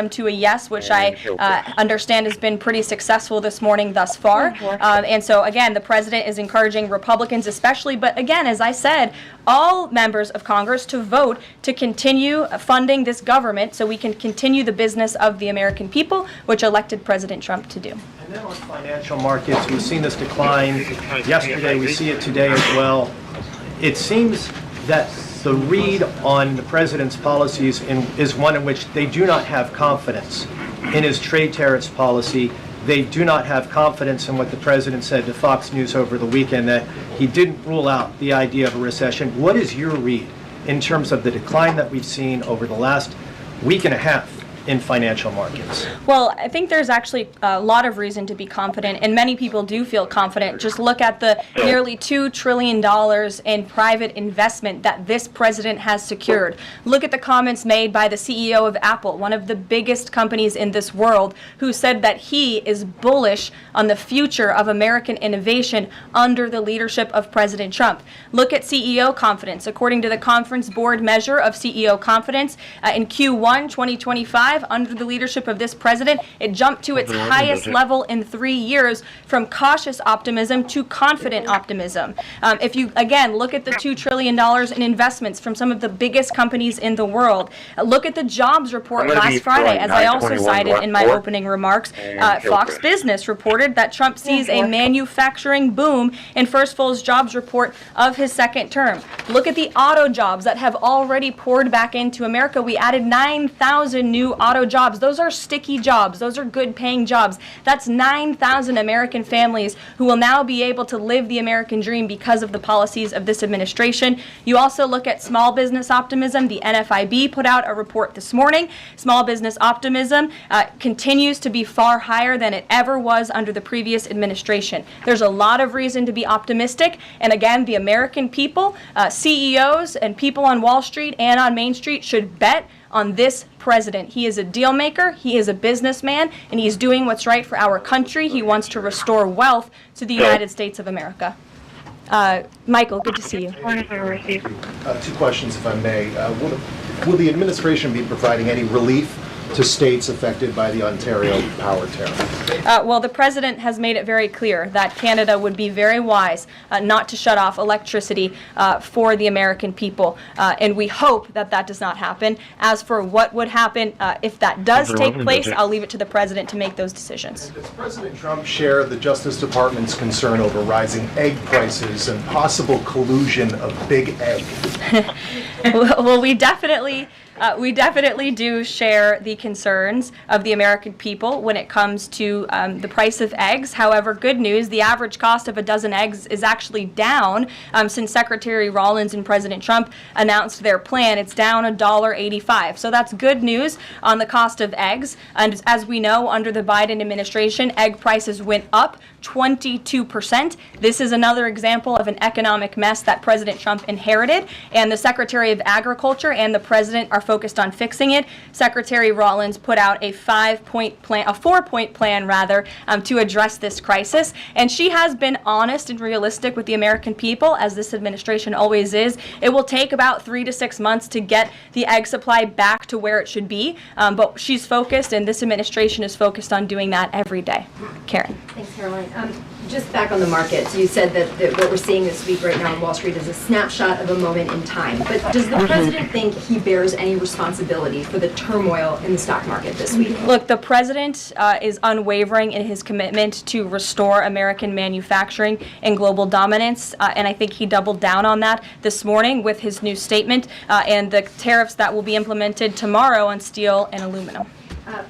to a yes, which I understand has been pretty successful this morning thus far. And so, again, the president is encouraging Republicans especially, but again, as I said, all members of Congress to vote to continue funding this government so we can continue the business of the American people, which elected President Trump to do. And then on financial markets, we've seen this decline yesterday, we see it today as well. It seems that the read on the president's policies is one in which they do not have confidence in his trade tariffs policy. They do not have confidence in what the president said to Fox News over the weekend, that he didn't rule out the idea of a recession. What is your read in terms of the decline that we've seen over the last week and a half in financial markets? Well, I think there's actually a lot of reason to be confident, and many people do feel confident. Just look at the nearly $2 trillion in private investment that this president has secured. Look at the comments made by the CEO of Apple, one of the biggest companies in this world, who said that he is bullish on the future of American innovation under the leadership of President Trump. Look at CEO confidence. According to the Conference Board measure of CEO confidence, in Q1 2025, under the leadership of this president, it jumped to its highest level in 3 years, from cautious optimism to confident optimism. If you, again, look at the $2 trillion in investments from some of the biggest companies in the world. Look at the jobs report last Friday, as I also cited in my opening remarks. Fox Business reported that Trump sees a manufacturing boom in First Full's jobs report of his second term. Look at the auto jobs that have already poured back into America. We added 9,000 new auto jobs. Those are sticky jobs. Those are good paying jobs. That's 9,000 American families who will now be able to live the American dream because of the policies of this administration. You also look at small business optimism. The NFIB put out a report this morning. Small business optimism continues to be far higher than it ever was under the previous administration. There's a lot of reason to be optimistic. And again, the American people, CEOs and people on Wall Street and on Main Street should bet on this president. He is a deal maker, he is a businessman, and he's doing what's right for our country. He wants to restore wealth to the United States of America. Michael, good to see you. Two questions, if I may. Will the administration be providing any relief to states affected by the Ontario power tariff? Well, the president has made it very clear that Canada would be very wise not to shut off electricity for the American people, and we hope that that does not happen. As for what would happen if that does take place, I'll leave it to the president to make those decisions. Does President Trump share the Justice Department's concern over rising egg prices and possible collusion of big egg? Well, we definitely do share the concerns of the American people when it comes to the price of eggs. However, good news, the average cost of a dozen eggs is actually down since Secretary Rollins and President Trump announced their plan. It's down $1.85. So that's good news on the cost of eggs. And as we know, under the Biden administration, egg prices went up 22%. This is another example of an economic mess that President Trump inherited, and the Secretary of Agriculture and the President are focused on fixing it. Secretary Rollins put out a 4-point plan, to address this crisis, and she has been honest and realistic with the American people, as this administration always is. It will take about 3 to 6 months to get the egg supply back to where it should be, but she's focused, and this administration is focused on doing that every day. Karen. Thanks, Caroline. Just back on the markets, you said that what we're seeing this week right now on Wall Street is a snapshot of a moment in time. But does the president think he bears any responsibility for the turmoil in the stock market this week? Look, the president is unwavering in his commitment to restore American manufacturing and global dominance, and I think he doubled down on that this morning with his new statement and the tariffs that will be implemented tomorrow on steel and aluminum.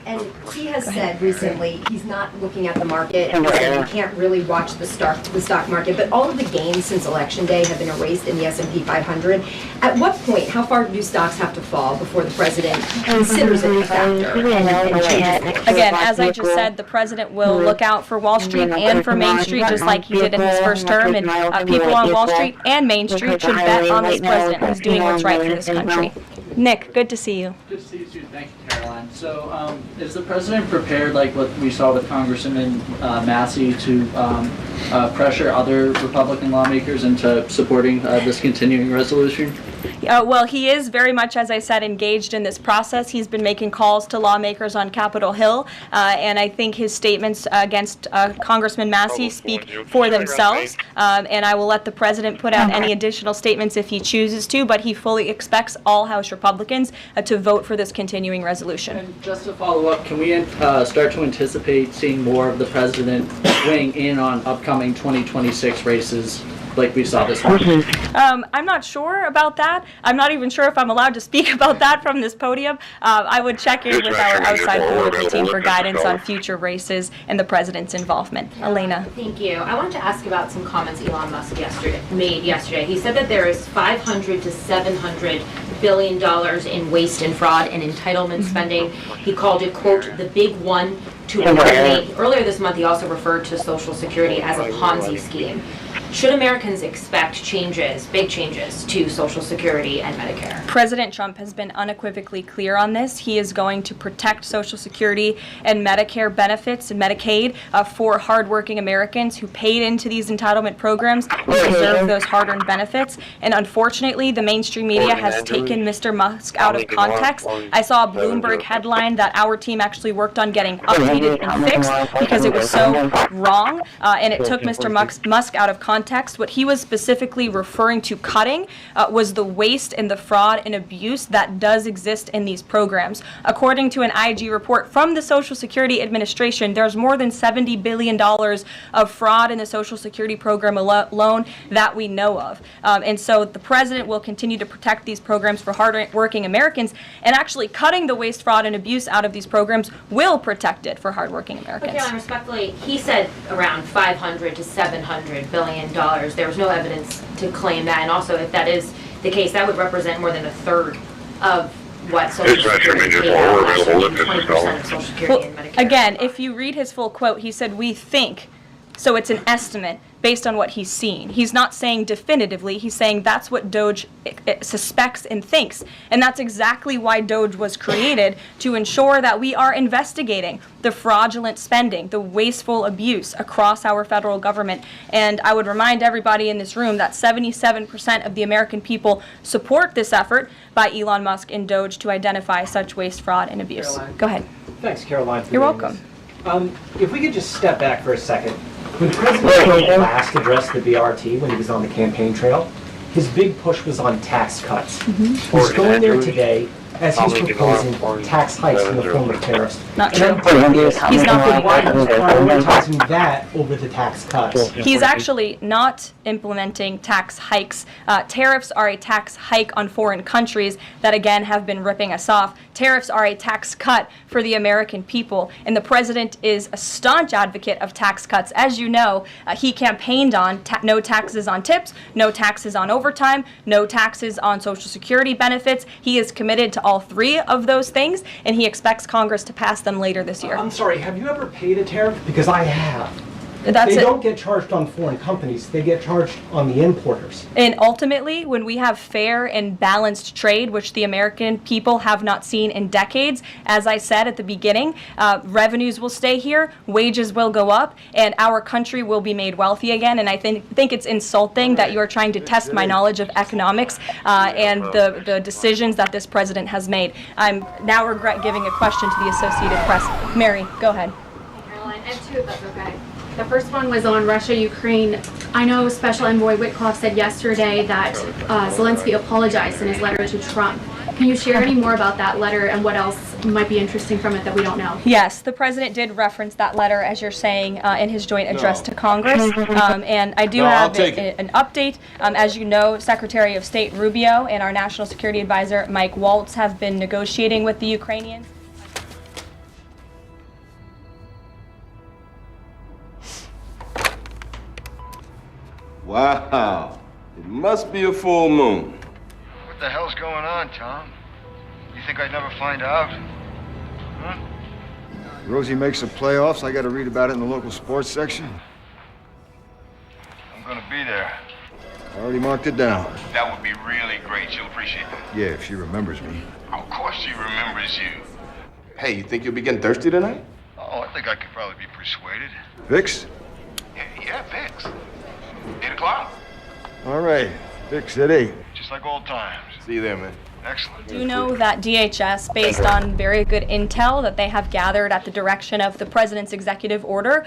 And he has said recently he's not looking at the market, and he said he can't really watch the stock market, but all of the gains since Election Day have been erased in the S&P 500. At what point, how far do stocks have to fall before the president considers it a factor and changes? Again, as I just said, the president will look out for Wall Street and for Main Street, just like he did in his first term, and people on Wall Street and Main Street should bet on this president who's doing what's right for this country. Nick, good to see you. Good to see you too. Thank you, Caroline. So, is the president prepared, like what we saw with Congressman Massey, to pressure other Republican lawmakers into supporting this continuing resolution? Well, he is very much, as I said, engaged in this process. He's been making calls to lawmakers on Capitol Hill, and I think his statements against Congressman Massey speak for themselves. And I will let the president put out any additional statements if he chooses to, but he fully expects all House Republicans to vote for this continuing resolution. And just to follow up, can we start to anticipate seeing more of the president weighing in on upcoming 2026 races like we saw this morning? I'm not sure about that. I'm not even sure if I'm allowed to speak about that from this podium. I would check in with our outside political team for guidance on future races and the president's involvement. Elena. Thank you. I wanted to ask about some comments Elon Musk made yesterday. He said that there is $500 to $700 billion in waste and fraud and entitlement spending. He called it, quote, the big one to eliminate. Earlier this month, he also referred to Social Security as a Ponzi scheme. Should Americans expect changes, big changes, to Social Security and Medicare? President Trump has been unequivocally clear on this. He is going to protect Social Security and Medicare benefits and Medicaid for hardworking Americans who paid into these entitlement programs, who deserve those hard-earned benefits. And unfortunately, the mainstream media has taken Mr. Musk out of context. I saw a Bloomberg headline that our team actually worked on getting updated and fixed because it was so wrong, and it took Mr. Musk out of context. What he was specifically referring to cutting was the waste and the fraud and abuse that does exist in these programs. According to an IG report from the Social Security Administration, there's more than $70 billion of fraud in the Social Security program alone that we know of. And so the president will continue to protect these programs for hard-working Americans, and actually cutting the waste, fraud, and abuse out of these programs will protect it for hardworking Americans. Caroline, respectfully, he said around $500 to $700 billion. There was no evidence to claim that, and also if that is the case, that would represent more than a third of what Social Security paid out last year, 20% of Social Security and Medicare. Again, if you read his full quote, he said, "We think," so it's an estimate based on what he's seen. He's not saying definitively, he's saying that's what Doge suspects and thinks. And that's exactly why Doge was created, to ensure that we are investigating the fraudulent spending, the wasteful abuse across our federal government. And I would remind everybody in this room that 77% of the American people support this effort by Elon Musk and Doge to identify such waste, fraud, and abuse. Caroline. Go ahead. Thanks, Caroline. For You're doing welcome. this. If we could just step back for a second. When President Trump last addressed the BRT when he was on the campaign trail, his big push was on tax cuts. He's going there today as he's proposing tax hikes in the form of tariffs. Not true. He's not prioritizing that over the tax cuts. He's actually not implementing tax hikes. Tariffs are a tax hike on foreign countries that, again, have been ripping us off. Tariffs are a tax cut for the American people, and the president is a staunch advocate of tax cuts. As you know, he campaigned on no taxes on tips, no taxes on overtime, no taxes on Social Security benefits. He is committed to all three of those things, and he expects Congress to pass them later this year. I'm sorry, have you ever paid a tariff? Because I have. That's They it. don't get charged on foreign companies, they get charged on the importers. And ultimately, when we have fair and balanced trade, which the American people have not seen in decades, as I said at the beginning, revenues will stay here, wages will go up, and our country will be made wealthy again. And I think it's insulting that you are trying to test my knowledge of economics and the decisions that this president has made. I'm now regret giving a question to the Associated Press. Mary, go ahead. Caroline, I have two, if that's okay. The first one was on Russia, Ukraine. I know Special Envoy Witkoff said yesterday that Zelensky apologized in his letter to Trump. Can you share any more about that letter and what else might be interesting from it that we don't know? Yes, the president did reference that letter, as you're saying, in his joint address to Congress. And I do have an update. As you know, Secretary of State Rubio and our National Security Advisor Mike Waltz have been negotiating with the Ukrainians. Wow, it must be a full moon. What the hell's going on, Tom? You think I'd never find out? Huh? Rosie makes the playoffs. I got to read about it in the local sports section. I'm gonna be there. I already marked it down. That would be really great. She'll appreciate that. Yeah, if she remembers me. Of course she remembers you. Hey, you think you'll be getting thirsty tonight? Oh, I think I could probably be persuaded. Vix? Yeah, Vix. 8 o'clock. All right. Vix at 8. Just like old times. See you there, man. Excellent. Do know that DHS, based on very good intel that they have gathered at the direction of the President's executive order,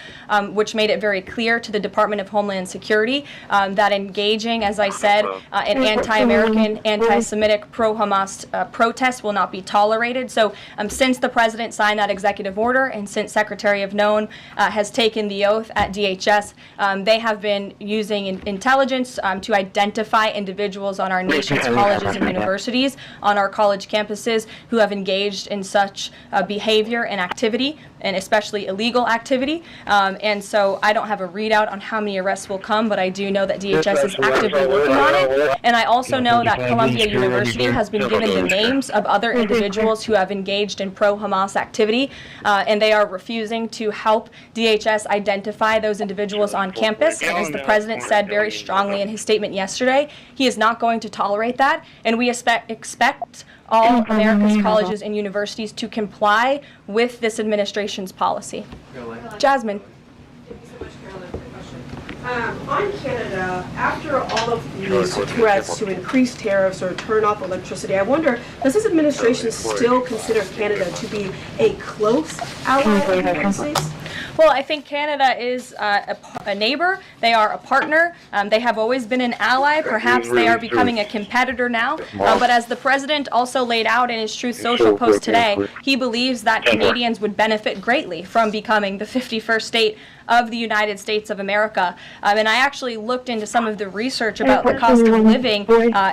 which made it very clear to the Department of Homeland Security that engaging, as I said, in anti-American, anti-Semitic, pro-Hamas protests will not be tolerated. So since the President signed that executive order and since Secretary of Known has taken the oath at DHS, they have been using intelligence to identify individuals on our nation's colleges and universities, on our college campuses, who have engaged in such behavior and activity, and especially illegal activity. And so I don't have a readout on how many arrests will come, but I do know that DHS is actively working on it. And I also know that Columbia University has been given the names of other individuals who have engaged in pro-Hamas activity, and they are refusing to help DHS identify those individuals on campus. And as the President said very strongly in his statement yesterday, he is not going to tolerate that, and we expect all America's colleges and universities to comply with this administration's policy. Jasmine. On Canada, after all of these threats to increase tariffs or turn off electricity, I wonder, does this administration still consider Canada to be a close ally of the United States? Well, I think Canada is a neighbor. They are a partner. They have always been an ally. Perhaps they are becoming a competitor now. But as the President also laid out in his Truth Social post today, he believes that Canadians would benefit greatly from becoming the 51st state of the United States of America. And I actually looked into some of the research about the cost of living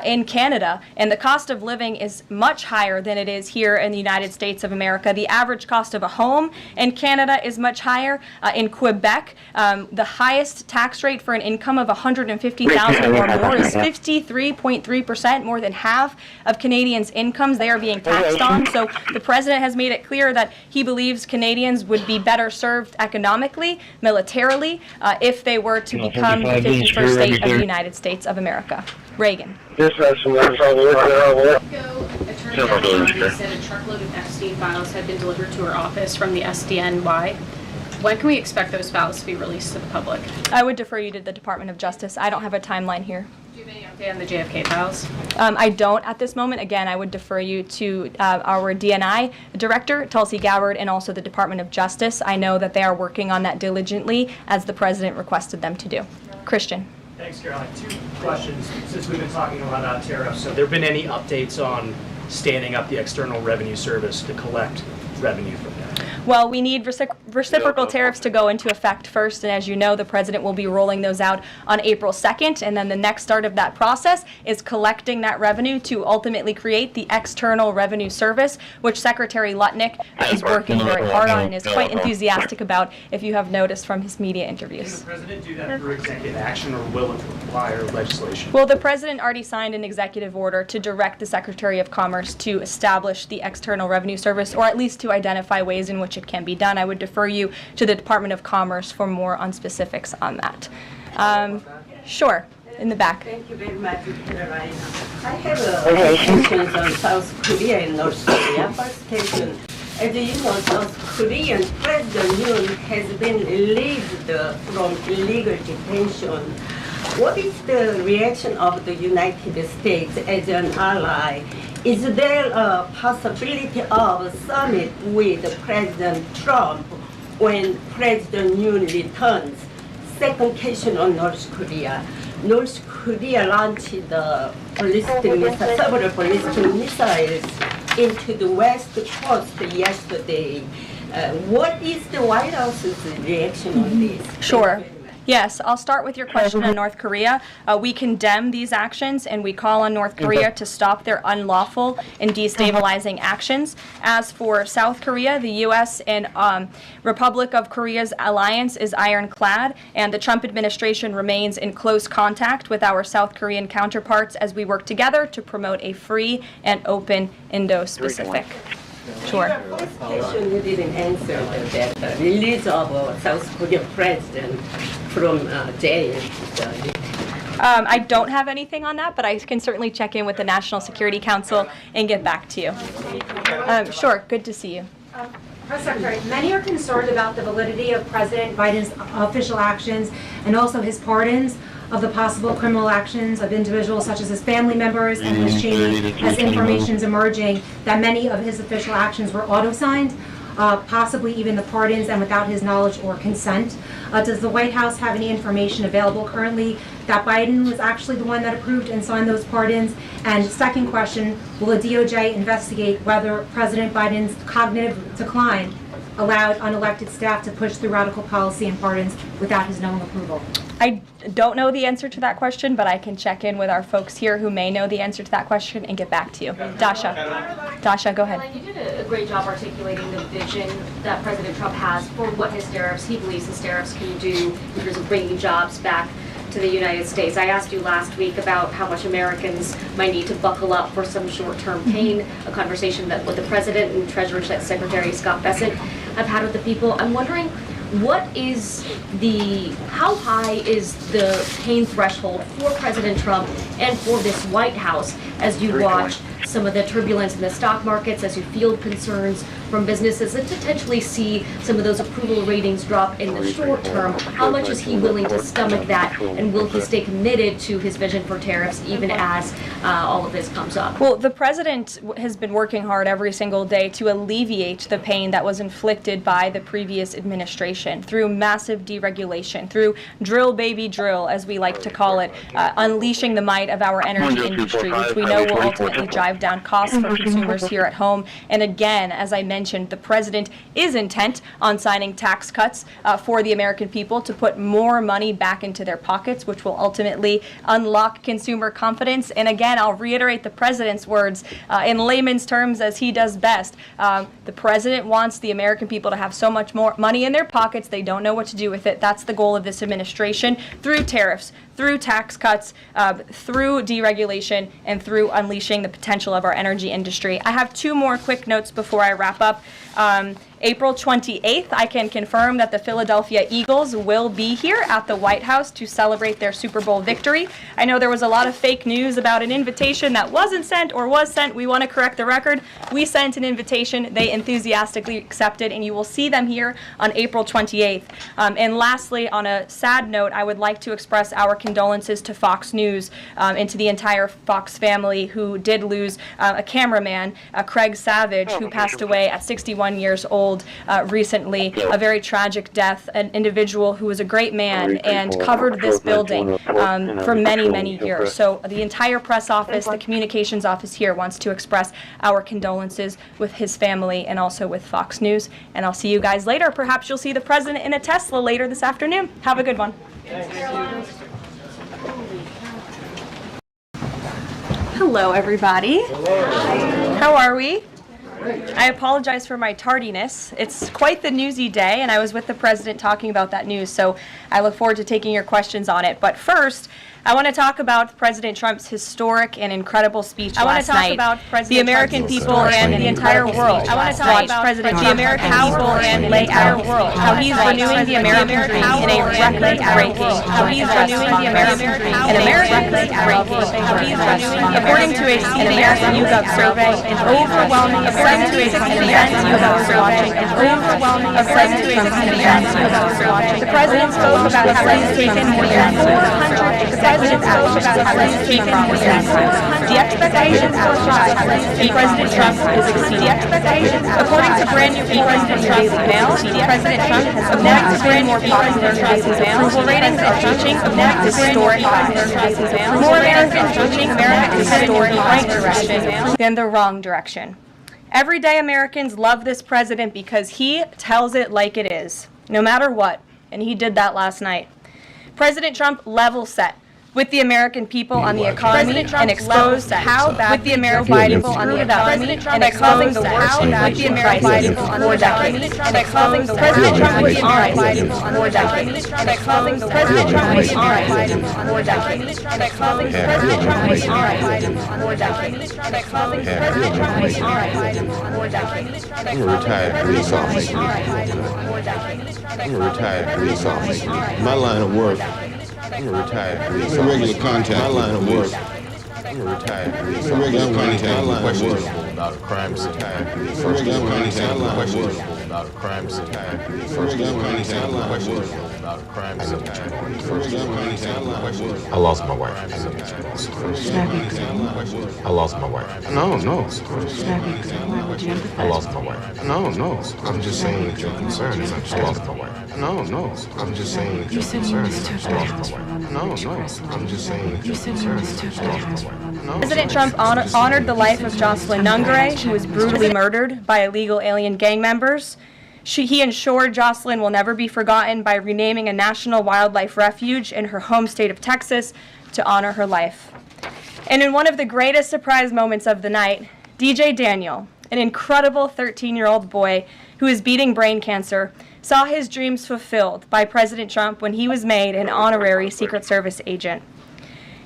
in Canada, and the cost of living is much higher than it is here in the United States of America. The average cost of a home in Canada is much higher. In Quebec, the highest tax rate for an income of $150,000 or more is 53.3%, more than half of Canadians' incomes they are being taxed on. So the President has made it clear that he believes Canadians would be better served economically, militarily, if they were to become the 51st state of the United States of America. Reagan. Attorney General said a truckload of Epstein files had been delivered to her office from the SDNY. When can we expect those files to be released to the public? I would defer you to the Department of Justice. I don't have a timeline here. Do you have any update on the JFK files? I don't at this moment. Again, I would defer you to our DNI director, Tulsi Gabbard, and also the Department of Justice. I know that they are working on that diligently, as the President requested them to do. Christian. Thanks, Caroline. 2 questions. Since we've been talking a lot about tariffs, have there been any updates on standing up the External Revenue Service to collect revenue from that? Well, we need reciprocal tariffs to go into effect first, and as you know, the President will be rolling those out on April 2nd, and then the next start of that process is collecting that revenue to ultimately create the External Revenue Service, which Secretary Lutnick is working very hard on and is quite enthusiastic about, if you have noticed from his media interviews. Can the President do that through executive action, or will it require legislation? Well, the President already signed an executive order to direct the Secretary of Commerce to establish the External Revenue Service, or at least to identify ways in which it can be done. I would defer you to the Department of Commerce for more on specifics on that. Sure, in the back. Thank you very much, Caroline. I have a question on South Korea and North Korea. First question, as you know, South Korean President Yoon has been released from illegal detention. What is the reaction of the United States as an ally? Is there a possibility of a summit with President Trump when President Yoon returns? Second question on North Korea. North Korea launched the several ballistic missiles into the west coast yesterday. What is the White House's reaction on this? Sure. Yes, I'll start with your question on North Korea. We condemn these actions, and we call on North Korea to stop their unlawful and destabilizing actions. As for South Korea, the U.S. and Republic of Korea's alliance is ironclad, and the Trump administration remains in close contact with our South Korean counterparts as we work together to promote a free and open Indo-Pacific. Sure. First question you didn't answer that release of South Korean president from jail. I don't have anything on that, but I can certainly check in with the National Security Council and get back to you. Sure, good to see you. Press Secretary, many are concerned about the validity of President Biden's official actions and also his pardons of the possible criminal actions of individuals such as his family members and Ms. Cheney, as information is emerging that many of his official actions were auto-signed, possibly even the pardons, and without his knowledge or consent. Does the White House have any information available currently that Biden was actually the one that approved and signed those pardons? And second question, will the DOJ investigate whether President Biden's cognitive decline allowed unelected staff to push through radical policy and pardons without his knowing approval? I don't know the answer to that question, but I can check in with our folks here who may know the answer to that question and get back to you. Dasha, go ahead. You did a great job articulating the vision that President Trump has for what his tariffs, he believes his tariffs can do in terms of bringing jobs back to the United States. I asked you last week about how much Americans might need to buckle up for some short-term pain, a conversation that with the President and Treasury Secretary Scott Bessent have had with the people. I'm wondering, how high is the pain threshold for President Trump and for this White House as you watch some of the turbulence in the stock markets, as you field concerns from businesses and potentially see some of those approval ratings drop in the short term? How much is he willing to stomach that, and will he stay committed to his vision for tariffs even as all of this comes up? Well, the president has been working hard every single day to alleviate the pain that was inflicted by the previous administration through massive deregulation, through drill baby drill, as we like to call it, unleashing the might of our energy industry, which we know will ultimately drive down costs for consumers here at home. And again, as I mentioned, the president is intent on signing tax cuts for the American people to put more money back into their pockets, which will ultimately unlock consumer confidence. And again, I'll reiterate the president's words in layman's terms as he does best. The president wants the American people to have so much more money in their pockets, they don't know what to do with it. That's the goal of this administration, through tariffs, through tax cuts, through deregulation, and through unleashing the potential of our energy industry. I have two more quick notes before I wrap up. April 28th, I can confirm that the Philadelphia Eagles will be here at the White House to celebrate their Super Bowl victory. I know there was a lot of fake news about an invitation that wasn't sent or was sent. We want to correct the record. We sent an invitation. They enthusiastically accepted, and you will see them here on April 28th. And lastly, on a sad note, I would like to express our condolences to Fox News and to the entire Fox family who did lose a cameraman, Craig Savage, who passed away at 61 years old recently. A very tragic death, an individual who was a great man and covered this building for many, many years. So the entire press office, the communications office here wants to express our condolences with his family and also with Fox News. And I'll see you guys later. Perhaps you'll see the president in a Tesla later this afternoon. Have a good one. Hello, everybody. How are we? I apologize for my tardiness. It's quite the newsy day, and I was with the president talking about that news, so I look forward to taking your questions on it. But first, I want to talk about President Trump's historic and incredible speech last night. The American people and the entire world. I want to talk about the American people and the entire world. How he's renewing the American dream in a record-breaking. How he's renewing the American dream in a record-breaking. How he's renewing, according to a CBS YouGov survey, an overwhelming according to a CBS YouGov survey, an overwhelming according to a CBS YouGov survey. The president spoke about how he's taken more than 400. The expectations are high, and President Trump is exceeding the expectations. According to brand new President Trump's email, President Trump has now brand more popular Trump's approval ratings are reaching historic highs. More Americans reaching America's historic right direction than the wrong direction. Everyday Americans love this president because he tells it like it is, no matter what, and he did that last night. President Trump level set with the American people on the economy and exposed how bad with the American people on the economy and exposing the worst with the American people on 4 decades and exposing the President Trump with the American people on 4 decades and exposing the President Trump with the American people on 4 decades and exposing the President Trump with the American people on 4 decades and exposing the President Trump with the American people on 4 decades. I'm a retired police officer. I'm a retired police officer. My line of work. I'm a retired police officer. Regular contact. My line of work I'm a retired police officer. Questionable about a crime scene. Questionable about a crime scene. Questionable about a crime scene. I lost my wife. I lost my wife. No. I lost my wife. No. I'm just saying that you're concerned. I lost my wife. No. I'm just saying that you're concerned. I lost my wife. No. I'm just saying that you're concerned. I lost my wife. No. President Trump honored the life of Jocelyn Nungare, who was brutally murdered by illegal alien gang members. He ensured Jocelyn will never be forgotten by renaming a national wildlife refuge in her home state of Texas to honor her life. And in one of the greatest surprise moments of the night, DJ Daniel, an incredible 13-year-old boy who is beating brain cancer, saw his dreams fulfilled by President Trump when he was made an honorary Secret Service agent.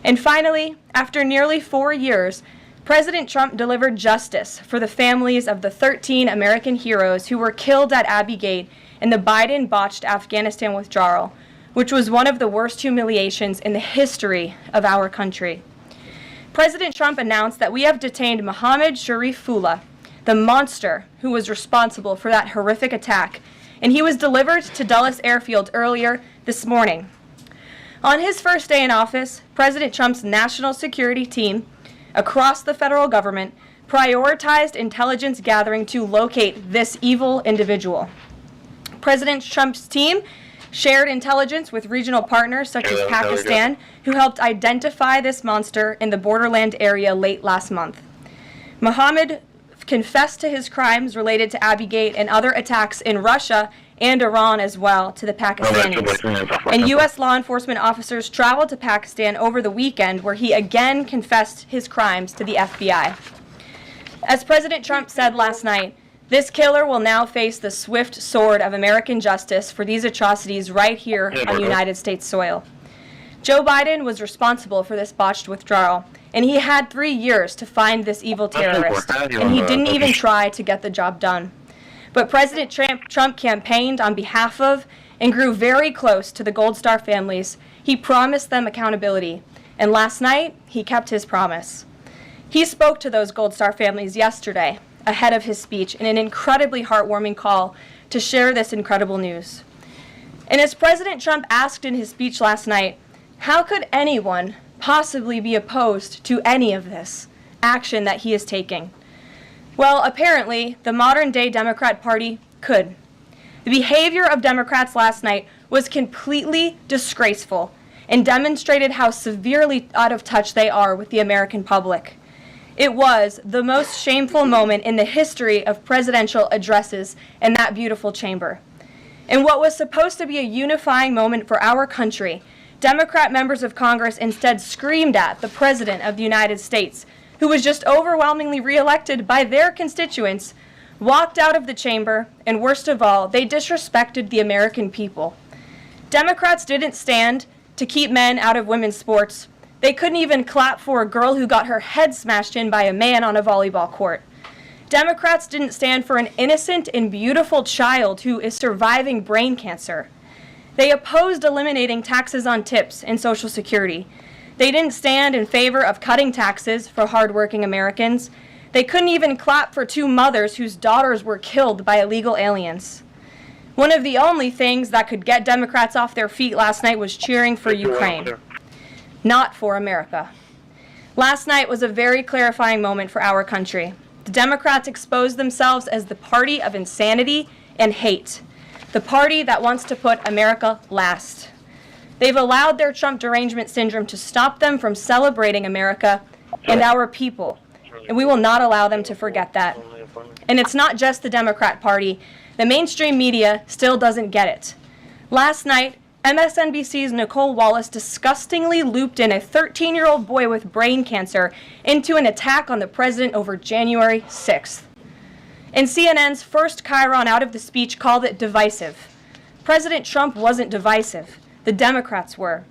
And finally, after nearly 4 years, President Trump delivered justice for the families of the 13 American heroes who were killed at Abbey Gate in the Biden-botched Afghanistan withdrawal, which was one of the worst humiliations in the history of our country. President Trump announced that we have detained Mohammed Sharifullah, the monster who was responsible for that horrific attack, and he was delivered to Dulles Airfield earlier this morning. On his first day in office, President Trump's national security team across the federal government prioritized intelligence gathering to locate this evil individual. President Trump's team shared intelligence with regional partners such as Pakistan, who helped identify this monster in the borderland area late last month. Mohammed confessed to his crimes related to Abbey Gate and other attacks in Russia and Iran as well to the Pakistanis. And U.S. law enforcement officers traveled to Pakistan over the weekend, where he again confessed his crimes to the FBI. As President Trump said last night, this killer will now face the swift sword of American justice for these atrocities right here on United States soil. Joe Biden was responsible for this botched withdrawal, and he had 3 years to find this evil terrorist, and he didn't even try to get the job done. But President Trump campaigned on behalf of and grew very close to the Gold Star families. He promised them accountability, and last night, he kept his promise. He spoke to those Gold Star families yesterday, ahead of his speech, in an incredibly heartwarming call to share this incredible news. And as President Trump asked in his speech last night, how could anyone possibly be opposed to any of this action that he is taking? Well, apparently, the modern-day Democrat Party could. The behavior of Democrats last night was completely disgraceful and demonstrated how severely out of touch they are with the American public. It was the most shameful moment in the history of presidential addresses in that beautiful chamber. In what was supposed to be a unifying moment for our country, Democrat members of Congress instead screamed at the President of the United States, who was just overwhelmingly reelected by their constituents, walked out of the chamber, and worst of all, they disrespected the American people. Democrats didn't stand to keep men out of women's sports. They couldn't even clap for a girl who got her head smashed in by a man on a volleyball court. Democrats didn't stand for an innocent and beautiful child who is surviving brain cancer. They opposed eliminating taxes on tips and Social Security. They didn't stand in favor of cutting taxes for hardworking Americans. They couldn't even clap for 2 mothers whose daughters were killed by illegal aliens. One of the only things that could get Democrats off their feet last night was cheering for Ukraine, not for America. Last night was a very clarifying moment for our country. The Democrats exposed themselves as the party of insanity and hate, the party that wants to put America last. They've allowed their Trump derangement syndrome to stop them from celebrating America and our people, and we will not allow them to forget that. And it's not just the Democrat Party. The mainstream media still doesn't get it. Last night, MSNBC's Nicole Wallace disgustingly looped in a 13-year-old boy with brain cancer into an attack on the president over January 6th. And CNN's first chyron out of the speech called it divisive. President Trump wasn't divisive. The Democrats were.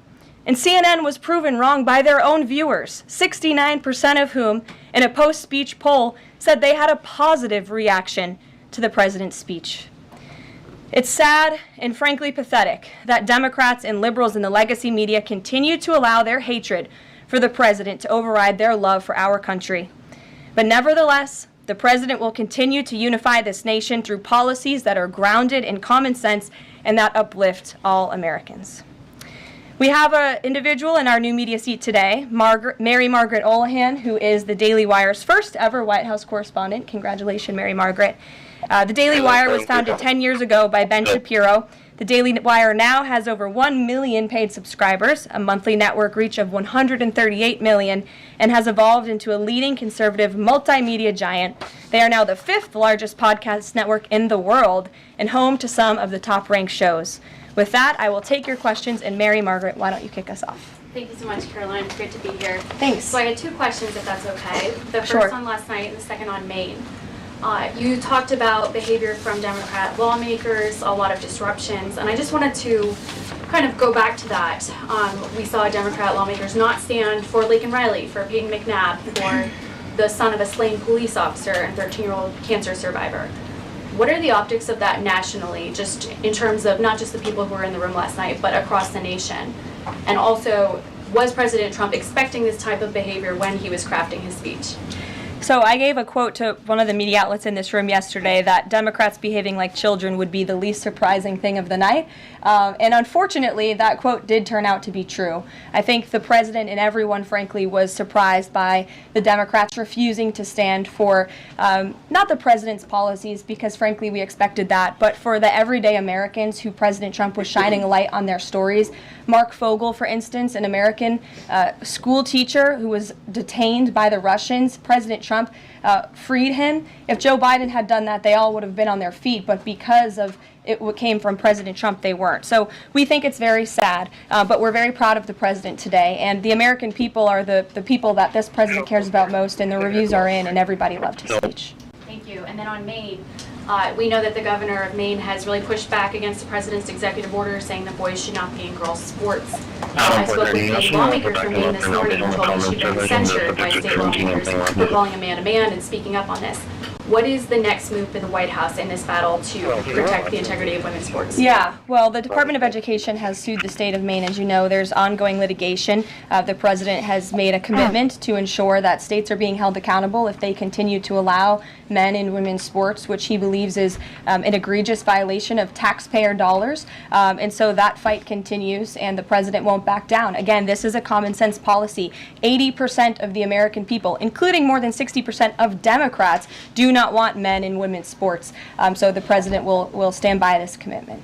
And CNN was proven wrong by their own viewers, 69% of whom, in a post-speech poll, said they had a positive reaction to the president's speech. It's sad and frankly pathetic that Democrats and liberals in the legacy media continue to allow their hatred for the president to override their love for our country. But nevertheless, the president will continue to unify this nation through policies that are grounded in common sense and that uplift all Americans. We have an individual in our new media seat today, Mary Margaret Olahan, who is the Daily Wire's first ever White House correspondent. Congratulations, Mary Margaret. The Daily Wire was founded 10 years ago by Ben Shapiro. The Daily Wire now has over 1 million paid subscribers, a monthly network reach of 138 million, and has evolved into a leading conservative multimedia giant. They are now the 5th largest podcast network in the world and home to some of the top-ranked shows. With that, I will take your questions, and Mary Margaret, why don't you kick us off? Thank you so much, Caroline. It's great to be here. Thanks. So I had 2 questions, if that's okay. The Sure. first on last night and the second on Maine. You talked about behavior from Democrat lawmakers, a lot of disruptions, and I just wanted to kind of go back to that. We saw Democrat lawmakers not stand for Laken Riley, for Peyton McNabb, for the son of a slain police officer and 13-year-old cancer survivor. What are the optics of that nationally, just in terms of not just the people who were in the room last night, but across the nation? And also, was President Trump expecting this type of behavior when he was crafting his speech? So I gave a quote to one of the media outlets in this room yesterday that Democrats behaving like children would be the least surprising thing of the night. And unfortunately, that quote did turn out to be true. I think the president and everyone, frankly, was surprised by the Democrats refusing to stand for not the president's policies, because frankly we expected that, but for the everyday Americans who President Trump was shining a light on their stories. Mark Fogel, for instance, an American school teacher who was detained by the Russians. President Trump freed him. If Joe Biden had done that, they all would have been on their feet, but because of it came from President Trump, they weren't. So we think it's very sad, but we're very proud of the president today, and the American people are the people that this president cares about most, and the reviews are in, and everybody loved his speech. Thank you. And then on Maine, we know that the governor of Maine has really pushed back against the president's executive order saying that boys should not be in girls' sports. I spoke with a lawmaker from Maine this morning who told me she'd been censured by state lawmakers for calling a man and speaking up on this. What is the next move for the White House in this battle to protect the integrity of women's sports? Yeah, well, the Department of Education has sued the state of Maine. As you know, there's ongoing litigation. The president has made a commitment to ensure that states are being held accountable if they continue to allow men in women's sports, which he believes is an egregious violation of taxpayer dollars. And so that fight continues, and the president won't back down. Again, this is a common sense policy. 80% of the American people, including more than 60% of Democrats, do not want men in women's sports. So the president will stand by this commitment.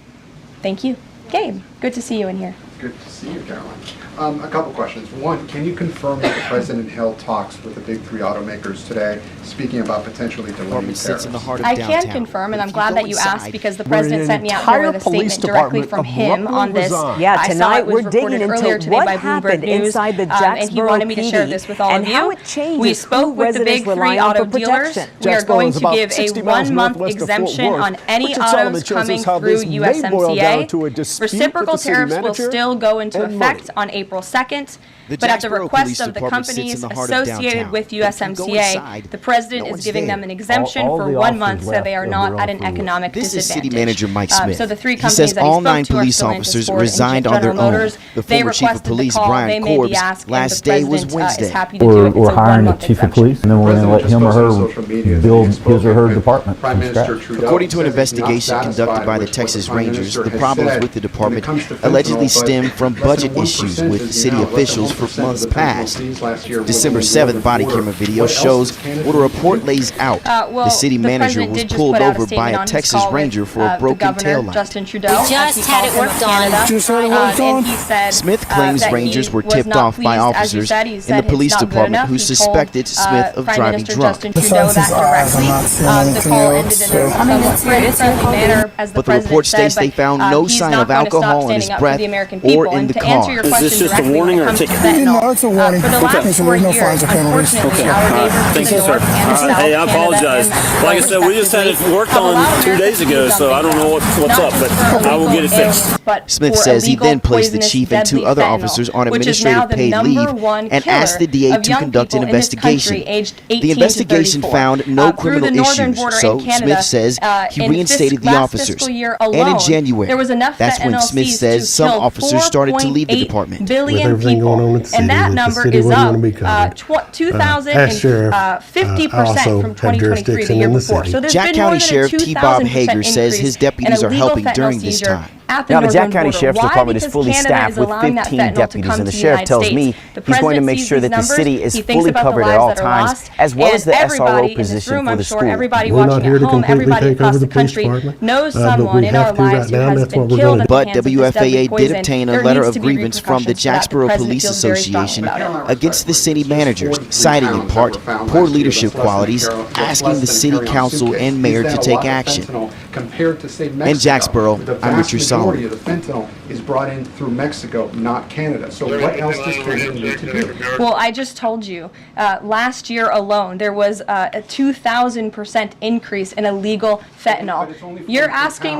Thank you. Gabe, good to see you in here. Good to see you, Caroline. A couple questions. One, can you confirm that the president held talks with the big 3 automakers today, speaking about potentially delaying tariffs? I can confirm, and I'm glad that you asked, because the president sent me out here with a statement directly from him on this. Yeah, I saw tonight it was we're digging reported earlier into today what by Bloomberg happened News, inside the and he wanted me to share PD this with all and of you. how it changes We who spoke with the big residents 3 rely on auto for dealers. protection. We are Jacksboro going is to about give a 60 miles 1-month northwest of Fort exemption Worth, on any which autos element shows coming us how through this may boil down to a USMCA. dispute with Reciprocal the city tariffs will manager still go into and effect money. on April 2nd. The But at the Jacksboro request Police of the Department sits companies in the heart of associated downtown. with They can go USMCA, inside. the president No is one's giving there. them an exemption All for the 1 officers month so left they are and not we're at all an free. economic This is disadvantage. City Manager Mike Smith. So the 3 He companies says that he all spoke 9 to are police Stellantis, officers Ford, and resigned on their General own. Motors. The They former chief of requested the police, call. Brian They made the Corbs, ask, and last the day was president Wednesday. is happy to do it. It's We're a hiring a 1-month chief of exemption. police, and then we're going to let him or her build his or her department from scratch. According to an investigation conducted by the Texas Rangers, the problems with the department allegedly stem from budget issues with city officials for months past. December 7th body camera video shows what a report lays out. The city manager was pulled over by a Texas Ranger for a broken taillight. Justin Trudeau. We just had it worked on. And he said Smith claims that Rangers he were was tipped not off by pleased, as you officers said. He in said the police it's not good department enough. who He told, suspected Smith of Prime driving Minister drunk. Justin Trudeau that directly. The call ended in a somewhat friendly manner, as the But the president report said, states they found no he's sign not of going to stop alcohol in his standing up for breath the American or people. in And the to answer your car. question directly when it comes to fentanyl, No, it's a warning. for the last Okay. 4 No years, fines or penalties. unfortunately, Okay. our neighbors to Thank the you, sir. north and the south, Hey, I Canada apologize. and Like I said, we just had it worked have on allowed 2 days ago, so I don't know what's up, but I will get it fixed. Smith says he then placed the chief and 2 other officers on administrative paid leave and asked the DA to conduct an investigation. The investigation found no criminal issues, so Smith says he reinstated the officers. And in January, that's when Smith used says to some kill officers started to leave the department. 4.8 billion With everything going on in the people, city, and that with the number city is where you up wanna be covered. 50% from 2023, the year before. So there's Jack been more County than Sheriff a T. Bob 2,000% Hager says increase his in deputies are illegal helping fentanyl during this seizure time. at the Now, the Jack northern County border. Sheriff's Why? Department is Because fully Canada staffed is with allowing that 15 fentanyl to deputies, come and the to sheriff United tells States. me The he's going to president make sees sure these that the numbers, city is he thinks fully about the covered at lives all that are times, lost, as well and as the everybody SRO in this position room, for I'm the sure, school. everybody We're not watching here at to home, completely everybody take across over the the police country department, knows but someone we in our have to lives right who now, has that's been what we're killed gonna at do. the But hands of this deadly WFAA did poison. obtain a There letter needs of to be grievance from the repercussions for that. The Jacksboro president Police feels very strongly Association about it. against the city managers, citing in part poor leadership qualities, asking the city council and mayor to take action. Compared to, say, In Mexico, Jacksboro, the I'm vast Richard majority Solomon. of the fentanyl is brought in through Mexico, not Canada. So what else does Canada need to do? Well, I just told you, last year alone, there was a 2,000% increase in illegal fentanyl. You're asking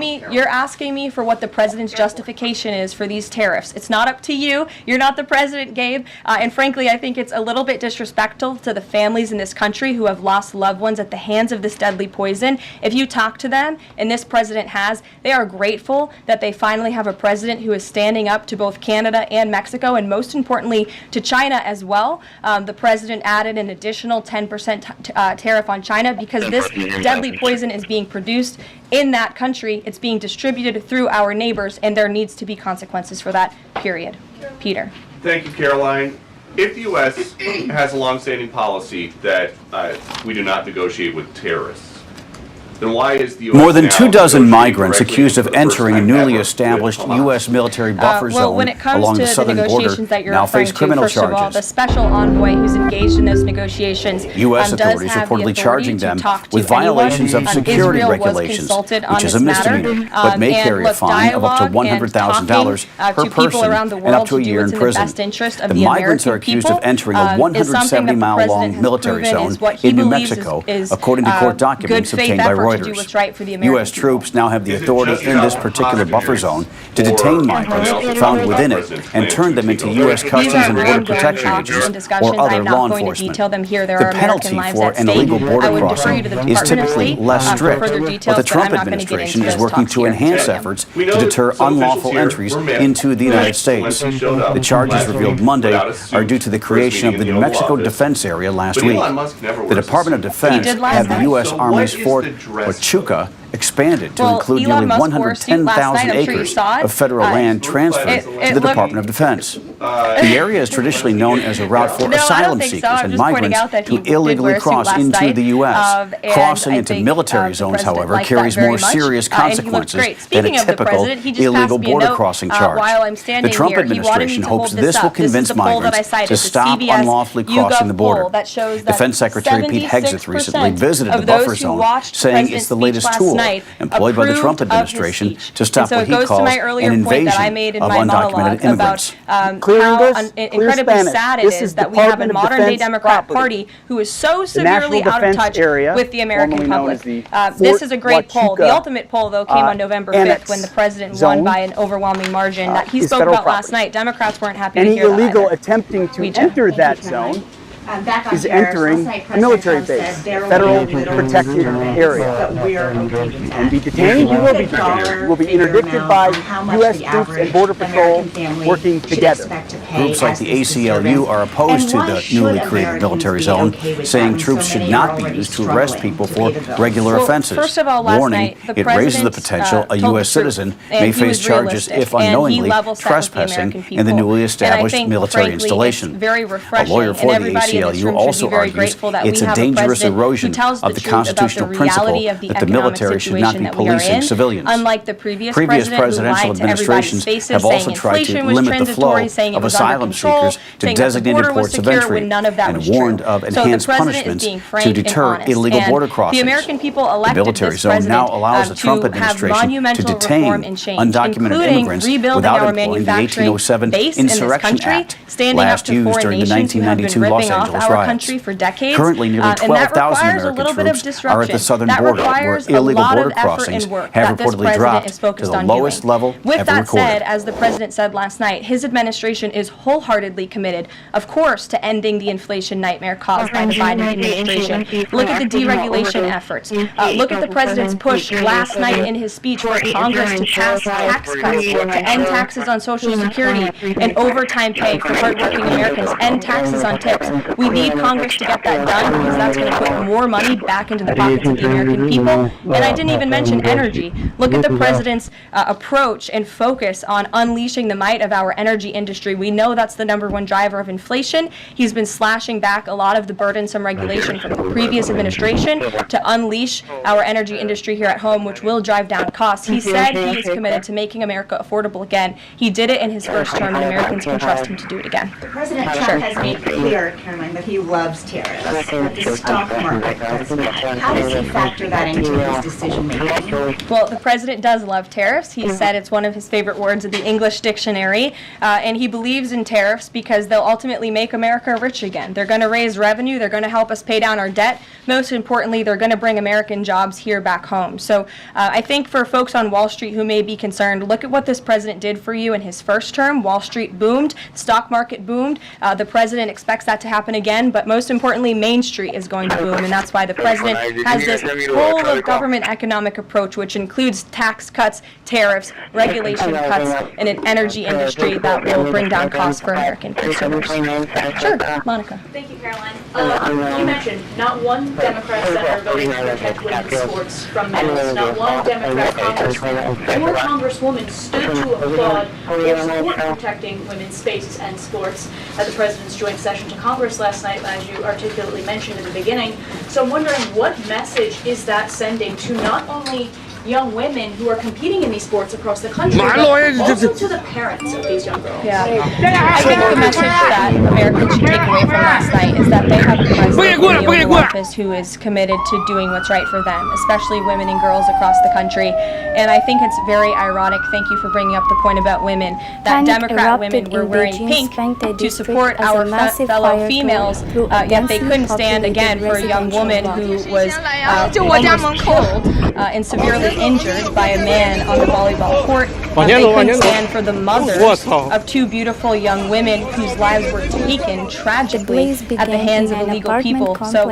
me for what the president's justification is for these tariffs. It's not up to you. You're not the president, Gabe. And frankly, I think it's a little bit disrespectful to the families in this country who have lost loved ones at the hands of this deadly poison. If you talk to them, and this president has, they are grateful that they finally have a president who is standing up to both Canada and Mexico, and most importantly, to China as well. The president added an additional 10% tariff on China because this deadly poison is being produced in that country. It's being distributed through our neighbors, and there needs to be consequences for that, period. Peter. Thank you, Caroline. If the U.S. has a longstanding policy that we do not negotiate with terrorists, then why is the U.S. More than now 24 negotiating migrants directly accused of for the first entering a time newly ever established with Hamas? U.S. military buffer Well, when zone it comes along to the the southern negotiations border that you're now referring face to, criminal first of all, the charges. special envoy who's engaged in those negotiations U.S. does authorities have the reportedly authority charging to them talk to with violations anyone. of security Israel was regulations, consulted on which is this a matter. misdemeanor, but may And carry a look, fine of up to dialogue and $100,000 talking, per to people person around the and up world to a do year what's in in the prison. best interest of The the migrants are American accused of people, entering a is something that the 170-mile president long has military proven zone is what he in New believes Mexico, is according to court documents good faith obtained by effort to do Reuters. what's right for the American U.S. troops now have the authority in this particular buffer zone to detain migrants found within it and turn them into U.S. These Customs are and Border ongoing Protection talks agents and discussions. or other I'm law not going to enforcement. detail them here. There The are penalty American lives for at an stake. illegal border I would defer crossing you to the is Department of typically State, less for strict, further but details, the but I'm Trump not going to get administration into is those working talks to here enhance today. efforts to deter unlawful entries into the United States. The charges revealed Monday are due to the creation of the New Mexico Defense Area last week. The Department of Defense had the U.S. Army's Fort Huachuca expanded to include nearly 110,000 acres of federal land transferred to the Department of Defense. The area is traditionally known as a route for asylum seekers and migrants to illegally cross into the U.S. Crossing into military zones, however, carries more serious consequences than a typical illegal border crossing charge. The Trump administration hopes this will convince migrants to stop unlawfully crossing the border. Defense Secretary Pete Hegseth recently visited the buffer zone, saying it's the latest tool employed by the Trump administration to stop what he calls an invasion of undocumented immigrants. How incredibly sad it is that we have a modern-day Democrat Party who is so severely out of touch with the American public. This is a great poll. The ultimate poll, though, came on November 5th when the president won by an overwhelming margin that he spoke about last night. Democrats weren't happy to hear that. Any illegal attempting to enter that zone is entering a military base, federal protected area. And be detained, you will be detained. You will be interdicted by U.S. troops and Border Patrol working together. Groups like the ACLU are opposed to the newly created military zone, saying troops should not be used to arrest people for regular offenses. First of all, last Warning, night, the it raises the president, potential a told U.S. the troops, citizen and may he face was charges realistic, if and he unknowingly level set with the trespassing American in the people. newly And I established think, military frankly, installation. it's very A refreshing, lawyer and for the everybody in this ACLU room should also be very argues grateful that it's we a have a dangerous president who erosion tells of the truth about constitutional the principle reality of the that the economic military should not situation be that we are policing in. civilians. Unlike the previous Previous president who presidential lied to everybody's administrations faces, have also saying tried to inflation was limit the flow transitory, saying it of was under asylum control, seekers to saying that the designated border was ports of secure, entry when none of that and was warned true. of So the enhanced president is punishments being frank to and deter honest, illegal and border crossings. the American people The elected military this zone president now allows the Trump to have administration to monumental detain reform and change, undocumented including immigrants rebuilding without our employing the manufacturing 1807 base in this Insurrection country, Act, standing up last to used foreign during the nations who have been 1992 ripping Los off Angeles our riots. country for decades. Currently, nearly And that 12,000 requires a little American bit of troops are at the disruption. southern That border, where requires a illegal lot border of effort crossings and work have that this reportedly president dropped is to focused the on lowest doing. level With ever that recorded. said, as the president said last night, his administration is is wholeheartedly committed, of course, to ending the inflation nightmare caused by the Biden administration. Look at the deregulation efforts. Look at the president's push last night in his speech for Congress to pass tax cuts, to end taxes on Social Security and overtime pay for hardworking Americans, end taxes on tips. We need Congress to get that done because that's going to put more money back into the pockets of the American people. And I didn't even mention energy. Look at the president's approach and focus on unleashing the might of our energy industry. We know that's the #1 driver of inflation. He's been slashing back a lot of the burdensome regulation from the previous administration to unleash our energy industry here at home, which will drive down costs. He said he is committed to making America affordable again. He did it in his first term, and Americans can trust him to do it again. President Trump has made clear, Caroline, that he loves tariffs. The stock market does not. How does he factor that into his decision making? Well, the president does love tariffs. He said it's one of his favorite words in the English dictionary, and he believes in tariffs because they'll ultimately make America rich again. They're going to raise revenue. They're going to help us pay down our debt. Most importantly, they're going to bring American jobs here back home. So I think for folks on Wall Street who may be concerned, look at what this president did for you in his first term. Wall Street boomed. The stock market boomed. The president expects that to happen again, but most importantly, Main Street is going to boom, and that's why the president has this whole of government economic approach, which includes tax cuts, tariffs, regulation cuts, and an energy industry that will bring down costs for American consumers. Sure, Monica. Thank you, Caroline. You mentioned not one Democrat senator voting to protect women's sports from medals. Not one Democrat congressman or congresswoman stood to applaud or support protecting women's spaces and sports at the president's joint session to Congress last night, as you articulately mentioned in the beginning. So I'm wondering, what message is that sending to not only young women who are competing in these sports across the country, but also to the parents of these young girls? Yeah. I think the message that Americans should take away from last night is that they have a president in the Oval Office who is committed to doing what's right for them, especially women and girls across the country. And I think it's very ironic, thank you for bringing up the point about women, that Democrat women were wearing pink to support our fellow females, yet they couldn't stand again for a young woman who was almost killed and severely injured by a man on the volleyball court. They couldn't stand for the mothers of two beautiful young women whose lives were taken tragically at the hands of illegal people. So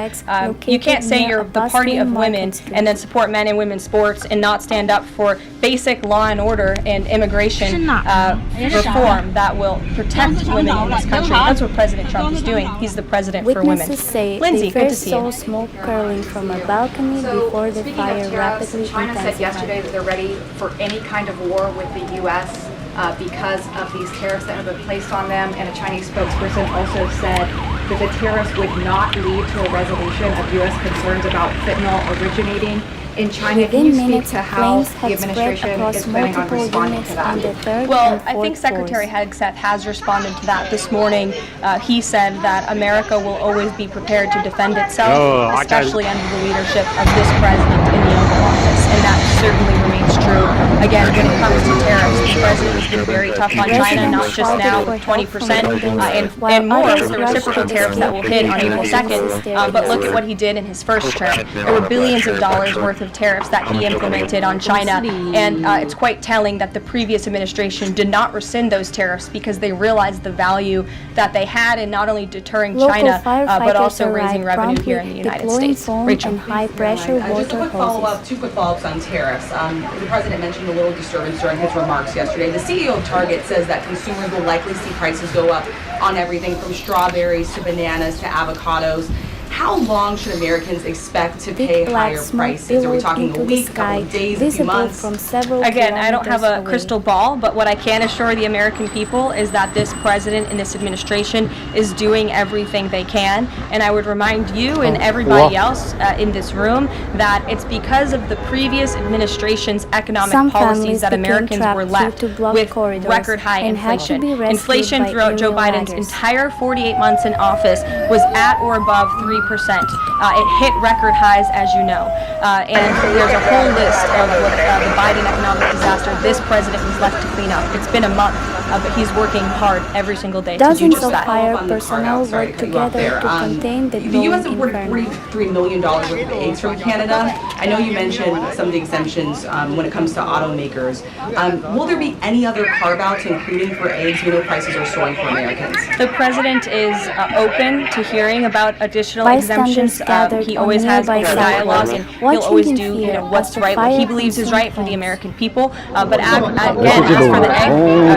you can't say you're the party of women and then support men and women's sports and not stand up for basic law and order and immigration reform that will protect women in this country. That's what President Trump is doing. He's the president for women. Lindsay, good to see you. Smoke curling from a balcony before the fire rapidly China said yesterday that they're ready for any kind of war with the U.S. Because of these tariffs that have been placed on them, and a Chinese spokesperson also said that the tariffs would not lead to a resolution of U.S. concerns about fentanyl originating in China. Can you speak to how the administration is planning on responding to that? Well, I think Secretary Hegseth has responded to that this morning. He said that America will always be prepared to defend itself, especially under the leadership of this president in the Oval Office, and that certainly remains true. Again, when it comes to tariffs, the president has been very tough on China, not just now with 20% and more for the reciprocal tariffs that will hit on April 2nd, but look at what he did in his first term. There were billions of dollars worth of tariffs that he implemented on China, and it's quite telling that the previous administration did not rescind those tariffs because they realized the value that they had in not only deterring China, but also raising revenue here in the United States. Rachel. Just a quick follow-up, two quick follow-ups on tariffs. The president mentioned a little disturbance during his remarks yesterday. The CEO of Target says that consumers will likely see prices go up on everything from strawberries to bananas to avocados. How long should Americans expect to pay higher prices? Are we talking a week, a couple of days, a few months? Again, I don't have a crystal ball, but what I can assure the American people is that this president and this administration is doing everything they can. And I would remind you and everybody else in this room that it's because of the previous administration's economic policies that Americans were left with record high inflation. Inflation throughout Joe Biden's entire 48 months in office was at or above 3%. It hit record highs, as you know. And there's a whole list of what the Biden economic disaster this president was left to clean up. It's been a month, but he's working hard every single day to do Dozens just of that. fire personnel work together to contain the The U.S. growing imported inferno. $43 million worth of eggs from Canada. I know you mentioned some of the exemptions when it comes to automakers. Will there be any other carve-outs, including for eggs? We know prices are soaring for Americans. The president is open to hearing about additional exemptions. He always has open dialogue, and he'll always do what's right, what he believes is right for the American people. But again, as for the egg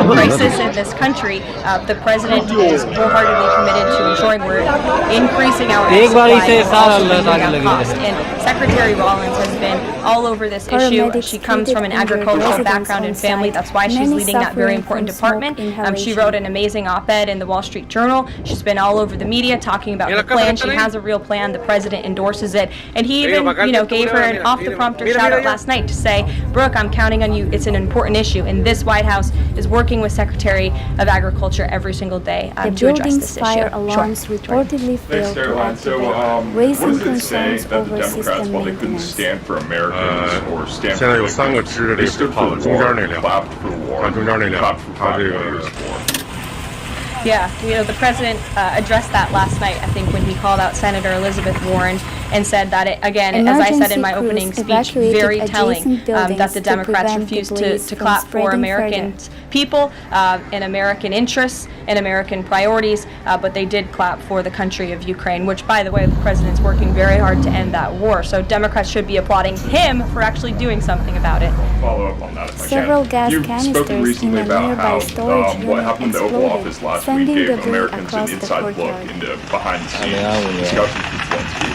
crisis in this country, the president is wholeheartedly committed to ensuring we're increasing our egg supply and also bringing down cost. And Secretary Rollins has been all over this issue. She comes from an agricultural background and family. That's why she's leading that very important department. She wrote an amazing op-ed in the Wall Street Journal. She's been all over the media talking about the plan. She has a real plan. The president endorses it. And he even, gave her an off-the-prompter shout-out last night to say, Brooke, I'm counting on you. It's an important issue. And this White House is working with Secretary of Agriculture every single day to address this issue. Fire alarms reportedly failed to activate, raising concerns over system maintenance. Stand for Americans or stand for immigrants. They stood for war, they clapped for war, they clapped for war. Yeah, the president addressed that last night, I think, when he called out Senator Elizabeth Warren and said that, it, again, as I said in my opening speech, very telling that the Democrats refused to clap for American people and American interests and American priorities, but they did clap for the country of Ukraine, which, by the way, the president's working very hard to end that war. So Democrats should be applauding him for actually doing something about it. Follow up on that if I can. Several gas You've canisters spoken recently in a about nearby how storage what unit happened in the Oval exploded, Office last week sending gave debris Americans across an the inside look courtyard. into behind the scenes discussions with Zelensky.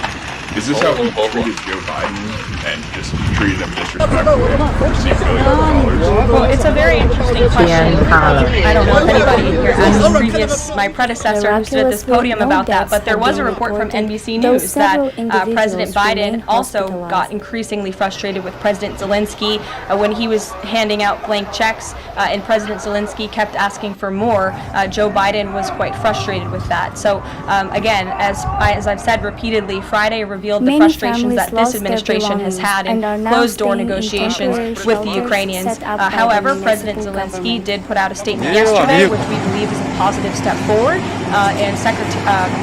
Is this how he treated Joe Biden and just treated him disrespectfully? Received $1 billion? Well, it's a very interesting question. I don't know if anybody here asked my predecessor who stood at this podium about that, but there was a report from NBC News that President Biden also got increasingly frustrated with President Zelensky when he was handing out blank checks and President Zelensky kept asking for more. Joe Biden was quite frustrated with that. So again, as I've said repeatedly, Friday revealed the frustrations that this administration has had in closed-door negotiations with the Ukrainians. However, President Zelensky did put out a statement yesterday, which we believe is a positive step forward, and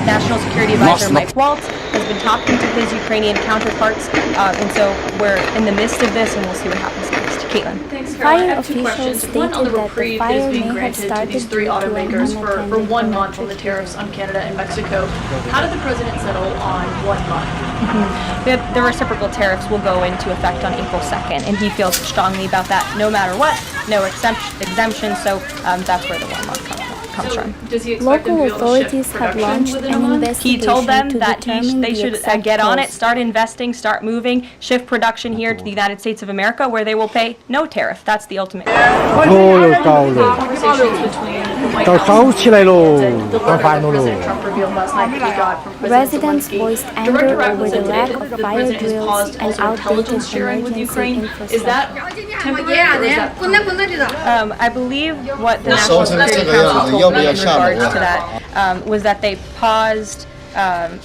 National Security Advisor Mike Waltz has been talking to his Ukrainian counterparts, and so we're in the midst of this, and we'll see what happens next. Caitlin. Thanks, Carol. I Fire have two questions. officials One on the stated that the reprieve that fire is being may have granted to started these three due to an automakers for unattended 1 month on the tariffs on Canada and Mexico. How did the president settle on 1 month? The reciprocal tariffs will go into effect on April 2nd, and he feels strongly about that no matter what, no exemption, so that's where the 1 month comes from. Does he expect them to be able to Local shift authorities have production launched within a an month? investigation He told them to that determine they the should exact get on it, cost. start investing, start moving, shift production here to the United States of America, where they will pay no tariff. That's the ultimate goal. Conversations between the White House and the letter that President Trump revealed last night that he got from President Residents Zelensky. voiced Director anger Rapp over was the lack indicated of that the fire president has drills paused and also intelligence outdated sharing with emergency Ukraine. Is that temporary or is that I believe what the National Security Council told me in regards to that was that they paused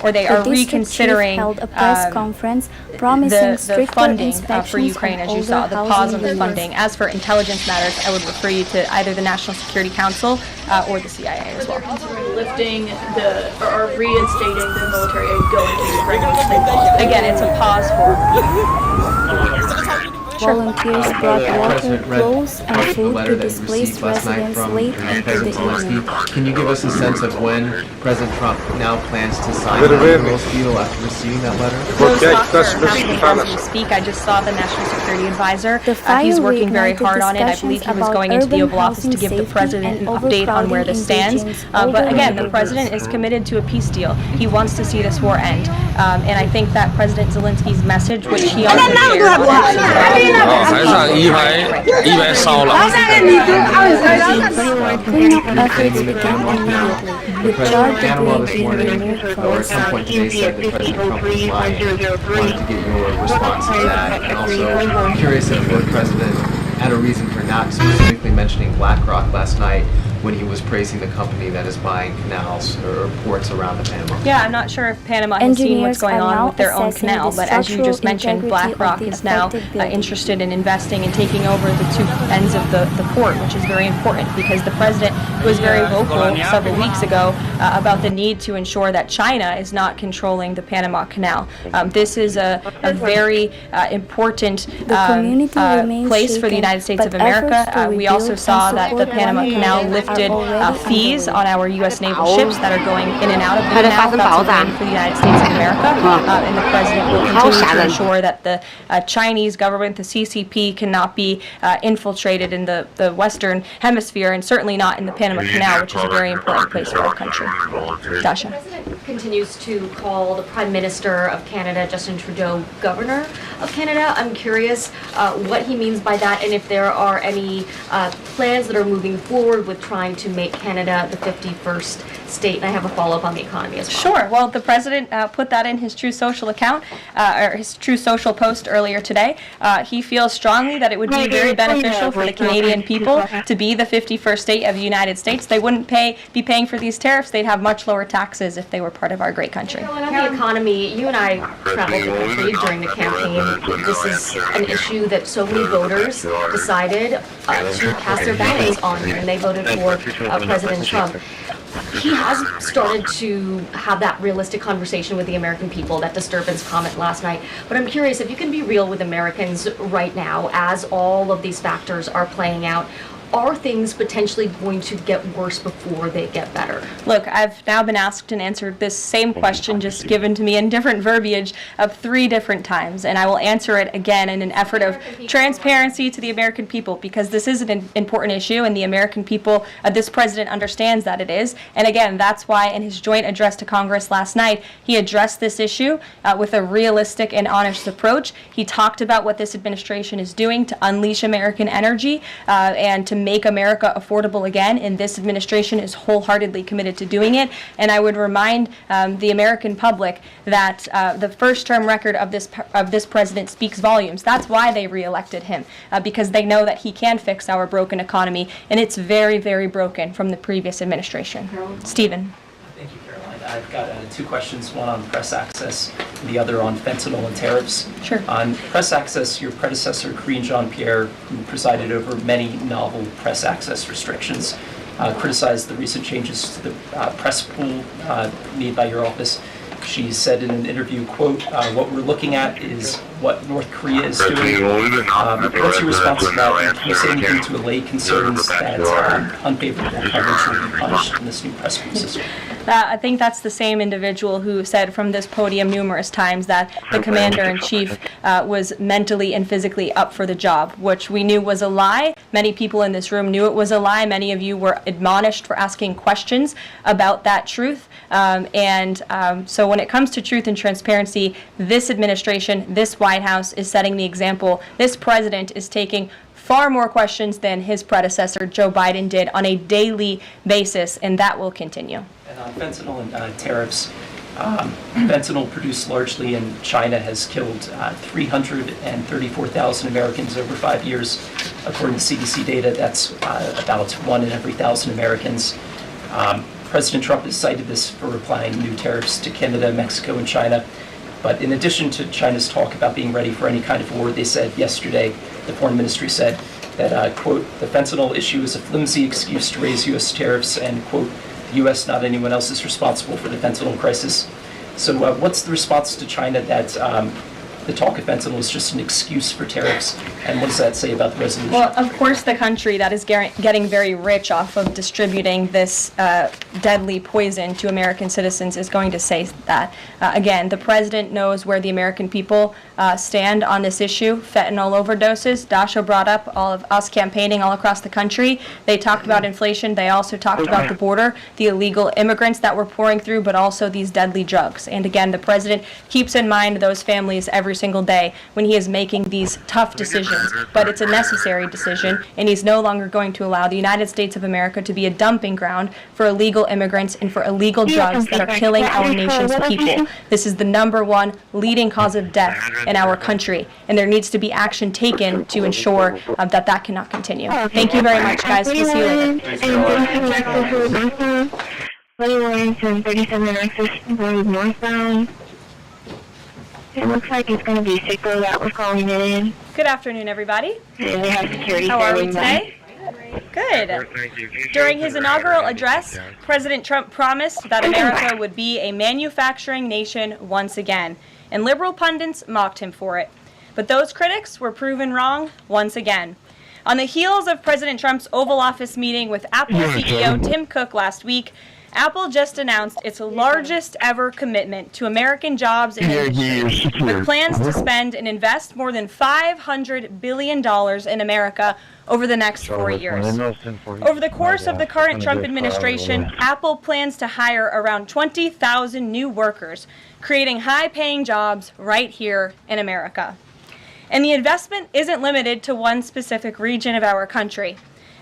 or they are The district chief reconsidering held a press conference promising the stricter funding inspections for Ukraine, on as you older saw, the pause housing on the units. funding. As for intelligence matters, I would refer you to either the National Security Council or the CIA as well. considering lifting or reinstating the military aid going to Ukraine, which they paused? Again, it's a pause for. Volunteers brought water, President read clothes, and the food letter to that you displaced received last night residents from late into the President evening. Zelensky. Can you give us a sense of when President Trump now plans to sign the Rose deal after receiving that letter? Those talks are happening as we speak. I just saw the National Security Advisor. He's working very hard on it. I believe he was going into the Oval Office to give the president an update on where this stands. But again, the president is committed to a peace deal. He wants to see this war end. And I think that President Zelensky's message, which he also shared on The President Canada this morning, or at some point today, said that President Trump was lying. Wanted to get your response to that, and also curious if the President had a reason for not specifically mentioning BlackRock last night when he was praising the company that is buying canals or ports around the Panama. Yeah, I'm not sure if Panama has seen what's going on with their own canal, but as you just mentioned, BlackRock is now interested in investing and taking over the two ends of the port, which is very important because the president was very vocal several weeks ago about the need to ensure that China is not controlling the Panama Canal. This is a very important place for the United States of America. We also saw that the Panama Canal lifted fees on our U.S. naval ships that are going in and out of the canal. That's a win for the United States of America. And the president will continue to ensure that the Chinese government, the CCP, cannot be infiltrated in the Western Hemisphere, and certainly not in the Panama Canal, which is a very important place for our country. Dasha. The president continues to call the Prime Minister of Canada, Justin Trudeau, Governor of Canada. I'm curious what he means by that, and if there are any plans that are moving forward with trying to make Canada the 51st state. And I have a follow-up on the economy as well. Sure. Well, the president put that in his True Social account, or his True Social post earlier today. He feels strongly that it would be very beneficial for the Canadian people to be the 51st state of the United States. They wouldn't be paying for these tariffs. They'd have much lower taxes if they were part of our great country. On the economy, you and I traveled the country during the campaign. This is an issue that so many voters decided to cast their ballots on when they voted for President Trump. He has started to have that realistic conversation with the American people, that disturbance comment last night. But I'm curious if you can be real with Americans right now as all of these factors are playing out. Are things potentially going to get worse before they get better? Look, I've now been asked and answered this same question just given to me in different verbiage of 3 different times, and I will answer it again in an effort of transparency to the American people, because this is an important issue and the American people, this president understands that it is. And again, that's why in his joint address to Congress last night, he addressed this issue with a realistic and honest approach. He talked about what this administration is doing to unleash American energy and to make America affordable again, and this administration is wholeheartedly committed to doing it. And I would remind the American public that the first-term record of this president speaks volumes. That's why they reelected him, because they know that he can fix our broken economy, and it's very, very broken from the previous administration. Stephen. Thank you, Caroline. I've got 2 questions, one on press access, and the other on fentanyl and tariffs. Sure. On press access, your predecessor, Karine Jean-Pierre, who presided over many novel press access restrictions, criticized the recent changes to the press pool made by your office. She said in an interview, quote, what we're looking at is what North Korea is doing. What's your response to that? Can you say anything to allay concerns that unfavorable coverage will be punished in this new press pool system? I think that's the same individual who said from this podium numerous times that the commander-in-chief was mentally and physically up for the job, which we knew was a lie. Many people in this room knew it was a lie. Many of you were admonished for asking questions about that truth. So when it comes to truth and transparency, this administration, this White House is setting the example. This president is taking far more questions than his predecessor, Joe Biden, did on a daily basis, and that will continue. And on fentanyl and tariffs, fentanyl produced largely in China has killed 334,000 Americans over 5 years. According to CDC data, that's about 1 in every 1,000 Americans. President Trump has cited this for applying new tariffs to Canada, Mexico, and China. But in addition to China's talk about being ready for any kind of war, they said yesterday, the foreign ministry said that, quote, the fentanyl issue is a flimsy excuse to raise U.S. tariffs, and, quote, the U.S., not anyone else, is responsible for the fentanyl crisis. So what's the response to China that the talk of fentanyl is just an excuse for tariffs, and what does that say about the resolution? Well, of course, the country that is getting very rich off of distributing this deadly poison to American citizens is going to say that. Again, the president knows where the American people stand on this issue. Fentanyl overdoses. Dasha brought up all of us campaigning all across the country. They talked about inflation. They also talked about the border, the illegal immigrants that we're pouring through, but also these deadly drugs. And again, the president keeps in mind those families every every single day when he is making these tough decisions. But it's a necessary decision, and he's no longer going to allow the United States of America to be a dumping ground for illegal immigrants and for illegal drugs that are killing our nation's people. This is the #1 leading cause of death in our country, and there needs to be action taken to ensure that that cannot continue. Thank you very much, guys. We'll see you later. Northbound. It looks like it's going to be Sicko that we're calling it in. Good afternoon, everybody. Yeah, we have security. How are we today? Good. During his inaugural address, President Trump promised that America would be a manufacturing nation once again, and liberal pundits mocked him for it. But those critics were proven wrong once again. On the heels of President Trump's Oval Office meeting with Apple CEO Tim Cook last week, Apple just announced its largest ever commitment to American jobs and industry, with plans to spend and invest more than $500 billion in America over the next 4 years. Over the course of the current Trump administration, Apple plans to hire around 20,000 new workers, creating high-paying jobs right here in America. And the investment isn't limited to one specific region of our country.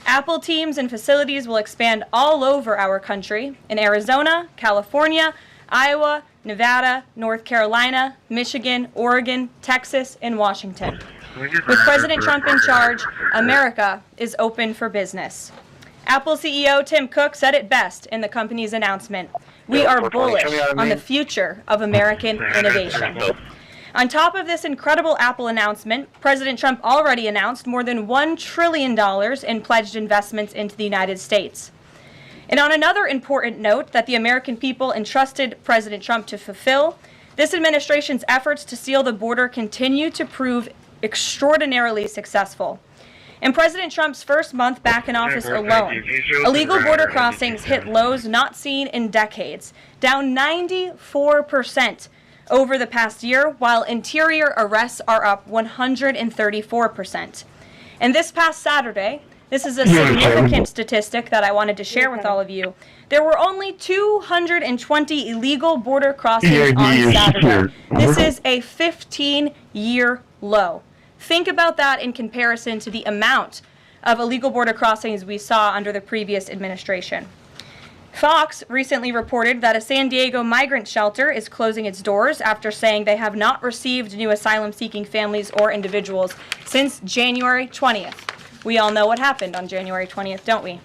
Apple teams and facilities will expand all over our country in Arizona, California, Iowa, Nevada, North Carolina, Michigan, Oregon, Texas, and Washington. With President Trump in charge, America is open for business. Apple CEO Tim Cook said it best in the company's announcement. We are bullish on the future of American innovation. On top of this incredible Apple announcement, President Trump already announced more than $1 trillion in pledged investments into the United States. And on another important note that the American people entrusted President Trump to fulfill, this administration's efforts to seal the border continue to prove extraordinarily successful. In President Trump's first month back in office alone, illegal border crossings hit lows not seen in decades, down 94% over the past year, while interior arrests are up 134%. And this past Saturday, this is a significant statistic that I wanted to share with all of you, there were only 220 illegal border crossings on Saturday. This is a 15-year low. Think about that in comparison to the amount of illegal border crossings we saw under the previous administration. Fox recently reported that a San Diego migrant shelter is closing its doors after saying they have not received new asylum-seeking families or individuals since January 20th. We all know what happened on January 20th, don't we?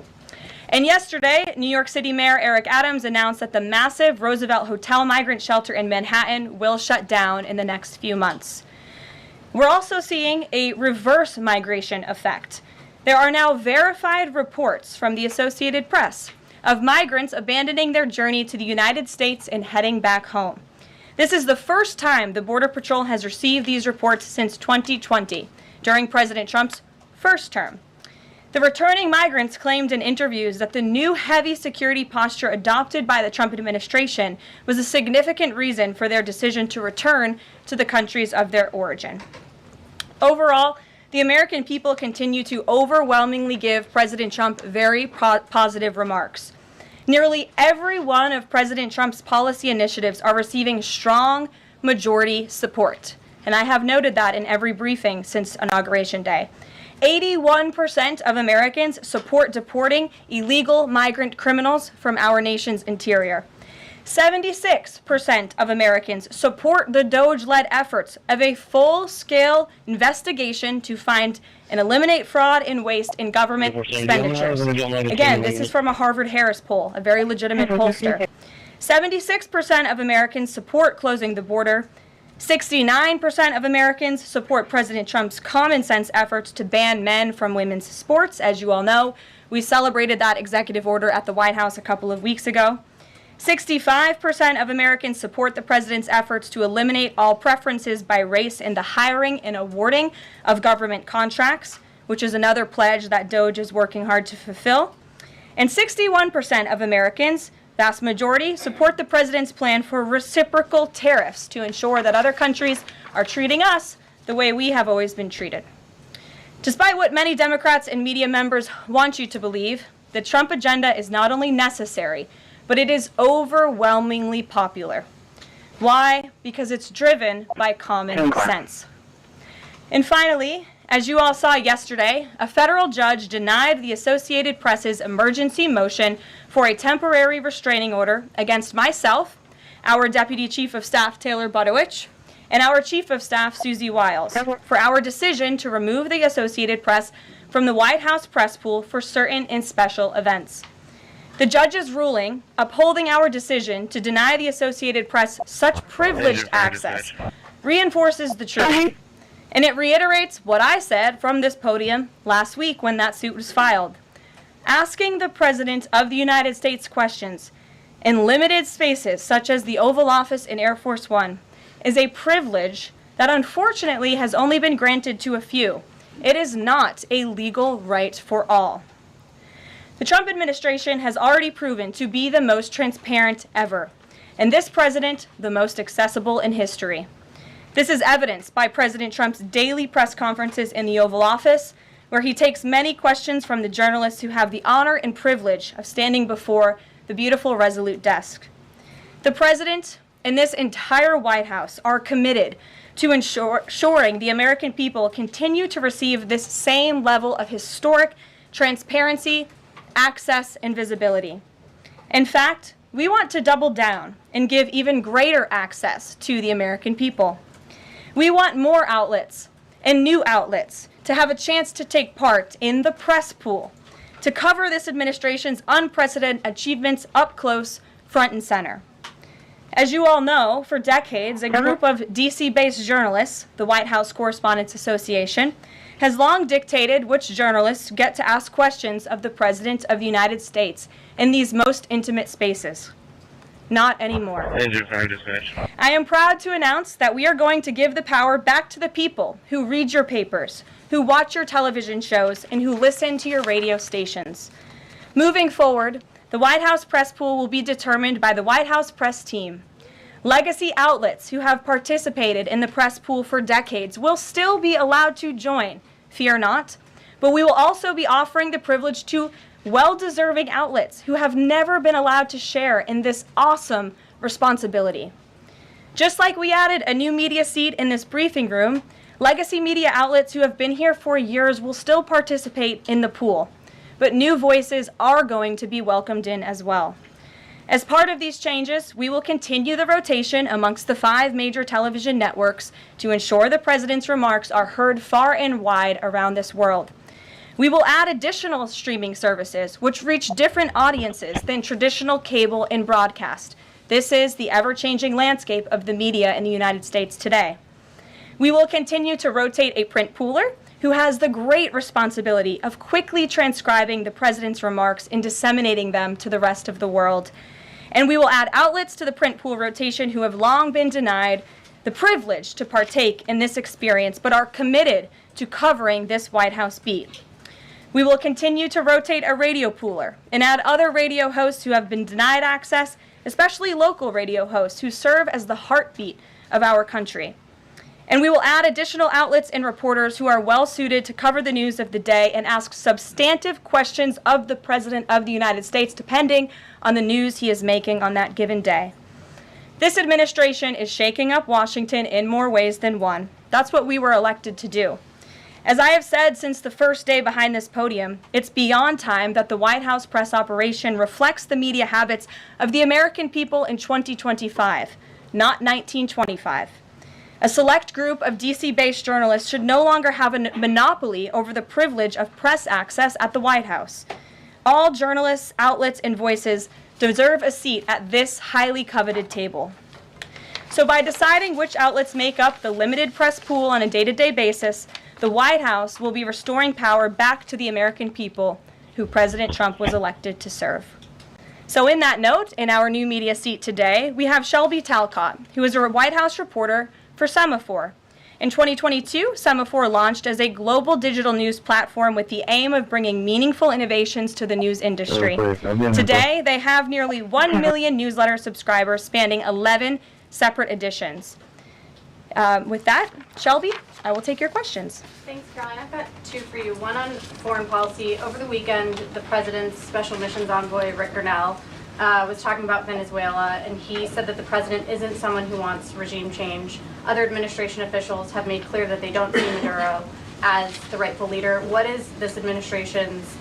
And yesterday, New York City Mayor Eric Adams announced that the massive Roosevelt Hotel migrant shelter in Manhattan will shut down in the next few months. We're also seeing a reverse migration effect. There are now verified reports from the Associated Press of migrants abandoning their journey to the United States and heading back home. This is the first time the Border Patrol has received these reports since 2020, during President Trump's first term. The returning migrants claimed in interviews that the new heavy security posture adopted by the Trump administration was a significant reason for their decision to return to the countries of their origin. Overall, the American people continue to overwhelmingly give President Trump very positive remarks. Nearly every one of President Trump's policy initiatives are receiving strong majority support, and I have noted that in every briefing since Inauguration Day. 81% of Americans support deporting illegal migrant criminals from our nation's interior. 76% of Americans support the DOJ-led efforts of a full-scale investigation to find and eliminate fraud and waste in government expenditures. Again, this is from a Harvard-Harris poll, a very legitimate pollster. 76% of Americans support closing the border. 69% of Americans support President Trump's common sense efforts to ban men from women's sports. As you all know, we celebrated that executive order at the White House a couple of weeks ago. 65% of Americans support the president's efforts to eliminate all preferences by race in the hiring and awarding of government contracts, which is another pledge that DOJ is working hard to fulfill. And 61% of Americans, vast majority, support the president's plan for reciprocal tariffs to ensure that other countries are treating us the way we have always been treated. Despite what many Democrats and media members want you to believe, the Trump agenda is not only necessary, but it is overwhelmingly popular. Why? Because it's driven by common sense. And finally, as you all saw yesterday, a federal judge denied the Associated Press's emergency motion for a temporary restraining order against myself, our Deputy Chief of Staff Taylor Budowich, and our Chief of Staff Susie Wiles for our decision to remove the Associated Press from the White House press pool for certain and special events. The judge's ruling, upholding our decision to deny the Associated Press such privileged access, reinforces the truth. And it reiterates what I said from this podium last week when that suit was filed. Asking the President of the United States questions in limited spaces such as the Oval Office in Air Force One is a privilege that unfortunately has only been granted to a few. It is not a legal right for all. The Trump administration has already proven to be the most transparent ever, and this president the most accessible in history. This is evidenced by President Trump's daily press conferences in the Oval Office, where he takes many questions from the journalists who have the honor and privilege of standing before the beautiful Resolute desk. The president and this entire White House are committed to ensuring the American people continue to receive this same level of historic transparency, access, and visibility. In fact, we want to double down and give even greater access to the American people. We want more outlets and new outlets to have a chance to take part in the press pool, to cover this administration's unprecedented achievements up close, front and center. As you all know, for decades, a group of DC-based journalists, the White House Correspondents Association, has long dictated which journalists get to ask questions of the President of the United States in these most intimate spaces. Not anymore. I am proud to announce that we are going to give the power back to the people who read your papers, who watch your television shows, and who listen to your radio stations. Moving forward, the White House press pool will be determined by the White House press team. Legacy outlets who have participated in the press pool for decades will still be allowed to join, fear not, but we will also be offering the privilege to well-deserving outlets who have never been allowed to share in this awesome responsibility. Just like we added a new media seat in this briefing room, legacy media outlets who have been here for years will still participate in the pool, but new voices are going to be welcomed in as well. As part of these changes, we will continue the rotation amongst the 5 major television networks to ensure the President's remarks are heard far and wide around this world. We will add additional streaming services which reach different audiences than traditional cable and broadcast. This is the ever-changing landscape of the media in the United States today. We will continue to rotate a print pooler who has the great responsibility of quickly transcribing the President's remarks and disseminating them to the rest of the world. And we will add outlets to the print pool rotation who have long been denied the privilege to partake in this experience, but are committed to covering this White House beat. We will continue to rotate a radio pooler and add other radio hosts who have been denied access, especially local radio hosts who serve as the heartbeat of our country. And we will add additional outlets and reporters who are well suited to cover the news of the day and ask substantive questions of the President of the United States, depending on the news he is making on that given day. This administration is shaking up Washington in more ways than one. That's what we were elected to do. As I have said since the first day behind this podium, it's beyond time that the White House press operation reflects the media habits of the American people in 2025, not 1925. A select group of DC-based journalists should no longer have a monopoly over the privilege of press access at the White House. All journalists, outlets, and voices deserve a seat at this highly coveted table. So by deciding which outlets make up the limited press pool on a day-to-day basis, the White House will be restoring power back to the American people who President Trump was elected to serve. So in that note, in our new media seat today, we have Shelby Talcott, who is a White House reporter for Semaphore. In 2022, Semaphore launched as a global digital news platform with the aim of bringing meaningful innovations to the news industry. Today, they have nearly 1 million newsletter subscribers spanning 11 separate editions. With that, Shelby, I will take your questions. Thanks, Caroline. I've got 2 for you. One on foreign policy. Over the weekend, the President's Special Missions Envoy, Rick Grenell, was talking about Venezuela, and he said that the president isn't someone who wants regime change. Other administration officials have made clear that they don't see Maduro as the rightful leader. What is this administration's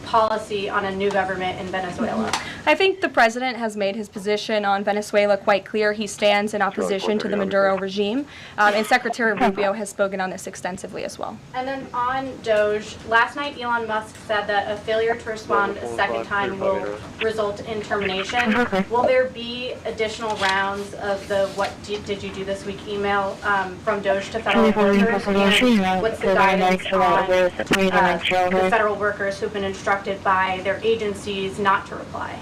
policy on a new government in Venezuela? I think the president has made his position on Venezuela quite clear. He stands in opposition to the Maduro regime, and Secretary Rubio has spoken on this extensively as well. And then on Doge, last night Elon Musk said that a failure to respond a second time will result in termination. Will there be additional rounds of the "what did you do this week" email from Doge to federal workers? And what's the guidance on the federal workers who've been instructed by their agencies not to reply?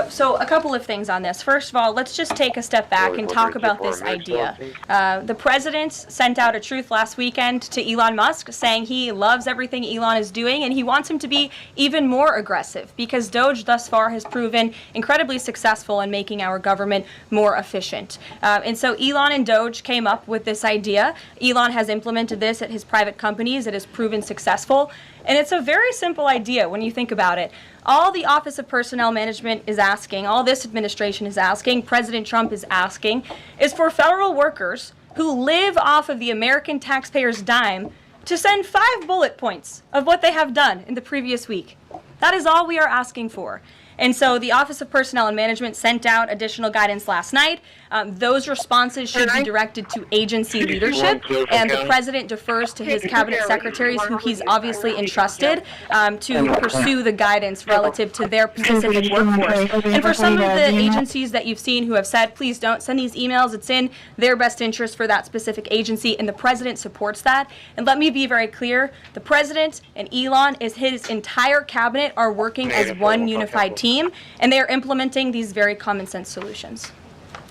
So a couple of things on this. First of all, let's just take a step back and talk about this idea. The president sent out a truth last weekend to Elon Musk saying he loves everything Elon is doing and he wants him to be even more aggressive because Doge thus far has proven incredibly successful in making our government more efficient. And so Elon and Doge came up with this idea. Elon has implemented this at his private companies. It has proven successful. And it's a very simple idea when you think about it. All the Office of Personnel Management is asking, all this administration is asking, President Trump is asking, is for federal workers who live off of the American taxpayers' dime to send 5 bullet points of what they have done in the previous week. That is all we are asking for. And so the Office of Personnel and Management sent out additional guidance last night. Those responses should be directed to agency leadership, and the president defers to his cabinet secretaries, who he's obviously entrusted to pursue the guidance relative to their specific workforce. And for some of the agencies that you've seen who have said, please don't send these emails, it's in their best interest for that specific agency, and the president supports that. And let me be very clear, the president and Elon, his entire cabinet, are working as one unified team, and they are implementing these very common sense solutions.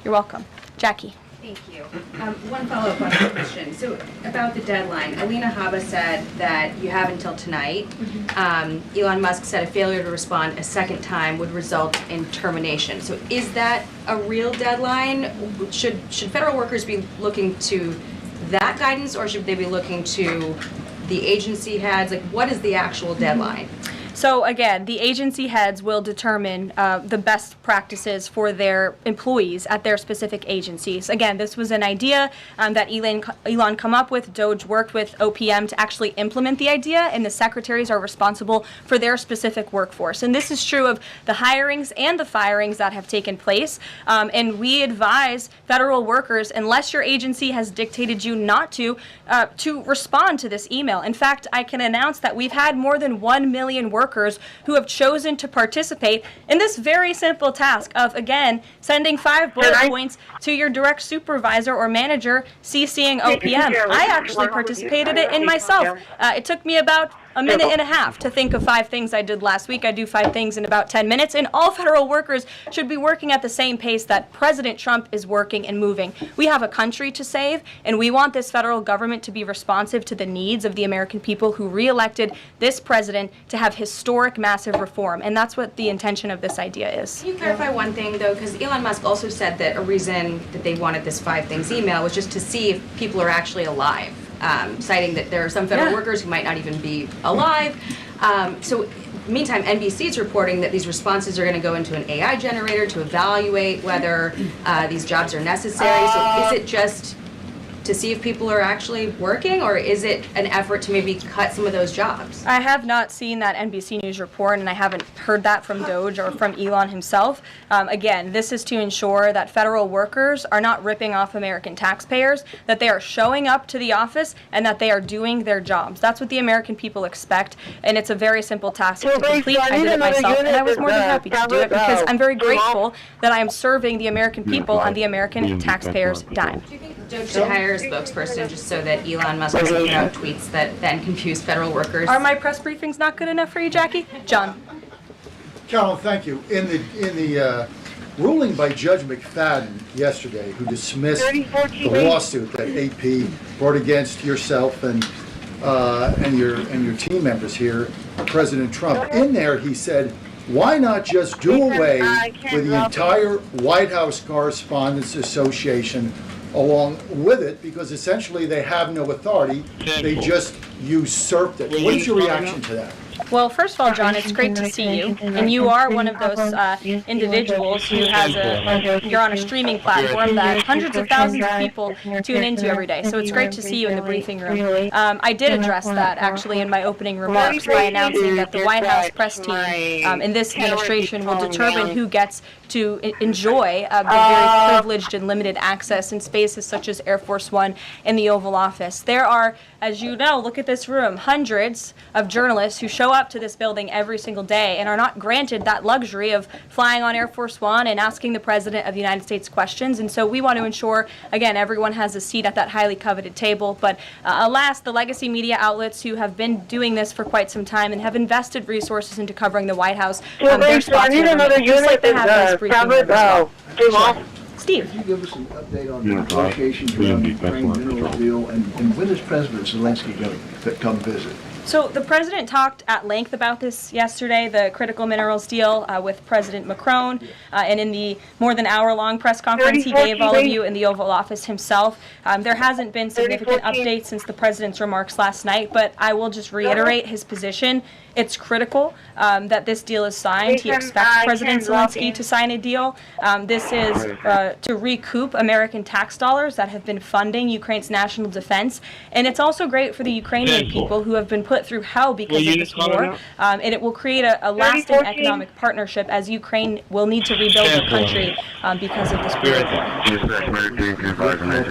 You're welcome. Jackie. Thank you. One follow-up on the question. So about the deadline, Alina Habba said that you have until tonight. Elon Musk said a failure to respond a second time would result in termination. So is that a real deadline? Should federal workers be looking to that guidance, or should they be looking to the agency heads? Like, what is the actual deadline? So again, the agency heads will determine the best practices for their employees at their specific agencies. Again, this was an idea that Elon come up with. Doge worked with OPM to actually implement the idea, and the secretaries are responsible for their specific workforce. And this is true of the hirings and the firings that have taken place. And we advise federal workers, unless your agency has dictated you not to respond to this email. In fact, I can announce that we've had more than 1 million workers who have chosen to participate in this very simple task of, again, sending 5 bullet points to your direct supervisor or manager, CCing OPM. I actually participated in myself. It took me about a minute and a half to think of 5 things I did last week. I do 5 things in about 10 minutes, and all federal workers should be working at the same pace that President Trump is working and moving. We have a country to save, and we want this federal government to be responsive to the needs of the American people who re-elected this president to have historic, massive reform, and that's what the intention of this idea is. Can you clarify one thing, though? Because Elon Musk also said that a reason that they wanted this 5 things email was just to see if people are actually alive. Citing that there are some federal workers who might not even be alive. So meantime, NBC is reporting that these responses are going to go into an AI generator to evaluate whether these jobs are necessary. So is it just to see if people are actually working, or is it an effort to maybe cut some of those jobs? I have not seen that NBC News report, and I haven't heard that from Doge or from Elon himself. Again, this is to ensure that federal workers are not ripping off American taxpayers, that they are showing up to the office, and that they are doing their jobs. That's what the American people expect, and it's a very simple task to complete. I did it myself, and I was more than happy to do it because I'm very grateful that I am serving the American people on the American taxpayers' dime. Doge should hire a spokesperson just so that Elon Musk doesn't put out tweets that then confuse federal workers. Are my press briefings not good enough for you, Jackie? John. Carolyn, thank you. In the ruling by Judge McFadden yesterday, who dismissed the lawsuit that AP brought against yourself and your team members here, President Trump, in there he said, why not just do away with the entire White House Correspondents Association along with it, because essentially they have no authority, they just usurped it. What is your reaction to that? Well, first of all, John, it's great to see you, and you are one of those individuals who you're on a streaming platform that hundreds of thousands of people tune into every day, so it's great to see you in the briefing room. I did address that, actually, in my opening remarks by announcing that the White House press team in this administration will determine who gets to enjoy the very privileged and limited access in spaces such as Air Force One and the Oval Office. There are, as you know, look at this room, hundreds of journalists who show up to this building every single day and are not granted that luxury of flying on Air Force One and asking the President of the United States questions. And so we want to ensure, again, everyone has a seat at that highly coveted table. But alas, the legacy media outlets who have been doing this for quite some time and have invested resources into covering the White House, their spots are limited, just like they have in this briefing room as well. Steve. Could you give us an update on the negotiations around the Ukraine mineral deal, and when is President Zelensky going to come visit? So the president talked at length about this yesterday, the critical minerals deal with President Macron, and in the more than hour-long press conference he gave all of you in the Oval Office himself. There hasn't been significant updates since the president's remarks last night, but I will just reiterate his position. It's critical that this deal is signed. He expects President Zelensky to sign a deal. This is to recoup American tax dollars that have been funding Ukraine's national defense. And it's also great for the Ukrainian people who have been put through hell because of this war. And it will create a lasting economic partnership as Ukraine will need to rebuild their country because of this war.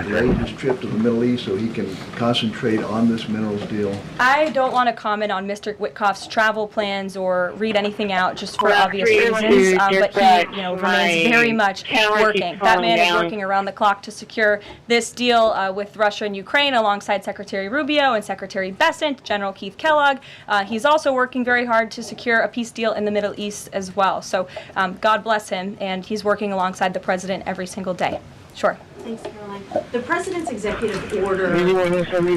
Delay his trip to the Middle East so he can concentrate on this minerals deal. I don't want to comment on Mr. Witkoff's travel plans or read anything out just for obvious reasons, but he remains very much working. That man is working around the clock to secure this deal with Russia and Ukraine alongside Secretary Rubio and Secretary Bessent, General Keith Kellogg. He's also working very hard to secure a peace deal in the Middle East as well. So God bless him, and he's working alongside the president every single day. Sure. Thanks, Caroline. The president's executive order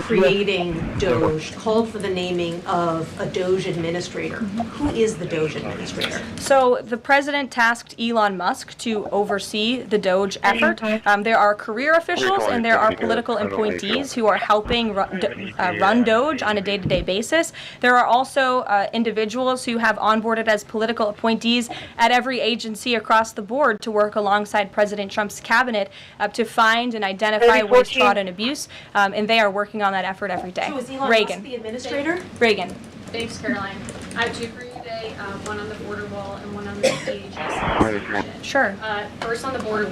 creating DOGE called for the naming of a DOGE administrator. Who is the DOGE administrator? So the president tasked Elon Musk to oversee the DOGE effort. There are career officials and there are political appointees who are helping run DOGE on a day-to-day basis. There are also individuals who have onboarded as political appointees at every agency across the board to work alongside President Trump's cabinet to find and identify waste, fraud, and abuse, and they are working on that effort every day. So is Elon Reagan. Musk the administrator? Reagan. Thanks, Caroline. I have two for you today, one on the border wall and one on the DHS. Sure. First on the border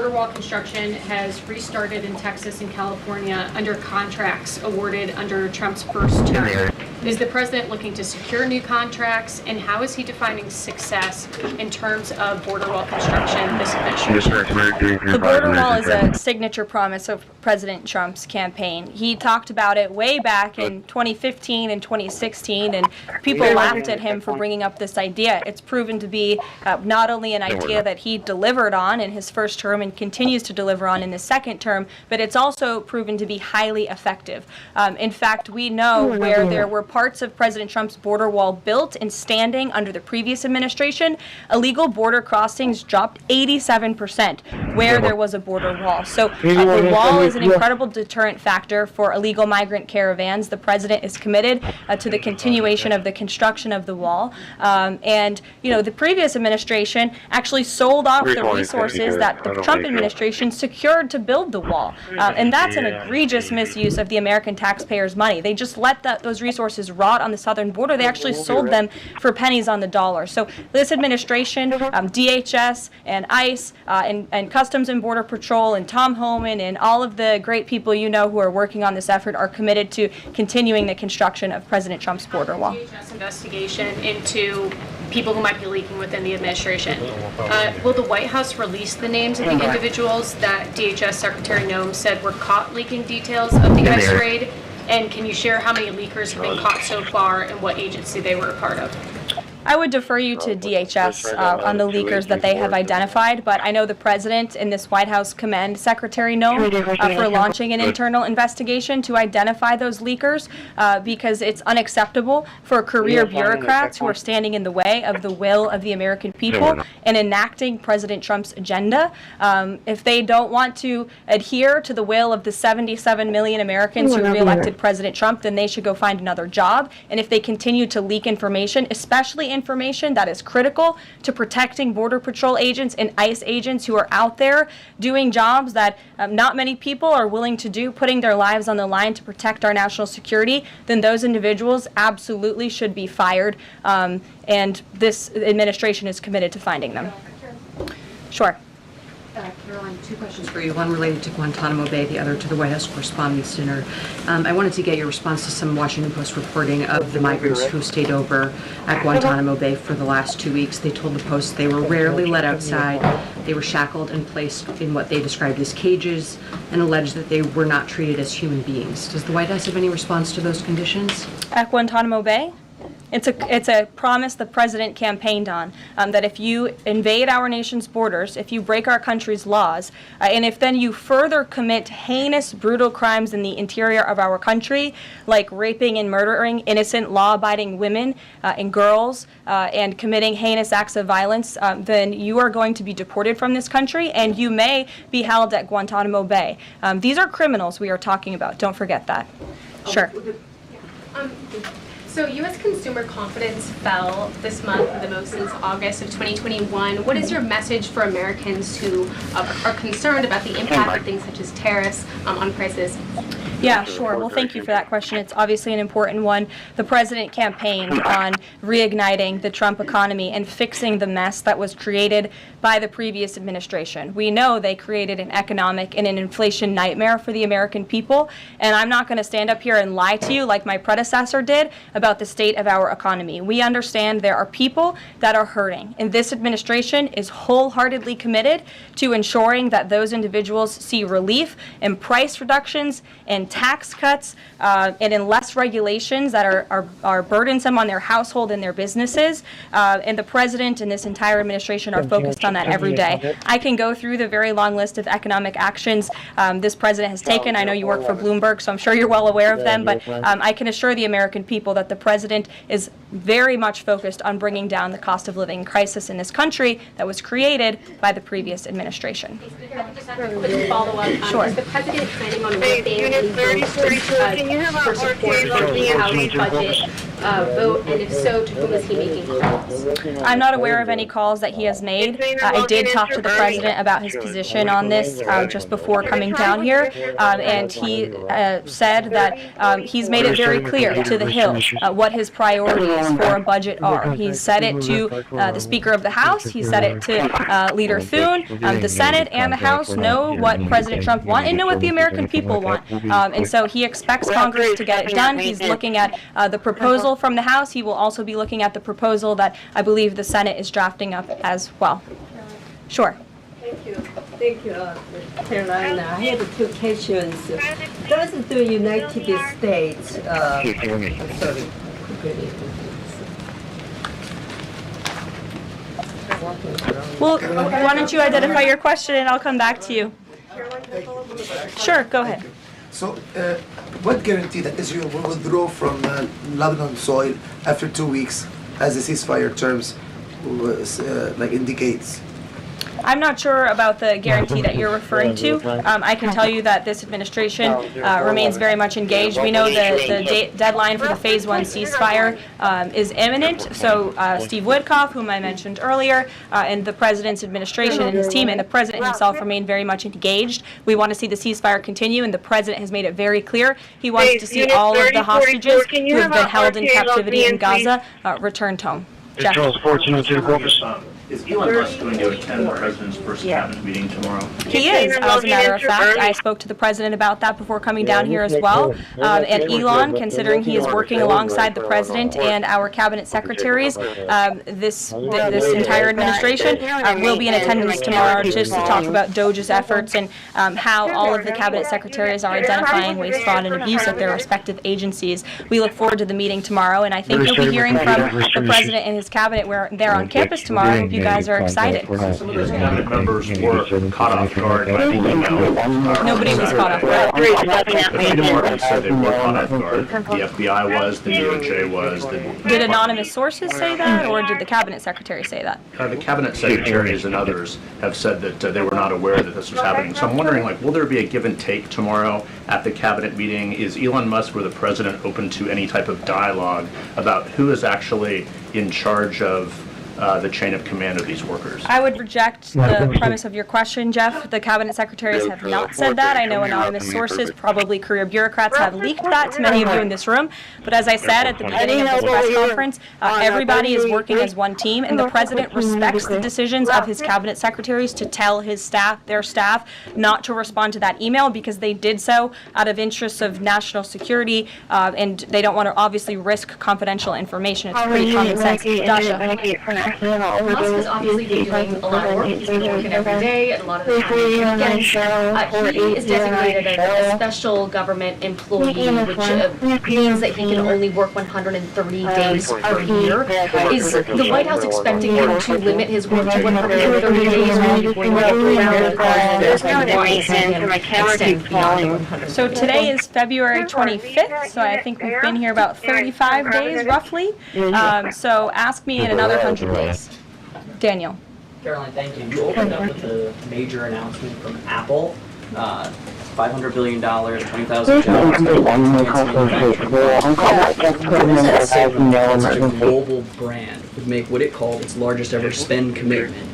wall construction has restarted in Texas and California under contracts awarded under Trump's first term. Is the president looking to secure new contracts, and how is he defining success in terms of border wall construction this administration? The border wall is a signature promise of President Trump's campaign. He talked about it way back in 2015 and 2016, and people laughed at him for bringing up this idea. It's proven to be not only an idea that he delivered on in his first term and continues to deliver on in his second term, but it's also proven to be highly effective. In fact, we know where there were parts of President Trump's border wall built and standing under the previous administration, illegal border crossings dropped 87% where there was a border wall. So the wall is an incredible deterrent factor for illegal migrant caravans. The president is committed to the continuation of the construction of the wall. And, the previous administration actually sold off the resources that the Trump administration secured to build the wall. And that's an egregious misuse of the American taxpayers' money. They just let those resources rot on the southern border. They actually sold them for pennies on the dollar. So this administration, DHS and ICE and Customs and Border Patrol and Tom Homan and all of the great people who are working on this effort are committed to continuing the construction of President Trump's border wall. DHS investigation into people who might be leaking within the administration. Will the White House release the names of the individuals that DHS Secretary Noem said were caught leaking details of the ICE raid? And can you share how many leakers have been caught so far and what agency they were a part of? I would defer you to DHS on the leakers that they have identified, but I know the president and this White House command secretary know for launching an internal investigation to identify those leakers because it's unacceptable for career bureaucrats who are standing in the way of the will of the American people and enacting President Trump's agenda. If they don't want to adhere to the will of the 77 million Americans who reelected President Trump, then they should go find another job. And if they continue to leak information, especially information that is critical to protecting Border Patrol agents and ICE agents who are out there doing jobs that not many people are willing to do, putting their lives on the line to protect our national security, then those individuals absolutely should be fired. And this administration is committed to finding them. Sure. Caroline, two questions for you. One related to Guantanamo Bay, the other to the White House Correspondents' Dinner. I wanted to get your response to some Washington Post reporting of the migrants who stayed over at Guantanamo Bay for the last 2 weeks. They told the Post they were rarely let outside. They were shackled and placed in what they described as cages and alleged that they were not treated as human beings. Does the White House have any response to those conditions? At Guantanamo Bay? It's a promise the president campaigned on, that if you invade our nation's borders, if you break our country's laws, and if then you further commit heinous, brutal crimes in the interior of our country, like raping and murdering innocent, law-abiding women and girls, and committing heinous acts of violence, then you are going to be deported from this country, and you may be held at Guantanamo Bay. These are criminals we are talking about. Don't forget that. Sure. So U.S. consumer confidence fell this month the most since August of 2021. What is your message for Americans who are concerned about the impact of things such as tariffs on prices? Yeah, sure. Well, thank you for that question. It's obviously an important one. The president campaigned on reigniting the Trump economy and fixing the mess that was created by the previous administration. We know they created an economic and an inflation nightmare for the American people, and I'm not going to stand up here and lie to you like my predecessor did about the state of our economy. We understand there are people that are hurting, and this administration is wholeheartedly committed to ensuring that those individuals see relief and price reductions and tax cuts and in less regulations that are burdensome on their household and their businesses. And the president and this entire administration are focused on that every day. I can go through the very long list of economic actions this president has taken. I know you work for Bloomberg, so I'm sure you're well aware of them, but I can assure the American people that the president is very much focused on bringing down the cost of living crisis in this country that was created by the previous administration. Just have a quick follow-up. Sure. Is the president planning on whipping for support for the House budget vote, and if so, to whom is he making calls? I'm not aware of any calls that he has made. I did talk to the president about his position on this just before coming down here, and he said that he's made it very clear to the Hill what his priorities for a budget are. He said it to the Speaker of the House. He said it to Leader Thune. The Senate and the House know what President Trump wants and know what the American people want. And so he expects Congress to get it done. He's looking at the proposal from the House. He will also be looking at the proposal that I believe the Senate is drafting up as well. Sure. Thank you. Thank you, Caroline. I have two questions. Does the United States, sorry. Well, why don't you identify your question and I'll come back to you. Sure, go ahead. So, what guarantee that Israel will withdraw from Lebanon soil after 2 weeks, as the ceasefire terms indicates? I'm not sure about the guarantee that you're referring to. I can tell you that this administration remains very much engaged. We know the deadline for the Phase 1 ceasefire is imminent. So Steve Witkoff, whom I mentioned earlier, and the president's administration and his team and the president himself remain very much engaged. We want to see the ceasefire continue, and the president has made it very clear he wants to see all of the hostages who have been held in captivity in Gaza returned home. Jeff. Is Elon Musk going to attend the president's first cabinet meeting tomorrow? He is, as a matter of fact. I spoke to the president about that before coming down here as well. And Elon, considering he is working alongside the president and our cabinet secretaries, this entire administration will be in attendance tomorrow just to talk about DOJ's efforts and how all of the cabinet secretaries are identifying waste, fraud, and abuse at their respective agencies. We look forward to the meeting tomorrow, and I think you'll be hearing from the president and his cabinet where they're on campus tomorrow. I hope you guys are excited. Some of those cabinet members were caught off guard by the email. Nobody was caught off guard. The department said they were caught off guard. The FBI was, the DOJ was. Did anonymous sources say that, or did the cabinet secretary say that? The cabinet secretaries and others have said that they were not aware that this was happening. So I'm wondering, will there be a give and take tomorrow at the cabinet meeting? Is Elon Musk or the president open to any type of dialogue about who is actually in charge of the chain of command of these workers? I would reject the premise of your question, Jeff. The cabinet secretaries have not said that. I know anonymous sources, probably career bureaucrats, have leaked that to many of you in this room. But as I said at the beginning of this press conference, everybody is working as one team, and the president respects the decisions of his cabinet secretaries to tell his staff, their staff, not to respond to that email because they did so out of interests of national security, and they don't want to obviously risk confidential information. It's pretty common sense. Dasha. Musk has obviously been doing a lot of work. He's been working every day and a lot of the time weekends. He is designated as a special government employee, which means that he can only work 130 days per year. Is the White House expecting him to limit his work to 130 days when you look around the call? So today is February 25th, so I think we've been here about 35 days roughly. So ask me in another 100 days. Daniel. Caroline, thank you. You opened up with a major announcement from Apple. $500 billion, 20,000 jobs. Such a global brand would make what it called its largest ever spend commitment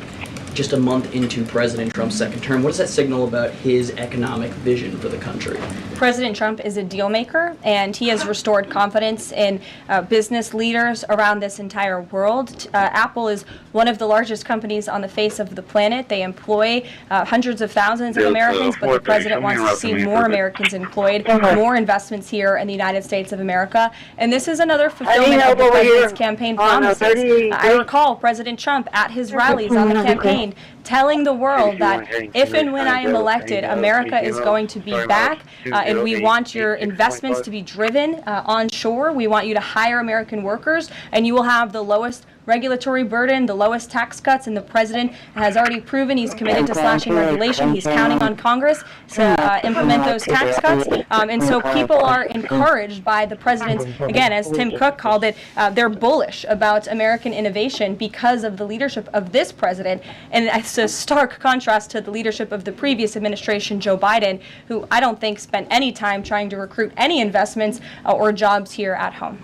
just a month into President Trump's second term. What does that signal about his economic vision for the country? President Trump is a deal maker, and he has restored confidence in business leaders around this entire world. Apple is one of the largest companies on the face of the planet. They employ hundreds of thousands of Americans, but the president wants to see more Americans employed, more investments here in the United States of America. And this is another fulfillment of the president's campaign promises. I recall President Trump at his rallies on the campaign telling the world that if and when I am elected, America is going to be back, and we want your investments to be driven onshore. We want you to hire American workers, and you will have the lowest regulatory burden, the lowest tax cuts, and the president has already proven he's committed to slashing regulation. He's counting on Congress to implement those tax cuts. And so people are encouraged by the president's, again, as Tim Cook called it, they're bullish about American innovation because of the leadership of this president. And it's a stark contrast to the leadership of the previous administration, Joe Biden, who I don't think spent any time trying to recruit any investments or jobs here at home.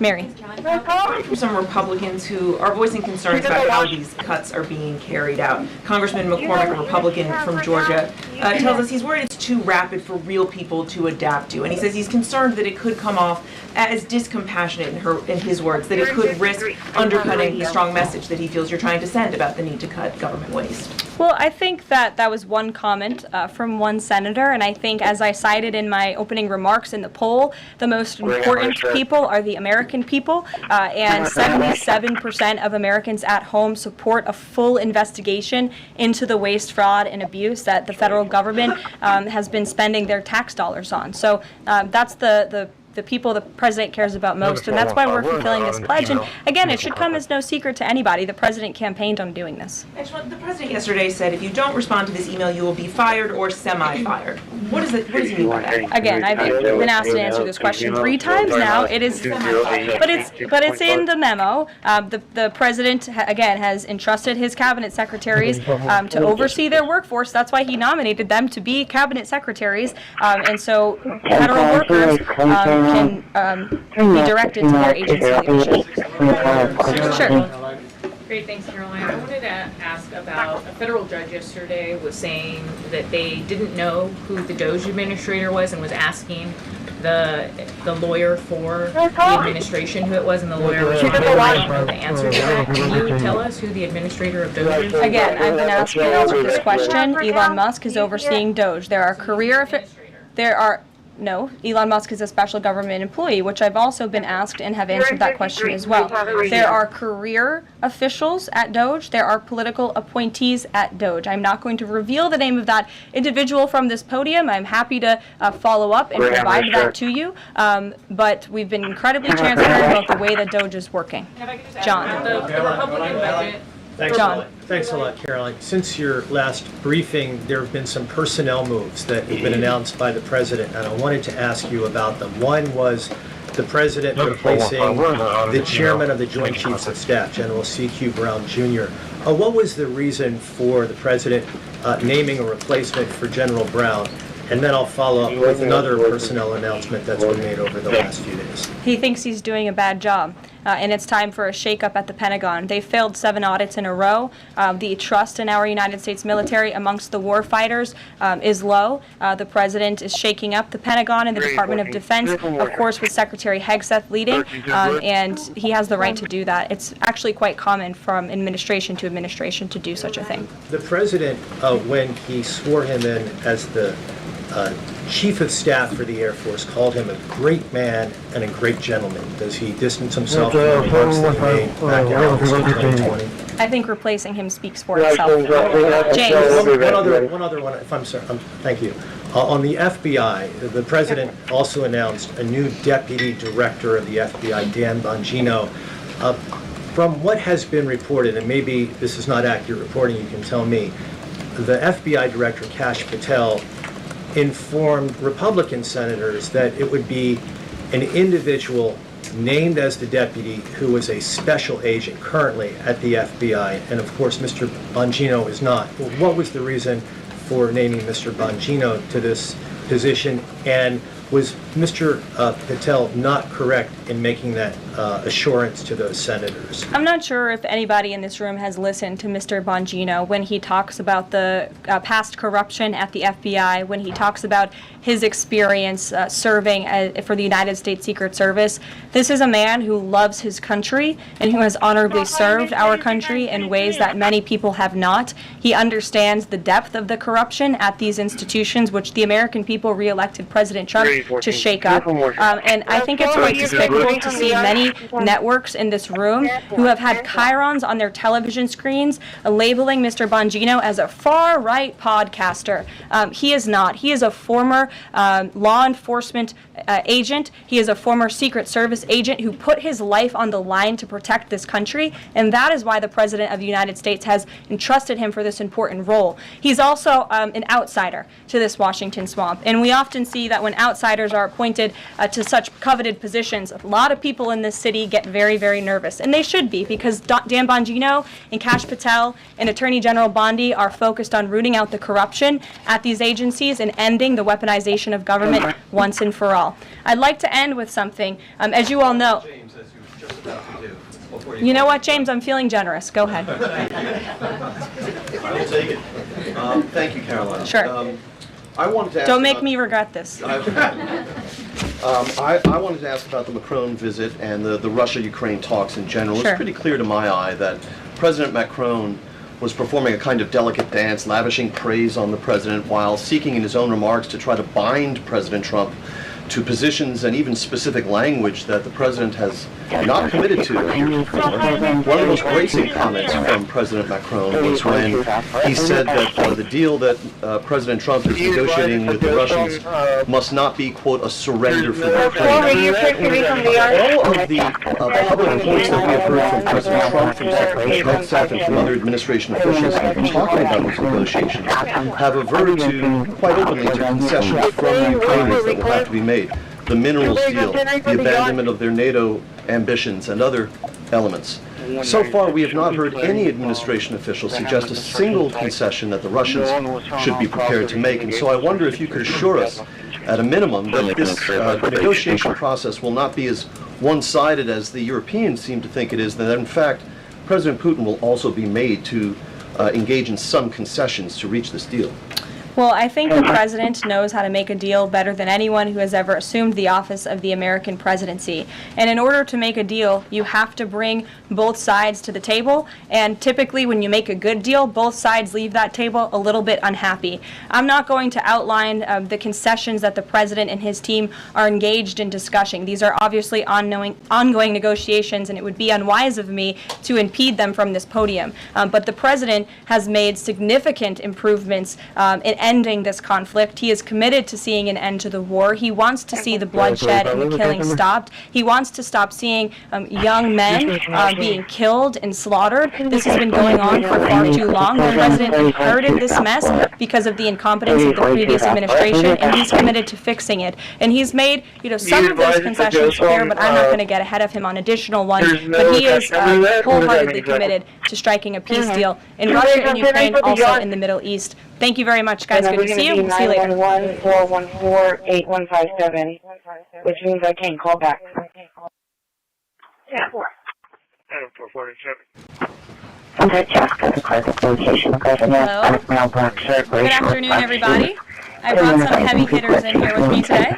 Mary. From some Republicans who are voicing concerns about how these cuts are being carried out. Congressman McCormick, a Republican from Georgia, tells us he's worried it's too rapid for real people to adapt to. And he says he's concerned that it could come off as discompassionate, in his words, that it could risk undercutting the strong message that he feels you're trying to send about the need to cut government waste. Well, I think that was one comment from one senator, and I think, as I cited in my opening remarks in the poll, the most important people are the American people, and 77% of Americans at home support a full investigation into the waste, fraud, and abuse that the federal government has been spending their tax dollars on. So that's the people the president cares about most, and that's why we're fulfilling this pledge. And again, it should come as no secret to anybody. The president campaigned on doing this. Actually, the president yesterday said, if you don't respond to this email, you will be fired or semi-fired. What does he mean by that? Again, I've been asked to answer this question 3 times now. It is, but it's in the memo. The president again has entrusted his cabinet secretaries to oversee their workforce. That's why he nominated them to be cabinet secretaries, and so federal workers can be directed to their agency leadership. Sure. Great, thanks, Caroline. I wanted to ask about a federal judge yesterday was saying that they didn't know who the DOJ administrator was and was asking the lawyer for the administration who it was, and the lawyer was like, I don't know the answer to that. Can you tell us who the administrator of Doge is? Again, I've been asked to answer this question. Elon Musk is overseeing Doge. No, Elon Musk is a special government employee, which I've also been asked and have answered that question as well. There are career officials at Doge. There are political appointees at Doge. I'm not going to reveal the name of that individual from this podium. I'm happy to follow up and provide that to you. But we've been incredibly transparent about the way that Doge is working. John. The Republican budget. Thanks a lot, Caroline. Since your last briefing, there have been some personnel moves that have been announced by the president, and I wanted to ask you about them. One was the president replacing the chairman of the Joint Chiefs of Staff, General C.Q. Brown Jr. What was the reason for the president naming a replacement for General Brown? And then I'll follow up with another personnel announcement that's been made over the last few days. He thinks he's doing a bad job, and it's time for a shakeup at the Pentagon. They failed 7 audits in a row. The trust in our United States military amongst the war fighters is low. The president is shaking up the Pentagon and the Department of Defense, of course, with Secretary Hegseth leading, and he has the right to do that. It's actually quite common from administration to administration to do such a thing. The president, when he swore him in as the Chief of Staff for the Air Force, called him a great man and a great gentleman. Does he distance himself from the remarks that he made back in August of 2020? I think replacing him speaks for itself. James. One other one, if I'm sorry. Thank you. On the FBI, the president also announced a new deputy director of the FBI, Dan Bongino. From what has been reported, and maybe this is not accurate reporting, you can tell me, the FBI director, Kash Patel, informed Republican senators that it would be an individual named as the deputy who was a special agent currently at the FBI, and of course Mr. Bongino is not. What was the reason for naming Mr. Bongino to this position, and was Mr. Patel not correct in making that assurance to those senators? I'm not sure if anybody in this room has listened to Mr. Bongino when he talks about the past corruption at the FBI, when he talks about his experience serving for the United States Secret Service. This is a man who loves his country and who has honorably served our country in ways that many people have not. He understands the depth of the corruption at these institutions, which the American people re-elected President Trump to shake up. And I think it's quite despicable to see many networks in this room who have had chyrons on their television screens labeling Mr. Bongino as a far-right podcaster. He is not. He is a former law enforcement agent. He is a former Secret Service agent who put his life on the line to protect this country, and that is why the President of the United States has entrusted him for this important role. He's also an outsider to this Washington swamp, and we often see that when outsiders are appointed to such coveted positions, a lot of people in this city get very, very nervous, and they should be, because Dan Bongino and Kash Patel and Attorney General Bondi are focused on rooting out the corruption at these agencies and ending the weaponization of government once and for all. I'd like to end with something. As you all know, you know what, James? I'm feeling generous. Go ahead. I will take it. Thank you, Caroline. Sure. I wanted to ask Don't make me regret this. I wanted to ask about the Macron visit and the Russia-Ukraine talks in general. Sure. It's pretty clear to my eye that President Macron was performing a kind of delicate dance, lavishing praise on the president while seeking in his own remarks to try to bind President Trump to positions and even specific language that the president has not committed to before. One of the most bracing comments from President Macron was when he said that the deal that President Trump is negotiating with the Russians must not be, quote, a surrender for Ukraine. All of the public points that we have heard from President Trump, from Secretary Hegseth, and from other administration officials talking about these negotiations have averted to, quite openly, to concessions from the Ukrainians that will have to be made. The minerals deal, the abandonment of their NATO ambitions, and other elements. So far, we have not heard any administration official suggest a single concession that the Russians should be prepared to make. And so I wonder if you could assure us, at a minimum, that this negotiation process will not be as one-sided as the Europeans seem to think it is, that in fact, President Putin will also be made to engage in some concessions to reach this deal. Well, I think the president knows how to make a deal better than anyone who has ever assumed the office of the American presidency. And in order to make a deal, you have to bring both sides to the table. And typically when you make a good deal, both sides leave that table a little bit unhappy. I'm not going to outline the concessions that the president and his team are engaged in discussing. These are obviously ongoing negotiations, and it would be unwise of me to impede them from this podium. But the president has made significant improvements in ending this conflict. He is committed to seeing an end to the war. He wants to see the bloodshed and the killing stopped. He wants to stop seeing young men being killed and slaughtered. This has been going on for far too long. The president inherited this mess because of the incompetence of the previous administration, and he's committed to fixing it. And he's made, some of those concessions here, but I'm not going to get ahead of him on additional ones. But he is wholeheartedly committed to striking a peace deal in Russia and Ukraine, also in the Middle East. Thank you very much, guys. Good to see you. We'll see you later. 911-414-8157, which means I can't call back. Yeah. Hello. Good afternoon, everybody. I brought some heavy hitters in here with me today.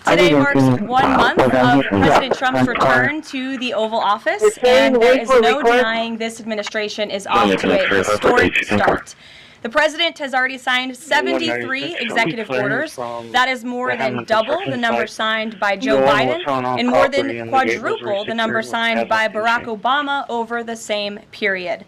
Today marks 1 month of President Trump's return to the Oval Office, and there is no denying this administration is off to a historic start. The president has already signed 73 executive orders. That is more than double the number signed by Joe Biden and more than quadruple the number signed by Barack Obama over the same period.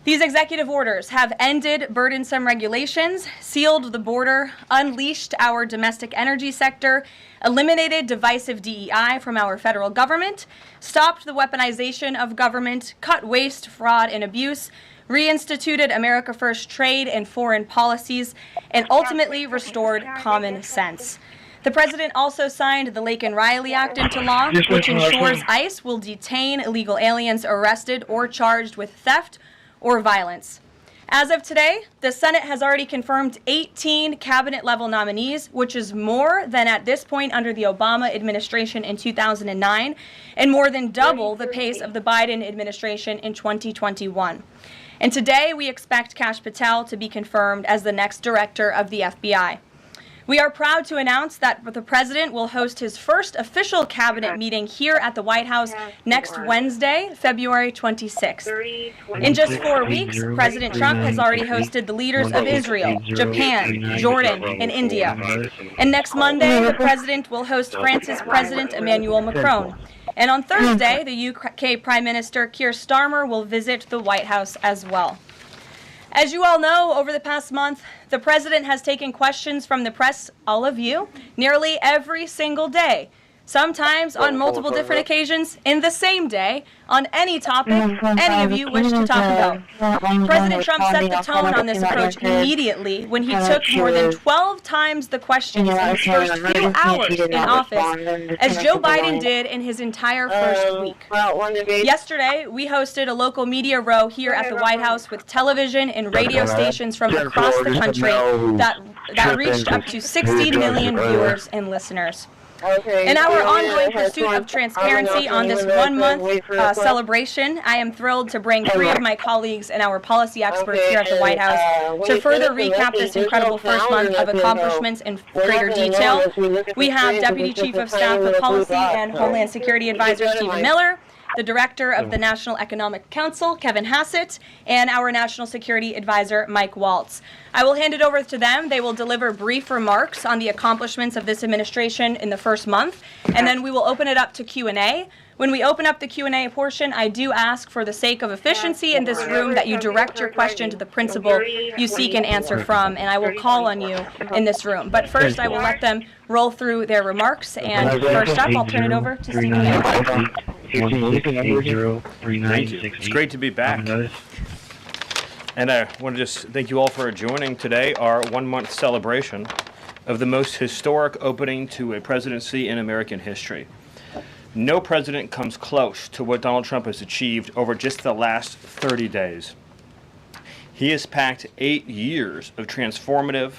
These executive orders have ended burdensome regulations, sealed the border, unleashed our domestic energy sector, eliminated divisive DEI from our federal government, stopped the weaponization of government, cut waste, fraud, and abuse, reinstituted America First trade and foreign policies, and ultimately restored common sense. The president also signed the Lake and Riley Act into law, which ensures ICE will detain illegal aliens arrested or charged with theft or violence. As of today, the Senate has already confirmed 18 cabinet-level nominees, which is more than at this point under the Obama administration in 2009, and more than double the pace of the Biden administration in 2021. And today, we expect Kash Patel to be confirmed as the next director of the FBI. We are proud to announce that the president will host his first official cabinet meeting here at the White House next Wednesday, February 26th. In just 4 weeks, President Trump has already hosted the leaders of Israel, Japan, Jordan, and India. And next Monday, the president will host France's President Emmanuel Macron. And on Thursday, the UK Prime Minister Keir Starmer will visit the White House as well. As you all know, over the past month, the president has taken questions from the press, all of you, nearly every single day. Sometimes on multiple different occasions in the same day, on any topic any of you wish to talk about. President Trump set the tone on this approach immediately when he took more than 12 times the questions in his first few hours in office, as Joe Biden did in his entire first week. Yesterday, we hosted a local media row here at the White House with television and radio stations from across the country that reached up to 60 million viewers and listeners. In our ongoing pursuit of transparency on this 1 month celebration, I am thrilled to bring 3 of my colleagues and our policy experts here at the White House to further recap this incredible first month of accomplishments in greater detail. We have Deputy Chief of Staff for Policy and Homeland Security Advisor Stephen Miller, the Director of the National Economic Council, Kevin Hassett, and our National Security Advisor, Mike Waltz. I will hand it over to them. They will deliver brief remarks on the accomplishments of this administration in the first month, and then we will open it up to Q&A. When we open up the Q&A portion, I do ask, for the sake of efficiency in this room, that you direct your question to the principal you seek an answer from, and I will call on you in this room. But first, I will let them roll through their remarks, and first up, I'll turn it over to Stephen Miller. It's great to be back. And I want to just thank you all for joining today, our 1 month celebration of the most historic opening to a presidency in American history. No president comes close to what Donald Trump has achieved over just the last 30 days. He has packed 8 years of transformative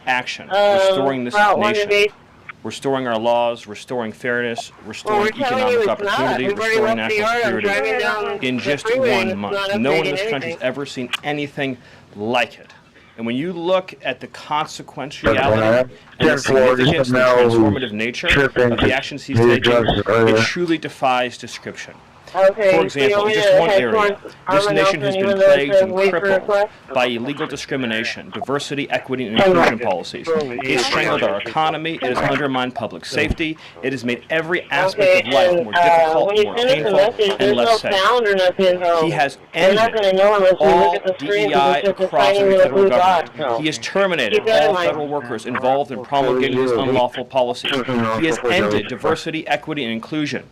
action, restoring this nation, restoring our laws, restoring fairness, restoring economic opportunity, restoring national security in just 1 month. No one in this country has ever seen anything like it. And when you look at the consequentiality and the significance and transformative nature of the actions he's taking, it truly defies description. For example, in just one area, this nation has been plagued and crippled by illegal discrimination, diversity, equity, and inclusion policies. It has strangled our economy, it has undermined public safety, it has made every aspect of life more difficult, more painful, and less safe. He has ended all DEI across the federal government. He has terminated all federal workers involved in promulgating his unlawful policies. He has ended diversity, equity, and inclusion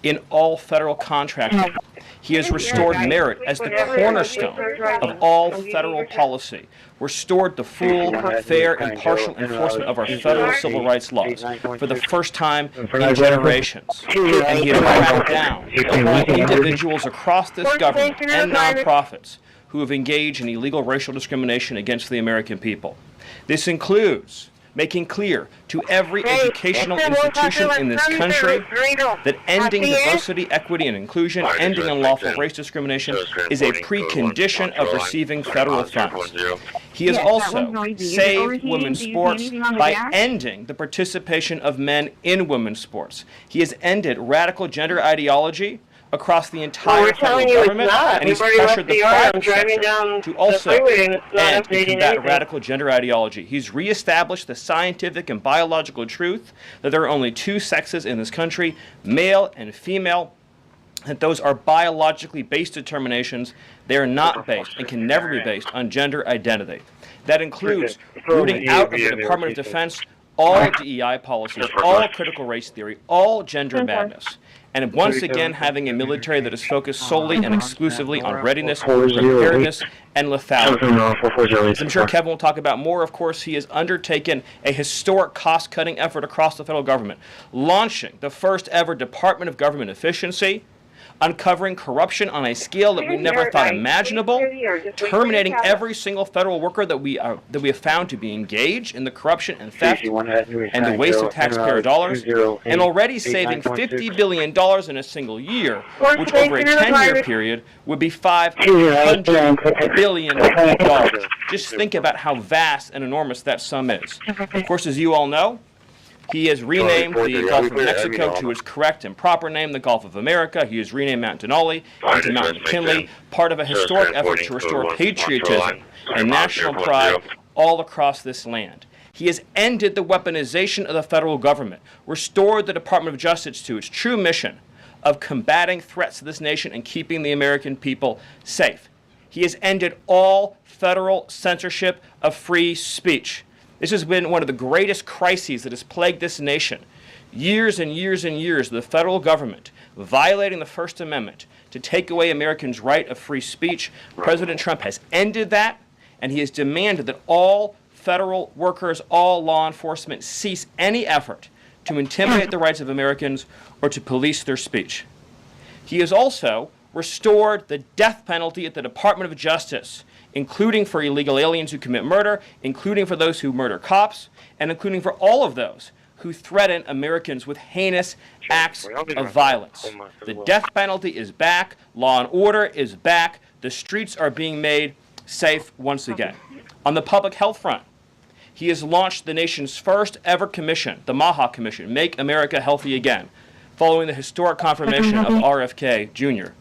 in all federal contracting. He has restored merit as the cornerstone of all federal policy, restored the full, fair, impartial enforcement of our federal civil rights laws for the first time in generations. And he has cracked down on individuals across this government and nonprofits who have engaged in illegal racial discrimination against the American people. This includes making clear to every educational institution in this country that ending diversity, equity, and inclusion, ending unlawful race discrimination is a precondition of receiving federal funds. He has also saved women's sports by ending the participation of men in women's sports. He has ended radical gender ideology across the entire federal government, and he's pressured the private sector to also end and combat radical gender ideology. He's reestablished the scientific and biological truth that there are only two sexes in this country, male and female, that those are biologically based determinations. They are not based and can never be based on gender identity. That includes rooting out of the Department of Defense all DEI policies, all critical race theory, all gender madness. And once again, having a military that is focused solely and exclusively on readiness, preparedness, and lethality. As I'm sure Kevin will talk about more, of course, he has undertaken a historic cost-cutting effort across the federal government, launching the first ever Department of Government Efficiency, uncovering corruption on a scale that we never thought imaginable, terminating every single federal worker that we have found to be engaged in the corruption and theft and the waste of taxpayer dollars, and already saving $50 billion in a single year, which over a 10-year period would be $500 billion. Just think about how vast and enormous that sum is. Of course, as you all know, he has renamed the Gulf of Mexico to its correct and proper name, the Gulf of America. He has renamed Mount Denali into Mount McKinley, part of a historic effort to restore patriotism and national pride all across this land. He has ended the weaponization of the federal government, restored the Department of Justice to its true mission of combating threats to this nation and keeping the American people safe. He has ended all federal censorship of free speech. This has been one of the greatest crises that has plagued this nation. Years and years and years of the federal government violating the First Amendment to take away Americans' right of free speech. President Trump has ended that, and he has demanded that all federal workers, all law enforcement, cease any effort to intimidate the rights of Americans or to police their speech. He has also restored the death penalty at the Department of Justice, including for illegal aliens who commit murder, including for those who murder cops, and including for all of those who threaten Americans with heinous acts of violence. The death penalty is back, law and order is back, the streets are being made safe once again. On the public health front, he has launched the nation's first ever commission, the MAHA Commission, Make America Healthy Again, following the historic confirmation of RFK Jr.,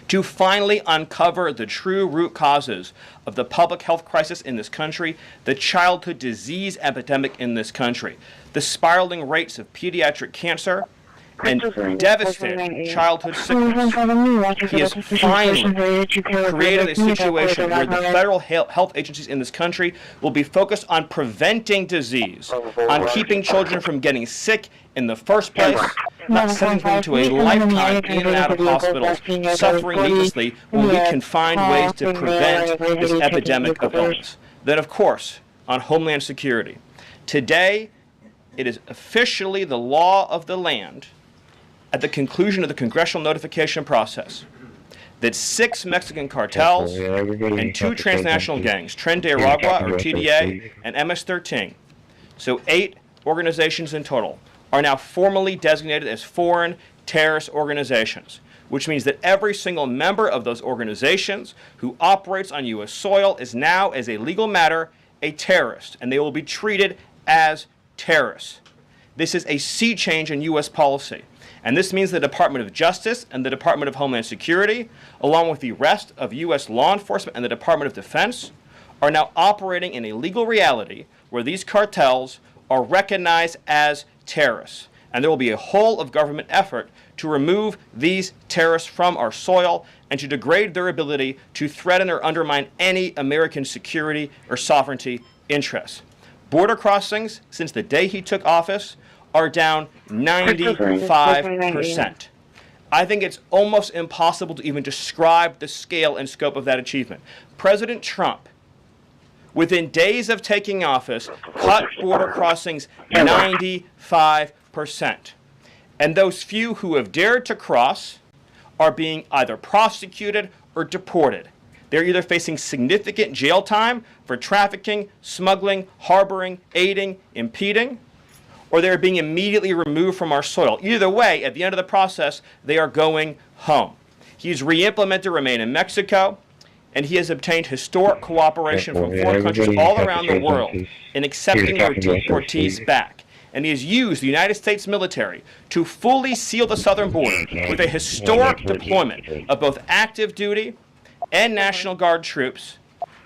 to finally uncover the true root causes of the public health crisis in this country, the childhood disease epidemic in this country, the spiraling rates of pediatric cancer, and devastating childhood sickness. He has finally created a situation where the federal health agencies in this country will be focused on preventing disease, on keeping children from getting sick in the first place, not sending them to a lifetime in and out of hospitals, suffering needlessly, when we can find ways to prevent this epidemic of illness. Then, of course, on Homeland Security. Today, it is officially the law of the land, at the conclusion of the congressional notification process, that 6 Mexican cartels and 2 transnational gangs, Tren de Aragua, or TDA, and MS-13, so 8 organizations in total, are now formally designated as foreign terrorist organizations, which means that every single member of those organizations who operates on U.S. soil is now, as a legal matter, a terrorist, and they will be treated as terrorists. This is a sea change in U.S. policy. And this means the Department of Justice and the Department of Homeland Security, along with the rest of U.S. law enforcement and the Department of Defense, are now operating in a legal reality where these cartels are recognized as terrorists. And there will be a whole of government effort to remove these terrorists from our soil and to degrade their ability to threaten or undermine any American security or sovereignty interests. Border crossings, since the day he took office, are down 95%. I think it's almost impossible to even describe the scale and scope of that achievement. President Trump, within days of taking office, cut border crossings 95%. And those few who have dared to cross are being either prosecuted or deported. They're either facing significant jail time for trafficking, smuggling, harboring, aiding, impeding, or they're being immediately removed from our soil. Either way, at the end of the process, they are going home. He's re-implemented Remain in Mexico, and he has obtained historic cooperation from foreign countries all around the world in accepting their deportees back. And he has used the United States military to fully seal the southern border with a historic deployment of both active duty and National Guard troops,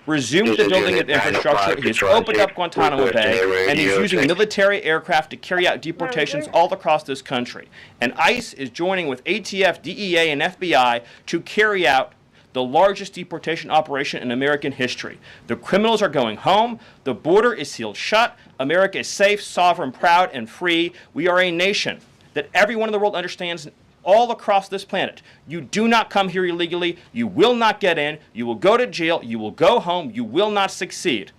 resumed the building of infrastructure, he has opened up Guantanamo Bay, and he's using military aircraft to carry out deportations all across this country. And ICE is joining with ATF, DEA, and FBI to carry out the largest deportation operation in American history. The criminals are going home, the border is sealed shut, America is safe, sovereign, proud, and free. We are a nation that everyone in the world understands all across this planet. You do not come here illegally, you will not get in, you will go to jail, you will go home, you will not succeed.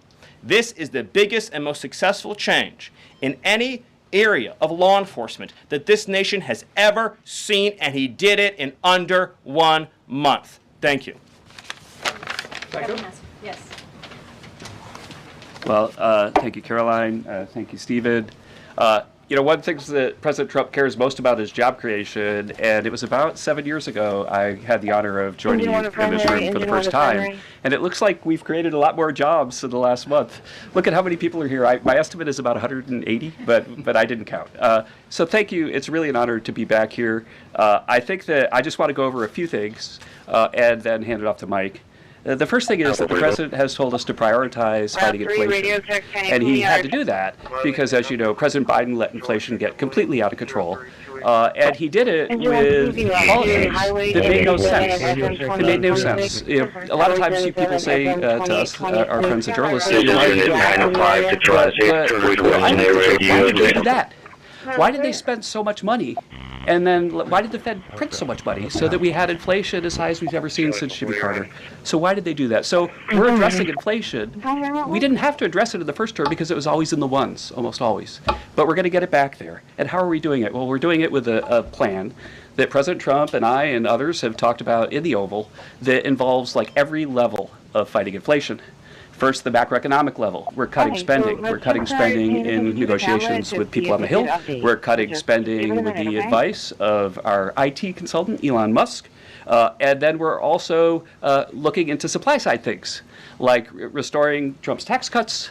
This is the biggest and most successful change in any area of law enforcement that this nation has ever seen, and he did it in under 1 month. Thank you. Yes. Well, thank you, Caroline. Thank you, Stephen. One of the things that President Trump cares most about is job creation, and it was about 7 years ago I had the honor of joining you in this room for the first time, and it looks like we've created a lot more jobs in the last month. Look at how many people are here. My estimate is about 180, but I didn't count. So thank you. It's really an honor to be back here. I think that I just want to go over a few things and then hand it off to Mike. The first thing is that the president has told us to prioritize fighting inflation, and he had to do that because, as you know, President Biden let inflation get completely out of control, and he did it with policies that made no sense. It made no sense. A lot of times people say to us, our friends the journalists, say, why are you doing that? Why did they do that? Why did they spend so much money? And then why did the Fed print so much money so that we had inflation as high as we've ever seen since Jimmy Carter? So why did they do that? So we're addressing inflation. We didn't have to address it in the first term because it was always in the ones, almost always. But we're going to get it back there. And how are we doing it? Well, we're doing it with a plan that President Trump and I and others have talked about in the Oval that involves like every level of fighting inflation. First, the macroeconomic level. We're cutting spending. We're cutting spending in negotiations with people on the Hill. We're cutting spending with the advice of our IT consultant, Elon Musk. And then we're also looking into supply side things, like restoring Trump's tax cuts,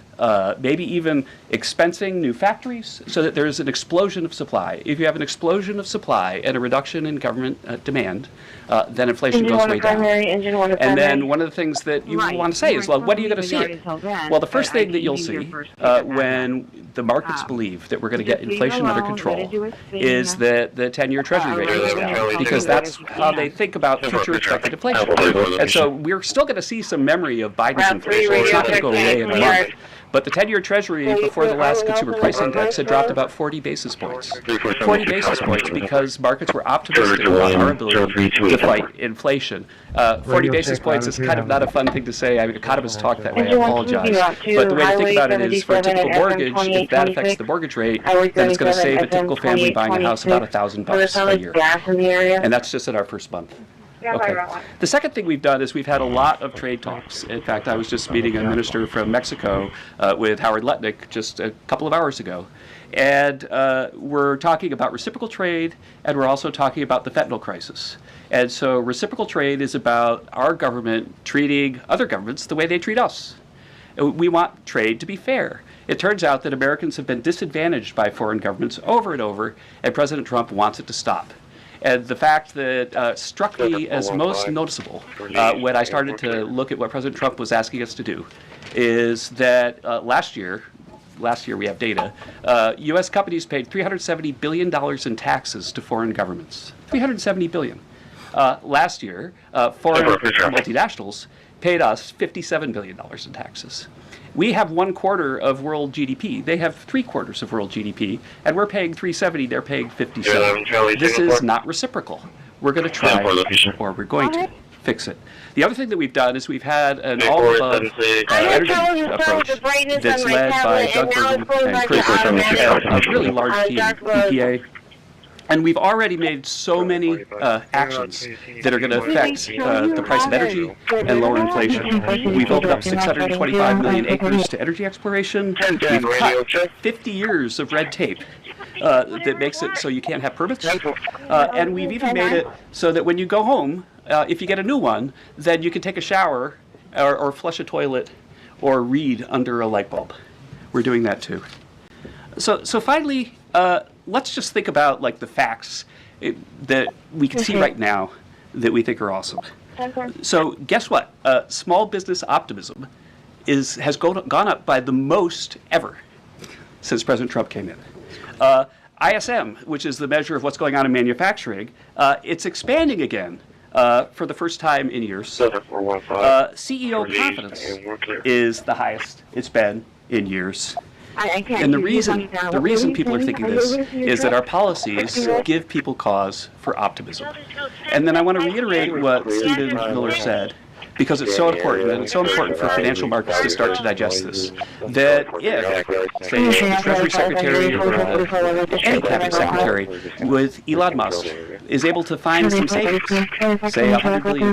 maybe even expensing new factories so that there's an explosion of supply. If you have an explosion of supply and a reduction in government demand, then inflation goes way down. And then one of the things that you want to say is, well, when are you going to see it? Well, the first thing that you'll see when the markets believe that we're going to get inflation under control is that the 10-year Treasury rate goes down, because that's how they think about future expected inflation. And so we're still going to see some memory of Biden's inflation. It's not going to go away in a month. But the 10-year Treasury before the last consumer price index had dropped about 40 basis points. 40 basis points because markets were optimistic about our ability to fight inflation. 40 basis points is kind of not a fun thing to say. Economists talk that way. I apologize. But the way to think about it is, for a typical mortgage, if that affects the mortgage rate, then it's going to save a typical family buying a house about $1,000 a year. And that's just in our first month. Okay. The second thing we've done is we've had a lot of trade talks. In fact, I was just meeting a minister from Mexico with Howard Lutnick just a couple of hours ago. And we're talking about reciprocal trade, and we're also talking about the fentanyl crisis. And so reciprocal trade is about our government treating other governments the way they treat us. We want trade to be fair. It turns out that Americans have been disadvantaged by foreign governments over and over, and President Trump wants it to stop. And the fact that struck me as most noticeable when I started to look at what President Trump was asking us to do is that last year we have data, U.S. companies paid $370 billion in taxes to foreign governments. $370 billion. Last year, foreign multinationals paid us $57 billion in taxes. We have 1/4 of world GDP. They have 3/4 of world GDP, and we're paying 370. They're paying 57. This is not reciprocal. We're going to try, or we're going to fix it. The other thing that we've done is we've had an all-above energy approach that's led by Doug Burgum and Chris a really large team, EPA. And we've already made so many actions that are going to affect the price of energy and lower inflation. We've opened up 625 million acres to energy exploration. We've cut 50 years of red tape that makes it so you can't have permits. And we've even made it so that when you go home, if you get a new one, then you can take a shower or flush a toilet or read under a light bulb. We're doing that too. So finally, let's just think about like the facts that we can see right now that we think are awesome. So guess what? Small business optimism has gone up by the most ever since President Trump came in. ISM, which is the measure of what's going on in manufacturing, it's expanding again for the first time in years. CEO confidence is the highest it's been in years. And the reason people are thinking this is that our policies give people cause for optimism. And then I want to reiterate what Stephen Miller said, because it's so important, and it's so important for financial markets to start to digest this, that if, say, the Treasury Secretary or any cabinet secretary with Elon Musk is able to find some savings, say $100 billion,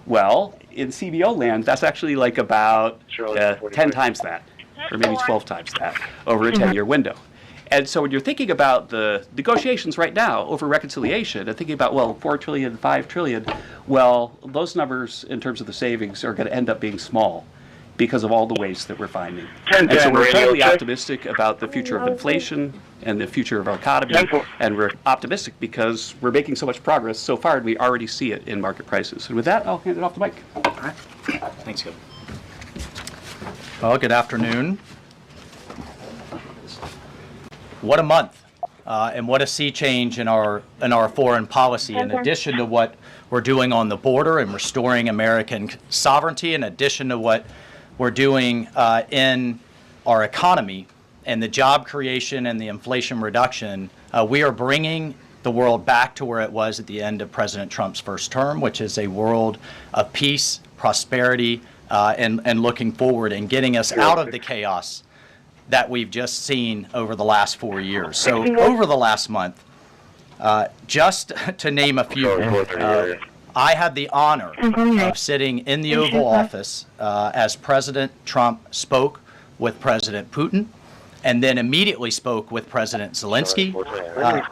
well, in CBO land, that's actually like about 10 times that, or maybe 12 times that, over a 10-year window. And so when you're thinking about the negotiations right now over reconciliation and thinking about, well, 4 trillion, 5 trillion, well, those numbers in terms of the savings are going to end up being small because of all the waste that we're finding. And so we're totally optimistic about the future of inflation and the future of our economy, and we're optimistic because we're making so much progress so far, and we already see it in market prices. And with that, I'll hand it off the mic. All right. Thanks, Gil. Well, good afternoon. What a month, and what a sea change in our foreign policy. In addition to what we're doing on the border and restoring American sovereignty, in addition to what we're doing in our economy and the job creation and the inflation reduction, we are bringing the world back to where it was at the end of President Trump's first term, which is a world of peace, prosperity, and looking forward and getting us out of the chaos that we've just seen over the last 4 years. So over the last month, just to name a few, I had the honor of sitting in the Oval Office as President Trump spoke with President Putin, and then immediately spoke with President Zelensky,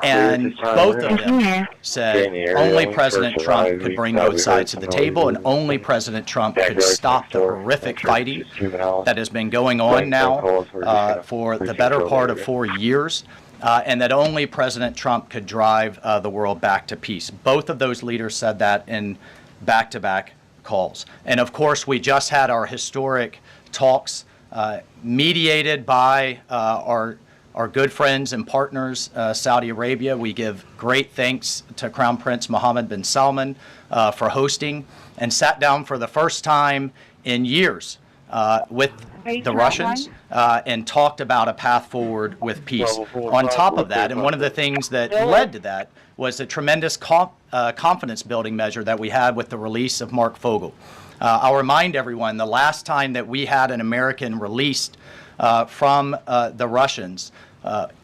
and both of them said only President Trump could bring both sides to the table, and only President Trump could stop the horrific fighting that has been going on now for the better part of 4 years, and that only President Trump could drive the world back to peace. Both of those leaders said that in back-to-back calls. And of course, we just had our historic talks mediated by our good friends and partners, Saudi Arabia. We give great thanks to Crown Prince Mohammed bin Salman for hosting, and sat down for the first time in years with the Russians and talked about a path forward with peace. On top of that, and one of the things that led to that was the tremendous confidence building measure that we had with the release of Mark Fogel. I'll remind everyone, the last time that we had an American released from the Russians,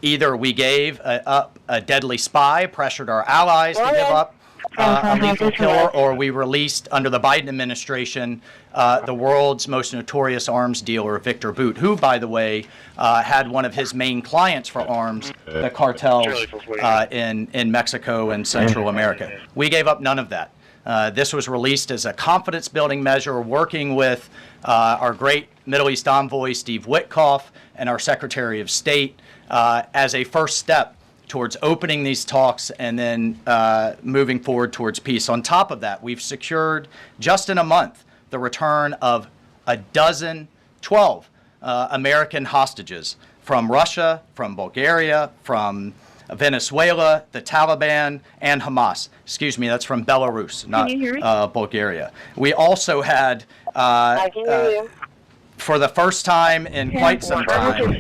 either we gave up a deadly spy, pressured our allies to give up a lethal killer, or we released, under the Biden administration, the world's most notorious arms dealer, Victor Bout, who, by the way, had one of his main clients for arms, the cartels in Mexico and Central America. We gave up none of that. This was released as a confidence-building measure, working with our great Middle East envoy, Steve Witkoff, and our Secretary of State as a first step towards opening these talks and then moving forward towards peace. On top of that, we've secured, just in a month, the return of 12 American hostages from Russia, from Bulgaria, from Venezuela, the Taliban, and Hamas. Excuse me, that's from Belarus, not Bulgaria. We also had, for the first time in quite some time,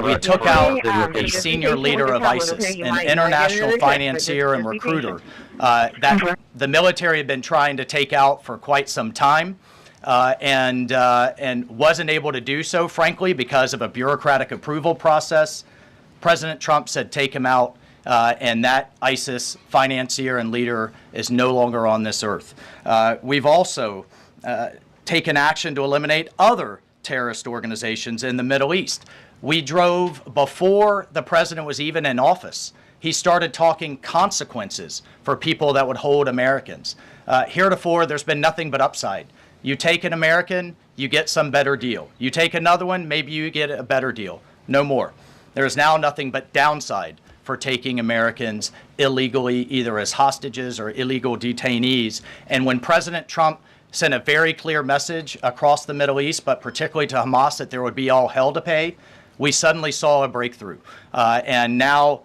we took out a senior leader of ISIS, an international financier and recruiter that the military had been trying to take out for quite some time. And wasn't able to do so, frankly, because of a bureaucratic approval process. President Trump said, take him out, and that ISIS financier and leader is no longer on this earth. We've also taken action to eliminate other terrorist organizations in the Middle East. We drove, before the president was even in office, he started talking consequences for people that would hold Americans. Heretofore, there's been nothing but upside. You take an American, you get some better deal. You take another one, maybe you get a better deal. No more. There is now nothing but downside for taking Americans illegally, either as hostages or illegal detainees. And when President Trump sent a very clear message across the Middle East, but particularly to Hamas, that there would be all hell to pay, we suddenly saw a breakthrough. And now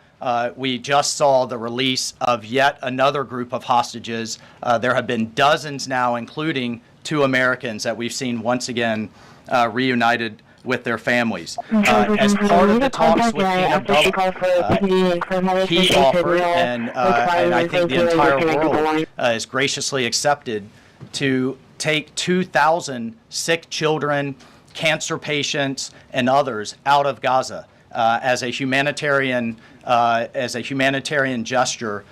we just saw the release of yet another group of hostages. There have been dozens now, including 2 Americans that we've seen once again reunited with their families. As part of the talks with King Abdullah, he offered, and I think the entire world is graciously accepted, to take 2,000 sick children, cancer patients, and others out of Gaza as a humanitarian gesture.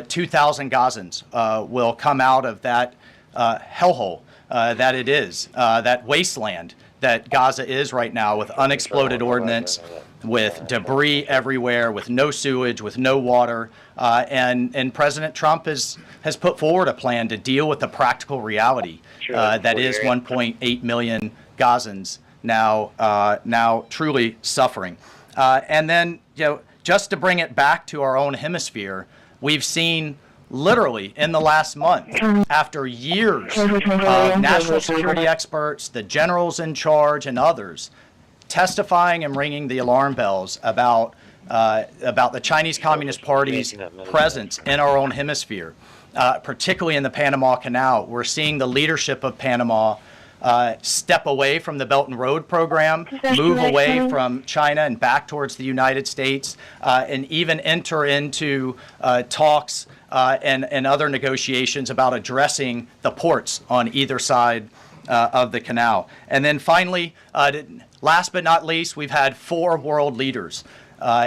2,000 Gazans will come out of that hellhole that it is, that wasteland that Gaza is right now, with unexploded ordnance, with debris everywhere, with no sewage, with no water. And President Trump has put forward a plan to deal with the practical reality that is 1.8 million Gazans now truly suffering. And then, just to bring it back to our own hemisphere, we've seen literally in the last month, after years of national security experts, the generals in charge, and others testifying and ringing the alarm bells about the Chinese Communist Party's presence in our own hemisphere, particularly in the Panama Canal. We're seeing the leadership of Panama step away from the Belt and Road program, move away from China and back towards the United States, and even enter into talks and other negotiations about addressing the ports on either side of the canal. And then finally, last but not least, we've had 4 world leaders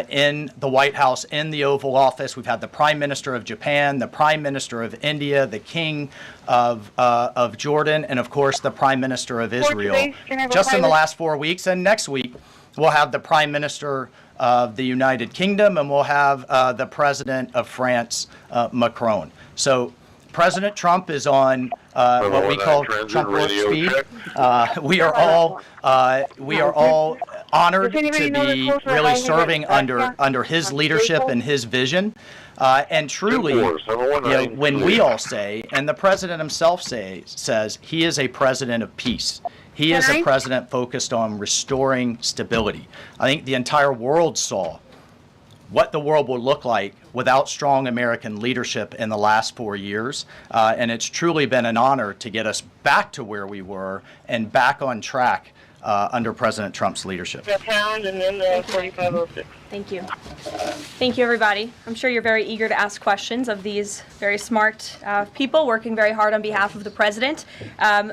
in the White House, in the Oval Office. We've had the Prime Minister of Japan, the Prime Minister of India, the King of Jordan, and of course the Prime Minister of Israel, just in the last 4 weeks. And next week, we'll have the Prime Minister of the United Kingdom, and we'll have the President of France, Macron. So President Trump is on what we call Trump warp speed. We are all honored to be really serving under his leadership and his vision. And truly, when we all say, and the president himself says, he is a president of peace. He is a president focused on restoring stability. I think the entire world saw what the world will look like without strong American leadership in the last 4 years. And it's truly been an honor to get us back to where we were and back on track under President Trump's leadership. The pound and then the 4506. Thank you. Thank you, everybody. I'm sure you're very eager to ask questions of these very smart people working very hard on behalf of the president.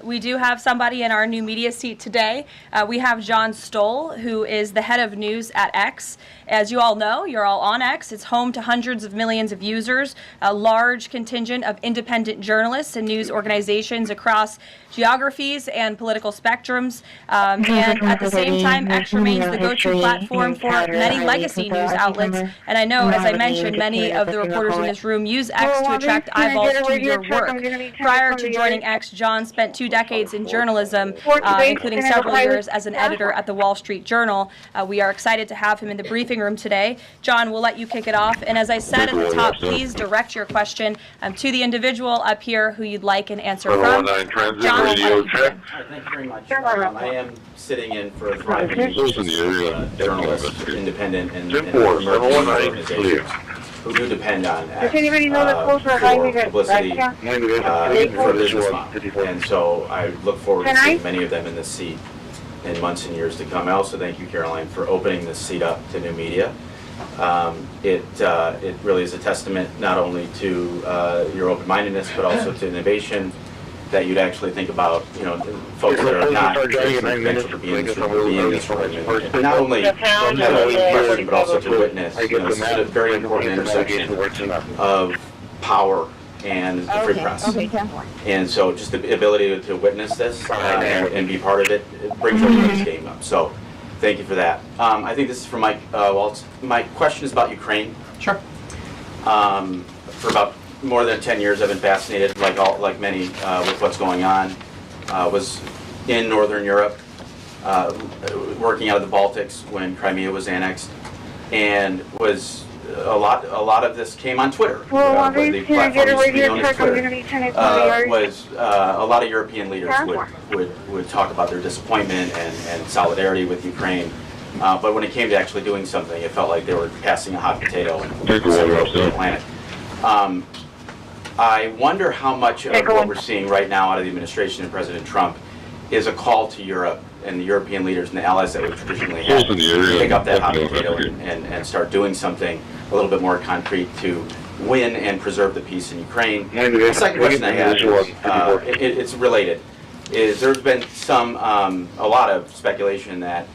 We do have somebody in our new media seat today. We have John Stoll, who is the head of news at X. As you all know, you're all on X. It's home to hundreds of millions of users, a large contingent of independent journalists and news organizations across geographies and political spectrums. And at the same time, X remains the go-to platform for many legacy news outlets. And I know, as I mentioned, many of the reporters in this room use X to attract eyeballs to your work. Prior to joining X, John spent 2 decades in journalism, including several years as an editor at the Wall Street Journal. We are excited to have him in the briefing room today. John, we'll let you kick it off. And as I said at the top, please direct your question to the individual up here who you'd like an answer from. John, thank you very much. I am sitting in for a thriving journalist, independent and emerging organizations who do depend on X for publicity for business model. And so I look forward to seeing many of them in this seat in months and years to come. I also thank you, Caroline, for opening this seat up to new media. It really is a testament not only to your open-mindedness, but also to innovation, that you'd actually think about, folks that are not potential to be in this room, and not only have a question, but also to witness. This is a very important intersection of power and the free press. And so just the ability to witness this and be part of it, brings everybody's game up. So thank you for that. I think this is for Mike Waltz. My question is about Ukraine. Sure. For about more than 10 years, I've been fascinated, like many, with what's going on. Was in Northern Europe, working out of the Baltics when Crimea was annexed, and was a lot of this came on Twitter. The platform used to be known as Twitter. Was a lot of European leaders would talk about their disappointment and solidarity with Ukraine. But when it came to actually doing something, it felt like they were passing a hot potato and sending it to the planet. I wonder how much of what we're seeing right now out of the administration and President Trump is a call to Europe and the European leaders and the allies that we've traditionally had to pick up that hot potato and start doing something a little bit more concrete to win and preserve the peace in Ukraine. The second question I have is, it's related, is there's been a lot of speculation that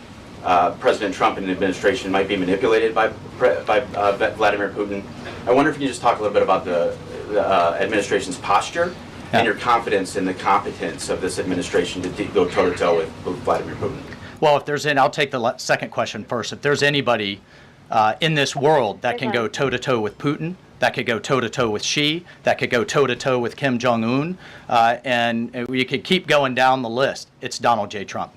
President Trump and the administration might be manipulated by Vladimir Putin. I wonder if you can just talk a little bit about the administration's posture and your confidence in the competence of this administration to go toe-to-toe with Vladimir Putin. Well, I'll take the second question first. If there's anybody in this world that can go toe-to-toe with Putin, that could go toe-to-toe with Xi, that could go toe-to-toe with Kim Jong-un, and we could keep going down the list, it's Donald J. Trump.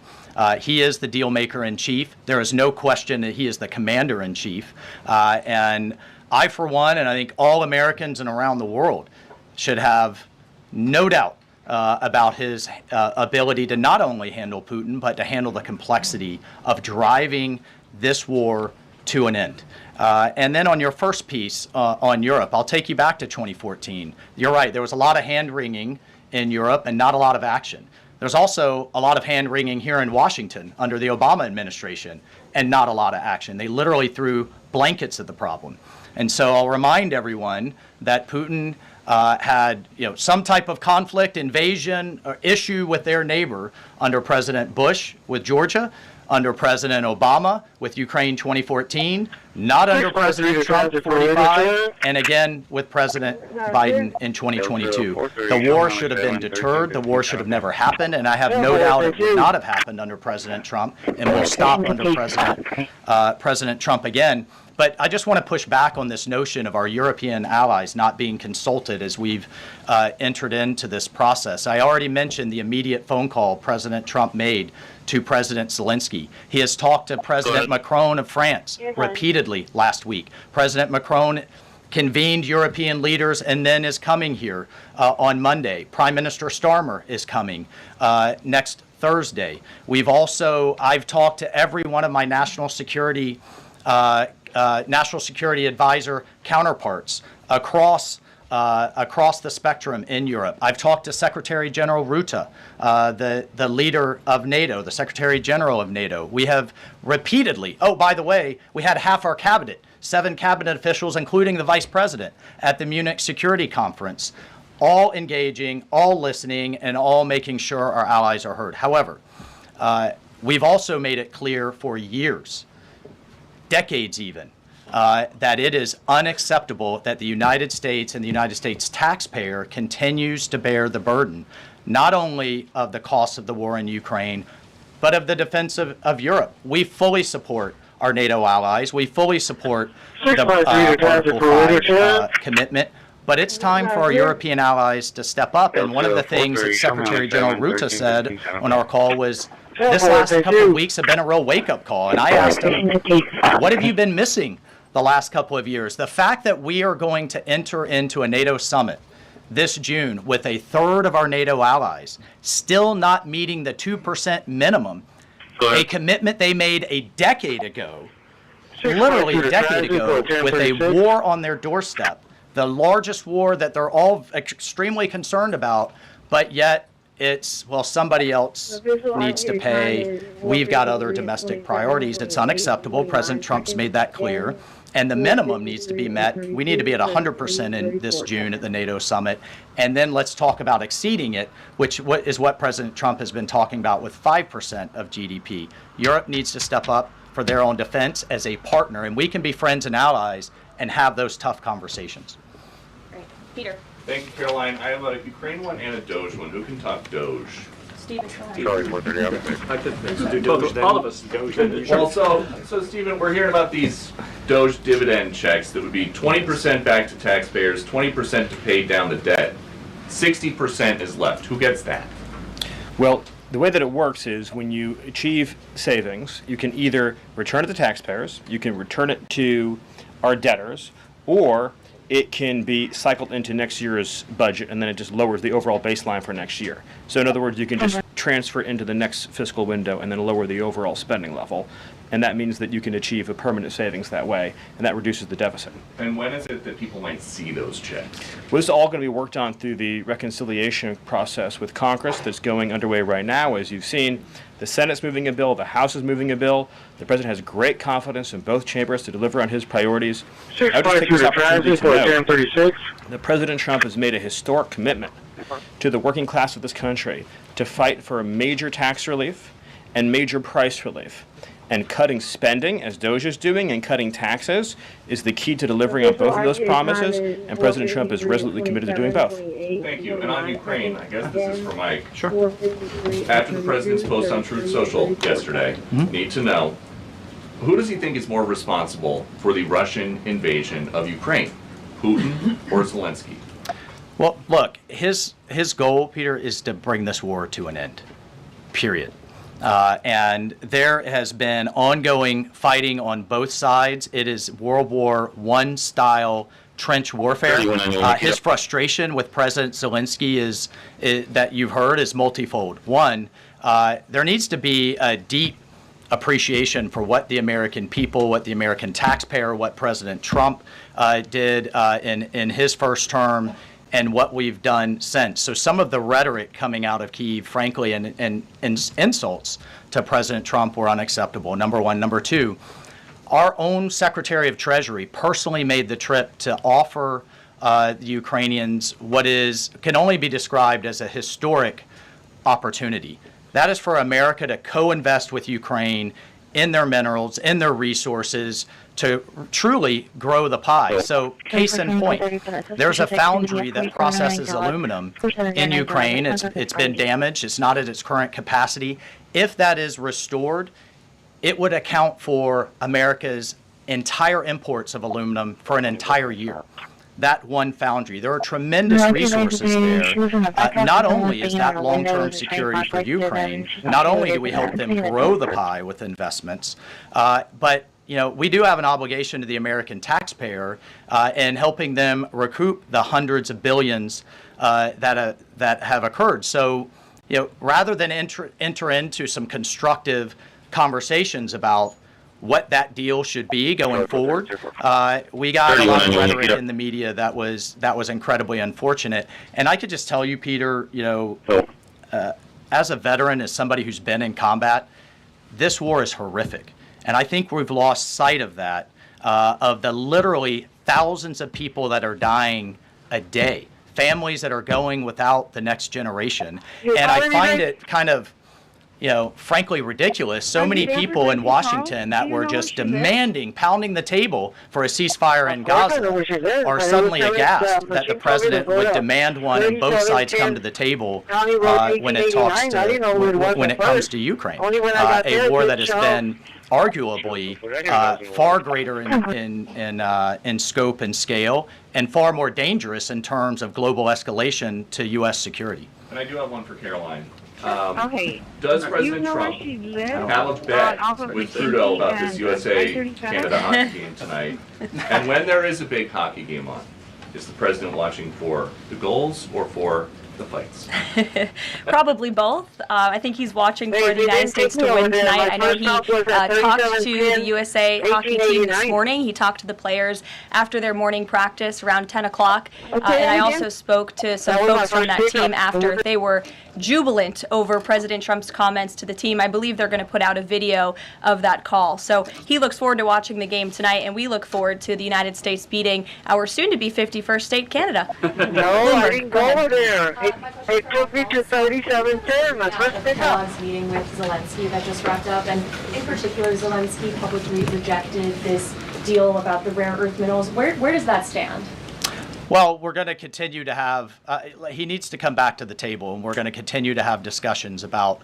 He is the deal maker in chief. There is no question that he is the commander in chief. And I, for one, and I think all Americans and around the world should have no doubt about his ability to not only handle Putin, but to handle the complexity of driving this war to an end. And then on your first piece on Europe, I'll take you back to 2014. You're right, there was a lot of hand-wringing in Europe and not a lot of action. There's also a lot of hand-wringing here in Washington under the Obama administration and not a lot of action. They literally threw blankets at the problem. And so I'll remind everyone that Putin had some type of conflict, invasion, or issue with their neighbor under President Bush with Georgia, under President Obama with Ukraine 2014, not under President Trump 45, and again with President Biden in 2022. The war should have been deterred. The war should have never happened, and I have no doubt it would not have happened under President Trump and will stop under President Trump again. But I just want to push back on this notion of our European allies not being consulted as we've entered into this process. I already mentioned the immediate phone call President Trump made to President Zelensky. He has talked to President Macron of France repeatedly last week. President Macron convened European leaders and then is coming here on Monday. Prime Minister Starmer is coming next Thursday. I've talked to every one of my national security advisor counterparts across across the spectrum in Europe. I've talked to Secretary General Rutte, the leader of NATO, the Secretary General of NATO. We have repeatedly, oh, by the way, we had half our cabinet, 7 cabinet officials, including the vice president, at the Munich Security Conference, all engaging, all listening, and all making sure our allies are heard. However, we've also made it clear for years, decades even, that it is unacceptable that the United States and the United States taxpayer continues to bear the burden, not only of the costs of the war in Ukraine, but of the defense of Europe. We fully support our NATO allies. We fully support the Article 5 commitment. But it's time for our European allies to step up. And one of the things that Secretary General Rutte said on our call was, this last couple of weeks have been a real wake-up call. And I asked him, what have you been missing the last couple of years? The fact that we are going to enter into a NATO summit this June with a third of our NATO allies still not meeting the 2% minimum, a commitment they made a decade ago, literally a decade ago, with a war on their doorstep, the largest war that they're all extremely concerned about, but yet it's, well, somebody else needs to pay. We've got other domestic priorities. It's unacceptable. President Trump's made that clear. And the minimum needs to be met. We need to be at 100% in this June at the NATO summit. And then let's talk about exceeding it, which is what President Trump has been talking about with 5% of GDP. Europe needs to step up for their own defense as a partner, and we can be friends and allies and have those tough conversations. Great. Peter. Thank you, Caroline. I have a Ukraine one and a Doge one. Who can talk Doge? Stephen. I could do Doge. All of us. Well, so Stephen, we're hearing about these Doge dividend checks that would be 20% back to taxpayers, 20% to pay down the debt, 60% is left. Who gets that? Well, the way that it works is when you achieve savings, you can either return it to taxpayers, you can return it to our debtors, or it can be cycled into next year's budget, and then it just lowers the overall baseline for next year. So in other words, you can just transfer it into the next fiscal window and then lower the overall spending level. And that means that you can achieve a permanent savings that way, and that reduces the deficit. And when is it that people might see those checks? Well, this is all going to be worked on through the reconciliation process with Congress that's going underway right now. As you've seen, the Senate's moving a bill, the House is moving a bill. The President has great confidence in both chambers to deliver on his priorities. I would just take this opportunity to note that President Trump has made a historic commitment to the working class of this country to fight for major tax relief and major price relief. And cutting spending, as Doge is doing, and cutting taxes is the key to delivering on both of those promises, and President Trump is resolutely committed to doing both. Thank you. And on Ukraine, I guess this is for Mike. Sure. After the President's post on Truth Social yesterday, need to know, who does he think is more responsible for the Russian invasion of Ukraine, Putin or Zelensky? Well, look, his goal, Peter, is to bring this war to an end, period. And there has been ongoing fighting on both sides. It is World War I style trench warfare. His frustration with President Zelensky is that you've heard is multifold. One, there needs to be a deep appreciation for what the American people, what the American taxpayer, what President Trump did in his first term, and what we've done since. So some of the rhetoric coming out of Kyiv, frankly, and insults to President Trump were unacceptable, number one. Number two, our own Secretary of Treasury personally made the trip to offer the Ukrainians what can only be described as a historic opportunity. That is for America to co-invest with Ukraine in their minerals, in their resources, to truly grow the pie. So, case in point, there's a foundry that processes aluminum in Ukraine. It's been damaged. It's not at its current capacity. If that is restored, it would account for America's entire imports of aluminum for an entire year. That one foundry. There are tremendous resources there. Not only is that long-term security for Ukraine, not only do we help them grow the pie with investments, but we do have an obligation to the American taxpayer in helping them recoup the hundreds of billions that have occurred. So, rather than enter into some constructive conversations about what that deal should be going forward. We got a lot of rhetoric in the media that was incredibly unfortunate. And I could just tell you, Peter, as a veteran, as somebody who's been in combat, this war is horrific. And I think we've lost sight of that, of the literally thousands of people that are dying a day, families that are going without the next generation. And I find it kind of, frankly ridiculous. So many people in Washington that were just demanding, pounding the table for a ceasefire in Gaza are suddenly aghast that the president would demand one and both sides come to the table when it comes to Ukraine, a war that has been arguably far greater in scope and scale and far more dangerous in terms of global escalation to U.S. security. And I do have one for Caroline. Does President Trump have a bet with Trudeau about this USA-Canada hockey game tonight? And when there is a big hockey game on, is the president watching for the goals or for the fights? Probably both. I think he's watching for the United States to win tonight. I know he talked to the USA hockey team this morning. He talked to the players after their morning practice around 10 o'clock. And I also spoke to some folks from that team after. They were jubilant over President Trump's comments to the team. I believe they're going to put out a video of that call. So he looks forward to watching the game tonight, and we look forward to the United States beating our soon-to-be 51st state, Canada. No, I didn't go over there. It took me to 3710, my first pickup. Kellogg's meeting with Zelensky that just wrapped up, and in particular, Zelensky publicly rejected this deal about the rare earth minerals. Where does that stand? Well, we're going to continue to have, he needs to come back to the table, and we're going to continue to have discussions about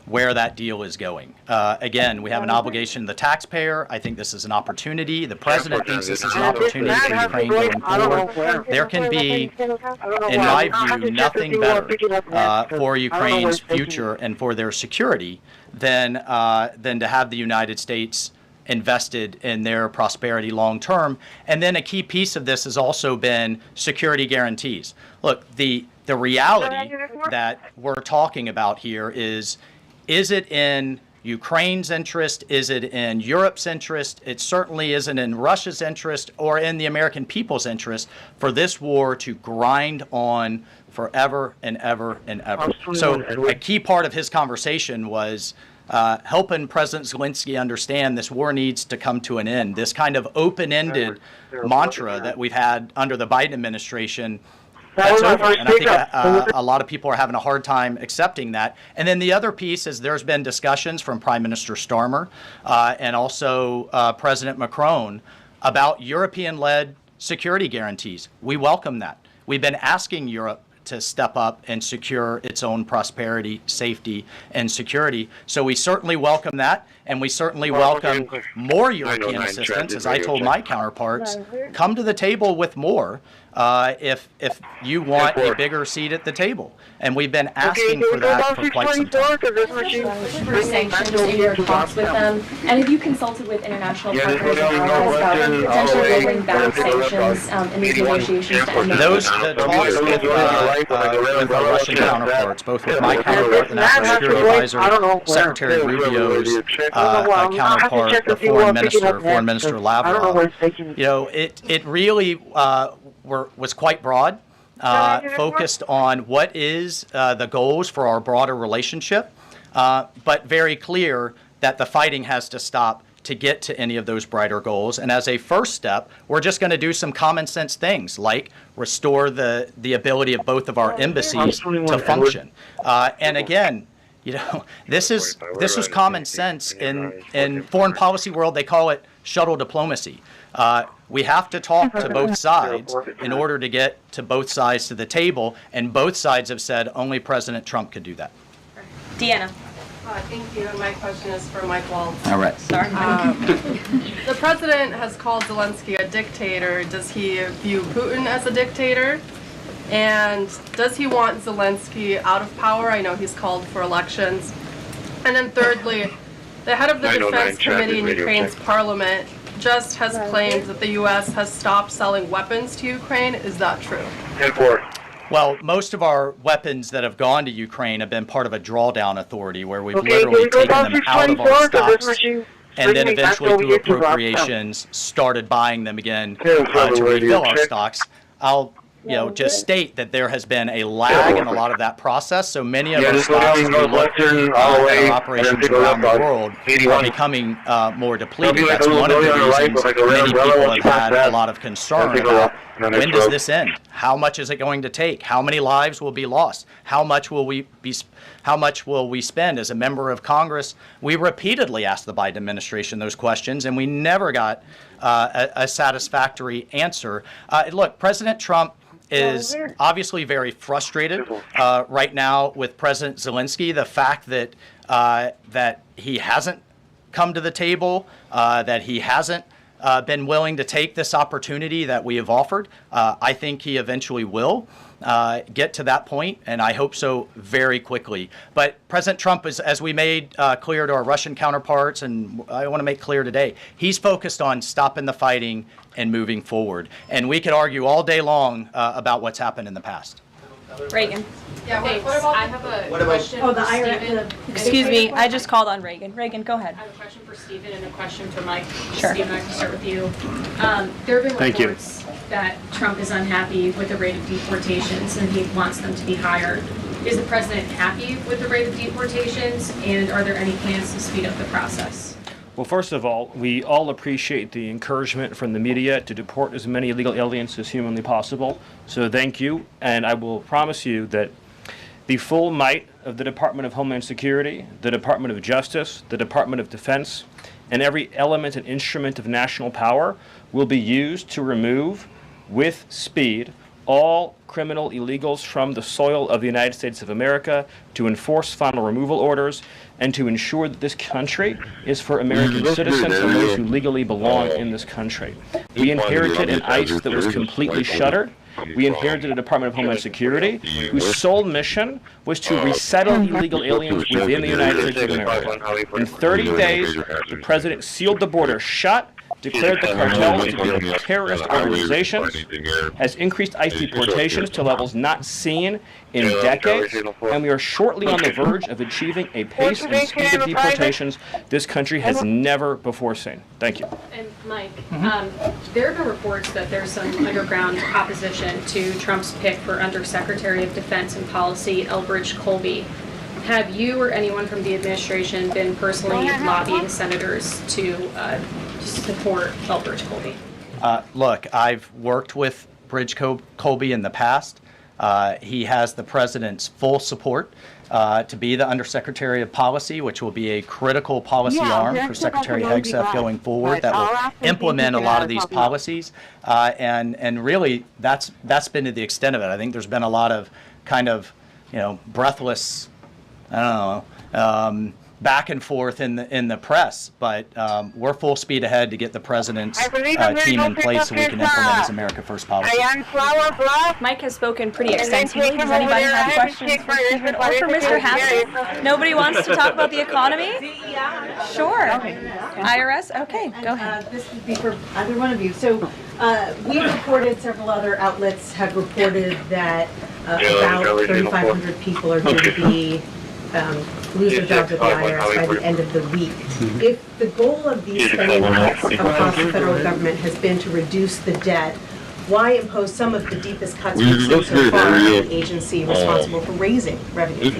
where that deal is going. Again, we have an obligation to the taxpayer. I think this is an opportunity. The president thinks this is an opportunity for Ukraine going forward. There can be, in my view, nothing better for Ukraine's future and for their security than to have the United States invested in their prosperity long term. And then a key piece of this has also been security guarantees. Look, the reality that we're talking about here is it in Ukraine's interest? Is it in Europe's interest? It certainly isn't in Russia's interest or in the American people's interest for this war to grind on forever and ever and ever. So a key part of his conversation was helping President Zelensky understand this war needs to come to an end. This kind of open-ended mantra that we've had under the Biden administration, that's over. And I think a lot of people are having a hard time accepting that. And then the other piece is there's been discussions from Prime Minister Starmer and also President Macron about European-led security guarantees. We welcome that. We've been asking Europe to step up and secure its own prosperity, safety, and security. So we certainly welcome that, and we certainly welcome more European assistance. As I told my counterparts, come to the table with more if you want a bigger seat at the table. And we've been asking for that for quite some time. For sanctions in your talks with them, and have you consulted with international partners about potentially rolling back sanctions in these negotiations to end the talks with our Russian counterparts, both with my counterpart, the National Security Advisor, Secretary Rubio's counterpart, the Foreign Minister Lavrov. It really was quite broad, focused on what is the goals for our broader relationship, but very clear that the fighting has to stop to get to any of those brighter goals. And as a first step, we're just going to do some common sense things like restore the ability of both of our embassies to function. And again, this was common sense in foreign policy world. They call it shuttle diplomacy. We have to talk to both sides in order to get to both sides to the table, and both sides have said only President Trump could do that. Deanna. Thank you. My question is for Mike Waltz. All right. Sorry. The president has called Zelensky a dictator. Does he view Putin as a dictator? And does he want Zelensky out of power? I know he's called for elections. And then thirdly, the head of the Defense Committee in Ukraine's parliament just has claimed that the U.S. has stopped selling weapons to Ukraine. Is that true? Well, most of our weapons that have gone to Ukraine have been part of a drawdown authority where we've literally taken them out of our stocks and then eventually through appropriations started buying them again to refill our stocks. I'll just state that there has been a lag in a lot of that process. So many of our stocks, as we look at our operations around the world, are becoming more depleted. That's one of the reasons many people have had a lot of concern about when does this end? How much is it going to take? How many lives will be lost? How much will we spend? As a member of Congress, we repeatedly asked the Biden administration those questions, and we never got a satisfactory answer. Look, President Trump is obviously very frustrated right now with President Zelensky. The fact that that he hasn't come to the table, that he hasn't been willing to take this opportunity that we have offered. I think he eventually will get to that point, and I hope so very quickly. But President Trump, as we made clear to our Russian counterparts, and I want to make clear today, he's focused on stopping the fighting and moving forward. And we could argue all day long about what's happened in the past. Reagan. Yeah, what about, I have a question Oh, the for IRS. Stephen. Excuse me, I just called on Reagan. Reagan, go ahead. I have a question for Stephen and a question for Mike. Sure. Stephen, I can start with you. There have been Thank you. reports that Trump is unhappy with the rate of deportations and he wants them to be higher. Is the president happy with the rate of deportations, and are there any plans to speed up the process? Well, first of all, we all appreciate the encouragement from the media to deport as many illegal aliens as humanly possible. So thank you, and I will promise you that the full might of the Department of Homeland Security, the Department of Justice, the Department of Defense, and every element and instrument of national power will be used to remove, with speed, all criminal illegals from the soil of the United States of America, to enforce final removal orders, and to ensure that this country is for American citizens and those who legally belong in this country. We inherited an ICE that was completely shuttered. We inherited a Department of Homeland Security whose sole mission was to resettle illegal aliens within the United States of America. In 30 days, the president sealed the border shut, declared the cartels to be terrorist organizations, has increased ICE deportations to levels not seen in decades, and we are shortly on the verge of achieving a pace and speed of deportations this country has never before seen. Thank you. And Mike, there have been reports that there's some underground opposition to Trump's pick for Undersecretary of Defense and Policy, Elbridge Colby. Have you or anyone from the administration been personally lobbying senators to support Elbridge Colby? Look, I've worked with Bridge Colby in the past. He has the president's full support to be the Undersecretary of Policy, which will be a critical policy arm for Secretary Hegseth going forward that will implement a lot of these policies. And really, that's been to the extent of it. I think there's been a lot of kind of, breathless, I don't know, back and forth in the press, but we're full speed ahead to get the president's team in place so we can implement his America First policy. Mike has spoken pretty extensively. Does anybody have questions for Stephen or for Mr. Haskell? Nobody wants to talk about the economy? Sure. IRS? Okay, go ahead. This would be for either one of you. So we reported, several other outlets have reported that about 3,500 people are going to be lose their jobs at the IRS by the end of the week. If the goal of these spending cuts across the federal government has been to reduce the debt, why impose some of the deepest cuts we've seen so far on the agency responsible for raising revenue?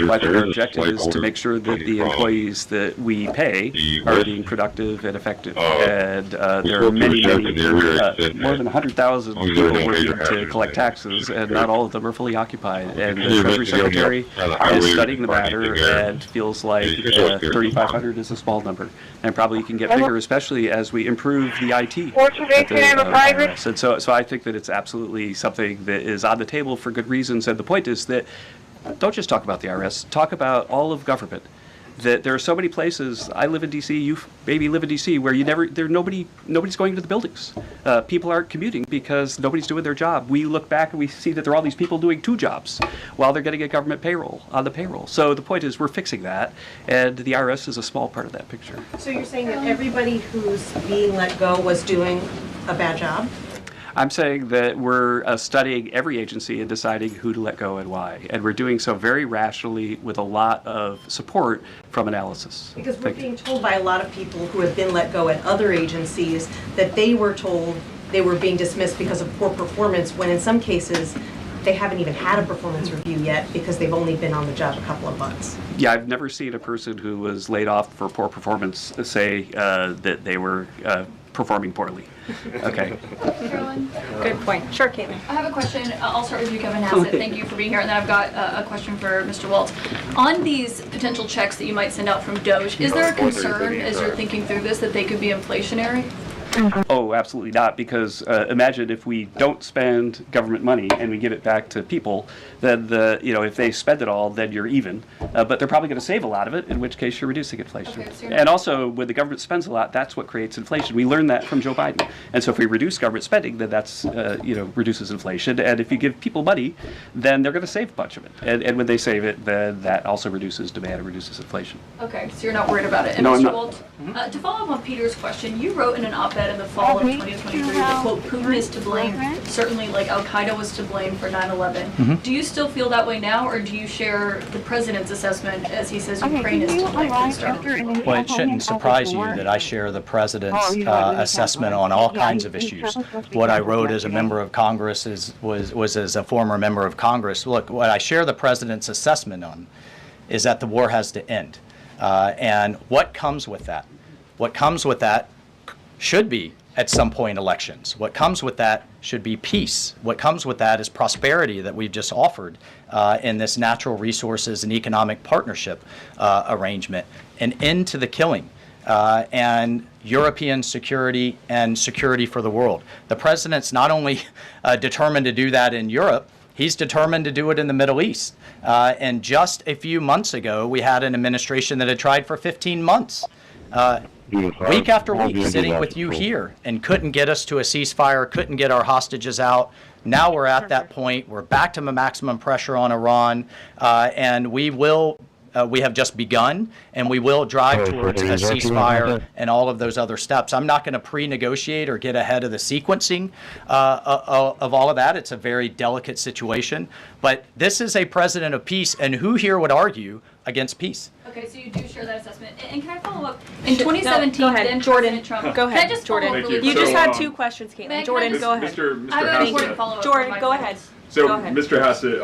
My objective is to make sure that the employees that we pay are being productive and effective. And there are many, more than 100,000 people working to collect taxes, and not all of them are fully occupied. And the Treasury Secretary is studying the matter and feels like 3,500 is a small number. And probably can get bigger, especially as we improve the IT at the IRS. And so I think that it's absolutely something that is on the table for good reasons. And the point is that don't just talk about the IRS, talk about all of government. That there are so many places. I live in D.C. You maybe live in D.C. where nobody's going to the buildings. People aren't commuting because nobody's doing their job. We look back and we see that there are all these people doing 2 jobs while they're getting a government payroll on the payroll. So the point is we're fixing that, and the IRS is a small part of that picture. So you're saying that everybody who's being let go was doing a bad job? I'm saying that we're studying every agency and deciding who to let go and why. And we're doing so very rationally with a lot of support from analysis. Because we're being told by a lot of people who have been let go at other agencies that they were told they were being dismissed because of poor performance, when in some cases they haven't even had a performance review yet because they've only been on the job a couple of months. Yeah, I've never seen a person who was laid off for poor performance say that they were performing poorly. Okay. Carolyn? Good point. Sure, Caitlin. I have a question. I'll start with you, Kevin Hassett. Thank you for being here. And then I've got a question for Mr. Waltz. On these potential checks that you might send out from Doge, is there a concern as you're thinking through this that they could be inflationary? Oh, absolutely not, because imagine if we don't spend government money and we give it back to people, then if they spend it all, then you're even. But they're probably going to save a lot of it, in which case you're reducing inflation. Okay, and also, when the government spends a lot, that's what creates inflation. We learned that from Joe Biden. And so if we reduce government spending, then that's reduces inflation. And if you give people money, then they're going to save a bunch of it. And when they save it, then that also reduces demand and reduces inflation. Okay, so you're not worried about it. And No, Mr. I'm not. Waltz, to follow up on Peter's question, you wrote in an op-ed in the fall of 2023 that, quote, Putin is to blame, certainly like Al-Qaeda was to blame for 9/11. Mhm. Do you still feel that way now, or do you share the president's assessment as he says Ukraine is to blame for the start of the war? Well, it shouldn't surprise you that I share the president's assessment on all kinds of issues. What I wrote as a member of Congress was as a former member of Congress. Look, what I share the president's assessment on is that the war has to end. And what comes with that? What comes with that should be, at some point, elections. What comes with that should be peace. What comes with that is prosperity that we've just offered in this natural resources and economic partnership arrangement, an end to the killing, and European security and security for the world. The president's not only determined to do that in Europe, he's determined to do it in the Middle East. And just a few months ago, we had an administration that had tried for 15 months. Week after week, sitting with you here and couldn't get us to a ceasefire, couldn't get our hostages out. Now we're at that point. We're back to maximum pressure on Iran, and we have just begun, and we will drive towards a ceasefire and all of those other steps. I'm not going to pre-negotiate or get ahead of the sequencing of all of that. It's a very delicate situation, but this is a president of peace, and who here would argue against peace? Okay, so you do share that assessment. And can I follow up? In 2017, go ahead, then Jordan. President Trump. Go Can ahead, I just Jordan. follow up Thank really you. You just quickly? had two questions, Caitlin. Jordan, just- go ahead. Mr. I have an Hassett. important follow-up. Jordan, for go my ahead. So, Go ahead. Mr. Hassett,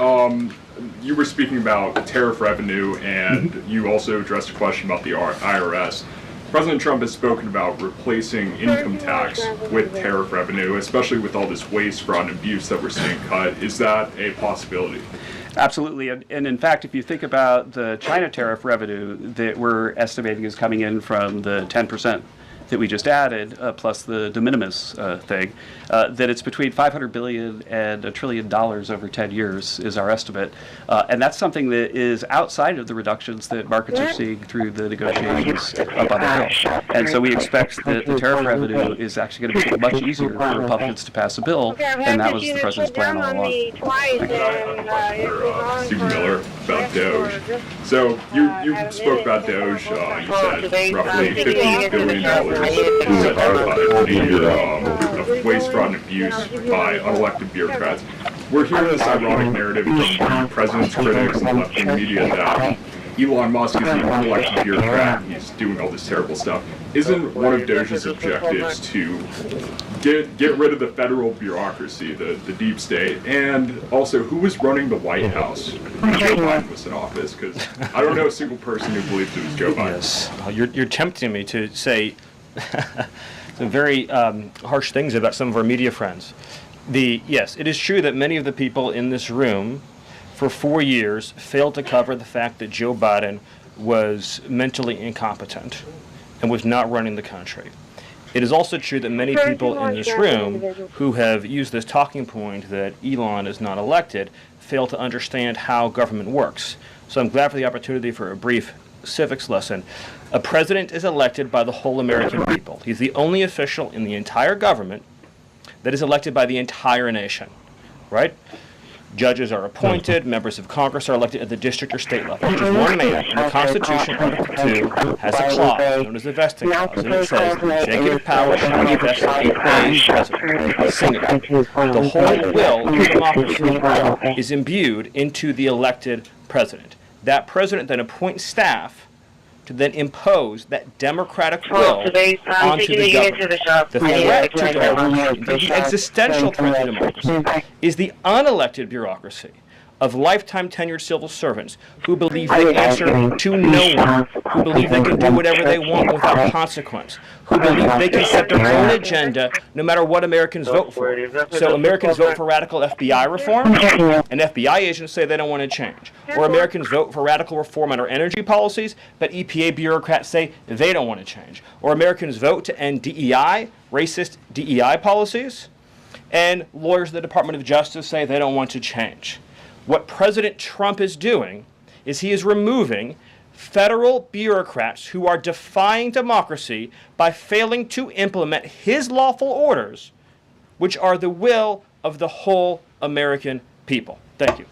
you were speaking about tariff revenue, and you also addressed a question about the IRS. President Trump has spoken about replacing income tax with tariff revenue, especially with all this waste, fraud, and abuse that we're seeing cut. Is that a possibility? Absolutely. And in fact, if you think about the China tariff revenue that we're estimating is coming in from the 10% that we just added, plus the de minimis thing, that it's between $500 billion and $1 trillion over 10 years is our estimate. And that's something that is outside of the reductions that markets are seeing through the negotiations up on the Hill. And so we expect that the tariff revenue is actually going to be much easier for Republicans to pass a bill, and that was the president's plan all along. Steve Miller about Doge. So you spoke about Doge. You said roughly $50 billion of waste, fraud, and abuse by unelected bureaucrats. We're hearing this ironic narrative from the president's critics and the left-wing media that Elon Musk is an unelected bureaucrat and he's doing all this terrible stuff. Isn't one of Doge's objectives to get rid of the federal bureaucracy, the deep state, and also who was running the White House when Joe Biden was in office? Because I don't know a single person who believes it was Joe Biden. Yes, you're tempting me to say some very harsh things about some of our media friends. Yes, it is true that many of the people in this room for 4 years failed to cover the fact that Joe Biden was mentally incompetent and was not running the country. It is also true that many people in this room who have used this talking point that Elon is not elected fail to understand how government works. So I'm glad for the opportunity for a brief civics lesson. A president is elected by the whole American people. He's the only official in the entire government that is elected by the entire nation, right? Judges are appointed, members of Congress are elected at the district or state level. One man in the Constitution, Article 2, has a clause known as the vesting clause, and it says the executive power shall be vested in a president. Singular. The whole will of democracy is imbued into the elected president. That president then appoints staff to then impose that democratic will onto the government. The threat to democracy, the existential threat to democracy, is the unelected bureaucracy of lifetime tenured civil servants who believe they answer to no one, who believe they can do whatever they want without consequence, who believe they can set their own agenda no matter what Americans vote for. So Americans vote for radical FBI reform, and FBI agents say they don't want to change. Or Americans vote for radical reform on our energy policies, but EPA bureaucrats say they don't want to change. Or Americans vote to end DEI, racist DEI policies, and lawyers at the Department of Justice say they don't want to change. What President Trump is doing is he is removing federal bureaucrats who are defying democracy by failing to implement his lawful orders, which are the will of the whole American people. Thank you.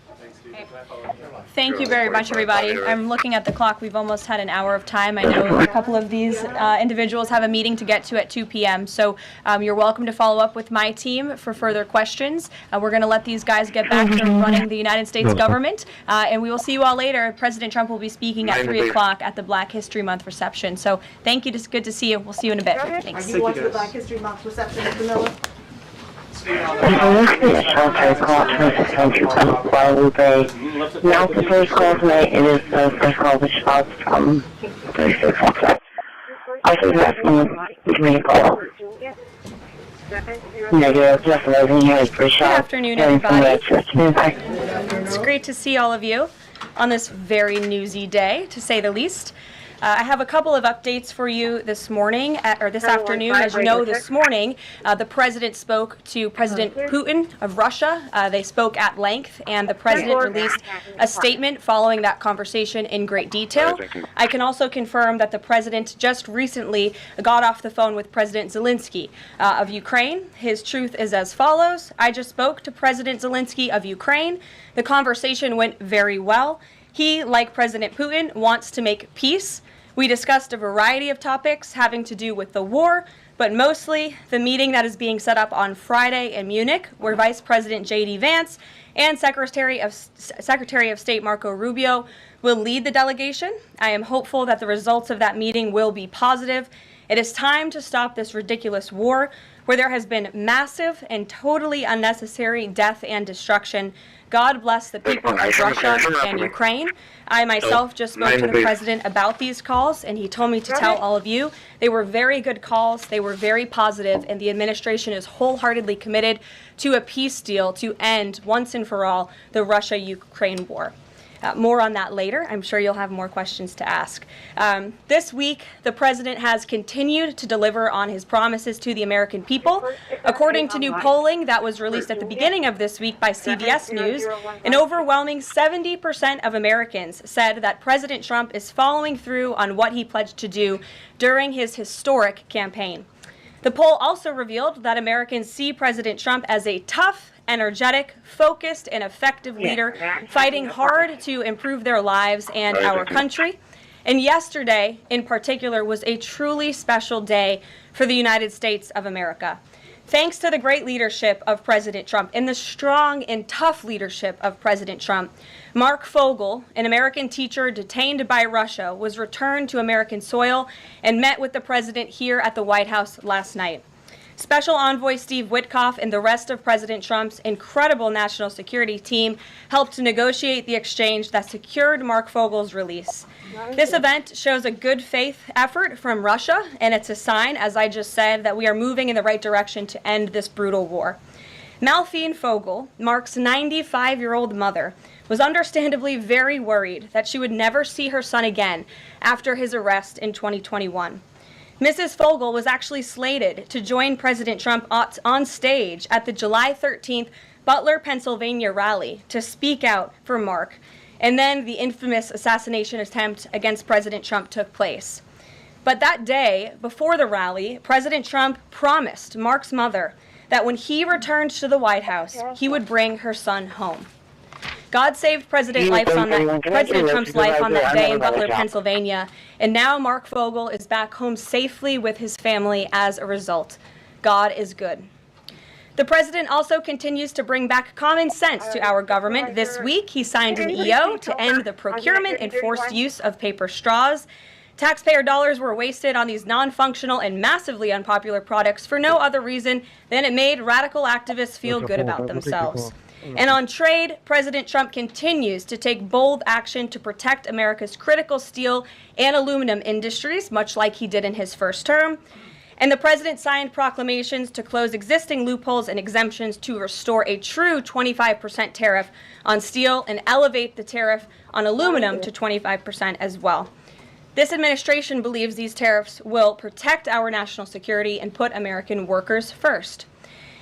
Thank you very much, everybody. I'm looking at the clock. We've almost had an hour of time. I know a couple of these individuals have a meeting to get to at 2 p.m., so you're welcome to follow up with my team for further questions. We're going to let these guys get back to running the United States government, and we will see you all later. President Trump will be speaking at 3 o'clock at the Black History Month reception. So thank you. It's good to see you. We'll see you in a bit. Thanks. Are you going to the Black History Month reception, Mr. Miller? Now the first call tonight, it is the first call which starts from 36 o'clock. Also, give me a call. Good afternoon, everybody. It's great to see all of you on this very newsy day, to say the least. I have a couple of updates for you this morning, or this afternoon. As you know, this morning, the president spoke to President Putin of Russia. They spoke at length, and the president released a statement following that conversation in great detail. I can also confirm that the president just recently got off the phone with President Zelensky of Ukraine. His truth is as follows. I just spoke to President Zelensky of Ukraine. The conversation went very well. He, like President Putin, wants to make peace. We discussed a variety of topics having to do with the war, but mostly the meeting that is being set up on Friday in Munich, where Vice President J.D. Vance and Secretary of State Marco Rubio will lead the delegation. I am hopeful that the results of that meeting will be positive. It is time to stop this ridiculous war where there has been massive and totally unnecessary death and destruction. God bless the people of Russia and Ukraine. I myself just spoke to the president about these calls, and he told me to tell all of you they were very good calls, they were very positive, and the administration is wholeheartedly committed to a peace deal to end once and for all the Russia-Ukraine war. More on that later. I'm sure you'll have more questions to ask. This week, the president has continued to deliver on his promises to the American people. According to new polling that was released at the beginning of this week by CBS News, an overwhelming 70% of Americans said that President Trump is following through on what he pledged to do during his historic campaign. The poll also revealed that Americans see President Trump as a tough, energetic, focused, and effective leader fighting hard to improve their lives and our country. And yesterday, in particular, was a truly special day for the United States of America. Thanks to the great leadership of President Trump and the strong and tough leadership of President Trump, Mark Fogel, an American teacher detained by Russia, was returned to American soil and met with the president here at the White House last night. Special Envoy Steve Witkoff and the rest of President Trump's incredible national security team helped to negotiate the exchange that secured Mark Fogel's release. This event shows a good faith effort from Russia, and it's a sign, as I just said, that we are moving in the right direction to end this brutal war. Malphine Fogel, Mark's 95-year-old mother, was understandably very worried that she would never see her son again after his arrest in 2021. Mrs. Fogel was actually slated to join President Trump on stage at the July 13th Butler, Pennsylvania rally to speak out for Mark, and then the infamous assassination attempt against President Trump took place. But that day, before the rally, President Trump promised Mark's mother that when he returned to the White House, he would bring her son home. God saved President Trump's life on that day in Butler, Pennsylvania, and now Mark Fogel is back home safely with his family as a result. God is good. The president also continues to bring back common sense to our government. This week, he signed an EO to end the procurement and forced use of paper straws. Taxpayer dollars were wasted on these non-functional and massively unpopular products for no other reason than it made radical activists feel good about themselves. And on trade, President Trump continues to take bold action to protect America's critical steel and aluminum industries, much like he did in his first term. And the president signed proclamations to close existing loopholes and exemptions to restore a true 25% tariff on steel and elevate the tariff on aluminum to 25% as well. This administration believes these tariffs will protect our national security and put American workers first.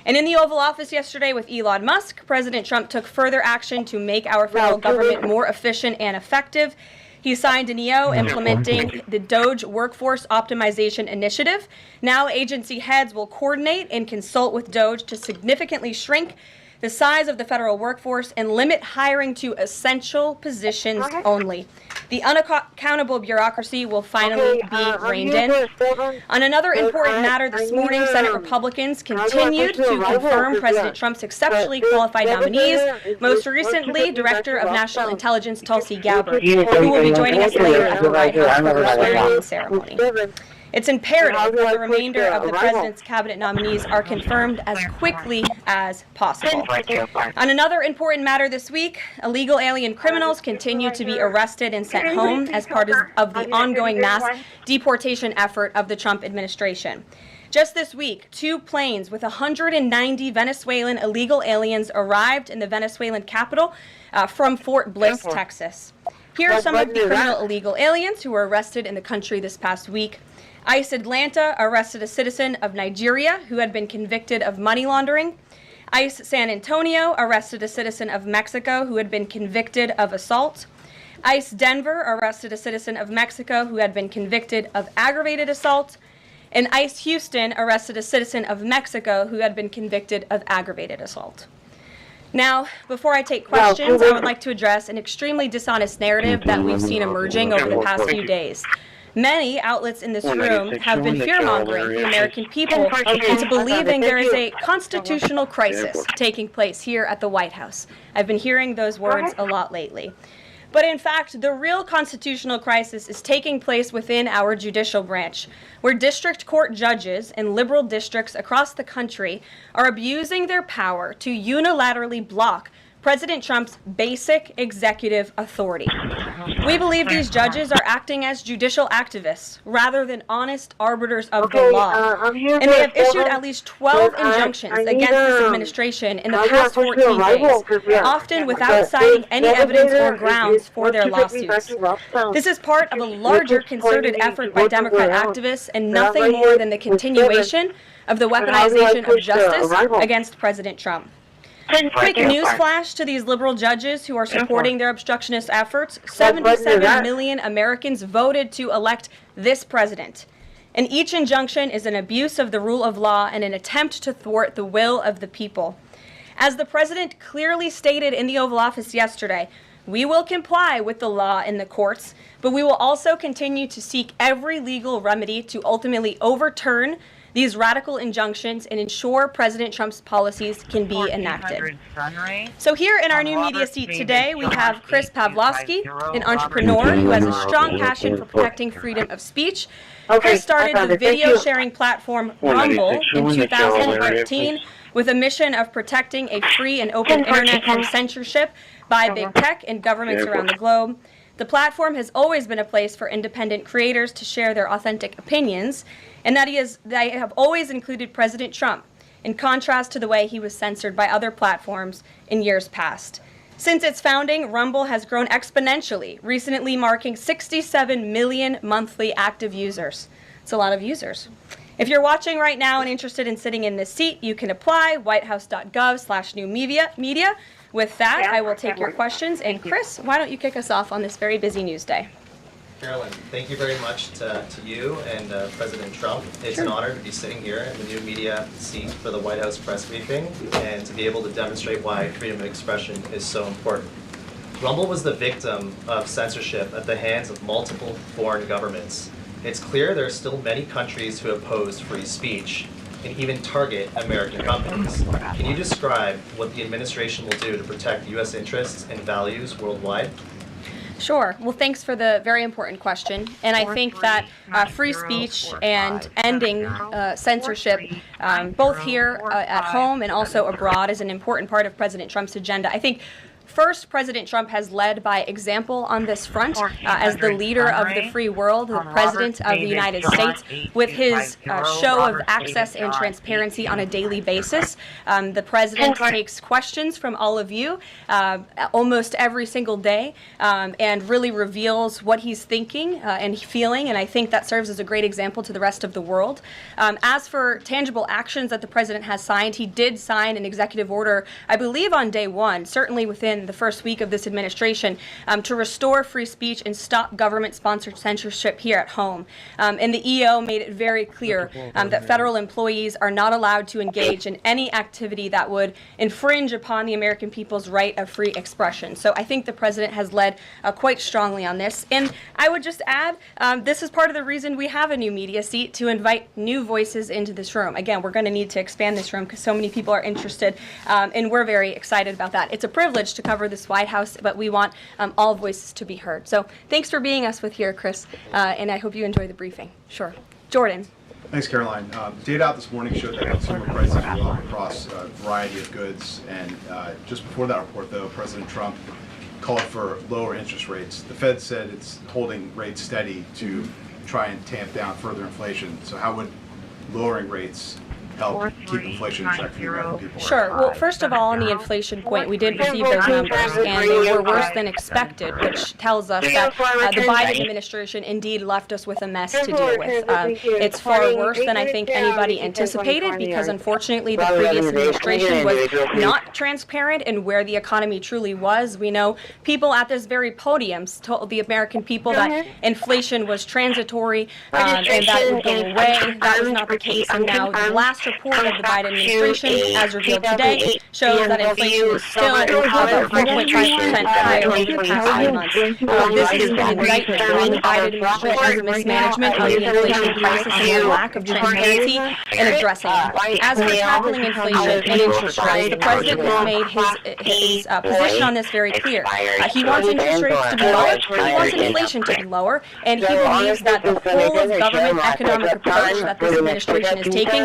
And in the Oval Office yesterday with Elon Musk, President Trump took further action to make our federal government more efficient and effective. He signed an EO implementing the DOGE Workforce Optimization Initiative. Now agency heads will coordinate and consult with DOGE to significantly shrink the size of the federal workforce and limit hiring to essential positions only. The unaccountable bureaucracy will finally be reined in. On another important matter this morning, Senate Republicans continued to confirm President Trump's exceptionally qualified nominees, most recently Director of National Intelligence Tulsi Gabbard, who will be joining us later at the White House for her swearing-in ceremony. It's imperative that the remainder of the president's cabinet nominees are confirmed as quickly as possible. On another important matter this week, illegal alien criminals continue to be arrested and sent home as part of the ongoing mass deportation effort of the Trump administration. Just this week, 2 planes with 190 Venezuelan illegal aliens arrived in the Venezuelan capital from Fort Bliss, Texas. Here are some of the criminal illegal aliens who were arrested in the country this past week. ICE Atlanta arrested a citizen of Nigeria who had been convicted of money laundering. ICE San Antonio arrested a citizen of Mexico who had been convicted of assault. ICE Denver arrested a citizen of Mexico who had been convicted of aggravated assault. And ICE Houston arrested a citizen of Mexico who had been convicted of aggravated assault. Now, before I take questions, I would like to address an extremely dishonest narrative that we've seen emerging over the past few days. Many outlets in this room have been fear-mongering the American people into believing there is a constitutional crisis taking place here at the White House. I've been hearing those words a lot lately. But in fact, the real constitutional crisis is taking place within our judicial branch, where district court judges in liberal districts across the country are abusing their power to unilaterally block President Trump's basic executive authority. We believe these judges are acting as judicial activists rather than honest arbiters of the law. And they have issued at least 12 injunctions against this administration in the past 14 days, often without citing any evidence or grounds for their lawsuits. This is part of a larger concerted effort by Democrat activists and nothing more than the continuation of the weaponization of justice against President Trump. Quick news flash to these liberal judges who are supporting their obstructionist efforts. 77 million Americans voted to elect this president. And each injunction is an abuse of the rule of law and an attempt to thwart the will of the people. As the president clearly stated in the Oval Office yesterday, we will comply with the law in the courts, but we will also continue to seek every legal remedy to ultimately overturn these radical injunctions and ensure President Trump's policies can be enacted. So here in our new media seat today, we have Chris Pavlovsky, an entrepreneur who has a strong passion for protecting freedom of speech. Chris started the video sharing platform Rumble in 2013 with a mission of protecting a free and open internet from censorship by big tech and governments around the globe. The platform has always been a place for independent creators to share their authentic opinions, and they have always included President Trump, in contrast to the way he was censored by other platforms in years past. Since its founding, Rumble has grown exponentially, recently marking 67 million monthly active users. It's a lot of users. If you're watching right now and interested in sitting in this seat, you can apply, whitehouse.gov/newmedia. With that, I will take your questions. And Chris, why don't you kick us off on this very busy news day? Carolyn, thank you very much to you and President Trump. It's an honor to be sitting here in the new media seat for the White House press briefing and to be able to demonstrate why freedom of expression is so important. Rumble was the victim of censorship at the hands of multiple foreign governments. It's clear there are still many countries who oppose free speech and even target American companies. Can you describe what the administration will do to protect U.S. interests and values worldwide? Sure. Well, thanks for the very important question. And I think that free speech and ending censorship, both here at home and also abroad, is an important part of President Trump's agenda. I think first, President Trump has led by example on this front as the leader of the free world, the President of the United States, with his show of access and transparency on a daily basis. The President takes questions from all of you almost every single day and really reveals what he's thinking and feeling, and I think that serves as a great example to the rest of the world. As for tangible actions that the President has signed, he did sign an executive order, I believe on day one, certainly within the first week of this administration, to restore free speech and stop government-sponsored censorship here at home. And the EO made it very clear that federal employees are not allowed to engage in any activity that would infringe upon the American people's right of free expression. So I think the President has led quite strongly on this. And I would just add, this is part of the reason we have a new media seat, to invite new voices into this room. Again, we're going to need to expand this room because so many people are interested, and we're very excited about that. It's a privilege to cover this White House, but we want all voices to be heard. So thanks for being us with here, Chris, and I hope you enjoy the briefing. Sure. Jordan. Thanks, Caroline. Data out this morning showed that consumer prices were up across a variety of goods, and just before that report, though, President Trump called for lower interest rates. The Fed said it's holding rates steady to try and tamp down further inflation. So how would lowering rates help keep inflation in check for the American people? Sure. Well, first of all, on the inflation point, we did receive those numbers, and they were worse than expected, which tells us that the Biden administration indeed left us with a mess to deal with. It's far worse than I think anybody anticipated, because unfortunately the previous administration was not transparent in where the economy truly was. We know people at this very podium told the American people that inflation was transitory and that would go away. That was not the case, and now the last report of the Biden administration, as revealed today, shows that inflation is still about 4.5% higher over the past 5 months. This is an indictment on the Biden administration's mismanagement of the inflation crisis and the lack of transparency in addressing it. As for tackling inflation and interest rates, the President has made his position on this very clear. He wants interest rates to be lower, he wants inflation to be lower, and he believes that the whole of government economic approach that this administration is taking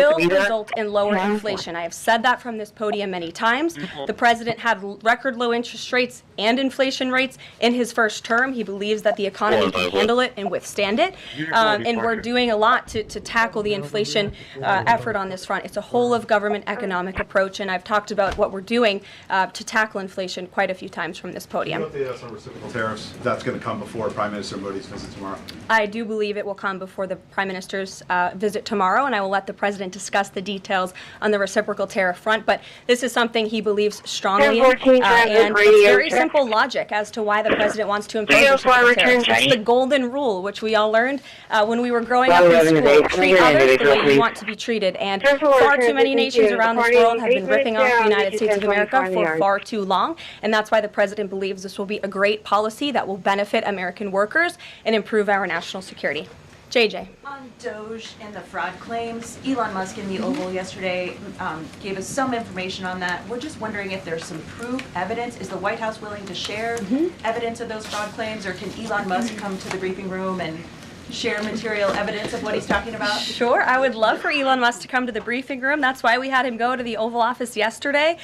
will result in lower inflation. I have said that from this podium many times. The President had record low interest rates and inflation rates in his first term. He believes that the economy can handle it and withstand it. And we're doing a lot to tackle the inflation effort on this front. It's a whole of government economic approach, and I've talked about what we're doing to tackle inflation quite a few times from this podium. What about the reciprocal tariffs? That's going to come before Prime Minister Modi's visit tomorrow. I do believe it will come before the Prime Minister's visit tomorrow, and I will let the President discuss the details on the reciprocal tariff front, but this is something he believes strongly in, and it's very simple logic as to why the President wants to impose reciprocal tariffs. That's the golden rule, which we all learned when we were growing up in school. Treat others the way you want to be treated, and far too many nations around this world have been ripping off the United States of America for far too long, and that's why the President believes this will be a great policy that will benefit American workers and improve our national security. JJ. On Doge and the fraud claims, Elon Musk in the Oval yesterday gave us some information on that. We're just wondering if there's some proof, evidence. Is the White House willing to share evidence of those fraud claims, or can Elon Musk come to the briefing room and share material evidence of what he's talking about? Sure, I would love for Elon Musk to come to the briefing room. That's why we had him go to the Oval Office yesterday,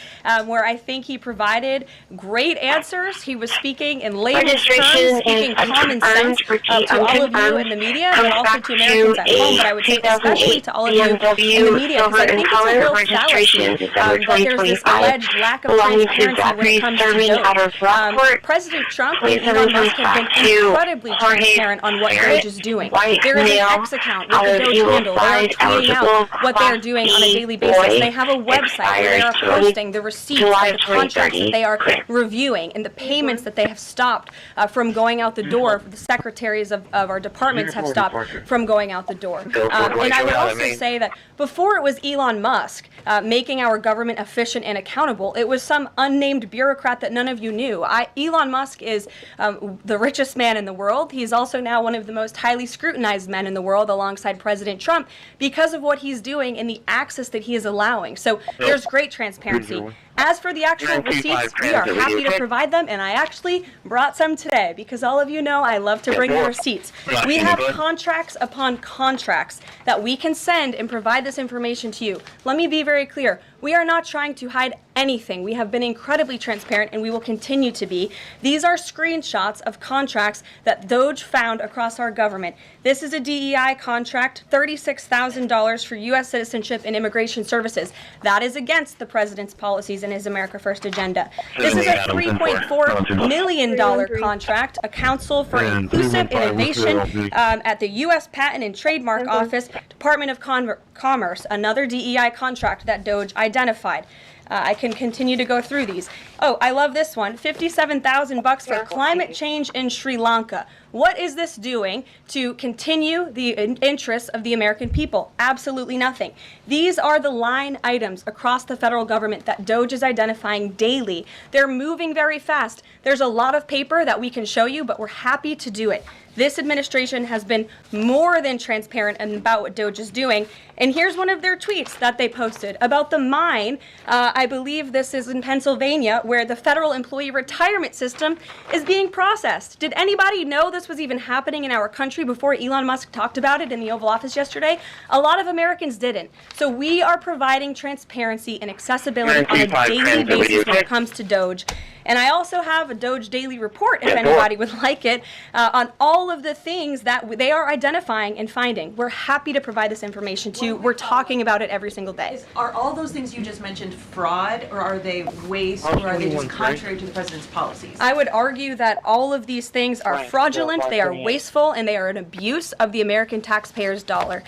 where I think he provided great answers. He was speaking in layman's terms, speaking common sense to all of you in the media, but also to Americans at home, but I would say especially to all of you in the media, because I think it's a real fallacy that there's this alleged lack of transparency when it comes to Doge. President Trump and Elon Musk have been incredibly transparent on what Doge is doing. doing. There is an X account with the Doge handle. They are tweeting out what they're doing on a daily basis. They have a website where they are posting the receipts of the contracts that they are reviewing and the payments that they have stopped from going out the door. The secretaries of our departments have stopped from going out the door. And I would also say that before it was Elon Musk making our government efficient and accountable, it was some unnamed bureaucrat that none of you knew. Elon Musk is the richest man in the world. He's also now one of the most highly scrutinized men in the world alongside President Trump because of what he's doing and the access that he is allowing. So there's great transparency. As for the actual receipts, we are happy to provide them, and I actually brought some today because all of you know I love to bring the receipts. We have contracts upon contracts that we can send and provide this information to you. Let me be very clear. We are not trying to hide anything. We have been incredibly transparent, and we will continue to be. These are screenshots of contracts that Doge found across our government. This is a DEI contract, $36,000 for U.S. citizenship and immigration services. That is against the president's policies and his America First agenda. This is a $3.4 million contract, a Council for Inclusive Innovation at the U.S. Patent and Trademark Office, Department of Commerce, another DEI contract that Doge identified. I can continue to go through these. Oh, I love this one. $57,000 for climate change in Sri Lanka. What is this doing to continue the interests of the American people? Absolutely nothing. These are the line items across the federal government that Doge is identifying daily. They're moving very fast. There's a lot of paper that we can show you, but we're happy to do it. This administration has been more than transparent about what Doge is doing. And here's one of their tweets that they posted about the mine. I believe this is in Pennsylvania, where the federal employee retirement system is being processed. Did anybody know this was even happening in our country before Elon Musk talked about it in the Oval Office yesterday? A lot of Americans didn't. So we are providing transparency and accessibility on a daily basis when it comes to Doge. And I also have a Doge daily report, if anybody would like it, on all of the things that they are identifying and finding. We're happy to provide this information to you. We're talking about it every single day. Are all those things you just mentioned fraud, or are they waste, or are they just contrary to the president's policies? I would argue that all of these things are fraudulent, they are wasteful, and they are an abuse of the American taxpayer's dollar.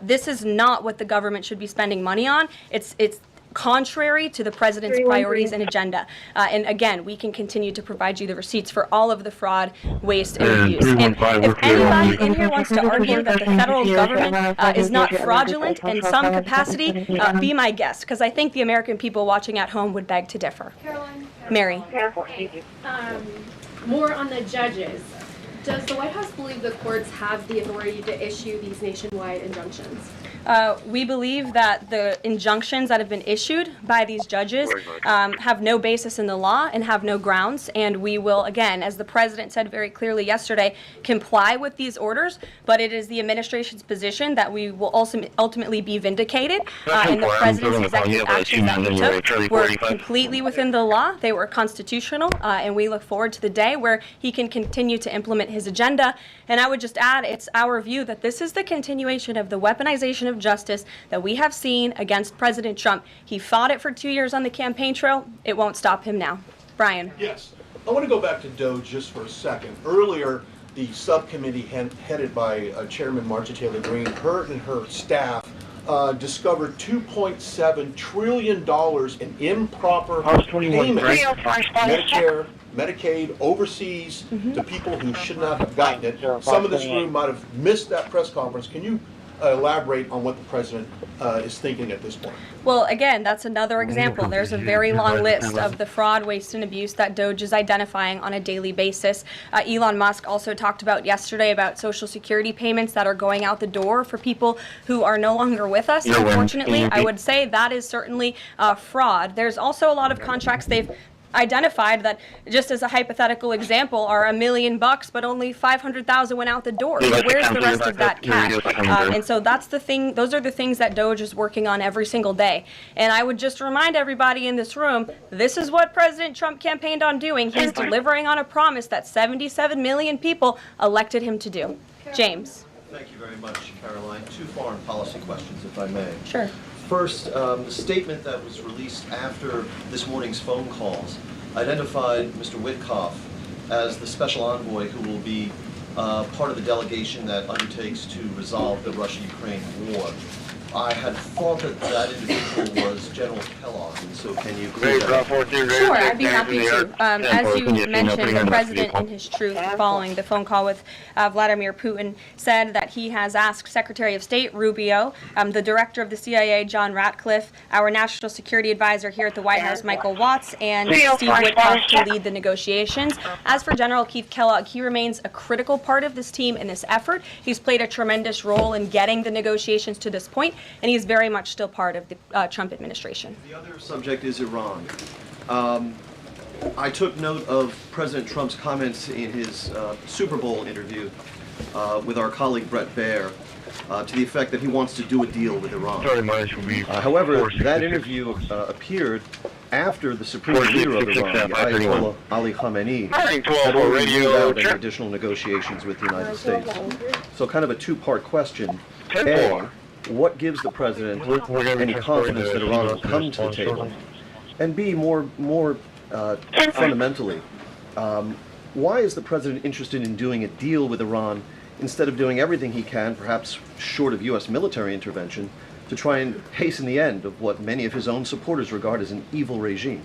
This is not what the government should be spending money on. It's contrary to the president's priorities and agenda. And again, we can continue to provide you the receipts for all of the fraud, waste, and abuse. And if anybody in here wants to argue that the federal government is not fraudulent in some capacity, be my guest, because I think the American people watching at home would beg to differ. Caroline. Mary. More on the judges. Does the White House believe the courts have the authority to issue these nationwide injunctions? We believe that the injunctions that have been issued by these judges have no basis in the law and have no grounds, and we will, again, as the president said very clearly yesterday, comply with these orders, but it is the administration's position that we will ultimately be vindicated, and the president's executive actions that he took were completely within the law, they were constitutional, and we look forward to the day where he can continue to implement his agenda. And I would just add, it's our view that this is the continuation of the weaponization of justice that we have seen against President Trump. He fought it for 2 years on the campaign trail. It won't stop him now. Brian. Yes. I want to go back to Doge just for a second. Earlier, the subcommittee headed by Chairman Marcia Taylor Greene, her and her staff discovered $2.7 trillion in improper payments, Medicare, Medicaid, overseas, to people who should not have gotten it. Some of this room might have missed that press conference. Can you elaborate on what the president is thinking at this point? Well, again, that's another example. There's a very long list of the fraud, waste, and abuse that Doge is identifying on a daily basis. Elon Musk also talked about yesterday about Social Security payments that are going out the door for people who are no longer with us. Unfortunately, I would say that is certainly fraud. There's also a lot of contracts they've identified that, just as a hypothetical example, are $1 million, but only 500,000 went out the door. So where's the rest of that cash? And so that's the thing. Those are the things that Doge is working on every single day. And I would just remind everybody in this room, this is what President Trump campaigned on doing. He's delivering on a promise that 77 million people elected him to do. James. Thank you very much, Caroline. Two foreign policy questions, if I may. Sure. First, the statement that was released after this morning's phone calls identified Mr. Witkoff as the special envoy who will be part of the delegation that undertakes to resolve the Russia-Ukraine war. I had thought that that individual was General Kellogg, and so can you clear that up? Sure, I'd be happy to. As you mentioned, the president, in his truth, following the phone call with Vladimir Putin, said that he has asked Secretary of State Rubio, the director of the CIA, John Ratcliffe, our national security advisor here at the White House, Michael Watts, and Steve Witkoff to lead the negotiations. As for General Keith Kellogg, he remains a critical part of this team in this effort. He's played a tremendous role in getting the negotiations to this point, and he's very much still part of the Trump administration. The other subject is Iran. I took note of President Trump's comments in his Super Bowl interview with our colleague Brett Baer to the effect that he wants to do a deal with Iran. However, that interview appeared after the supreme leader of Iran, Ayatollah Ali Khamenei, had already ruled out any additional negotiations with the United States. So kind of a two-part question. A, what gives the president any confidence that Iran will come to the table? And B, more fundamentally, why is the president interested in doing a deal with Iran instead of doing everything he can, perhaps short of U.S. military intervention, to try and hasten the end of what many of his own supporters regard as an evil regime?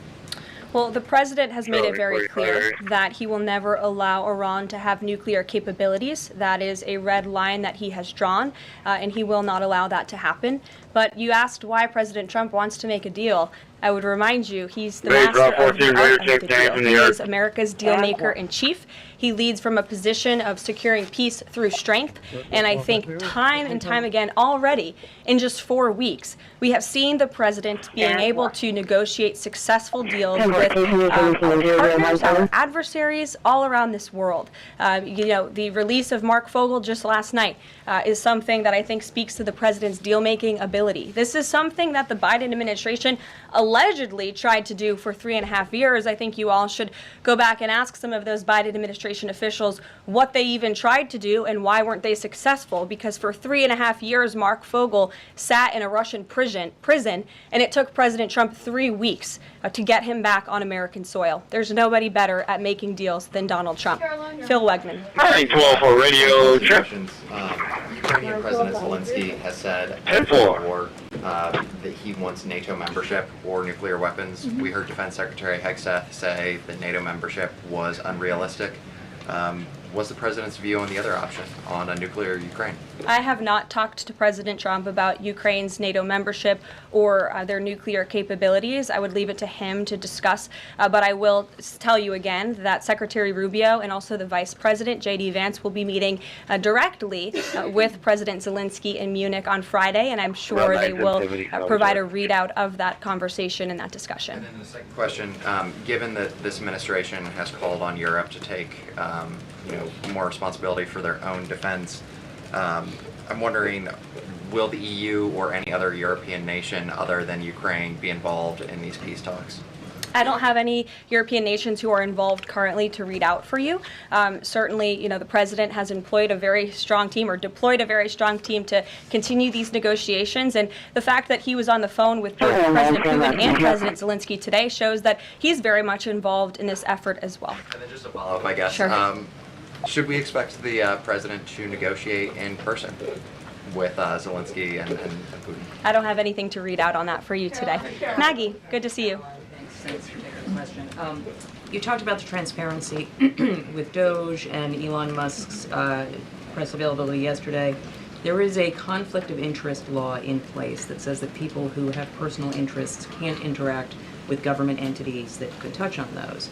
Well, the president has made it very clear that he will never allow Iran to have nuclear capabilities. That is a red line that he has drawn, and he will not allow that to happen. But you asked why President Trump wants to make a deal. I would remind you, he's the master of the art of the deal. He is America's deal maker in chief. He leads from a position of securing peace through strength. And I think time and time again already, in just 4 weeks, we have seen the president being able to negotiate successful deals with our partners, our adversaries all around this world. The release of Mark Fogel just last night is something that I think speaks to the president's deal-making ability. This is something that the Biden administration allegedly tried to do for 3.5 years. I think you all should go back and ask some of those Biden administration officials what they even tried to do and why weren't they successful, because for 3.5 years Mark Fogel sat in a Russian prison and it took President Trump 3 weeks to get him back on American soil. There's nobody better at making deals than Donald Trump. Phil Wegman. Ukrainian President Zelensky has said after the war that he wants NATO membership or nuclear weapons. We heard Defense Secretary Hegseth say that NATO membership was unrealistic. What's the president's view on the other option, on a nuclear Ukraine? I have not talked to President Trump about Ukraine's NATO membership or their nuclear capabilities. I would leave it to him to discuss. But I will tell you again that Secretary Rubio and also the Vice President, J.D. Vance, will be meeting directly with President Zelensky in Munich on Friday, and I'm sure they will provide a readout of that conversation and that discussion. And then the second question, given that this administration has called on Europe to take more responsibility for their own defense, I'm wondering, will the EU or any other European nation other than Ukraine be involved in these peace talks? I don't have any European nations who are involved currently to read out for you. Certainly, the president has employed a very strong team or deployed a very strong team to continue these negotiations. And the fact that he was on the phone with both President Putin and President Zelensky today shows that he's very much involved in this effort as well. And then just a follow-up, I guess. Sure. Should we expect the president to negotiate in person with Zelensky and Putin? I don't have anything to read out on that for you today. Maggie, good to see you. Thanks for taking the question. You talked about the transparency with Doge and Elon Musk's press availability yesterday. There is a conflict of interest law in place that says that people who have personal interests can't interact with government entities that could touch on those.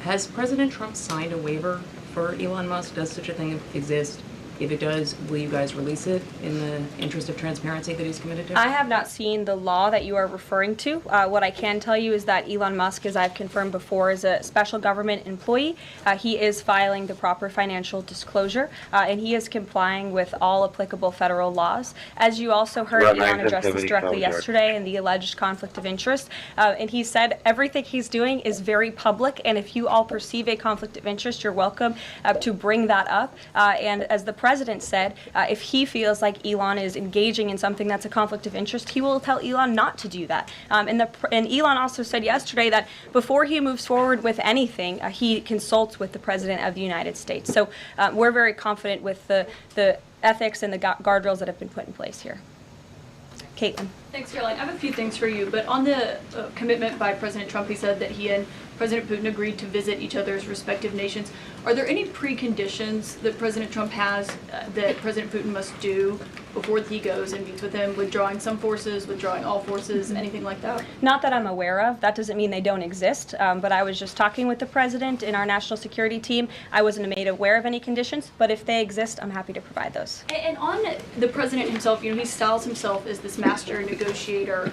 Has President Trump signed a waiver for Elon Musk? Does such a thing exist? If it does, will you guys release it in the interest of transparency that he's committed to? I have not seen the law that you are referring to. What I can tell you is that Elon Musk, as I've confirmed before, is a special government employee. He is filing the proper financial disclosure, and he is complying with all applicable federal laws. As you also heard, Elon addressed this directly yesterday in the alleged conflict of interest, and he said everything he's doing is very public, and if you all perceive a conflict of interest, you're welcome to bring that up. And as the president said if he feels like Elon is engaging in something that's a conflict of interest, he will tell Elon not to do that. And Elon also said yesterday that before he moves forward with anything, he consults with the President of the United States. So we're very confident with the ethics and the guardrails that have been put in place here. Caitlin. Thanks, Caroline. I have a few things for you, but on the commitment by President Trump, he said that he and President Putin agreed to visit each other's respective nations. Are there any preconditions that President Trump has that President Putin must do before he goes and meets with him, withdrawing some forces, withdrawing all forces, anything like that? Not that I'm aware of. That doesn't mean they don't exist, but I was just talking with the president in our national security team. I wasn't made aware of any conditions, but if they exist, I'm happy to provide those. And on the president himself, he styles himself as this master negotiator.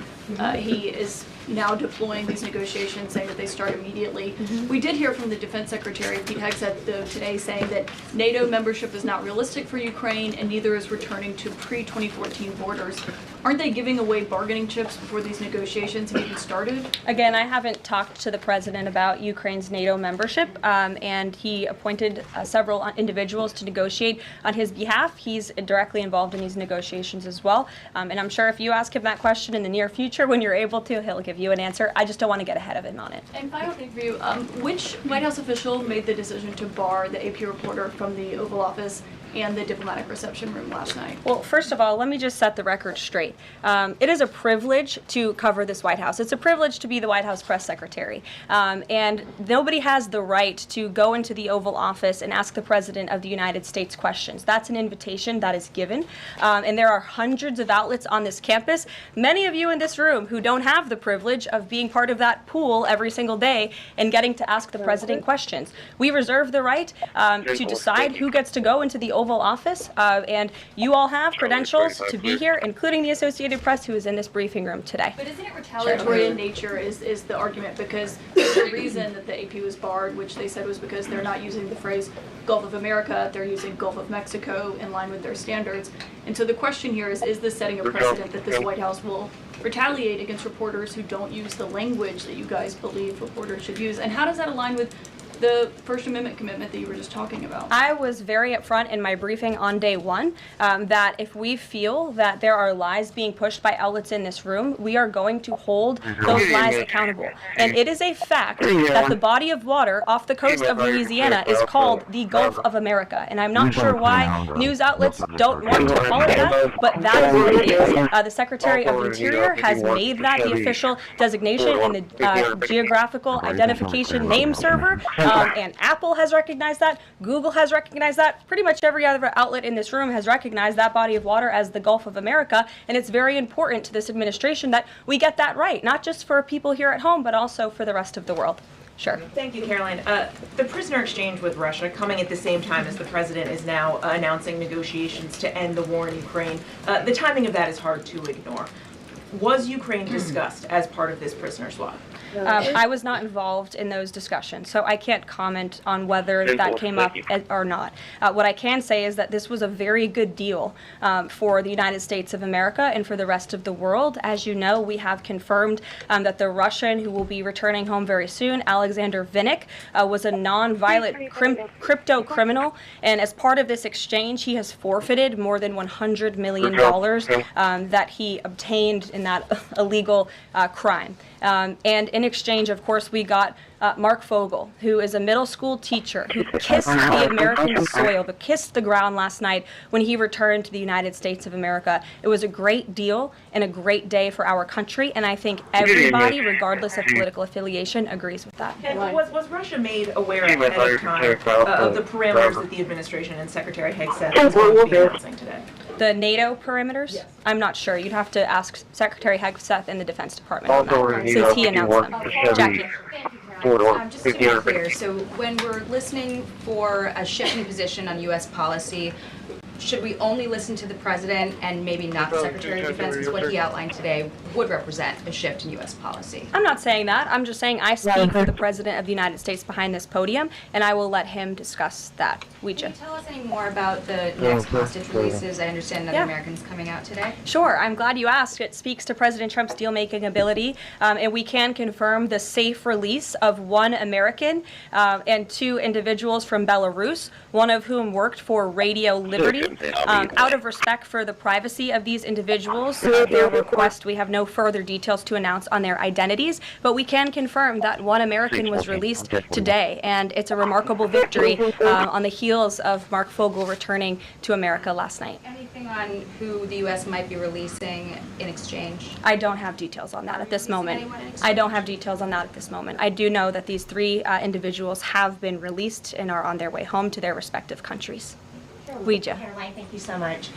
He is now deploying these negotiations, saying that they start immediately. We did hear from the Defense Secretary, Pete Hegseth, today saying that NATO membership is not realistic for Ukraine and neither is returning to pre-2014 borders. Aren't they giving away bargaining chips before these negotiations have even started? Again, I haven't talked to the president about Ukraine's NATO membership, and he appointed several individuals to negotiate on his behalf. He's directly involved in these negotiations as well, and I'm sure if you ask him that question in the near future, when you're able to, he'll give you an answer. I just don't want to get ahead of him on it. And final thing for you, which White House official made the decision to bar the AP reporter from the Oval Office and the diplomatic reception room last night? Well, first of all, let me just set the record straight. It is a privilege to cover this White House. It's a privilege to be the White House press secretary. And nobody has the right to go into the Oval Office and ask the President of the United States questions. That's an invitation that is given. And there are hundreds of outlets on this campus, many of you in this room who don't have the privilege of being part of that pool every single day and getting to ask the President questions. We reserve the right to decide who gets to go into the Oval Office, and you all have credentials to be here, including the Associated Press, who is in this briefing room today. But isn't it retaliatory in nature is the argument, because the reason that the AP was barred, which they said was because they're not using the phrase Gulf of America, they're using Gulf of Mexico in line with their standards. And so the question here is this setting a precedent that this White House will retaliate against reporters who don't use the language that you guys believe reporters should use? And how does that align with the First Amendment commitment that you were just talking about? I was very upfront in my briefing on day one that if we feel that there are lies being pushed by outlets in this room, we are going to hold those lies accountable. And it is a fact that the body of water off the coast of Louisiana is called the Gulf of America. And I'm not sure why news outlets don't want to call it that, but that is what it is. The Secretary of Interior has made that the official designation in the Geographical Identification Name Server. And Apple has recognized that, Google has recognized that, pretty much every other outlet in this room has recognized that body of water as the Gulf of America, and it's very important to this administration that we get that right, not just for people here at home, but also for the rest of the world. Sure. Thank you, Caroline. The prisoner exchange with Russia coming at the same time as the president is now announcing negotiations to end the war in Ukraine. The timing of that is hard to ignore. Was Ukraine discussed as part of this prisoner swap? I was not involved in those discussions, so I can't comment on whether that came up or not. What I can say is that this was a very good deal for the United States of America and for the rest of the world. As you know, we have confirmed that the Russian who will be returning home very soon, Alexander Vinnik, was a non-violent crypto criminal, and as part of this exchange, he has forfeited more than $100 million that he obtained in that illegal crime. And in exchange, of course, we got Mark Fogel, who is a middle school teacher who kissed the American soil, who kissed the ground last night when he returned to the United States of America. It was a great deal and a great day for our country, and I think everybody, regardless of political affiliation, agrees with that. And was Russia made aware ahead of time of the parameters that the administration and Secretary Hegseth is going to be announcing today? The NATO perimeters? Yes. I'm not sure. You'd have to ask Secretary Hegseth in the Defense Department on that, since he announced them. Jackie. Just to be clear, so when we're listening for a shift in position on U.S. policy, should we only listen to the president and maybe not the Secretary of Defense, because what he outlined today would represent a shift in U.S. policy? I'm not saying that. I'm just saying I speak for the President of the United States behind this podium, and I will let him discuss that. Can you tell us any more about the next hostage releases? I understand another American's coming out today. Sure, I'm glad you asked. It speaks to President Trump's deal-making ability, and we can confirm the safe release of one American and two individuals from Belarus, one of whom worked for Radio Liberty. Out of respect for the privacy of these individuals, their request, we have no further details to announce on their identities, but we can confirm that one American was released today, and it's a remarkable victory on the heels of Mark Fogel returning to America last night. Anything on who the U.S. might be releasing in exchange? I don't have details on that at this moment. I don't have details on that at this moment. I do know that these three individuals have been released and are on their way home to their respective countries. Ouija. Caroline, thank you so much.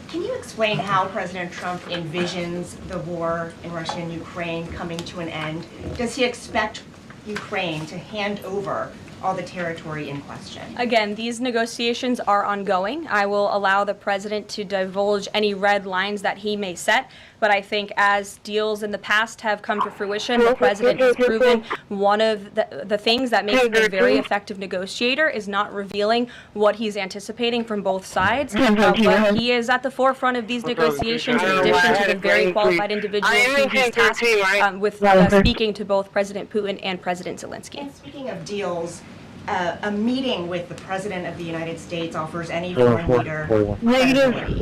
Can you explain how President Trump envisions the war in Russia and Ukraine coming to an end? Does he expect Ukraine to hand over all the territory in question? Again, these negotiations are ongoing. I will allow the president to divulge any red lines that he may set, but I think as deals in the past have come to fruition, the president has proven one of the things that makes him a very effective negotiator is not revealing what he's anticipating from both sides, but he is at the forefront of these negotiations in addition to the very qualified individuals who he's tasked with speaking to both President Putin and President Zelensky. And speaking of deals, a meeting with the President of the United States offers any foreign leader credibility.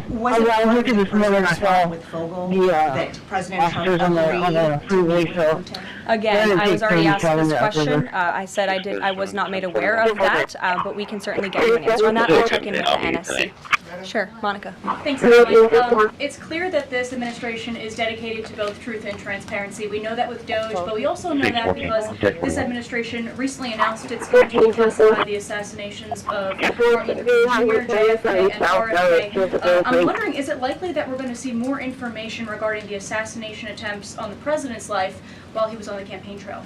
Was it part of the president's talk with Fogel that President Trump agreed to meet with Putin? Again, I was already asked this question. I said I was not made aware of that, but we can certainly get you an answer on that. I'll check in with the NSC. Sure, Monica. Thanks, Caroline. It's clear that this administration is dedicated to both truth and transparency. We know that with Doge, but we also know that because this administration recently announced it's going to declassify the assassinations of Martin Luther King Jr., JFK, and RFK. I'm wondering, is it likely that we're going to see more information regarding the assassination attempts on the president's life while he was on the campaign trail?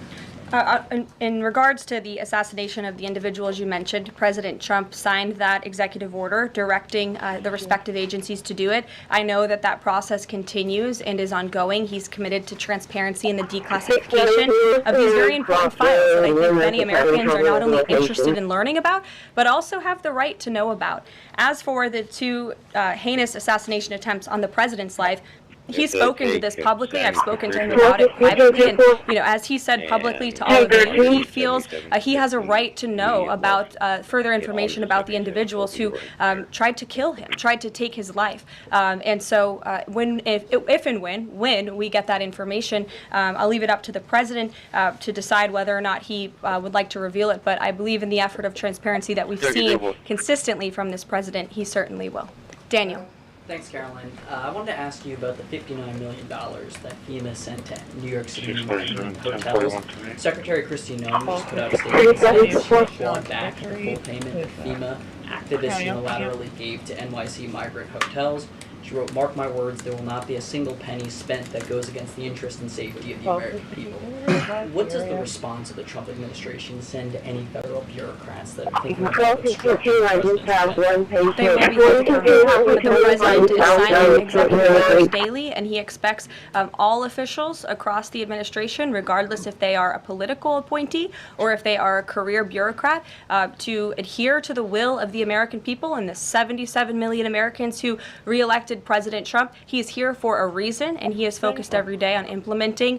In regards to the assassination of the individuals you mentioned, President Trump signed that executive order directing the respective agencies to do it. I know that that process continues and is ongoing. He's committed to transparency in the declassification of these very important files that I think many Americans are not only interested in learning about, but also have the right to know about. As for the two heinous assassination attempts on the president's life, he's spoken to this publicly. I've spoken to him about it privately, and as he said publicly to all of you, he feels he has a right to know about further information about the individuals who tried to kill him, tried to take his life. And so, if and when we get that information, I'll leave it up to the president to decide whether or not he would like to reveal it. But I believe in the effort of transparency that we've seen consistently from this president, he certainly will. Daniel. Thanks, Caroline. I wanted to ask you about the $59 million that FEMA sent to New York City hotels. Secretary Christi just put out a statement saying she clawed back the full payment that FEMA activists unilaterally gave to NYC migrant hotels. She wrote, "Mark my words, there will not be a single penny spent that goes against the interest and safety of the American people." What does the response of the Trump administration send to any federal bureaucrats that are thinking about obstructing the president's They will be forthcoming, but the president is signing executive orders daily, and he expects all officials across the administration, regardless if they are a political appointee or if they are a career bureaucrat, to adhere to the will of the American people and the 77 million Americans who re-elected President Trump. He is here for a reason, and he is focused every day on implementing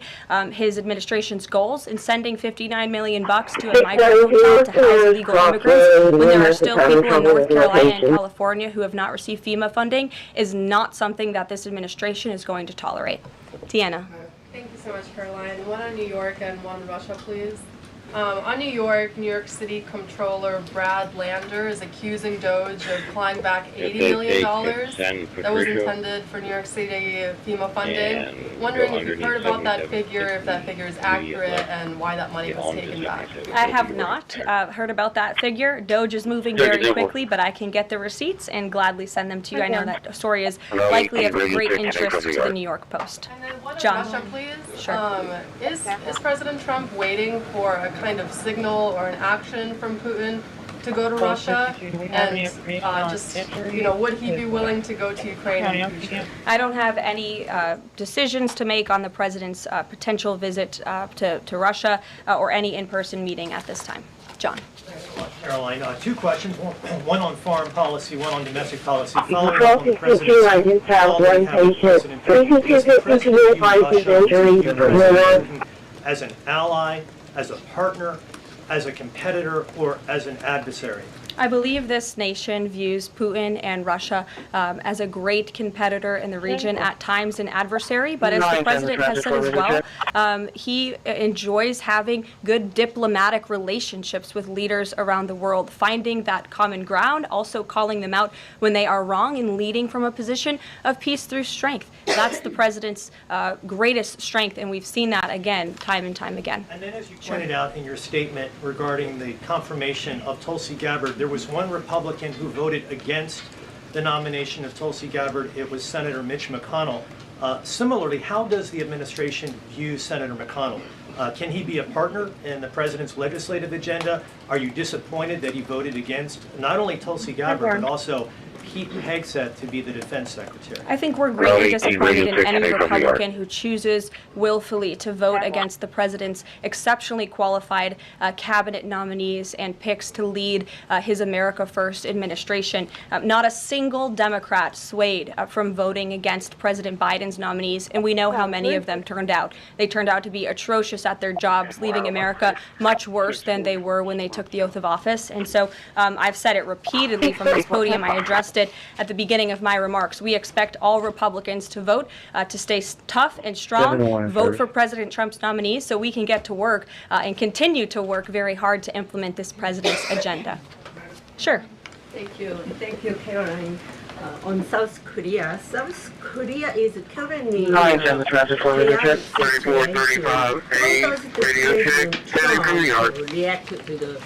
his administration's goals and sending $59 million to a migrant hotel to house illegal immigrants when there are still people in North Carolina and California who have not received FEMA funding is not something that this administration is going to tolerate. Deanna. Thank you so much, Caroline. One on New York and one on Russia, please. On New York City Comptroller Brad Lander is accusing Doge of clawing back $80 million that was intended for New York City FEMA funding. Wondering if you've heard about that figure, if that figure is accurate, and why that money was taken back. I have not heard about that figure. Doge is moving very quickly, but I can get the receipts and gladly send them to you. I know that story is likely of great interest to the New York Post. And then one John. on Russia, please. Sure. Is President Trump waiting for a kind of signal or an action from Putin to go to Russia? And just, would he be willing to go to Ukraine in the future? I don't have any decisions to make on the president's potential visit to Russia or any in-person meeting at this time. John. Caroline, two questions, one on foreign policy, one on domestic policy. Following up on the president's as an ally, as a partner, as a competitor, or as an adversary? I believe this nation views Putin and Russia as a great competitor in the region, at times an adversary, but as the president has said as well, he enjoys having good diplomatic relationships with leaders around the world, finding that common ground, also calling them out when they are wrong, and leading from a position of peace through strength. That's the president's greatest strength, and we've seen that again, time and time again. And then, as you pointed out in your statement regarding the confirmation of Tulsi Gabbard, there was one Republican who voted against the nomination of Tulsi Gabbard. It was Senator Mitch McConnell. Similarly, how does the administration view Senator McConnell? Can he be a partner in the president's legislative agenda? Are you disappointed that he voted against not only Tulsi Gabbard, but also Pete Hegseth to be the defense secretary? I think we're greatly disappointed in any Republican who chooses willfully to vote against the president's exceptionally qualified cabinet nominees and picks to lead his America First administration. Not a single Democrat swayed from voting against President Biden's nominees, and we know how many of them turned out. They turned out to be atrocious at their jobs, leaving America much worse than they were when they took the oath of office. And so I've said it repeatedly from this podium. I addressed it at the beginning of my remarks. We expect all Republicans to vote, to stay tough and strong, vote for President Trump's nominees so we can get to work and continue to work very hard to implement this president's agenda. Sure. Thank you, Caroline. On South Korea is currently react to the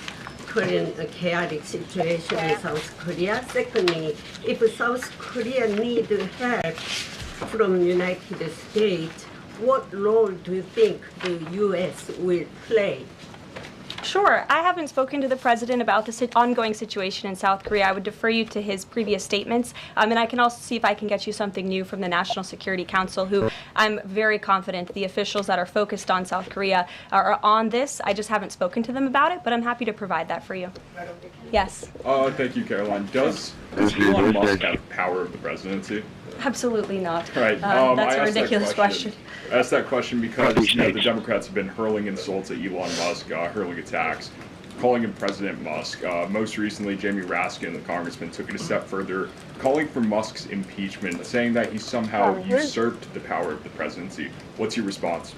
current chaotic situation in South Korea. Secondly, if South Korea needs help from United States, what role do you think the U.S. will play? Sure. I haven't spoken to the president about the ongoing situation in South Korea. I would defer you to his previous statements. And I can also see if I can get you something new from the National Security Council, who I'm very confident the officials that are focused on South Korea are on this. I just haven't spoken to them about it, but I'm happy to provide that for you. Yes. Thank you, Caroline. Does Elon Musk have power of the presidency? Absolutely not. Right. That's a ridiculous question. I asked that question because the Democrats have been hurling insults at Elon Musk, hurling attacks, calling him President Musk. Most recently, Jamie Raskin, the congressman, took it a step further, calling for Musk's impeachment, saying that he somehow usurped the power of the presidency. What's your response?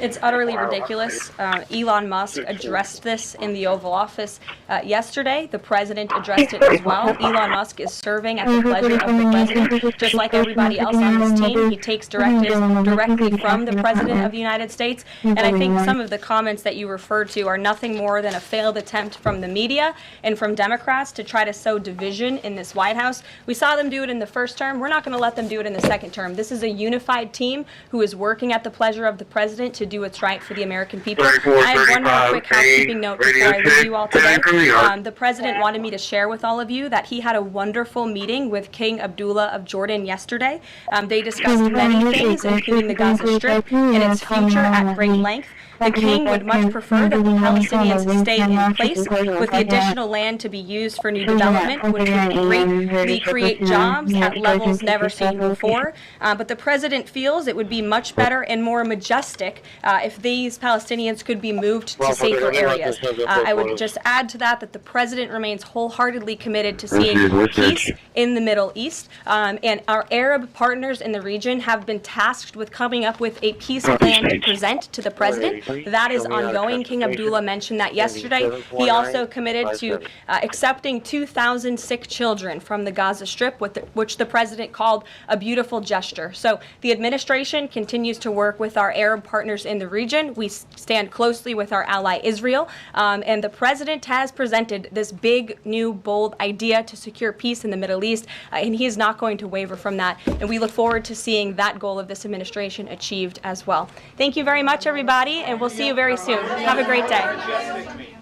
It's utterly ridiculous. Elon Musk addressed this in the Oval Office yesterday. The president addressed it as well. Elon Musk is serving at the pleasure of the president, just like everybody else on his team. He takes directives directly from the president of the United States. And I think some of the comments that you referred to are nothing more than a failed attempt from the media and from Democrats to try to sow division in this White House. We saw them do it in the first term. We're not going to let them do it in the second term. This is a unified team who is working at the pleasure of the president to do what's right for the American people. I have one more quick housekeeping note before I leave you all today. The president wanted me to share with all of you that he had a wonderful meeting with King Abdullah of Jordan yesterday. They discussed many things, including the Gaza Strip and its future at great length. The king would much prefer that the Palestinians stay in place, with the additional land to be used for new development, which would greatly create jobs at levels never seen before. But the president feels it would be much better and more majestic if these Palestinians could be moved to safer areas. I would just add to that the president remains wholeheartedly committed to seeing peace in the Middle East, and our Arab partners in the region have been tasked with coming up with a peace plan to present to the president. That is ongoing. King Abdullah mentioned that yesterday. He also committed to accepting 2,000 sick children from the Gaza Strip, which the president called a beautiful gesture. So the administration continues to work with our Arab partners in the region. We stand closely with our ally Israel, and the president has presented this big, new, bold idea to secure peace in the Middle East, and he is not going to waver from that. And we look forward to seeing that goal of this administration achieved as well. Thank you very much, everybody, and we'll see you very soon. Have a great day.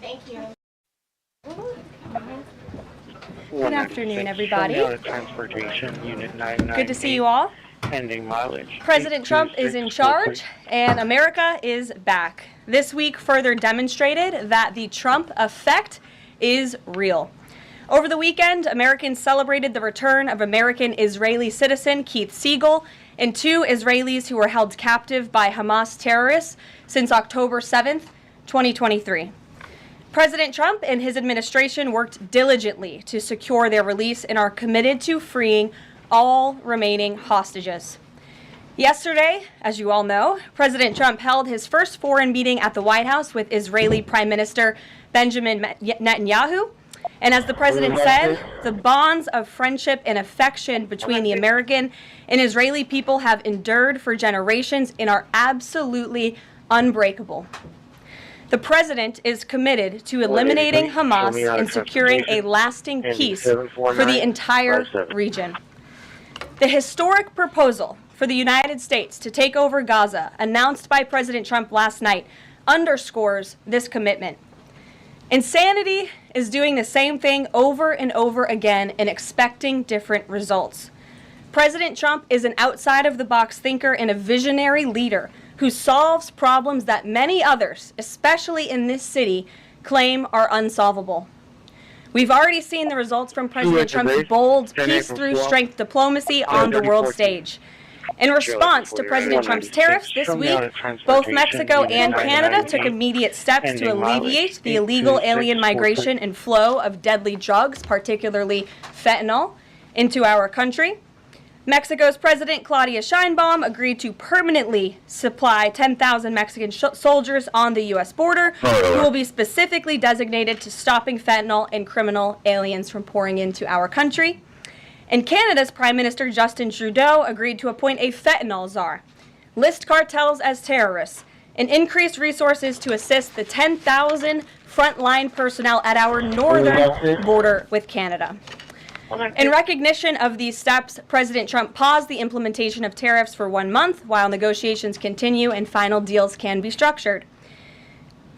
Thank you. Good afternoon, everybody. Transportation, Unit 998. Good to see you all. Pending mileage. President Trump is in charge, and America is back. This week further demonstrated that the Trump effect is real. Over the weekend, Americans celebrated the return of American-Israeli citizen Keith Siegel and 2 Israelis who were held captive by Hamas terrorists since October 7th, 2023. President Trump and his administration worked diligently to secure their release and are committed to freeing all remaining hostages. Yesterday, as you all know, President Trump held his first foreign meeting at the White House with Israeli Prime Minister Benjamin Netanyahu. And as the president said, the bonds of friendship and affection between the American and Israeli people have endured for generations and are absolutely unbreakable. The president is committed to eliminating Hamas and securing a lasting peace for the entire region. The historic proposal for the United States to take over Gaza, announced by President Trump last night, underscores this commitment. Insanity is doing the same thing over and over again and expecting different results. President Trump is an outside-of-the-box thinker and a visionary leader who solves problems that many others, especially in this city, claim are unsolvable. We've already seen the results from President Trump's bold peace-through-strength diplomacy on the world stage. In response to President Trump's tariffs this week, both Mexico and Canada took immediate steps to alleviate the illegal alien migration and flow of deadly drugs, particularly fentanyl, into our country. Mexico's President Claudia Sheinbaum agreed to permanently supply 10,000 Mexican soldiers on the U.S. border who will be specifically designated to stopping fentanyl and criminal aliens from pouring into our country. And Canada's Prime Minister Justin Trudeau agreed to appoint a fentanyl czar, list cartels as terrorists, and increase resources to assist the 10,000 frontline personnel at our northern border with Canada. In recognition of these steps, President Trump paused the implementation of tariffs for 1 month while negotiations continue and final deals can be structured.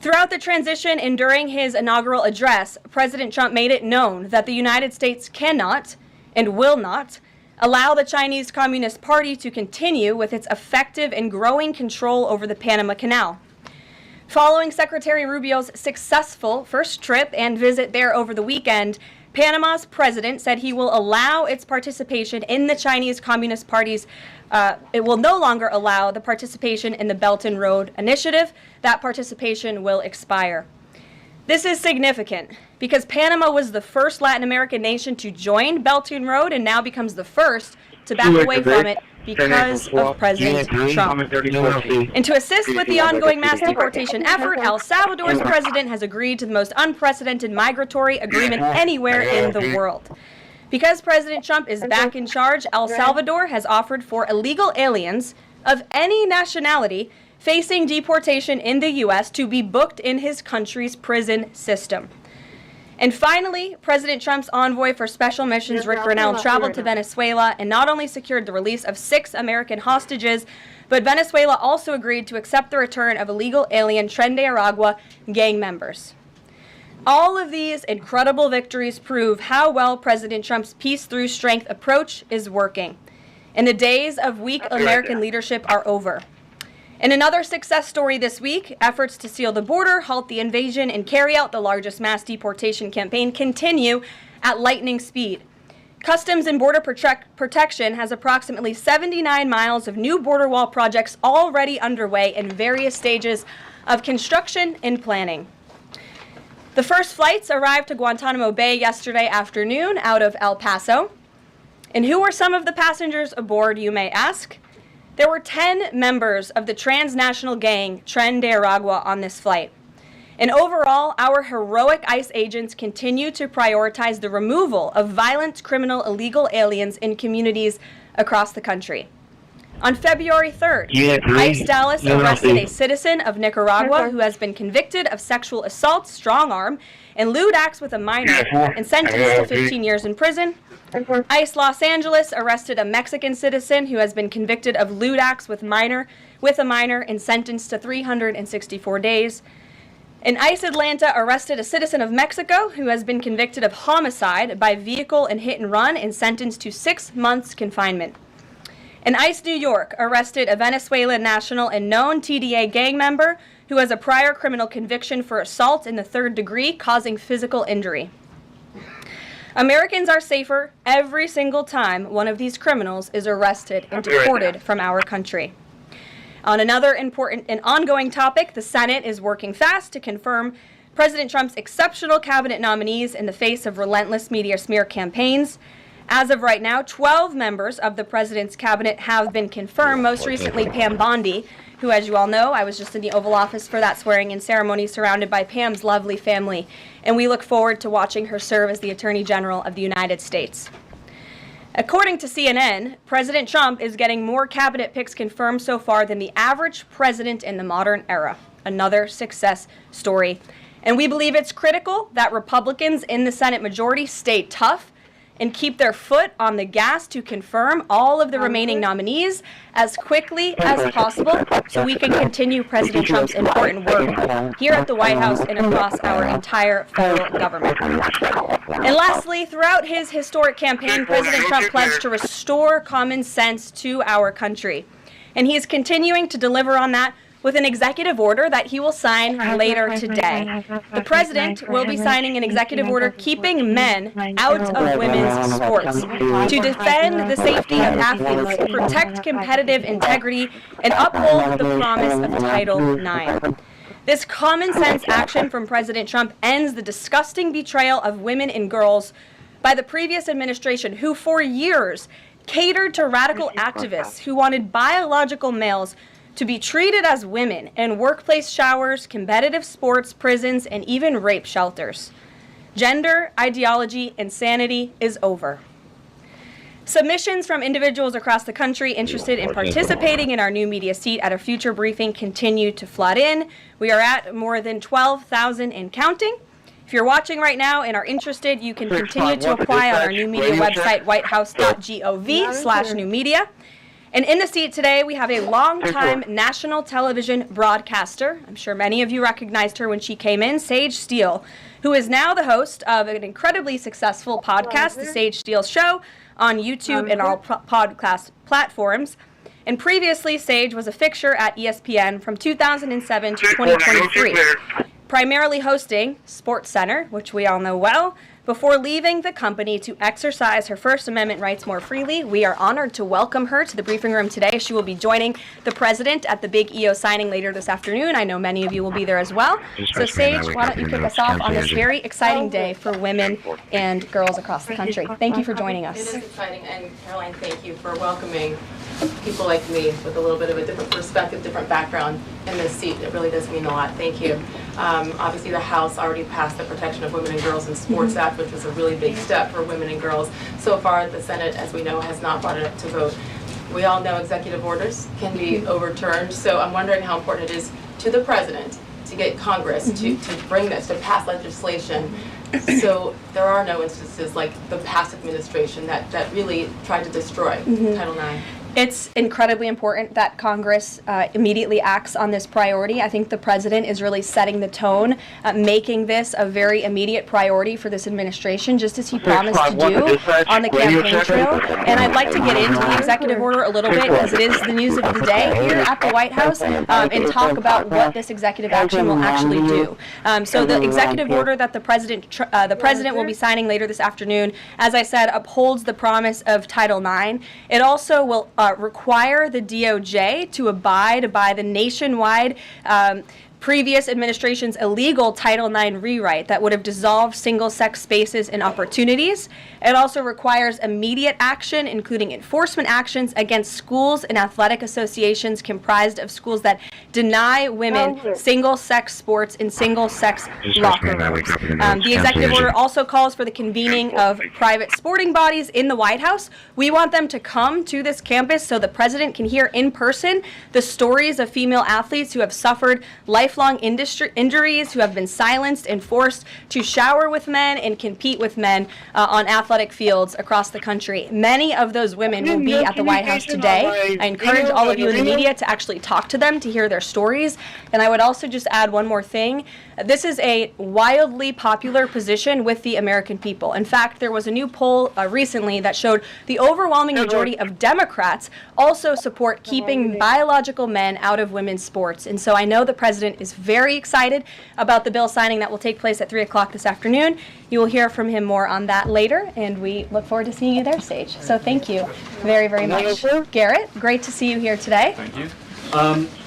Throughout the transition and during his inaugural address, President Trump made it known that the United States cannot and will not allow the Chinese Communist Party to continue with its effective and growing control over the Panama Canal. Following Secretary Rubio's successful first trip and visit there over the weekend, Panama's president said he will allow its participation in the Chinese Communist Party's, it will no longer allow the participation in the Belt and Road Initiative. That participation will expire. This is significant because Panama was the first Latin American nation to join Belt and Road and now becomes the first to back away from it because of President Trump. And to assist with the ongoing mass deportation effort, El Salvador's president has agreed to the most unprecedented migratory agreement anywhere in the world. Because President Trump is back in charge, El Salvador has offered for illegal aliens of any nationality facing deportation in the U.S. to be booked in his country's prison system. And finally, President Trump's envoy for special missions, Rick Grenell, traveled to Venezuela and not only secured the release of 6 American hostages, but Venezuela also agreed to accept the return of illegal alien Tren de Aragua gang members. All of these incredible victories prove how well President Trump's peace-through-strength approach is working. And the days of weak American leadership are over. In another success story this week, efforts to seal the border, halt the invasion, and carry out the largest mass deportation campaign continue at lightning speed. Customs and Border Protection has approximately 79 miles of new border wall projects already underway in various stages of construction and planning. The first flights arrived to Guantanamo Bay yesterday afternoon out of El Paso. And who were some of the passengers aboard, you may ask? There were 10 members of the transnational gang Tren de Aragua on this flight. And overall, our heroic ICE agents continue to prioritize the removal of violent criminal illegal aliens in communities across the country. On February 3rd, ICE Dallas arrested a citizen of Nicaragua who has been convicted of sexual assault, strong arm, and lewd acts with a minor and sentenced to 15 years in prison. ICE Los Angeles arrested a Mexican citizen who has been convicted of lewd acts with a minor and sentenced to 364 days. And ICE Atlanta arrested a citizen of Mexico who has been convicted of homicide by vehicle and hit and run and sentenced to 6 months confinement. And ICE New York arrested a Venezuelan national and known TDA gang member who has a prior criminal conviction for assault in the 3rd degree causing physical injury. Americans are safer every single time one of these criminals is arrested and deported from our country. On another important and ongoing topic, the Senate is working fast to confirm President Trump's exceptional cabinet nominees in the face of relentless media smear campaigns. As of right now, 12 members of the president's cabinet have been confirmed, most recently Pam Bondi, who, as you all know, I was just in the Oval Office for that swearing-in ceremony surrounded by Pam's lovely family, and we look forward to watching her serve as the Attorney General of the United States. According to CNN, President Trump is getting more cabinet picks confirmed so far than the average president in the modern era. Another success story. And we believe it's critical that Republicans in the Senate majority stay tough and keep their foot on the gas to confirm all of the remaining nominees as quickly as possible so we can continue President Trump's important work here at the White House and across our entire federal government. And lastly, throughout his historic campaign, President Trump pledged to restore common sense to our country. And he is continuing to deliver on that with an executive order that he will sign later today. The president will be signing an executive order keeping men out of women's sports to defend the safety of athletes, protect competitive integrity, and uphold the promise of Title IX. This common sense action from President Trump ends the disgusting betrayal of women and girls by the previous administration, who for years catered to radical activists who wanted biological males to be treated as women in workplace showers, competitive sports, prisons, and even rape shelters. Gender, ideology, insanity is over. Submissions from individuals across the country interested in participating in our new media seat at a future briefing continue to flood in. We are at more than 12,000 and counting. If you're watching right now and are interested, you can continue to apply on our new media website, whitehouse.gov/newmedia. And in the seat today, we have a longtime national television broadcaster. I'm sure many of you recognized her when she came in, Sage Steele, who is now the host of an incredibly successful podcast, The Sage Steele Show, on YouTube and all podcast platforms. And previously, Sage was a fixture at ESPN from 2007 to 2023, primarily hosting SportsCenter, which we all know well. Before leaving the company to exercise her First Amendment rights more freely, we are honored to welcome her to the briefing room today. She will be joining the president at the big EO signing later this afternoon. I know many of you will be there as well. So Sage, why don't you kick us off on this very exciting day for women and girls across the country. Thank you for joining us. It is exciting, and Caroline, thank you for welcoming people like me with a little bit of a different perspective, different background in this seat. It really does mean a lot. Thank you. Obviously, the House already passed the Protection of Women and Girls in Sports Act, which was a really big step for women and girls. So far, the Senate, as we know, has not brought it up to vote. We all know executive orders can be overturned, so I'm wondering how important it is to the president to get Congress to bring this, to pass legislation. So there are no instances like the past administration that really tried to destroy Title IX. It's incredibly important that Congress immediately acts on this priority. I think the president is really setting the tone, making this a very immediate priority for this administration, just as he promised to do on the campaign trail. And I'd like to get into the executive order a little bit, because it is the news of the day here at the White House, and talk about what this executive action will actually do. So the executive order that the president will be signing later this afternoon, as I said, upholds the promise of Title IX. It also will require the DOJ to abide by the nationwide previous administration's illegal Title IX rewrite that would have dissolved single-sex spaces and opportunities. It also requires immediate action, including enforcement actions against schools and athletic associations comprised of schools that deny women single-sex sports in single-sex locker rooms. The executive order also calls for the convening of private sporting bodies in the White House. We want them to come to this campus so the president can hear in person the stories of female athletes who have suffered life lifelong injuries, who have been silenced and forced to shower with men and compete with men on athletic fields across the country. Many of those women will be at the White House today. I encourage all of you in the media to actually talk to them, to hear their stories. And I would also just add one more thing. This is a wildly popular position with the American people. In fact, there was a new poll recently that showed the overwhelming majority of Democrats also support keeping biological men out of women's sports. And so I know the president is very excited about the bill signing that will take place at 3 o'clock this afternoon. You will hear from him more on that later, and we look forward to seeing you there, Sage. So thank you very, very much. Garrett, great to see you here today. Thank you.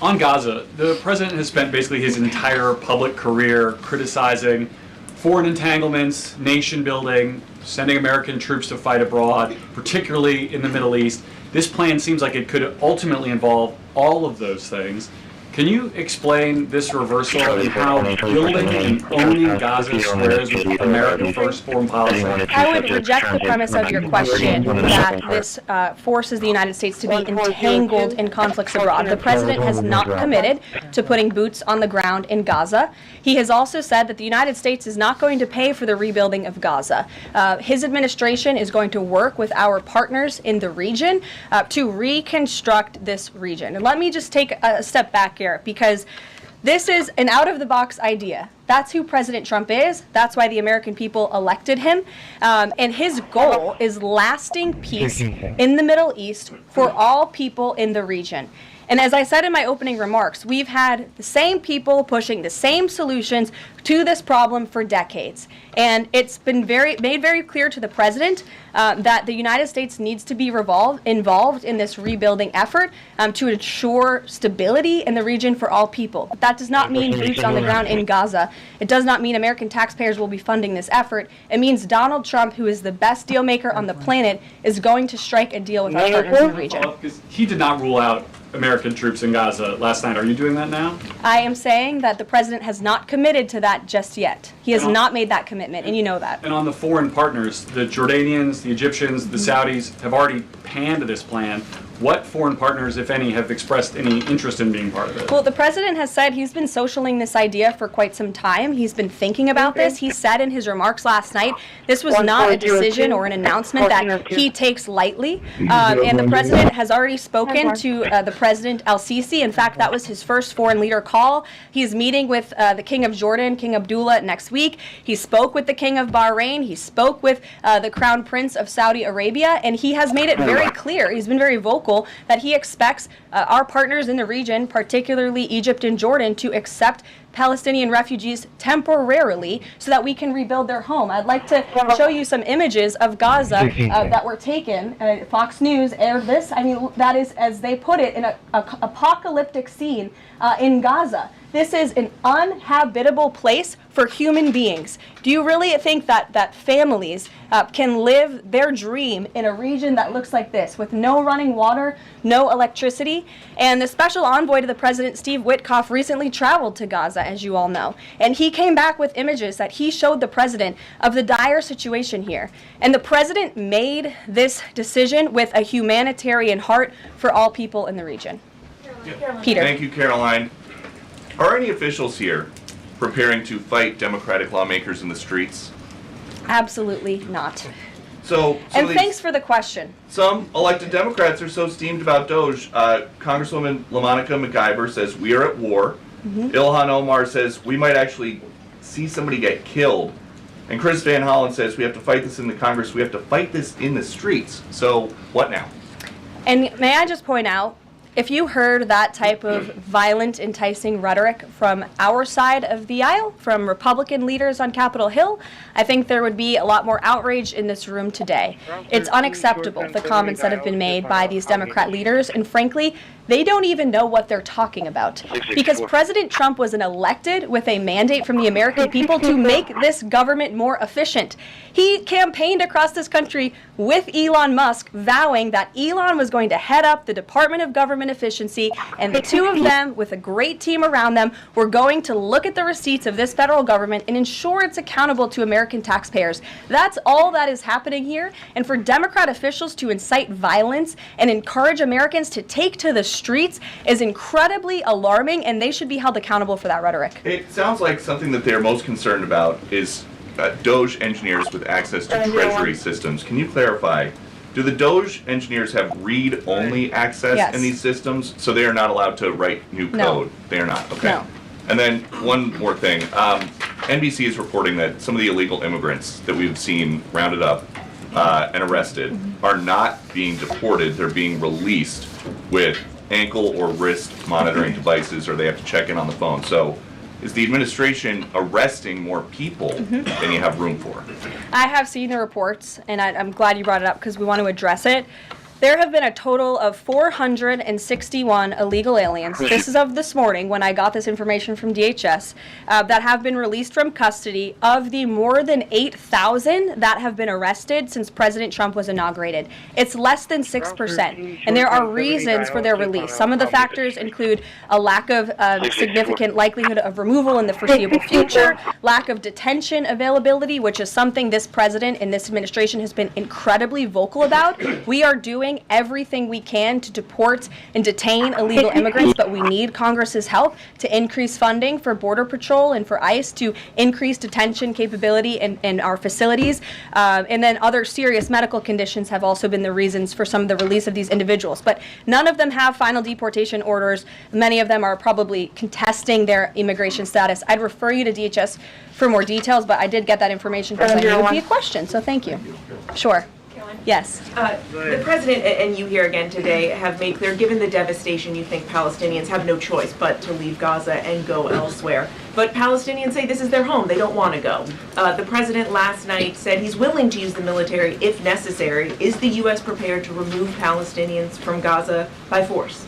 On Gaza, the president has spent basically his entire public career criticizing foreign entanglements, nation building, sending American troops to fight abroad, particularly in the Middle East. This plan seems like it could ultimately involve all of those things. Can you explain this reversal and how building and owning Gaza squares with American first foreign policy? I would reject the premise of your question that this forces the United States to be entangled in conflicts abroad. The president has not committed to putting boots on the ground in Gaza. He has also said that the United States is not going to pay for the rebuilding of Gaza. His administration is going to work with our partners in the region to reconstruct this region. And let me just take a step back, Garrett, because this is an out-of-the-box idea. That's who President Trump is. That's why the American people elected him. And his goal is lasting peace in the Middle East for all people in the region. And as I said in my opening remarks, we've had the same people pushing the same solutions to this problem for decades. And it's been made very clear to the president that the United States needs to be involved in this rebuilding effort to ensure stability in the region for all people. But that does not mean boots on the ground in Gaza. It does not mean American taxpayers will be funding this effort. It means Donald Trump, who is the best deal maker on the planet, is going to strike a deal with our partners in the region. Because he did not rule out American troops in Gaza last night. Are you doing that now? I am saying that the president has not committed to that just yet. He has not made that commitment, and you know that. And on the foreign partners, the Jordanians, the Egyptians, the Saudis have already panned this plan. What foreign partners, if any, have expressed any interest in being part of it? Well, the president has said he's been socialing this idea for quite some time. He's been thinking about this. He said in his remarks last night, this was not a decision or an announcement that he takes lightly. And the president has already spoken to the President El-Sisi. In fact, that was his first foreign leader call. He's meeting with the King of Jordan, King Abdullah, next week. He spoke with the King of Bahrain. He spoke with the Crown Prince of Saudi Arabia. And he has made it very clear, he's been very vocal, that he expects our partners in the region, particularly Egypt and Jordan, to accept Palestinian refugees temporarily so that we can rebuild their home. I'd like to show you some images of Gaza that were taken. Fox News aired this. I mean, that is, as they put it, in an apocalyptic scene in Gaza. This is an uninhabitable place for human beings. Do you really think that families can live their dream in a region that looks like this, with no running water, no electricity? And the special envoy to the president, Steve Witkoff, recently traveled to Gaza, as you all know. And he came back with images that he showed the president of the dire situation here. And the president made this decision with a humanitarian heart for all people in the region. Peter. Thank you, Caroline. Are any officials here preparing to fight Democratic lawmakers in the streets? Absolutely not. So And thanks for the question. Some elected Democrats are so steamed about Doge. Congresswoman LaMonica McIver says we are at war. Ilhan Omar says we might actually see somebody get killed. And Chris Van Hollen says we have to fight this in the Congress. We have to fight this in the streets. So what now? And may I just point out, if you heard that type of violent, enticing rhetoric from our side of the aisle, from Republican leaders on Capitol Hill, I think there would be a lot more outrage in this room today. It's unacceptable, the comments that have been made by these Democrat leaders, and frankly, they don't even know what they're talking about. Because President Trump was elected with a mandate from the American people to make this government more efficient. He campaigned across this country with Elon Musk, vowing that Elon was going to head up the Department of Government government efficiency, and the two of them, with a great team around them, were going to look at the receipts of this federal government and ensure it's accountable to American taxpayers. That's all that is happening here. And for Democrat officials to incite violence and encourage Americans to take to the streets is incredibly alarming, and they should be held accountable for that rhetoric. It sounds like something that they're most concerned about is Doge engineers with access to Treasury systems. Can you clarify? Do the Doge engineers have read-only access in these systems, so they are not allowed to write new code? No. They are not. Okay. No. And then one more thing. NBC is reporting that some of the illegal immigrants that we've seen rounded up and arrested are not being deported. They're being released with ankle or wrist monitoring devices, or they have to check in on the phone. So is the administration arresting more people than you have room for? I have seen the reports, and I'm glad you brought it up because we want to address it. There have been a total of 461 illegal aliens. This is of this morning when I got this information from DHS that have been released from custody. Of the more than 8,000 that have been arrested since President Trump was inaugurated, it's less than 6%. And there are reasons for their release. Some of the factors include a lack of significant likelihood of removal in the foreseeable future, lack of detention availability, which is something this president and this administration has been incredibly vocal about. We are doing everything we can to deport and detain illegal immigrants, but we need Congress's help to increase funding for Border Patrol and for ICE to increase detention capability in our facilities. And then other serious medical conditions have also been the reasons for some of the release of these individuals. But none of them have final deportation orders. Many of them are probably contesting their immigration status. I'd refer you to DHS for more details, but I did get that information because I knew it would be a question, so thank you. Sure. Yes. The president and you here again today have made clear, given the devastation, you think Palestinians have no choice but to leave Gaza and go elsewhere. But Palestinians say this is their home. They don't want to go. The president last night said he's willing to use the military if necessary. Is the U.S. prepared to remove Palestinians from Gaza by force?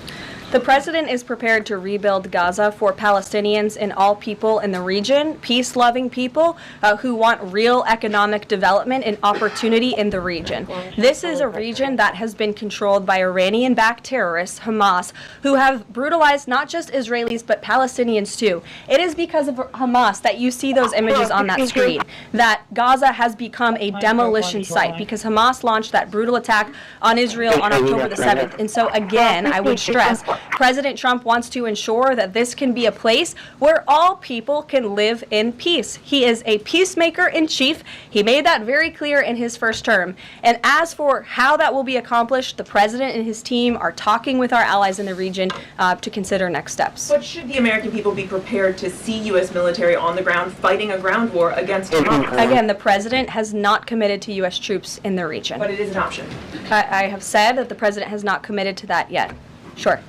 The president is prepared to rebuild Gaza for Palestinians and all people in the region, peace-loving people who want real economic development and opportunity in the region. This is a region that has been controlled by Iranian-backed terrorists, Hamas, who have brutalized not just Israelis but Palestinians too. It is because of Hamas that you see those images on that screen, that Gaza has become a demolition site because Hamas launched that brutal attack on Israel on October the 7th. And so again, I would stress, President Trump wants to ensure that this can be a place where all people can live in peace. He is a peacemaker in chief. He made that very clear in his first term. And as for how that will be accomplished, the president and his team are talking with our allies in the region to consider next steps. But should the American people be prepared to see U.S. military on the ground fighting a ground war against Hamas? Again, the president has not committed to U.S. troops in the region. But it is an option. I have said that the president has not committed to that yet. Sure.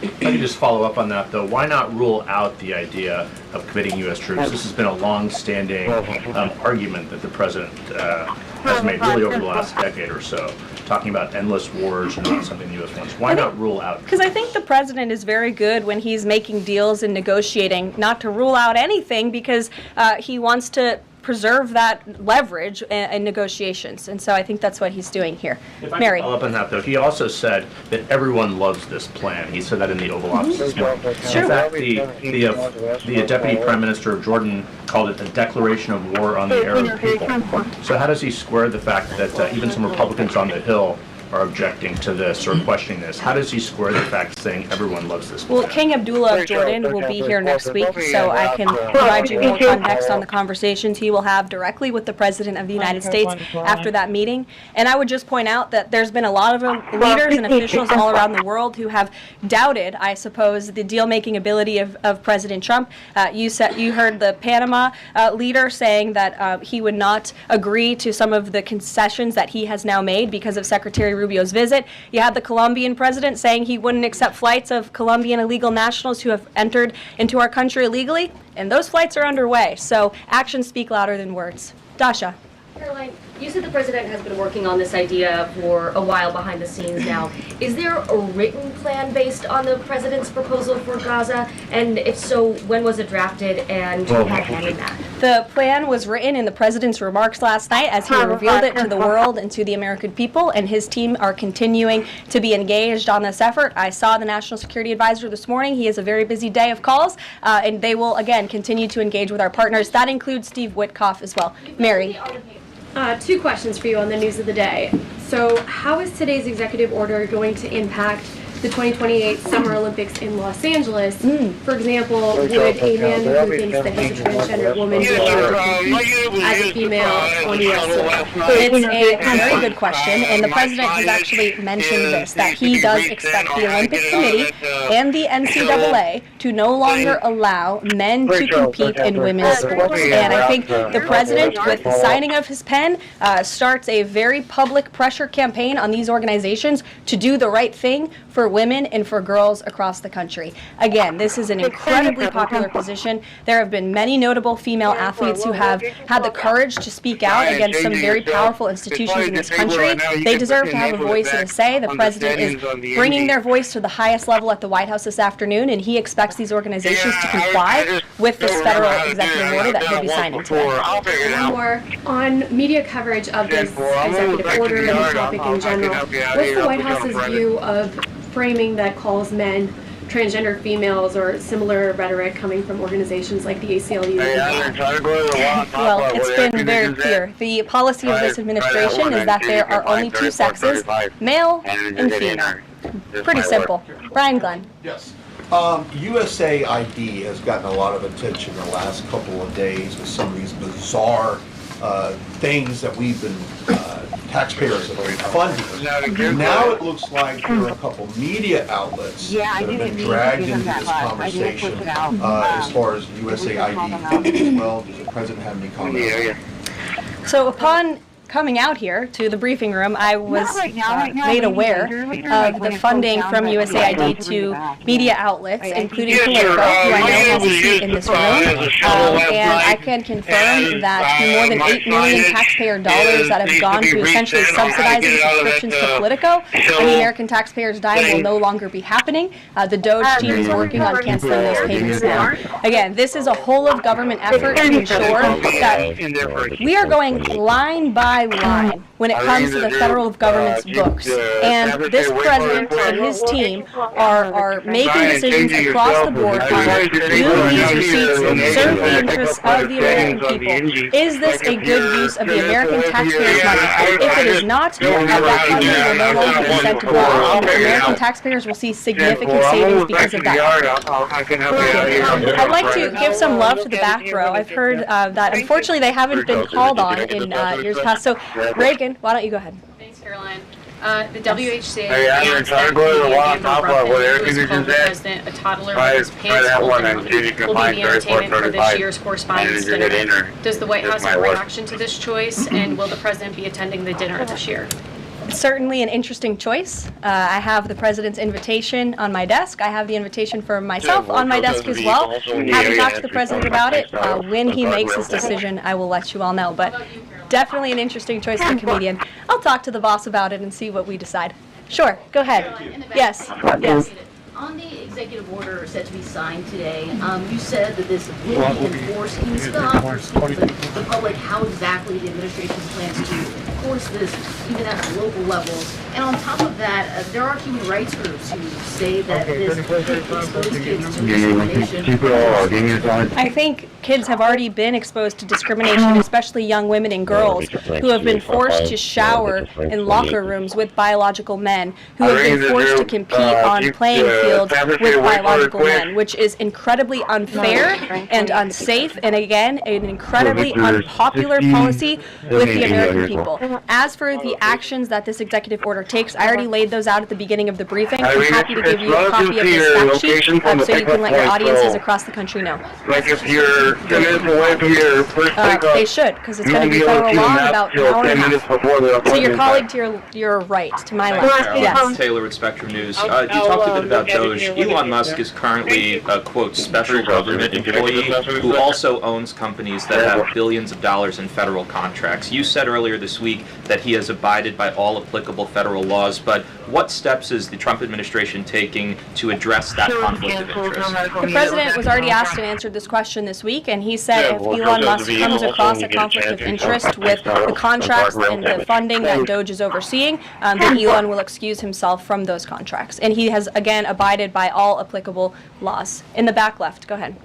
If I could just follow up on that, though, why not rule out the idea of committing U.S. troops? This has been a long-standing argument that the president has made really over the last decade or so, talking about endless wars and not something the U.S. wants. Why not rule out? Because I think the president is very good when he's making deals and negotiating not to rule out anything because he wants to preserve that leverage in negotiations. And so I think that's what he's doing here. If I Mary. could follow up on that, though, he also said that everyone loves this plan. He said that in the Oval Office this morning. In fact, the Deputy Prime Minister of Jordan called it a declaration of war on the Arab people. So how does he square the fact that even some Republicans on the Hill are objecting to this or questioning this? How does he square the fact saying everyone loves this plan? Well, King Abdullah of Jordan will be here next week, so I can provide you more context on the conversations he will have directly with the President of the United States after that meeting. And I would just point out that there's been a lot of leaders and officials all around the world who have doubted, I suppose, the deal-making ability of President Trump. You heard the Panama leader saying that he would not agree to some of the concessions that he has now made because of Secretary Rubio's visit. You had the Colombian president saying he wouldn't accept flights of Colombian illegal nationals who have entered into our country illegally, and those flights are underway. So actions speak louder than words. Dasha. Caroline, You said the president has been working on this idea for a while behind the scenes now. Is there a written plan based on the president's proposal for Gaza? And if so, when was it drafted and who had hand in that? The plan was written in the president's remarks last night as he revealed it to the world and to the American people, and his team are continuing to be engaged on this effort. I saw the National Security Advisor this morning. He has a very busy day of calls, and they will, again, continue to engage with our partners. That includes Steve Witkoff as well. Mary. 2 questions for you on the news of the day. So how is today's executive order going to impact the 2028 Summer Olympics in Los Angeles? For example, would a man who thinks that he's a transgender woman be allowed to compete as a female on U.S. soil? It's a very good question, and the president has actually mentioned this, that he does expect the Olympic Committee and the NCAA to no longer allow men to compete in women's sports. And I think the president, with the signing of his pen, starts a very public pressure campaign on these organizations to do the right thing for women and for girls across the country. Again, this is an incredibly popular position. There have been many notable female athletes who have had the courage to speak out against some very powerful institutions in this country. They deserve to have a voice and a say. The president is bringing their voice to the highest level at the White House this afternoon, and he expects these organizations to comply with this federal executive order that he'll be signing today. One more. On media coverage of this executive order and the topic in general, what's the White House's view of framing that calls men transgender females or similar rhetoric coming from organizations like the ACLU? Well, it's been very clear. The policy of this administration is that there are only 2 sexes, male and female. Pretty simple. Brian Glenn. Yes. USAID has gotten a lot of attention in the last couple of days with some of these bizarre things that we've been, taxpayers have been funding. Now it looks like there are a couple media outlets that have been dragged into this conversation as far as USAID funding as well. Does the president have any comments? So upon coming out here to the briefing room, I was made aware of the funding from USAID to media outlets, including Politico, who I know has a seat in this room. And I can confirm that the more than $8 million taxpayer dollars that have gone to essentially subsidizing subscriptions to Politico on the American taxpayers' dime will no longer be happening. The DOGE team is working on canceling those payments now. Again, this is a whole of government effort to ensure that we are going line by line when it comes to the federal government's books. And this president and his team are making decisions across the board on do these receipts serve the interests of the American people? Is this a good use of the American taxpayers' money? If it is not, that funding will no longer be sent abroad, and American taxpayers will see significant savings because of that. I'd like to give some love to the back row. I've heard that unfortunately they haven't been called on in years past. So Reagan, why don't you go ahead? Thanks, Caroline. The WHCA announced that President, a toddler with his pants pulled down, will be the entertainment for this year's correspondence dinner. Does the White House have a reaction to this choice, and will the president be attending the dinner this year? Certainly an interesting choice. I have the president's invitation on my desk. I have the invitation for myself on my desk as well. Haven't talked to the president about it. When he makes his decision, I will let you all know. But definitely an interesting choice for a comedian. I'll talk to the boss about it and see what we decide. Sure, go ahead. Yes, yes. On the executive order set to be signed today, you said that this will be enforced. Can you spell out for the public how exactly the administration plans to enforce this, even at the local levels? And on top of that, there are human rights groups who say that this could expose kids to discrimination. I think kids have already been exposed to discrimination, especially young women and girls who have been forced to shower in locker rooms with biological men, who have been forced to compete on playing fields with biological men, which is incredibly unfair and unsafe, and again, an incredibly unpopular policy with the American people. As for the actions that this executive order takes, I already laid those out at the beginning of the briefing. I'm happy to give you a copy of this fact sheet so you can let your audiences across the country know. Like if you're 10 minutes away from your first takeoff, they should, because it's going to be federal law in about an hour and a half. So your colleague to your right, to my left. Yes. Taylor with Spectrum News. You talked a bit about Doge. Elon Musk is currently a, quote, special government employee who also owns companies that have billions of dollars in federal contracts. You said earlier this week that he has abided by all applicable federal laws, but what steps is the Trump administration taking to address that conflict of interest? The president was already asked and answered this question this week, and he said if Elon Musk comes across a conflict of interest with the contracts and the funding that Doge is overseeing, then Elon will excuse himself from those contracts. And he has, again, abided by all applicable laws. In the back left, go ahead.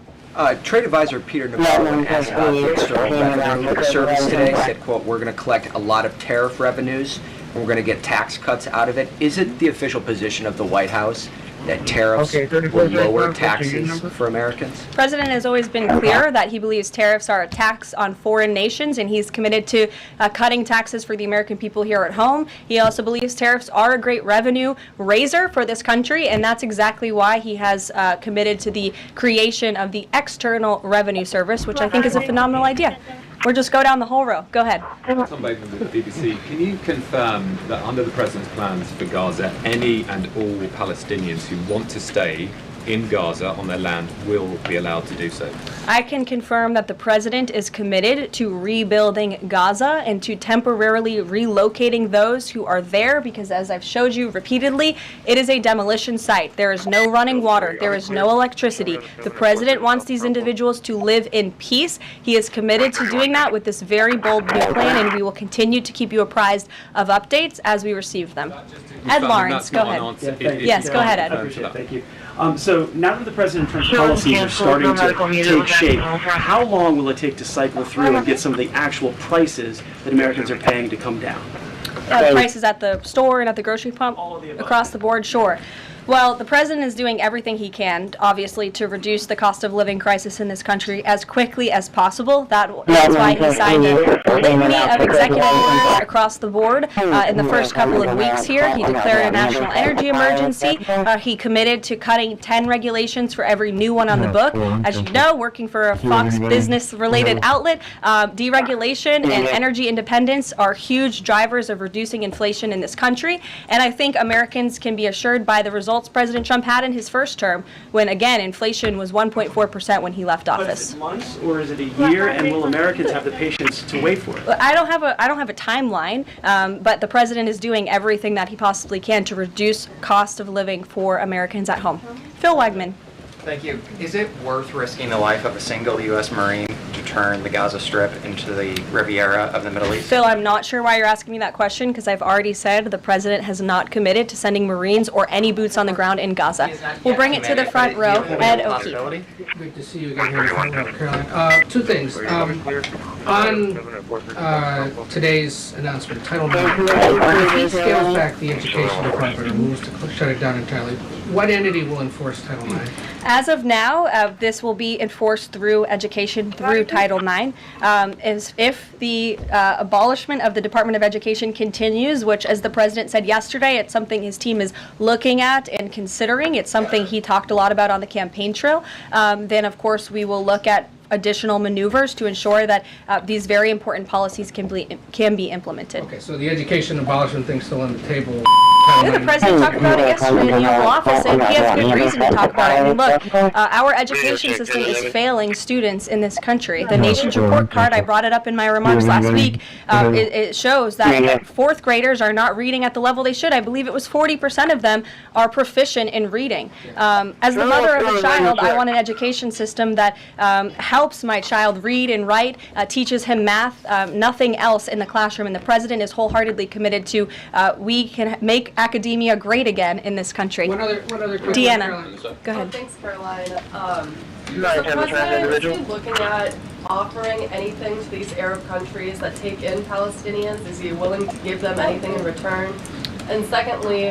Trade advisor Peter Navarro asked about the External Revenue Service today, said, quote, we're going to collect a lot of tariff revenues, and we're going to get tax cuts out of it. Is it the official position of the White House that tariffs will lower taxes for Americans? The president has always been clear that he believes tariffs are a tax on foreign nations, and he's committed to cutting taxes for the American people here at home. He also believes tariffs are a great revenue raiser for this country, and that's exactly why he has committed to the creation of the External Revenue Service, which I think is a phenomenal idea. Or just go down the whole row. Go ahead. Tom Bateman with the BBC. Can you confirm that under the President's plans for Gaza, any and all Palestinians who want to stay in Gaza on their land will be allowed to do so? I can confirm that the president is committed to rebuilding Gaza and to temporarily relocating those who are there because, as I've showed you repeatedly, it is a demolition site. There is no running water. There is no electricity. The president wants these individuals to live in peace. He is committed to doing that with this very bold new plan, and we will continue to keep you apprised of updates as we receive them. Ed Lawrence, go ahead. Yes, go ahead, Ed. I appreciate it. Thank you. So now that the President Trump's policies are starting to take shape, how long will it take to cycle through and get some of the actual prices that Americans are paying to come down? Prices at the store and at the grocery pump? Across the board, sure. Well, the president is doing everything he can, obviously, to reduce the cost of living crisis in this country as quickly as possible. That's why he signed a litany of executive orders across the board. In the first couple of weeks here, he declared a national energy emergency. He committed to cutting 10 regulations for every new one on the book. As you know, working for a Fox Business-related outlet, deregulation and energy independence are huge drivers of reducing inflation in this country. And I think Americans can be assured by the results President Trump had in his first term, when again inflation was 1.4% when he left office. But is it months or is it a year? And will Americans have the patience to wait for it? I don't have a timeline, but the president is doing everything that he possibly can to reduce cost of living for Americans at home. Phil Wegman. Thank you. Is it worth risking the life of a single U.S. Marine to turn the Gaza Strip into the Riviera of the Middle East? Phil, I'm not sure why you're asking me that question, because I've already said the president has not committed to sending Marines or any boots on the ground in Gaza. We'll bring it to the front row. Ed O'Keefe. Good to see you again here in North Carolina. Two things. On today's announcement, Title IX, if he scales back the education department or moves to shut it down entirely, what entity will enforce Title IX? As of now, this will be enforced through education, through Title IX. If the abolishment of the Department of Education continues, which, as the president said yesterday, it's something his team is looking at and considering. It's something he talked a lot about on the campaign trail. Then, of course, we will look at additional maneuvers to ensure that these very important policies can be implemented. Okay, so the education abolishment thing's still on the table. The president talked about it yesterday in the Oval Office, and he has good reason to talk about it. I mean, look, our education system is failing students in this country. The Nation's Report Card, I brought it up in my remarks last week, it shows that fourth graders are not reading at the level they should. I believe it was 40% of them are proficient in reading. As the mother of a child, I want an education system that helps my child read and write, teaches him math, nothing else in the classroom. And the president is wholeheartedly committed to we can make academia great again in this country. One other question. Deanna, go ahead. Thanks, Caroline. Is the president looking at offering anything to these Arab countries that take in Palestinians? Is he willing to give them anything in return? And secondly,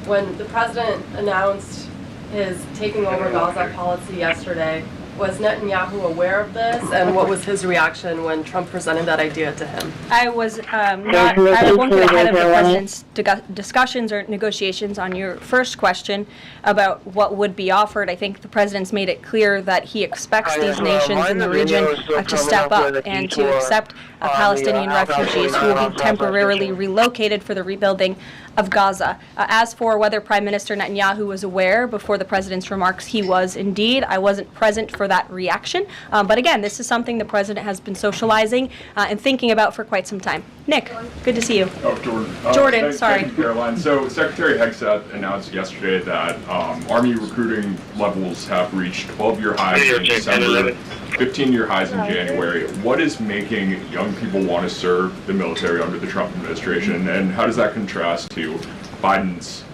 when the president announced his taking over Gaza policy yesterday, Was Netanyahu aware of this, and what was his reaction when Trump presented that idea to him? I won't get ahead of the president's discussions or negotiations on your first question about what would be offered. I think the president's made it clear that he expects these nations in the region to step up and to accept Palestinian refugees who will be temporarily relocated for the rebuilding of Gaza. As for whether Prime Minister Netanyahu was aware before the president's remarks, he was indeed. I wasn't present for that reaction. But again, this is something the president has been socializing and thinking about for quite some time. Nick, good to see you. Oh, Jordan. Jordan, sorry. Thank you, Caroline. So Secretary Hegseth announced yesterday that Army recruiting levels have reached 12-year highs in December, 15-year highs in January. What is making young people want to serve the military under the Trump administration, and how does that contrast to Biden's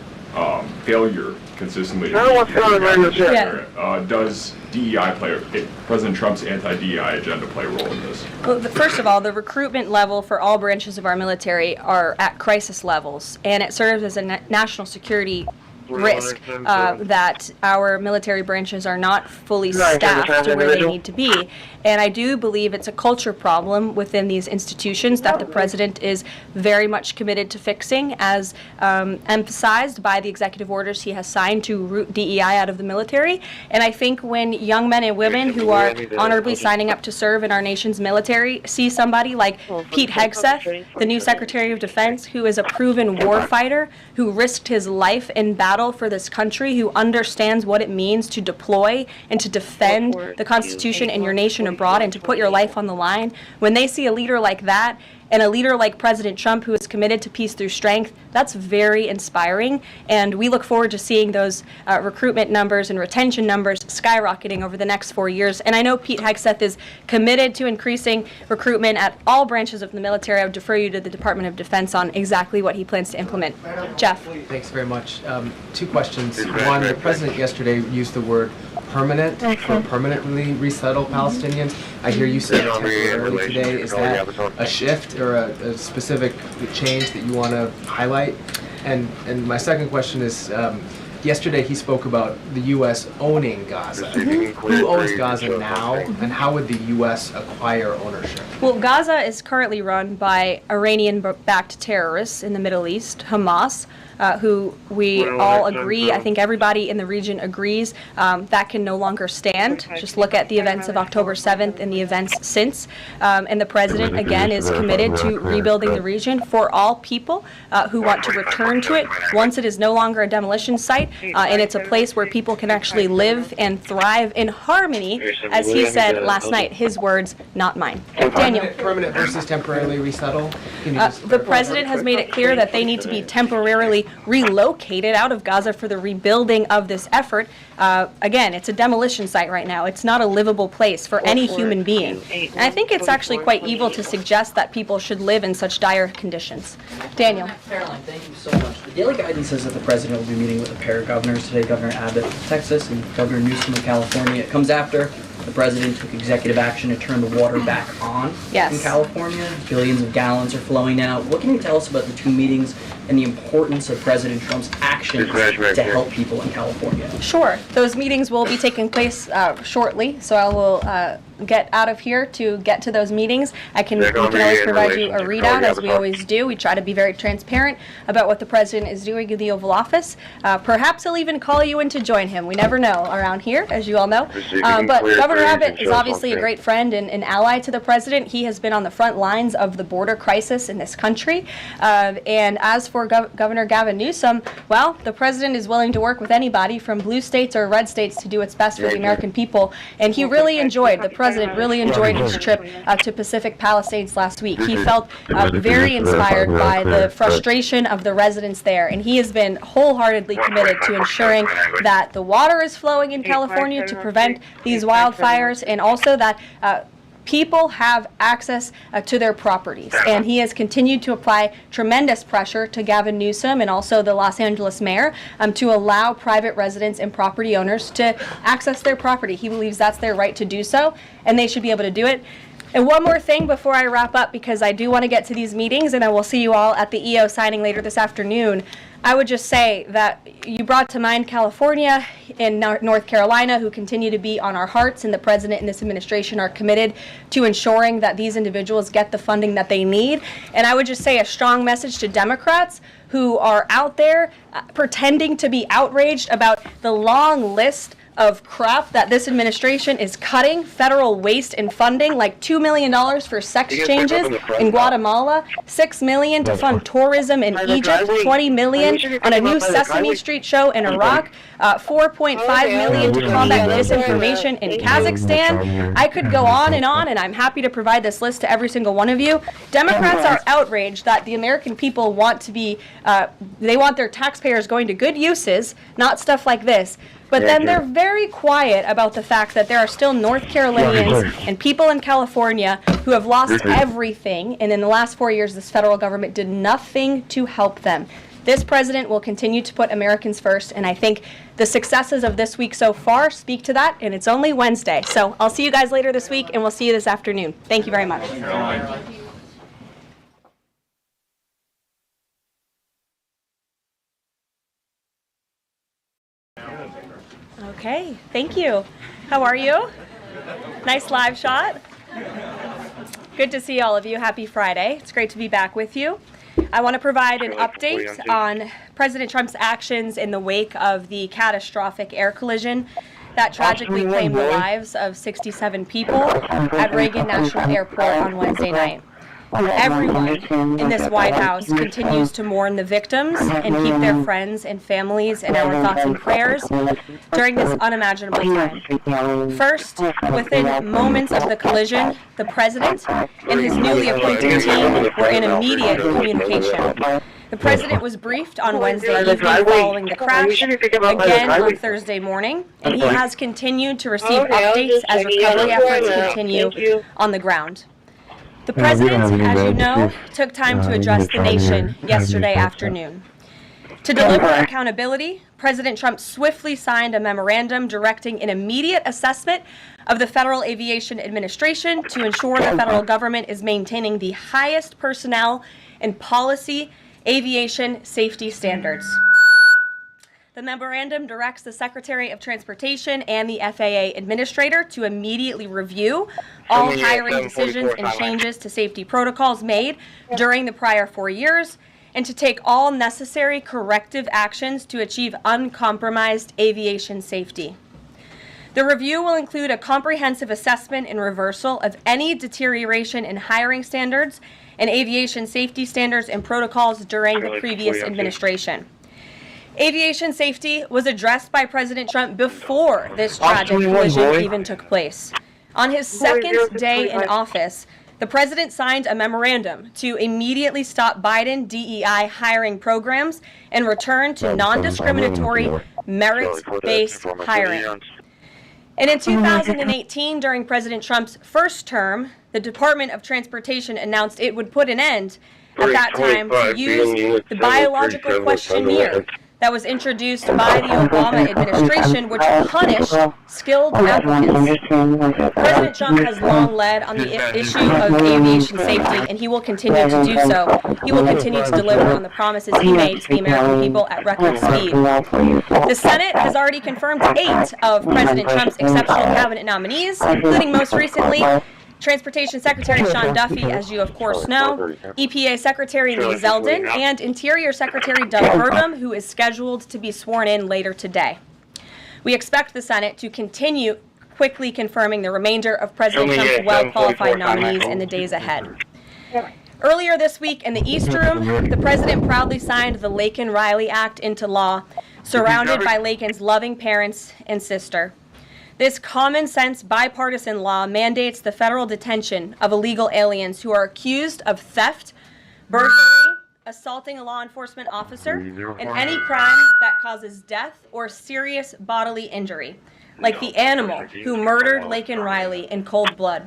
failure consistently? Does DEI play, President Trump's anti-DEI agenda play a role in this? Well, first of all, the recruitment level for all branches of our military are at crisis levels, and it serves as a national security risk that our military branches are not fully staffed to where they need to be. And I do believe it's a culture problem within these institutions that the president is very much committed to fixing, as emphasized by the executive orders he has signed to root DEI out of the military. And I think when young men and women who are honorably signing up to serve in our nation's military see somebody like Pete Hegseth, the new Secretary of Defense, who is a proven warfighter, who risked his life in battle for this country, who understands what it means to deploy and to defend the Constitution and your nation abroad and to put your life on the line, when they see a leader like that and a leader like President Trump who is committed to peace through strength, that's very inspiring. And we look forward to seeing those recruitment numbers and retention numbers skyrocketing over the next 4 years. And I know Pete Hegseth is committed to increasing recruitment at all branches of the military. I would defer you to the Department of Defense on exactly what he plans to implement. Jeff. Thanks very much. Two questions. One, the president yesterday used the word permanent for permanently resettle Palestinians. I hear you say temporarily today. Is that a shift or a specific change that you want to highlight? And my second question is, yesterday he spoke about the U.S. owning Gaza. Who owns Gaza now, and how would the U.S. acquire ownership? Well, Gaza is currently run by Iranian-backed terrorists in the Middle East, Hamas, who we all agree, I think everybody in the region agrees, that can no longer stand. Just look at the events of October 7th and the events since. And the president, again, is committed to rebuilding the region for all people who want to return to it once it is no longer a demolition site, and it's a place where people can actually live and thrive in harmony, as he said last night, his words, not mine. Daniel. Permanent versus temporarily resettle? The president has made it clear that they need to be temporarily relocated out of Gaza for the rebuilding of this effort. Again, it's a demolition site right now. It's not a livable place for any human being. And I think it's actually quite evil to suggest that people should live in such dire conditions. Daniel. Caroline, thank you so much. The Daily Guidance says that the president will be meeting with a pair of governors today, Governor Abbott of Texas and Governor Newsom of California. It comes after the president took executive action to turn the water back on in California. Billions of gallons are flowing out. What can you tell us about the two meetings and the importance of President Trump's actions to help people in California? Sure. Those meetings will be taking place shortly, so I will get out of here to get to those meetings. We can always provide you a readout, as we always do. We try to be very transparent about what the president is doing in the Oval Office. Perhaps he'll even call you in to join him. We never know around here, as you all know. But Governor Abbott is obviously a great friend and an ally to the president. He has been on the front lines of the border crisis in this country. And as for Governor Gavin Newsom, well, the president is willing to work with anybody from blue states or red states to do what's best for the American people. And he really enjoyed, the president really enjoyed his trip to Pacific Palisades last week. He felt very inspired by the frustration of the residents there. And he has been wholeheartedly committed to ensuring that the water is flowing in California to prevent these wildfires, and also that people have access to their properties. And he has continued to apply tremendous pressure to Gavin Newsom and also the Los Angeles mayor to allow private residents and property owners to access their property. He believes that's their right to do so, and they should be able to do it. And one more thing before I wrap up, because I do want to get to these meetings, and I will see you all at the EO signing later this afternoon. I would just say that you brought to mind California and North Carolina, who continue to be on our hearts, and the president and this administration are committed to ensuring that these individuals get the funding that they need. And I would just say a strong message to Democrats who are out there pretending to be outraged about the long list of crap that this administration is cutting, federal waste and funding, like $2 million for sex changes in Guatemala, $6 million to fund tourism in Egypt, $20 million on a new Sesame Street show in Iraq, $4.5 million to combat disinformation in Kazakhstan. I could go on, and I'm happy to provide this list to every single one of you. Democrats are outraged that the American people want to be, they want their taxpayers going to good uses, not stuff like this. But then they're very quiet about the fact that there are still North Carolinians and people in California who have lost everything, and in the last 4 years, this federal government did nothing to help them. This president will continue to put Americans first, and I think the successes of this week so far speak to that, and it's only Wednesday. So I'll see you guys later this week, and we'll see you this afternoon. Thank you very much. Okay, thank you. How are you? Nice live shot. Good to see all of you. Happy Friday. It's great to be back with you. I want to provide an update on President Trump's actions in the wake of the catastrophic air collision that tragically claimed the lives of 67 people at Reagan National Airport on Wednesday night. Everyone in this White House continues to mourn the victims and keep their friends and families in our thoughts and prayers during this unimaginable time. First, within moments of the collision, the president and his newly appointed team were in immediate communication. The president was briefed on Wednesday evening following the crash, again on Thursday morning, and he has continued to receive updates as recovery efforts continue on the ground. The president, as you know, took time to address the nation yesterday afternoon. To deliver accountability, President Trump swiftly signed a memorandum directing an immediate assessment of the Federal Aviation Administration to ensure the federal government is maintaining the highest personnel and policy aviation safety standards. The memorandum directs the Secretary of Transportation and the FAA Administrator to immediately review all hiring decisions and changes to safety protocols made during the prior 4 years, and to take all necessary corrective actions to achieve uncompromised aviation safety. The review will include a comprehensive assessment and reversal of any deterioration in hiring standards and aviation safety standards and protocols during the previous administration. Aviation safety was addressed by President Trump before this tragic collision even took place. On his second day in office, the president signed a memorandum to immediately stop Biden DEI hiring programs and return to non-discriminatory, merit-based hiring. And in 2018, during President Trump's first term, the Department of Transportation announced it would put an end at that time to use the biological questionnaire that was introduced by the Obama administration, which punished skilled applicants. President Trump has long led on the issue of aviation safety, and he will continue to do so. He will continue to deliver on the promises he made to the American people at record speed. The Senate has already confirmed 8 of President Trump's exceptional cabinet nominees, including most recently Transportation Secretary Sean Duffy, as you of course know, EPA Secretary Lee Zeldin, and Interior Secretary Doug Burgum, who is scheduled to be sworn in later today. We expect the Senate to continue quickly confirming the remainder of President Trump's well-qualified nominees in the days ahead. Earlier this week in the East Room, the president proudly signed the Laken-Riley Act into law, surrounded by Laken's loving parents and sister. This common-sense bipartisan law mandates the federal detention of illegal aliens who are accused of theft, burglary, assaulting a law enforcement officer, and any crime that causes death or serious bodily injury, like the animal who murdered Laken Riley in cold blood.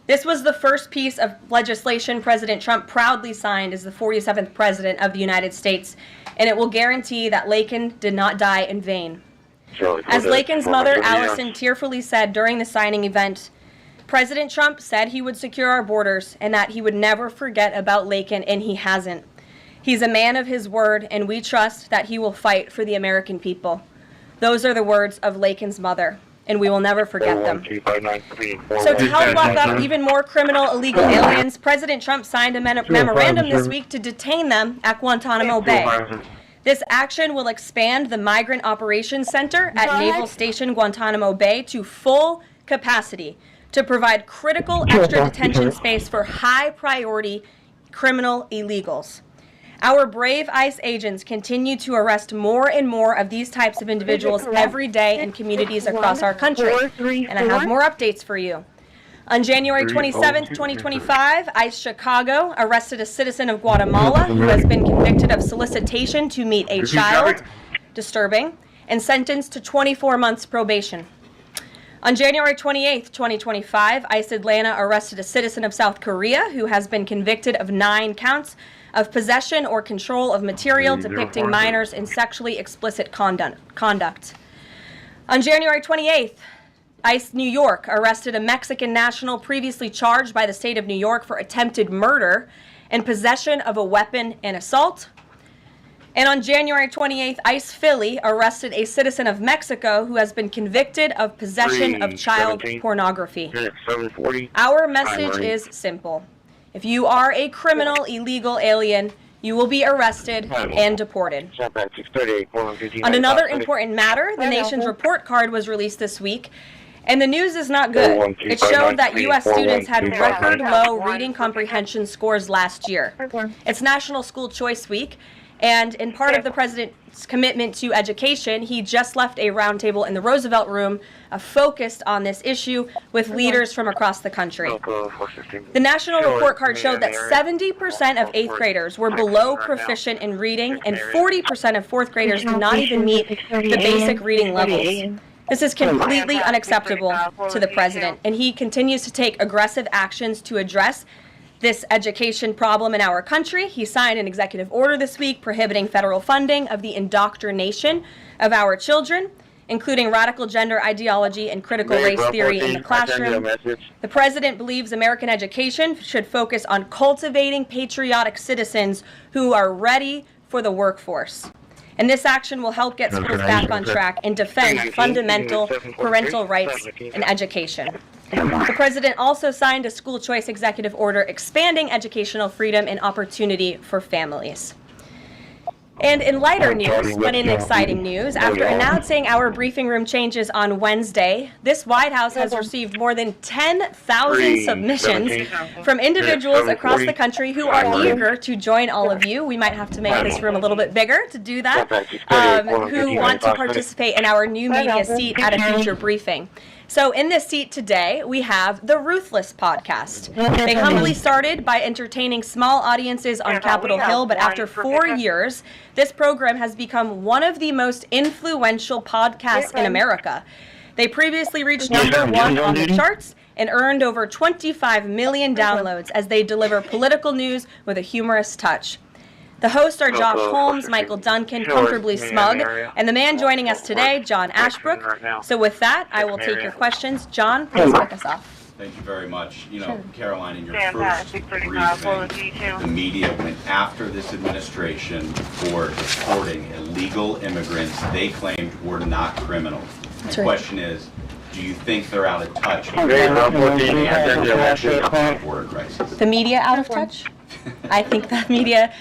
This was the first piece of legislation President Trump proudly signed as the 47th President of the United States, and it will guarantee that Laken did not die in vain. As Laken's mother, Allison, tearfully said during the signing event, President Trump said he would secure our borders and that he would never forget about Laken, and he hasn't. He's a man of his word, and we trust that he will fight for the American people. Those are the words of Lakin's mother, and we will never forget them. So to help lock up even more criminal illegal aliens, President Trump signed a memorandum this week to detain them at Guantanamo Bay. This action will expand the Migrant Operations Center at Naval Station Guantanamo Bay to full capacity to provide critical extra detention space for high-priority criminal illegals. Our brave ICE agents continue to arrest more and more of these types of individuals every day in communities across our country. And I have more updates for you. On January 27th, 2025, ICE Chicago arrested a citizen of Guatemala who has been convicted of solicitation to meet a child, disturbing, and sentenced to 24 months probation. On January 28th, 2025, ICE Atlanta arrested a citizen of South Korea who has been convicted of 9 counts of possession or control of material depicting minors in sexually explicit conduct. On January 28th, ICE New York arrested a Mexican national previously charged by the state of New York for attempted murder and possession of a weapon and assault. And on January 28th, ICE Philly arrested a citizen of Mexico who has been convicted of possession of child pornography. Our message is simple. If you are a criminal illegal alien, you will be arrested and deported. On another important matter, the nation's report card was released this week, and the news is not good. It showed that U.S. students had record low reading comprehension scores last year. It's National School Choice Week, and in part of the president's commitment to education, he just left a roundtable in the Roosevelt Room focused on this issue with leaders from across the country. The national report card showed that 70% of 8th graders were below proficient in reading, and 40% of 4th graders did not even meet the basic reading levels. This is completely unacceptable to the president, and he continues to take aggressive actions to address this education problem in our country. He signed an executive order this week prohibiting federal funding of the indoctrination of our children, including radical gender ideology and critical race theory in the classroom. The president believes American education should focus on cultivating patriotic citizens who are ready for the workforce. And this action will help get schools back on track and defend fundamental parental rights in education. The president also signed a school choice executive order expanding educational freedom and opportunity for families. And in lighter news, but in exciting news, after announcing our briefing room changes on Wednesday, this White House has received more than 10,000 submissions from individuals across the country who are eager to join all of you. We might have to make this room a little bit bigger to do that, who want to participate in our new media seat at a future briefing. So in this seat today, we have the Ruthless podcast. They humbly started by entertaining small audiences on Capitol Hill, but after 4 years, this program has become one of the most influential podcasts in America. They previously reached #1 on the charts and earned over 25 million downloads as they deliver political news with a humorous touch. The hosts are Josh Holmes, Michael Duncan, Comfortably Smug, and the man joining us today, John Ashbrook. So with that, I will take your questions. John, please kick us off. Thank you very much. You know, Caroline, in your first briefing, the media went after this administration for deporting illegal immigrants they claimed were not criminal. The question is, do you think they're out of touch with the border crisis? The media out of touch? I think that media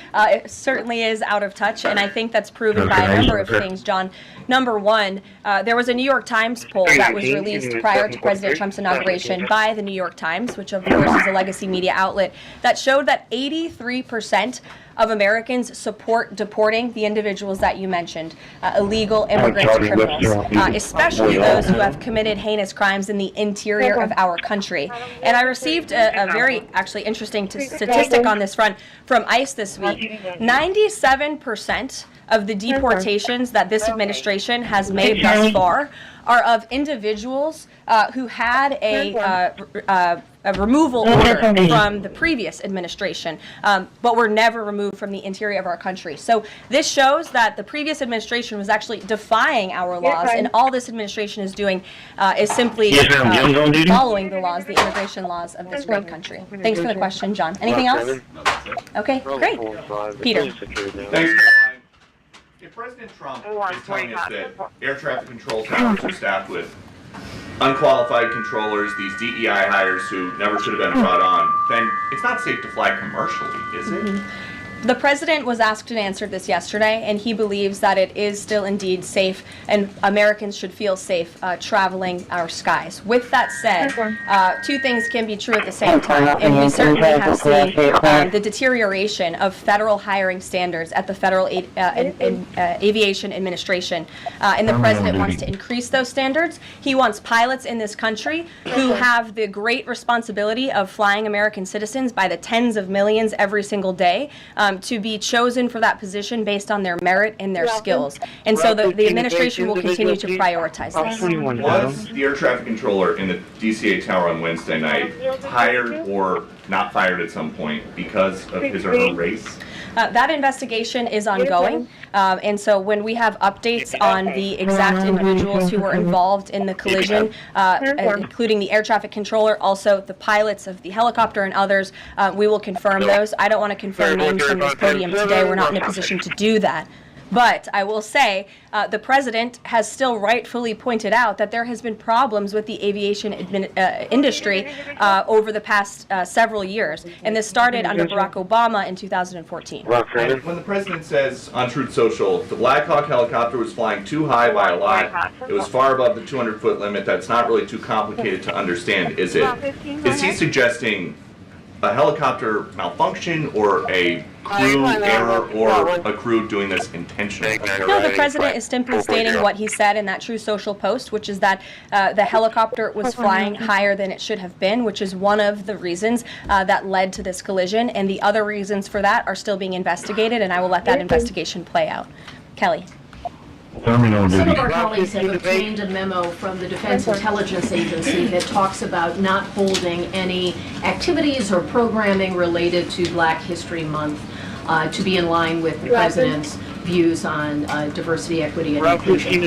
certainly is out of touch, and I think that's proven by a number of things, John. Number one, there was a New York Times poll that was released prior to President Trump's inauguration by the New York Times, which of course is a legacy media outlet, that showed that 83% of Americans support deporting the individuals that you mentioned, illegal immigrants and criminals, especially those who have committed heinous crimes in the interior of our country. And I received a very actually interesting statistic on this front from ICE this week. 97% of the deportations that this administration has made thus far are of individuals who had a removal order from the previous administration, but were never removed from the interior of our country. So this shows that the previous administration was actually defying our laws, and all this administration is doing is simply following the laws, the immigration laws of this great country. Thanks for the question, John. Anything else? Okay, great. Peter. Thanks, Caroline. If President Trump is telling us that air traffic control towers are staffed with unqualified controllers, these DEI hires who never should have been brought on, then it's not safe to fly commercially, is it? The president was asked and answered this yesterday, and he believes that it is still indeed safe, and Americans should feel safe traveling our skies. With that said, two things can be true at the same time, and we certainly have seen the deterioration of federal hiring standards at the Federal Aviation Administration, and the president wants to increase those standards. He wants pilots in this country who have the great responsibility of flying American citizens by the tens of millions every single day, to be chosen for that position based on their merit and their skills. And so the administration will continue to prioritize this. Was the air traffic controller in the DCA tower on Wednesday night hired or not fired at some point because of his or her race? That investigation is ongoing, and so when we have updates on the exact individuals who were involved in the collision, including the air traffic controller, also the pilots of the helicopter and others, we will confirm those. I don't want to confirm names from this podium today. We're not in a position to do that. But I will say the president has still rightfully pointed out that there has been problems with the aviation industry over the past several years. And this started under Barack Obama in 2014. When the president says on Truth Social, the Black Hawk helicopter was flying too high by a lot, it was far above the 200-foot limit, that's not really too complicated to understand, is it? Is he suggesting a helicopter malfunction or a crew error or a crew doing this intentionally? No, the president is simply stating what he said in that True Social post, which is that the helicopter was flying higher than it should have been, which is one of the reasons that led to this collision, and the other reasons for that are still being investigated, and I will let that investigation play out. Kelly. Some of our colleagues have obtained a memo from the Defense Intelligence Agency that talks about not holding any activities or programming related to Black History Month to be in line with the President's views on diversity, equity, and inclusion.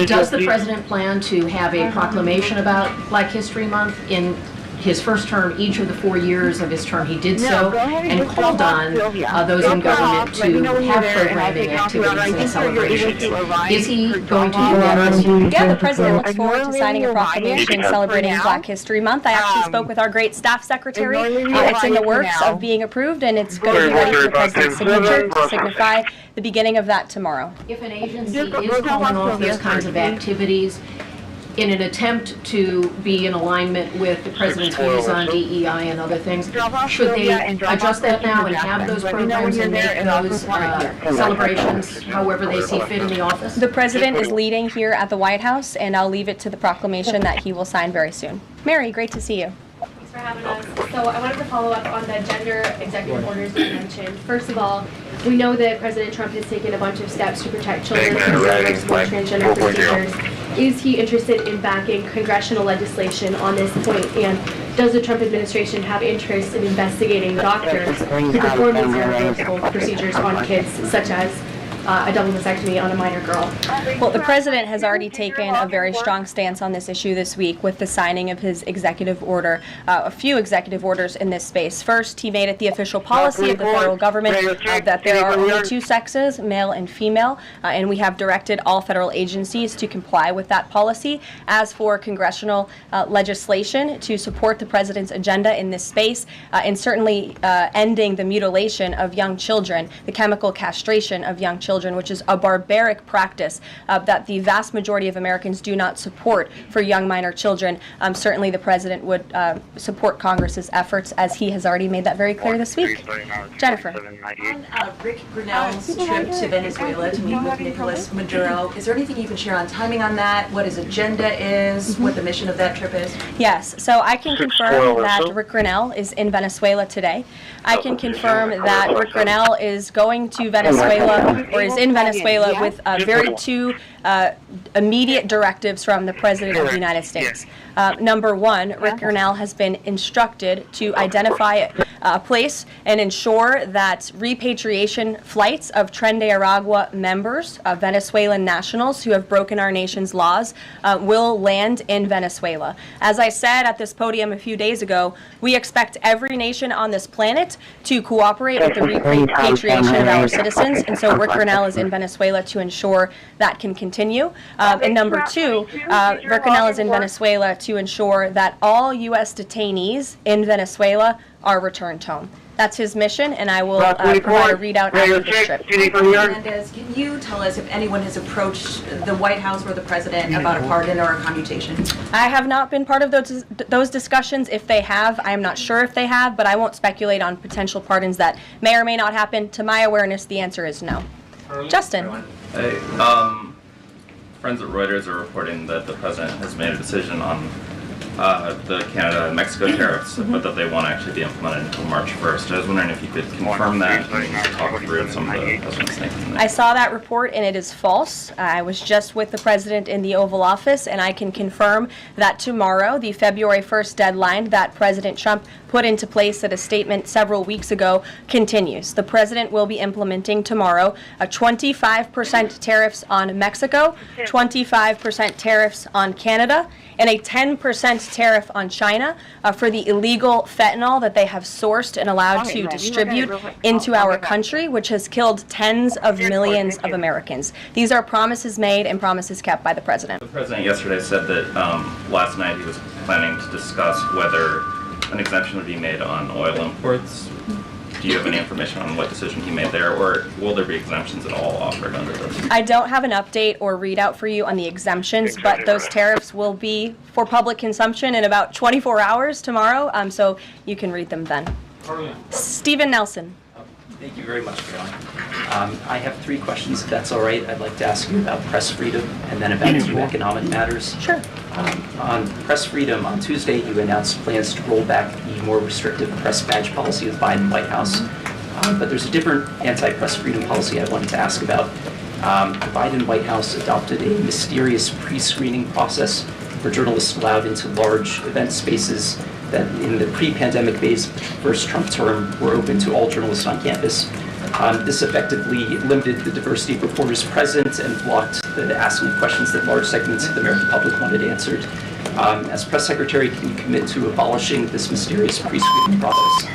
Does the President plan to have a proclamation about Black History Month? In his first term, each of the 4 years of his term, he did so and called on those in government to have programming activities and celebrations. Is he going to do that this year? Yeah, the president looks forward to signing a proclamation celebrating Black History Month. I actually spoke with our great staff secretary. It's in the works of being approved, and it's going to be ready for the president's signature to signify the beginning of that tomorrow. If an agency is calling off those kinds of activities, in an attempt to be in alignment with the president's views on DEI and other things, should they adjust that now and have those programs and make those celebrations however they see fit in the office? The president is leading here at the White House, and I'll leave it to the proclamation that he will sign very soon. Mary, great to see you. Thanks for having us. So I wanted to follow up on the gender executive orders that you mentioned. First of all, we know that President Trump has taken a bunch of steps to protect children from restrictive transgender procedures. Is he interested in backing congressional legislation on this point? And does the Trump administration have interest in investigating doctors who perform these irreversible procedures on kids, such as a double mastectomy on a minor girl? Well, the president has already taken a very strong stance on this issue this week with the signing of his executive order, a few executive orders in this space. First, he made it the official policy of the federal government that there are only two sexes, male and female, and we have directed all federal agencies to comply with that policy. As for congressional legislation to support the president's agenda in this space, and certainly ending the mutilation of young children, the chemical castration of young children, which is a barbaric practice that the vast majority of Americans do not support for young minor children. Certainly the president would support Congress's efforts, as he has already made that very clear this week. Jennifer. On Rick Grinnell's trip to Venezuela to meet with Nicolas Maduro, is there anything you can share on timing on that, what his agenda is, what the mission of that trip is? Yes, so I can confirm that Rick Grinnell is in Venezuela today. I can confirm that Rick Grinnell is going to Venezuela, or or is in Venezuela with very two immediate directives from the President of the United States. Number one, Rick Grenell has been instructed to identify a place and ensure that repatriation flights of Tren de Aragua members, Venezuelan nationals who have broken our nation's laws, will land in Venezuela. As I said at this podium a few days ago, we expect every nation on this planet to cooperate with the repatriation of our citizens, and so Rick Grenell is in Venezuela to ensure that can continue. And number two, Rick Grenell is in Venezuela to ensure that all U.S. detainees in Venezuela are returned home. That's his mission, and I will provide a readout after this trip. Hernandez, can you tell us if anyone has approached the White House or the President about a pardon or a commutation? I have not been part of those discussions. If they have, I am not sure if they have, but I won't speculate on potential pardons that may or may not happen. To my awareness, the answer is no. Justin. Hey, friends at Reuters are reporting that the president has made a decision on the Canada and Mexico tariffs, but that they won't actually be implemented until March 1st. I was wondering if you could confirm that and talk through some of the president's thinking. I saw that report and it is false. I was just with the president in the Oval Office, and I can confirm that tomorrow, the February 1st deadline that President Trump put into place at a statement several weeks ago, continues. The president will be implementing tomorrow a 25% tariffs on Mexico, 25% tariffs on Canada, and a 10% tariff on China for the illegal fentanyl that they have sourced and allowed to distribute into our country, which has killed tens of millions of Americans. These are promises made and promises kept by the president. The president yesterday said that last night he was planning to discuss whether an exemption would be made on oil imports. Do you have any information on what decision he made there, or will there be exemptions at all offered under this? I don't have an update or readout for you on the exemptions, but those tariffs will be for public consumption in about 24 hours tomorrow, so you can read them then. Stephen Nelson. Thank you very much, Caroline. I have three questions, if that's all right. I'd like to ask you about press freedom and then about two economic matters. Sure. On press freedom, on Tuesday you announced plans to roll back the more restrictive press badge policy of the Biden White House. But there's a different anti-press freedom policy I wanted to ask about. The Biden White House adopted a mysterious pre-screening process for journalists allowed into large event spaces that in the pre-pandemic phase of the first Trump term were open to all journalists on campus. This effectively limited the diversity of reporters present and blocked the asking of questions that large segments of the American public wanted answered. As press secretary, can you commit to abolishing this mysterious pre-screening process?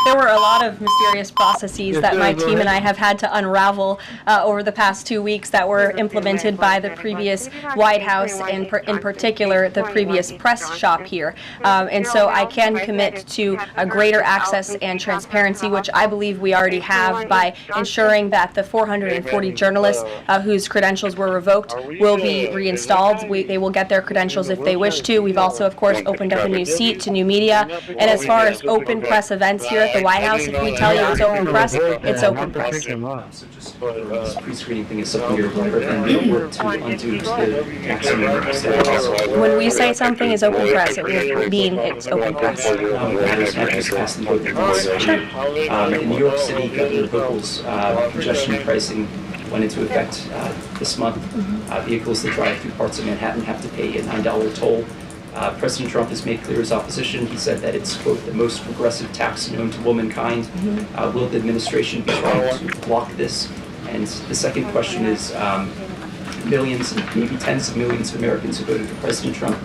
There were a lot of mysterious processes that my team and I have had to unravel over the past 2 weeks that were implemented by the previous White House and in particular the previous press shop here. And so I can commit to a greater access and transparency, which I believe we already have by ensuring that the 440 journalists whose credentials were revoked will be reinstalled. They will get their credentials if they wish to. We've also, of course, opened up a new seat to new media. And as far as open press events here at the White House, if we tell you it's open press, it's open press. So just this pre-screening thing is something you're aware of and you'll work to undo the maximum. When we say something is open press, it will mean it's open press. In New York City, Governor Hochul's congestion pricing went into effect this month. Vehicles that drive through parts of Manhattan have to pay a $9 toll. President Trump has made clear his opposition. He said that it's, quote, the most progressive tax known to womankind. Will the administration be trying to block this? And the second question is, millions, maybe tens of millions of Americans who voted for President Trump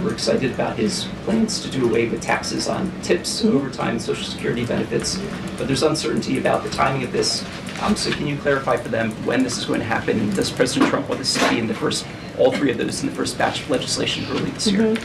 were excited about his plans to do away with taxes on tips, overtime, and Social Security benefits. But there's uncertainty about the timing of this. So can you clarify for them when this is going to happen? And does President Trump want this to be in the first, all three of those in the first batch of legislation early this year?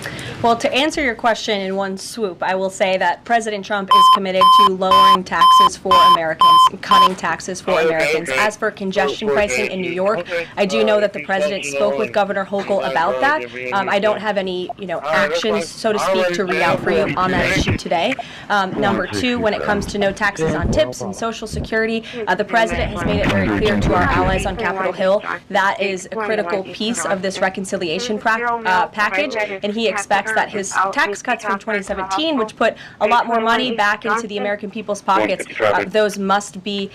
Well, to answer your question in one swoop, I will say that President Trump is committed to lowering taxes for Americans, cutting taxes for Americans. As for congestion pricing in New York, I do know that the president spoke with Governor Hochul about that. I don't have any, actions, so to speak, to read out for you on that issue today. Number two, when it comes to no taxes on tips and Social Security, the president has made it very clear to our allies on Capitol Hill that is a critical piece of this reconciliation package, and he expects tax, that his tax cuts from 2017, which put a lot more money back into the American people's pockets, those must be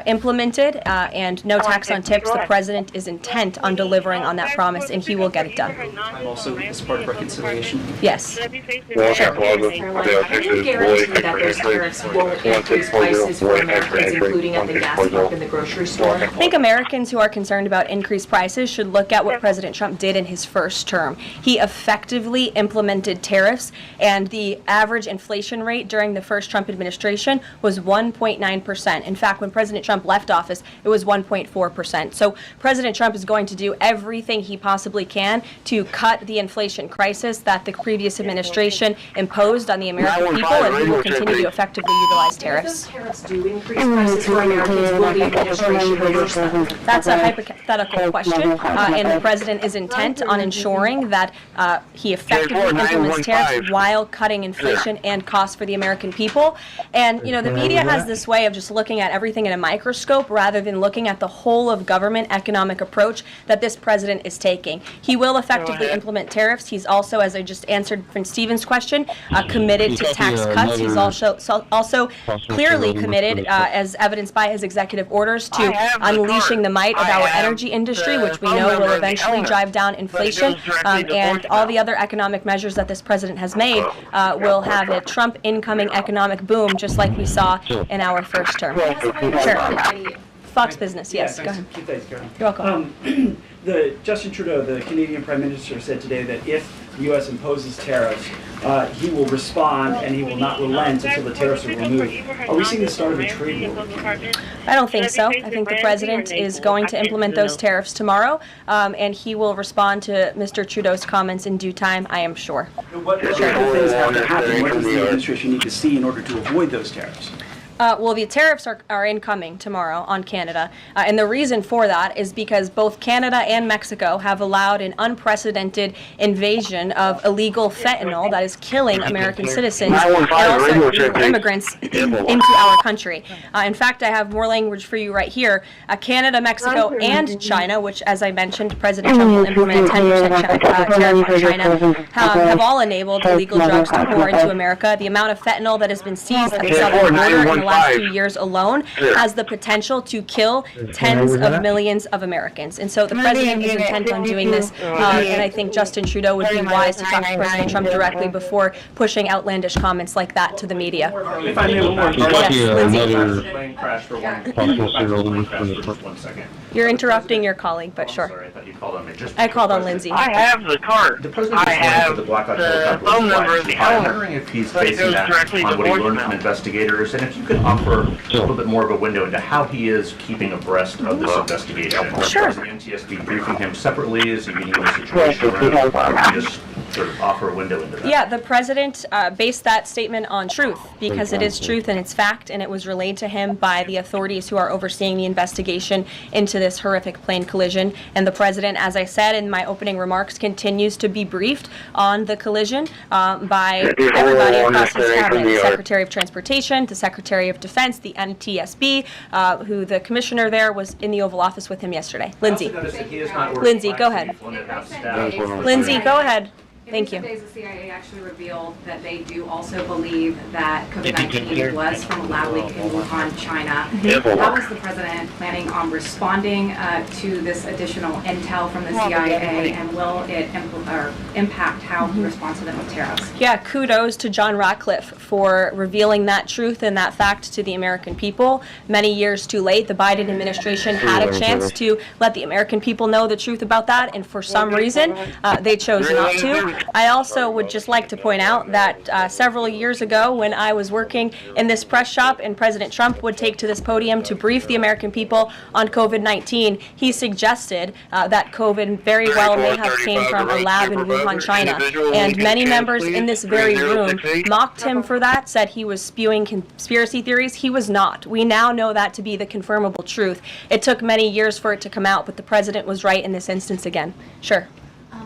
implemented, and no tax on tips. The president is intent on delivering on that promise, and he will get it done. I'm also as part of reconciliation. Yes. Can you guarantee that those tariffs won't increase prices for Americans, including at the gas pump and the grocery store? I think Americans who are concerned about increased prices should look at what President Trump did in his first term. He effectively implemented tariffs, and the average inflation rate during the first Trump administration was 1.9%. In fact, when President Trump left office, it was 1.4%. So President Trump is going to do everything he possibly can to cut the inflation crisis that the previous administration imposed on the American people, and he will continue to effectively utilize tariffs. If those tariffs do increase prices for Americans, will the administration reverse them? That's a hypothetical question, and the president is intent on ensuring that he effectively implements tariffs while cutting inflation and costs for the American people. And, you know, the media has this way of just looking at everything in a microscope rather than looking at the whole of government economic approach that this president is taking. He will effectively implement tariffs. He's also, as I just answered from Stephen's question, committed to tax cuts. He's also clearly committed, as evidenced by his executive orders, to unleashing the might of our energy industry, which we know will eventually drive down inflation, and all the other economic measures that this president has made will have a Trump incoming economic boom, just like we saw in our first term. Sure. Fox Business, yes, go ahead. You're welcome. Justin Trudeau, the Canadian Prime Minister, said today that if the U.S. imposes tariffs, he will respond and he will not relent until the tariffs are removed. Are we seeing the start of a trade war? I don't think so. I think the president is going to implement those tariffs tomorrow, and he will respond to Mr. Trudeau's comments in due time, I am sure. What things have to happen? What does the administration need to see in order to avoid those tariffs? Well, the tariffs are incoming tomorrow on Canada, and the reason for that is because both Canada and Mexico have allowed an unprecedented invasion of illegal fentanyl that is killing American citizens and also illegal immigrants into our country. In fact, I have more language for you right here. Canada, Mexico, and China, which, as I mentioned, President Trump will implement a 10% tariff on China, have all enabled illegal drugs to pour into America. The amount of fentanyl that has been seized at the southern border in the last few years alone has the potential to kill tens of millions of Americans. And so the president is intent on doing this, and I think Justin Trudeau would be wise to talk to President Trump directly before pushing outlandish comments like that to the media. If I may, one more. You're interrupting your colleague, but sure. I called on Lindsay. I have the card. I have the phone number of the I'm owner. wondering if he's basing that on what he learned from investigators, and if you could offer a little bit more of a window into how he is keeping abreast of this investigation. Sure. Is the NTSB briefing him separately? Is he meeting with the situation? Or can you just sort of offer a window into that? Yeah, the president based that statement on truth, because it is truth and it's fact, and it was relayed to him by the authorities who are overseeing the investigation into this horrific plane collision. And the president, as I said in my opening remarks, continues to be briefed on the collision by everybody across his cabinet, the Secretary of Transportation, the Secretary of Defense, the NTSB, who the commissioner there was in the Oval Office with him yesterday. Lindsay. Lindsay, go ahead. Lindsay, go ahead. Thank you. Days, the CIA actually revealed that they do also believe that COVID-19 was from a lab leak in Wuhan, China. How is the president planning on responding to this additional intel from the CIA, and will it impact how he responds to them with tariffs? Yeah, kudos to John Ratcliffe for revealing that truth and that fact to the American people. Many years too late, the Biden administration had a chance to let the American people know the truth about that, and for some reason, they chose not to. I also would just like to point out that several years ago, when I was working in this press shop and President Trump would take to this podium to brief the American people on COVID-19, he suggested that COVID very well may have came from a lab in Wuhan, China. And many members in this very room mocked him for that, said he was spewing conspiracy theories. He was not. We now know that to be the confirmable truth. It took many years for it to come out, but the president was right in this instance again. Sure.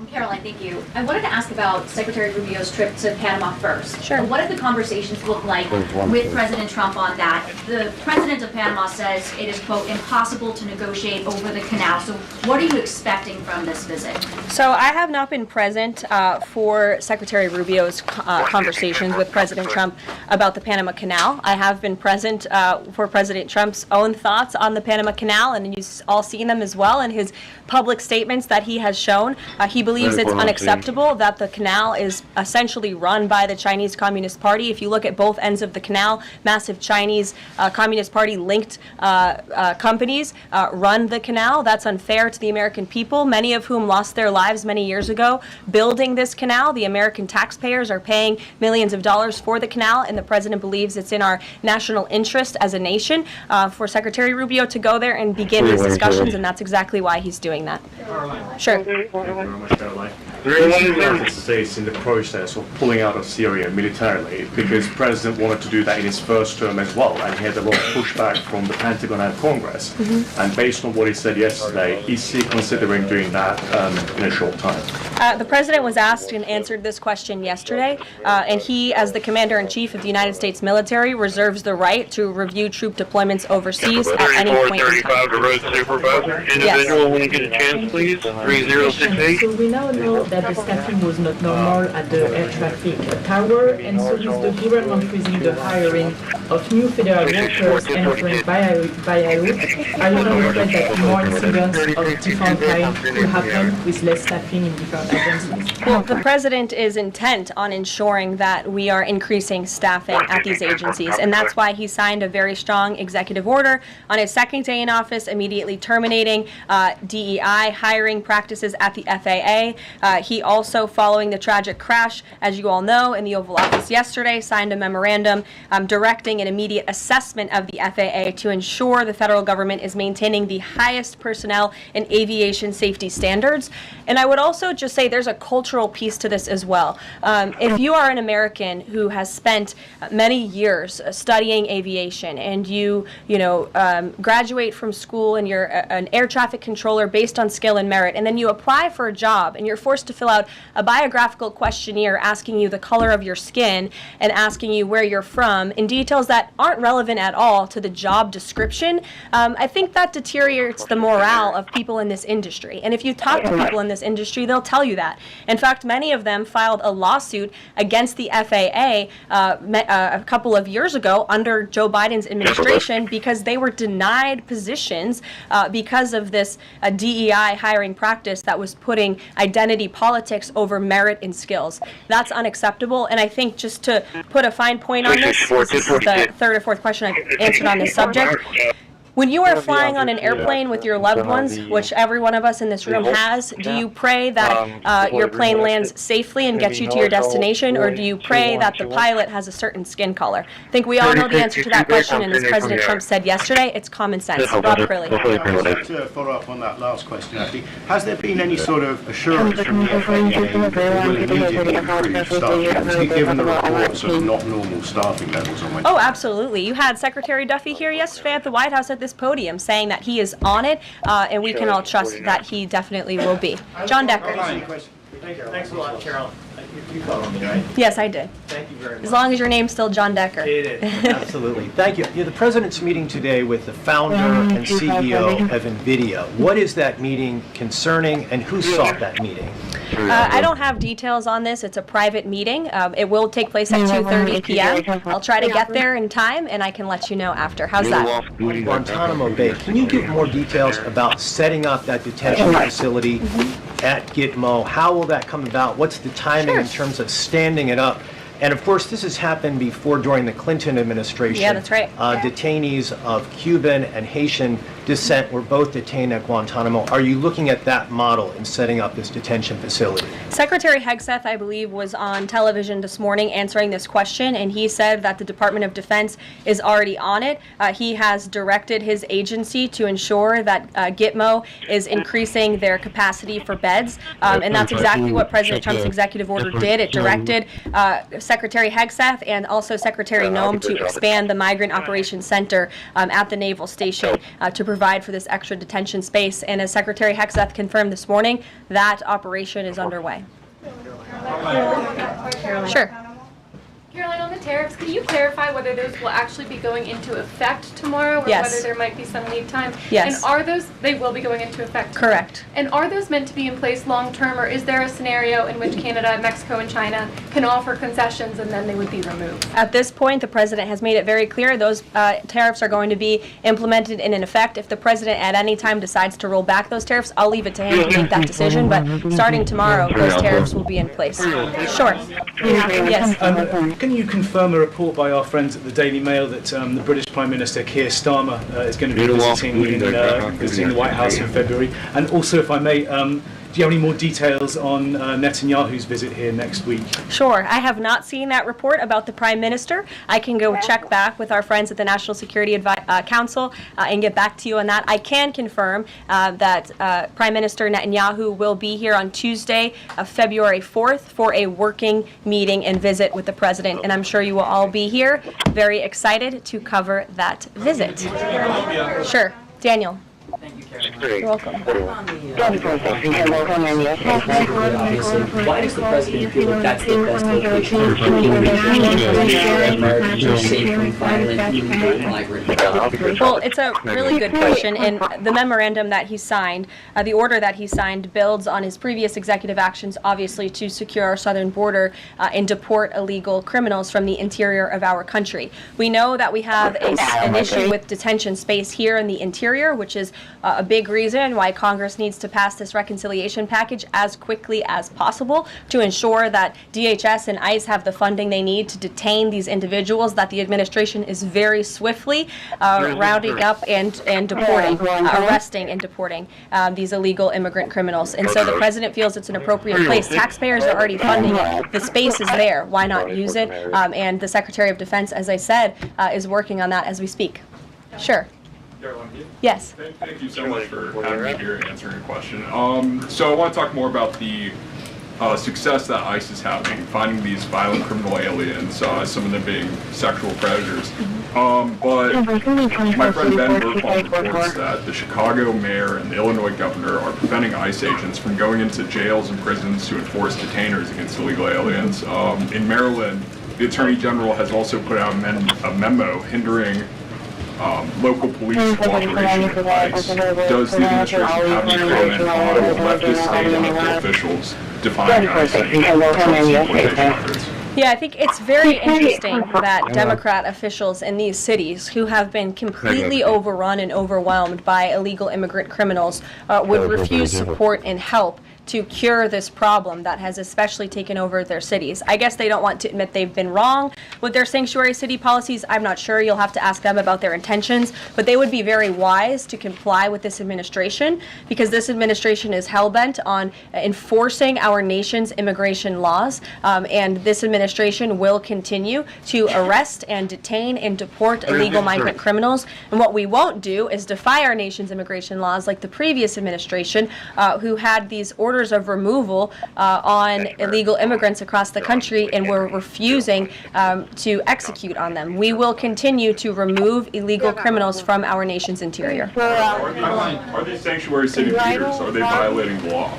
Caroline, thank you. I wanted to ask about Secretary Rubio's trip to Panama first. Sure. What did the conversations look like with President Trump on that? The president of Panama says it is, quote, impossible to negotiate over the canal. So what are you expecting from this visit? So I have not been present for Secretary Rubio's conversations with President Trump about the Panama Canal. I have been present for President Trump's own thoughts on the Panama Canal, and you've all seen them as well in his public statements that he has shown. He believes it's unacceptable that the canal is essentially run by the Chinese Communist Party. If you look at both ends of the canal, massive Chinese Communist Party linked companies run the canal. That's unfair to the American people, many of whom lost their lives many years ago building this canal. The American taxpayers are paying millions of dollars for the canal, and the president believes it's in our national interest as a nation for Secretary Rubio to go there and begin these discussions, and that's exactly why he's doing that. Sure. Thank you very much, Caroline. There is the United States in the process of pulling out of Syria militarily because the president wanted to do that in his first term as well, and he had a lot of pushback from the Pentagon and Congress. And based on what he said yesterday, is he considering doing that in a short time? The president was asked and answered this question yesterday, and he, as the commander-in-chief of the United States military, reserves the right to review troop deployments overseas at any point in time. The road supervisor. Individual, when you get a chance, please. 3068. So we now know that the staffing was not normal at the air traffic tower, and so is the government freezing the hiring of new federal workers entering via route. Are you not afraid that more incidents of different kinds could happen with less staffing in different agencies? Well, the president is intent on ensuring that we are increasing staffing at these agencies, and that's why he signed a very strong executive order on his second day in office, immediately terminating DEI hiring practices at the FAA. He also, following the tragic crash, as you all know, in the Oval Office yesterday, signed a memorandum directing an immediate assessment of the FAA to ensure the federal government is maintaining the highest personnel and aviation safety standards. And I would also just say there's a cultural piece to this as well. If you are an American who has spent many years studying aviation and you graduate from school and you're an air traffic controller based on skill and merit, and then you apply for a job and you're forced to fill out a biographical questionnaire asking you the color of your skin and asking you where you're from in details that aren't relevant at all to the job description, I think that deteriorates the morale of people in this industry. And if you talk to people in this industry, they'll tell you that. In fact, many of them filed a lawsuit against the FAA a couple of years ago under Joe Biden's administration because they were denied positions because of this DEI hiring practice that was putting identity politics over merit and skills. That's unacceptable, and I think just to put a fine point on this is the third or fourth question I've answered on this subject. When you are flying on an airplane with your loved ones, which every one of us in this room has, do you pray that your plane lands safely and gets you to your destination, or do you pray that the pilot has a certain skin color? I think we all know the answer to that question, and as President Trump said yesterday, it's common sense. Rob Crilly. To follow up on that last question, actually, has there been any sort of assurance from the FAA that it will immediately improve staffing, given the reports of not normal staffing levels on Wednesday? Oh, absolutely. You had Secretary Duffy here yesterday at the White House at this podium saying that he is on it, and we can all trust that he definitely will be. John Decker. Thanks a lot, Carol. You called on me, right? Yes, I did. Thank you very much. As long as your name's still John Decker. It is, absolutely. Thank you. The president's meeting today with the founder and CEO of NVIDIA. What is that meeting concerning, and who sought that meeting? I don't have details on this. It's a private meeting. It will take place at 2:30 p.m. I'll try to get there in time, and I can let you know after. How's that? Guantanamo Bay. Can you give more details about setting up that detention facility at Gitmo? How will that come about? What's the timing in terms of standing it up? And of course, this has happened before during the Clinton administration. Yeah, that's right. Detainees of Cuban and Haitian descent were both detained at Guantanamo. Are you looking at that model in setting up this detention facility? Secretary Hegseth, I believe, was on television this morning answering this question, and he said that the Department of Defense is already on it. He has directed his agency to ensure that Gitmo is increasing their capacity for beds, and that's exactly what President Trump's executive order did. It directed Secretary Hegseth and also Secretary Noem to expand the Migrant Operations Center at the Naval Station to provide for this extra detention space. And as Secretary Hexeth confirmed this morning, that operation is underway. Sure. Caroline, on the tariffs, can you clarify whether those will actually be going into effect tomorrow, or Yes. whether there might be some lead time? Yes. And are those, they will be going into effect? Correct. And are those meant to be in place long-term, or is there a scenario in which Canada, Mexico, and China can offer concessions and then they would be removed? At this point, the president has made it very clear those tariffs are going to be implemented and in effect. If the president at any time decides to roll back those tariffs, I'll leave it to him to make that decision. But starting tomorrow, those tariffs will be in place. Sure. Yes. Can you confirm a report by our friends at the Daily Mail that the British Prime Minister Keir Starmer is going to be visiting the White House in February? And also, if I may, do you have any more details on Netanyahu's visit here next week? Sure. I have not seen that report about the Prime Minister. I can go check back with our friends at the National Security Council and get back to you on that. I can confirm that Prime Minister Netanyahu will be here on Tuesday, February 4th, for a working meeting and visit with the President, and I'm sure you will all be here, very excited to cover that visit. Sure. Daniel. You're welcome. Why does the president feel that that's the best location for Americans are safe from violent illegal migrants? Well, it's a really good question, and the memorandum that he signed, the order that he signed, builds on his previous executive actions, obviously, to secure our southern border and deport illegal criminals from the interior of our country. We know that we have an issue with detention space here in the interior, which is a big reason why Congress needs to pass this reconciliation package as quickly as possible to ensure that DHS and ICE have the funding they need to detain these individuals that the administration is very swiftly rounding up and deporting, arresting and deporting these illegal immigrant criminals. And so the president feels it's an appropriate place. Taxpayers are already funding it. The space is there. Why not use it? And the Secretary of Defense, as I said, is working on that as we speak. Sure. Yes. Thank you so much for having me here and answering your question. So I want to talk more about the success that ICE is having finding these violent criminal aliens, some of them being sexual predators. But my friend Ben Bergholm reports that the Chicago mayor and the Illinois governor are preventing ICE agents from going into jails and prisons to enforce detainers against illegal aliens. In Maryland, the Attorney General has also put out a memo hindering local police cooperation with ICE. Does the administration have any comment on leftist state and local officials defying ICE and Yeah, I think it's very interesting that Democrat officials in these cities who have been completely overrun and overwhelmed by illegal immigrant criminals would refuse support and help to cure this problem that has especially taken over their cities. I guess they don't want to admit they've been wrong with their sanctuary city policies. I'm not sure. You'll have to ask them about their intentions, but they would be very wise to comply with this administration because this administration is hell-bent on enforcing our nation's immigration laws, and this administration will continue to arrest and detain and deport illegal migrant criminals. And what we won't do is defy our nation's immigration laws like the previous administration, who had these orders of removal on illegal immigrants across the country and were refusing to execute on them. We will continue to remove illegal criminals from our nation's interior. Are these sanctuary city leaders, are they violating the law?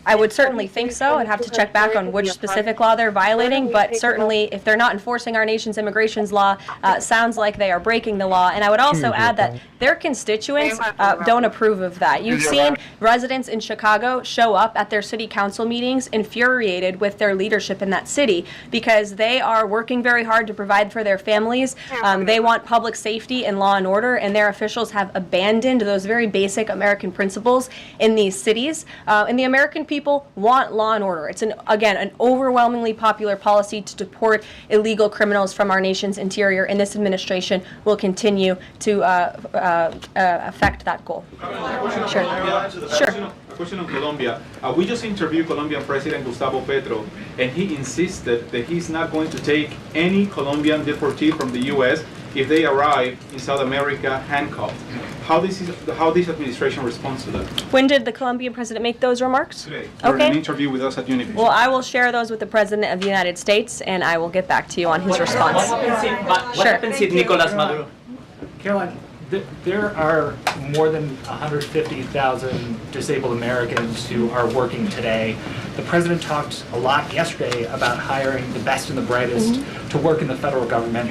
I would certainly think so. I'd have to check back on which specific law they're violating, but certainly if they're not enforcing our nation's immigration law, sounds like they are breaking the law. And I would also add that their constituents don't approve of that. You've seen residents in Chicago show up at their city council meetings infuriated with their leadership in that city because they are working very hard to provide for their families. They want public safety and law and order, and their officials have abandoned those very basic American principles in these cities. And the American people want law and order. It's, again, an overwhelmingly popular policy to deport illegal criminals from our nation's interior, and this administration will continue to affect that goal. Sure. Sure. A question on Colombia. We just interviewed Colombian President Gustavo Petro, and he insisted that he's not going to take any Colombian deportee from the U.S. if they arrive in South America handcuffed. How this administration responds to that? When did the Colombian president make those remarks? Today. For an interview with us at Univision. Well, I will share those with the President of the United States, and I will get back to you on his response. What happens if Nicolas Maduro? Caroline, There are more than 150,000 disabled Americans who are working today. The president talked a lot yesterday about hiring the best and the brightest to work in the federal government.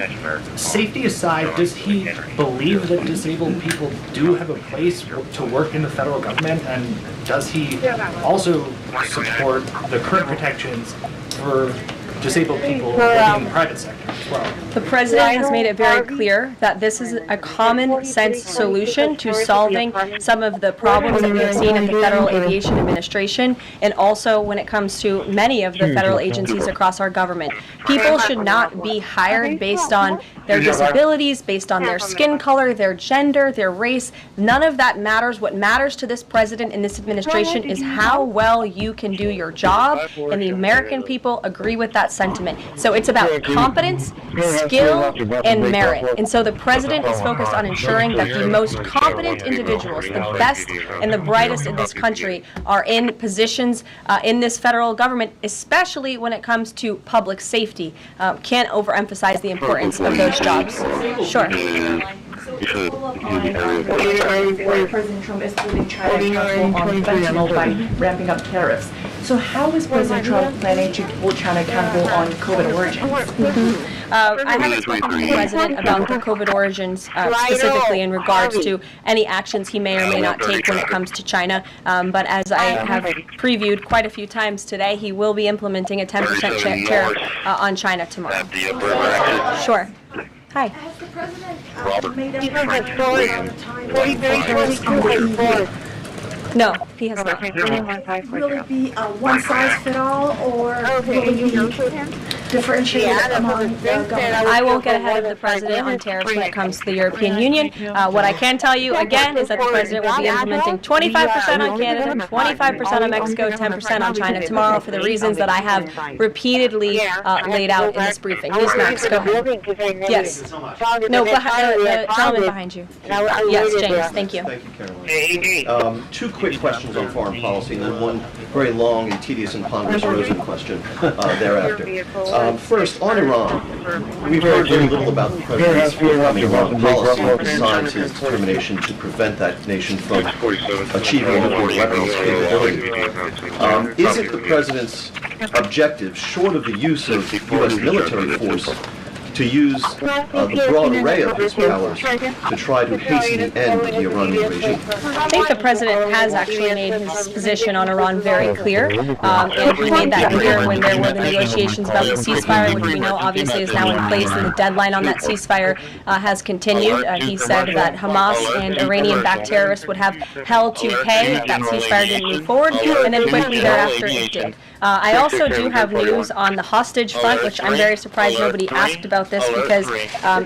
Safety aside, does he believe that disabled people do have a place to work in the federal government? And does he also support the current protections for disabled people working in the private sector as well? The president has made it very clear that this is a common sense solution to solving some of the problems that we've seen in the Federal Aviation Administration and also when it comes to many of the federal agencies across our government. People should not be hired based on their disabilities, based on their skin color, their gender, their race. None of that matters. What matters to this president and this administration is how well you can do your job, and the American people agree with that sentiment. So it's about competence, skill, and merit. And so the president is focused on ensuring that the most competent individuals, the best and the brightest in this country, are in positions in this federal government, especially when it comes to public safety. Can't overemphasize the importance of those jobs. Sure. President Trump is holding China accountable on fentanyl by ramping up tariffs. So how is President Trump planning to hold China accountable on COVID origins? I haven't spoken to the president about the COVID origins specifically in regards to any actions he may or may not take when it comes to China. But as I have previewed quite a few times today, he will be implementing a 10% tariff on China tomorrow. Sure. Hi. Has the president made any comments on the time? No, he has not. Will it be a one-size-fit-all, or will it be differentiated among the government? I won't get ahead of the president on tariffs when it comes to the European Union. What I can tell you, again, is that the president will be implementing 25% on Canada, 25% on Mexico, 10% on China tomorrow for the reasons that I have repeatedly laid out in this briefing. He's next. Go ahead. Yes. No, the gentleman behind you. Yes, James. Thank you. Thank you, Caroline. Two quick questions on foreign policy, and then one very long and tedious and ponderous Rosen question thereafter. First, on Iran, we've heard very little about the president's forthcoming Iran policy besides his determination to prevent that nation from achieving nuclear weapons capability. Is it the president's objective, short of the use of U.S. military force, to use the broad array of his powers to try to hasten the end of the Iranian regime? I think the president has actually made his position on Iran very clear, and he made that clear when there were the negotiations about the ceasefire, which we know obviously is now in place, and the deadline on that ceasefire has continued. He said that Hamas and Iranian-backed terrorists would have hell to pay if that ceasefire didn't move forward, and then quickly thereafter it did. I also do have news on the hostage front, which I'm very surprised nobody asked about this because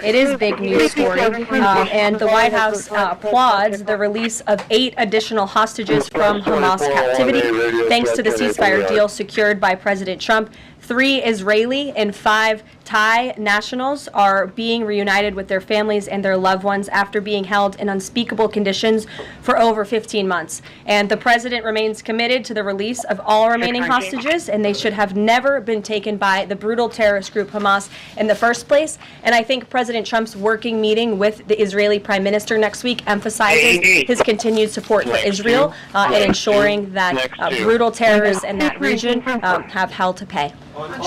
it is a big news story. And the White House applauds the release of 8 additional hostages from Hamas captivity, thanks to the ceasefire deal secured by President Trump. 3 Israeli and 5 Thai nationals are being reunited with their families and their loved ones after being held in unspeakable conditions for over 15 months. And the president remains committed to the release of all remaining hostages, and they should have never been taken by the brutal terrorist group Hamas in the first place. And I think President Trump's working meeting with the Israeli Prime Minister next week emphasizes his continued support for Israel and ensuring that brutal terrorists in that region have hell to pay.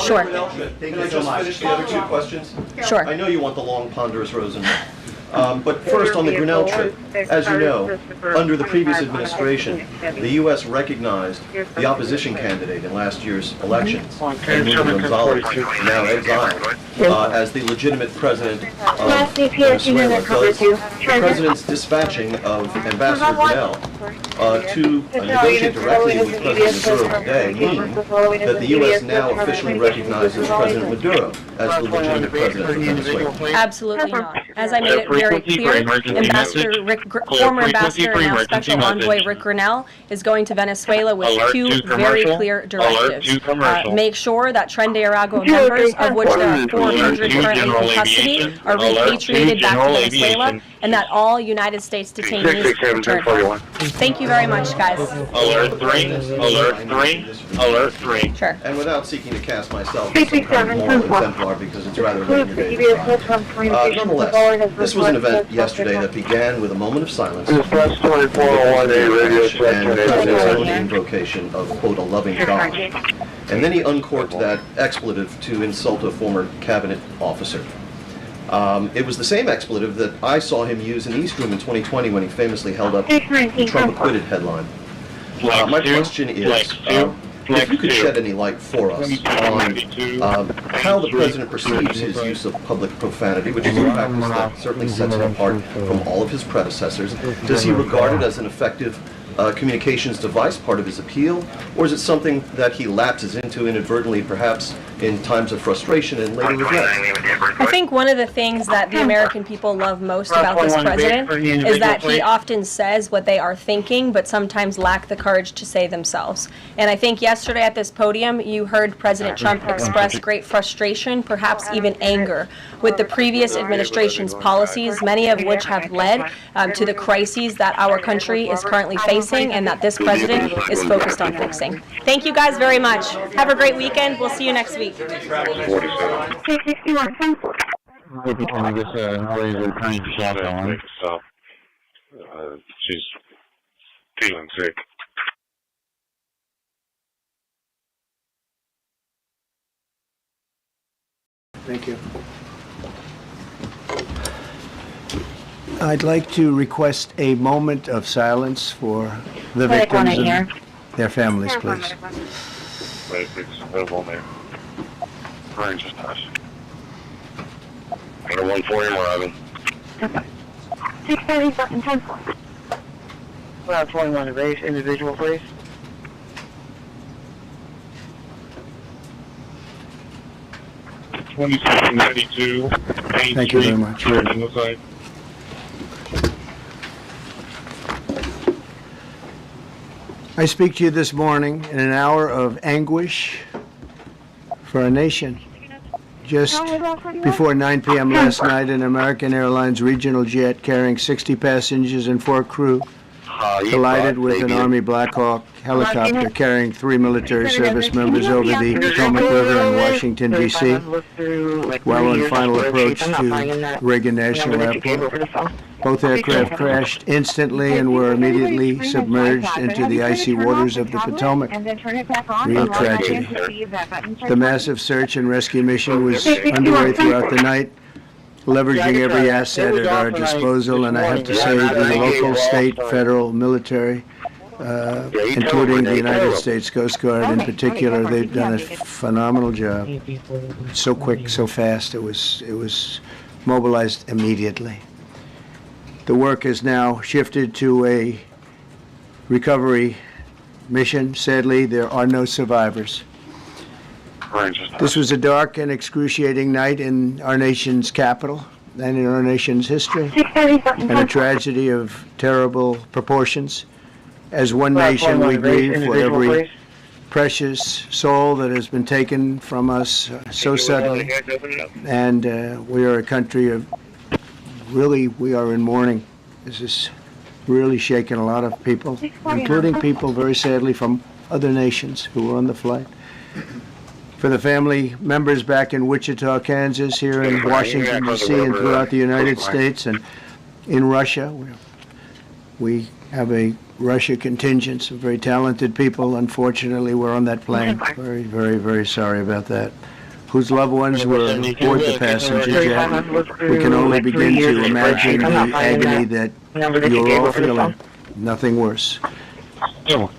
Sure. Can I just finish the other 2 questions? Sure. I know you want the long, ponderous Rosen. But first, on the Grinnell trip, as you know, under the previous administration, the U.S. recognized the opposition candidate in last year's elections, Enrique Gonzalez, now exiled, as the legitimate president of Venezuela. Does the president's dispatching of Ambassador Grinnell to negotiate directly with President Maduro today mean that the U.S. now officially recognizes President Maduro as the legitimate president of Venezuela? Absolutely not. As I made it very clear, former Ambassador and now Special Envoy Rick Grinnell is going to Venezuela with 2 very clear directives. Make sure that Tren de Aragua members, of which there are 400 currently in custody, are repatriated back to Venezuela, and that all United States detainees return home. Thank you very much, guys. Alert 3, alert 3, alert 3. Sure. And without seeking to cast myself as some kind of moral exemplar, because it's rather late in the day. Nonetheless, this was an event yesterday that began with a moment of silence and the President's own invocation of, quote, a loving God. And then he uncorked that expletive to insult a former cabinet officer. It was the same expletive that I saw him use in the East Room in 2020 when he famously held up the Trump acquitted headline. My question is, if you could shed any light for us on how the President perceives his use of public profanity, which is a practice that certainly sets him apart from all of his predecessors. Does he regard it as an effective communications device, part of his appeal, or is it something that he lapses into inadvertently, perhaps in times of frustration and later regret? I think one of the things that the American people love most about this president is that he often says what they are thinking, but sometimes lack the courage to say themselves. And I think yesterday at this podium, you heard President Trump express great frustration, perhaps even anger, with the previous administration's policies, many of which have led to the crises that our country is currently facing and that this president is focused on fixing. Thank you guys very much. Have a great weekend. We'll see you next week. She's feeling sick. Thank you. I'd like to request a moment of silence for the victims and their families, please. Right, it's available there. Orange is nice. I got one for you, Robin. 630 fucking 10. Well, 21 to raise individual, please. Thank you very much. I speak to you this morning in an hour of anguish for our nation. Just before 9 p.m. last night, an American Airlines regional jet carrying 60 passengers and 4 crew collided with an Army Black Hawk helicopter carrying 3 military service members over the Potomac River in Washington, D.C., while on final approach to Reagan National Airport. Both aircraft crashed instantly and were immediately submerged into the icy waters of the Potomac. Real tragedy. The massive search and rescue mission was underway throughout the night, leveraging every asset at our disposal, and I have to say the local, state, federal, military, including the United States Coast Guard in particular, they've done a phenomenal job. So quick, so fast, it was mobilized immediately. The work has now shifted to a recovery mission. Sadly, there are no survivors. This was a dark and excruciating night in our nation's capital and in our nation's history, and a tragedy of terrible proportions. As one nation, we grieve for every precious soul that has been taken from us so suddenly, and we are a country of, really, we are in mourning. This is really shaken a lot of people, including people, very sadly, from other nations who were on the flight. For the family members back in Wichita, Kansas, here in Washington, D.C., and throughout the United States, and in Russia, we have a Russia contingent, some very talented people, unfortunately, were on that plane. Very, very, very sorry about that. Whose loved ones were aboard the passenger jet. We can only begin to imagine the agony that you're all feeling. Nothing worse.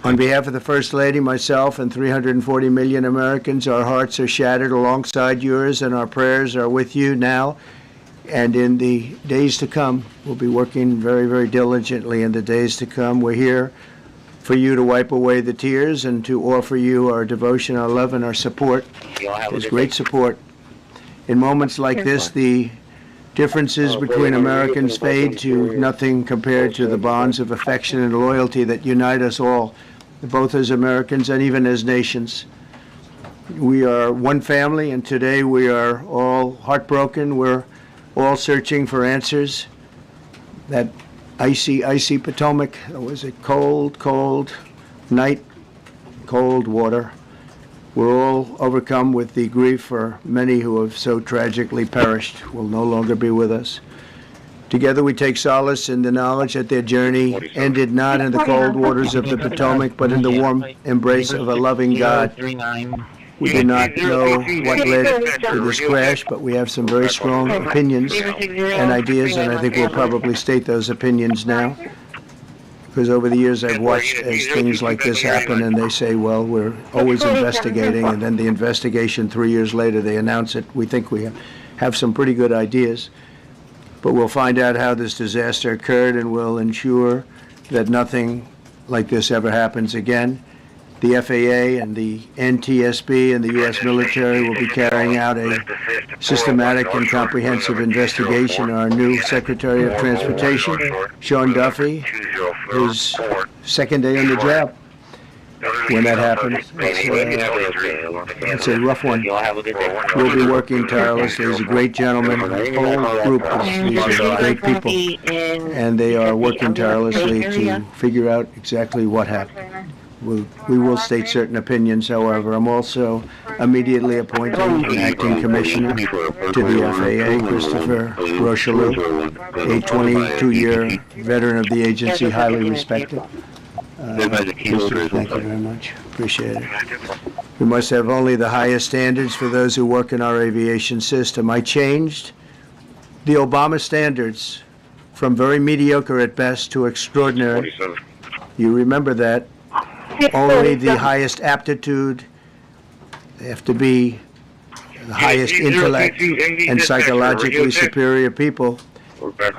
On behalf of the First Lady, myself, and 340 million Americans, our hearts are shattered alongside yours, and our prayers are with you now and in the days to come. We'll be working very, very diligently in the days to come. We're here for you to wipe away the tears and to offer you our devotion, our love, and our support. There's great support. In moments like this, the differences between Americans fade to nothing compared to the bonds of affection and loyalty that unite us all, both as Americans and even as nations. We are one family, and today we are all heartbroken. We're all searching for answers. that icy Potomac. It was a cold night, cold water. We're all overcome with the grief for many who have so tragically perished, will no longer be with us. Together we take solace in the knowledge that their journey ended not in the cold waters of the Potomac, but in the warm embrace of a loving God. We do not know what led to this crash, but we have some very strong opinions and ideas, and I think we'll probably state those opinions now. Because over the years I've watched as things like this happen, and they say, well, we're always investigating, and then the investigation 3 years later, they announce it. We think we have some pretty good ideas. But we'll find out how this disaster occurred, and we'll ensure that nothing like this ever happens again. The FAA and the NTSB and the U.S. military will be carrying out a systematic and comprehensive investigation. Our new Secretary of Transportation, Sean Duffy, his second day on the job when that happens. It's a rough one. We'll be working tirelessly. He's a great gentleman. The whole group, these are great people, and they are working tirelessly to figure out exactly what happened. We will state certain opinions, however. I'm also immediately appointing an acting commissioner to the FAA, Christopher Rocheleau, a 22-year veteran of the agency, highly respected. Thank you very much. Appreciate it. We must have only the highest standards for those who work in our aviation system. I changed the Obama standards from very mediocre at best to extraordinary. You remember that. Only the highest aptitude, they have to be the highest intellect and psychologically superior people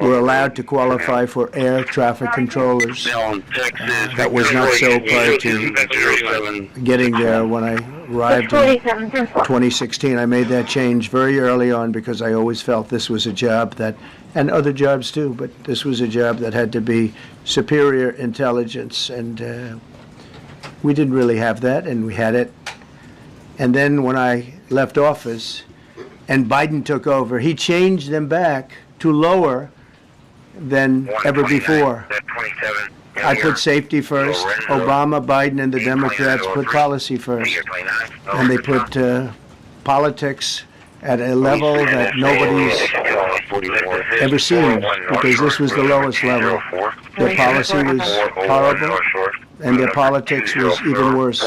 were allowed to qualify for air traffic controllers. That was not so prior to getting there. When I arrived in 2016, I made that change very early on because I always felt this was a job that, and other jobs too, but this was a job that had to be superior intelligence, and we didn't really have that, and we had it. And then when I left office and Biden took over, he changed them back to lower than ever before. I put safety first. Obama, Biden, and the Democrats put policy first. And they put politics at a level that nobody's ever seen, because this was the lowest level. Their policy was horrible, and their politics was even worse.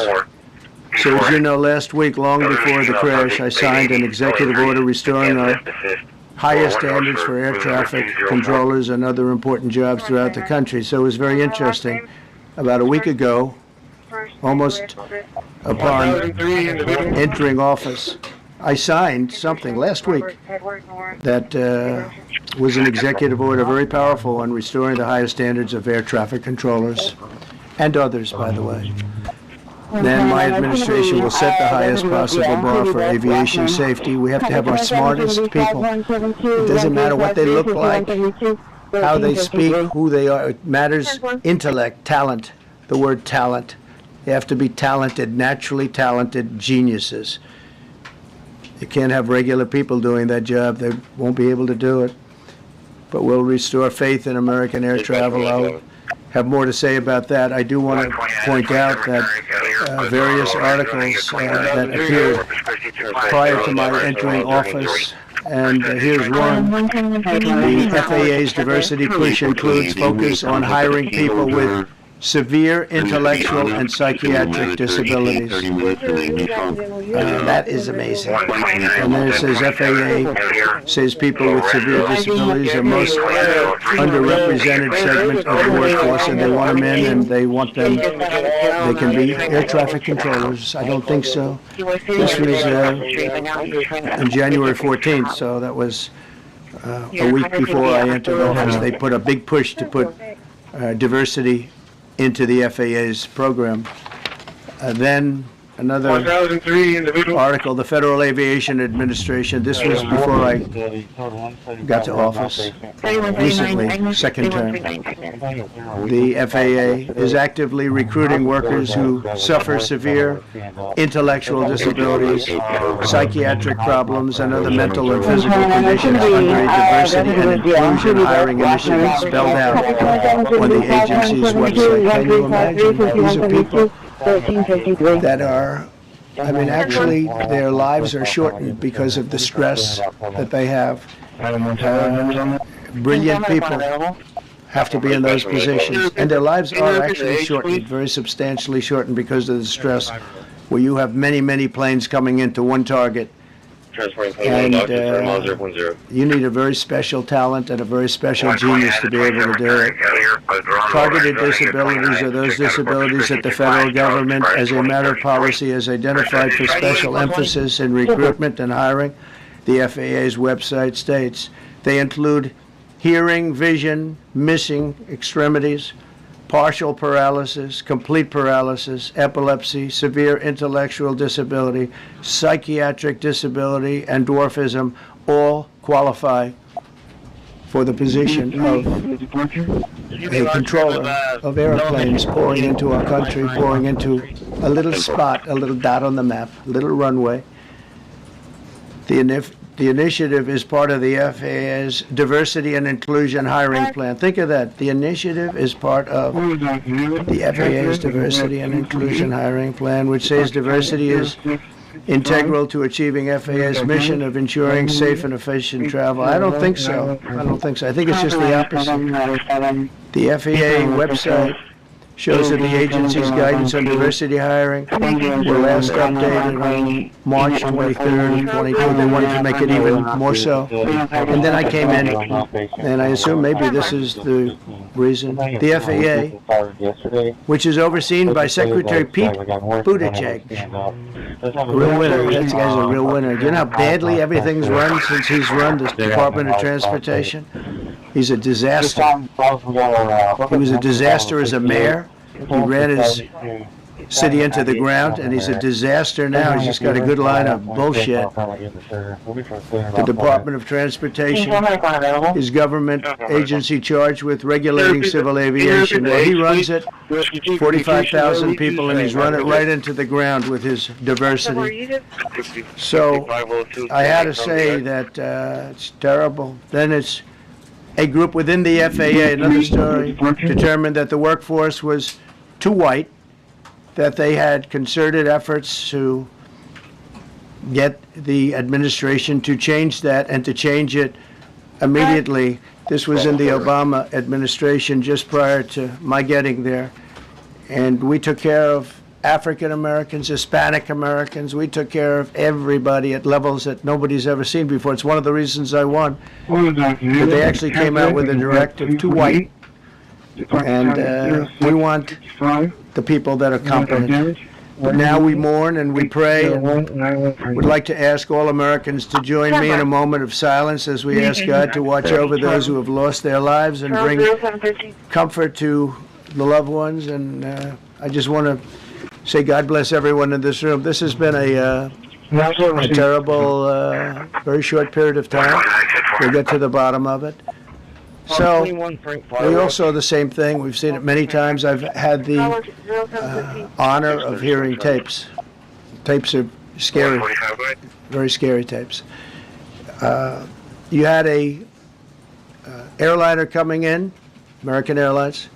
So as you know, last week, long before the crash, I signed an executive order restoring our highest standards for air traffic controllers and other important jobs throughout the country. So it was very interesting. About a week ago, almost upon entering office, I signed something last week that was an executive order, very powerful, on restoring the highest standards of air traffic controllers and others, by the way. Then my administration will set the highest possible bar for aviation safety. We have to have our smartest people. It doesn't matter what they look like, how they speak, who they are. It matters intellect, talent, the word talent. They have to be talented, naturally talented geniuses. You can't have regular people doing that job. They won't be able to do it. But we'll restore faith in American air travel. I'll have more to say about that. I do want to point out that various articles that appeared prior to my entering office, and here's one. The FAA's diversity push includes focus on hiring people with severe intellectual and psychiatric disabilities. That is amazing. And then it says FAA says people with severe disabilities are most underrepresented segment of the workforce, and they want them in, and they want them, they can be air traffic controllers. I don't think so. This was on January 14th, so that was a week before I entered office. They put a big push to put diversity into the FAA's program. Then another 1003 individual. article, the Federal Aviation Administration. This was before I got to office recently, second term. The FAA is actively recruiting workers who suffer severe intellectual disabilities, psychiatric problems, and other mental and physical conditions under a diversity and inclusion hiring initiative spelled out on the agency's website. Can you imagine? These are people that are, I mean, actually, their lives are shortened because of the stress that they have. Brilliant people have to be in those positions, and their lives are actually shortened, very substantially shortened because of the stress, where you have many, many planes coming into one target. And you need a very special talent and a very special genius to be able to do it. Targeted disabilities are those disabilities that the federal government, as a matter of policy, has identified for special emphasis in recruitment and hiring. The FAA's website states they include hearing, vision, missing extremities, partial paralysis, complete paralysis, epilepsy, severe intellectual disability, psychiatric disability, and dwarfism all qualify for the position of a controller of airplanes pouring into our country, pouring into a little spot, a little dot on the map, a little runway. The initiative is part of the FAA's Diversity and Inclusion Hiring Plan. Think of that. The initiative is part of the FAA's Diversity and Inclusion Hiring Plan, which says diversity is integral to achieving FAA's mission of ensuring safe and efficient travel. I don't think so. I don't think so. I think it's just the opposite. The FAA website shows that the agency's guidance on diversity hiring were last updated on March 23rd of 22. They wanted to make it even more so. And then I came in, and I assume maybe this is the reason. The FAA, which is overseen by Secretary Pete Buttigieg, real winner. That guy's a real winner. Do you know how badly everything's run since he's run the Department of Transportation? He's a disaster. He was a disaster as a mayor. He ran his city into the ground, and he's a disaster now. He's just got a good line of bullshit. The Department of Transportation is government agency charged with regulating civil aviation. Well, he runs it, 45,000 people, and he's run it right into the ground with his diversity. So I had to say that it's terrible. Then it's a group within the FAA, another story, determined that the workforce was too white, that they had concerted efforts to get the administration to change that and to change it immediately. This was in the Obama administration just prior to my getting there. And we took care of African Americans, Hispanic Americans. We took care of everybody at levels that nobody's ever seen before. It's one of the reasons I won. But they actually came out with a directive, too white. And we want the people that are competent. But now we mourn and we pray, and would like to ask all Americans to join me in a moment of silence as we ask God to watch over those who have lost their lives and bring comfort to the loved ones. And I just want to say God bless everyone in this room. This has been a terrible, very short period of time. We'll get to the bottom of it. So, we all saw the same thing. We've seen it many times. I've had the honor of hearing tapes. Tapes are scary, very scary tapes. You had a airliner coming in, American Airlines.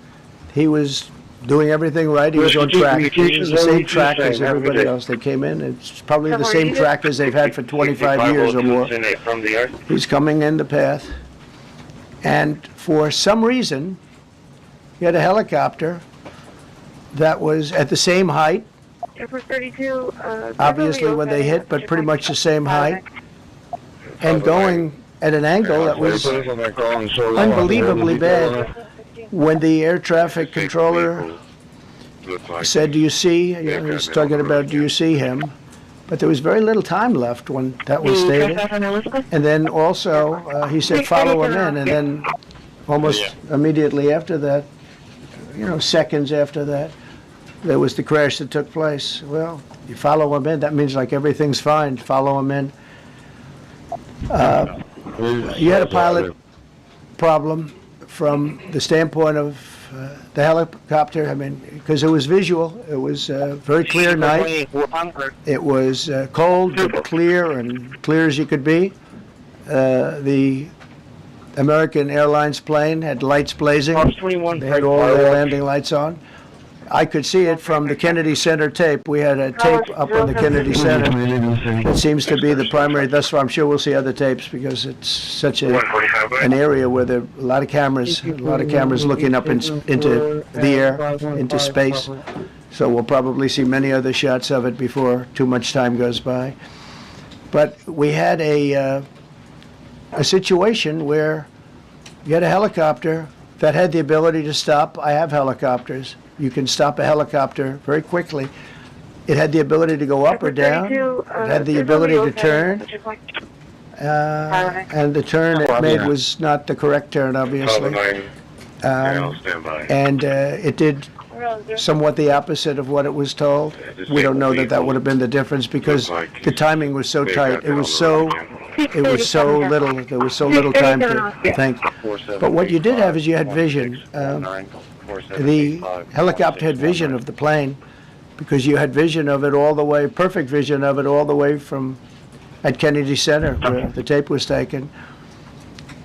He was doing everything right. He was on track. He was the same track as everybody else that came in. It's probably the same track as they've had for 25 years or more. He's coming in the path. And for some reason, he had a helicopter that was at the same height, obviously when they hit, but pretty much the same height, and going at an angle that was unbelievably bad. When the air traffic controller said, do you see, he's talking about, do you see him? But there was very little time left when that was stated. And then also, he said, follow him in. And then almost immediately after that, seconds after that, there was the crash that took place. Well, you follow them in, that means like everything's fine, follow them in. You had a pilot problem from the standpoint of the helicopter, I mean, because it was visual, it was a very clear night. It was cold, but clear, and clear as you could be. The American Airlines plane had lights blazing. They had all their landing lights on. I could see it from the Kennedy Center tape. We had a tape up on the Kennedy Center that seems to be the primary. Thus far, I'm sure we'll see other tapes because it's such an area where there are a lot of cameras looking up into the air, into space. So we'll probably see many other shots of it before too much time goes by. But we had a situation where you had a helicopter that had the ability to stop. I have helicopters. You can stop a helicopter very quickly. It had the ability to go up or down. It had the ability to turn. And the turn it made was not the correct turn, obviously. And it did somewhat the opposite of what it was told. We don't know that that would have been the difference because the timing was so tight. It was so little. There was so little time to think. But what you did have is you had vision. The helicopter had vision of the plane because you had vision of it all the way, perfect vision of it all the way from at Kennedy Center where the tape was taken.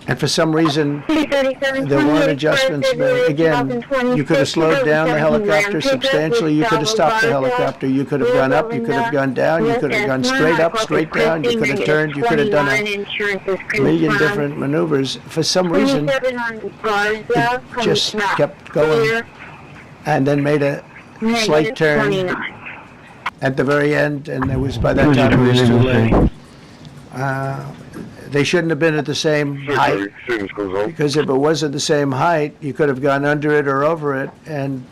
And for some reason, there weren't adjustments made. Again, you could have slowed down the helicopter substantially. You could have stopped the helicopter. You could have gone up. You could have gone down. You could have gone straight up, straight down. You could have turned. You could have done a million different maneuvers. For some reason, it just kept going and then made a slight turn at the very end. And it was by that time it was too late. They shouldn't have been at the same height, because if it was at the same height, you could have gone under it or over it, and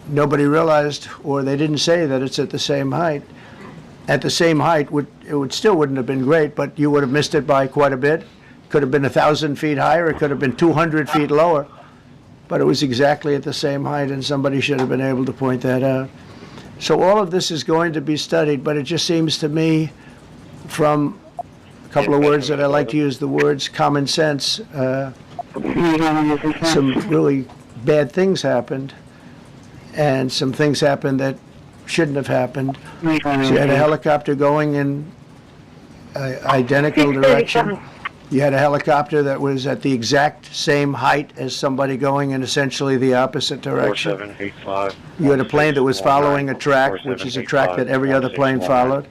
nobody realized, or they didn't say that it's at the same height. At the same height, it still wouldn't have been great, but you would have missed it by quite a bit. It could have been 1,000 feet higher, it could have been 200 feet lower, but it was exactly at the same height, and somebody should have been able to point that out. So all of this is going to be studied, but it just seems to me, from a couple of words that I like to use, the words common sense. Some really bad things happened, and some things happened that shouldn't have happened. So you had a helicopter going in identical direction. You had a helicopter that was at the exact same height as somebody going in essentially the opposite direction. You had a plane that was following a track, which is a track that every other plane followed.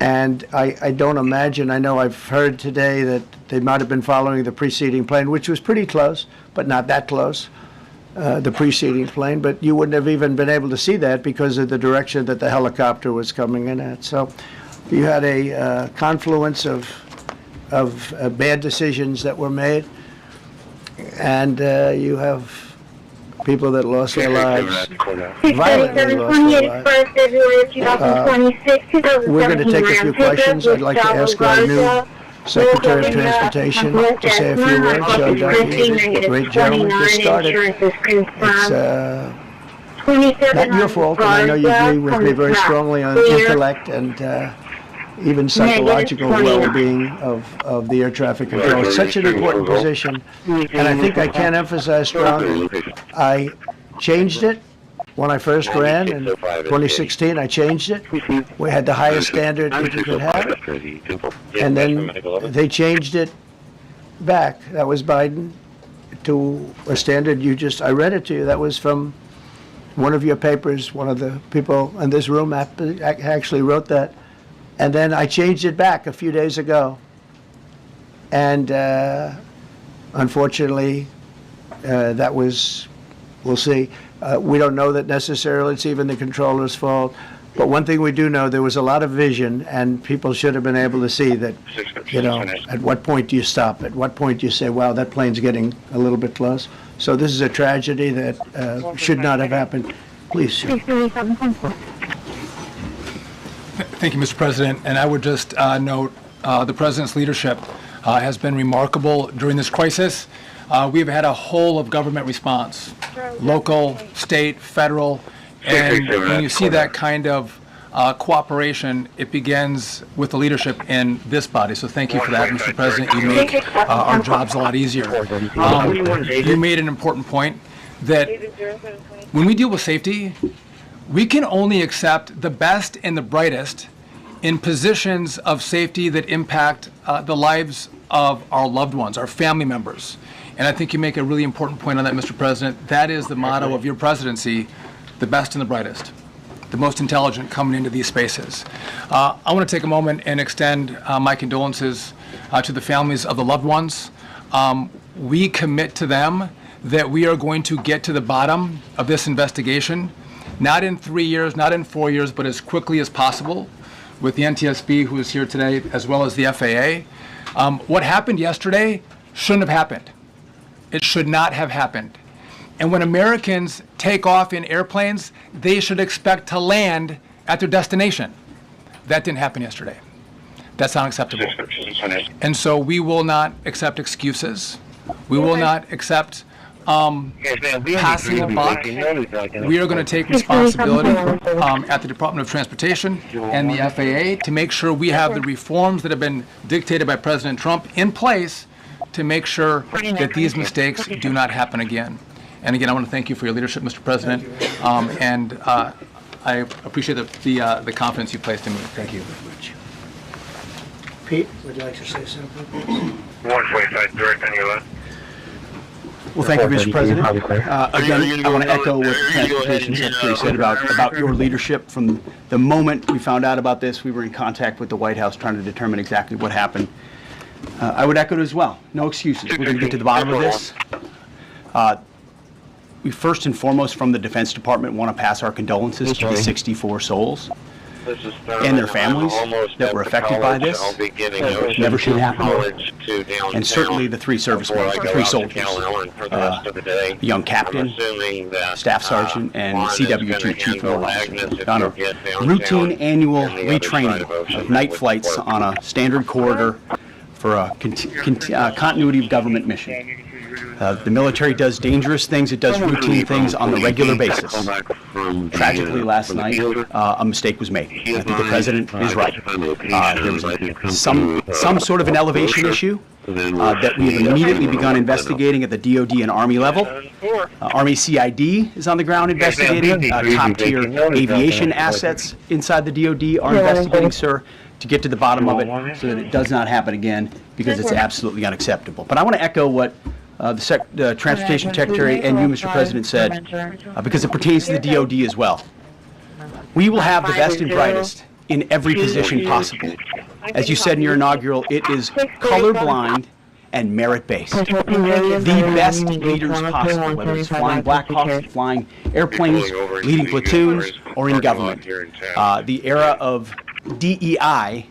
And I don't imagine, I know I've heard today that they might have been following the preceding plane, which was pretty close, but not that close, the preceding plane. But you wouldn't have even been able to see that because of the direction that the helicopter was coming in at. So you had a confluence of bad decisions that were made, and you have people that lost their lives, violently lost their lives. We're going to take a few questions. I'd like to ask our new Secretary of Transportation to say a few words. Sean Duffy is a great gentleman. Get started. It's not your fault, and I know you agree with me very strongly on intellect and even psychological well-being of the air traffic control. It's such an important position, and I think I can't emphasize strongly. I changed it when I first ran in 2016. I changed it. We had the highest standard that you could have, and then they changed it back. That was Biden to a standard I read it to you. That was from one of your papers. One of the people in this room actually wrote that. And then I changed it back a few days ago. And unfortunately, that was, we'll see. We don't know that necessarily it's even the controller's fault. But one thing we do know, there was a lot of vision, and people should have been able to see that, at what point do you stop? At what point do you say, wow, that plane's getting a little bit close? So this is a tragedy that should not have happened. Please, sir. Thank you, Mr. President. And I would just note the President's leadership has been remarkable during this crisis. We've had a whole of government response local, state, federal, and when you see that kind of cooperation, it begins with the leadership in this body. So thank you for that, Mr. President. You make our jobs a lot easier. You made an important point that when we deal with safety, we can only accept the best and the brightest in positions of safety that impact the lives of our loved ones, our family members. And I think you make a really important point on that, Mr. President. That is the motto of your presidency, the best and the brightest, the most intelligent coming into these spaces. I want to take a moment and extend my condolences to the families of the loved ones. We commit to them that we are going to get to the bottom of this investigation, not in 3 years, not in 4 years, but as quickly as possible, with the NTSB, who is here today, as well as the FAA. What happened yesterday shouldn't have happened. It should not have happened. And when Americans take off in airplanes, they should expect to land at their destination. That didn't happen yesterday. That's not acceptable. And so we will not accept excuses. We will not accept passing the buck. We are going to take responsibility at the Department of Transportation and the FAA to make sure we have the reforms that have been dictated by President Trump in place to make sure that these mistakes do not happen again. And again, I want to thank you for your leadership, Mr. President, and I appreciate the confidence you placed in me. Thank you. Pete, would you like to say something? 145 direct on your left. Well, thank you, Mr. President. Again, I want to echo what the Transportation Secretary said about your leadership. From the moment we found out about this, we were in contact with the White House trying to determine exactly what happened. I would echo it as well. No excuses. We're going to get to the bottom of this. We first and foremost, from the Defense Department, want to pass our condolences to the 64 souls and their families that were affected by this. Never should happen. And certainly the three servicemen, three soldiers, the young captain, staff sergeant, and CW2 chief of officer, on a routine annual retraining of night flights on a standard corridor for a continuity of government mission. The military does dangerous things, it does routine things on a regular basis. Tragically, last night, a mistake was made. I think the President is right. There was some sort of an elevation issue that we have immediately begun investigating at the DoD and Army level. Army CID is on the ground investigating. Top-tier aviation assets inside the DoD are investigating, sir, to get to the bottom of it so that it does not happen again, because it's absolutely unacceptable. But I want to echo what the Transportation Secretary and you, Mr. President, said, because it pertains to the DoD as well. We will have the best and brightest in every position possible. As you said in your inaugural, it is colorblind and merit-based. The best leaders possible, whether it's flying Black Hawks, flying airplanes, leading platoons, or in government. The era of DEI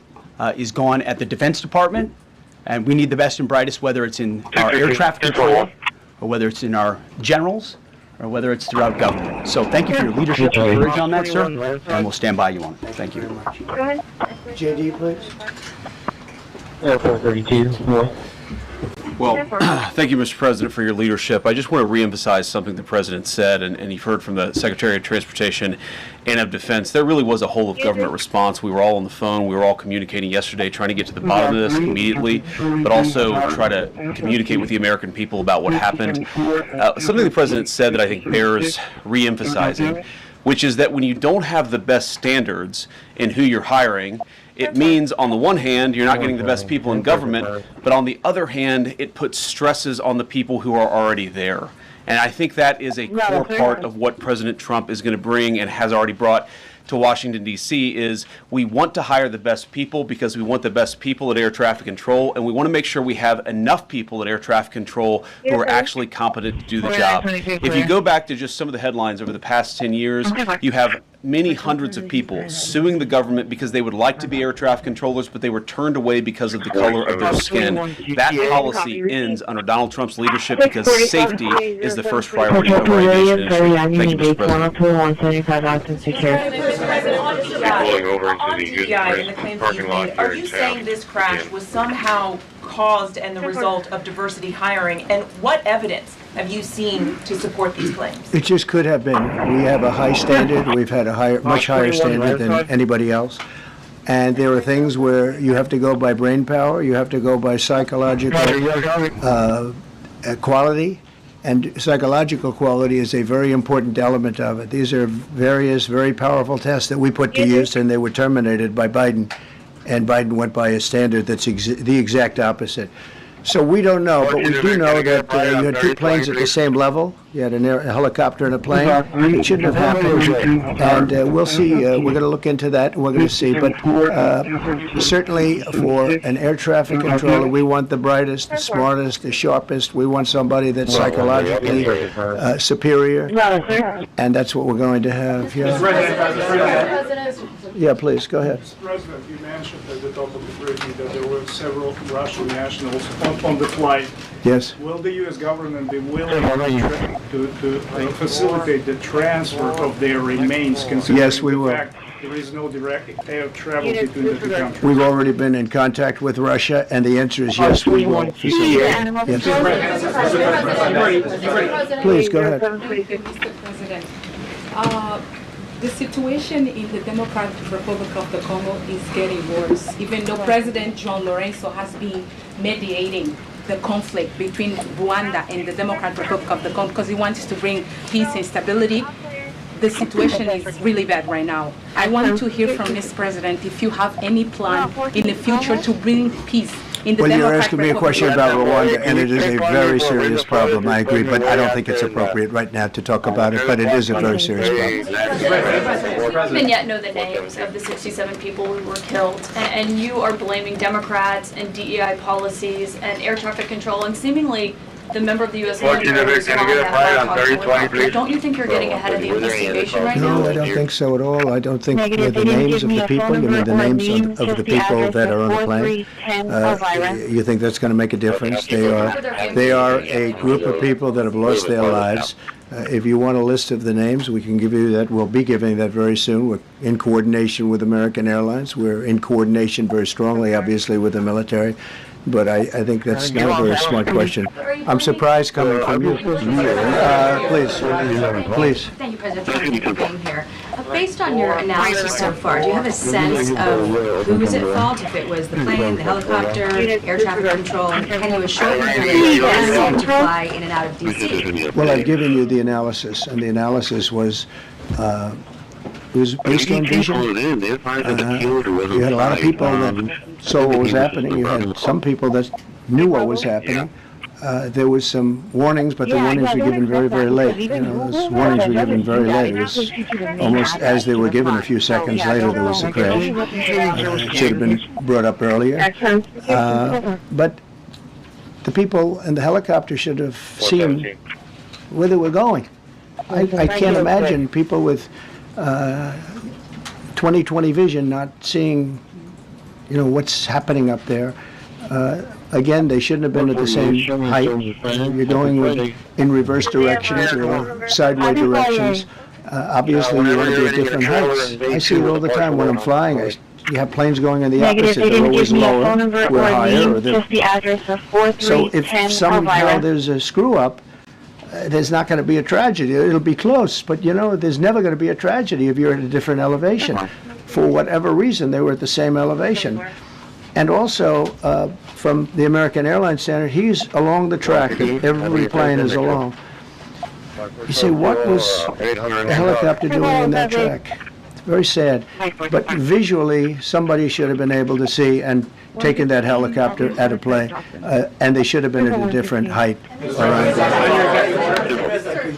is gone at the Defense Department, and we need the best and brightest, whether it's in our air traffic control, or whether it's in our generals, or whether it's throughout government. So thank you for your leadership and courage on that, sir, and we'll stand by you on it. Thank you very much. JD, please. Airport 32. Well, thank you, Mr. President, for your leadership. I just want to reemphasize something the President said, and you've heard from the Secretary of Transportation and of Defense. There really was a whole-of-government response. We were all on the phone. We were all communicating yesterday, trying to get to the bottom of this immediately, but also try to communicate with the American people about what happened. Something the President said that I think bears reemphasizing, which is that when you don't have the best standards in who you're hiring, it means, on the one hand, you're not getting the best people in government, but on the other hand, it puts stresses on the people who are already there. And I think that is a core part of what President Trump is going to bring and has already brought to Washington, D.C., is we want to hire the best people because we want the best people at air traffic control, and we want to make sure we have enough people at air traffic control who are actually competent to do the job. If you go back to just some of the headlines over the past 10 years, you have many hundreds of people suing the government because they would like to be air traffic controllers, but they were turned away because of the color of their skin. That policy ends under Donald Trump's leadership because safety is the first priority of our aviation industry. Thank you, Mr. President. Pulling over into the in the claims that you've made, are you saying this crash was somehow caused and the result of diversity hiring? And what evidence have you seen to support these claims? It just could have been. We have a high standard. We've had a much higher standard than anybody else. And there are things where you have to go by brain power, you have to go by psychological quality, and psychological quality is a very important element of it. These are various very powerful tests that we put to use, and they were terminated by Biden, and Biden went by a standard that's the exact opposite. So we don't know, but we do know that you had two planes at the same level. You had a helicopter and a plane. It shouldn't have happened. And we'll see. We're going to look into that. We're going to see. But certainly for an air traffic controller, we want the brightest, the smartest, the sharpest. We want somebody that's psychologically superior. And that's what we're going to have. Yeah, please, go ahead. Mr. President, you mentioned at the top of the briefing that there were several Russian nationals on the flight. Yes. Will the U.S. government be willing to facilitate the transfer of their remains, considering Yes, we the will. fact there is no direct air travel between the two countries? We've already been in contact with Russia, and the answer is yes, we will. Yes. Please, go ahead. Mr. President, the situation in the Democratic Republic of the Congo is getting worse, even though President John Lorenzo has been mediating the conflict between Rwanda and the Democratic Republic of the Congo because he wants to bring peace and stability. The situation is really bad right now. I want to hear from Ms. President if you have any plan in the future to bring peace in the Well, you're Democratic asking me a Republic question of about the Congo. Rwanda, and it is a very serious problem, I agree, but I don't think it's appropriate right now to talk about it, but it is a very serious problem. We don't even yet know the names of the 67 people who were killed, and you are blaming Democrats and DEI policies and air traffic control, and seemingly the member of the U.S. military responded to that. Don't you think you're getting ahead of the investigation right now? No, I don't think so at all. I don't think the names of the people, you mean the names of the people that are on the plane, you think that's going to make a difference? They are a group of people that have lost their lives. If you want a list of the names, we can give you that. We'll be giving that very soon. We're in coordination with American Airlines. We're in coordination very strongly, obviously, with the military. But I think that's not a very smart question. I'm surprised coming from you. Please. Thank you, President, for being here. Based on your analysis so far, do you have a sense of who was at fault? If it was the plane, the helicopter, air traffic control, and can you assure me that it was to fly in and out of D.C.? Well, I've given you the analysis, and the analysis was based on vision. You had a lot of people that saw what was happening. You had some people that knew what was happening. There was some warnings, but the warnings were given very, very late. Those warnings were given very late. It was almost as they were given a few seconds later, there was a crash. It should have been brought up earlier. But the people in the helicopter should have seen where they were going. I can't imagine people with 20/20 vision not seeing, what's happening up there. Again, they shouldn't have been at the same height. You're going in reverse directions or sideways directions. Obviously, you want to be at different heights. I see it all the time when I'm flying. You have planes going in the opposite. They're always lower, we're higher. So if somehow there's a screw-up, there's not going to be a tragedy. It'll be close, but there's never going to be a tragedy if you're at a different elevation. For whatever reason, they were at the same elevation. And also, from the American Airlines standard, he's along the track. Every plane is along. You say, what was the helicopter doing in that track? It's very sad. But visually, somebody should have been able to see and taken that helicopter at a plane, and they should have been at a different height.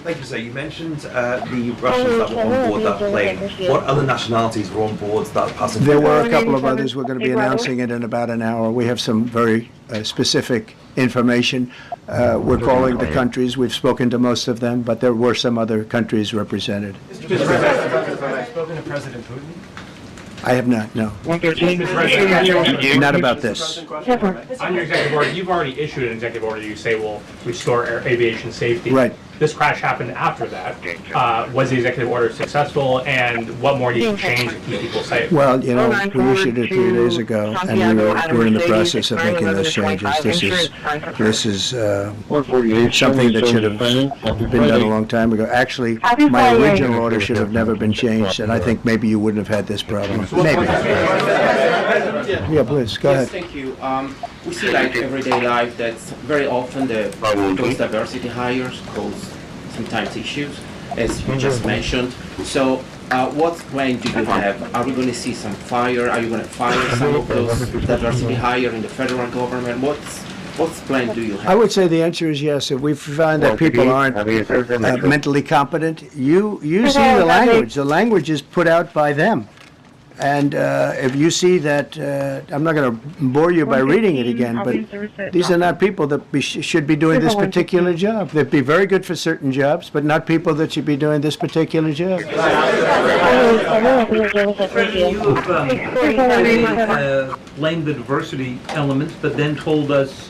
Thank you, sir. You mentioned the Russians that were on board that plane. What other nationalities were on board that passenger? There were a couple of others. We're going to be announcing it in about an hour. We have some very specific information. We're calling the countries. We've spoken to most of them, but there were some other countries represented. Mr. President, have you spoken to President Putin? I have not, no. Not about this. On your executive order, you've already issued an executive order you say will restore aviation safety. Right. this crash happened after that. Was the executive order successful, and what more needs to change to keep people safe? Well, you know, we issued it 3 days ago, and we're in the process of making those changes. This is something that should have been done a long time ago. Actually, my original order should have never been changed, and I think maybe you wouldn't have had this problem. Maybe. Yeah, please, go ahead. Yes, thank you. We see like everyday life that very often those diversity hires cause sometimes issues, as you just mentioned. So what plan do you have? Are we going to see some fire? Are you going to fire some of those diversity hire in the federal government? What plan do you have? I would say the answer is yes. If we find that people aren't mentally competent, you see the language. The language is put out by them. And if you see that, I'm not going to bore you by reading it again, but these are not people that should be doing this particular job. They'd be very good for certain jobs, but not people that should be doing this particular job. You blamed the diversity elements, but then told us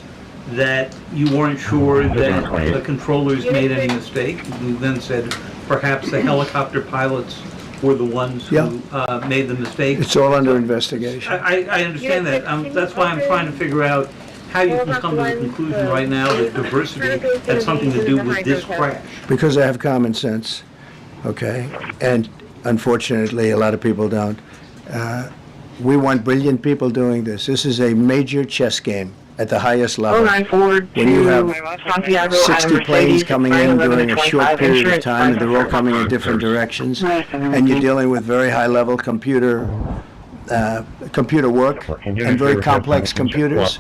that you weren't sure that the controllers made any mistake. You then said perhaps the helicopter pilots were the ones who made the mistake. It's all under investigation. I understand that. That's why I'm trying to figure out how you can come to the conclusion right now that diversity had something to do with this crash. Because I have common sense, okay? And unfortunately, a lot of people don't. We want brilliant people doing this. This is a major chess game at the highest level. When you have 60 planes coming in during a short period of time, and they're all coming in different directions, and you're dealing with very high-level computer work and very complex computers.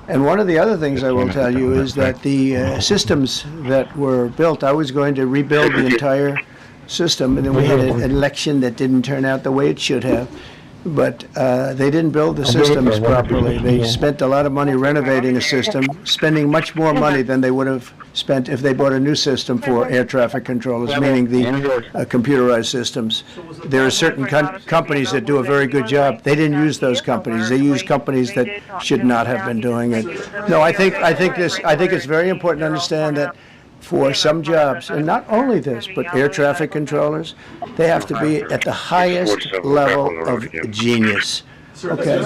And one of the other things I will tell you is that the systems that were built, I was going to rebuild the entire system, and then we had an election that didn't turn out the way it should have. But they didn't build the systems properly. They spent a lot of money renovating a system, spending much more money than they would have spent if they bought a new system for air traffic controllers, meaning the computerized systems. There are certain companies that do a very good job. They didn't use those companies. They used companies that should not have been doing it. No, I think it's very important to understand that for some jobs, and not only this, but air traffic controllers, they have to be at the highest level of genius. Okay.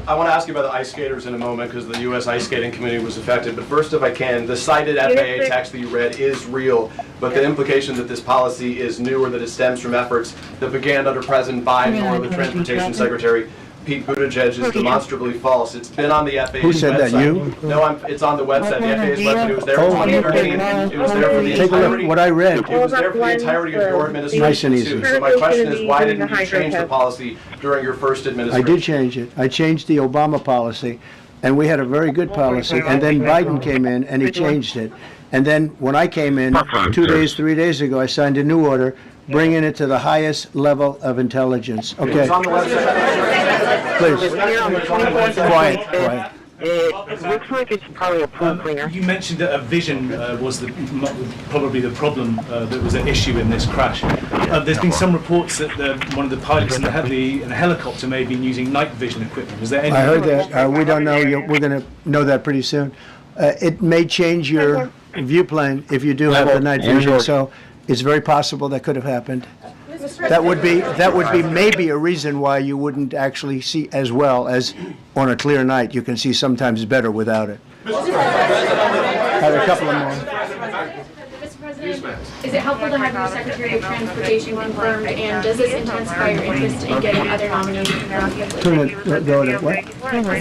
I want to ask you about the ice skaters in a moment because the U.S. ice skating community was affected. But first, if I can, the cited FAA text that you read is real, but the implication that this policy is new or that it stems from efforts that began under President Biden or the Transportation Secretary Pete Buttigieg is demonstrably false. It's been on the FAA's website. Who said that, you? No, it's on the website, the FAA's website. It was there in 2013. It was there for the Take a look at what I read. It was there for the entirety of your administration, too. So my question is, why didn't you change the policy during your first administration? I did change it. I changed the Obama policy, and we had a very good policy, and then Biden came in, and he changed it. And then when I came in 3 days ago, I signed a new order bringing it to the highest level of intelligence. Okay. It's on the website. Please. Quiet. It looks like it's probably a pool cleaner. You mentioned that a vision was probably the problem that was at issue in this crash. There's been some reports that one of the pilots in the helicopter may have been using night vision equipment. Was there any? I heard that. We don't know. We're going to know that pretty soon. It may change your view plane if you do have the night vision. So it's very possible that could have happened. That would be maybe a reason why you wouldn't actually see as well as on a clear night. You can see sometimes better without it. I have a couple of more. Mr. President, is it helpful to have your Secretary of Transportation confirmed, and does this intensify your interest in getting other nominees confirmed? Is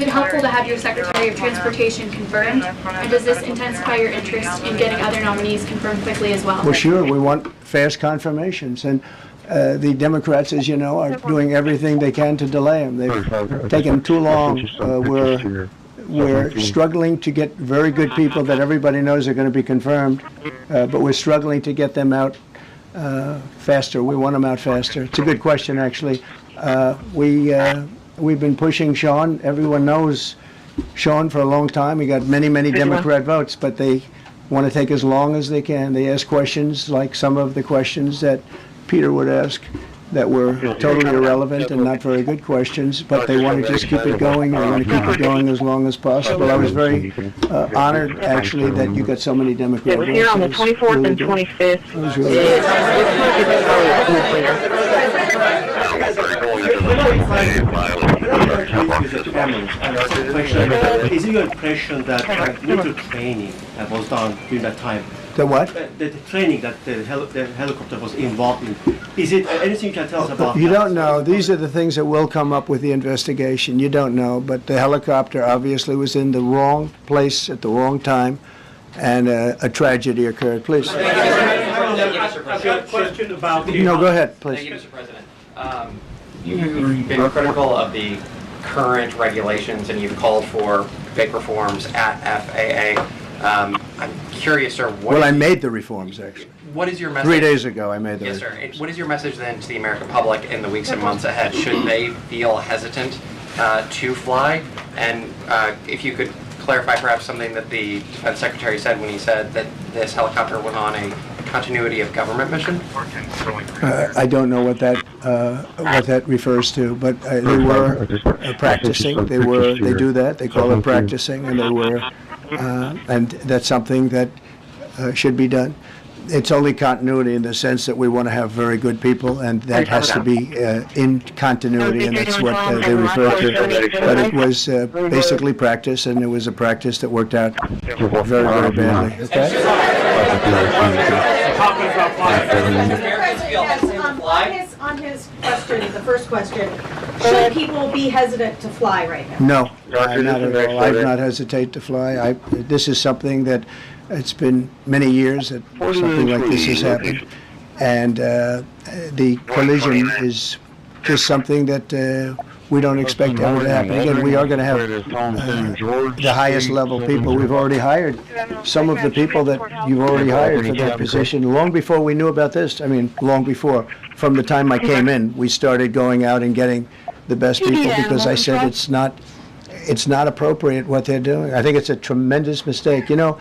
it helpful to have your Secretary of Transportation confirmed, and does this intensify your interest in getting other nominees confirmed quickly as well? Well, sure. We want fast confirmations, and the Democrats, as you know, are doing everything they can to delay them. They've taken too long. We're struggling to get very good people that everybody knows are going to be confirmed, but we're struggling to get them out faster. We want them out faster. It's a good question, actually. We've been pushing Sean. Everyone knows Sean for a long time. He got many Democrat votes, but they want to take as long as they can. They ask questions like some of the questions that Peter would ask, that were totally irrelevant and not very good questions, but they want to just keep it going, and they want to keep it going as long as possible. I was very honored, actually, that you got so many Democrat It was here on the 24th and 25th. It was really good. Is it your impression that little training that was done during that time? The what? The training that the helicopter was involved in. Is it anything you can tell us about You that? don't know. These are the things that will come up with the investigation. You don't know. But the helicopter obviously was in the wrong place at the wrong time, and a tragedy occurred. Please. Question about No, go ahead, please. Thank you, Mr. President. You've been critical of the current regulations, and you've called for big reforms at FAA. I'm curious, sir, Well, I made the reforms, actually. what is your message? 3 days ago, I made the Yes, reforms. sir. What is your message then to the American public in the weeks and months ahead? Should they feel hesitant to fly? And if you could clarify perhaps something that the Defense Secretary said when he said that this helicopter was on a continuity of government mission? I don't know what that refers to, but they were practicing. They do that. They call it practicing, and they were, and that's something that should be done. It's only continuity in the sense that we want to have very good people, and that has to be in continuity, and that's what they refer to. But it was basically practice, and it was a practice that worked out very, very badly. Okay? On his question, the first question, should people be hesitant to fly right now? No, not at all. I do not hesitate to fly. This is something that it's been many years that something like this has happened, and the collision is just something that we don't expect ever to happen again. We are going to have the highest level people we've already hired. Some of the people that you've already hired for that position, long before we knew about this, I mean, long before, from the time I came in, we started going out and getting the best people because I said it's not appropriate what they're doing. I think it's a tremendous mistake. You know,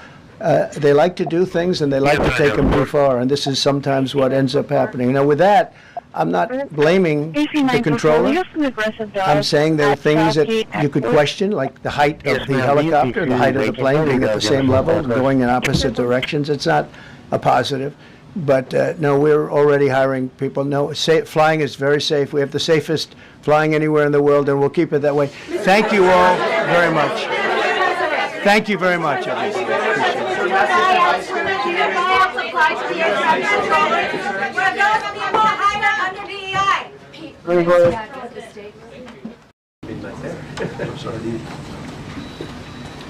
they like to do things and they like to take them too far, and this is sometimes what ends up happening. Now, with that, I'm not blaming the controller. I'm saying there are things that you could question, like the height of the helicopter, the height of the plane being at the same level, going in opposite directions. It's not a positive. But no, we're already hiring people. No, flying is very safe. We have the safest flying anywhere in the world, and we'll keep it that way. Thank you all very much. Thank you very much, everybody.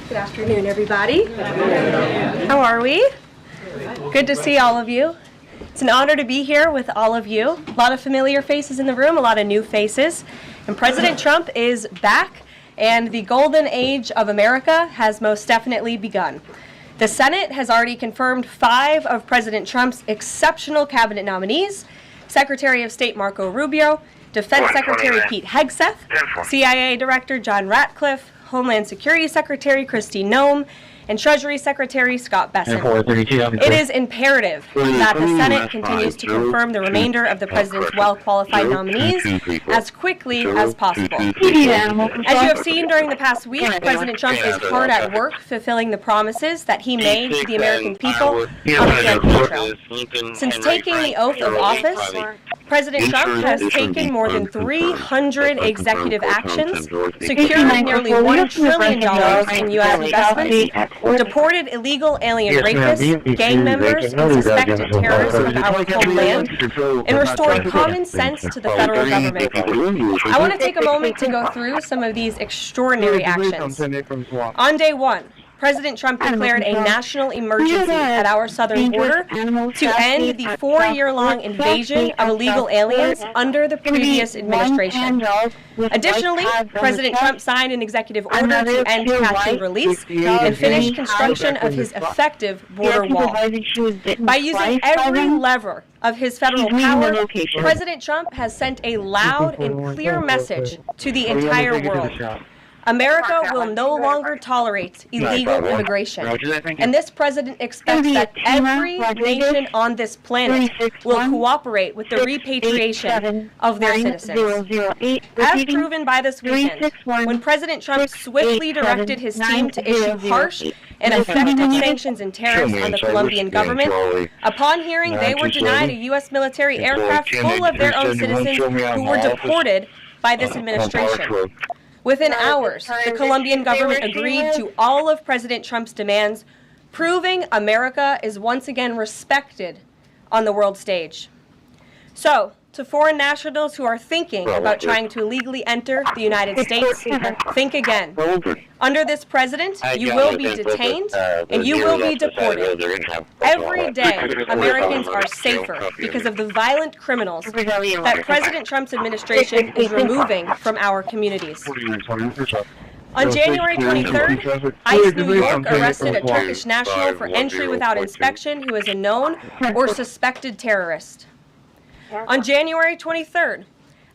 Good afternoon, everybody. How are we? Good to see all of you. It's an honor to be here with all of you. A lot of familiar faces in the room, a lot of new faces. And President Trump is back, and the golden age of America has most definitely begun. The Senate has already confirmed 5 of President Trump's exceptional cabinet nominees: Secretary of State Marco Rubio, Defense Secretary Pete Hegseth, CIA Director John Ratcliffe, Homeland Security Secretary Christi and Treasury Secretary Scott Bessent. It is imperative that the Senate continues to confirm the remainder of the president's well-qualified nominees as quickly as possible. As you have seen during the past week, President Trump is hard at work fulfilling the promises that he made to the American people on the campaign trail. Since taking the oath of office, President Trump has taken more than 300 executive actions, secured nearly $1 trillion in U.S. investments, deported illegal alien rapists, gang members, and suspected terrorists from our homeland, and restored common sense to the federal government. I want to take a moment to go through some of these extraordinary actions. On day 1, President Trump declared a national emergency at our southern border to end the 4-year-long invasion of illegal aliens under the previous administration. Additionally, President Trump signed an executive order to end catch and release and finish construction of his effective border wall. By using every lever of his federal power, President Trump has sent a loud and clear message to the entire world. America will no longer tolerate illegal immigration. And this president expects that every nation on this planet will cooperate with the repatriation of their citizens. As proven by this weekend, when President Trump swiftly directed his team to issue harsh and effective sanctions and tariffs on the Colombian government, upon hearing they were denied a U.S. military aircraft full of their own citizens who were deported by this administration. Within hours, the Colombian government agreed to all of President Trump's demands, proving America is once again respected on the world stage. So, to foreign nationals who are thinking about trying to illegally enter the United States, think again. Under this president, you will be detained and you will be deported. Every day, Americans are safer because of the violent criminals that President Trump's administration is removing from our communities. On January 23rd, ICE New York arrested a Turkish national for entry without inspection who is a known or suspected terrorist. On January 23rd,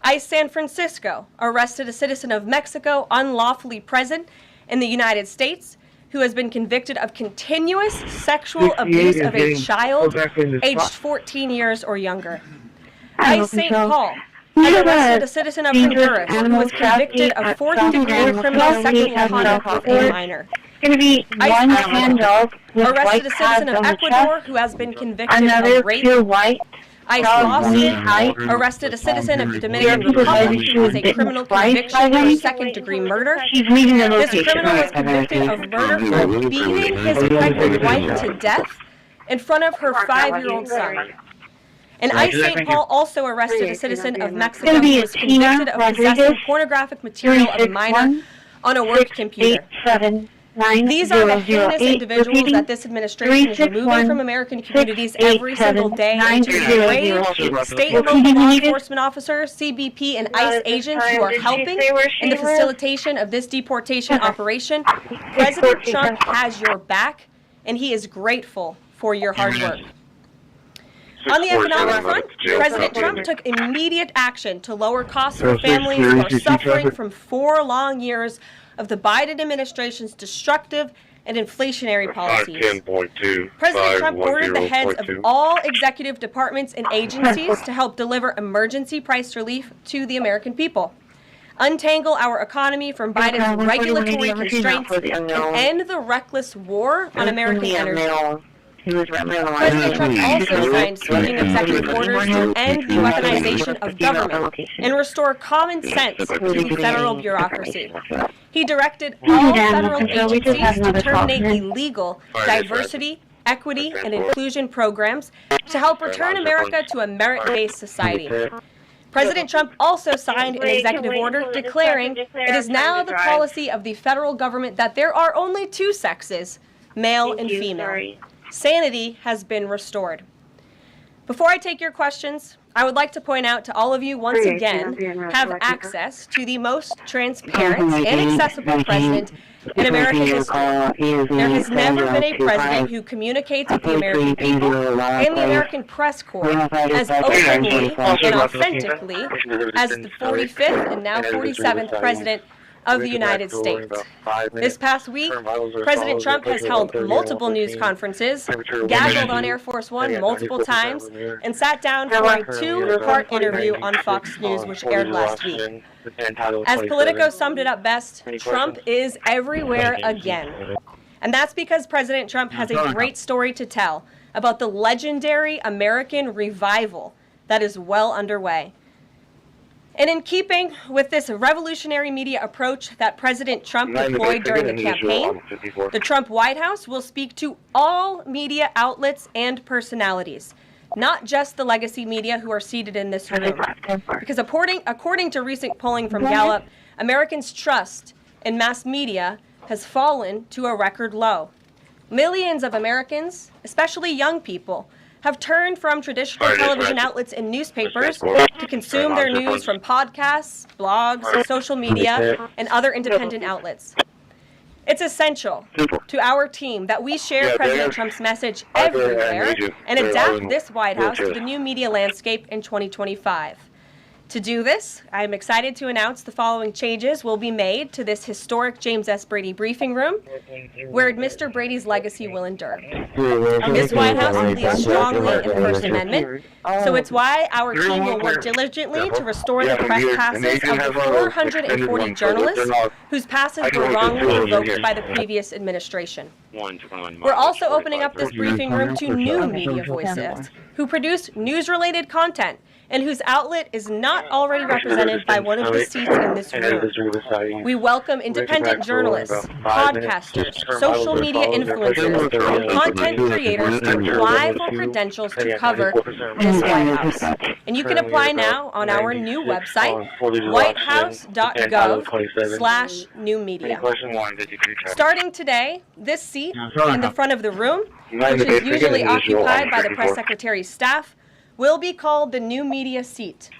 ICE San Francisco arrested a citizen of Mexico unlawfully present in the United States who has been convicted of continuous sexual abuse of a child aged 14 years or younger. ICE St. Paul has arrested a citizen of Honduras who was convicted of fourth-degree criminal sexual conduct with a minor. ICE arrested a citizen of Ecuador who has been convicted of rape. ICE Boston arrested a citizen of the Dominican Republic who has a criminal conviction for second-degree murder. This criminal was convicted of murder for beating his pregnant wife to death in front of her 5-year-old son. And ICE St. Paul also arrested a citizen of Mexico who was convicted of possessing pornographic material of a minor on a work computer. These are the heinous individuals that this administration is removing from American communities every single day, and to degrade state and local law enforcement officers, CBP, and ICE agents who are helping in the facilitation of this deportation operation. President Trump has your back, and he is grateful for your hard work. On the economic front, President Trump took immediate action to lower costs for families who are suffering from 4 long years of the Biden administration's destructive and inflationary policies. President Trump ordered the heads of all executive departments and agencies to help deliver emergency price relief to the American people, untangle our economy from Biden's regulatory constraints, and end the reckless war on American energy. President Trump also signed sweeping executive orders to end the weaponization of government and restore common sense to the federal bureaucracy. He directed all federal agencies to terminate illegal diversity, equity, and inclusion programs to help return America to a merit-based society. President Trump also signed an executive order declaring it is now the policy of the federal government that there are only 2 sexes, male and female. Sanity has been restored. Before I take your questions, I would like to point out to all of you once again have access to the most transparent and accessible president in American history. There has never been a president who communicates with the American people and the American press corps as openly and authentically as the 45th and now 47th president of the United States. This past week, President Trump has held multiple news conferences, gaggled on Air Force One multiple times, and sat down for a 2-part interview on Fox News, which aired last week. As Politico summed it up best, Trump is everywhere again. And that's because President Trump has a great story to tell about the legendary American revival that is well underway. And in keeping with this revolutionary media approach that President Trump deployed during the campaign, the Trump White House will speak to all media outlets and personalities, not just the legacy media who are seated in this room. Because according to recent polling from Gallup, Americans' trust in mass media has fallen to a record low. Millions of Americans, especially young people, have turned from traditional television outlets and newspapers to consume their news from podcasts, blogs, social media, and other independent outlets. It's essential to our team that we share President Trump's message everywhere and adapt this White House to the new media landscape in 2025. To do this, I'm excited to announce the following changes will be made to this historic James S. Brady briefing room, where Mr. Brady's legacy will endure. This White House believes strongly in the First Amendment, so it's why our team will work diligently to restore the press passes of the 440 journalists whose passes were wrongly revoked by the previous administration. We're also opening up this briefing room to new media voices who produce news-related content and whose outlet is not already represented by one of the seats in this room. We welcome independent journalists, podcasters, social media influencers, and content creators to apply for credentials to cover this White House. And you can apply now on our new website, whitehouse.gov/new media. Starting today, this seat in the front of the room, which is usually occupied by the press secretary's staff, will be called the new media seat.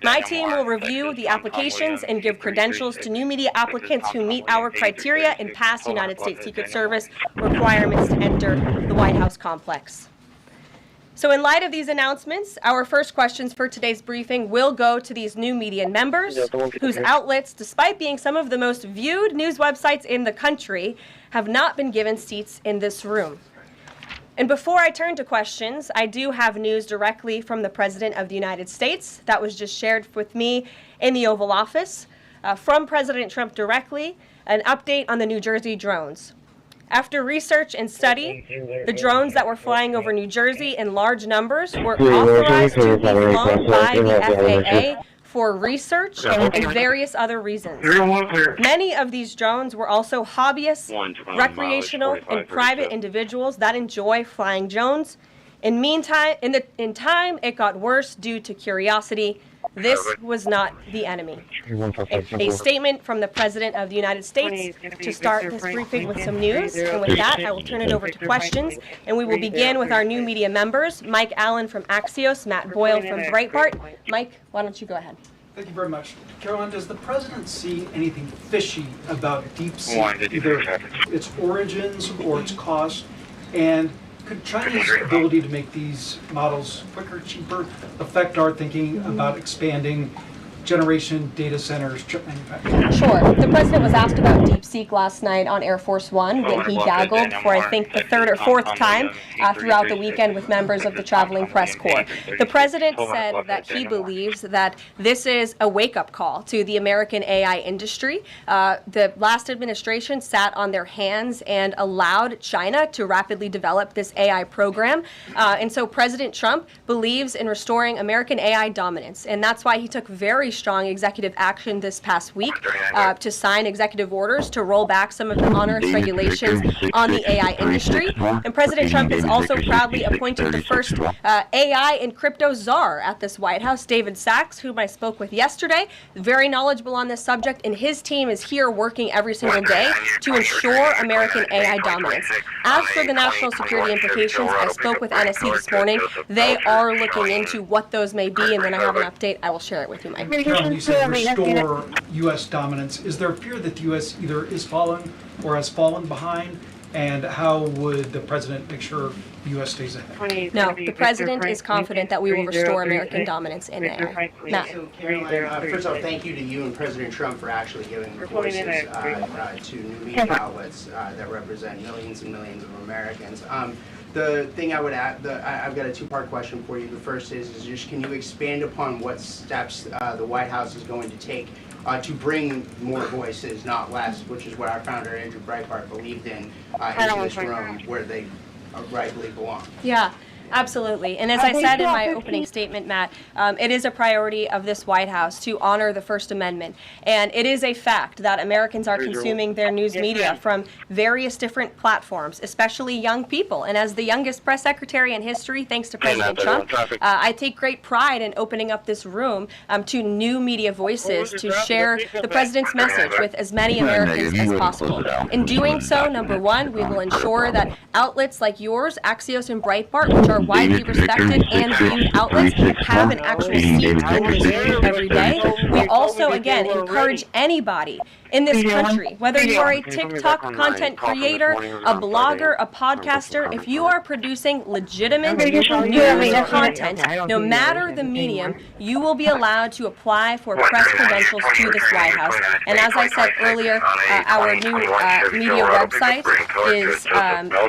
My team will review the applications and give credentials to new media applicants who meet our criteria and pass United States Secret Service requirements to enter the White House complex. So in light of these announcements, our first questions for today's briefing will go to these new media members whose outlets, despite being some of the most viewed news websites in the country, have not been given seats in this room. And before I turn to questions, I do have news directly from the President of the United States that was just shared with me in the Oval Office from President Trump directly, an update on the New Jersey drones. After research and study, the drones that were flying over New Jersey in large numbers were authorized to be flown by the FAA for research and various other reasons. Many of these drones were also hobbyists, recreational, and private individuals that enjoy flying drones. In time, it got worse due to curiosity. This was not the enemy. A statement from the President of the United States to start this briefing with some news. And with that, I will turn it over to questions. And we will begin with our new media members, Mike Allen from Axios, Matt Boyle from Breitbart. Mike, why don't you go ahead? Thank you very much. Caroline, does the President see anything fishy about DeepSeek, either its origins or its cost? And could China's ability to make these models quicker, cheaper, affect our thinking about expanding generation data centers, chip manufacturing? Sure. The President was asked about DeepSeek last night on Air Force One when he gaggled for, I think, the third or fourth time throughout the weekend with members of the traveling press corps. The President said that he believes that this is a wake-up call to the American AI industry. The last administration sat on their hands and allowed China to rapidly develop this AI program. And so President Trump believes in restoring American AI dominance. And that's why he took very strong executive action this past week to sign executive orders to roll back some of the onerous regulations on the AI industry. And President Trump has also proudly appointed the first AI and crypto czar at this White House, David Sachs, whom I spoke with yesterday, very knowledgeable on this subject, and his team is here working every single day to ensure American AI dominance. As for the national security implications, I spoke with NSC this morning. They are looking into what those may be, and when I have an update, I will share it with you, Mike. Carol, you said restore U.S. dominance. Is there a fear that the U.S. either is fallen or has fallen behind? And how would the President make sure the U.S. stays ahead? No, the President is confident that we will restore American dominance in AI. Matt. So, Caroline, first of all, thank you to you and President Trump for actually giving voices to new media outlets that represent millions and millions of Americans. The thing I would add, I've got a two-part question for you. The first is just can you expand upon what steps the White House is going to take to bring more voices, not less, which is what our founder, Andrew Breitbart, believed in into this room where they rightly belong? Yeah. Absolutely. And as I said in my opening statement, Matt, it is a priority of this White House to honor the First Amendment. And it is a fact that Americans are consuming their news media from various different platforms, especially young people. And as the youngest press secretary in history, thanks to President Trump, I take great pride in opening up this room to new media voices to share the President's message with as many Americans as possible. In doing so, number one, we will ensure that outlets like yours, Axios and Breitbart, which are widely respected and viewed outlets, have an actual seat in this room every day. We also, again, encourage anybody in this country. Whether you are a TikTok content creator, a blogger, a podcaster, if you are producing legitimate news content, no matter the medium, you will be allowed to apply for press credentials to this White House. And as I said earlier, our new media website is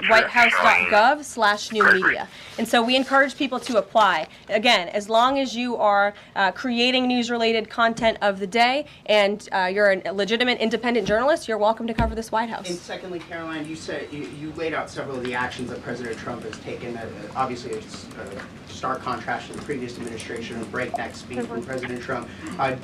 whitehouse.gov/new media. And so we encourage people to apply. Again, as long as you are creating news-related content of the day and you're a legitimate independent journalist, you're welcome to cover this White House. And secondly, Caroline, you said you laid out several of the actions that President Trump has taken. Obviously, it's a stark contrast to the previous administration and breakneck speed from President Trump.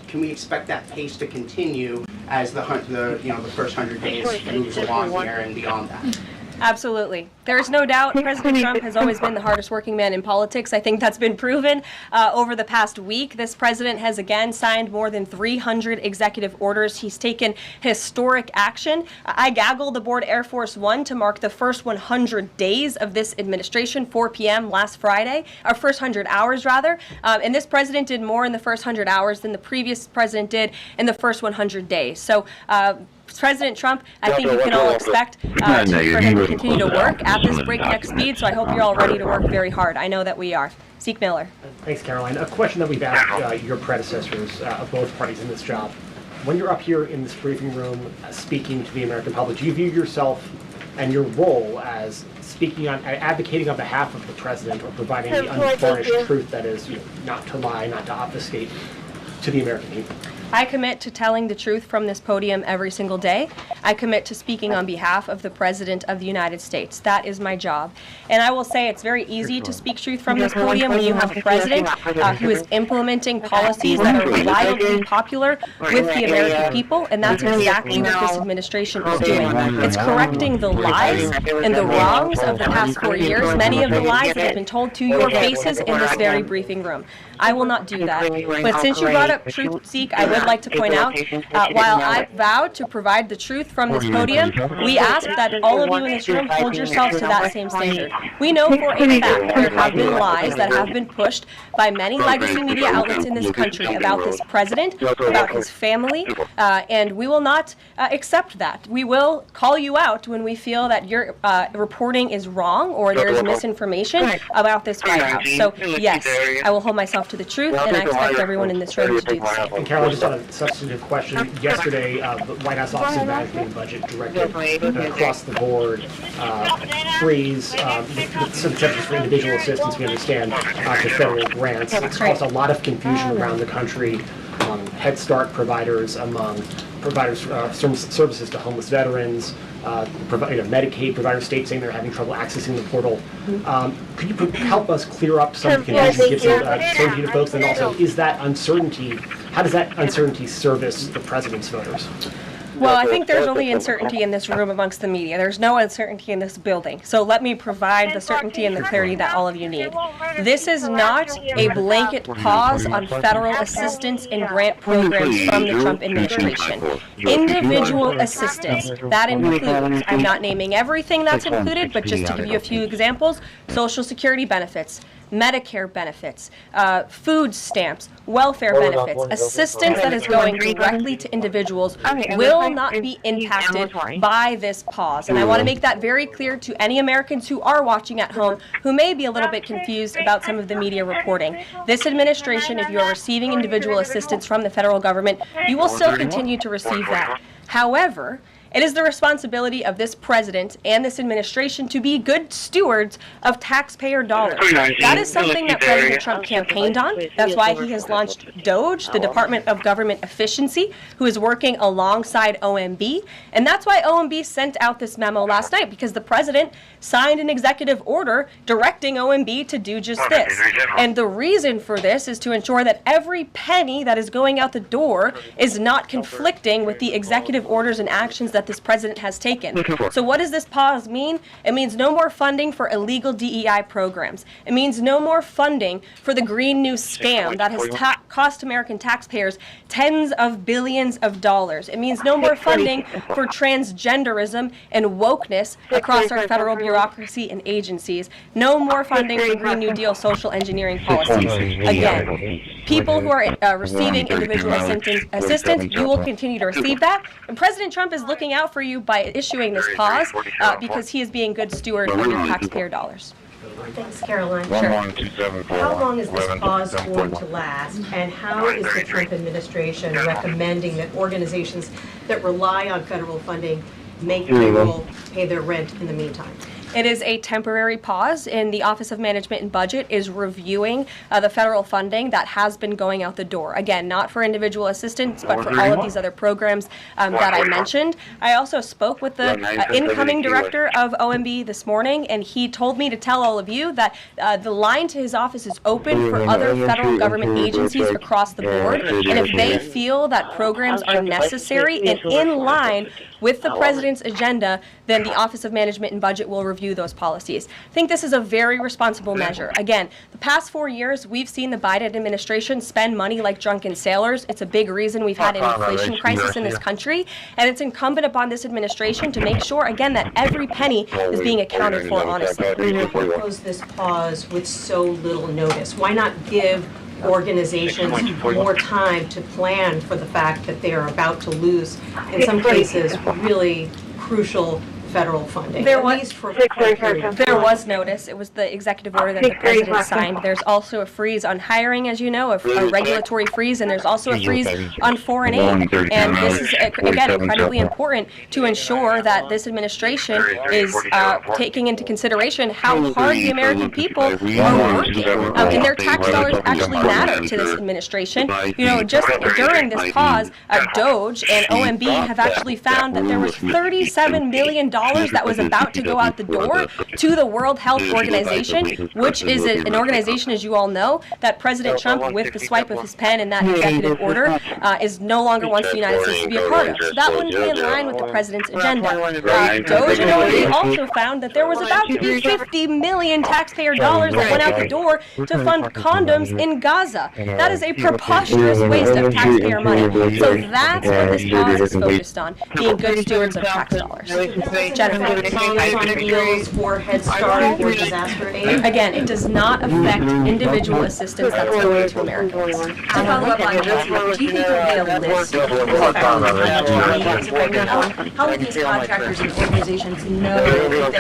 Can we expect that pace to continue as the first 100 days moves along here and beyond that? Absolutely. There's no doubt President Trump has always been the hardest working man in politics. I think that's been proven over the past week. This president has again signed more than 300 executive orders. He's taken historic action. I gaggled aboard Air Force One to mark the first 100 days of this administration, 4 p.m. last Friday, or first 100 hours rather. And this president did more in the first 100 hours than the previous president did in the first 100 days. So President Trump, I think you can all expect for him to continue to work at this breakneck speed, so I hope you're all ready to work very hard. I know that we are. Zeke Miller. Thanks, Caroline. A question that we've asked your predecessors of both parties in this job. When you're up here in this briefing room speaking to the American public, do you view yourself and your role as advocating on behalf of the president or providing the unvarnished truth that is, not to lie, not to obfuscate to the American people? I commit to telling the truth from this podium every single day. I commit to speaking on behalf of the President of the United States. That is my job. And I will say it's very easy to speak truth from this podium when you have a president who is implementing policies that are wildly popular with the American people, and that's exactly what this administration is doing. It's correcting the lies and the wrongs of the past 4 years, many of the lies that have been told to your faces in this very briefing room. I will not do that. But since you brought up truth, Zeke, I would like to point out, while I vowed to provide the truth from this podium, we ask that all of you in this room hold yourselves to that same standard. We know for a fact there have been lies that have been pushed by many legacy media outlets in this country about this president, about his family, and we will not accept that. We will call you out when we feel that your reporting is wrong or there is misinformation about this White House. So yes, I will hold myself to the truth, and I expect everyone in this room to do the same. And Carol, just on a substantive question, yesterday the White House Office of Management and Budget directed across the board freeze some exceptions for individual assistance, we understand, to federal grants. It's caused a lot of confusion around the country among Head Start providers, among providers services to homeless veterans, Medicaid providers, states saying they're having trouble accessing the portal. Could you help us clear up some of the confusion, give some certainty to folks, and also how does that uncertainty service the president's voters? Well, I think there's only uncertainty in this room amongst the media. There's no uncertainty in this building. So let me provide the certainty and the clarity that all of you need. This is not a blanket pause on federal assistance and grant programs from the Trump administration. Individual assistance, that includes, I'm not naming everything that's included, but just to give you a few examples, Social Security benefits, Medicare benefits, food stamps, welfare benefits, assistance that is going directly to individuals will not be impacted by this pause. And I want to make that very clear to any Americans who are watching at home who may be a little bit confused about some of the media reporting. This administration, if you are receiving individual assistance from the federal government, you will still continue to receive that. However, it is the responsibility of this president and this administration to be good stewards of taxpayer dollars. That is something that President Trump campaigned on. That's why he has launched DOGE, the Department of Government Efficiency, who is working alongside OMB. And that's why OMB sent out this memo last night, because the president signed an executive order directing OMB to do just this. And the reason for this is to ensure that every penny that is going out the door is not conflicting with the executive orders and actions that that this president has taken. So what does this pause mean? It means no more funding for illegal DEI programs. It means no more funding for the Green New scam that has cost American taxpayers tens of billions of dollars. It means no more funding for transgenderism and wokeness across our federal bureaucracy and agencies. No more funding for Green New Deal social engineering policies. Again, people who are receiving individual assistance, you will continue to receive that. And President Trump is looking out for you by issuing this pause because he is being a good steward of your taxpayer dollars. Thanks, Caroline. Sure. How long is this pause going to last, and how is the Trump administration recommending that organizations that rely on federal funding make payroll, pay their rent in the meantime? It is a temporary pause, and the Office of Management and Budget is reviewing the federal funding that has been going out the door. Again, not for individual assistance, but for all of these other programs that I mentioned. I also spoke with the incoming director of OMB this morning, and he told me to tell all of you that the line to his office is open for other federal government agencies across the board, and if they feel that programs are necessary and in line with the president's agenda, then the Office of Management and Budget will review those policies. I think this is a very responsible measure. Again, the past 4 years, we've seen the Biden administration spend money like drunken sailors. It's a big reason we've had an inflation crisis in this country, and it's incumbent upon this administration to make sure, again, that every penny is being accounted for honestly. Why propose this pause with so little notice? Why not give organizations more time to plan for the fact that they are about to lose, in some cases, really crucial federal funding? There was notice. It was the executive order that the president signed. There's also a freeze on hiring, as you know, a regulatory freeze, and there's also a freeze on foreign aid. And this is, again, incredibly important to ensure that this administration is taking into consideration how hard the American people are working. And their tax dollars actually matter to this administration. You know, just during this pause, DOGE and OMB have actually found that there was $37 million that was about to go out the door to the World Health Organization, which is an organization, as you all know, that President Trump, with the swipe of his pen in that executive order, is no longer wants the United States to be a part of. So that wouldn't be in line with the president's agenda. DOGE and OMB also found that there was about to be $50 million taxpayer dollars that went out the door to fund condoms in Gaza. That is a preposterous waste of taxpayer money. So that's what this pause is focused on, being good stewards of tax dollars. Jennifer, deals for Head Start or disaster aid? Again, it does not affect individual assistance that's going to Americans. To follow up on this, do you think there will be a list of how will these contractors and organizations know that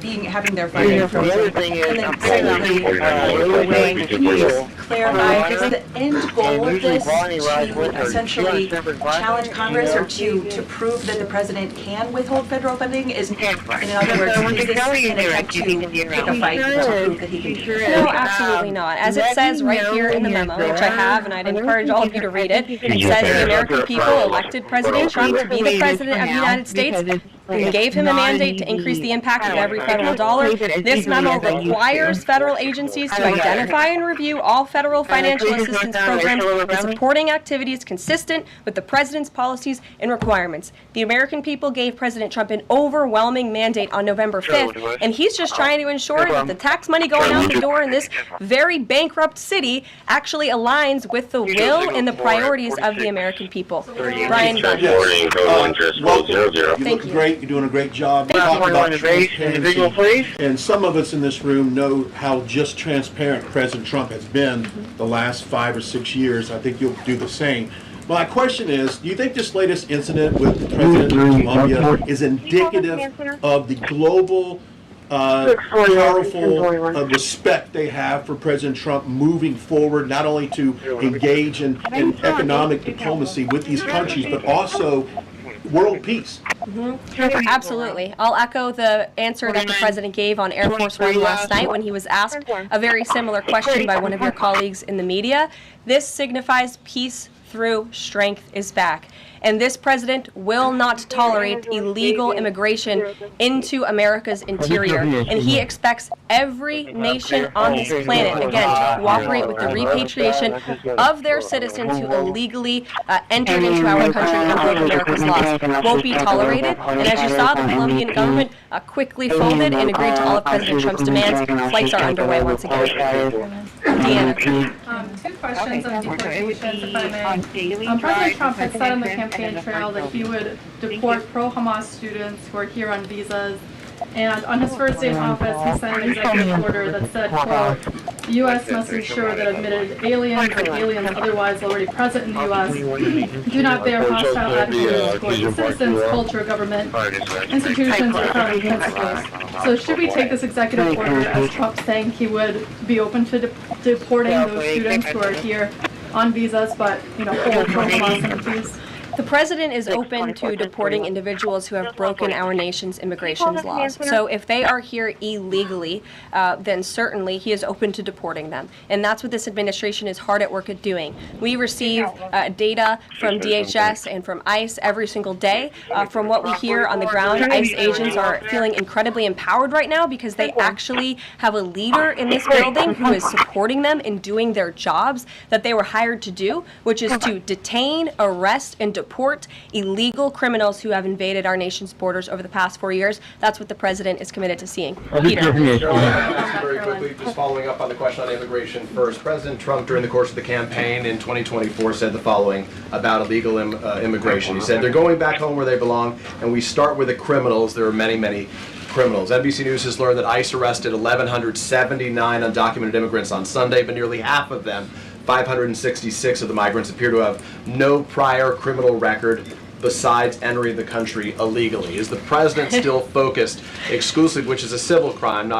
they are having their funding frozen? And then secondly, can you just clarify, is the end goal of this to essentially challenge Congress or to prove that the president can withhold federal funding? In other words, is this an attempt to pick a fight to prove that he can do it? No, absolutely not. As it says right here in the memo, which I have, and I'd encourage all of you to read it, it says the American people elected President Trump to be the President of the United States. We gave him a mandate to increase the impact of every federal dollar. This memo requires federal agencies to identify and review all federal financial assistance programs and supporting activities consistent with the president's policies and requirements. The American people gave President Trump an overwhelming mandate on November 5th, and he's just trying to ensure that the tax money going out the door in this very bankrupt city actually aligns with the will and the priorities of the American people. Brian Gunn. Thank you. Great. You're doing a great job. Talking about transparency. And some of us in this room know how just transparent President Trump has been the last 5 or 6 years. I think you'll do the same. My question is, do you think this latest incident with the President of Colombia is indicative of the global powerful respect they have for President Trump moving forward, not only to engage in economic diplomacy with these countries, but also world peace? Absolutely. I'll echo the answer that the president gave on Air Force One last night when he was asked a very similar question by one of your colleagues in the media. This signifies peace through strength is back. And this president will not tolerate illegal immigration into America's interior. And he expects every nation on this planet, again, to cooperate with the repatriation of their citizens who illegally entered into our country and broke America's laws. Won't be tolerated. And as you saw, the Colombian government quickly folded and agreed to all of President Trump's demands. Flights are underway once again. Deanna. Two questions on deportations, if I may. President Trump had said on the campaign trail that he would deport pro-Hamas students who are here on visas. And on his first day in office, he signed an executive order that said, quote, the U.S. must ensure that admitted aliens and aliens otherwise already present in the U.S. do not bear hostile attitudes towards the citizens, culture, government, institutions, or founding principles. So should we take this executive order as Trump saying he would be open to deporting those students who are here on visas, but, hold pro-Hamas entities? The president is open to deporting individuals who have broken our nation's immigration laws. So if they are here illegally, then certainly he is open to deporting them. And that's what this administration is hard at work at doing. We receive data from DHS and from ICE every single day. From what we hear on the ground, ICE agents are feeling incredibly empowered right now because they actually have a leader in this building who is supporting them in doing their jobs that they were hired to do, which is to detain, arrest, and deport illegal criminals who have invaded our nation's borders over the past 4 years. That's what the president is committed to seeing. Peter. Very quickly, just following up on the question on immigration first. President Trump, during the course of the campaign in 2024, said the following about illegal immigration. He said, they're going back home where they belong, and we start with the criminals. There are many, many criminals. NBC News has learned that ICE arrested 1,179 undocumented immigrants on Sunday, but nearly half of them, 566 of the migrants, appear to have no prior criminal record besides entering the country illegally. Is the president still focused exclusively, which is a civil crime,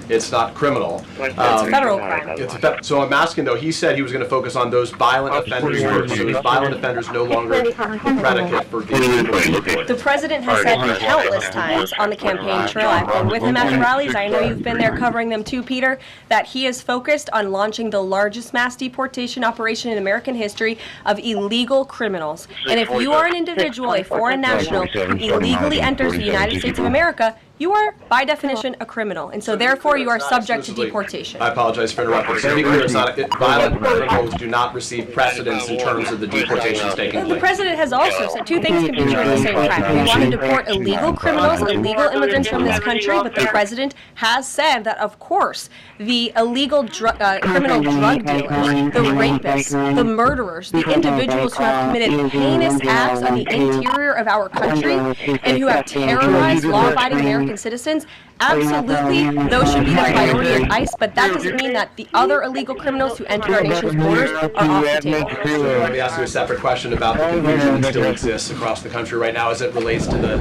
it's not criminal. It's a federal crime. So I'm asking though, he said he was going to focus on those violent offenders first. So those violent offenders no longer a predicate for being deported. The president has said countless times on the campaign trail, I've been with him at the rallies, I know you've been there covering them too, Peter, that he is focused on launching the largest mass deportation operation in American history of illegal criminals. And if you are an individual, a foreign national, who illegally enters the United States of America, you are, by definition, a criminal, and so therefore you are subject to deportation. I apologize for interrupting. So to be clear, it's not, violent criminals do not receive precedence in terms of the deportations taking place. The president has also said two things can be true at the same time. We want to deport illegal criminals, illegal immigrants from this country, but the president has said that, of course, the illegal criminal drug dealers, the rapists, the murderers, the individuals who have committed heinous acts on the interior of our country and who have terrorized law-abiding American citizens, absolutely, those should be the priority of ICE, but that doesn't mean that the other illegal criminals who enter our nation's borders are off the table. Let me ask you a separate question about the confusion that still exists across the country right now as it relates to the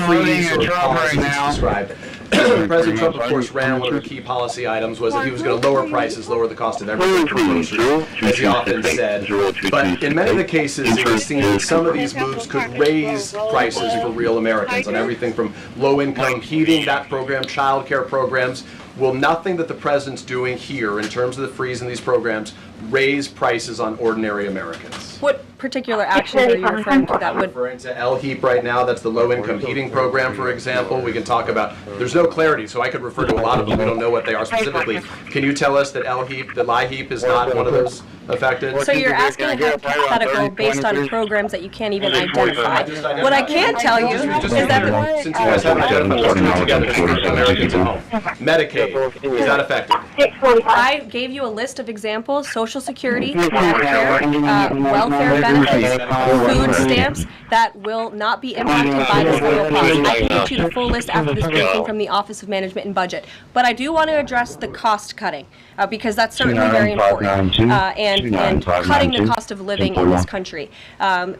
freeze or policies described. President Trump, of course, ran one of the key policy items was that he was going to lower prices, lower the cost of everything for groceries, as he often said. But in many of the cases, it seems that some of these moves could raise prices for real Americans on everything from low-income heating, that program, child care programs. Will nothing that the president's doing here in terms of the freeze in these programs raise prices on ordinary Americans? What particular actions are you referring to that would... I'm referring to LHEAP right now. That's the low-income heating program, for example. We can talk about... There's no clarity, so I could refer to a lot of them. We don't know what they are specifically. Can you tell us that LHEAP, the LIHEAP, is not one of those affected? So you're asking a hypothetical based on programs that you can't even identify. What I can tell you is that... Since you guys haven't identified what's doing together to serve Americans at home. Medicaid, is that affected? I gave you a list of examples: Social Security, Medicare, welfare benefits, food stamps that will not be impacted by this federal policy. I can get you the full list after this briefing from the Office of Management and Budget. But I do want to address the cost cutting because that's certainly very important and cutting the cost of living in this country.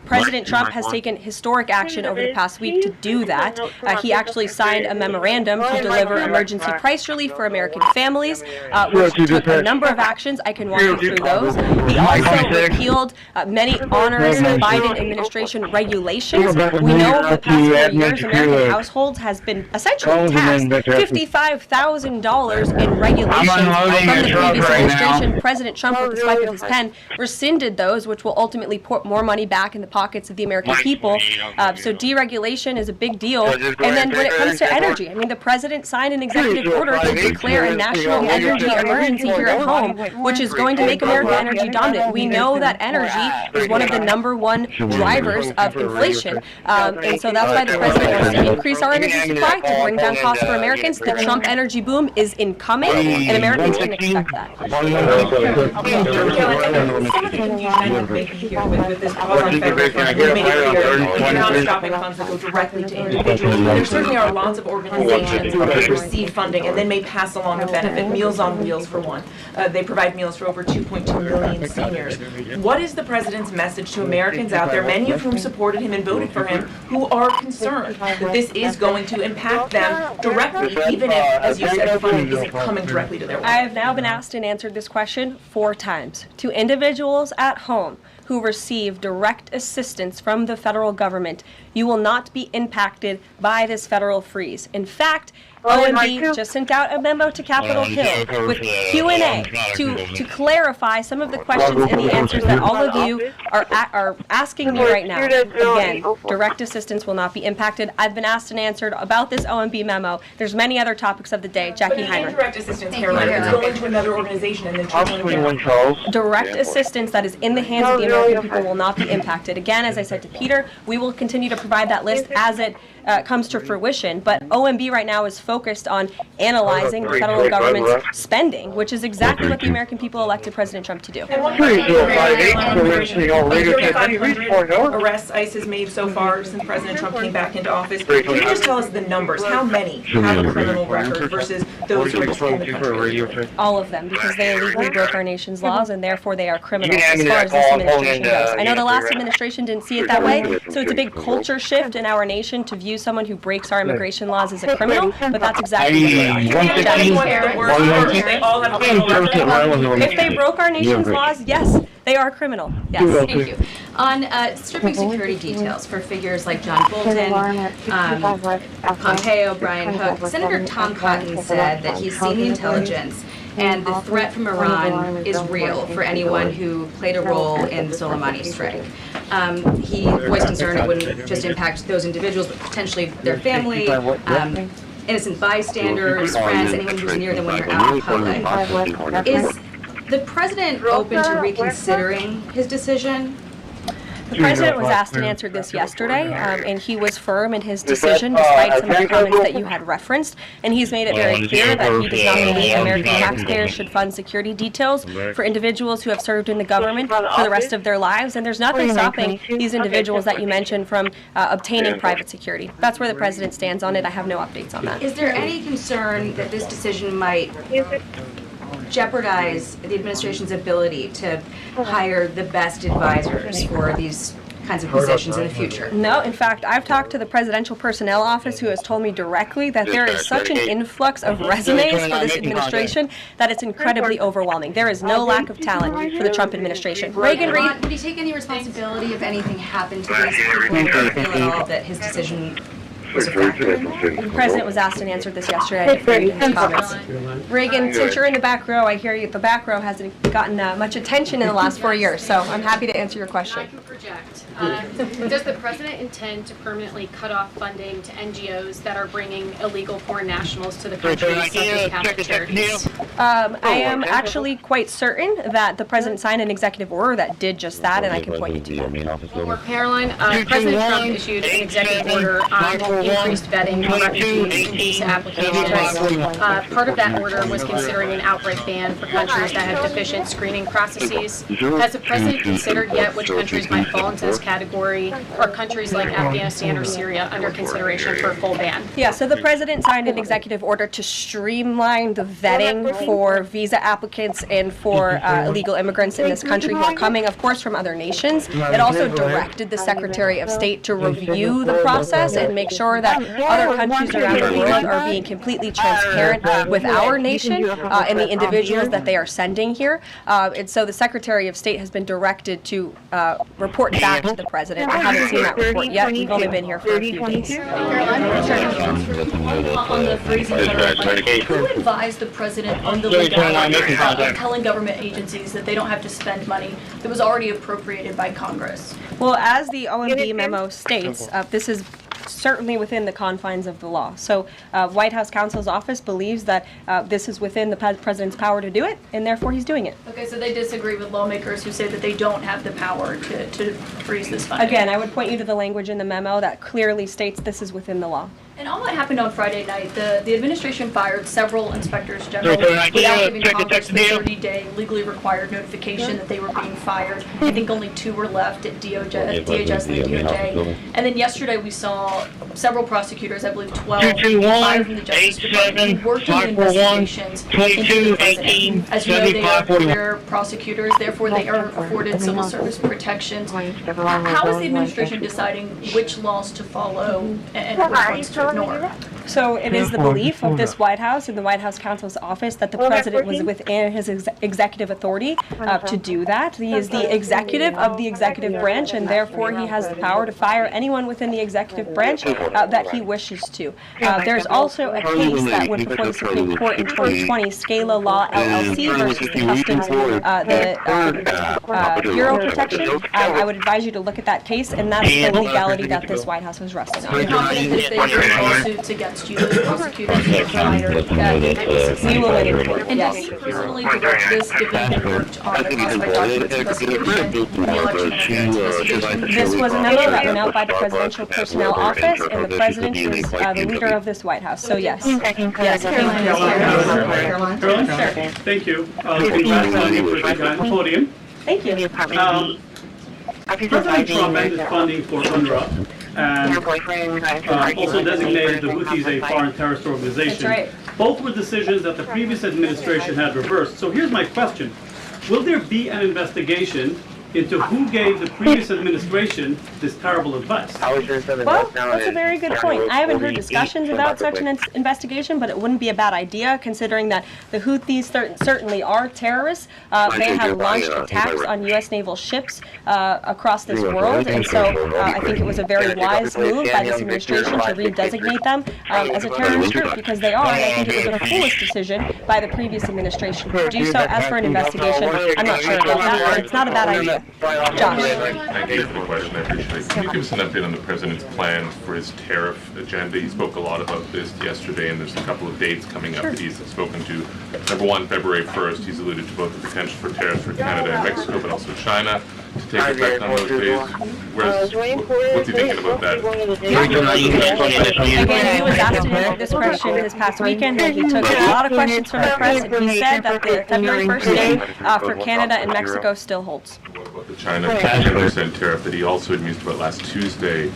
President Trump has taken historic action over the past week to do that. He actually signed a memorandum to deliver emergency price relief for American families. which took a number of actions. I can walk you through those. He also repealed many onerous Biden administration regulations. We know over the past 4 years, American households has been essentially taxed $55,000 in regulations from the previous administration. President Trump, with the swipe of his pen, rescinded those, which will ultimately put more money back in the pockets of the American people. So deregulation is a big deal. And then when it comes to energy, I mean, the president signed an executive order to declare a national energy emergency here at home, which is going to make America energy dominant. We know that energy is one of the #1 drivers of inflation. And so that's why the president wants to increase our energy supply to bring down costs for Americans. The Trump energy boom is incoming, and Americans can expect that. Some of the confusion I'm making here with this pause on federal funds, we make it clear we're not stopping funds that go directly to individuals. There certainly are lots of organizations that receive funding and then may pass along a benefit. Meals on Wheels, for one. They provide meals for over 2.2 million seniors. What is the president's message to Americans out there, many of whom supported him and voted for him, who are concerned that this is going to impact them directly, even if, as you said, the funding isn't coming directly to their wallet? I have now been asked and answered this question 4 times. To individuals at home who receive direct assistance from the federal government, you will not be impacted by this federal freeze. In fact, OMB just sent out a memo to Capitol Hill with Q&A to clarify some of the questions and the answers that all of you are asking me right now. Again, direct assistance will not be impacted. I've been asked and answered about this OMB memo. There's many other topics of the day. Jackie Heimer. Direct assistance, Caroline, it's going to another organization and then direct assistance that is in the hands of the American people will not be impacted. Again, as I said to Peter, we will continue to provide that list as it comes to fruition, but OMB right now is focused on analyzing the federal government's spending, which is exactly what the American people elected President Trump to do. Arrests ICE has made so far since President Trump came back into office. Can you just tell us the numbers? How many have a criminal record versus those who are just in the country? All of them, because they illegally broke our nation's laws and therefore they are criminals as far as this administration goes. I know the last administration didn't see it that way, so it's a big culture shift in our nation to view someone who breaks our immigration laws as a criminal, but that's exactly what they are. If they broke our nation's laws, yes, they are criminal. Yes. Thank you. On stripping security details for figures like John Bolton, Pompeo, Brian Hook, Senator Tom Cotton said that he's seen the intelligence and the threat from Iran is real for anyone who played a role in the Soleimani strike. He voiced concern it wouldn't just impact those individuals, but potentially their family, innocent bystanders, friends, anyone who's near them when they're out in public. Is the president open to reconsidering his decision? The president was asked and answered this yesterday, and he was firm in his decision despite some of the comments that you had referenced, and he's made it very clear that he does not believe American taxpayers should fund security details for individuals who have served in the government for the rest of their lives, and there's nothing stopping these individuals that you mentioned from obtaining private security. That's where the president stands on it. I have no updates on that. Is there any concern that this decision might jeopardize the administration's ability to hire the best advisors for these kinds of positions in the future? No, in fact, I've talked to the Presidential Personnel Office who has told me directly that there is such an influx of resumes for this administration that it's incredibly overwhelming. There is no lack of talent for the Trump administration. Reagan Reed. Would he take any responsibility if anything happened to these people? Do you feel at all that his decision was a factor? The president was asked and answered this yesterday. I defer to his comments. Reagan, since you're in the back row, I hear you. The back row hasn't gotten much attention in the last 4 years, so I'm happy to answer your question. I can project. Does the president intend to permanently cut off funding to NGOs that are bringing illegal foreign nationals to the country, such as Catholic charities? I am actually quite certain that the president signed an executive order that did just that, and I can point you to that. Or Caroline, President Trump issued an executive order on increased vetting for refugee and visa applications. Part of that order was considering an outright ban for countries that have deficient screening processes. Has the president considered yet which countries might fall into this category? Are countries like Afghanistan or Syria under consideration for a full ban? Yeah, so the president signed an executive order to streamline the vetting for visa applicants and for illegal immigrants in this country who are coming, of course, from other nations. It also directed the Secretary of State to review the process and make sure that other countries around the world are being completely transparent with our nation and the individuals that they are sending here. And so the Secretary of State has been directed to report back to the President. I haven't seen that report yet. We've only been here for a few days. On the freezing federal funding, who advised the president on the legality of telling government agencies that they don't have to spend money that was already appropriated by Congress? Well, as the OMB memo states, this is certainly within the confines of the law. So White House counsel's office believes that this is within the president's power to do it, and therefore he's doing it. Okay, so they disagree with lawmakers who say that they don't have the power to freeze this funding. Again, I would point you to the language in the memo that clearly states this is within the law. And all that happened on Friday night. The administration fired several inspectors general without giving Congress the 30-day legally required notification that they were being fired. I think only 2 were left at DHS and DOJ. And then yesterday we saw several prosecutors, I believe 12, fired from the Justice Department who worked in investigations into the president. As you know, they are career prosecutors, therefore they are afforded civil service protections. How is the administration deciding which laws to follow and which ones to ignore? So it is the belief of this White House and the White House counsel's office that the president was within his executive authority to do that. He is the executive of the executive branch, and therefore he has the power to fire anyone within the executive branch that he wishes to. There's also a case that went before the Supreme Court in 2020, Scala Law LLC versus the Customs Bureau Protection. I would advise you to look at that case, and that's the legality that this White House was resting on. Lawsuits against you, those prosecutors who were fired, we will win in court. And did you personally direct this, given you worked on the classified documents investigation and the election investigation? This was a memo that went out by the Presidential Personnel Office, and the President is the leader of this White House. So yes. Yes, Caroline. Sure. Thank you. Congrats on the podium. Thank you. President Trump ended funding for UNRWA and also designated the Houthis a foreign terrorist organization. That's right. Both were decisions that the previous administration had reversed. So here's my question. Will there be an investigation into who gave the previous administration this terrible advice? Well, that's a very good point. I haven't heard discussions about such an investigation, but it wouldn't be a bad idea considering that the Houthis certainly are terrorists. They have launched attacks on U.S. naval ships across this world, and so I think it was a very wise move by this administration to redesignate them as a terrorist group because they are, and I think it was a foolish decision by the previous administration to do so. As for an investigation, I'm not sure about that, but it's not a bad idea. Josh. Thank you for the question. I appreciate it. Can you give us an update on the president's plans for his tariff agenda? He spoke a lot about this yesterday, and there's a couple of dates coming up that he's spoken to. Number one, February 1st, he's alluded to both the potential for tariffs for Canada and Mexico, but also China to take effect on those days. What's he thinking about that? Again, he was asked this question this past weekend, and he took a lot of questions from the press, and he said that the February 1st date for Canada and Mexico still holds. What about the China 10% tariff that he also had mused about last Tuesday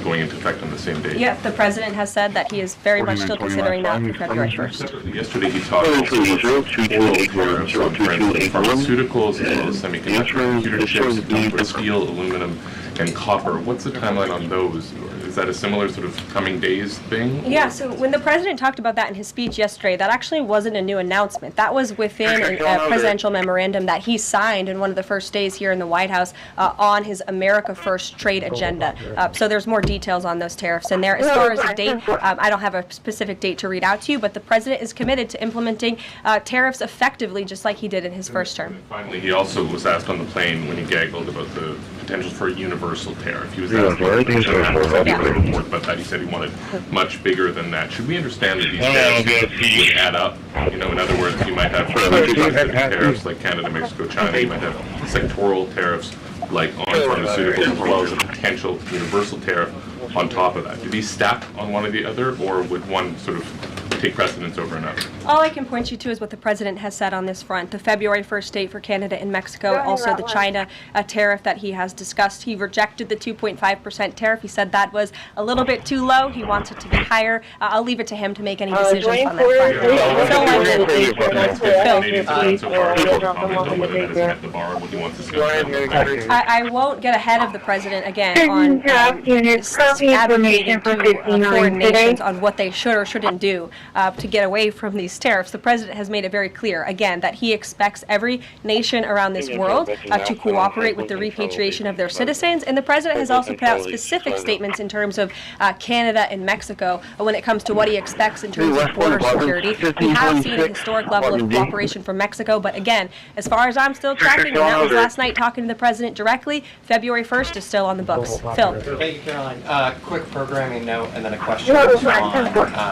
going into effect on the same day? Yeah, the president has said that he is very much still considering that for February 1st. Yesterday he talked also about tariffs on pharmaceuticals as well as semiconductor computer chips, for steel, aluminum, and copper. What's the timeline on those? Is that a similar sort of coming days thing? Yeah, so when the president talked about that in his speech yesterday, that actually wasn't a new announcement. That was within a presidential memorandum that he signed in one of the first days here in the White House on his America First trade agenda. So there's more details on those tariffs in there. As far as a date, I don't have a specific date to read out to you, but the president is committed to implementing tariffs effectively, just like he did in his first term. And finally, he also was asked on the plane when he gaggled about the potential for a universal tariff. He was asked about the report about that. He said he wanted much bigger than that. Should we understand that these tariffs would add up? You know, in other words, you might have tariffs like Canada, Mexico, China. You might have sectoral tariffs like on pharmaceuticals, as well as a potential universal tariff on top of that. Do these stack on one or the other, or would one sort of take precedence over another? All I can point you to is what the president has said on this front. The February 1st date for Canada and Mexico, also the China tariff that he has discussed. He rejected the 2.5% tariff. He said that was a little bit too low. He wants it to be higher. I'll leave it to him to make any decisions on that front. I won't get ahead of the president again on advocating to foreign nations on what they should or shouldn't do to get away from these tariffs. The president has made it very clear, again, that he expects every nation around this world to cooperate with the repatriation of their citizens, and the president has also put out specific statements in terms of Canada and Mexico when it comes to what he expects in terms of border security. We have seen a historic level of cooperation from Mexico, but again, as far as I'm still tracking, and that was last night talking to the president directly, February 1st is still on the books. Phil. Thank you, Caroline. Quick programming note and then a question on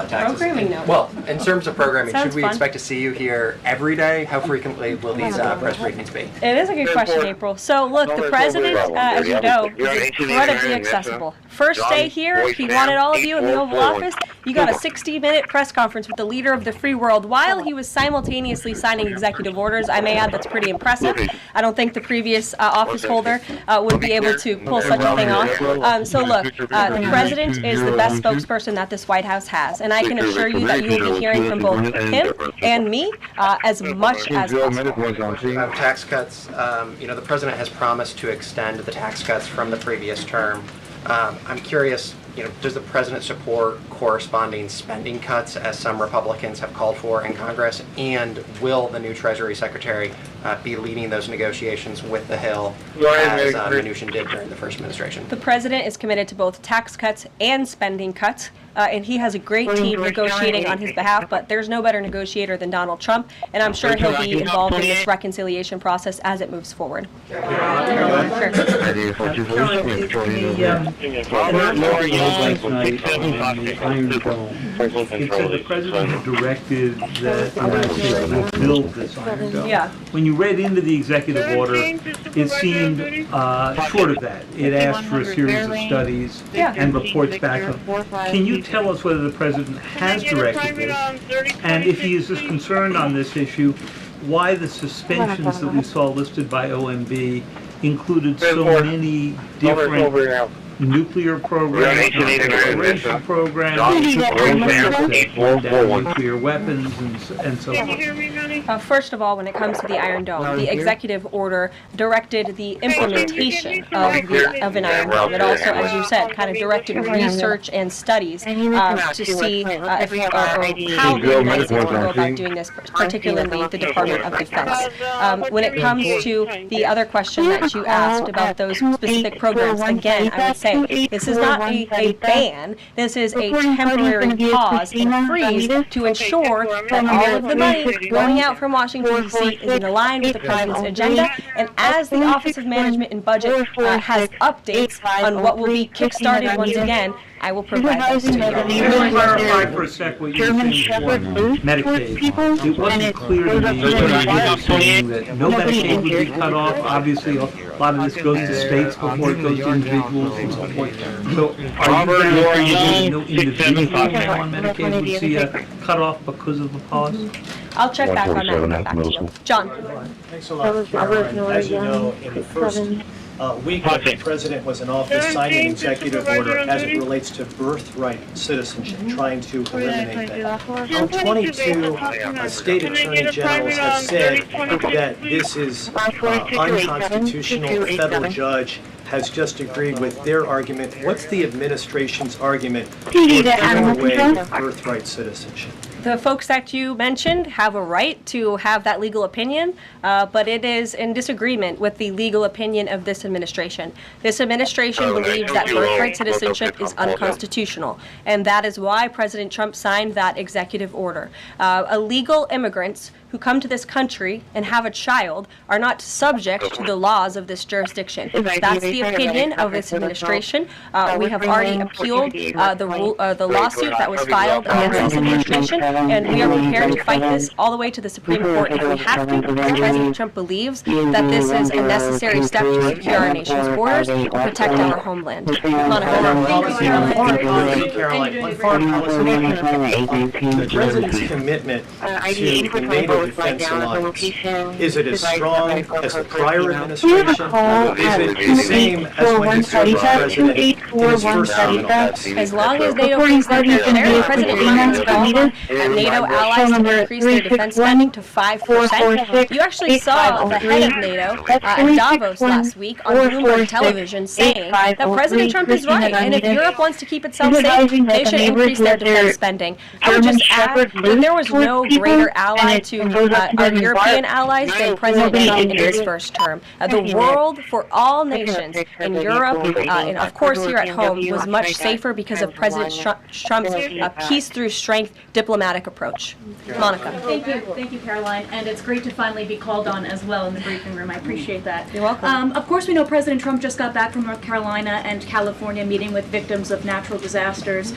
taxes. Programming note. Well, in terms of programming, Sounds should we fun. expect to see you here every day? How frequently will these press briefings be? It is a good question, April. So look, the president, as you know, is incredibly accessible. First day here, he wanted all of you in the Oval Office. You got a 60-minute press conference with the leader of the free world while he was simultaneously signing executive orders. I may add, that's pretty impressive. I don't think the previous office holder would be able to pull such a thing off. So look, the president is the best spokesperson that this White House has, and I can assure you that you will be hearing from both him and me as much as possible. Tax cuts, the president has promised to extend the tax cuts from the previous term. I'm curious, does the president support corresponding spending cuts as some Republicans have called for in Congress? And will the new Treasury Secretary be leading those negotiations with the Hill as Mnuchin did during the first administration? The president is committed to both tax cuts and spending cuts, and he has a great team negotiating on his behalf, but there's no better negotiator than Donald Trump, and I'm sure he'll be involved in this reconciliation process as it moves forward. The president directed that the United States will build this Iron Dome. Yeah. When you read into the executive order, it seemed short of that. It asked for a series of studies and reports back. Can you tell us whether the president has directed this, and if he is as concerned on this issue, why the suspensions that we saw listed by OMB included so many different nuclear programs, exploration programs, that brought down nuclear weapons, and so on. First of all, when it comes to the Iron Dome, the executive order directed the implementation of an Iron Dome. It also, as you said, kind of directed research and studies to see how the United States will go about doing this, particularly the Department of Defense. When it comes to the other question that you asked about those specific programs, again, I would say this is not a ban. This is a temporary pause and freeze to ensure that all of the money going out from Washington, D.C. is in line with the president's agenda. And as the Office of Management and Budget has updates on what will be kickstarted once again, I will provide those to you. Can you clarify for a sec what you were saying for Medicaid? It wasn't clear to me whether you were saying that no Medicaid would be cut off. Obviously, a lot of this goes to states before it goes to individuals and so forth. So are you saying that no individual on Medicaid would see a cutoff because of the pause? I'll check back on that and get back to you. John. Thanks a lot, Caroline. As you know, in the first week that the president was in office, signed an executive order as it relates to birthright citizenship, trying to eliminate that. 22 state attorney generals have said that this is unconstitutional. A federal judge has just agreed with their argument. What's the administration's argument for doing away with birthright citizenship? The folks that you mentioned have a right to have that legal opinion, but it is in disagreement with the legal opinion of this administration. This administration believes that birthright citizenship is unconstitutional, and that is why President Trump signed that executive order. Illegal immigrants who come to this country and have a child are not subject to the laws of this jurisdiction. That's the opinion of this administration. We have already appealed the lawsuit that was filed against this administration, and we are prepared to fight this all the way to the Supreme Court if we have to, because President Trump believes that this is a necessary step to secure our nation's borders and protect our homeland. The president's commitment to the NATO defense alliance, is it as strong as the prior administration? Is it the same as when he served as president in his first term in office? As long as NATO thinks that they're there, President Trump has called on NATO allies to increase their defense spending to 5%. You actually saw the head of NATO at Davos last week on Bloomberg television saying that President Trump is right, and if Europe wants to keep itself safe, they should increase their defense spending. I would just add that there was no greater ally to our European allies than President Trump in his first term. The world for all nations in Europe, and of course here at home, was much safer because of President Trump's peace through strength diplomatic approach. Monica. Thank you, Caroline, and it's great to finally be called on as well in the briefing room. I appreciate that. You're welcome. Of course, we know President Trump just got back from North Carolina and California meeting with victims of natural disasters.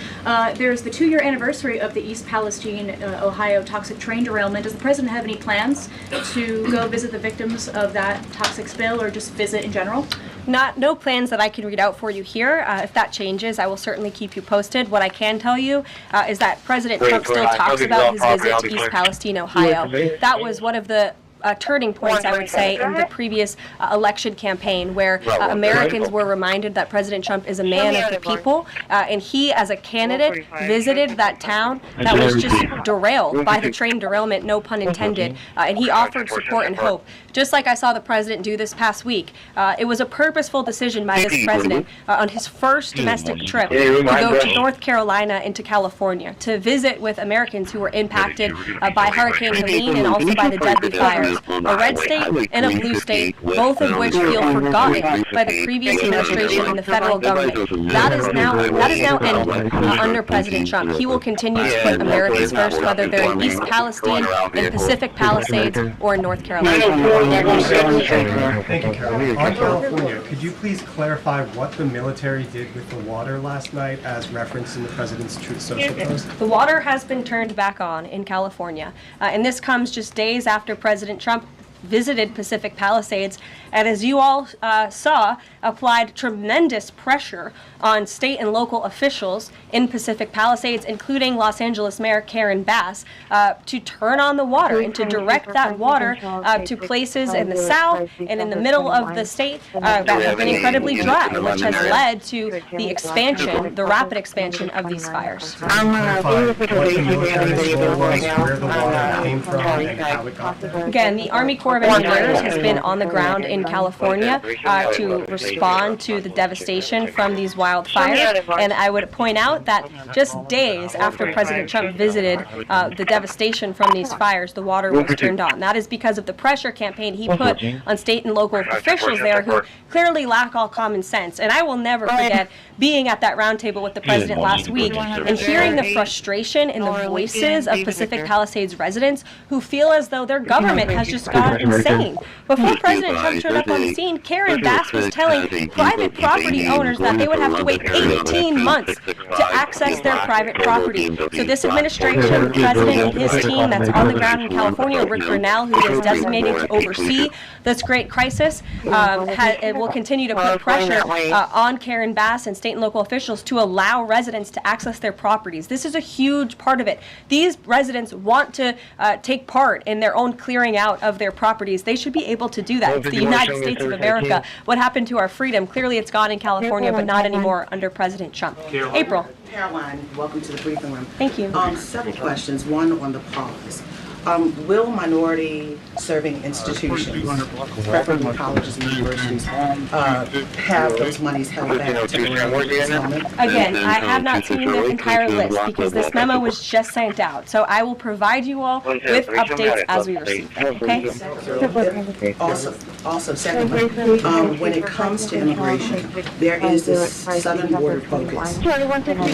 There's the 2-year anniversary of the East Palestine, Ohio toxic train derailment. Does the president have any plans to go visit the victims of that toxic spill, or just visit in general? No plans that I can read out for you here. If that changes, I will certainly keep you posted. What I can tell you is that President Trump still talks about his visit to East Palestine, Ohio. That was one of the turning points, I would say, in the previous election campaign, where Americans were reminded that President Trump is a man of the people, and he, as a candidate, visited that town that was just derailed by the train derailment, no pun intended, and he offered support and hope. Just like I saw the president do this past week, it was a purposeful decision by this president on his first domestic trip to go to North Carolina and to California to visit with Americans who were impacted by Hurricane Helene and also by the deadly fires. A red state and a blue state, both of which feel forgotten by the previous administration and the federal government. That is now ending under President Trump. He will continue to put Americans first, whether they're in East Palestine, in Pacific Palisades, or in North Carolina. Thank you, Carol. On California, could you please clarify what the military did with the water last night as referenced in the President's Truth Social post? The water has been turned back on in California, and this comes just days after President Trump visited Pacific Palisades, and as you all saw, applied tremendous pressure on state and local officials in Pacific Palisades, including Los Angeles Mayor Karen Bass, to turn on the water and to direct that water to places in the south and in the middle of the state that have been incredibly dry, which has led to the expansion, the rapid expansion of these fires. Again, the Army Corps of Engineers has been on the ground in California to respond to the devastation from these wildfires. And I would point out that just days after President Trump visited the devastation from these fires, the water was turned on. That is because of the pressure campaign he put on state and local officials there who clearly lack all common sense. And I will never forget being at that roundtable with the president last week and hearing the frustration in the voices of Pacific Palisades residents who feel as though their government has just gone insane. Before President Trump showed up on the scene, Karen Bass was telling private property owners that they would have to wait 18 months to access their private property. So this administration, the president and his team that's on the ground in California, Rick Grinnell, who is designated to oversee this great crisis, it will continue to put pressure on Karen Bass and state and local officials to allow residents to access their properties. This is a huge part of it. These residents want to take part in their own clearing out of their properties. They should be able to do that. It's the United States of America. What happened to our freedom? Clearly it's gone in California, but not anymore under President Trump. April. Caroline, welcome to the briefing room. Thank you. Several questions. One on the pause. Will minority-serving institutions, preferably colleges and universities, have those monies held back to this moment? Again, I have not seen the entire list because this memo was just sent out. So I will provide you all with updates as we receive them, okay? Also, secondly, when it comes to immigration, there is this southern border focus.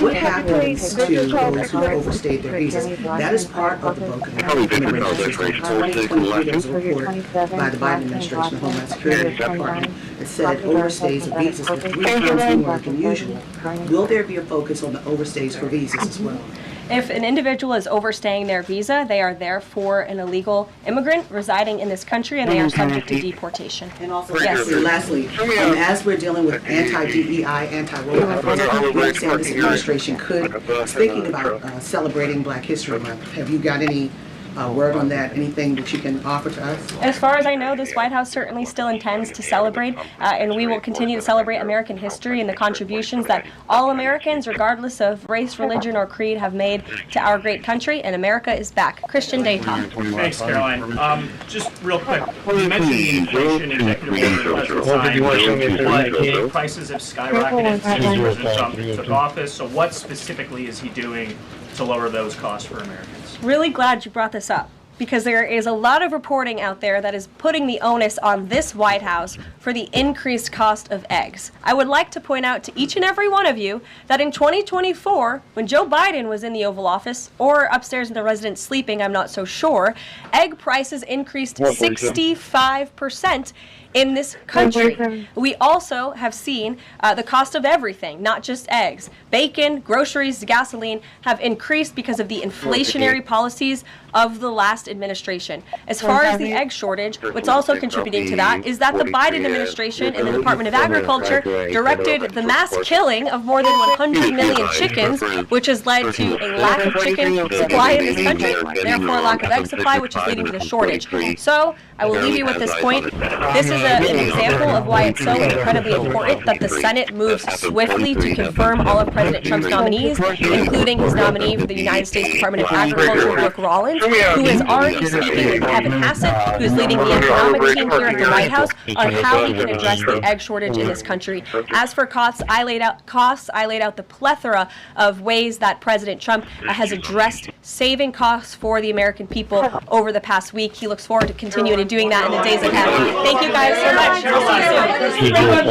What happens to those who overstayed their visas? That is part of the broken 2020, there was a report by the Biden administration, the Homeland Security Department, that said overstays of visas were 3 times more than usual. Will there be a focus on the overstays for visas as well? If an individual is overstaying their visa, they are therefore an illegal immigrant residing in this country, and they are subject to deportation. And also, lastly, as we're dealing with anti-DEI, anti-woke efforts, we understand this administration is thinking about celebrating Black History Month. Have you got any word on that? Anything that you can offer to us? As far as I know, this White House certainly still intends to celebrate, and we will continue to celebrate American history and the contributions that all Americans, regardless of race, religion, or creed, have made to our great country, and America is back. Christian Dayton. Thanks, Caroline. Just real quick, you mentioned the inflation executive order the president signed. Prices have skyrocketed since President Trump took office, so what specifically is he doing to lower those costs for Americans? Really glad you brought this up, because there is a lot of reporting out there that is putting the onus on this White House for the increased cost of eggs. I would like to point out to each and every one of you that in 2024, when Joe Biden was in the Oval Office, or upstairs in the residence sleeping, I'm not so sure, egg prices increased 65% in this country. We also have seen the cost of everything, not just eggs. Bacon, groceries, gasoline have increased because of the inflationary policies of the last administration. As far as the egg shortage, what's also contributing to that is that the Biden administration and the Department of Agriculture directed the mass killing of more than 100 million chickens, which has led to a lack of chicken supply in this country, therefore a lack of egg supply, which is leading to the shortage. So I will leave you with this point. This is an example of why it's so incredibly important that the Senate moves swiftly to confirm all of President Trump's nominees, including his nominee for the United States Department of Agriculture, Brooke Rollins, who is already speaking with Kevin Hassett, who is leading the economic team here at the White House, on how we can address the egg shortage in this country. As for costs, I laid out the plethora of ways that President Trump has addressed saving costs for the American people over the past week. He looks forward to continuing doing that in the days ahead. Thank you guys so much. See you soon.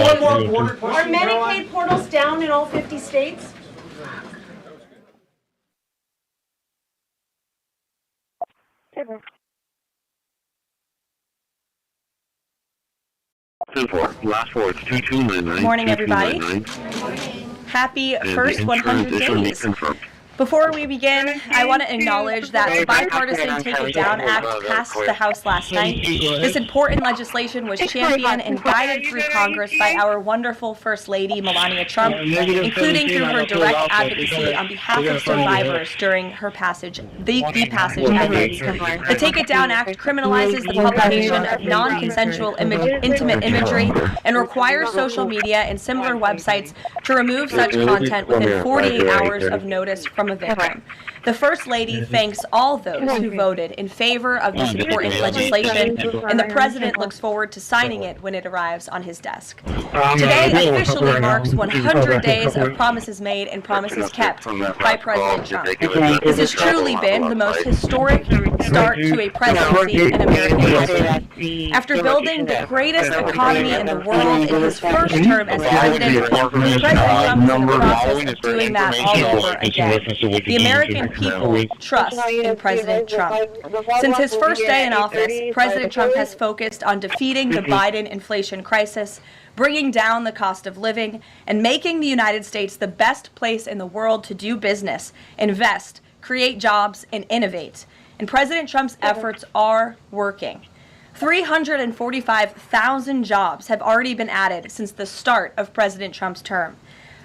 Are Medicaid portals down in all 50 states? Morning, everybody. Happy first 100 days. Before we begin, I want to acknowledge that the bipartisan Take It Down Act passed the House last night. This important legislation was championed and guided through Congress by our wonderful First Lady, Melania Trump, including through her direct advocacy on behalf of survivors during her passage, the passage efforts. The Take It Down Act criminalizes the publication of non-consensual intimate imagery and requires social media and similar websites to remove such content within 48 hours of notice from a victim. The First Lady thanks all those who voted in favor of this important legislation, and the President looks forward to signing it when it arrives on his desk. Today officially marks 100 days of promises made and promises kept by President Trump. This has truly been the most historic start to a presidency in American history. After building the greatest economy in the world in his first term as president, President Trump is in the process of doing that all over again. The American people trust in President Trump. Since his first day in office, President Trump has focused on defeating the Biden inflation crisis, bringing down the cost of living, and making the United States the best place in the world to do business, invest, create jobs, and innovate. And President Trump's efforts are working. 345,000 jobs have already been added since the start of President Trump's term.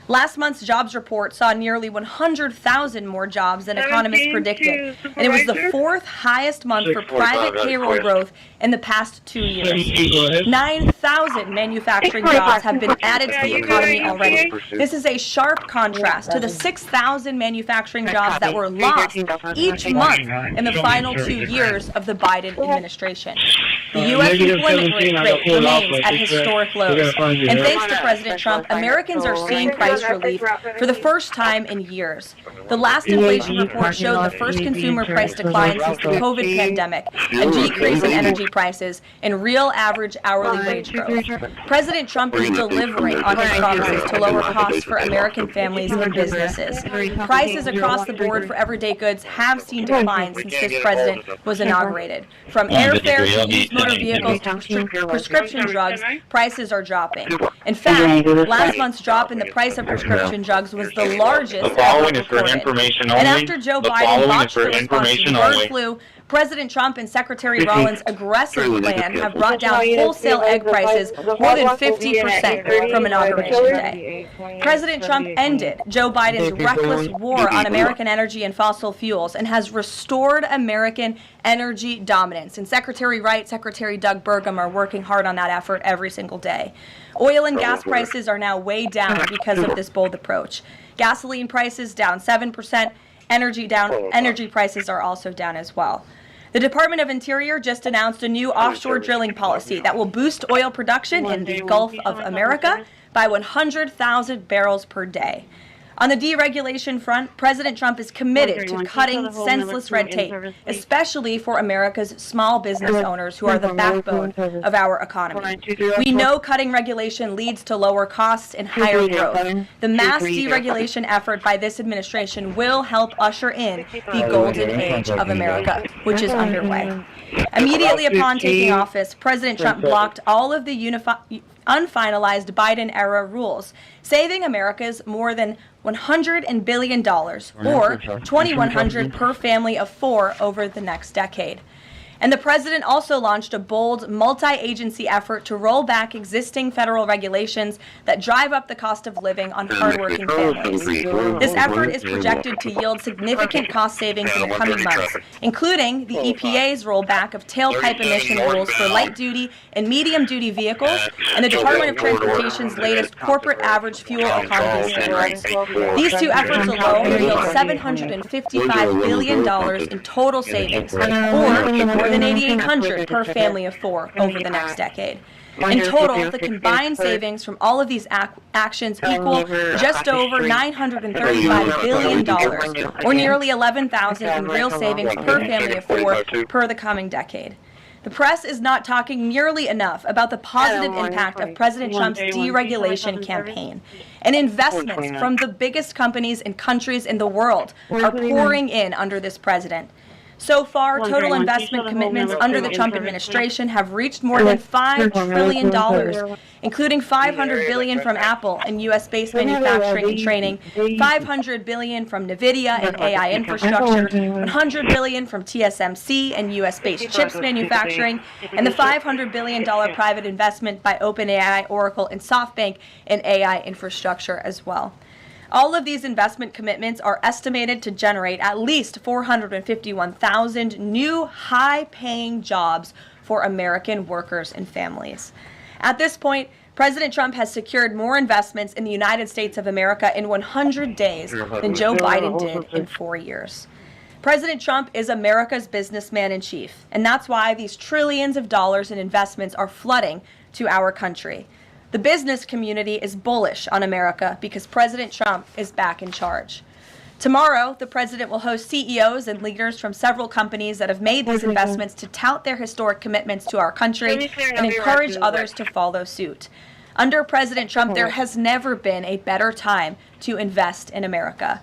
Last month's jobs report saw nearly 100,000 more jobs than economists predicted, and it was the fourth highest month for private payroll growth in the past 2 years. 9,000 manufacturing jobs have been added to the economy already. This is a sharp contrast to the 6,000 manufacturing jobs that were lost each month in the final 2 years of the Biden administration. The U.S. employment rate remains at historic lows, and thanks to President Trump, Americans are seeing prices price relief for the first time in years. The last inflation report showed the first consumer price decline since the COVID pandemic, a decrease in energy prices, and real average hourly wage growth. President Trump is delivering on his promises to lower costs for American families and businesses. Prices across the board for everyday goods have seen declines since this president was inaugurated. From airfare to used motor vehicles to prescription drugs, prices are dropping. In fact, last month's drop in the price of prescription drugs was the largest ever recorded. And after Joe Biden botched the response to bird flu, President Trump and Secretary Rollins' aggressive plan have brought down wholesale egg prices more than 50% from Inauguration Day. President Trump ended Joe Biden's reckless war on American energy and fossil fuels and has restored American energy dominance. And Secretary Wright, Secretary Doug Burgum are working hard on that effort every single day. Oil and gas prices are now way down because of this bold approach. Gasoline prices down 7%. Energy prices are also down as well. The Department of Interior just announced a new offshore drilling policy that will boost oil production in the Gulf of America by 100,000 barrels per day. On the deregulation front, President Trump is committed to cutting senseless red tape, especially for America's small business owners who are the backbone of our economy. We know cutting regulation leads to lower costs and higher growth. The mass deregulation effort by this administration will help usher in the golden age of America, which is underway. Immediately upon taking office, President Trump blocked all of the unfinalized Biden-era rules, saving America's more than $100 billion, or $2,100 per family of four over the next decade. And the president also launched a bold multi-agency effort to roll back existing federal regulations that drive up the cost of living on hardworking families. This effort is projected to yield significant cost savings in the coming months, including the EPA's rollback of tailpipe emission rules for light-duty and medium-duty vehicles, and the Department of Transportation's latest corporate average fuel economy standards. These two efforts alone yield $755 billion in total savings, or more than $8,800 per family of four over the next decade. In total, the combined savings from all of these actions equal just over $935 billion, or nearly $11,000 in real savings per family of four per the coming decade. The press is not talking nearly enough about the positive impact of President Trump's deregulation campaign. And investments from the biggest companies and countries in the world are pouring in under this president. So far, total investment commitments under the Trump administration have reached more than $5 trillion, including $500 billion from Apple and U.S.-based manufacturing and training, $500 billion from NVIDIA and AI infrastructure, $100 billion from TSMC and U.S.-based chips manufacturing, and the $500 billion private investment by OpenAI, Oracle, and SoftBank in AI infrastructure as well. All of these investment commitments are estimated to generate at least 451,000 new high-paying jobs for American workers and families. At this point, President Trump has secured more investments in the United States of America in 100 days than Joe Biden did in 4 years. President Trump is America's businessman-in-chief, and that's why these trillions of dollars in investments are flooding to our country. The business community is bullish on America because President Trump is back in charge. Tomorrow, the president will host CEOs and leaders from several companies that have made these investments to tout their historic commitments to our country and encourage others to follow suit. Under President Trump, there has never been a better time to invest in America.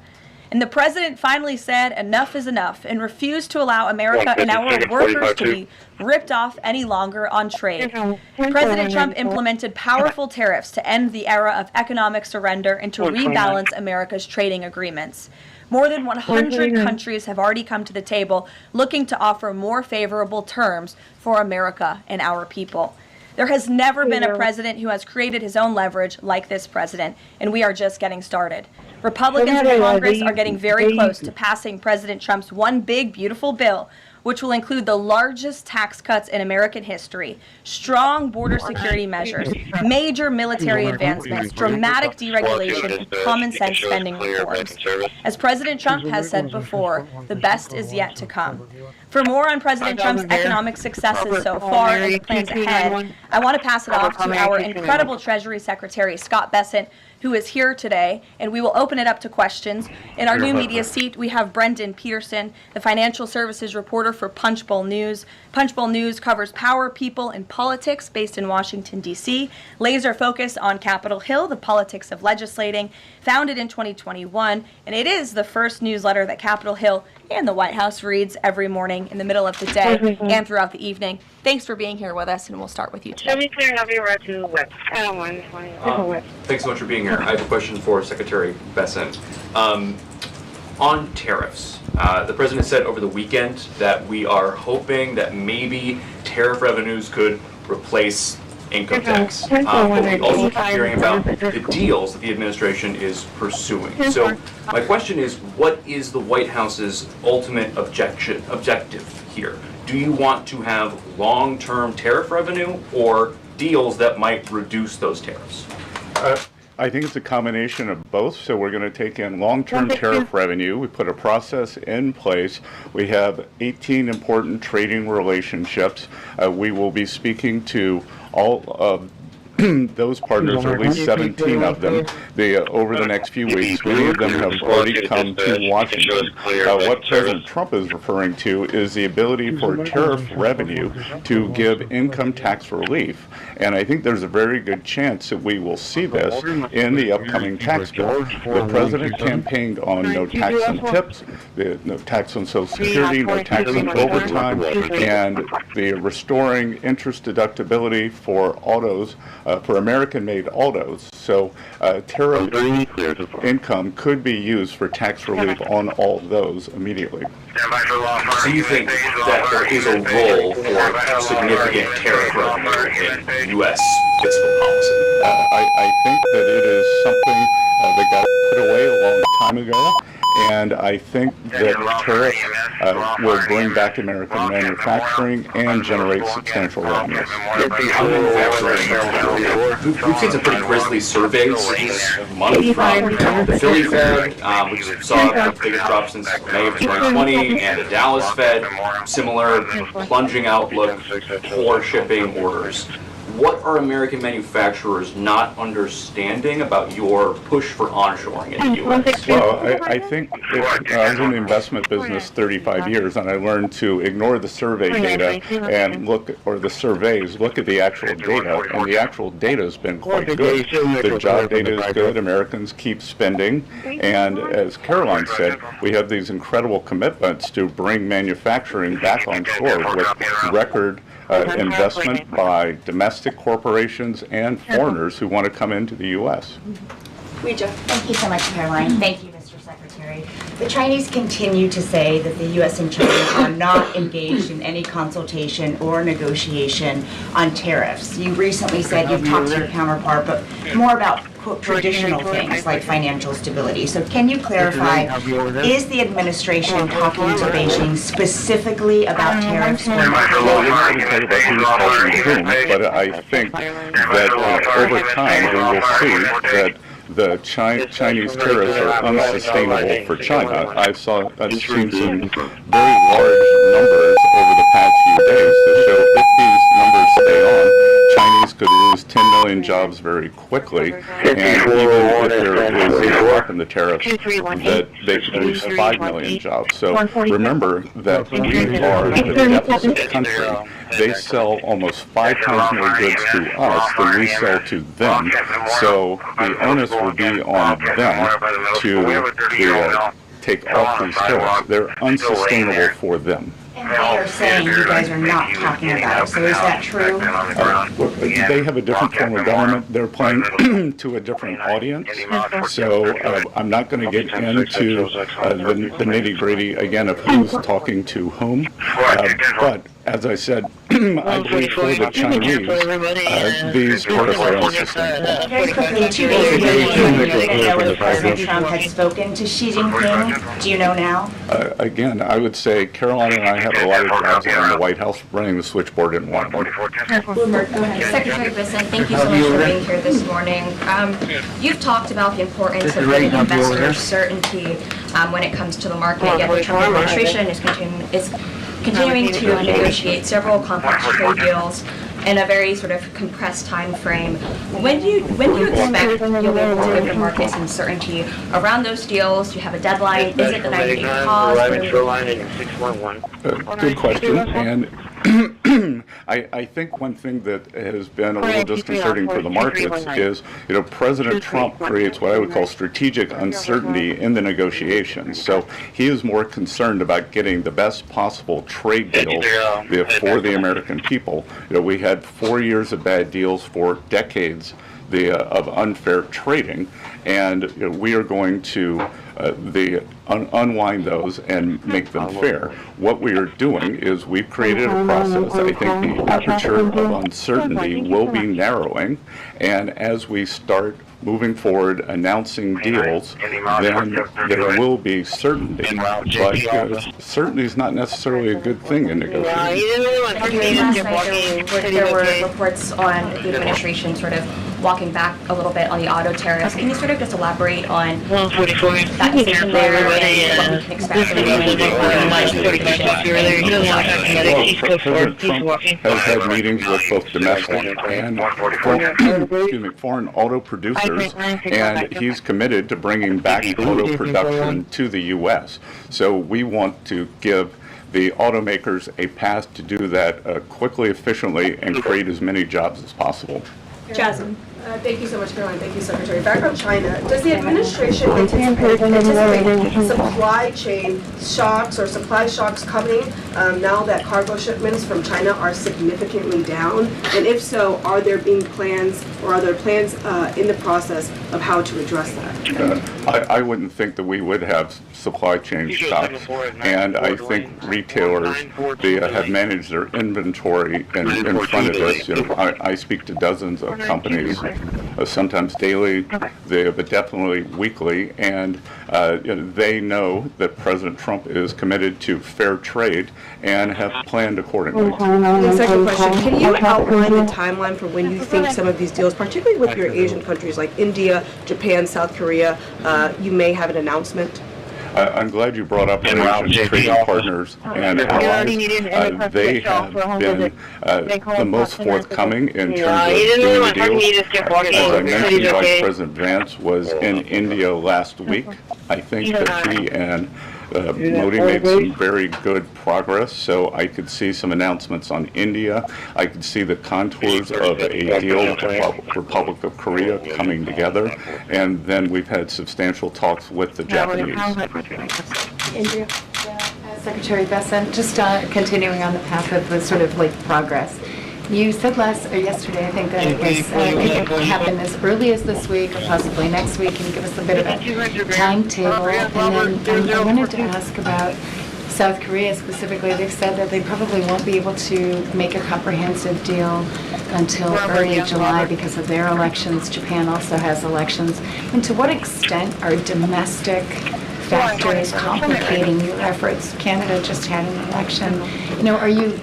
And the president finally said enough is enough and refused to allow America and our workers to be ripped off any longer on trade. President Trump implemented powerful tariffs to end the era of economic surrender and to rebalance America's trading agreements. More than 100 countries have already come to the table looking to offer more favorable terms for America and our people. There has never been a president who has created his own leverage like this president, and we are just getting started. Republicans in Congress are getting very close to passing President Trump's one big, beautiful bill, which will include the largest tax cuts in American history, strong border security measures, major military advancements, dramatic deregulation, and common sense spending reforms. As President Trump has said before, the best is yet to come. For more on President Trump's economic successes so far and the plans ahead, I want to pass it off to our incredible Treasury Secretary, Scott Bessent, who is here today, and we will open it up to questions. In our new media seat, we have Brendan Peterson, the financial services reporter for Punchbowl News. Punchbowl News covers power, people, and politics based in Washington, D.C. Laser focus on Capitol Hill, the politics of legislating, founded in 2021, and it is the first newsletter that Capitol Hill and the White House reads every morning in the middle of the day and throughout the evening. Thanks for being here with us, and we'll start with you today. Thanks so much for being here. I have a question for Secretary Bessent. On tariffs, the president said over the weekend that we are hoping that maybe tariff revenues could replace income tax. But we also keep hearing about the deals that the administration is pursuing. So my question is, what is the White House's ultimate objective here? Do you want to have long-term tariff revenue or deals that might reduce those tariffs? I think it's a combination of both. So we're going to take in long-term tariff revenue. We put a process in place. We have 18 important trading relationships. We will be speaking to all of those partners, or at least 17 of them, over the next few weeks. Many of them have already come to Washington. What President Trump is referring to is the ability for tariff revenue to give income tax relief. And I think there's a very good chance that we will see this in the upcoming tax bill. The president campaigned on no tax on tips, no tax on Social Security, no tax on overtime, and the restoring interest deductibility for autos, for American-made autos. So tariff income could be used for tax relief on all those immediately. Do you think that there is a role for significant tariff revenue in U.S. fiscal policy? I think that it is something that got put away a long time ago. And I think that tariffs will bring back American manufacturing and generate substantial revenues. We've seen some pretty grisly surveys this month from the Philly Fed, which saw the biggest drop since May of 2020, and the Dallas Fed, similar plunging outlook, poor shipping orders. What are American manufacturers not understanding about your push for onshoring in the U.S.? Well, I think I was in the investment business 35 years, and I learned to ignore the survey data and look at the actual data, and the actual data has been quite good. The job data is good. Americans keep spending, and as Caroline said, we have these incredible commitments to bring manufacturing back on shore with record investment by domestic corporations and foreigners who want to come into the U.S. Thank you so much, Caroline. Thank you, Mr. Secretary. The Chinese continue to say that the U.S. and China are not engaged in any consultation or negotiation on tariffs. You recently said you've talked to your counterpart, but more about traditional things like financial stability. So can you clarify, is the administration talking to Beijing specifically about tariffs or not? Well, we're not going to talk about who's talking to whom, but I think that over time we will see that the Chinese tariffs are unsustainable for China. I've seen some very large numbers over the past few days that show if these numbers stay on, Chinese could lose 10 million jobs very quickly, and even if there is a drop in the tariffs, that they could lose 5 million jobs. So remember that we are a deficit country. They sell almost 5 times more goods to us than we sell to them. So the onus will be on them to take off these tariffs. They're unsustainable for them. And they are saying you guys are not talking about it, so is that true? They have a different form of government. They're playing to a different audience. So I'm not going to get into the nitty-gritty, again, of who's talking to whom. But as I said, I believe for the Chinese, these tariffs are unsustainable. Very quickly, 2 days ago, you didn't know whether President Trump had spoken to Xi Jinping. Do you know now? Again, I would say Caroline and I have a lot of jobs in the White House running the switchboard in Washington. Bloomberg, go ahead. Secretary Bessent, thank you so much for being here this morning. You've talked about the importance of giving investors certainty when it comes to the market, yet the Trump administration is continuing to negotiate several complex trade deals in a very sort of compressed time frame. When do you expect you'll be able to give the market some certainty around those deals? Do you have a deadline? Is it the 90-day pause? Good question. And I think one thing that has been a little disconcerting for the markets is, President Trump creates what I would call strategic uncertainty in the negotiations. So he is more concerned about getting the best possible trade deals for the American people. We had 4 years of bad deals for decades of unfair trading, and we are going to unwind those and make them fair. What we are doing is we've created a process. I think the aperture of uncertainty will be narrowing, and as we start moving forward announcing deals, then there will be certainty. But certainty is not necessarily a good thing in negotiations. Last night there were reports on the administration sort of walking back a little bit on the auto tariffs. Can you sort of just elaborate on that decision there and what we can expect from the President Trump has had meetings with both domestic and foreign auto producers, and he's committed to bringing back auto production to the U.S. So we want to give the automakers a path to do that quickly, efficiently, and create as many jobs as possible. Jasmine. Thank you so much, Caroline. Thank you, Secretary. Back on China, does the administration anticipate supply chain shocks or supply shocks coming now that cargo shipments from China are significantly down? And if so, are there plans in the process of how to address that? I wouldn't think that we would have supply chain shocks, and I think retailers have managed their inventory in front of this. I speak to dozens of companies, sometimes daily, but definitely weekly, and they know that President Trump is committed to fair trade and have planned accordingly. The second question, can you outline the timeline for when you think some of these deals, particularly with your Asian countries like India, Japan, South Korea, you may have an announcement? I'm glad you brought up our Asian trading partners and allies. They have been the most forthcoming in terms of doing deals. As I mentioned, Vice President Vance was in India last week. I think that he and Modi made some very good progress, so I could see some announcements on India. I could see the contours of a deal with the Republic of Korea coming together, and then we've had substantial talks with the Japanese. Andrea? Secretary Bessent, just continuing on the path of the sort of progress. You said yesterday, I think, that it could happen as early as this week or possibly next week. Can you give us a bit of a timetable? And then I wanted to ask about South Korea specifically. They've said that they probably won't be able to make a comprehensive deal until early July because of their elections. Japan also has elections. And to what extent are domestic factors complicating your efforts? Canada just had an election. Are you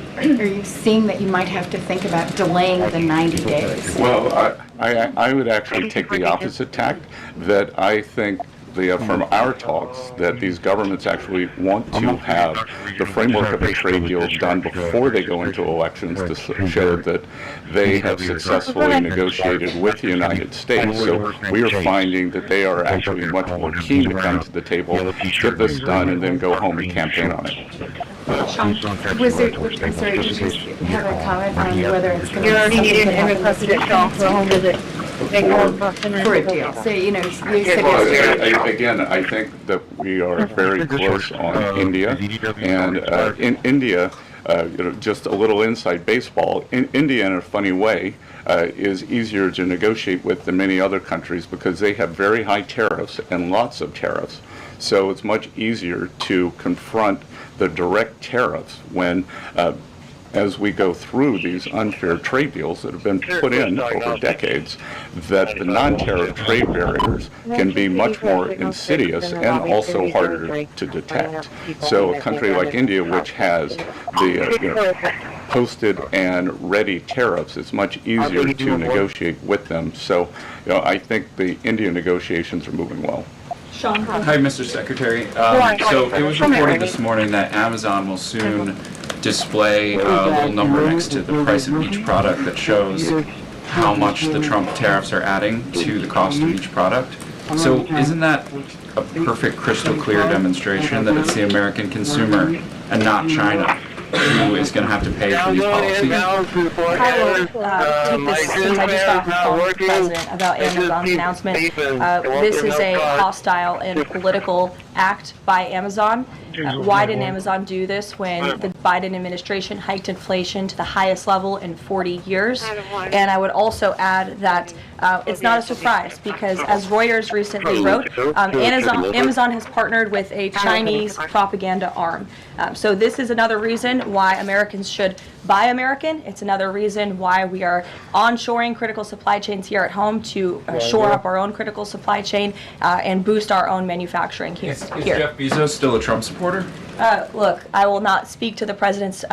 seeing that you might have to think about delaying the 90 days? Well, I would actually take the opposite tack, that I think from our talks that these governments actually want to have the framework of a trade deal done before they go into elections to show that they have successfully negotiated with the United States. So we are finding that they are actually much more keen to come to the table, get this done, and then go home and campaign on it. Sorry, did you have a comment on whether it's going to be something that happens for a deal? So, you said Again, I think that we are very close on India, and in India, just a little inside baseball, in India, in a funny way, is easier to negotiate with than many other countries because they have very high tariffs and lots of tariffs. So it's much easier to confront the direct tariffs when as we go through these unfair trade deals that have been put in over decades, that the non-tariff trade barriers can be much more insidious and also harder to detect. So a country like India, which has the posted and ready tariffs, it's much easier to negotiate with them. So I think the India negotiations are moving well. Hi, Mr. Secretary. So it was reported this morning that Amazon will soon display a little number next to the price of each product that shows how much the Trump tariffs are adding to the cost of each product. So isn't that a perfect crystal clear demonstration that it's the American consumer and not China who is going to have to pay for these policies? I will take this, since I just got off the phone with the president about Amazon's announcement. This is a hostile and political act by Amazon. Why didn't Amazon do this when the Biden administration hiked inflation to the highest level in 40 years? And I would also add that it's not a surprise because, as Reuters recently wrote, Amazon has partnered with a Chinese propaganda arm. So this is another reason why Americans should buy American. It's another reason why we are onshoring critical supply chains here at home to shore up our own critical supply chain and boost our own manufacturing here. Is Jeff Bezos still a Trump supporter? Look, I will not speak to the president's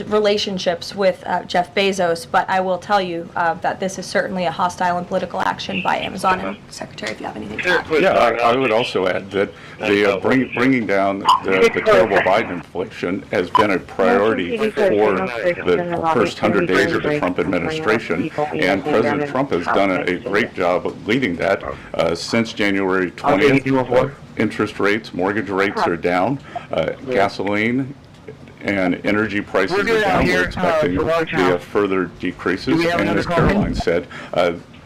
relationships with Jeff Bezos, but I will tell you that this is certainly a hostile and political action by Amazon. And Secretary, if you have anything to add. Yeah, I would also add that the bringing down the terrible Biden inflation has been a priority for the first 100 days of the Trump administration, and President Trump has done a great job of leading that since January 20th. Interest rates, mortgage rates are down, gasoline and energy prices are down. We're expecting further decreases, and as Caroline said,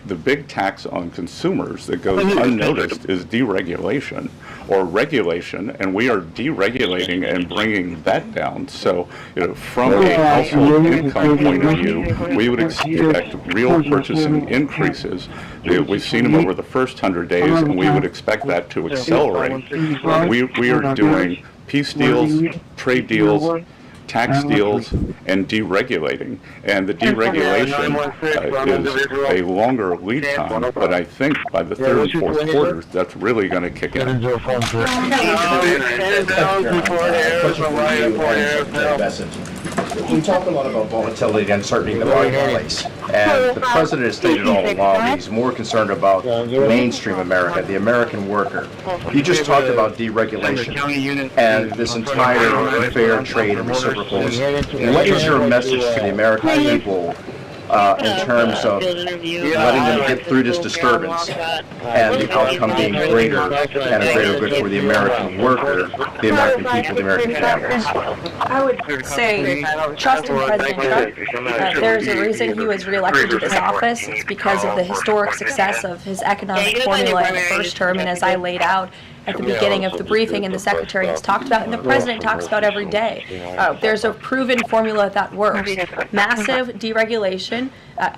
the big tax on consumers that goes unnoticed is deregulation or regulation, and we are deregulating and bringing that down. So, from a household income point of view, we would expect real purchasing increases. We've seen them over the first 100 days, and we would expect that to accelerate. We are doing peace deals, trade deals, tax deals, and deregulating. And the deregulation is a longer lead time, but I think by the third and fourth quarters, that's really going to kick in. We talk a lot about volatility and uncertainty in the marketplace, and the president has stated all along he's more concerned about mainstream America, the American worker. You just talked about deregulation and this entire fair trade and reciprocals. What is your message to the American people in terms of letting them get through this disturbance and the outcome being greater and a greater good for the American worker, the American people, the American families? I would say trust in President Trump. There's a reason he was reelected to this office. It's because of the historic success of his economic formula in the first term, and as I laid out at the beginning of the briefing and the Secretary has talked about and the President talks about every day. There's a proven formula that works. Massive deregulation,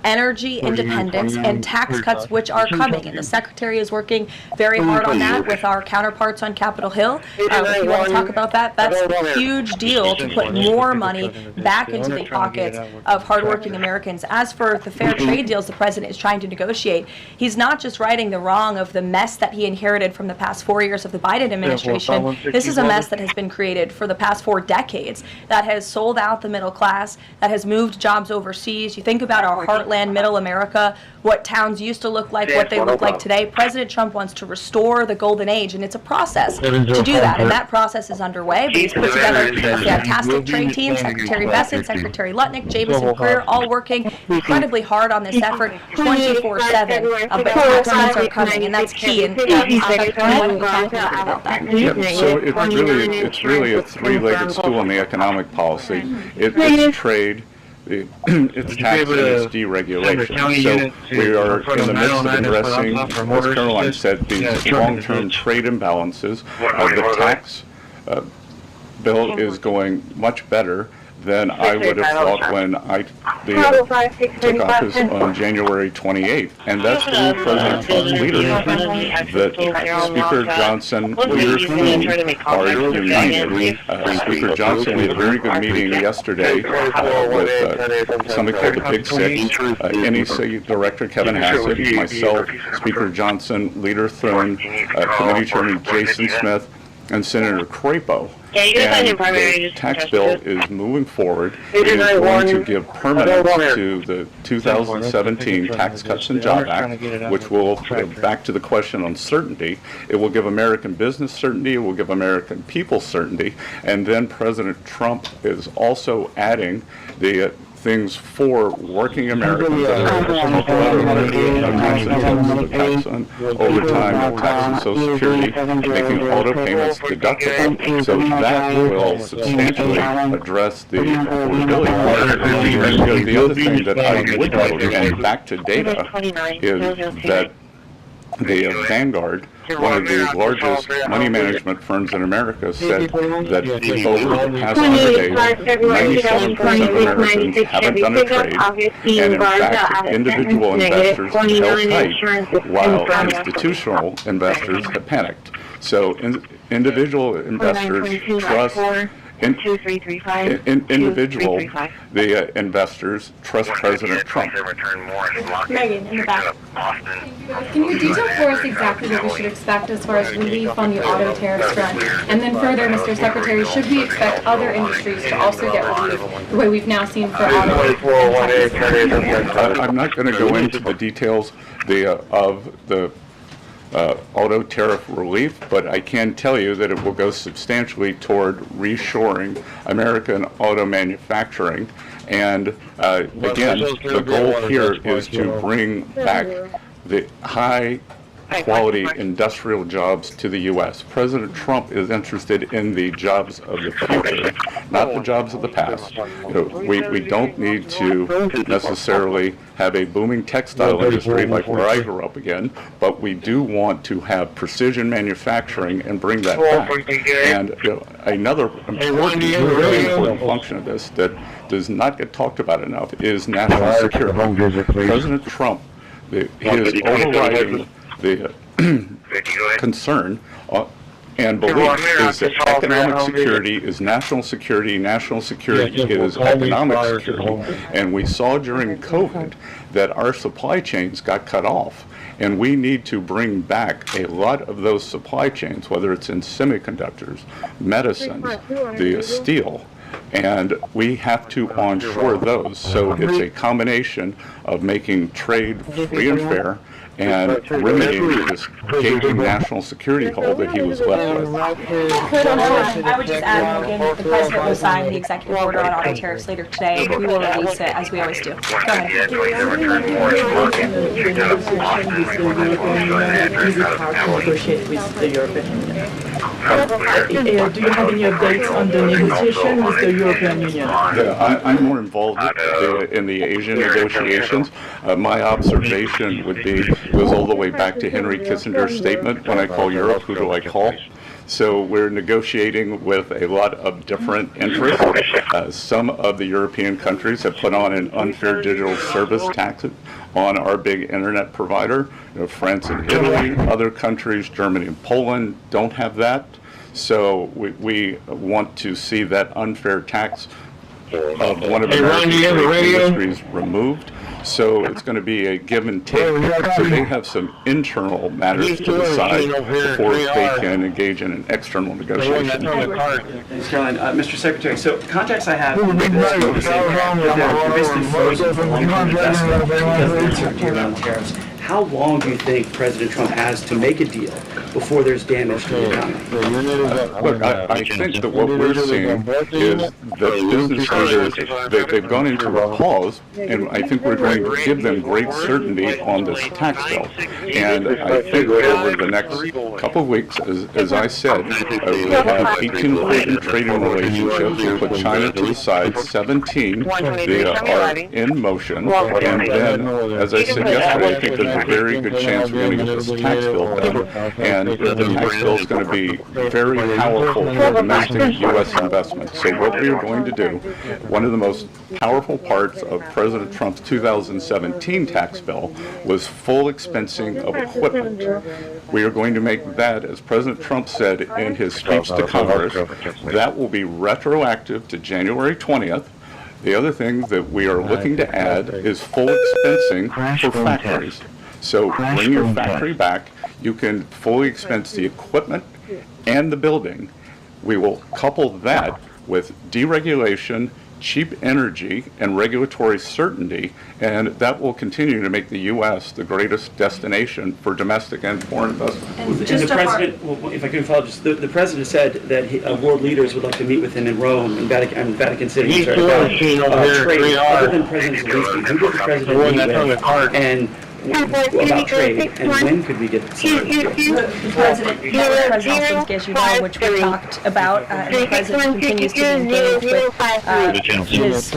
energy independence, and tax cuts which are coming. And the Secretary is working very hard on that with our counterparts on Capitol Hill. If you want to talk about that, that's a huge deal to put more money back into the pockets of hardworking Americans. As for the fair trade deals the President is trying to negotiate, he's not just righting the wrong of the mess that he inherited from the past 4 years of the Biden administration. This is a mess that has been created for the past 4 decades that has sold out the middle class, that has moved jobs overseas. You think about our heartland, middle America, what towns used to look like, what they look like today. President Trump wants to restore the golden age, and it's a process to do that, and that process is underway. But he's put together a fantastic trade team, Secretary Bessent, Secretary Lutnick, Jameson Greer, all working incredibly hard on this effort 24/7. But tax cuts are coming, and that's key. And about that. Yeah, so it's really a three-legged stool in the economic policy. It's trade, it's tax, and it's deregulation. So we are in the midst of addressing, as Caroline said, these long-term trade imbalances. The tax bill is going much better than I would have thought when I took office on January 28th. And that's through President Trump's leadership. That Speaker Johnson, leaders are united. Speaker Johnson, we had a very good meeting yesterday with something called the Big Six, NEC Director Kevin Hassett, myself, Speaker Johnson, Leader Thune, Committee Chairman Jason Smith, and Senator Crapo. Yeah, you can find And your primary the just tax trust bill it. is moving forward. It It is is like going to one- give permanence to the 2017 Tax Cuts and Job Act, which will, back to the question on certainty, it will give American business certainty, it will give American people certainty, and then President Trump is also adding the things for working Americans that are tax on overtime, tax on Social Security, making auto payments deductible. So that will substantially address the affordability part. And the other thing that I would note, and back to data, is that the Vanguard, one of the largest money management firms in America, said that over the past 100 days, 97% of Americans haven't done a trade, and in fact, individual investors held tight, while institutional investors have panicked. So individual investors trust individual, the investors trust President Trump. Megan, in the back. Can you detail for us exactly what we should expect as far as relief on the auto tariffs front? And then further, Mr. Secretary, should we expect other industries to also get relief the way we've now seen for auto and I'm not going to go into the details of the auto tariff relief, but I can tell you that it will go substantially toward reshoring American auto manufacturing. And again, the goal here is to bring back the high quality industrial jobs to the U.S. President Trump is interested in the jobs of the future, not the jobs of the past. We don't need to necessarily have a booming textile industry like where I grew up again, but we do want to have precision manufacturing and bring that back. And another important, really important function of this that does not get talked about enough is national security. President Trump, his overriding the concern and belief is that economic security is national security is economic security. And we saw during COVID that our supply chains got cut off. And we need to bring back a lot of those supply chains, whether it's in semiconductors, medicines, the steel. And we have to onshore those. So it's a combination of making trade free and fair and remedying this gaping national security hole that he was left with. I would just add, again, the President will sign the executive order on auto tariffs later today. We will release it as we always do. Go ahead. Do you have any updates on the negotiation with the European Union? I'm more involved in the Asian negotiations. My observation would be, goes all the way back to Henry Kissinger's statement, when I call Europe, who do I call? So we're negotiating with a lot of different interests. Some of the European countries have put on an unfair digital service tax on our big internet provider. France and Italy, other countries, Germany and Poland don't have that. So we want to see that unfair tax of one of America's industries removed. So it's going to be a give and take. So they have some internal matters to decide before they can engage in an external negotiation. Thanks, Caroline. Mr. Secretary, so contacts I have with this is they're basically frozen for long-term investment because of the uncertainty around tariffs. How long do you think President Trump has to make a deal before there's damage to the economy? Look, I think that what we're seeing is that business leaders, they've gone into a pause, and I think we're going to give them great certainty on this tax bill. And I think over the next couple of weeks, as I said, we have 18 important trading relationships. We put China to the side, 17 they are in motion, and then, as I said yesterday, I think there's a very good chance we're going to get this tax bill done. And the tax bill is going to be very powerful for domestic U.S. investment. So what we are going to do, one of the most powerful parts of President Trump's 2017 tax bill was full expensing of equipment. We are going to make that, as President Trump said in his speech to Congress, that will be retroactive to January 20th. The other thing that we are looking to add is full expensing for factories. So bring your factory back. You can fully expense the equipment and the building. We will couple that with deregulation, cheap energy, and regulatory certainty, and that will continue to make the U.S. the greatest destination for domestic and foreign investment. And the president, well, if I can follow, just the president said that world leaders would like to meet with him in Rome, in Vatican City, about trade. Other than President Zelensky, who does the president meet with, and about trade, and when could we get some? The president met with President Zelensky, as you know, which we talked about, and the president continues to be engaged with his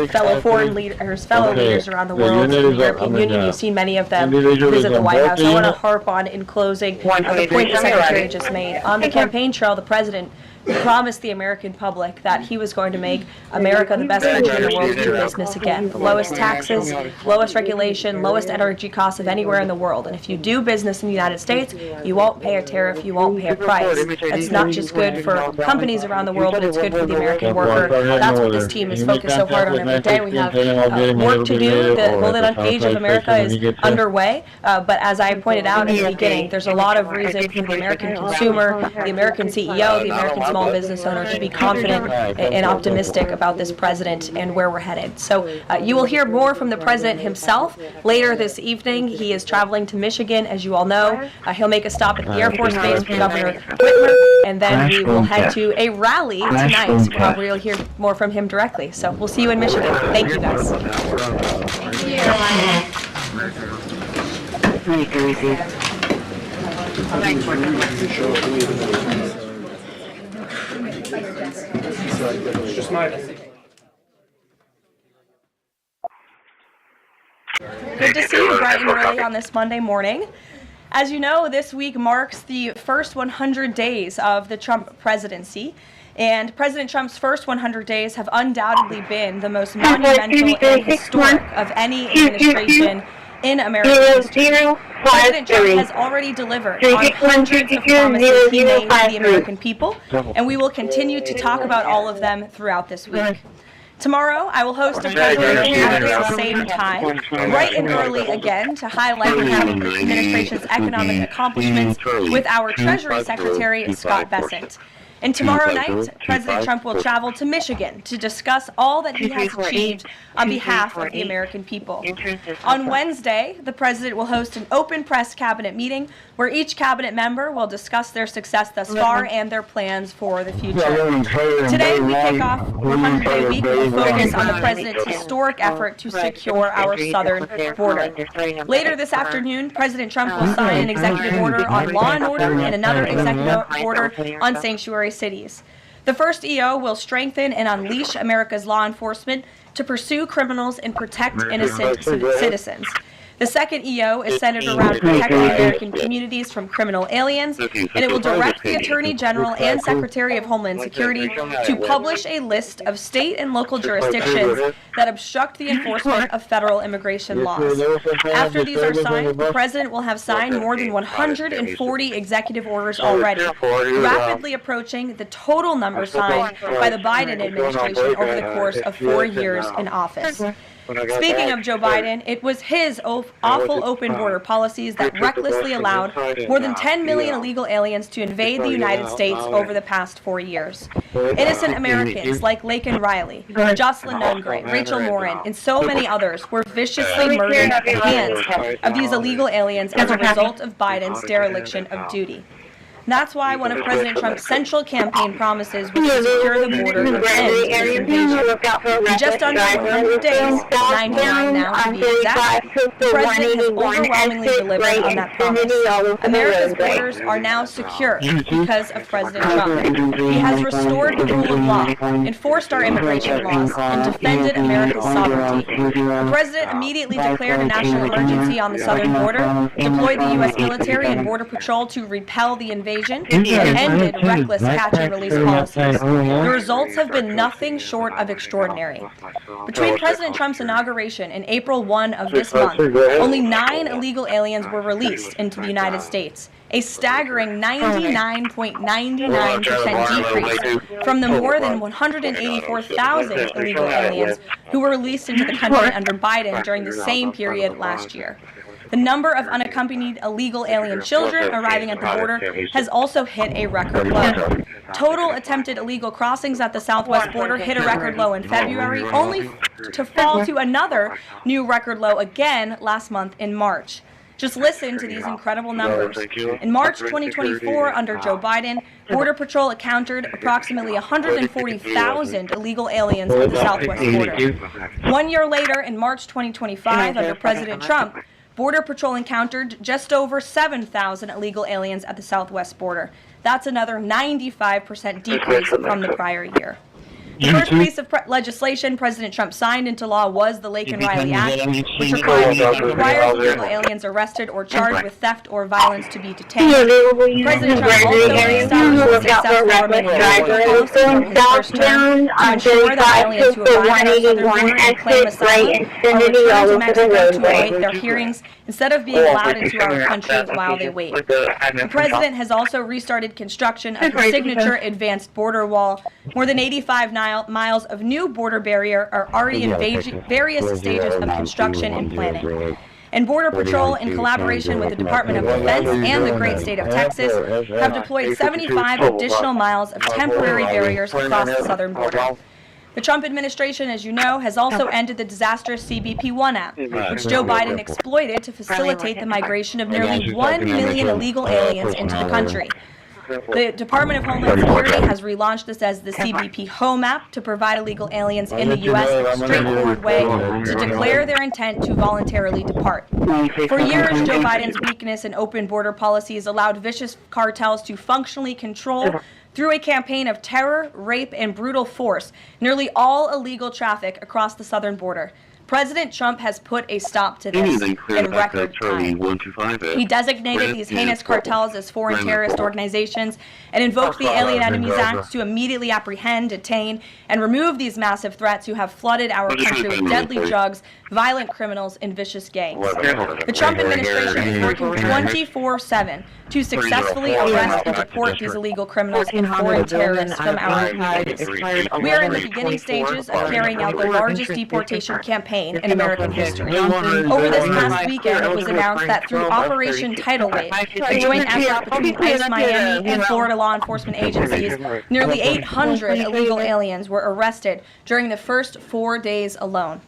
fellow leaders around the world, the European Union. You've seen many of them visit the White House. I want to harp on, in closing, the point the Secretary just made. On the campaign trail, the president promised the American public that he was going to make America the best country in the world to do business again. The lowest taxes, lowest regulation, lowest energy costs of anywhere in the world. And if you do business in the United States, you won't pay a tariff, you won't pay a price. That's not just good for companies around the world, but it's good for the American worker. That's what this team is focused so hard on every day. We have work to do. The golden age of America is underway. But as I pointed out in the beginning, there's a lot of reason for the American consumer, the American CEO, the American small business owner to be confident and optimistic about this president and where we're headed. So you will hear more from the president himself later this evening. He is traveling to Michigan, as you all know. He'll make a stop at the Air Force Base with Governor Whitmer, and then we will head to a rally tonight where you'll hear more from him directly. So we'll see you in Michigan. Thank you, guys. Just my. Good to see you bright and early on this Monday morning. As you know, this week marks the first 100 days of the Trump presidency, and President Trump's first 100 days have undoubtedly been the most monumental and historic of any administration in American history. President Trump has already delivered on hundreds of promises he made to the American people, and we will continue to talk about all of them throughout this week. Tomorrow, I will host a presidential at the same time, bright and early again, to highlight the administration's economic accomplishments with our Treasury Secretary, Scott Bessent. And tomorrow night, President Trump will travel to Michigan to discuss all that he has achieved on behalf of the American people. On Wednesday, the president will host an open press cabinet meeting where each cabinet member will discuss their success thus far and their plans for the future. Today, we kick off 100-day week with a focus on the president's historic effort to secure our southern border. Later this afternoon, President Trump will sign an executive order on law and order and another executive order on sanctuary cities. The first EO will strengthen and unleash America's law enforcement to pursue criminals and protect innocent citizens. The second EO is centered around protecting American communities from criminal aliens, and it will direct the Attorney General and Secretary of Homeland Security to publish a list of state and local jurisdictions that obstruct the enforcement of federal immigration laws. After these are signed, the President will have signed more than 140 executive orders already, rapidly approaching the total number signed by the Biden administration over the course of 4 years in office. Speaking of Joe Biden, it was his awful open border policies that recklessly allowed more than 10 million illegal aliens to invade the United States over the past 4 years. Innocent Americans like Laken Riley, Jocelyn Nungray, Rachel Morin, and so many others were viciously murdered at the hands of these illegal aliens as a result of Biden's dereliction of duty. That's why one of President Trump's central campaign promises was to secure the border and end this invasion. In just under 100 days, 99 now to be exact, the President has overwhelmingly delivered on that promise. America's borders are now secure because of President Trump. He has restored the rule of law, enforced our immigration laws, and defended America's sovereignty. The President immediately declared a national emergency on the southern border, deployed the U.S. military and Border Patrol to repel the invasion, and ended reckless catch-and-release policies. The results have been nothing short of extraordinary. Between President Trump's inauguration and April 1 of this month, only 9 illegal aliens were released into the United States, a staggering 99.99% decrease from the more than 184,000 illegal aliens who were released into the country under Biden during the same period last year. The number of unaccompanied illegal alien children arriving at the border has also hit a record low. Total attempted illegal crossings at the southwest border hit a record low in February, only to fall to another new record low again last month in March. Just listen to these incredible numbers. In March 2024, under Joe Biden, Border Patrol encountered approximately 140,000 illegal aliens at the southwest border. 1 year later, in March 2025, under President Trump, Border Patrol encountered just over 7,000 illegal aliens at the southwest border. That's another 95% decrease from the prior year. The first piece of legislation President Trump signed into law was the Lake and Riley Act, which requires illegal aliens arrested or charged with theft or violence to be detained. President Trump also established a successful government policy from his first term to ensure that aliens who arrive at our southern border and claim asylum are returned to Mexico to await their hearings instead of being allowed into our country while they wait. The president has also restarted construction of the signature advanced border wall. More than 85 miles of new border barrier are already in various stages of construction and planning. And Border Patrol, in collaboration with the Department of Defense and the great state of Texas, have deployed 75 additional miles of temporary barriers across the southern border. The Trump administration, as you know, has also ended the disastrous CBP-1 app, which Joe Biden exploited to facilitate the migration of nearly 1 million illegal aliens into the country. The Department of Homeland Security has relaunched this as the CBP Home app to provide illegal aliens in the U.S. a straightforward way to declare their intent to voluntarily depart. For years, Joe Biden's weakness in open border policies allowed vicious cartels to functionally control, through a campaign of terror, rape, and brutal force, nearly all illegal traffic across the southern border. President Trump has put a stop to this in record time. He designated these heinous cartels as foreign terrorist organizations and invoked the Alien Enemies Act to immediately apprehend, detain, and remove these massive threats who have flooded our country with deadly drugs, violent criminals, and vicious gangs. The Trump administration is working 24/7 to successfully arrest and deport these illegal criminals and foreign terrorists from our communities. We are in the beginning stages of carrying out the largest deportation campaign in American history. Over this past weekend, it was announced that through Operation Tidal Wave, a joint effort between ICE Miami and Florida law enforcement agencies, nearly 800 illegal aliens were arrested during the first 4 days alone.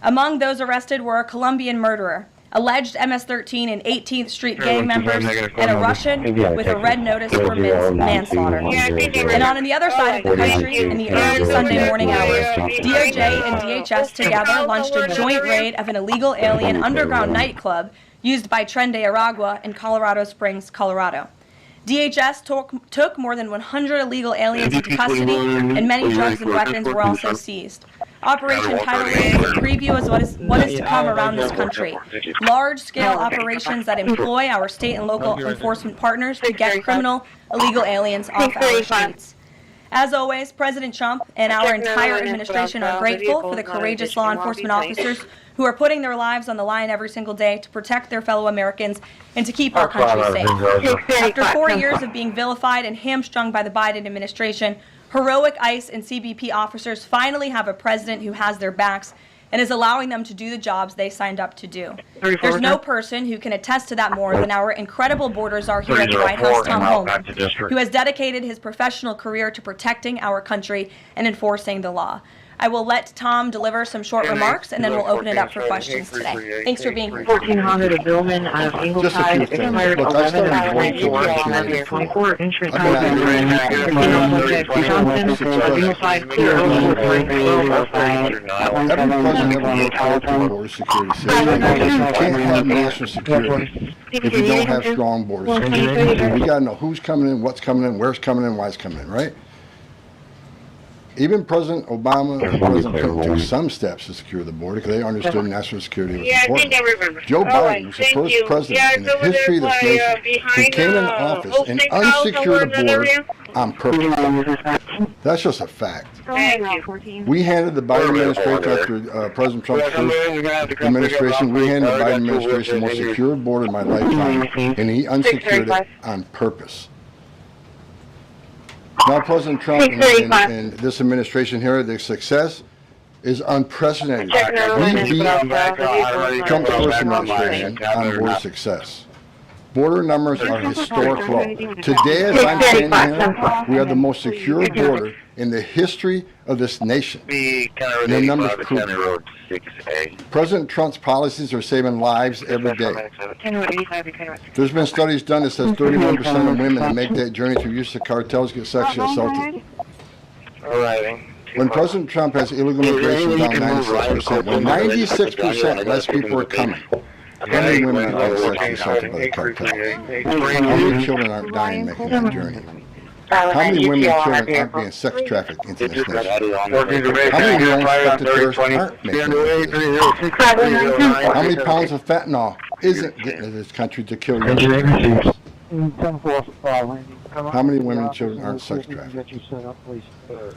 Among those arrested were a Colombian murderer, alleged MS-13 and 18th Street gang members, and a Russian with a red notice for manslaughter. And on the other side of the country, in the early Sunday morning hours, DOJ and DHS together launched a joint raid of an illegal alien underground nightclub used by Tren de Aragua in Colorado Springs, Colorado. DHS took more than 100 illegal aliens into custody, and many drugs and weapons were also seized. Operation Tidal Wave is a preview of what is to come around this country. Large-scale operations that employ our state and local enforcement partners to get criminal illegal aliens off our streets. As always, President Trump and our entire administration are grateful for the courageous law enforcement officers who are putting their lives on the line every single day to protect their fellow Americans and to keep our country safe. After 4 years of being vilified and hamstrung by the Biden administration, heroic ICE and CBP officers finally have a president who has their backs and is allowing them to do the jobs they signed up to do. There's no person who can attest to that more than our incredible border czar here at the White House, Tom Homan, who has dedicated his professional career to protecting our country and enforcing the law. I will let Tom deliver some short remarks, and then we'll open it up for questions today. Thanks for being here. 1400 of Billman out of Ingleside, expired 11/24, insurance Johnson, Ingleside, clear over 305. Every president ever looked at border security says you can't have national security if you don't have strong border security. We got to know who's coming in, what's coming in, where's coming in, why it's coming in, right? Even President Obama and President Clinton took some steps to secure the border because they understood national security was important. Joe Biden was the first president in the history of this nation who came into office and unsecured the border on purpose. That's just a fact. We handed the Biden administration, after President Trump's first administration, we handed the Biden administration the most secure border in my lifetime, and he unsecured it on purpose. Now, President Trump and this administration here, their success is unprecedented. We beat Trump's first administration on border success. Border numbers are historic low. Today, as I'm standing here, we have the most secure border in the history of this nation. And the numbers prove it. President Trump's policies are saving lives every day. There's been studies done that says 31% of women that make that journey through use of cartels get sexually assaulted. When President Trump has illegal immigration down 96%, when 96% less people are coming, how many women are sexually assaulted by the cartel? How many children aren't dying making that journey? How many women and children aren't being sex trafficked into this nation? How many known suspected terrorists aren't making it? How many pounds of fentanyl isn't getting into this country to kill you? How many women and children aren't sex trafficked?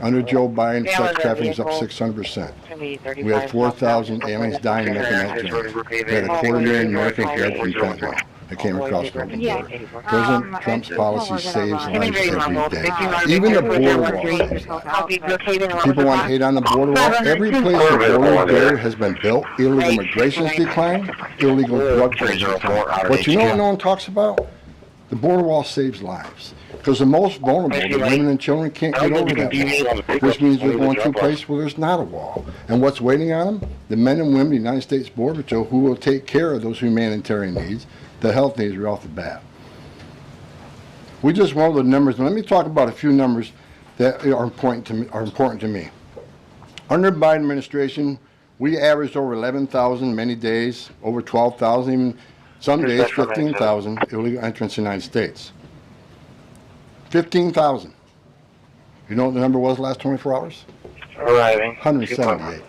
Under Joe Biden, sex trafficking is up 600%. We had 4,000 aliens dying making that journey. We had 250,000 Americans dead from fentanyl that came across the border. President Trump's policy saves lives every day. Even the border wall saves lives. People want to hate on the border wall. Every place the border barrier has been built, illegal immigration is declined, illegal drug trade is declined. But you know what no one talks about? The border wall saves lives. Because the most vulnerable, the women and children, can't get over that wall, which means they're going to a place where there's not a wall. And what's waiting on them? The men and women of the United States Border Patrol who will take care of those humanitarian needs, the health needs right off the bat. We just went over the numbers. Let me talk about a few numbers that are important to me. Under the Biden administration, we averaged over 11,000 many days, over 12,000, even some days 15,000 illegal entrants in the United States. 15,000. You know what the number was last 24 hours? 178.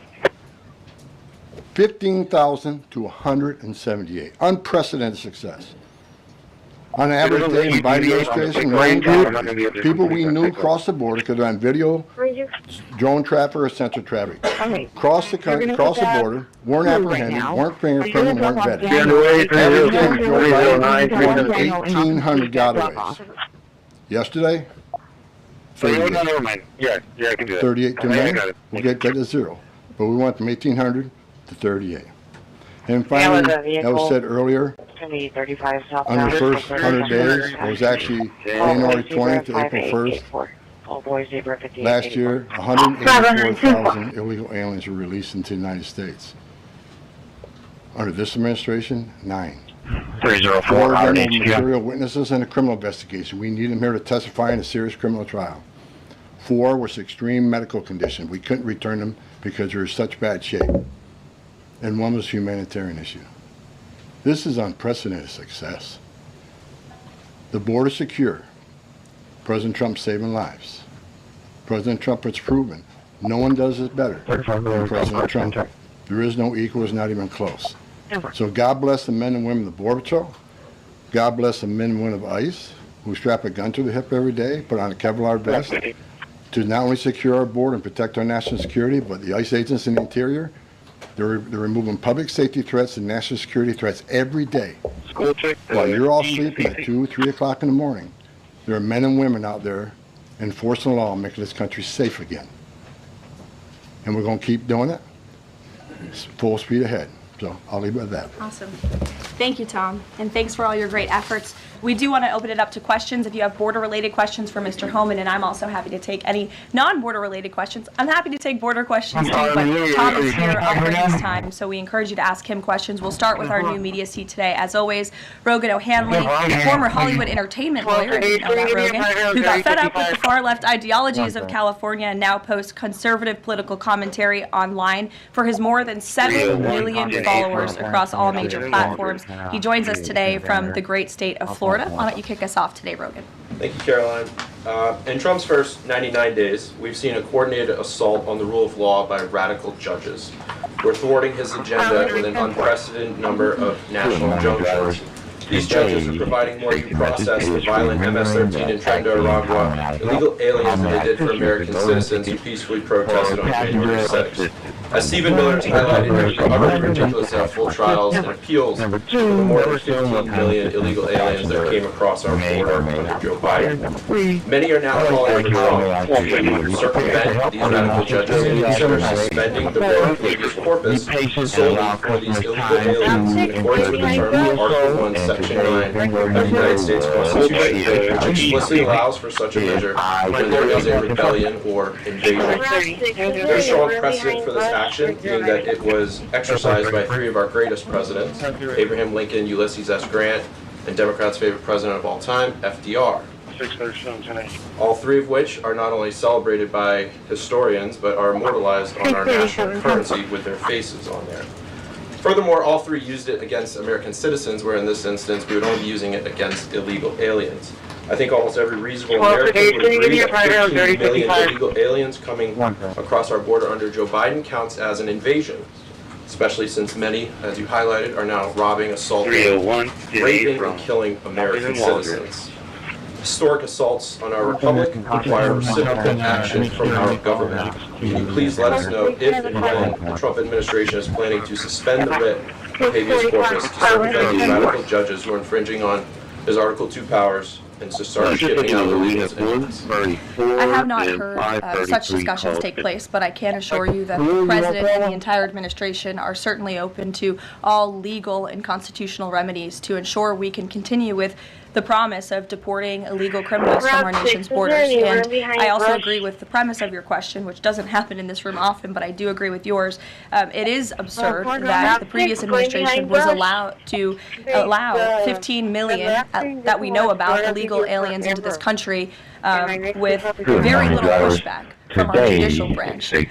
15,000 to 178. Unprecedented success. On an average day in the Biden administration, people we knew crossed the border because they're on video, drone traffic, or sensor traffic. Crossed the country, crossed the border, weren't apprehended, weren't fingerprinted, weren't vetted. Average day in Joe Biden, 1,800 gotaways. Yesterday, 38. Yeah, I can do that. 38 too many. We'll get that to zero. But we went from 1,800 to 38. And finally, that was said earlier, on the first 100 days, it was actually January 20th to April 1st. Last year, 184,000 illegal aliens were released into the United States. Under this administration, 9. 4 of them were material witnesses in a criminal investigation. We need them here to testify in a serious criminal trial. 4 was extreme medical condition. We couldn't return them because they were in such bad shape. And 1 was a humanitarian issue. This is unprecedented success. The border secure. President Trump saving lives. President Trump has proven no one does this better than President Trump. There is no equal, it's not even close. So God bless the men and women of the Border Patrol. God bless the men and women of ICE who strap a gun to the hip every day, put on a Kevlar vest to not only secure our border and protect our national security, but the ICE agents in the interior, they're removing public safety threats and national security threats every day. While you're all sleeping at 2, 3 o'clock in the morning, there are men and women out there enforcing the law and making this country safe again. And we're going to keep doing it. It's full speed ahead. So I'll leave it at that. Awesome. Thank you, Tom, and thanks for all your great efforts. We do want to open it up to questions. If you have border-related questions for Mr. Homan, and I'm also happy to take any non-border-related questions. I'm happy to take border questions too, but Tom is here over this time, so we encourage you to ask him questions. We'll start with our new media seat today. As always, Rogan O'Hanley, former Hollywood entertainment lawyer, I didn't know that, Rogan, who got fed up with the far-left ideologies of California and now posts conservative political commentary online for his more than 7 million followers across all major platforms. He joins us today from the great state of Florida. Why don't you kick us off today, Rogan? Thank you, Caroline. In Trump's first 99 days, we've seen a coordinated assault on the rule of law by radical judges. We're thwarting his agenda with an unprecedented number of national injunctions. These judges are providing more due process to violent MS-13 in Nicaragua, illegal aliens than they did for American citizens who peacefully protested on January 6th. As Stephen Miller has highlighted, the utterly ridiculous to have full trials and appeals for the more than 15 million illegal aliens that came across our border under Joe Biden. Many are now calling for Trump to circumvent these radical judges and consider suspending the writ of habeas corpus solely for these illegal aliens in accordance with the terms of Article 1, Section 9 of the United States Constitution, which explicitly allows for such a measure when there is a rebellion or invasion. There's strong precedent for this action, being that it was exercised by three of our greatest presidents, Abraham Lincoln, Ulysses S. Grant, and Democrats' favorite president of all time, FDR. All three of which are not only celebrated by historians, but are immortalized on our national currency with their faces on there. Furthermore, all three used it against American citizens, where in this instance we would only be using it against illegal aliens. I think almost every reasonable American would agree that 15 million illegal aliens coming across our border under Joe Biden counts as an invasion, especially since many, as you highlighted, are now robbing, assaulting, raping, and killing American citizens. Historic assaults on our republic require reciprocal action from our government. Can you please let us know if and when the Trump administration is planning to suspend the writ of habeas corpus to circumvent these radical judges who are infringing on his Article 2 powers and to start shipping out illegals in? I have not heard such discussions take place, but I can assure you that the President and the entire administration are certainly open to all legal and constitutional remedies to ensure we can continue with the promise of deporting illegal criminals from our nation's borders. And I also agree with the premise of your question, which doesn't happen in this room often, but I do agree with yours. It is absurd that the previous administration was allowed to allow 15 million that we know about illegal aliens into this country with very little pushback from our judicial branch. But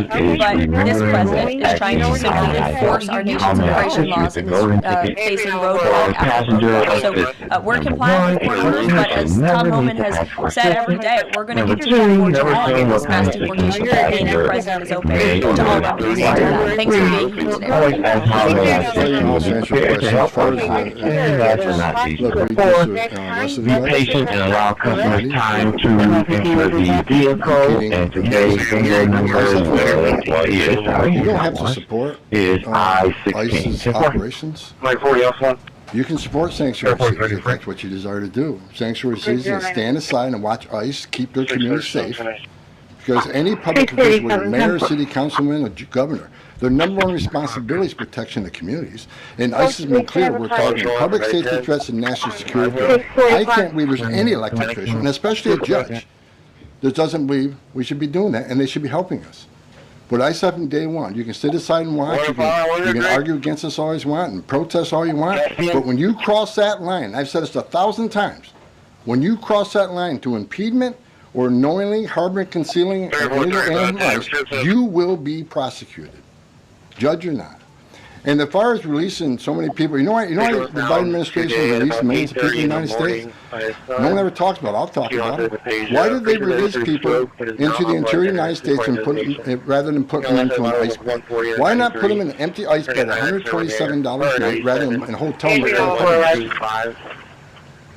this president is trying to simply enforce our nation's immigration laws and is facing roadblock after roadblock. So we're complying with court orders, but as Tom Homan has said every day, we're going to continue to forge ahead in this mass deportation campaign. The president is open to all remedies to do that. Thanks for being here today. Be patient and allow customers time to enter the vehicle and to gauge finger numbers where he is. You don't have to support ICE's operations. You can support sanctuary cities if that's what you desire to do. Sanctuary cities and stand aside and watch ICE keep their community safe. Because any public official, whether mayor, city councilman, or governor, their number one responsibility is protection of communities. And ICE has been clear, we're targeting public safety threats and national security. I can't believe there's any elected official, and especially a judge, that doesn't believe we should be doing that, and they should be helping us. But I said from day one, you can sit aside and watch, you can argue against us all you want, and protest all you want, but when you cross that line, I've said this 1,000 times, when you cross that line to impediment or knowingly harboring, concealing illegal alien rights, you will be prosecuted, judge or not. And as far as releasing so many people, you know why the Biden administration released millions of people in the United States? No one ever talks about it. I'll talk about it. Why did they release people into the interior United States and put them, rather than put them into an ice bed? Why not put them in an empty ice bed at $127 a night rather than in a hotel room?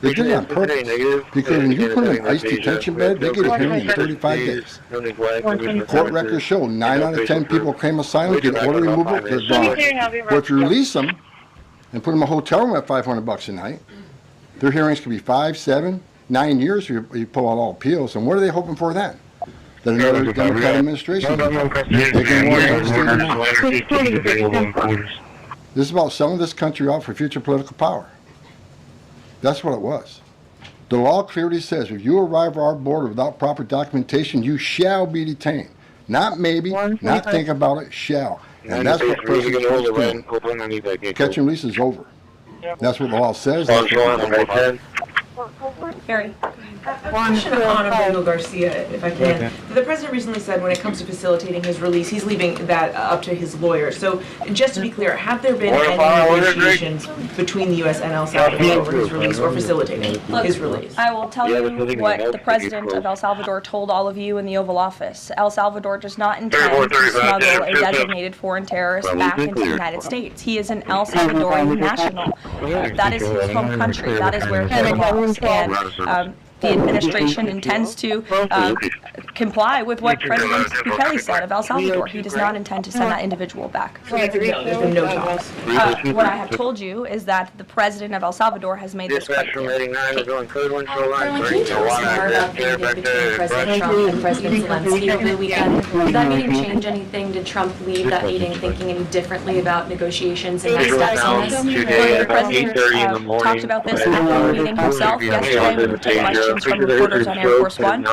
They did it on purpose, because when you put them in an ice detention bed, they get a hearing in 35 days. Court records show 9 out of 10 people claim asylum, get order removal, they're gone. But if you release them and put them in a hotel room at $500 a night, their hearings could be 5, 7, 9 years if you pull out all appeals. And what are they hoping for then? That another Democrat administration This is about selling this country out for future political power. That's what it was. The law clearly says if you arrive at our border without proper documentation, you shall be detained. Not maybe, not think about it, shall. And that's what President Trump's doing. Catch and release is over. That's what the law says. Barry. A question of Honorable Garcia, if I can. The president recently said when it comes to facilitating his release, he's leaving that up to his lawyers. So just to be clear, have there been any negotiations between the U.S. and El Salvador over his release or facilitating his release? I will tell you what the president of El Salvador told all of you in the Oval Office. El Salvador does not intend to smuggle a designated foreign terrorist back into the United States. He is an El Salvadorian national. That is his home country. That is where he belongs. And the administration intends to comply with what President Bukele said of El Salvador. He does not intend to send that individual back. There's been no talks. What I have told you is that the president of El Salvador has made this quite clear. Caroline, can you tell us more about the meeting between President Trump and President Zelensky over the weekend? Did that meeting change anything? Did Trump leave that meeting thinking any differently about negotiations and next steps on this? The president talked about this at the meeting himself yesterday when he took questions from reporters on Air Force One.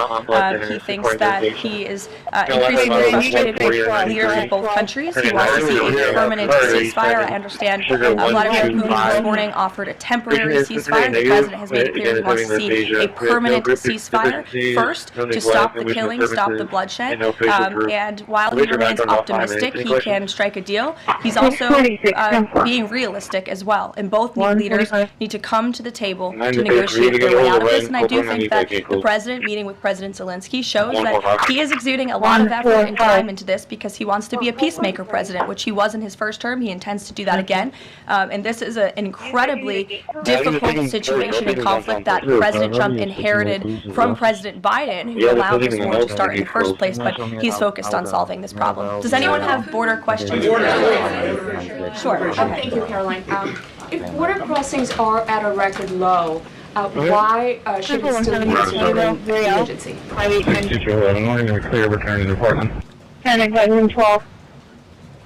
He thinks that he is increasingly frustrated with leaders of both countries. He wants to see a permanent ceasefire. I understand Vladimir Putin this morning offered a temporary ceasefire. The president has made it clear he wants to see a permanent ceasefire first to stop the killing, stop the bloodshed. And while he remains optimistic he can strike a deal, he's also being realistic as well. And both leaders need to come to the table to negotiate their way out of this. And I do think that the president meeting with President Zelensky shows that he is exuding a lot of effort and time into this because he wants to be a peacemaker president, which he was in his first term. He intends to do that again. And this is an incredibly difficult situation and conflict that President Trump inherited from President Biden, who allowed this war to start in the first place, but he's focused on solving this problem. Does anyone have border questions? Sure. Okay. Thank you, Caroline. If border crossings are at a record low, why should it still be an emergency?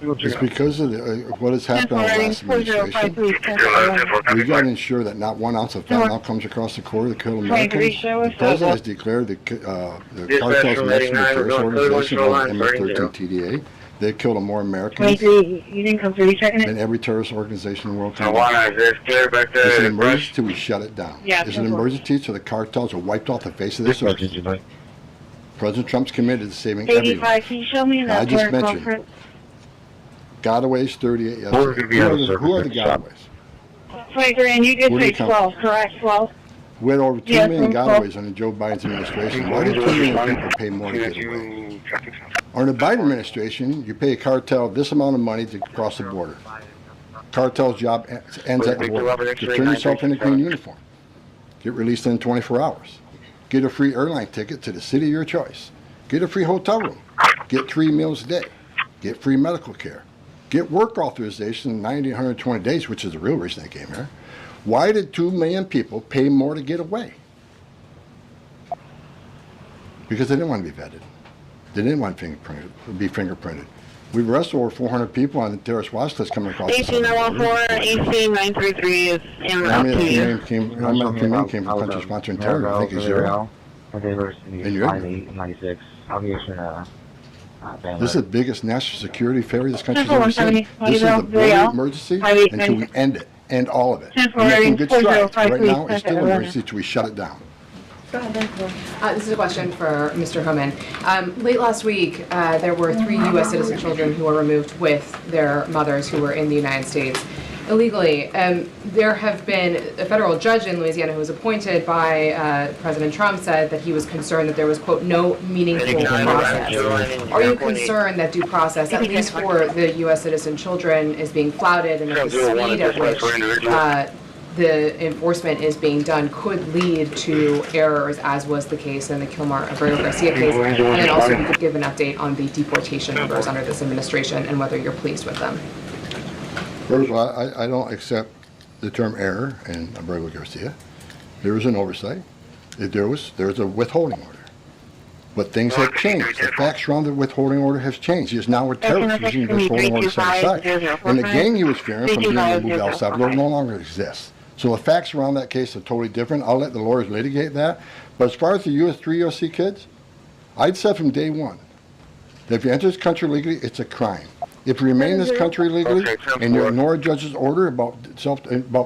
It's because of what has happened in the last administration. We got to ensure that not 1 ounce of fentanyl comes across the border to kill Americans. The president has declared the cartels Mexican terrorist organization called MS-13 TDA. They killed more Americans than every terrorist organization in the world. It's an emergency till we shut it down. It's an emergency till the cartels are wiped off the face of this earth. President Trump's committed to saving everyone. I just mentioned gotaways 38 yesterday. Who are the gotaways? And you did say 12, correct? 12. We had over 2 million gotaways under Joe Biden's administration. Why did 2 million people pay more to get away? Under the Biden administration, you pay a cartel this amount of money to cross the border. Cartel's job ends at the border. You turn yourself in a green uniform. Get released in 24 hours. Get a free airline ticket to the city of your choice. Get a free hotel room. Get 3 meals a day. Get free medical care. Get work authorization in 90 to 120 days, which is the real reason they came here. Why did 2 million people pay more to get away? Because they didn't want to be vetted. They didn't want to be fingerprinted. We've arrested over 400 people on the terrorist watch list coming across the southern border. 14933 is in How many came from countries sponsoring terror? I think it's 0. And you're ignorant. This is the biggest national security failure this country's ever seen. This is a border emergency until we end it. End all of it. We're making good strides. Right now, it's still an emergency until we shut it down. Go ahead. This is a question for Mr. Homan. Late last week, there were 3 U.S. citizen children who were removed with their mothers who were in the United States illegally. There have been a federal judge in Louisiana who was appointed by President Trump said that he was concerned that there was, quote, no meaningful process. Are you concerned that due process, at least for the U.S. citizen children, is being flouted and that the speed at which the enforcement is being done could lead to errors, as was the case in the Kilmar-Abreu-Garcia case? And then also you could give an update on the deportation numbers under this administration and whether you're pleased with them. First of all, I don't accept the term error in Abreu-Garcia. There was an oversight. There's a withholding order. But things have changed. The facts around the withholding order has changed. He is now a terrorist using the withholding order set aside. And the gang he was fearing from being removed to El Salvador no longer exists. So the facts around that case are totally different. I'll let the lawyers litigate that. But as far as the 3 USC kids, I'd said from day one that if you enter this country legally, it's a crime. If you remain in this country legally and you ignore a judge's order about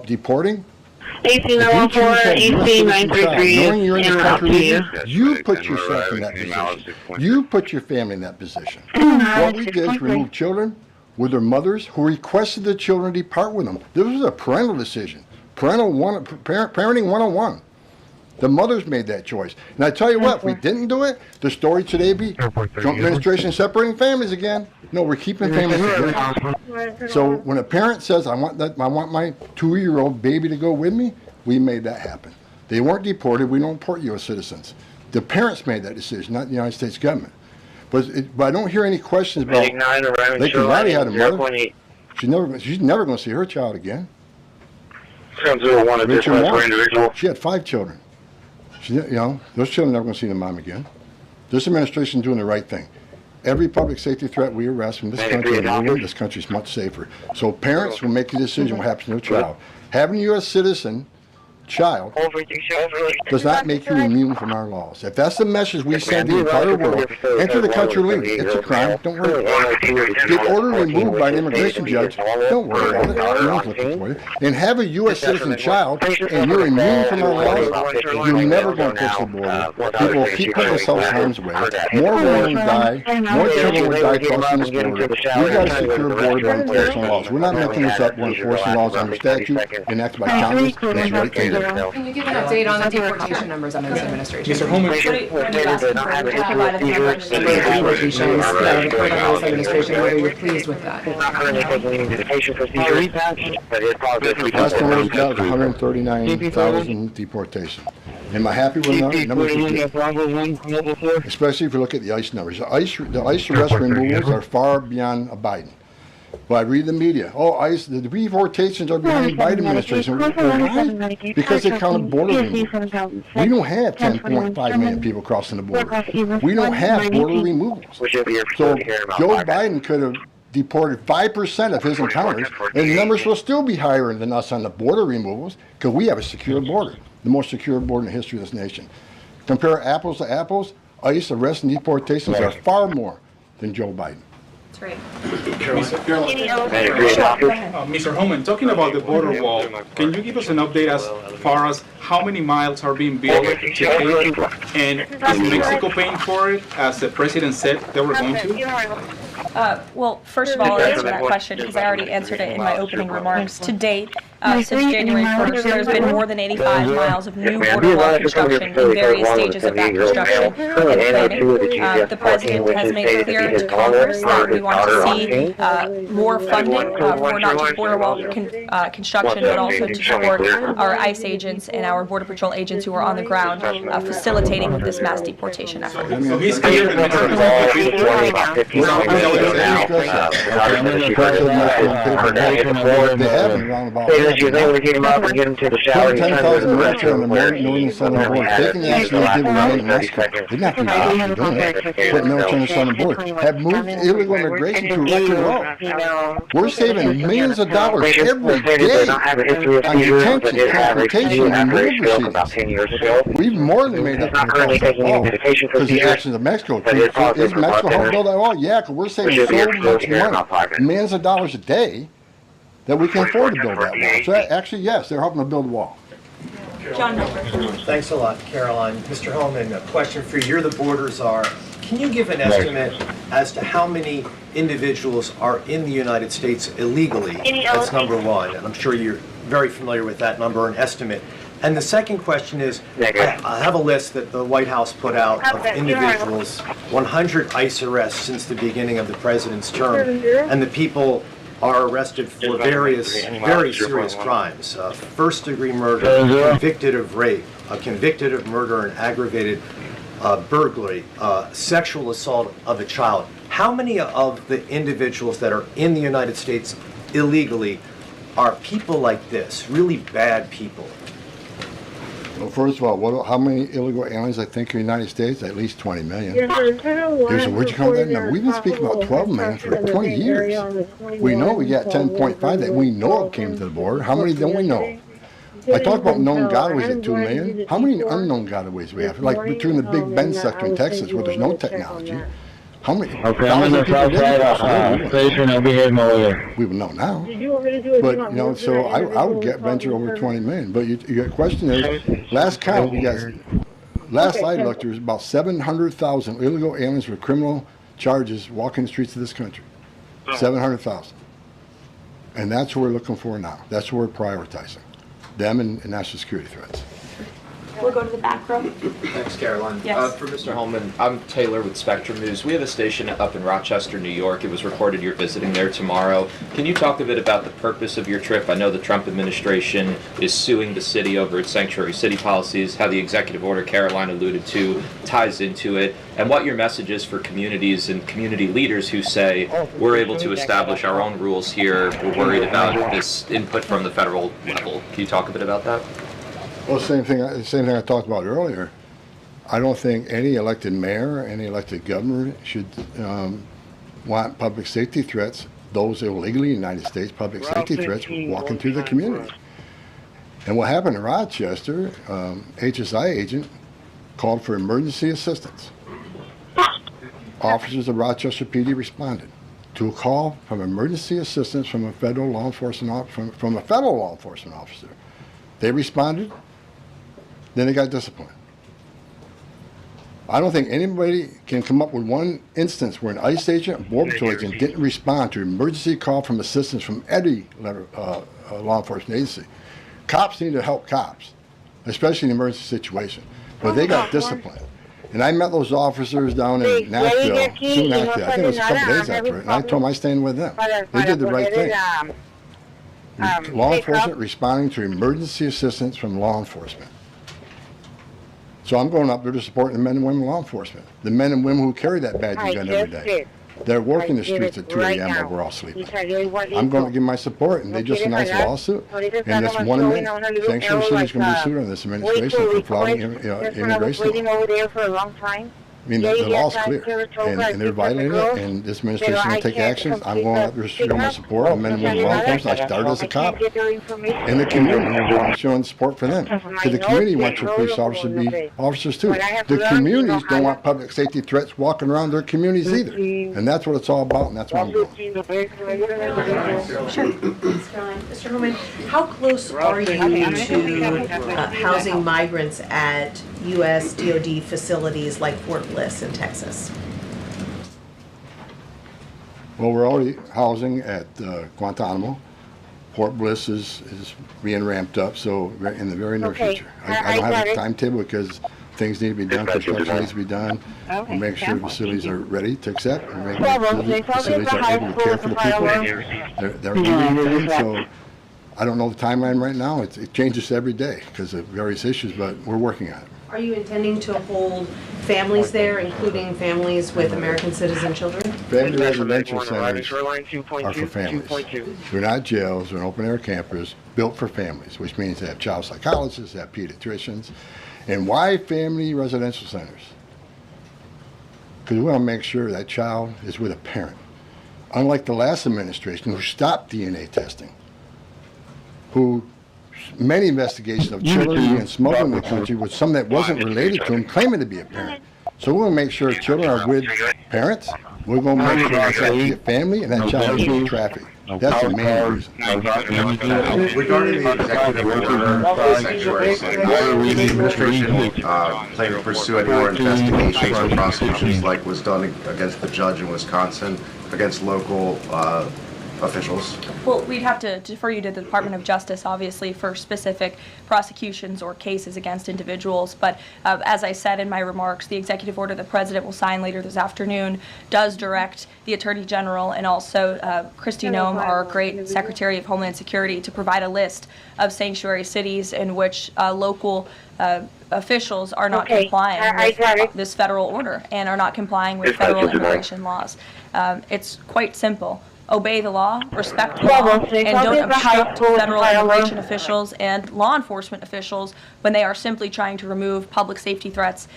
deporting, knowing you're in this country legally, you put yourself in that position. You put your family in that position. What we did is remove children with their mothers who requested the children depart with them. This was a parental decision. Parenting 101. The mothers made that choice. And I tell you what, if we didn't do it, the story today be Trump administration separating families again. No, we're keeping families together. So when a parent says, I want my 2-year-old baby to go with me, we made that happen. They weren't deported. We don't deport U.S. citizens. The parents made that decision, not the United States government. But I don't hear any questions about. Lake United had a mother. She's never going to see her child again. She had 5 children. Those children are never going to see their mom again. This administration is doing the right thing. Every public safety threat we arrest in this country, this country is much safer. So parents will make a decision what happens to their child. Having a U.S. citizen child does not make you immune from our laws. If that's the message we send to the entire world, enter the country legally. It's a crime. Don't worry about it. Get ordered removed by an immigration judge. Don't worry about it. No one's looking for you. And have a U.S. citizen child, and you're immune from our laws. You're never going to cross the border. People will keep putting themselves harm's way. More women die. More children will die crossing this border. We've got to secure the border by enforcing laws. We're not making this up. We're enforcing laws under statute enacted by Congress. That's the right thing to do. Can you give an update on the deportation numbers under this administration? Mr. Holman, whether you're pleased with that. Last time we got 139,000 deportations. Am I happy with the numbers? Especially if you look at the ICE numbers. The ICE arrest removals are far beyond Biden. But I read the media. ICE, the deportations are behind the Biden administration. Why? Because they counted border removals. We don't have 10.5 million people crossing the border. We don't have border removals. So Joe Biden could have deported 5% of his encounters, and the numbers will still be higher than us on the border removals because we have a secure border, the most secure border in the history of this nation. Compare apples to apples, ICE arrests and deportations are far more than Joe Biden. That's right. Mr. Holman, talking about the border wall, can you give us an update as far as how many miles are being built today? And is Mexico paying for it, as the president said they were going to? Well, first of all, I'll answer that question because I already answered it in my opening remarks. To date, since January 1st, there's been more than 85 miles of new border wall construction in various stages of that construction and planning. The President has made clear to Congress that we want to see more funding for not just border wall construction, but also to support our ICE agents and our Border Patrol agents who are on the ground facilitating this mass deportation effort. So he's clear that have moved illegal immigration to record law. We're saving millions of dollars every day on detention, transportation, and removal proceedings. We've more than made up for the cost of law because the actions of Mexico. Is Mexico helping build that wall? Yeah, because we're saving so much money, millions of dollars a day, that we can afford to build that wall. So actually, yes, they're helping to build a wall. John Thanks a lot, Caroline. Mr. Holman, a question for you. You're the border czar. Can you give an estimate as to how many individuals are in the United States illegally? That's number one. And I'm sure you're very familiar with that number, an estimate. And the second question is, I have a list that the White House put out of individuals, 100 ICE arrests since the beginning of the president's term, and the people are arrested for various very serious crimes. First-degree murder, convicted of rape, convicted of murder and aggravated burglary, sexual assault of a child. How many of the individuals that are in the United States illegally are people like this, really bad people? Well, first of all, how many illegal aliens I think in the United States? At least 20 million. Where'd you come with that number? We've been speaking about 12 million for 20 years. We know we got 10.5 that we know came to the border. How many don't we know? I talked about known gotaways at 2 million. How many unknown gotaways we have? Like between the Big Bend sector in Texas where there's no technology. How many? Okay, I'm on the south side station. I'll be heading over there. We would know now. But, so I would venture over 20 million. But your question is, last count, last I looked, there was about 700,000 illegal aliens with criminal charges walking the streets of this country. 700,000. And that's what we're looking for now. That's what we're prioritizing. Them and national security threats. We'll go to the back row. Thanks, Caroline. Yes. For Mr. Holman, I'm Taylor with Spectrum News. We have a station up in Rochester, New York. It was reported you're visiting there tomorrow. Can you talk a bit about the purpose of your trip? I know the Trump administration is suing the city over its sanctuary city policies, how the executive order Caroline alluded to ties into it, and what your message is for communities and community leaders who say, we're able to establish our own rules here, we're worried about this input from the federal level. Can you talk a bit about that? Well, same thing I talked about earlier. I don't think any elected mayor, any elected governor should want public safety threats, those illegally in the United States, public safety threats walking through the community. And what happened in Rochester, HSI agent called for emergency assistance. Officers of Rochester PD responded to a call from emergency assistance from a federal law enforcement officer. They responded. Then they got disciplined. I don't think anybody can come up with one instance where an ICE agent or Border Patrol agent didn't respond to an emergency call from assistance from any law enforcement agency. Cops need to help cops, especially in an emergency situation. But they got disciplined. And I met those officers down in Nashville soon after. I think it was a couple days after it. And I told them I stand with them. They did the right thing. Law enforcement responding to emergency assistance from law enforcement. So I'm going up there to support the men and women law enforcement, the men and women who carry that badge and gun every day. They're working the streets at 2 a.m. while we're all sleeping. I'm going to give my support, and they just announced a lawsuit, and this one sanctuary city is going to be sued on this administration for flouting immigration law. I mean, the law's clear, and they're violating it, and this administration will take action. I'm going up there to show my support on men and women law enforcement. I started as a cop. And the community, I'm showing support for them. Because the community wants your police officers to be officers too. The communities don't want public safety threats walking around their communities either. And that's what it's all about, and that's what I'm doing. Sure. Mr. Holman, how close are you to housing migrants at U.S. DoD facilities like Fort Bliss in Texas? Well, we're already housing at Guantanamo. Fort Bliss is being ramped up, so in the very near future. I don't have a timetable because things need to be done, construction needs to be done. We'll make sure the facilities are ready to accept, and make sure the facilities are able to care for the people. They're moving, so I don't know the timeline right now. It changes every day because of various issues, but we're working on it. Are you intending to hold families there, including families with American citizen children? Family residential centers are for families. They're not jails, they're open-air campers built for families, which means they have child psychologists, they have pediatricians. And why family residential centers? Because we want to make sure that child is with a parent. Unlike the last administration who stopped DNA testing, who many investigations of children being smuggled in the country with some that wasn't related to them claiming to be a parent. So we're going to make sure children are with parents. We're going to make sure that child is a family and that child is in traffic. That's the main reason. Regarding the executive order sanctuary city, the administration plan to pursue any more investigations or prosecutions like was done against the judge in Wisconsin, against local officials? Well, we'd have to defer you to the Department of Justice, obviously, for specific prosecutions or cases against individuals. But as I said in my remarks, the executive order the President will sign later this afternoon does direct the Attorney General and also Christi, our great Secretary of Homeland Security, to provide a list of sanctuary cities in which local officials are not complying with this federal order and are not complying with federal immigration laws. It's quite simple. Obey the law, respect the law, and don't obstruct federal immigration officials and law enforcement officials when they are simply trying to remove public safety threats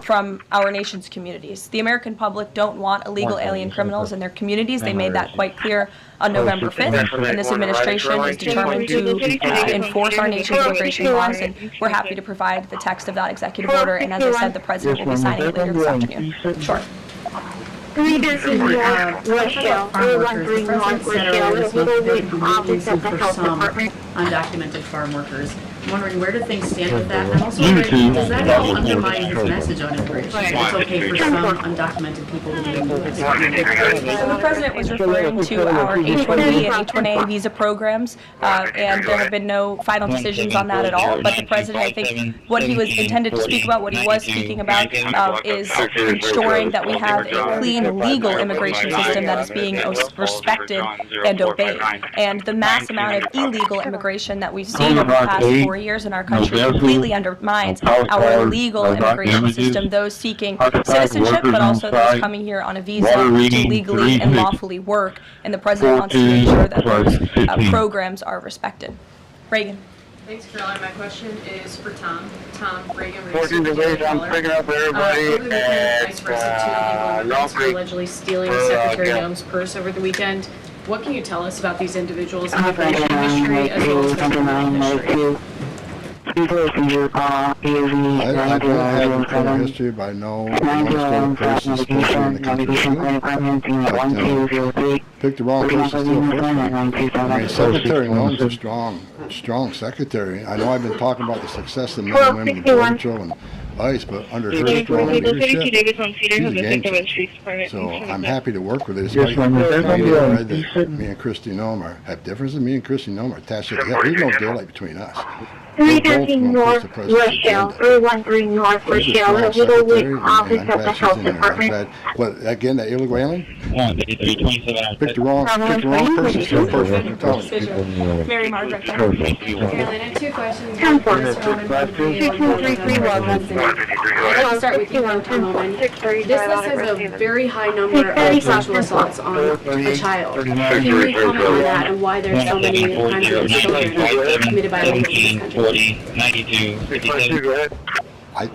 from our nation's communities. The American public don't want illegal alien criminals in their communities. They made that quite clear on November 5th, and this administration is determined to enforce our nation's immigration laws, and we're happy to provide the text of that executive order, and as I said, the President will be signing it later this afternoon. Sure. Leaders in Russia, farm workers. The President said earlier this week that he will do for some undocumented farm workers. I'm wondering, where do things stand with that? I'm also wondering, does that help undermine his message on immigration? It's okay for some undocumented people to be in the U.S. The president was referring to our H-1B and H-1A visa programs, and there have been no final decisions on that at all. But the president, I think, what he was intended to speak about, what he was speaking about, is ensuring that we have a clean, legal immigration system that is being respected and obeyed. And the mass amount of illegal immigration that we've seen over the past 4 years in our country completely undermines our legal immigration system, those seeking citizenship, but also those coming here on a visa to legally and lawfully work. And the president wants to make sure that those programs are respected. Reagan. Thanks, Caroline. My question is for Tom. Tom, Reagan, Over the weekend, ICE arrested 2 illegal immigrants for allegedly stealing Secretary Noem's purse over the weekend. What can you tell us about these individuals' immigration history as well as their criminal history? I don't have a criminal history, but I know one stole a purse is supposed to be in the country too. But picked the wrong person to steal a purse. I mean, Secretary Noem's a strong secretary. I know I've been talking about the success of men and women in Border Patrol and ICE, but under her strong leadership, she's a game changer. So I'm happy to work with her. Despite that me and Christy Noem have differences. Me and Christy Noem are attached to the hip. There's no daylight between us. 313 North Rochelle, 313 North Rochelle, a little with office of the health department. What, again, that illegal alien? Picked the wrong person, still person. Mary Margaret. Caroline, I have 2 questions. Come One for Mr. Holman. 6233 Welcome. I'd like to start with you, Tom Holman. This list has a very high number of sexual assaults on a child. Can you comment on that and why there's so many crimes against children committed by adults in this country? 92, 52. I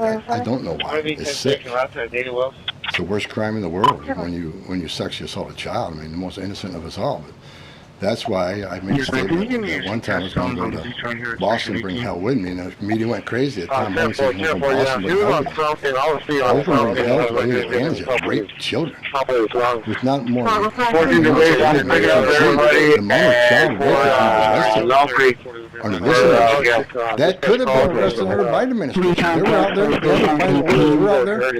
don't know why. It's sick. It's the worst crime in the world when you sexually assault a child. I mean, the most innocent of us all. But that's why I made a statement that one time I was going to go to Boston and bring hell with me, and the media went crazy at the time. I said, "I'm from Boston, I was going to bring hell to illegal aliens that rape children." There's not more than the amount of child rape under this administration. That could have been arrested under the Biden administration. They were out there. They were out there.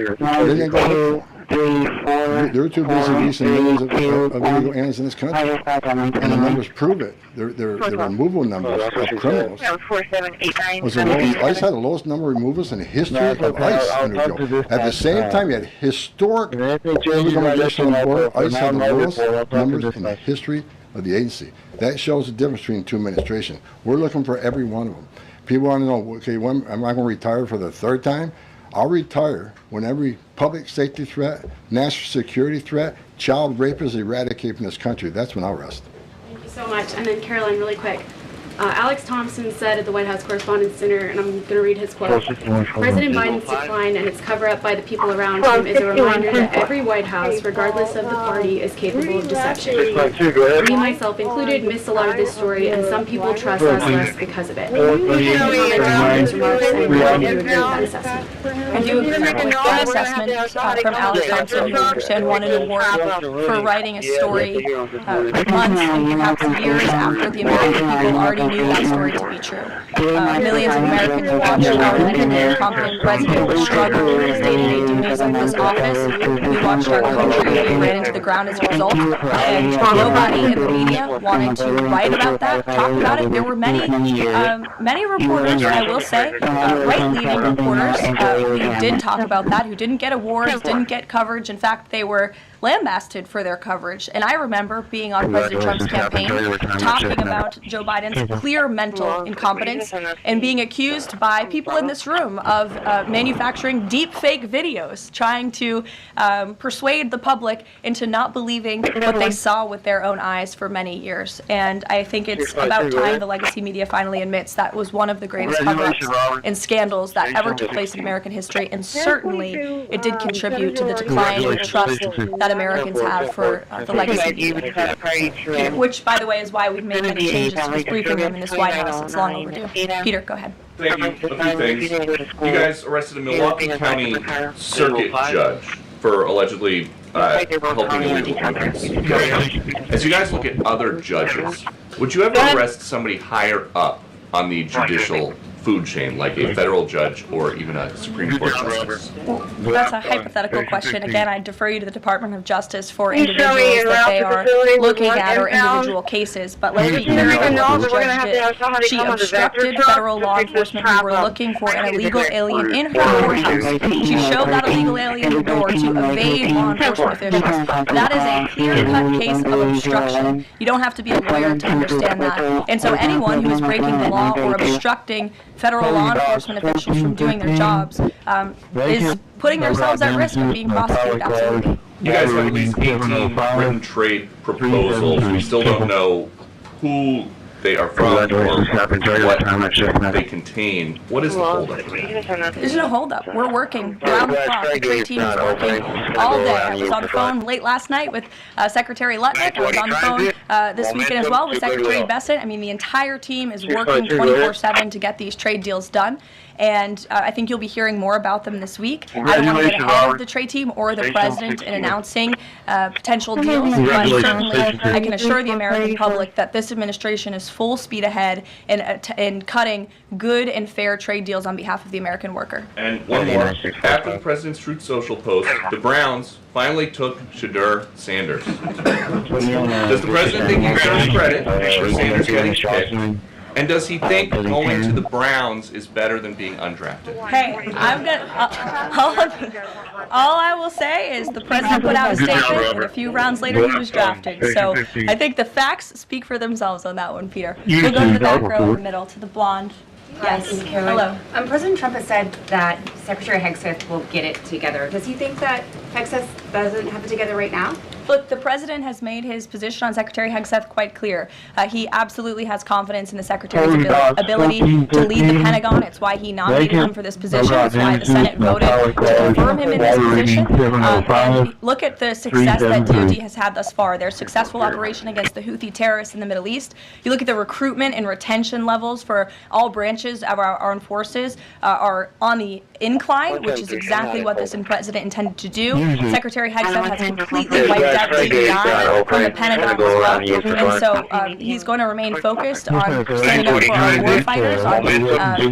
They didn't go. They're too busy releasing millions of illegal aliens in this country, and the numbers prove it. Their removal numbers of criminals was the lowest. ICE had the lowest number of removals in the history of ICE under Joe. At the same time, you had historic illegal migration on the border. ICE had the lowest numbers in the history of the agency. That shows the difference between the 2 administrations. We're looking for every one of them. People want to know, okay, when am I going to retire for the 3rd time? I'll retire when every public safety threat, national security threat, child rape is eradicated from this country. That's when I'll rest. Thank you so much. And then Caroline, really quick. Alex Thompson said at the White House Correspondents' Center, and I'm going to read his quote, "President Biden's decline and its cover-up by the people around him is a reminder that every White House, regardless of the party, is capable of deception. Me, myself included, missed a lot of this story, and some people trust us less because of it." I do agree with that assessment from Alex Thompson, who understand won an award for writing a story months and perhaps years after the American people already knew that story to be true. Millions of Americans watched our independent, competent president struggle in his day-to-day duties in this office. We watched our country be ran into the ground as a result, and nobody in the media wanted to write about that, talk about it. There were many reporters, I will say, right-leaning reporters who did talk about that, who didn't get awards, didn't get coverage. In fact, they were lambasted for their coverage. And I remember being on President Trump's campaign talking about Joe Biden's clear mental incompetence and being accused by people in this room of manufacturing deep fake videos, trying to persuade the public into not believing what they saw with their own eyes for many years. And I think it's about time the legacy media finally admits that was one of the greatest cover-ups and scandals that ever took place in American history, and certainly it did contribute to the decline in trust that Americans have for the legacy media. Which, by the way, is why we've made many changes to this briefing room in this White House. It's long overdue. Peter, go ahead. Thank you. A few things. You guys arrested a Milwaukee County circuit judge for allegedly helping illegal immigrants. As you guys look at other judges, would you ever arrest somebody higher up on the judicial food chain, like a federal judge or even a Supreme Court justice? That's a hypothetical question. Again, I defer you to the Department of Justice for individuals that they are looking at or individual cases. But let's be clear about what the judge did. She obstructed federal law enforcement who were looking for an illegal alien in her courthouse. She showed that illegal alien the door to evade law enforcement officials. That is a clear-cut case of obstruction. You don't have to be a lawyer to understand that. And so anyone who is breaking the law or obstructing federal law enforcement officials from doing their jobs is putting themselves at risk of being prosecuted, absolutely. You guys have at least 18 written trade proposals. We still don't know who they are from or what they contain. What is the holdup? There's no holdup. We're working round the clock. The trade team is working all day. I was on the phone late last night with Secretary Lutnick. I was on the phone this weekend as well with Secretary Bessent. I mean, the entire team is working 24/7 to get these trade deals done. And I think you'll be hearing more about them this week. I don't want to get ahead of the trade team or the president in announcing potential deals, but certainly I can assure the American public that this administration is full speed ahead in cutting good and fair trade deals on behalf of the American worker. And one more. After the president's Truth Social post, the Browns finally took Shadur Sanders. Does the president think he deserves credit for Sanders getting picked? And does he think going to the Browns is better than being undrafted? Hey, I'm gonna. All I will say is the president put out a statement, and a few rounds later he was drafted. So I think the facts speak for themselves on that one, Peter. We'll go to the back row in the middle, to the blonde. Yes. Hello. President Trump has said that Secretary Hegseth will get it together. Does he think that Hegseth doesn't have it together right now? Look, the president has made his position on Secretary Hegseth quite clear. He absolutely has confidence in the secretary's ability to lead the Pentagon. It's why he nominated him for this position. It's why the Senate voted to confirm him in this position. And look at the success that DoD has had thus far. Their successful operation against the Houthi terrorists in the Middle East. You look at the recruitment and retention levels for all branches of our armed forces are on the incline, which is exactly what this president intended to do. Secretary Hegseth has completely wiped out DEI from the Pentagon as well. And so he's going to remain focused on standing up for our war fighters, on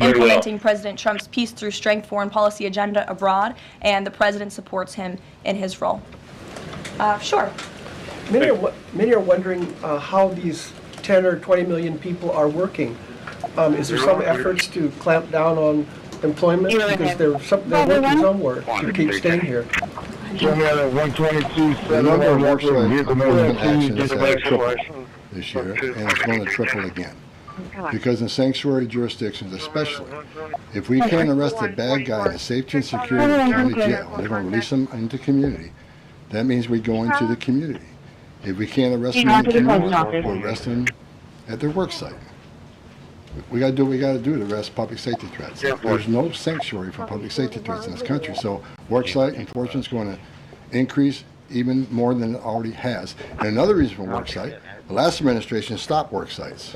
implementing President Trump's peace through strength foreign policy agenda abroad, and the president supports him in his role. Sure. Many are wondering how these 10 or 20 million people are working. Is there some efforts to clamp down on employment because they're working somewhere to keep staying here? The number of worksite enforcement actions has tripled this year, and it's going to triple again. Because in sanctuary jurisdictions especially, if we can't arrest a bad guy in a safety and security county jail, and they're going to release him into community, that means we go into the community. If we can't arrest them in the community, we'll arrest them at their work site. We got to do what we got to do to arrest public safety threats. There's no sanctuary for public safety threats in this country, so worksite enforcement is going to increase even more than it already has. And another reason for worksite, the last administration stopped worksites.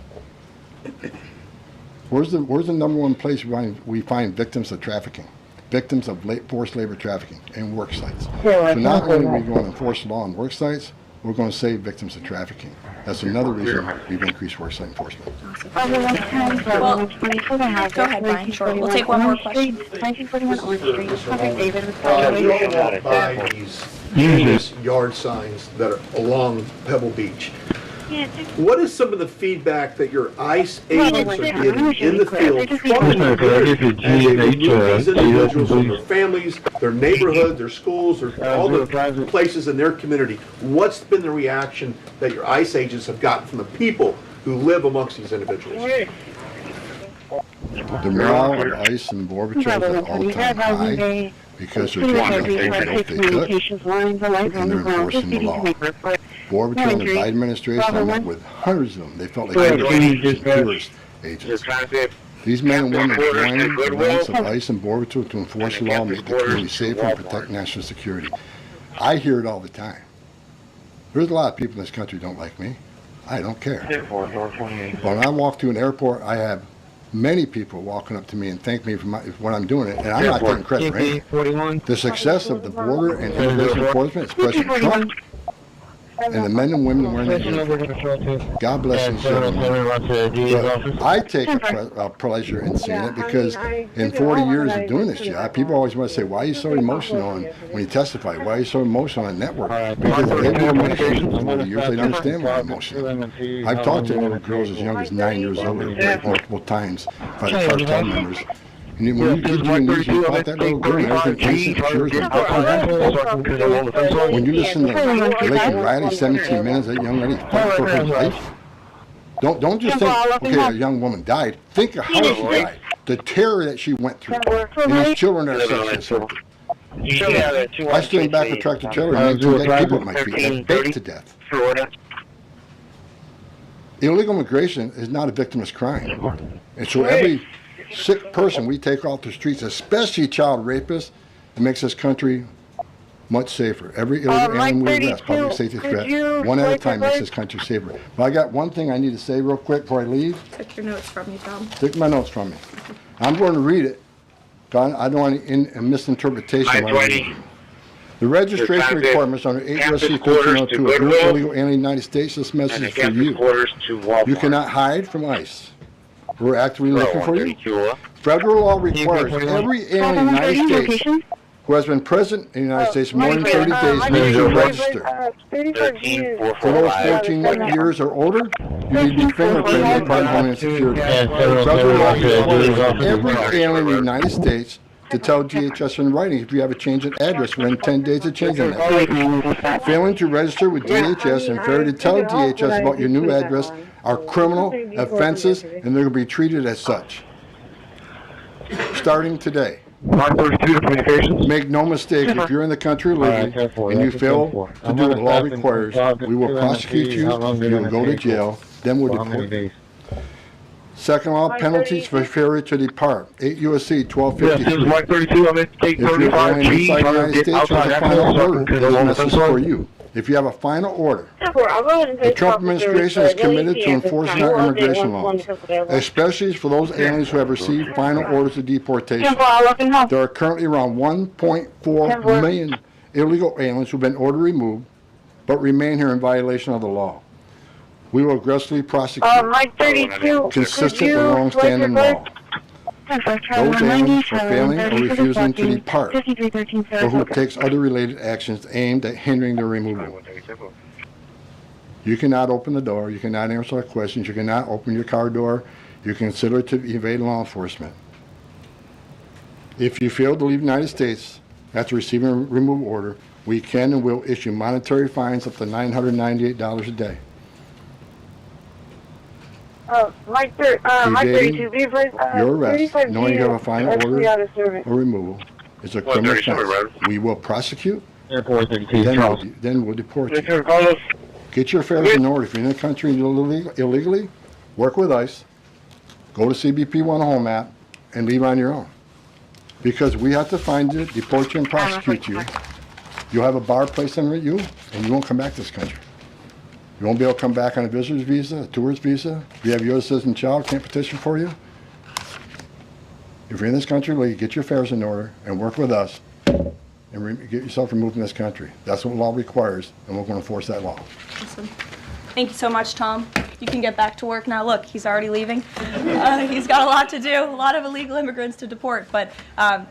Where's the number one place we find victims of trafficking? Victims of forced labor trafficking and work sites. So not only are we going to enforce the law on work sites, we're going to save victims of trafficking. That's another reason we've increased worksite enforcement. Well, go ahead, Brian. Sure. We'll take one more question. These yard signs that are along Pebble Beach. What is some of the feedback that your ICE agents are getting in the field from the community as they remove these individuals from their families, their neighborhood, their schools, or all the places in their community? What's been the reaction that your ICE agents have gotten from the people who live amongst these individuals? The morale of ICE and Border Patrol is at all-time high because they're taking out things they hope they could, and they're enforcing the law. Border Patrol and the Biden administration, I met with hundreds of them. They felt like they were tourist agents. These men and women joined the ranks of ICE and Border Patrol to enforce the law, make the community safer, and protect national security. I hear it all the time. There's a lot of people in this country who don't like me. I don't care. When I walk to an airport, I have many people walking up to me and thank me for what I'm doing, and I'm not getting credit for anything. The success of the border and immigration enforcement is President Trump. and the men and women wearing the uniform. God bless these gentlemen. But I take a pleasure in seeing it because in 40 years of doing this job, people always want to say, why are you so emotional when you testify? Why are you so emotional on network? Because they've been emotional for 40 years. They don't understand why I'm emotional. I've talked to little girls as young as 9 years old multiple times by the cartel members. And when you get your knees, you fought that little girl and everything innocent, pure as when you listen to Lakin Riley, 17 minutes, that young lady fight for her life. Don't just think, okay, a young woman died. Think of how she died. The terror that she went through. And these children that are such assaulted. I stand back a tractor trailer and two dead people at my feet. That's baked to death. Illegal immigration is not a victimless crime. And so every sick person we take off the streets, especially child rapists, it makes this country much safer. Every illegal alien we arrest, public safety threat, one at a time makes this country safer. But I got one thing I need to say real quick before I leave. Take your notes from you, Tom. Take my notes from me. I'm going to read it. I don't want any misinterpretation. The registration requirements under 8 U.S.C. 1302 if you're illegal alien in the United States, this message is for you. You cannot hide from ICE. We're actively looking for you. Federal law requires every alien in the United States who has been present in the United States more than 30 days needs to register. For those 14 years or older, you need to be fingerprinted by the Department of Homeland Security. Federal law requires every alien in the United States to tell DHS in writing if you have a change in address within 10 days of changing that. Failing to register with DHS and failure to tell DHS about your new address are criminal offenses, and they're going to be treated as such. Starting today. Make no mistake, if you're in the country illegally and you fail to do what the law requires, we will prosecute you, you will go to jail, then we'll deport you. Second law, penalties for failure to depart. 8 U.S.C. 1252. If you're flying inside the United States, there's a final order. This message is for you. If you have a final order, the Trump administration is committed to enforcing our immigration laws, especially for those aliens who have received final orders of deportation. There are currently around 1.4 million illegal aliens who have been ordered removed, but remain here in violation of the law. We will aggressively prosecute consistent with long-standing law. Those aliens for failing or refusing to depart, or who takes other related actions aimed at hindering their removal. You cannot open the door, you cannot answer our questions, you cannot open your car door, you consider it to evade law enforcement. If you fail to leave the United States after receiving a removal order, we can and will issue monetary fines up to $998 a day. Evading your arrest, knowing you have a final order or removal, is a criminal offense. We will prosecute, then we'll deport you. Get your affairs in order. If you're in the country illegally, work with ICE, go to CBP One Home app, and leave on your own. Because we have to find you, deport you, and prosecute you. You'll have a bar placed on you, and you won't come back to this country. You won't be able to come back on a visitor's visa, a tourist visa. If you have a U.S. citizen child, can't petition for you. If you're in this country, get your affairs in order and work with us and get yourself removed from this country. That's what law requires, and we're going to enforce that law. Awesome. Thank you so much, Tom. You can get back to work now. Look, he's already leaving. He's got a lot to do, a lot of illegal immigrants to deport. But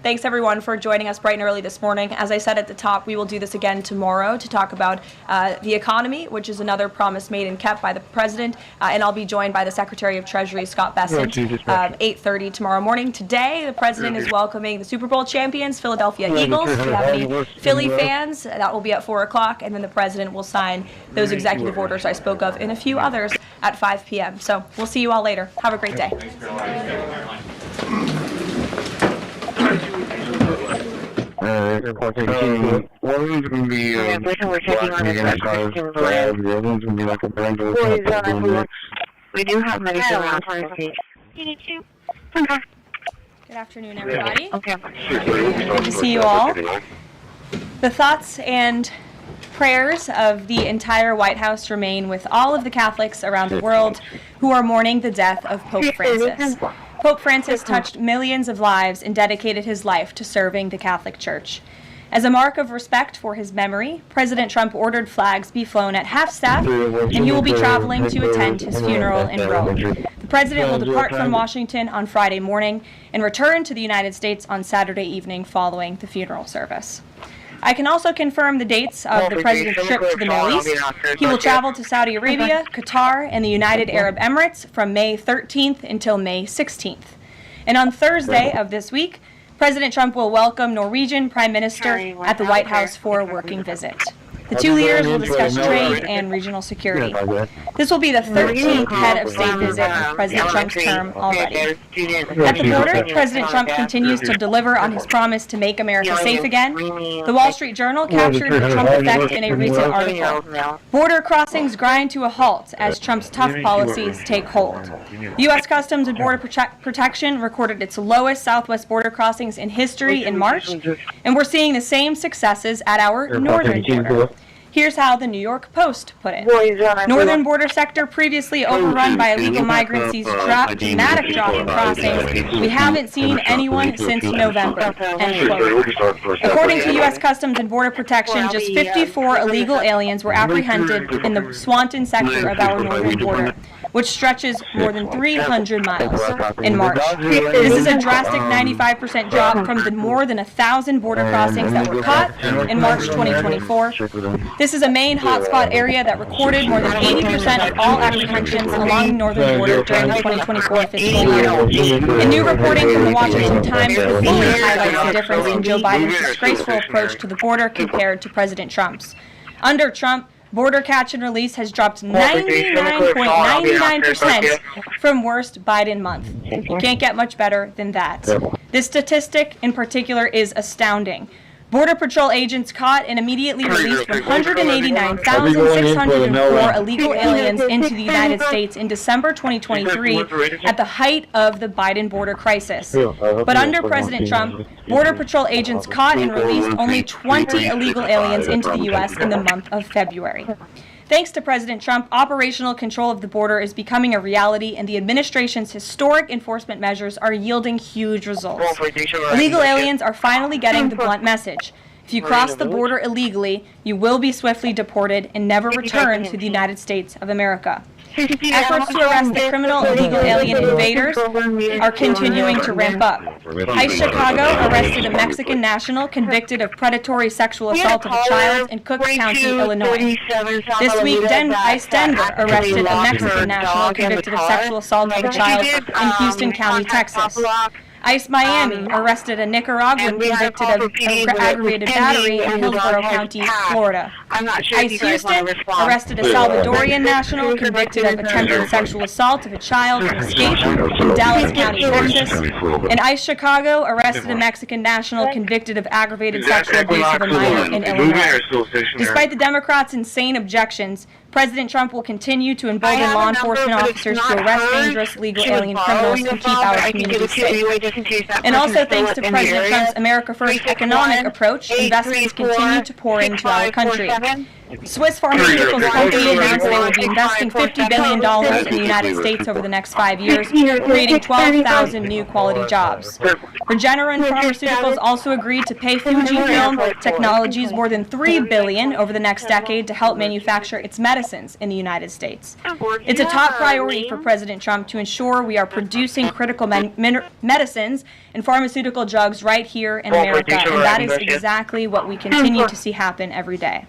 thanks, everyone, for joining us bright and early this morning. As I said at the top, we will do this again tomorrow to talk about the economy, which is another promise made and kept by the president. And I'll be joined by the Secretary of Treasury, Scott Bessent, 8:30 tomorrow morning. Today, the president is welcoming the Super Bowl champions, Philadelphia Eagles. If you have any Philly fans, that will be at 4 o'clock. And then the president will sign those executive orders I spoke of and a few others at 5 p.m. So we'll see you all later. Have a great day. We do have many around. Good afternoon, everybody. Good to see you all. The thoughts and prayers of the entire White House remain with all of the Catholics around the world who are mourning the death of Pope Francis. Pope Francis touched millions of lives and dedicated his life to serving the Catholic Church. As a mark of respect for his memory, President Trump ordered flags be flown at half-staff, and he will be traveling to attend his funeral in Rome. The president will depart from Washington on Friday morning and return to the United States on Saturday evening following the funeral service. I can also confirm the dates of the president's trip to the Middle East. He will travel to Saudi Arabia, Qatar, and the United Arab Emirates from May 13th until May 16th. And on Thursday of this week, President Trump will welcome Norwegian Prime Minister at the White House for a working visit. The two leaders will discuss trade and regional security. This will be the 13th head of state visit of President Trump's term already. At the border, President Trump continues to deliver on his promise to make America safe again. The Wall Street Journal captured the Trump effect in a recent article. Border crossings grind to a halt as Trump's tough policies take hold. U.S. Customs and Border Protection recorded its lowest southwest border crossings in history in March, and we're seeing the same successes at our northern border. Here's how the New York Post put it. Northern border sector previously overrun by illegal migrants sees dramatic drop in crossings. We haven't seen anyone since November, end quote. According to U.S. Customs and Border Protection, just 54 illegal aliens were apprehended in the Swanton sector of our northern border, which stretches more than 300 miles in March. This is a drastic 95% drop from the more than 1,000 border crossings that were caught in March 2024. This is a main hotspot area that recorded more than 80% of all apprehensions along the northern border during the 2024 fiscal year. And new reporting from the Washington Times fully highlights the difference in Joe Biden's disgraceful approach to the border compared to President Trump's. Under Trump, border catch and release has dropped 99.99% from worst Biden month. You can't get much better than that. This statistic in particular is astounding. Border Patrol agents caught and immediately released 189,604 illegal aliens into the United States in December 2023 at the height of the Biden border crisis. But under President Trump, Border Patrol agents caught and released only 20 illegal aliens into the U.S. in the month of February. Thanks to President Trump, operational control of the border is becoming a reality, and the administration's historic enforcement measures are yielding huge results. Illegal aliens are finally getting the blunt message. If you cross the border illegally, you will be swiftly deported and never return to the United States of America. Efforts to arrest the criminal illegal alien invaders are continuing to ramp up. ICE Chicago arrested a Mexican national convicted of predatory sexual assault of a child in Cook County, Illinois. This week, ICE Denver arrested a Mexican national convicted of sexual assault of a child in Houston County, Texas. ICE Miami arrested a Nicaraguan convicted of aggravated battery in Hillsborough County, Florida. ICE Houston arrested a Salvadorian national convicted of attempted sexual assault of a child from escape in Dallas County, Texas. And ICE Chicago arrested a Mexican national convicted of aggravated sexual abuse of a minor in Illinois. Despite the Democrats' insane objections, President Trump will continue to embolden law enforcement officers to arrest dangerous legal alien criminals and keep our communities safe. And also thanks to President Trump's America First economic approach, investments continue to pour into our country. Swiss pharmaceuticals company announced they will be investing $50 billion in the United States over the next 5 years, creating 12,000 new quality jobs. Regeneron Pharmaceuticals also agreed to pay Fujifilm Technologies more than $3 billion over the next decade to help manufacture its medicines in the United States. It's a top priority for President Trump to ensure we are producing critical medicines and pharmaceutical drugs right here in America, and that is exactly what we continue to see happen every day.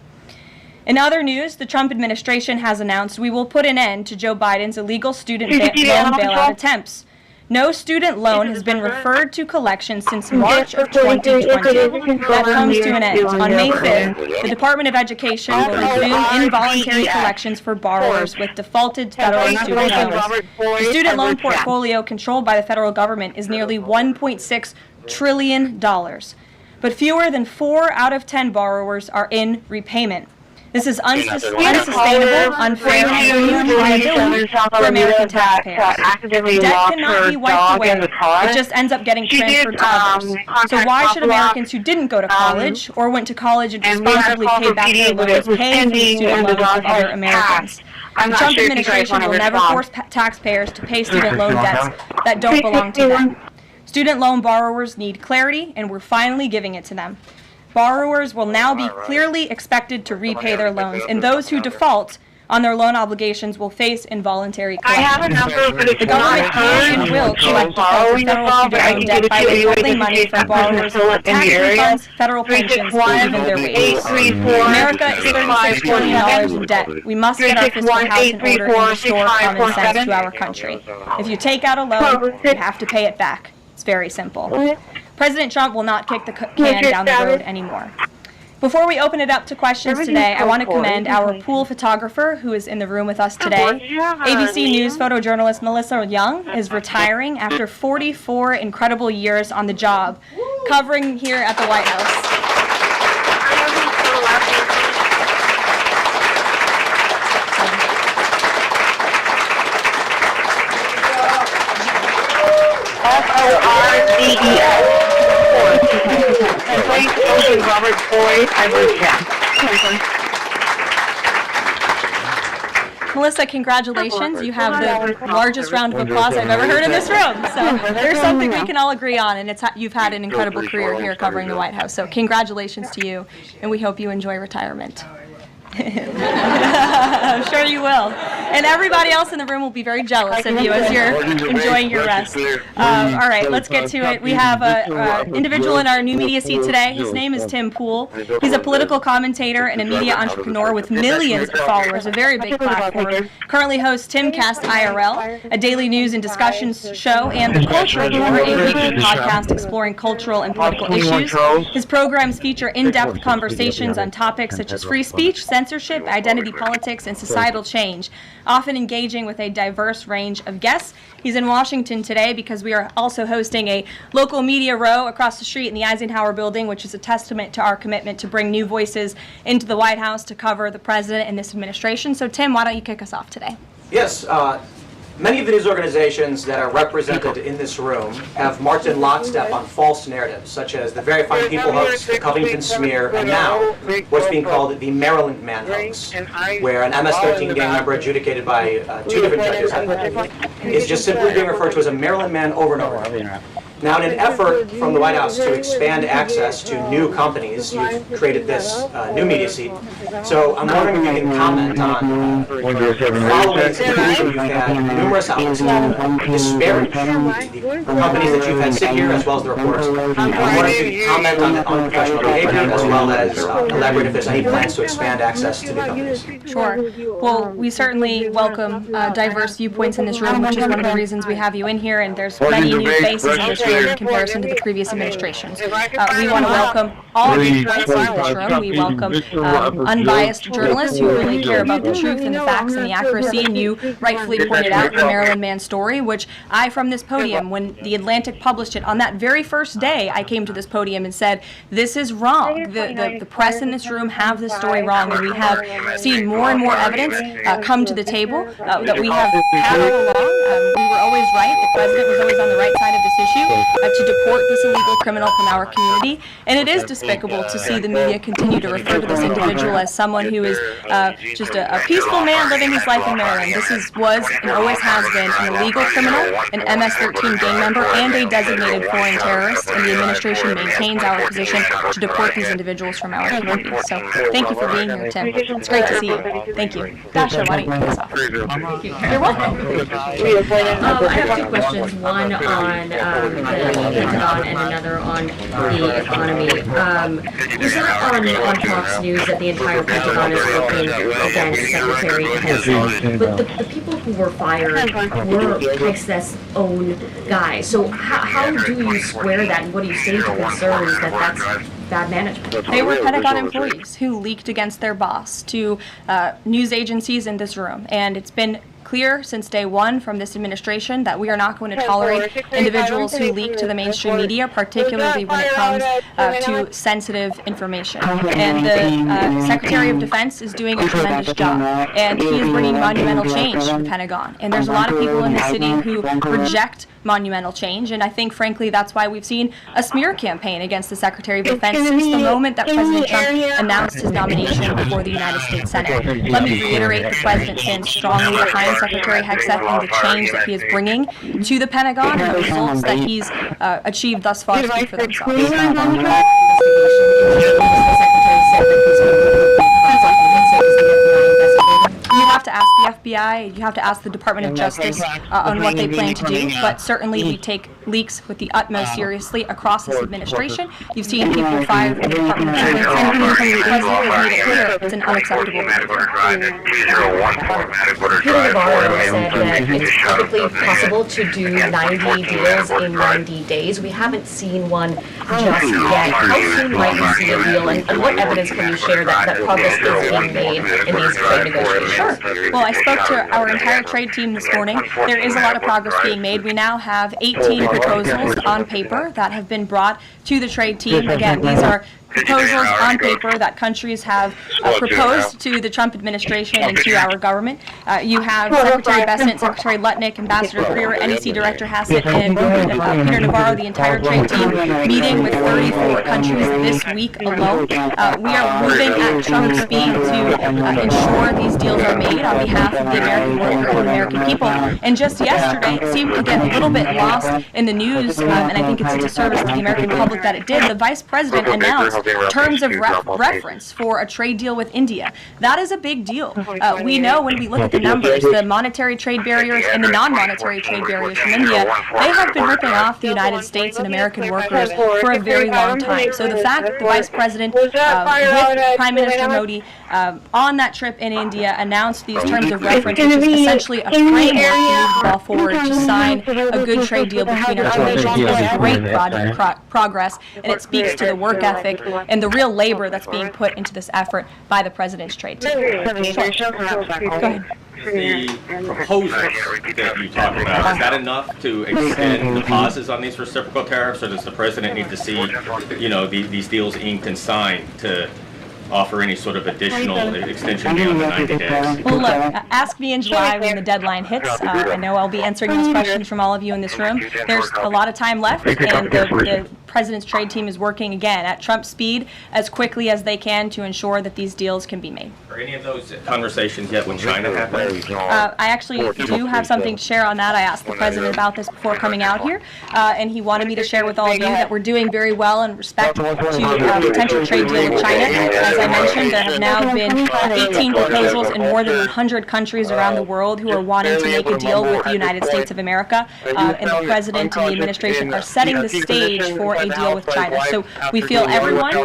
In other news, the Trump administration has announced we will put an end to Joe Biden's illegal student loan bailout attempts. No student loan has been referred to collection since March of 2020. That comes to an end. On May 5th, the Department of Education will resume involuntary collections for borrowers with defaulted federal student loans. The student loan portfolio controlled by the federal government is nearly $1.6 trillion. But fewer than 4 out of 10 borrowers are in repayment. This is unsustainable, unfair, and a huge liability for American taxpayers. Debt cannot be wiped away. It just ends up getting transferred to others. So why should Americans who didn't go to college or went to college and responsibly paid back their loans pay for the student loans of other Americans? The Trump administration will never force taxpayers to pay student loan debts that don't belong to them. Student loan borrowers need clarity, and we're finally giving it to them. borrowers will now be clearly expected to repay their loans, and those who default on their loan obligations will face involuntary collection. I have a number, but it's The government can and will collect defaulted federal student loan debt by withholding money from borrowers, tax refunds, federal pensions, or even their wages. America is $36 trillion in debt. We must get our fiscal house in order and restore common sense to our country. If you take out a loan, you have to pay it back. It's very simple. President Trump will not kick the can down the road anymore. Before we open it up to questions today, I want to commend our pool photographer who is in the room with us today. ABC News photojournalist Melissa Young is retiring after 44 incredible years on the job, covering here at the White House. FORDES. Robert Boyd, Melissa, congratulations. You have the largest round of applause I've ever heard in this room. So there's something we can all agree on, and you've had an incredible career here covering the White House. So congratulations to you, and we hope you enjoy retirement. I'm sure you will. And everybody else in the room will be very jealous of you as you're enjoying your rest. All right, let's get to it. We have an individual in our new media seat today. His name is Tim Pool. He's a political commentator and a media entrepreneur with millions of followers, a very big platform. Currently hosts Timcast IRL, a daily news and discussions show, and The Culture War, a weekly podcast exploring cultural and political issues. His programs feature in-depth conversations on topics such as free speech, censorship, identity politics, and societal change, often engaging with a diverse range of guests. He's in Washington today because we are also hosting a local media row across the street in the Eisenhower building, which is a testament to our commitment to bring new voices into the White House to cover the president and this administration. So Tim, why don't you kick us off today? Yes. Many of the news organizations that are represented in this room have marched in lockstep on false narratives, such as the Very Fine People hoax, the Covington smear, and now what's being called the Maryland Man hoax, where an MS-13 gang member adjudicated by two different judges is just simply being referred to as a Maryland Man over and over again. Now, in an effort from the White House to expand access to new companies, you've created this new media seat. So I'm wondering if you can comment on following this information. You've had numerous outlets disparage the companies that you've had sit here, as well as the reporters. I'm wondering if you can comment on unprofessional behavior, as well as elaborate if there's any plans to expand access to new companies. Sure. Well, we certainly welcome diverse viewpoints in this room, which is one of the reasons we have you in here, and there's many new faces in this room in comparison to the previous administrations. We want to welcome all viewpoints in this room. We welcome unbiased journalists who really care about the truth and the facts and the accuracy, and you rightfully pointed out the Maryland Man story, which I, from this podium, when The Atlantic published it, on that very first day, I came to this podium and said, this is wrong. The press in this room have this story wrong, and we have seen more and more evidence come to the table that we have had all along. We were always right. The president was always on the right side of this issue to deport this illegal criminal from our community. And it is despicable to see the media continue to refer to this individual as someone who is just a peaceful man living his life in Maryland. This was and always has been an illegal criminal, an MS-13 gang member, and a designated foreign terrorist, and the administration maintains our position to deport these individuals from our community. So thank you for being here, Tim. It's great to see you. Thank you. Dasha, why don't you kick us off? You're welcome. I have two questions, one on the Pentagon and another on the economy. We saw on Fox News that the entire Pentagon is working against Secretary Hegseth, but the people who were fired were Hegseth's own guys. So how do you square that, and what do you say to concerns that that's bad management? They were Pentagon employees who leaked against their boss to news agencies in this room, and it's been clear since day one from this administration that we are not going to tolerate individuals who leak to the mainstream media, particularly when it comes to sensitive information. And the Secretary of Defense is doing a tremendous job, and he is bringing monumental change to the Pentagon. And there's a lot of people in the city who reject monumental change. And I think, frankly, that's why we've seen a smear campaign against the Secretary of Defense since the moment that President Trump announced his nomination before the United States Senate. Let me reiterate, the President stands strongly behind Secretary Hegseth and the change that he is bringing to the Pentagon, and the results that he's achieved thus far speak for themselves. You have to ask the FBI, you have to ask the Department of Justice on what they plan to do, but certainly we take leaks with the utmost seriously across this administration. You've seen people fired from the Department of Justice, and the President has made it clear it's an unacceptable behavior. Peter Navarro said that it's perfectly possible to do 90 deals in 90 days. We haven't seen one just yet. How soon might we see a deal, and what evidence can you share that progress is being made in these trade negotiations? Sure. Well, I spoke to our entire trade team this morning. There is a lot of progress being made. We now have 18 proposals on paper that have been brought to the trade team. Again, these are proposals on paper that countries have proposed to the Trump administration and to our government. You have Secretary Bessent, Secretary Lutnick, Ambassador Freer, NEC Director Hassett, and Peter Navarro, the entire trade team, meeting with 34 countries this week alone. We are moving at Trump speed to ensure these deals are made on behalf of the American worker and the American people. And just yesterday, it seemed to get a little bit lost in the news, and I think it's a disservice to the American public that it did. The Vice President announced terms of reference for a trade deal with India. That is a big deal. We know when we look at the numbers, the monetary trade barriers and the non-monetary trade barriers from India, they have been ripping off the United States and American workers for a very long time. So the fact that the Vice President with Prime Minister Modi on that trip in India announced these terms of reference, which is essentially a framework to move the ball forward to sign a good trade deal between our two nations, is great progress, and it speaks to the work ethic and the real labor that's being put into this effort by the President's trade team. Go ahead. The proposals that you talked about, is that enough to extend the pauses on these reciprocal tariffs, or does the President need to see, these deals inked and signed to offer any sort of additional extension beyond the 90 days? Well, look, ask me in July when the deadline hits. I know I'll be answering these questions from all of you in this room. There's a lot of time left, and the President's trade team is working, again, at Trump speed as quickly as they can to ensure that these deals can be made. Are any of those conversations yet with China happening? I actually do have something to share on that. I asked the President about this before coming out here, and he wanted me to share with all of you that we're doing very well in respect to a potential trade deal with China. As I mentioned, there have now been 18 proposals in more than 100 countries around the world who are wanting to make a deal with the United States of America, and the President and the administration are setting the stage for a deal with China. So we feel everyone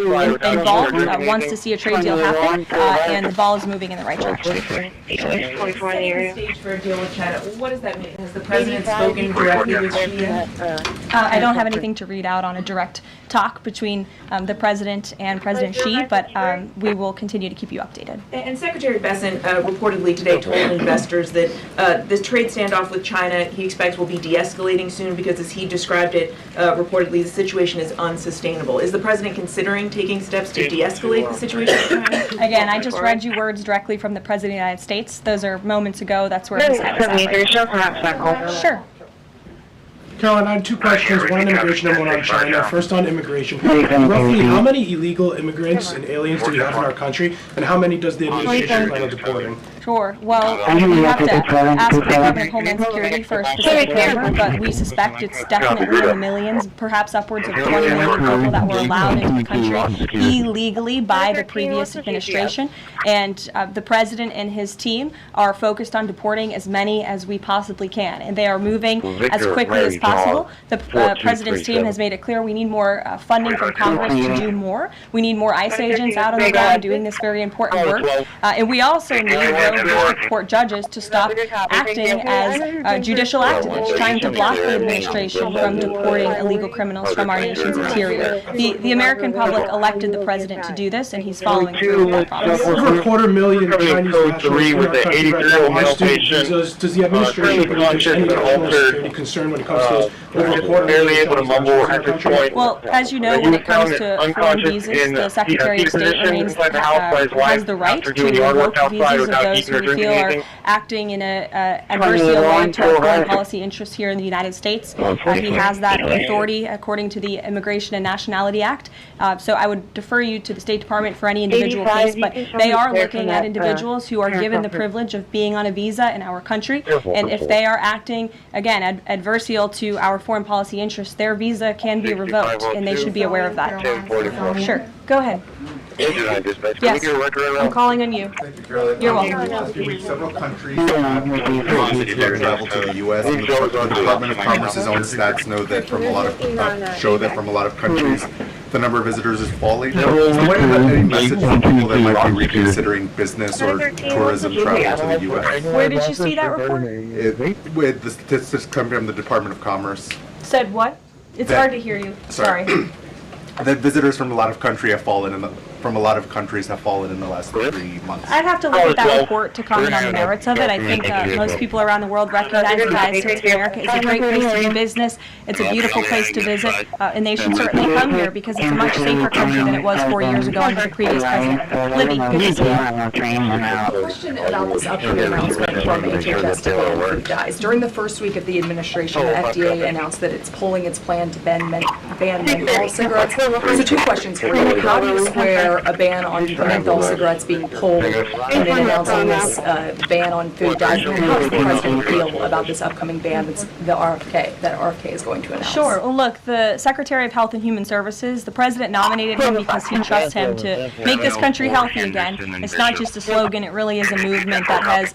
involved wants to see a trade deal happen, and the ball is moving in the right direction. Setting the stage for a deal with China. What does that mean? Has the President spoken directly with Xi? I don't have anything to read out on a direct talk between the President and President Xi, but we will continue to keep you updated. And Secretary Bessent reportedly today told investors that this trade standoff with China he expects will be de-escalating soon because, as he described it, reportedly the situation is unsustainable. Is the President considering taking steps to de-escalate the situation with China? Again, I just read you words directly from the President of the United States. Those are moments ago. That's where his head is at right now. Sure. Caroline, I had two questions, one on immigration and one on China. First on immigration. Roughly how many illegal immigrants and aliens do we have in our country, and how many does the administration plan on deporting? Sure. Well, we have to ask the Department of Homeland Security for a specific number, but we suspect it's definitely in the millions, perhaps upwards of 20 million people that were allowed into the country illegally by the previous administration. And the President and his team are focused on deporting as many as we possibly can, and they are moving as quickly as possible. The President's team has made it clear we need more funding from Congress to do more. We need more ICE agents out on the ground doing this very important work. And we also need district court judges to stop acting as judicial activists, trying to block the administration from deporting illegal criminals from our nation's interior. The American public elected the President to do this, and he's following through with that promise. Over 250,000 Chinese nationals in our country right now are student visas. Does the administration believe there's any national security concern when it comes to those over a quarter million. Well, as you know, when it comes to foreign visas, the Secretary of State has the right to revoke visas of those who we feel are acting in an adversarial way to our foreign policy interests here in the United States. He has that authority according to the Immigration and Nationality Act. So I would defer you to the State Department for any individual case, but they are looking at individuals who are given the privilege of being on a visa in our country, and if they are acting, again, adversarial to our foreign policy interests, their visa can be revoked, and they should be aware of that. Sure, go ahead. Yes, I'm calling on you. You're welcome. Several countries travel to the U.S. and the Department of Commerce's own stats know that from a lot of show that from a lot of countries the number of visitors is falling. So what is any message for people that might be reconsidering business or tourism travel to the U.S.? Where did you see that report? With the statistics coming from the Department of Commerce. Said what? It's hard to hear you. Sorry. That visitors from a lot of countries have fallen in the last 3 months. I'd have to look at that report to comment on the merits of it. I think most people around the world recognize that the United States of America is a great place to do business. It's a beautiful place to visit, and they should certainly come here because it's a much safer country than it was 4 years ago under the previous president. Libby, good to see you. A question about this upcoming announcement from HHS to ban food dyes. During the first week of the administration, the FDA announced that it's pulling its plan to ban menthol cigarettes. So two questions for you. How do you square a ban on menthol cigarettes being pulled and then announcing this ban on food dyes? And how does the president feel about this upcoming ban that RFK is going to announce? Sure. Well, look, the Secretary of Health and Human Services, the president nominated him because he trusts him to make this country healthy again. It's not just a slogan, it really is a movement that has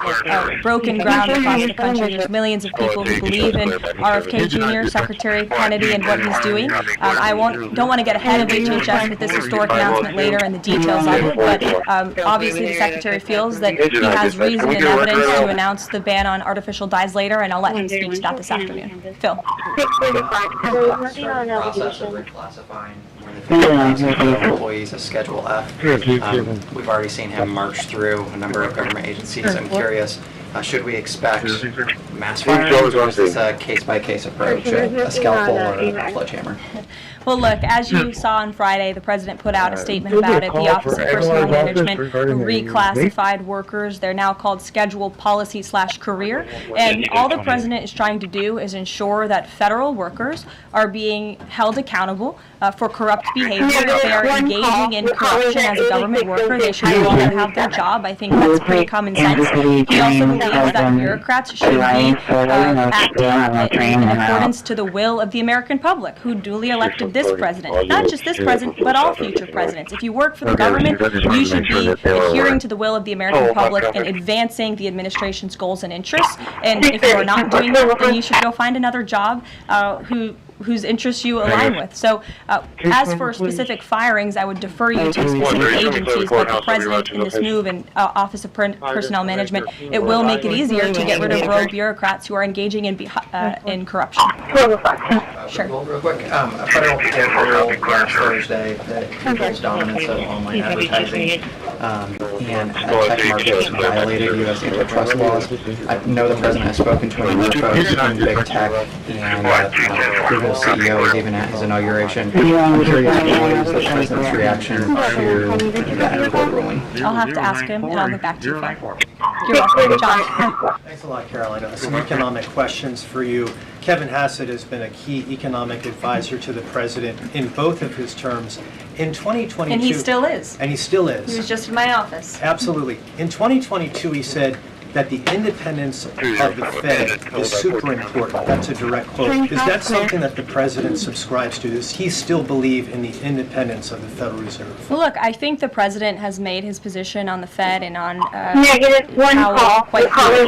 broken ground across the country. There's millions of people who believe in RFK Jr., Secretary Kennedy, and what he's doing. I don't want to get ahead of HHS with this historic announcement later and the details of it, but obviously the Secretary feels that he has reason and evidence to announce the ban on artificial dyes later, and I'll let him speak to that this afternoon. Phil. Process of reclassifying more than 50,000 employees as Schedule F. We've already seen him march through a number of government agencies. I'm curious, should we expect mass firings, or is this a case-by-case approach, a scalpel or a sledgehammer? Well, look, as you saw on Friday, the president put out a statement about it. The Office of Personnel Management reclassified workers. They're now called Schedule Policy/Career. And all the president is trying to do is ensure that federal workers are being held accountable for corrupt behavior. If they are engaging in corruption as a government worker, they should no longer have their job. I think that's pretty common sense. He also believes that bureaucrats should be acting in accordance to the will of the American public, who duly elected this president. Not just this president, but all future presidents. If you work for the government, you should be adhering to the will of the American public and advancing the administration's goals and interests. And if you are not doing that, then you should go find another job whose interests you align with. So as for specific firings, I would defer you to specific agencies, but the president in this move in Office of Personnel Management, it will make it easier to get rid of rogue bureaucrats who are engaging in corruption. Sure. Real quick, a federal court ruled last Thursday that Google's dominance of online advertising and tech markets violated U.S. antitrust laws. I know the president has spoken to a number of folks in big tech, and Google CEO was even at his inauguration. I'm curious, what is the president's reaction to that court ruling? I'll have to ask him, and I'll get back to you. You're welcome, John. Thanks a lot, Carolina. Some economic questions for you. Kevin Hassett has been a key economic advisor to the president in both of his terms. In 2022... And he still is. And he still is. He was just in my office. Absolutely. In 2022, he said that the independence of the Fed is super important. That's a direct quote. Is that something that the president subscribes to? Does he still believe in the independence of the Federal Reserve? Well, look, I think the president has made his position on the Fed and on how quite clear.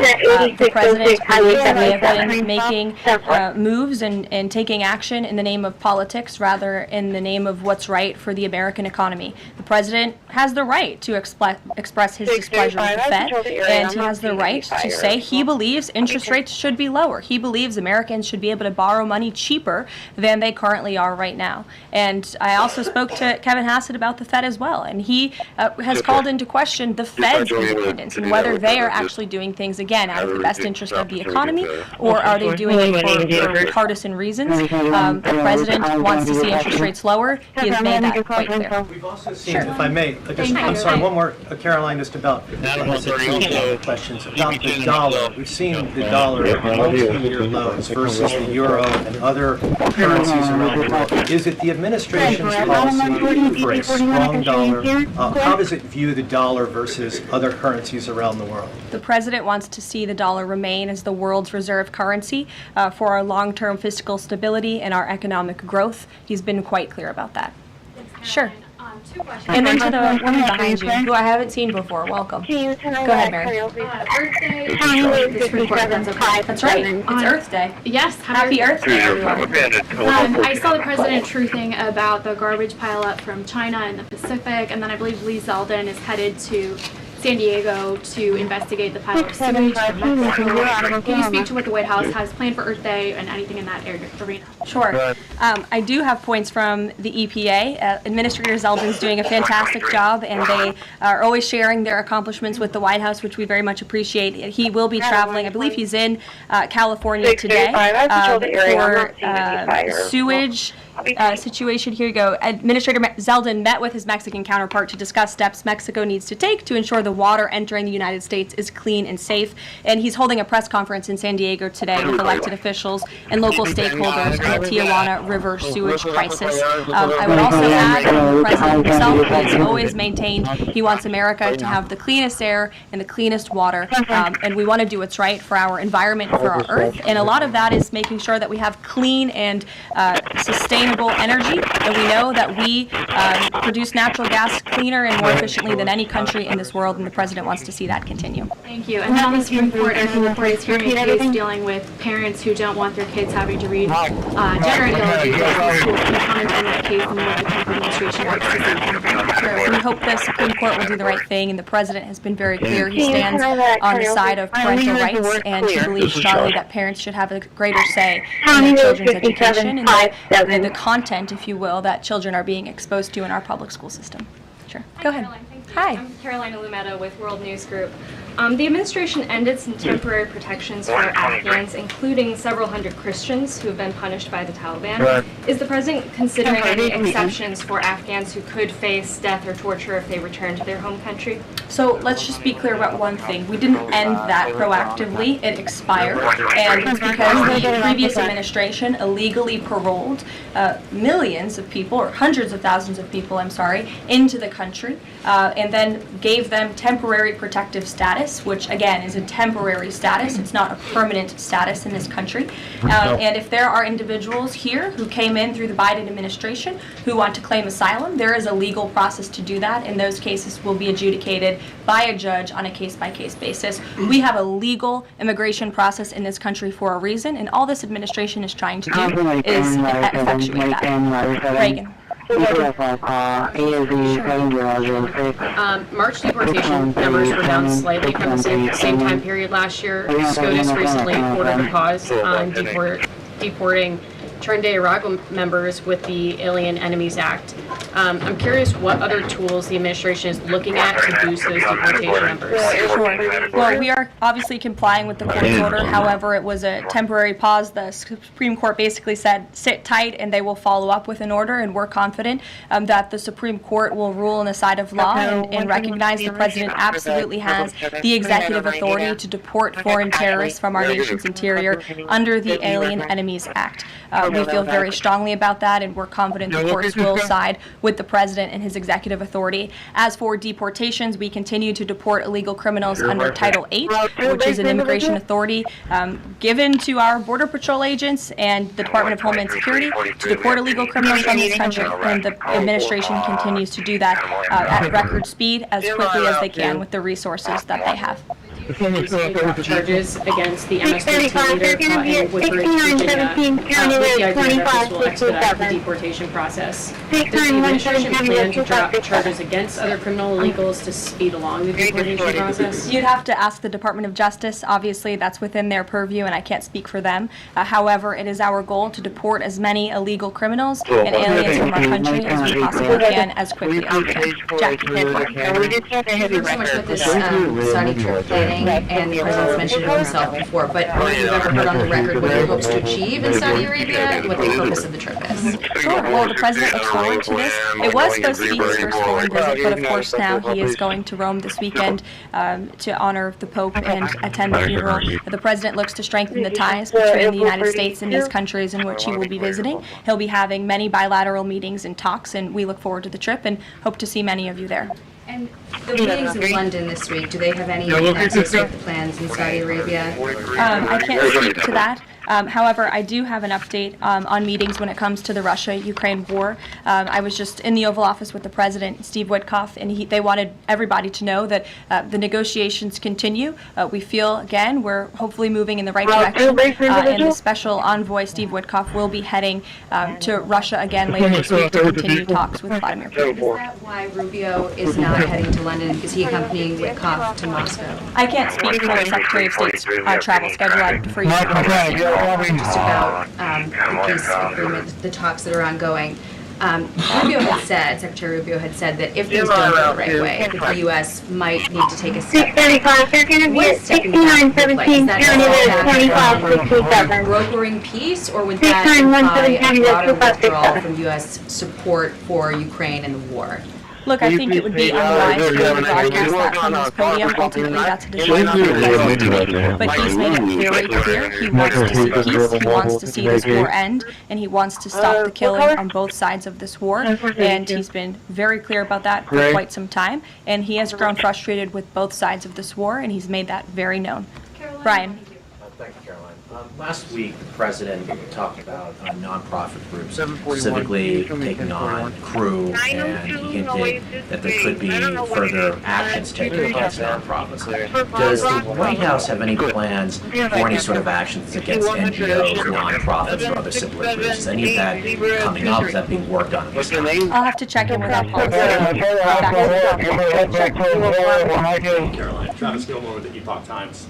The president believes that they have been making moves and taking action in the name of politics rather in the name of what's right for the American economy. The president has the right to express his displeasure with the Fed, and he has the right to say he believes interest rates should be lower. He believes Americans should be able to borrow money cheaper than they currently are right now. And I also spoke to Kevin Hassett about the Fed as well, and he has called into question the Fed's independence and whether they are actually doing things, again, out of the best interest of the economy, or are they doing it for partisan reasons. The president wants to see interest rates lower. He has made that quite clear. We've also seen, if I may, I'm sorry, one more, Caroline, just about questions about the dollar. We've seen the dollar at multi-year lows versus the euro and other currencies around the world. Is it the administration's policy for a strong dollar? How does it view the dollar versus other currencies around the world? The president wants to see the dollar remain as the world's reserve currency for our long-term fiscal stability and our economic growth. He's been quite clear about that. Sure. And then to the woman behind you, who I haven't seen before. Welcome. Go ahead, Mary. Earth Day. That's right. It's Earth Day. Yes. Happy Earth Day, everyone. I saw the president truthing about the garbage pileup from China in the Pacific, and then I believe Lee Zeldin is headed to San Diego to investigate the pile of sewage from Mexico. Can you speak to what the White House has planned for Earth Day and anything in that arena? Sure. I do have points from the EPA. Administrator Zeldin's doing a fantastic job, and they are always sharing their accomplishments with the White House, which we very much appreciate. He will be traveling. I believe he's in California today for sewage situation. Here you go. Administrator Zeldin met with his Mexican counterpart to discuss steps Mexico needs to take to ensure the water entering the United States is clean and safe. And he's holding a press conference in San Diego today with elected officials and local stakeholders on the Tijuana River sewage crisis. I would also add that the president himself has always maintained he wants America to have the cleanest air and the cleanest water. And we want to do what's right for our environment, for our earth. And a lot of that is making sure that we have clean and sustainable energy, and we know that we produce natural gas cleaner and more efficiently than any country in this world, and the president wants to see that continue. Thank you. And then on the Supreme Court, I know the court is hearing a case dealing with parents who don't want their kids having to read gender ideology in school. Can you comment on that case and what the Trump administration wants to see? Sure. We hope the Supreme Court will do the right thing, and the president has been very clear. He stands on the side of parental rights, and he believes strongly that parents should have a greater say in their children's education and the content, if you will, that children are being exposed to in our public school system. Sure. Go ahead. Hi. I'm Carolina Lumetta with World News Group. The administration ended some temporary protections for Afghans, including several hundred Christians who have been punished by the Taliban. Is the president considering any exceptions for Afghans who could face death or torture if they return to their home country? So let's just be clear about one thing. We didn't end that proactively. It expired. And it's because the previous administration illegally paroled millions of people, or hundreds of thousands of people, into the country, and then gave them temporary protective status, which again is a temporary status. It's not a permanent status in this country. And if there are individuals here who came in through the Biden administration who want to claim asylum, there is a legal process to do that, and those cases will be adjudicated by a judge on a case-by-case basis. We have a legal immigration process in this country for a reason, and all this administration is trying to do is effectuate that. Reagan. March deportation numbers were down slightly from the same time period last year. SCOTUS recently ordered a pause on deporting turned-day Iraq members with the Alien Enemies Act. I'm curious what other tools the administration is looking at to reduce those deportation numbers. Sure. Well, we are obviously complying with the court's order. However, it was a temporary pause. The Supreme Court basically said, sit tight, and they will follow up with an order, and we're confident that the Supreme Court will rule on the side of law and recognize the president absolutely has the executive authority to deport foreign terrorists from our nation's interior under the Alien Enemies Act. We feel very strongly about that, and we're confident the courts will side with the president and his executive authority. As for deportations, we continue to deport illegal criminals under Title VIII, which is an immigration authority given to our Border Patrol agents and the Department of Homeland Security to deport illegal criminals from this country, and the administration continues to do that at record speed as quickly as they can with the resources that they have. recently dropped charges against the MS-13 leader caught in Woodbridge, Virginia, with the idea that this will expedite the deportation process. Does the administration plan to drop charges against other criminal illegals to speed along the deportation process? You'd have to ask the Department of Justice. Obviously, that's within their purview, and I can't speak for them. However, it is our goal to deport as many illegal criminals and aliens from our country as we possibly can, as quickly as we can. Jackie. Thank you very much with this Saudi trip planning, and the president's mentioned it himself before, but have you ever heard on the record what he hopes to achieve in Saudi Arabia, what the purpose of the trip is? Sure. Well, the president looks forward to this. It was supposed to be his first foreign visit, but of course now he is going to Rome this weekend to honor the Pope and attend the funeral. The president looks to strengthen the ties between the United States and these countries in which he will be visiting. He'll be having many bilateral meetings and talks, and we look forward to the trip and hope to see many of you there. And the meetings in London this week, do they have any nexus with the plans in Saudi Arabia? I can't speak to that. However, I do have an update on meetings when it comes to the Russia-Ukraine war. I was just in the Oval Office with the President, Steve Witkoff, and they wanted everybody to know that the negotiations continue. We feel, again, we're hopefully moving in the right direction, and the special envoy, Steve Witkoff, will be heading to Russia again later this week to continue talks with Vladimir Putin. Is that why Rubio is not heading to London? Is he accompanying Witkoff to Moscow? I can't speak for the Secretary of State's travel schedule. I'd defer you to the just about the peace agreement, the talks that are ongoing. Rubio had said, Secretary Rubio had said that if things don't go the right way, that the U.S. might need to take a step back. What is stepping back look like? Is that brokering peace, or would that imply a broader withdrawal from U.S. support for Ukraine and the war? Look, I think it would be unwise to broadcast that from this podium. Ultimately, that's a decision of the president. But he's made it very clear he wants to see peace, he wants to see this war end, and he wants to stop the killing on both sides of this war. And he's been very clear about that for quite some time. And he has grown frustrated with both sides of this war, and he's made that very known. Brian. Thank you, Caroline. Last week, the president talked about nonprofit groups specifically taking on crew, and he hinted that there could be further actions taken against nonprofits. Does the White House have any plans for any sort of actions against NGOs, nonprofits, or other similar groups? Is any of that coming up? Is that being worked on at this time? I'll have to check in with our policy. Caroline, Travis Gilmore with the Epoch Times.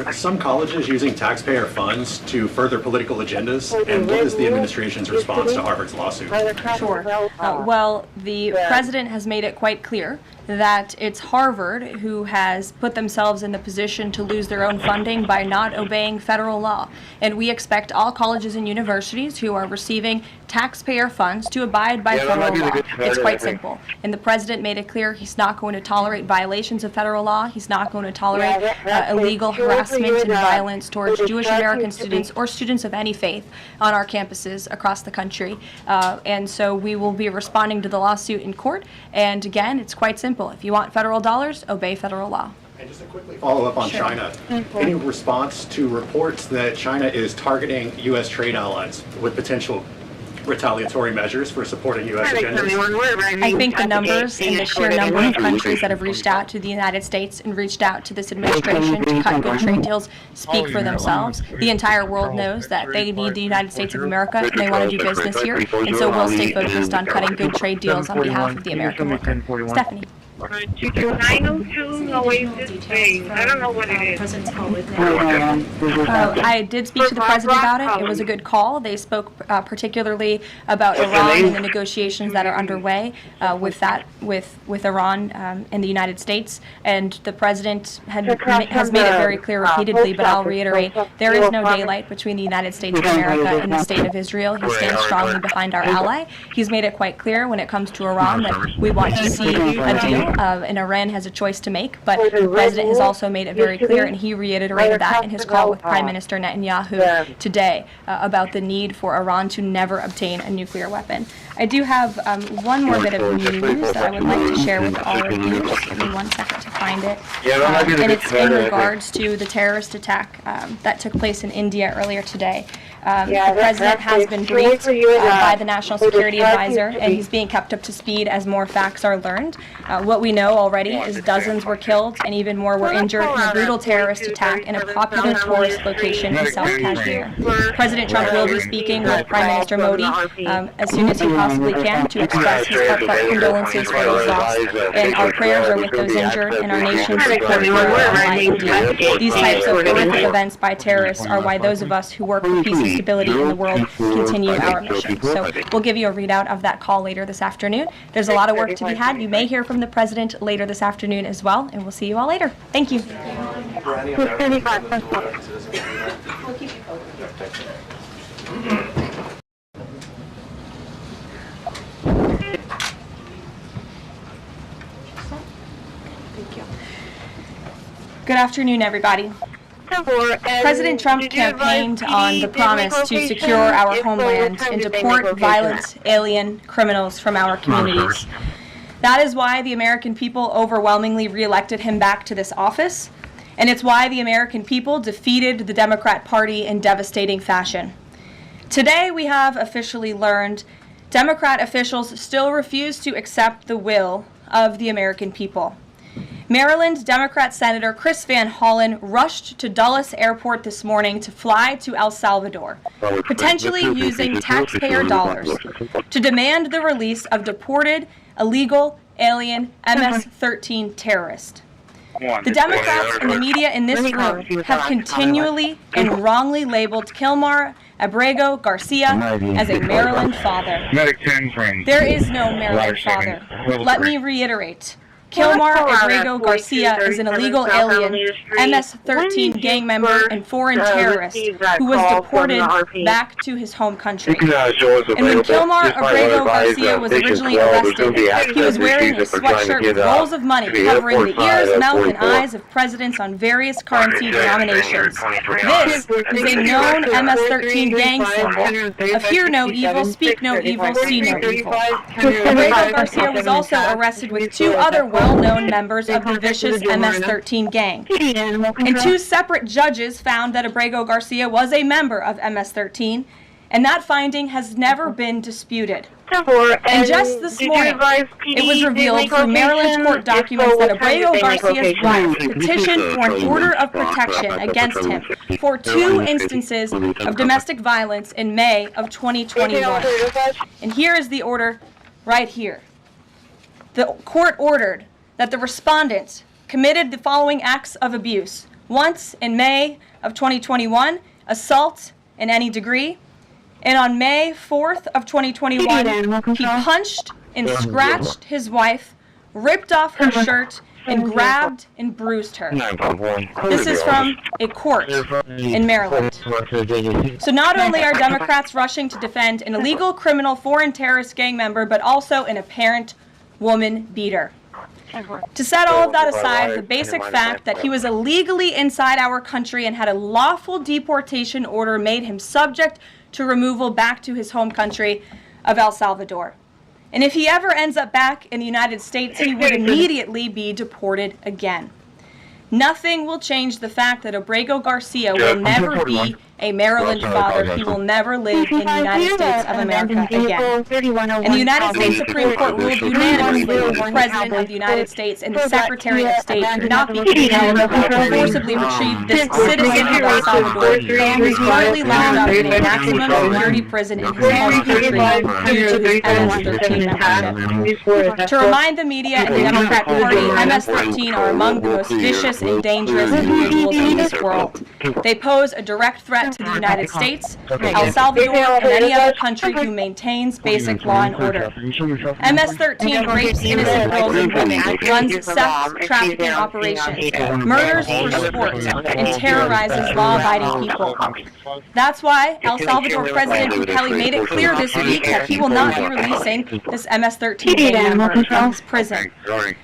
Are some colleges using taxpayer funds to further political agendas, and what is the administration's response to Harvard's lawsuit? Sure. Well, the president has made it quite clear that it's Harvard who has put themselves in the position to lose their own funding by not obeying federal law. And we expect all colleges and universities who are receiving taxpayer funds to abide by federal law. It's quite simple. And the president made it clear he's not going to tolerate violations of federal law. He's not going to tolerate illegal harassment and violence towards Jewish American students or students of any faith on our campuses across the country. And so we will be responding to the lawsuit in court. And again, it's quite simple. If you want federal dollars, obey federal law. And just to quickly follow up on China, any response to reports that China is targeting U.S. trade allies with potential retaliatory measures for supporting U.S. agendas? I think the numbers and the sheer number of countries that have reached out to the United States and reached out to this administration to cut good trade deals speak for themselves. The entire world knows that they need the United States of America and they want to do business here, and so we'll stay focused on cutting good trade deals on behalf of the American worker. Stephanie. 902, no, I don't know what it is. I did speak to the president about it. It was a good call. They spoke particularly about Iran and the negotiations that are underway with Iran and the United States. And the president has made it very clear repeatedly, but I'll reiterate, there is no daylight between the United States of America and the state of Israel. He stands strongly behind our ally. He's made it quite clear when it comes to Iran that we want to see a deal. And Iran has a choice to make, but the president has also made it very clear, and he reiterated that in his call with Prime Minister Netanyahu today about the need for Iran to never obtain a nuclear weapon. I do have one more bit of news that I would like to share with all of you. Just give me 1 second to find it. And it's in regards to the terrorist attack that took place in India earlier today. The president has been briefed by the National Security Advisor, and he's being kept up to speed as more facts are learned. What we know already is dozens were killed and even more were injured in a brutal terrorist attack in a popular tourist location in South Kashmir. President Trump will be speaking with Prime Minister Modi as soon as he possibly can to express his heartfelt condolences for those lost, and our prayers are with those injured and our nation's support for IED. These types of horrific events by terrorists are why those of us who work for peace and stability in the world continue our mission. So we'll give you a readout of that call later this afternoon. There's a lot of work to be had. You may hear from the president later this afternoon as well, and we'll see you all later. Thank you. Good afternoon, everybody. President Trump campaigned on the promise to secure our homeland and deport violent alien criminals from our communities. That is why the American people overwhelmingly reelected him back to this office, and it's why the American people defeated the Democrat Party in devastating fashion. Today, we have officially learned Democrat officials still refuse to accept the will of the American people. Maryland Democrat Senator Chris Van Hollen rushed to Dulles Airport this morning to fly to El Salvador, potentially using taxpayer dollars to demand the release of deported, illegal, alien MS-13 terrorists. The Democrats and the media in this room have continually and wrongly labeled Kilmar Abrego Garcia as a Maryland father. There is no Maryland father. Let me reiterate. Kilmar Abrego Garcia is an illegal alien, MS-13 gang member and foreign terrorist who was deported back to his home country. And when Kilmar Abrego Garcia was originally arrested, he was wearing a sweatshirt with rolls of money covering the ears, mouth, and eyes of presidents on various currency denominations. This is a known MS-13 gang symbol of hear no evil, speak no evil, see no evil. Abrego Garcia was also arrested with two other well-known members of the vicious MS-13 gang. And two separate judges found that Abrego Garcia was a member of MS-13, and that finding has never been disputed. And just this morning, it was revealed through Maryland court documents that Abrego Garcia's wife petitioned for an order of protection against him for 2 instances of domestic violence in May of 2021. And here is the order right here. The court ordered that the respondent committed the following acts of abuse. Once in May of 2021, assault in any degree. And on May 4th of 2021, he punched and scratched his wife, ripped off her shirt, and grabbed and bruised her. This is from a court in Maryland. So not only are Democrats rushing to defend an illegal criminal foreign terrorist gang member, but also an apparent woman beater. To set all of that aside, the basic fact that he was illegally inside our country and had a lawful deportation order made him subject to removal back to his home country of El Salvador. And if he ever ends up back in the United States, he would immediately be deported again. Nothing will change the fact that Abrego Garcia will never be a Maryland father. He will never live in the United States of America again. And the United States Supreme Court ruled unanimously that the President of the United States and the Secretary of State could not be compelled to forcibly retrieve this citizen of El Salvador who is currently locked up in a maximum security prison in his home country due to his MS-13 membership. To remind the media and the Democrat Party, MS-13 are among the most vicious and dangerous individuals in this world. They pose a direct threat to the United States, El Salvador, and any other country who maintains basic law and order. MS-13 rapes innocent girls and women, runs sex trafficking operations, murders for sport, and terrorizes law-abiding people. That's why El Salvador President Bukele made it clear this week that he will not be releasing this MS-13 gang member from his prison.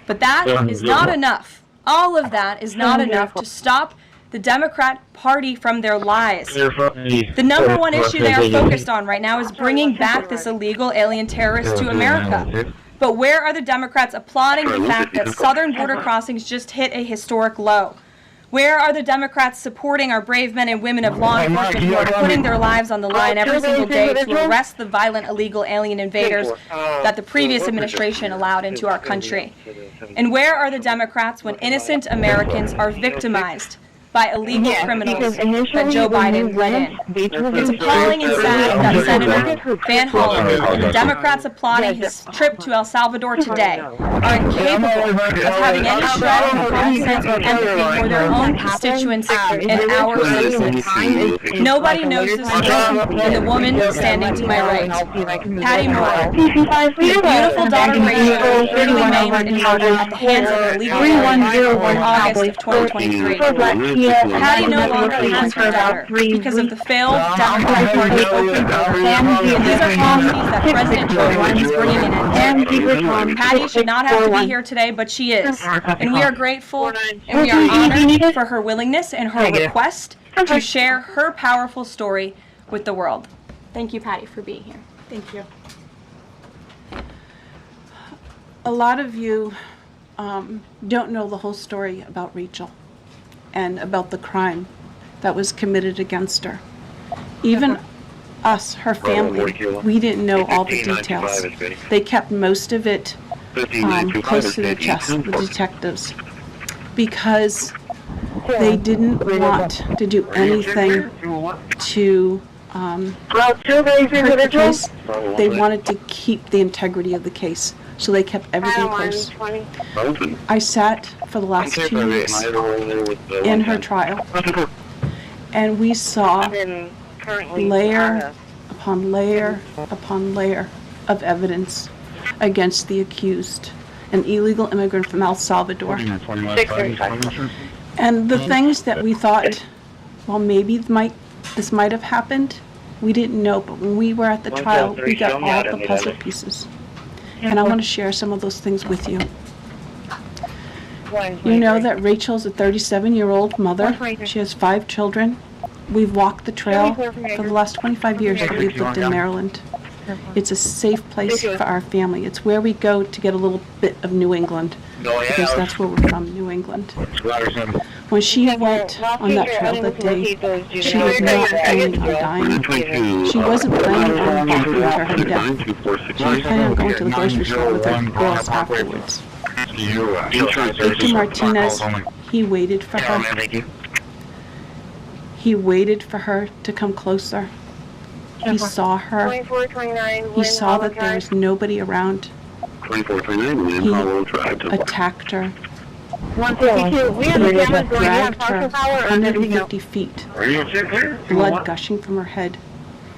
But that is not enough. All of that is not enough to stop the Democrat Party from their lies. The number one issue they are focused on right now is bringing back this illegal alien terrorist to America. But where are the Democrats applauding the fact that southern border crossings just hit a historic low? Where are the Democrats supporting our brave men and women of law enforcement who are putting their lives on the line every single day to arrest the violent illegal alien invaders that the previous administration allowed into our country? And where are the Democrats when innocent Americans are victimized by illegal criminals that Joe Biden let in? It's appalling and sad that Senator Van Hollen and the Democrats applauding his trip to El Salvador today are incapable of having any shred of common sense or empathy for their own constituents and our citizens. Nobody knows this more than the woman standing to my right, Patty Moore. The beautiful daughter Rachel brutally maimed and murdered at the hands of illegal aliens in August of 2023. Patty no longer has her daughter because of the failed Democratic Party open door plan. These are policies that President Joe Biden is bringing in. Patty should not have to be here today, but she is. And we are grateful and we are honored for her willingness and her request to share her powerful story with the world. Thank you, Patty, for being here. Thank you. A lot of you don't know the whole story about Rachel and about the crime that was committed against her. Even us, her family, we didn't know all the details. They kept most of it close to their chest, the detectives, because they didn't want to do anything to hurt the case. They wanted to keep the integrity of the case, so they kept everything close. I sat for the last 2 weeks in her trial, and we saw layer upon layer upon layer of evidence against the accused, an illegal immigrant from El Salvador. And the things that we thought, well, maybe this might have happened, we didn't know, but when we were at the trial, we got all the puzzle pieces. And I want to share some of those things with you. You know that Rachel's a 37-year-old mother. She has 5 children. We've walked the trail for the last 25 years that we've lived in Maryland. It's a safe place for our family. It's where we go to get a little bit of New England, because that's where we're from, New England. When she went on that trail that day, she was not planning on dying. She wasn't planning on walking with her to death. She was planning on going to the grocery store with her girls afterwards. Victor Martinez, he waited for her. He waited for her to come closer. He saw her. He saw that there was nobody around. He attacked her. He dragged her 150 feet, blood gushing from her head.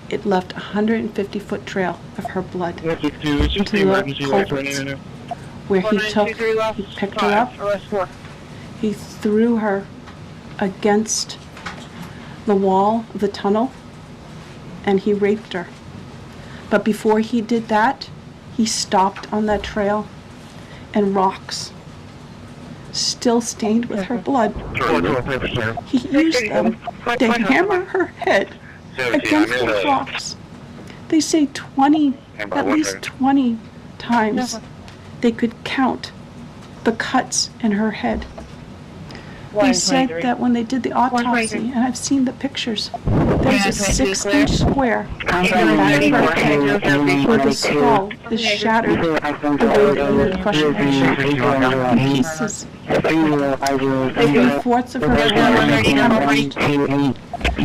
It left a 150-foot trail of her blood to the culprits, where he picked her up, he threw her against the wall of the tunnel, and he raped her. But before he did that, he stopped on that trail, and rocks, still stained with her blood, he used them to hammer her head against the rocks. They say at least 20 times they could count the cuts in her head. They said that when they did the autopsy, and I've seen the pictures, there's a 6-inch square on the back of her head where the skull is shattered the way that you would crush a shell in pieces. 3/4 of her head hemorrhaged.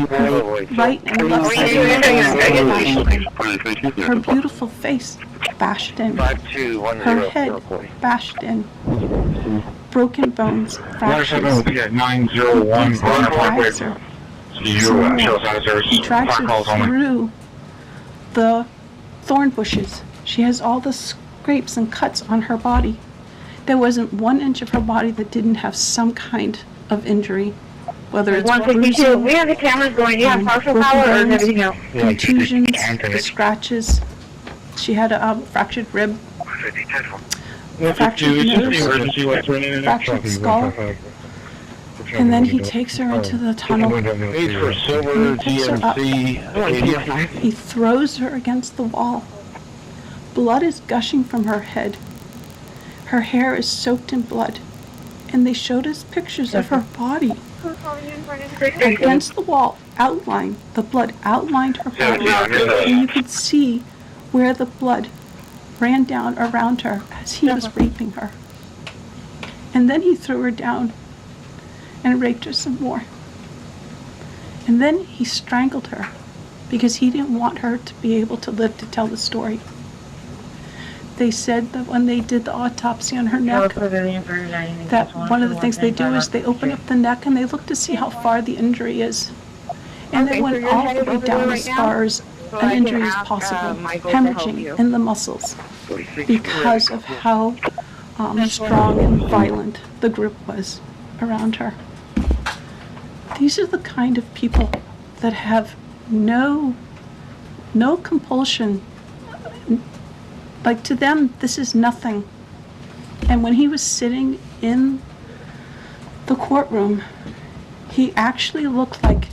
Her right and left side of her face bashed in. Her beautiful face bashed in. Her head bashed in. Broken bones, fractures. He drags her through the thorn bushes. She has all the scrapes and cuts on her body. There wasn't 1 inch of her body that didn't have some kind of injury, whether it's bruising, we have the cameras going. You have partial broken power or bones, everything else? contusions, the scratches. She had a fractured rib, fractured nose, fractured skull. And then he takes her into the tunnel. And he picks her up. He throws her against the wall. Blood is gushing from her head. Her hair is soaked in blood. And they showed us pictures of her body against the wall, the blood outlined her body, and you could see where the blood ran down around her as he was raping her. And then he threw her down and raped her some more. And then he strangled her because he didn't want her to be able to live to tell the story. They said that when they did the autopsy on her neck, that one of the things they do is they open up the neck and they look to see how far the injury is. And they went all the way down as far as an injury as possible, hemorrhaging in the muscles, because of how strong and violent the group was around her. These are the kind of people that have no compulsion. Like, to them, this is nothing. And when he was sitting in the courtroom, he actually looked like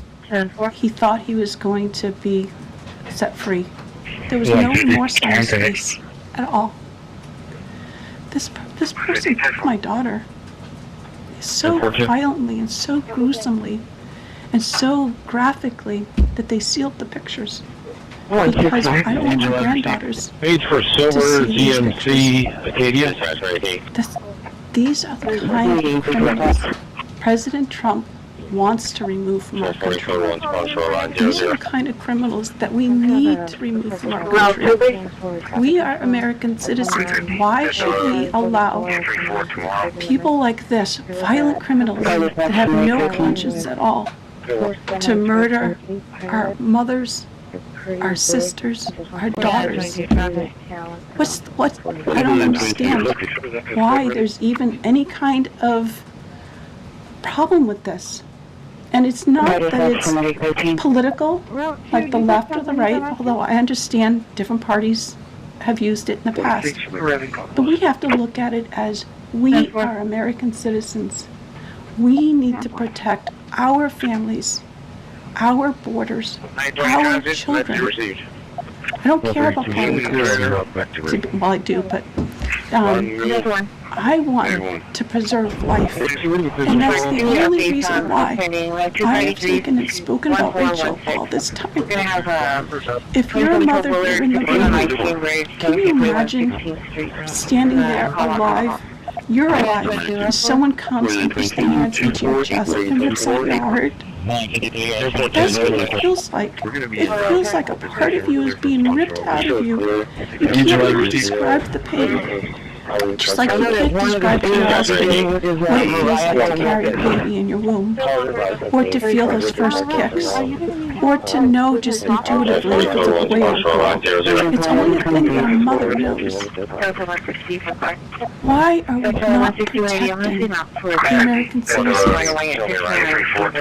he thought he was going to be set free. There was no remorse on his face at all. This person took my daughter so violently and so gruesomely and so graphically that they sealed the pictures. Because I don't want my granddaughters Page for Silver, GMC, Acadia. These are the kind of criminals President Trump wants to remove from our country. These are the kind of criminals that we need to remove from our country. We are American citizens. Why should we allow people like this, violent criminals that have no conscience at all, to murder our mothers, our sisters, our daughters? I don't understand why there's even any kind of problem with this. And it's not that it's political, like the left or the right, although I understand different parties have used it in the past. But we have to look at it as we are American citizens. We need to protect our families, our borders, our children. I don't care about politics. Well, I do, but I want to preserve life. And that's the only reason why I have taken and spoken about Rachel all this time. If you're a mother here in the room, can you imagine standing there alive? You're alive, and someone comes and puts their hands into your chest and rips out your heart. That's what it feels like. It feels like a part of you is being ripped out of you. You can't even describe the pain. Just like you can't describe to your husband what it feels like to carry a baby in your womb, or to feel those first kicks, or to know just intuitively if it's a boy or a girl. It's only a thing that a mother knows. Why are we not protecting the American citizens?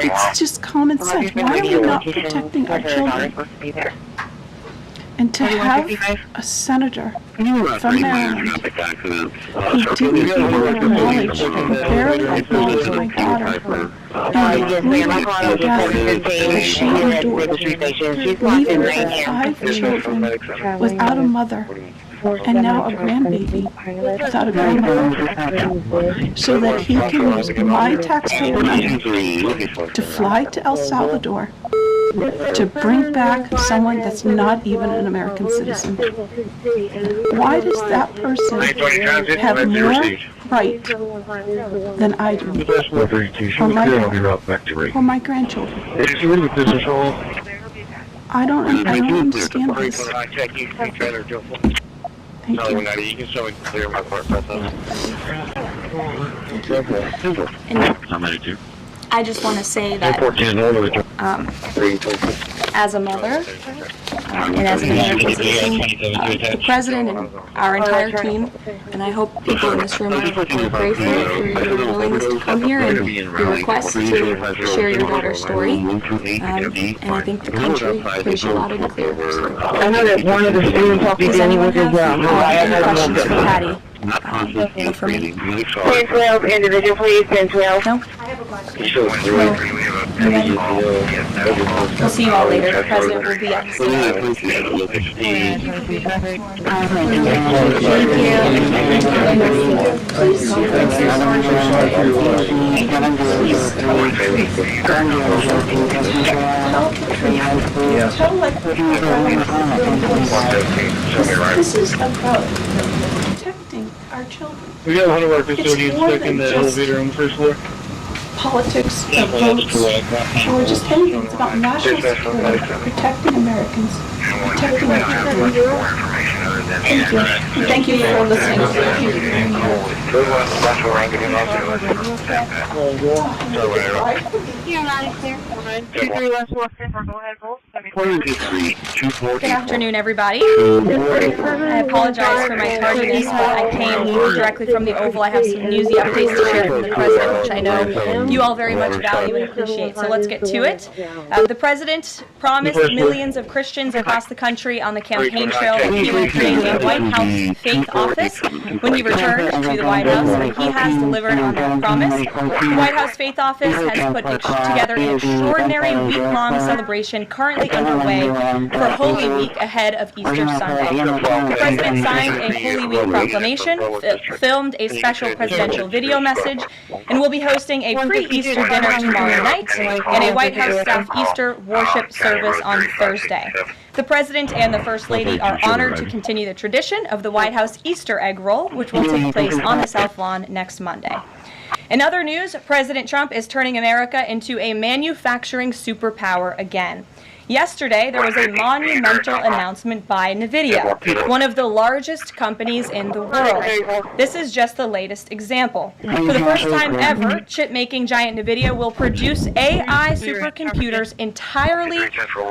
It's just common sense. Why are we not protecting our children? And to have a senator from Maryland who didn't even acknowledge, who barely acknowledged my daughter, and included the death that she endured, leaving her 5 children without a mother, and now a grandbaby without a grandmother, so that he can use my taxpayer money to fly to El Salvador to bring back someone that's not even an American citizen. Why does that person have more right than I do, or my daughter, or my grandchildren? I don't understand this. Thank you. I just want to say that as a mother and as an American citizen, the president and our entire team, and I hope people in this room are grateful for your willingness to come here and your request to share your daughter's story. And I think the country hears you loud and clear. I know that one of the students helped you with any questions for Patty? 1012 individual, please, 1012. No? We'll see you all later. The president will be at the scene. This is about protecting our children. We got one of our custodians stuck in the elevator on the first floor. Politics, votes, or just anything. It's about national security, protecting Americans, protecting our children. Thank you. Thank you for listening. Good afternoon, everybody. I apologize for my tardiness, but I came directly from the Oval. I have some newsy updates to share from the president, which I know you all very much value and appreciate. So let's get to it. The president promised millions of Christians across the country on the campaign trail that he will create a White House faith office when he returns to the White House, and he has delivered on that promise. The White House faith office has put together an extraordinary week-long celebration currently underway for Holy Week ahead of Easter Sunday. The president signed a Holy Week proclamation, filmed a special presidential video message, and will be hosting a pre-Easter dinner tomorrow night and a White House staff Easter worship service on Thursday. The President and the First Lady are honored to continue the tradition of the White House Easter egg roll, which will take place on the South Lawn next Monday. In other news, President Trump is turning America into a manufacturing superpower again. Yesterday, there was a monumental announcement by NVIDIA, one of the largest companies in the world. This is just the latest example. For the first time ever, chip-making giant NVIDIA will produce AI supercomputers entirely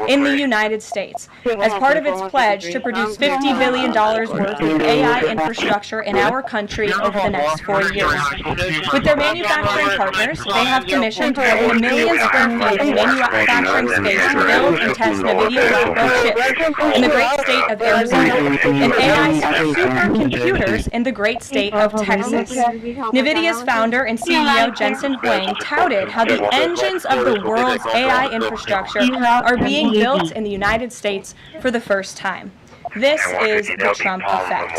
in the United States, as part of its pledge to produce $50 billion worth of AI infrastructure in our country over the next 4 years. With their manufacturing partners, they have commissioned over 1 million square feet of manufacturing space to build and test NVIDIA laptop chips in the great state of Arizona and AI supercomputers in the great state of Texas. NVIDIA's founder and CEO Jensen Huang touted how the engines of the world's AI infrastructure are being built in the United States for the first time. This is the Trump effect.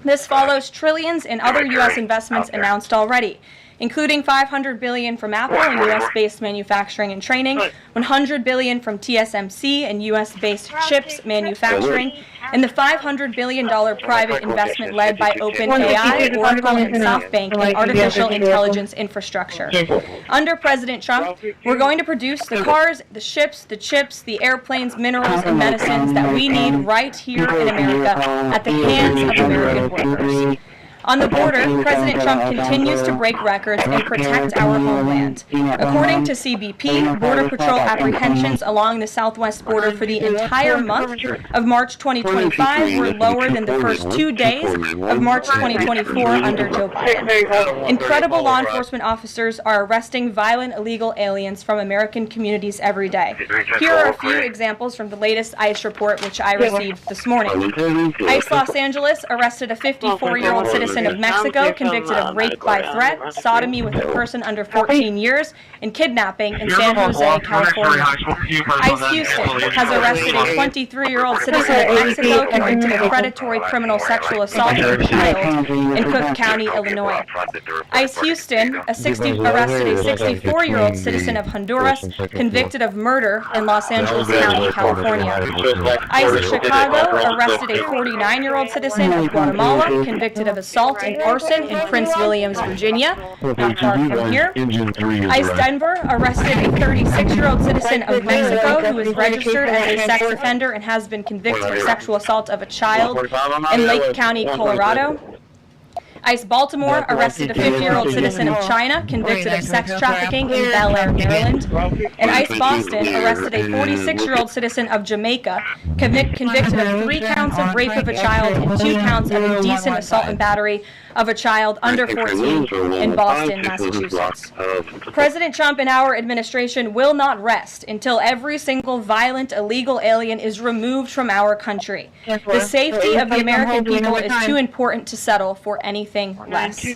This follows trillions in other U.S. investments announced already, including $500 billion from Apple in U.S.-based manufacturing and training, $100 billion from TSMC and U.S.-based chips manufacturing, and the $500 billion private investment led by OpenAI, Oracle, and SoftBank in artificial intelligence infrastructure. Under President Trump, we're going to produce the cars, the ships, the chips, the airplanes, minerals, and medicines that we need right here in America at the hands of American workers. On the border, President Trump continues to break records and protect our homeland. According to CBP, Border Patrol apprehensions along the southwest border for the entire month of March 2025 were lower than the first 2 days of March 2024 under Joe Biden. Incredible law enforcement officers are arresting violent illegal aliens from American communities every day. Here are a few examples from the latest ICE report, which I received this morning. ICE Los Angeles arrested a 54-year-old citizen of Mexico convicted of rape by threat, sodomy with a person under 14 years, and kidnapping in San Jose, California. ICE Houston has arrested a 23-year-old citizen of Mexico convicted of predatory criminal sexual assault of a child in Cook County, Illinois. ICE Houston arrested a 64-year-old citizen of Honduras convicted of murder in Los Angeles County, California. ICE Chicago arrested a 49-year-old citizen of Guatemala convicted of assault and arson in Prince Williams, Virginia, not far from here. ICE Denver arrested a 36-year-old citizen of Mexico who is registered as a sex offender and has been convicted of sexual assault of a child in Lake County, Colorado. ICE Baltimore arrested a 50-year-old citizen of China convicted of sex trafficking in Bel Air, Maryland. And ICE Boston arrested a 46-year-old citizen of Jamaica convicted of 3 counts of rape of a child and 2 counts of indecent assault and battery of a child under 14 in Boston, Massachusetts. President Trump and our administration will not rest until every single violent illegal alien is removed from our country. The safety of the American people is too important to settle for anything less.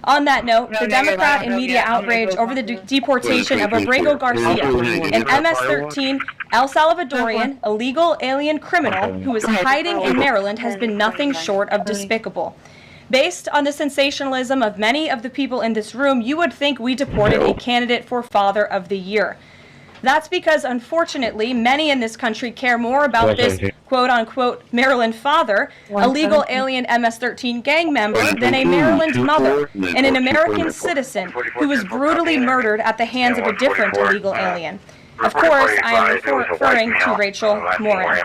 On that note, the Democrat and media outrage over the deportation of Abrego Garcia, an MS-13 El Salvadorian illegal alien criminal who is hiding in Maryland, has been nothing short of despicable. Based on the sensationalism of many of the people in this room, you would think we deported a candidate for Father of the Year. That's because, unfortunately, many in this country care more about this quote-unquote Maryland father, a legal alien MS-13 gang member, than a Maryland mother and an American citizen who was brutally murdered at the hands of a different illegal alien. Of course, I am referring to Rachel Morin.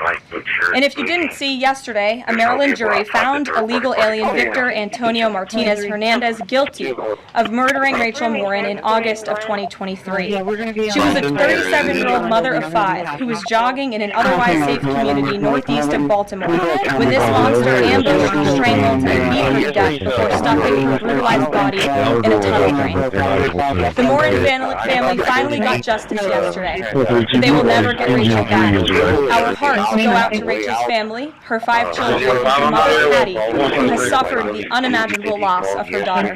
And if you didn't see yesterday, a Maryland jury found illegal alien Victor Antonio Martinez Hernandez guilty of murdering Rachel Morin in August of 2023. She was a 37-year-old mother of 5 who was jogging in an otherwise safe community northeast of Baltimore when this monster ambushed, strangled, and beat her to death before stuffing her brutalized body in a tunnel drain. The Morin family finally got justice yesterday. They will never get Rachel back. Our hearts go out to Rachel's family, her 5 children, and her mother, Patty, who has suffered the unimaginable loss of her daughter.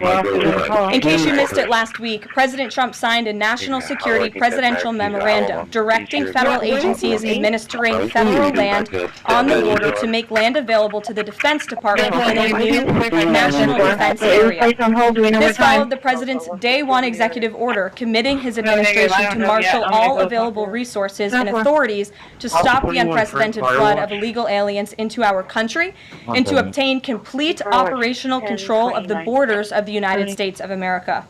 In case you missed it last week, President Trump signed a national security presidential memorandum directing federal agencies administering federal land on the border to make land available to the Defense Department in a new national defense area. This followed the president's Day 1 executive order committing his administration to marshal all available resources and authorities to stop the unprecedented flood of illegal aliens into our country and to obtain complete operational control of the borders of the United States of America.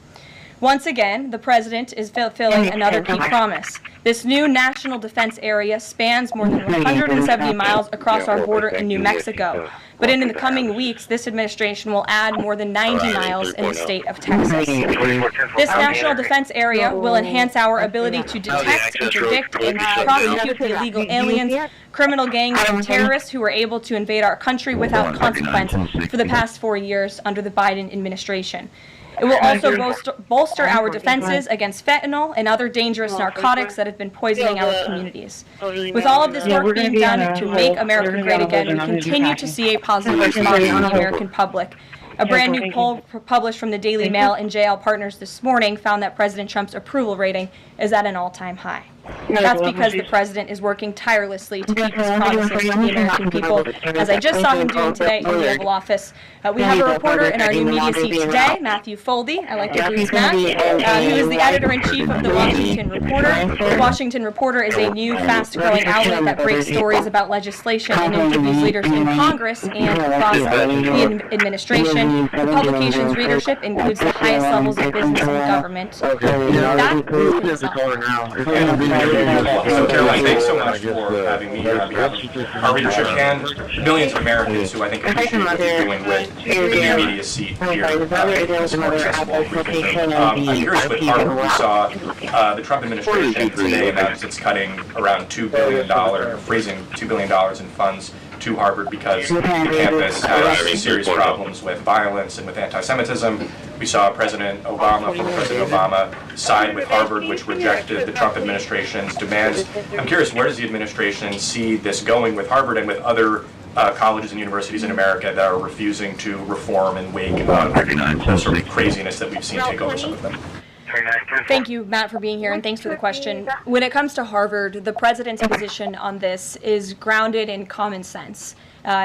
Once again, the president is fulfilling another key promise. This new national defense area spans more than 170 miles across our border in New Mexico. But in the coming weeks, this administration will add more than 90 miles in the state of Texas. This national defense area will enhance our ability to detect, interdict, and prosecute the illegal aliens, criminal gangs, and terrorists who were able to invade our country without consequence for the past 4 years under the Biden administration. It will also bolster our defenses against fentanyl and other dangerous narcotics that have been poisoning our communities. With all of this work being done to make America great again, we continue to see a positive response from the American public. A brand new poll published from the Daily Mail and JL Partners this morning found that President Trump's approval rating is at an all-time high. That's because the president is working tirelessly to keep his promises to the American people, as I just saw him doing today in the Oval Office. We have a reporter in our new media seat today, Matthew Foldy. I like to greet Matt, who is the editor-in-chief of the Washington Reporter. The Washington Reporter is a new, fast-growing outlet that breaks stories about legislation and interviews leaders in Congress and across the administration. The publication's readership includes the highest levels of business and government. So Caroline, thanks so much for having me here on behalf of our readership and millions of Americans who I think appreciate what you're doing with the new media seat here this morning at Wall Street. I'm curious, with Harvard, we saw the Trump administration today announce it's cutting around $2 billion, freezing $2 billion in funds to Harvard because the campus has serious problems with violence and with anti-Semitism. We saw former President Obama, side with Harvard, which rejected the Trump administration's demands. I'm curious, where does the administration see this going with Harvard and with other colleges and universities in America that are refusing to reform and wake the sort of craziness that we've seen take over some of them? Thank you, Matt, for being here, and thanks for the question. When it comes to Harvard, the president's position on this is grounded in common sense.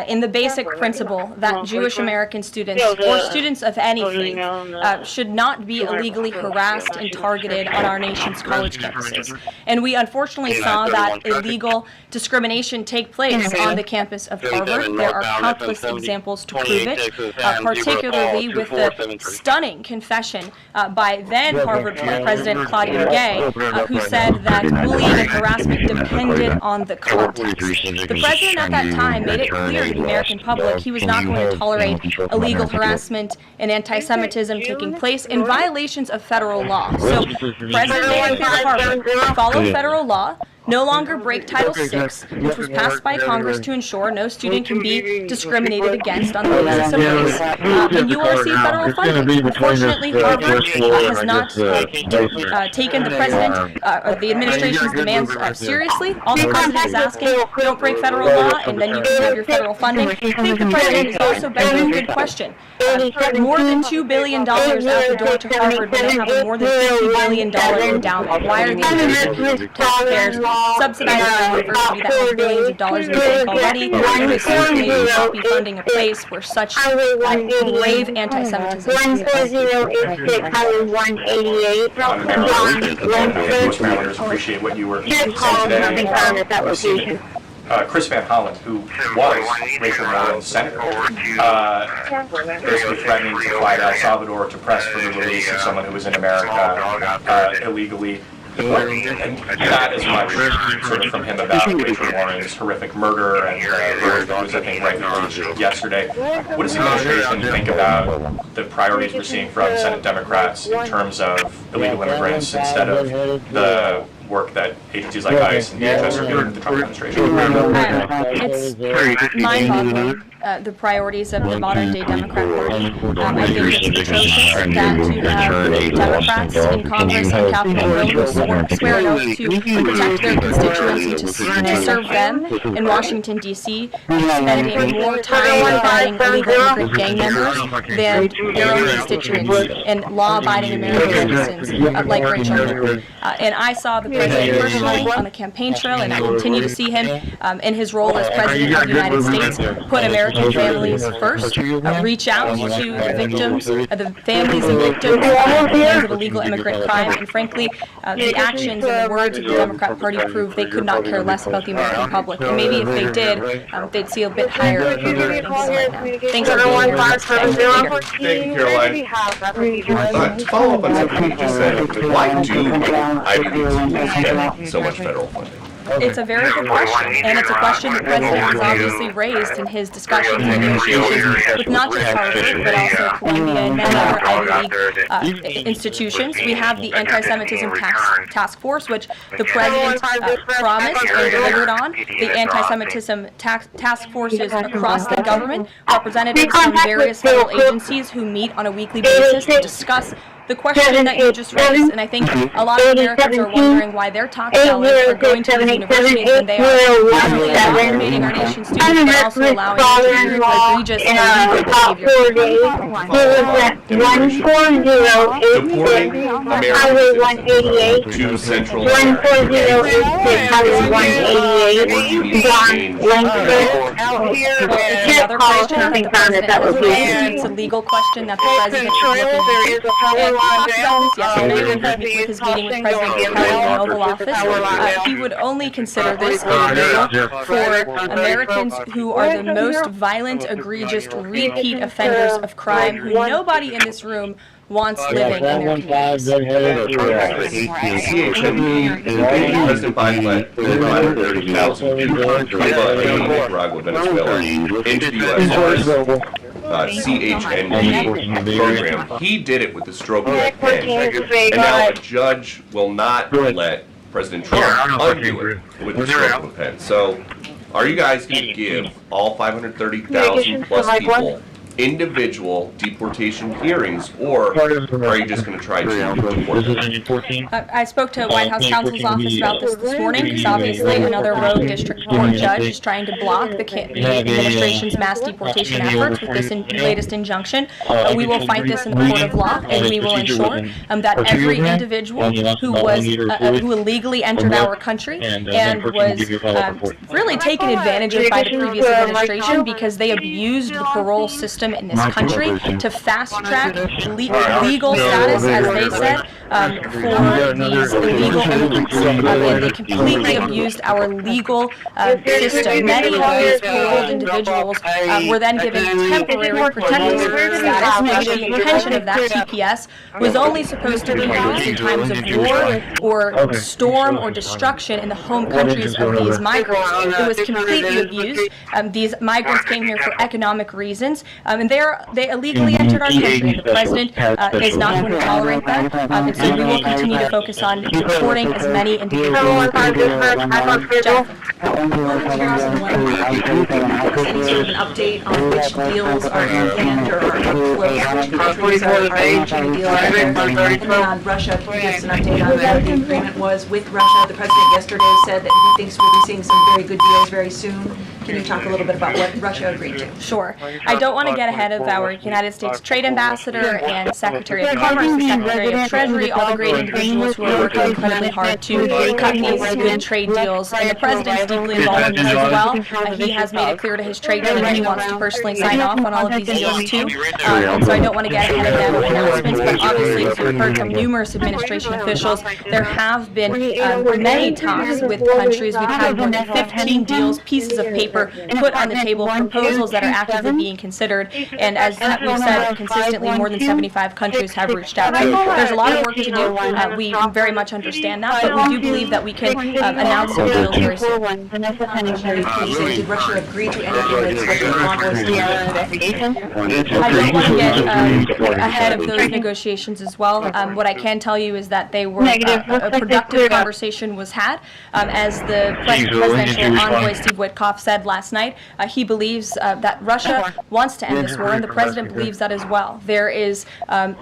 In the basic principle that Jewish American students, or students of any faith, should not be illegally harassed and targeted on our nation's college campuses. And we unfortunately saw that illegal discrimination take place on the campus of Harvard. There are countless examples to prove it, particularly with the stunning confession by then Harvard President Claudia Gay, who said that bullying and harassment depended on the context. The president at that time made it clear to the American public he was not going to tolerate illegal harassment and anti-Semitism taking place in violations of federal law. So President Gay of Harvard followed federal law, no longer break Title VI, which was passed by Congress to ensure no student can be discriminated against on the basis of race, and you will receive federal funding. Unfortunately, Harvard has not taken the president or the administration's demands seriously. All the president is asking, don't break federal law, and then you can have your federal funding. I think the president is also begging a good question. More than $2 billion out the door to Harvard when they have a more than $50 billion endowment. Why are the American taxpayers subsidizing a university that has billions of dollars in the bank already? And they certainly will not be funding a place where such grave anti-Semitism is Most mariners appreciate what you were saying today. Chris Van Hollen, who was Rachel Warren's senator, basically threatening to fly to El Salvador to press for the release of someone who was in America illegally. And not as much sort of from him about Rachel Warren's horrific murder and it was, I think, rightly released yesterday. What does the administration think about the priorities we're seeing from Senate Democrats in terms of illegal immigrants instead of the work that agencies like ICE and DHS are doing with the Trump administration? It's mind-boggling. The priorities of the modern-day Democrat Party. I think it's atrocious that to have Democrats in Congress and Capitol Hill who swear an oath to protect their constituency, to serve them in Washington, D.C., spending more time fighting illegal immigrant gang members than their own constituents and law-abiding American citizens like Rachel Warren. And I saw the president personally on the campaign trail, and I continue to see him in his role as president of the United States put American families first, reach out to the victims, the families of victims of illegal immigrant crime, and frankly, the actions and the words of the Democrat Party prove they could not care less about the American public. And maybe if they did, they'd see a bit higher ratings right now. Thanks for being here. Thank you, Caroline. To follow up on something you just said, why do Ivy League schools get so much federal funding? It's a very good question, and it's a question the president has obviously raised in his discussions and negotiations with not just Harvard, but also Columbia and many other Ivy League institutions. We have the Anti-Semitism Task Force, which the president promised and delivered on. The Anti-Semitism Task Forces across the government, representatives from various federal agencies who meet on a weekly basis to discuss the question that you just raised, and I think a lot of Americans are wondering why their tax dollars are going to these universities when they are not only indoctrinating our nation's students, but also allowing them to do egregious and illegal behavior. To Central Another question that the president has raised. It's a legal question that the president is looking into. Talked about this yesterday with his meeting with President Kelly in the Oval Office. He would only consider this illegal for Americans who are the most violent, egregious, repeat offenders of crime who nobody in this room wants living in their communities. President Biden let 530,000 people from Nicaragua, Venezuela into the U.S. CHND program. He did it with the stroke of a pen, and now a judge will not let President Trump undo it with the stroke of a pen. So, are you guys going to give all 530,000 plus people individual deportation hearings, or are you just going to try to deport them? I spoke to White House counsel's office about this morning because obviously another rogue district court judge is trying to block the administration's mass deportation efforts with this latest injunction. We will fight this in the court of law, and we will ensure that every individual who illegally entered our country and was really taken advantage of by the previous administration because they abused the parole system in this country to fast-track legal status, as they said, for these illegal immigrants. They completely abused our legal system. Many of these paroled individuals were then given temporary protected status, and the intention of that TPS was only supposed to be used in times of war or storm or destruction in the home countries of these migrants. It was completely abused. These migrants came here for economic reasons. And they illegally entered our country, and the president is not going to tolerate that. And so we will continue to focus on deporting as many individuals as possible. Any sort of an update on which deals are in hand or are closed, which countries are reaching deals out there? And then on Russia, can you give us an update on what the agreement was with Russia? The president yesterday said that he thinks we'll be seeing some very good deals very soon. Can you talk a little bit about what Russia agreed to? Sure. I don't want to get ahead of our United States Trade Ambassador and Secretary of Commerce, the Secretary of Treasury, all the great individuals who are working incredibly hard to cut these good trade deals. And the president's deeply involved in this as well. He has made it clear to his trade team that he wants to personally sign off on all of these deals too. And so I don't want to get ahead of them with announcements, but obviously, as we've heard from numerous administration officials, there have been many talks with countries. We've had more than 15 deals, pieces of paper put on the table, proposals that are actively being considered, and as we've said consistently, more than 75 countries have reached out. So there's a lot of work to do. We very much understand that, but we do believe that we can announce some deals very soon. Did Russia agree to anything that's what the envoys do investigation? I don't want to get ahead of those negotiations as well. What I can tell you is that they were a productive conversation was had. As the presidential envoy Steve Witkoff said last night, he believes that Russia wants to end this war, and the president believes that as well. There is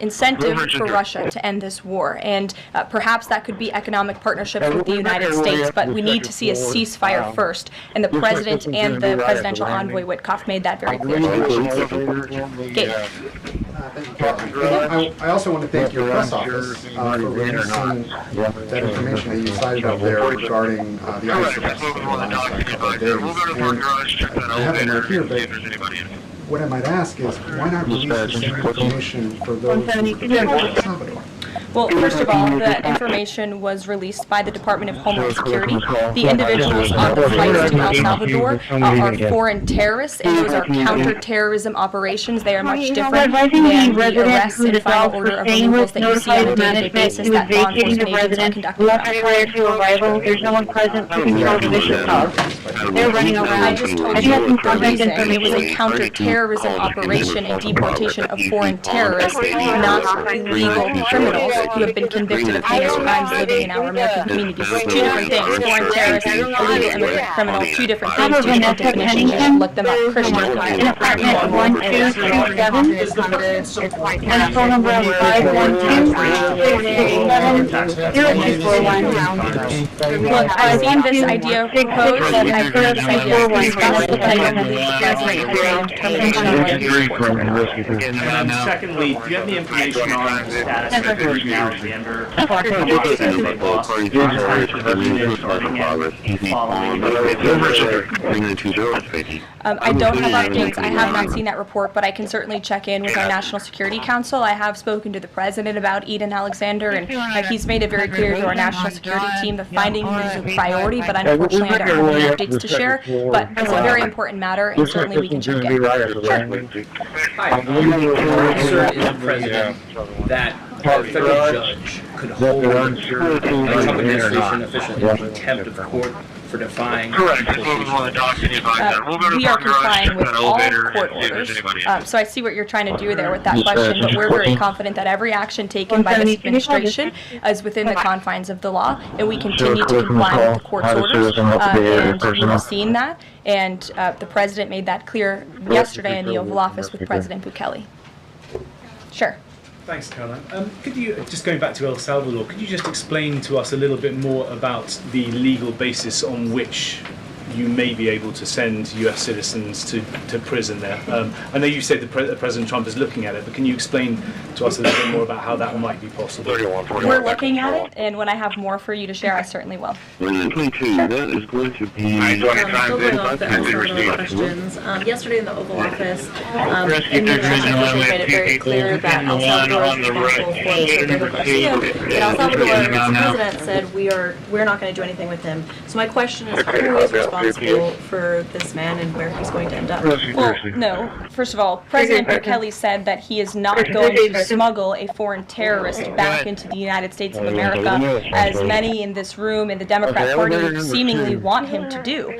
incentive for Russia to end this war, and perhaps that could be economic partnership with the United States, but we need to see a ceasefire first, and the president and the presidential envoy Witkoff made that very clear to Russia. Gabe. I also want to thank your press office for releasing that information that you cited up there regarding the ICE arrest in the last couple of days. And I have it right here, but what I might ask is, why not release the same information for those who could be in El Salvador? Well, first of all, the information was released by the Department of Homeland Security. The individuals on the flights to El Salvador are foreign terrorists, and those are counterterrorism operations. They are much different than the arrests and final order of removals that you see on a day-to-day basis that law enforcement agents are conducting. Prior to arrival, there's no one present to control the mission cause. They're running around. I just told you the reason. It was a counterterrorism operation and deportation of foreign terrorists, not illegal criminals who have been convicted of heinous crimes living in our American communities. Two different things. Foreign terrorists, illegal immigrant criminals, two different things, two different definitions. You should look them up. Christian. Apartment 1237. And phone number 512-667-0241. Look, I've seen this idea proposed, and I've heard this idea discussed, but I don't believe the president has made a determination on whether to support it. Secondly, do you have any information on the status of Christi Alexander? I don't have updates. I have not seen that report, but I can certainly check in with our National Security Council. I have spoken to the president about Eden Alexander, and he's made it very clear to our National Security team the finding is a priority, but unfortunately I don't have any updates to share. But it's a very important matter, and certainly we can check in. Sure. Hi, sir, is the president that a federal judge could hold a Trump administration official in contempt of court for defying we are complying with all court orders. So I see what you're trying to do there with that question, but we're very confident that every action taken by this administration is within the confines of the law, and we continue to comply with the court's orders, and we have seen that, and the president made that clear yesterday in the Oval Office with President Bukele. Sure. Thanks, Caroline. Could you, just going back to El Salvador, could you just explain to us a little bit more about the legal basis on which you may be able to send US citizens to prison there? I know you said President Trump is looking at it, but can you explain to us a little bit more about how that might be possible? We're looking at it, and when I have more for you to share, I certainly will. That is going to be... Going off the El Salvador questions, yesterday in the Oval Office, administration officials made it very clear that El Salvador is responsible for the Federico Garcia, and El Salvador's president said we're not going to do anything with him. So my question is, who is responsible responsible for this man and where he's going to end up? Well, no. First of all, President Bukele said that he is not going to smuggle a foreign terrorist back into the United States of America, as many in this room in the Democrat Party seemingly want him to do.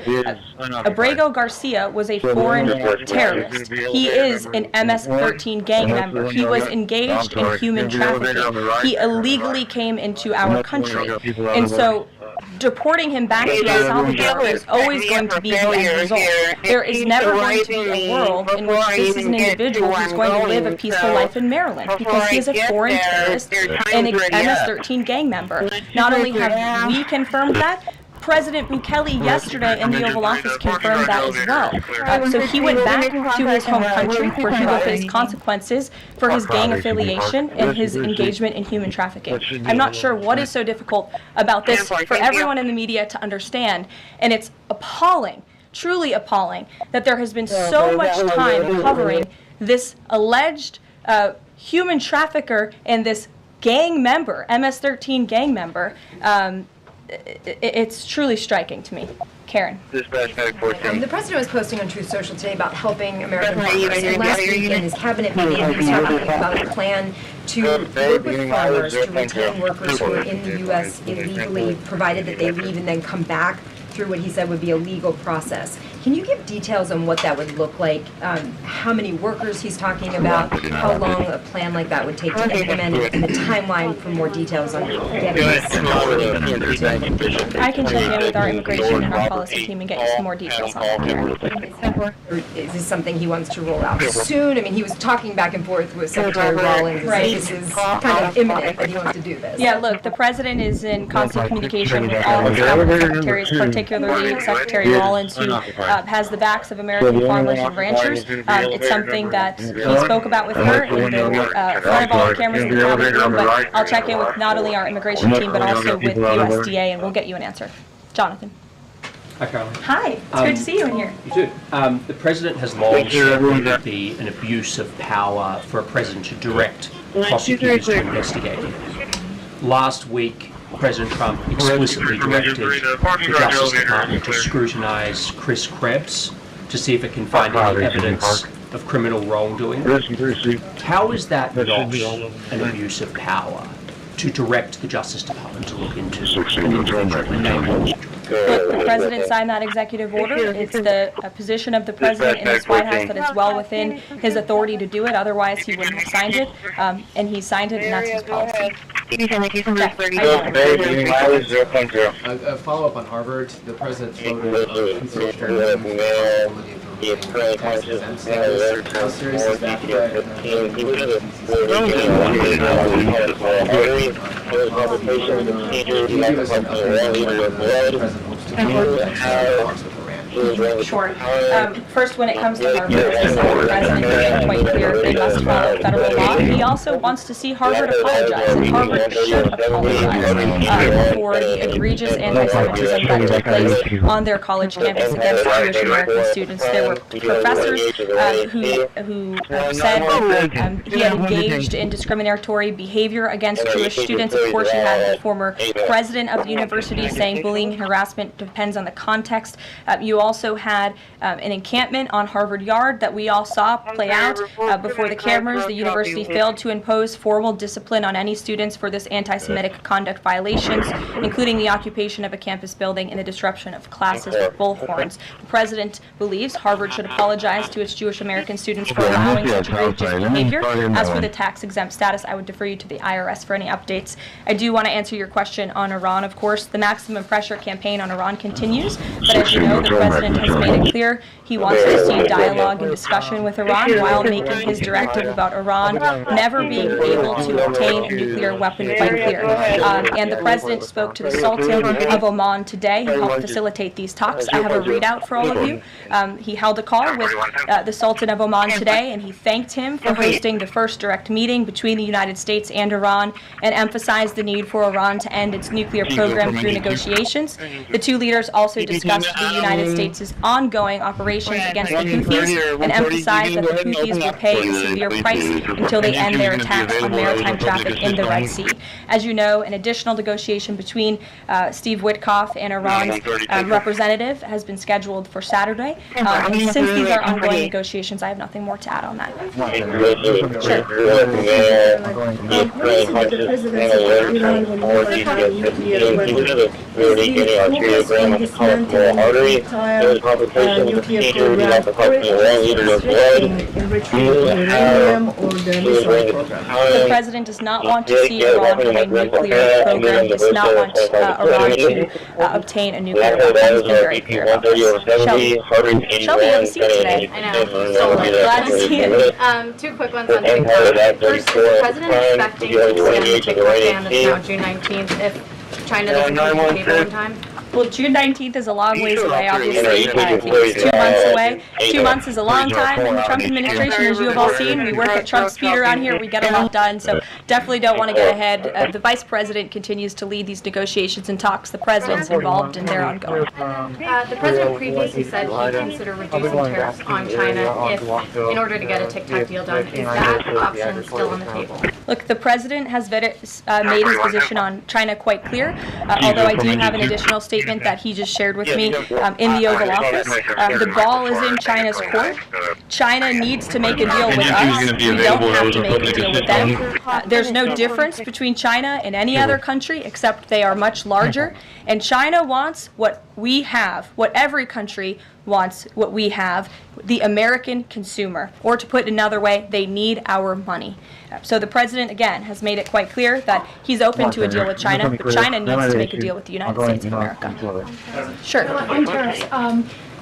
Abrego Garcia was a foreign terrorist. He is an MS-13 gang member. He was engaged in human trafficking. He illegally came into our country. And so deporting him back to El Salvador is always going to be the end result. There is never going to be a world in which this is an individual who's going to live a peaceful life in Maryland, because he is a foreign terrorist and an MS-13 gang member. Not only have we confirmed that, President Bukele yesterday in the Oval Office confirmed that as well. So he went back to his home country where he will face consequences for his gang affiliation and his engagement in human trafficking. I'm not sure what is so difficult about this for everyone in the media to understand, and it's appalling, truly appalling, that there has been so much time covering this alleged human trafficker and this gang member, MS-13 gang member. It's truly striking to me. Karen. The president was posting on Truth Social today about helping American farmers. And last week in his cabinet meeting, he was talking about a plan to work with farmers to retain workers who are in the U.S. illegally, provided that they leave and then come back through what he said would be a legal process. Can you give details on what that would look like? How many workers he's talking about? How long a plan like that would take to implement, and the timeline for more details on getting this? I can check in with our immigration and our policy team and get you some more details on that. Is this something he wants to roll out soon? I mean, he was talking back and forth with Secretary Rollins. Right. This is kind of imminent that he wants to do this. Yeah, look, the president is in constant communication with all of his cabinet secretaries, particularly Secretary Rollins, who has the backs of American farmers and ranchers. It's something that he spoke about with her in the front of all the cameras in the cabinet room, but I'll check in with not only our immigration team, but also with USDA, and we'll get you an answer. Jonathan. Hi, Caroline. Hi, it's good to see you in here. You too. The president has long said that it would be an abuse of power for a president to direct prosecutors to investigate. Last week, President Trump explicitly directed the Justice Department to scrutinize Chris Krebs to see if it can find any evidence of criminal wrongdoing. How is that not an abuse of power to direct the Justice Department to look into an individual and name an individual? Look, the president signed that executive order. It's the position of the president in this White House that it's well within his authority to do it. Otherwise, he wouldn't have signed it. And he signed it, and that's his policy. A follow-up on Harvard. The president's voted on consideration How serious is that threat? Sure. First, when it comes to Harvard, as the president made quite clear, they must follow federal law. He also wants to see Harvard apologize, and Harvard should apologize for the egregious anti-Semitism that took place on their college campus against Jewish American students. There were professors who said he had engaged in discriminatory behavior against Jewish students. Of course, you had the former president of the university saying bullying and harassment depends on the context. You also had an encampment on Harvard Yard that we all saw play out before the cameras. The university failed to impose formal discipline on any students for this anti-Semitic conduct violations, including the occupation of a campus building and the disruption of classes with bullhorns. The president believes Harvard should apologize to its Jewish American students for allowing such egregious behavior. As for the tax-exempt status, I would defer you to the IRS for any updates. I do want to answer your question on Iran. Of course, the maximum pressure campaign on Iran continues, but as you know, the president has made it clear he wants to see dialogue and discussion with Iran while making his directive about Iran never being able to obtain a nuclear weapon quite clear. And the president spoke to the Sultan of Oman today. He helped facilitate these talks. I have a readout for all of you. He held a call with the Sultan of Oman today, and he thanked him for hosting the first direct meeting between the United States and Iran, and emphasized the need for Iran to end its nuclear program through negotiations. The two leaders also discussed the United States' ongoing operations against the Houthis and emphasized that the Houthis will pay a severe price until they end their attacks on maritime traffic in the Red Sea. As you know, an additional negotiation between Steve Witkoff and Iran's representative has been scheduled for Saturday. And since these are ongoing negotiations, I have nothing more to add on that. The president does not want to see Iran have a nuclear program, does not want Iran to obtain a nuclear weapon. He's been very clear about this. Shelby, you have a seat today. I know. So glad to see it. Two quick ones on TikTok. First, is the president expecting to extend the TikTok ban that's now June 19th if China doesn't come to the table in time? Well, June 19th is a long ways away, obviously. It's 2 months away. 2 months is a long time in the Trump administration, as you have all seen. We work at Trump speed around here. We get a lot done, so definitely don't want to get ahead. The vice president continues to lead these negotiations and talks. The president's involved, and they're ongoing. The president previously said he'd consider reducing tariffs on China if, in order to get a TikTok deal done. Is that option still on the table? Look, the president has made his position on China quite clear, although I do have an additional statement that he just shared with me in the Oval Office. The ball is in China's court. China needs to make a deal with us. We don't have to make a deal with them. There's no difference between China and any other country except they are much larger. And China wants what we have, what every country wants, what we have, the American consumer. Or to put it another way, they need our money. So the president, again, has made it quite clear that he's open to a deal with China, but China needs to make a deal with the United States of America. Sure. On tariffs,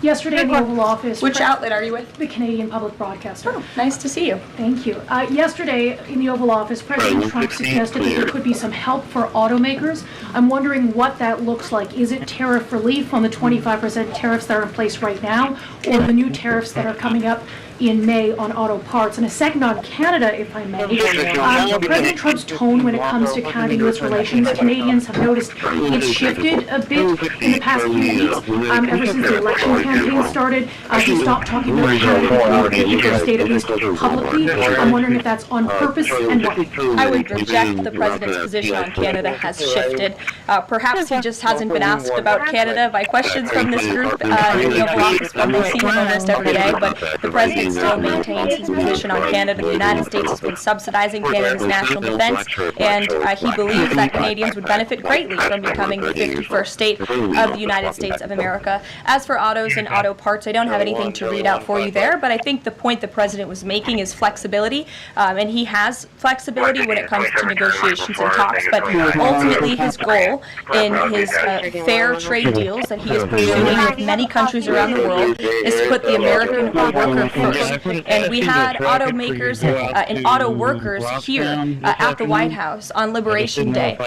yesterday in the Oval Office... Which outlet are you with? The Canadian Public Broadcaster. Oh, nice to see you. Thank you. Yesterday in the Oval Office, President Trump suggested that there could be some help for automakers. I'm wondering what that looks like. Is it tariff relief on the 25% tariffs that are in place right now, or the new tariffs that are coming up in May on auto parts? And a second on Canada, if I may. President Trump's tone when it comes to Canada-U.S. relations, Canadians have noticed it's shifted a bit in the past few weeks. Ever since the election campaign started, he stopped talking about Canada in the state, at least publicly. I'm wondering if that's on purpose and why. I would reject the president's position on Canada has shifted. Perhaps he just hasn't been asked about Canada by questions from this group in the Oval Office, but they see him almost every day. But the president still maintains his position on Canada. The United States has been subsidizing Canada's national defense, and he believes that Canadians would benefit greatly from becoming the 51st state of the United States of America. As for autos and auto parts, I don't have anything to read out for you there, but I think the point the president was making is flexibility, and he has flexibility when it comes to negotiations and talks, but ultimately his goal in his fair trade deals that he is pursuing with many countries around the world is to put the American worker first. And we had automakers and auto workers here at the White House on Liberation Day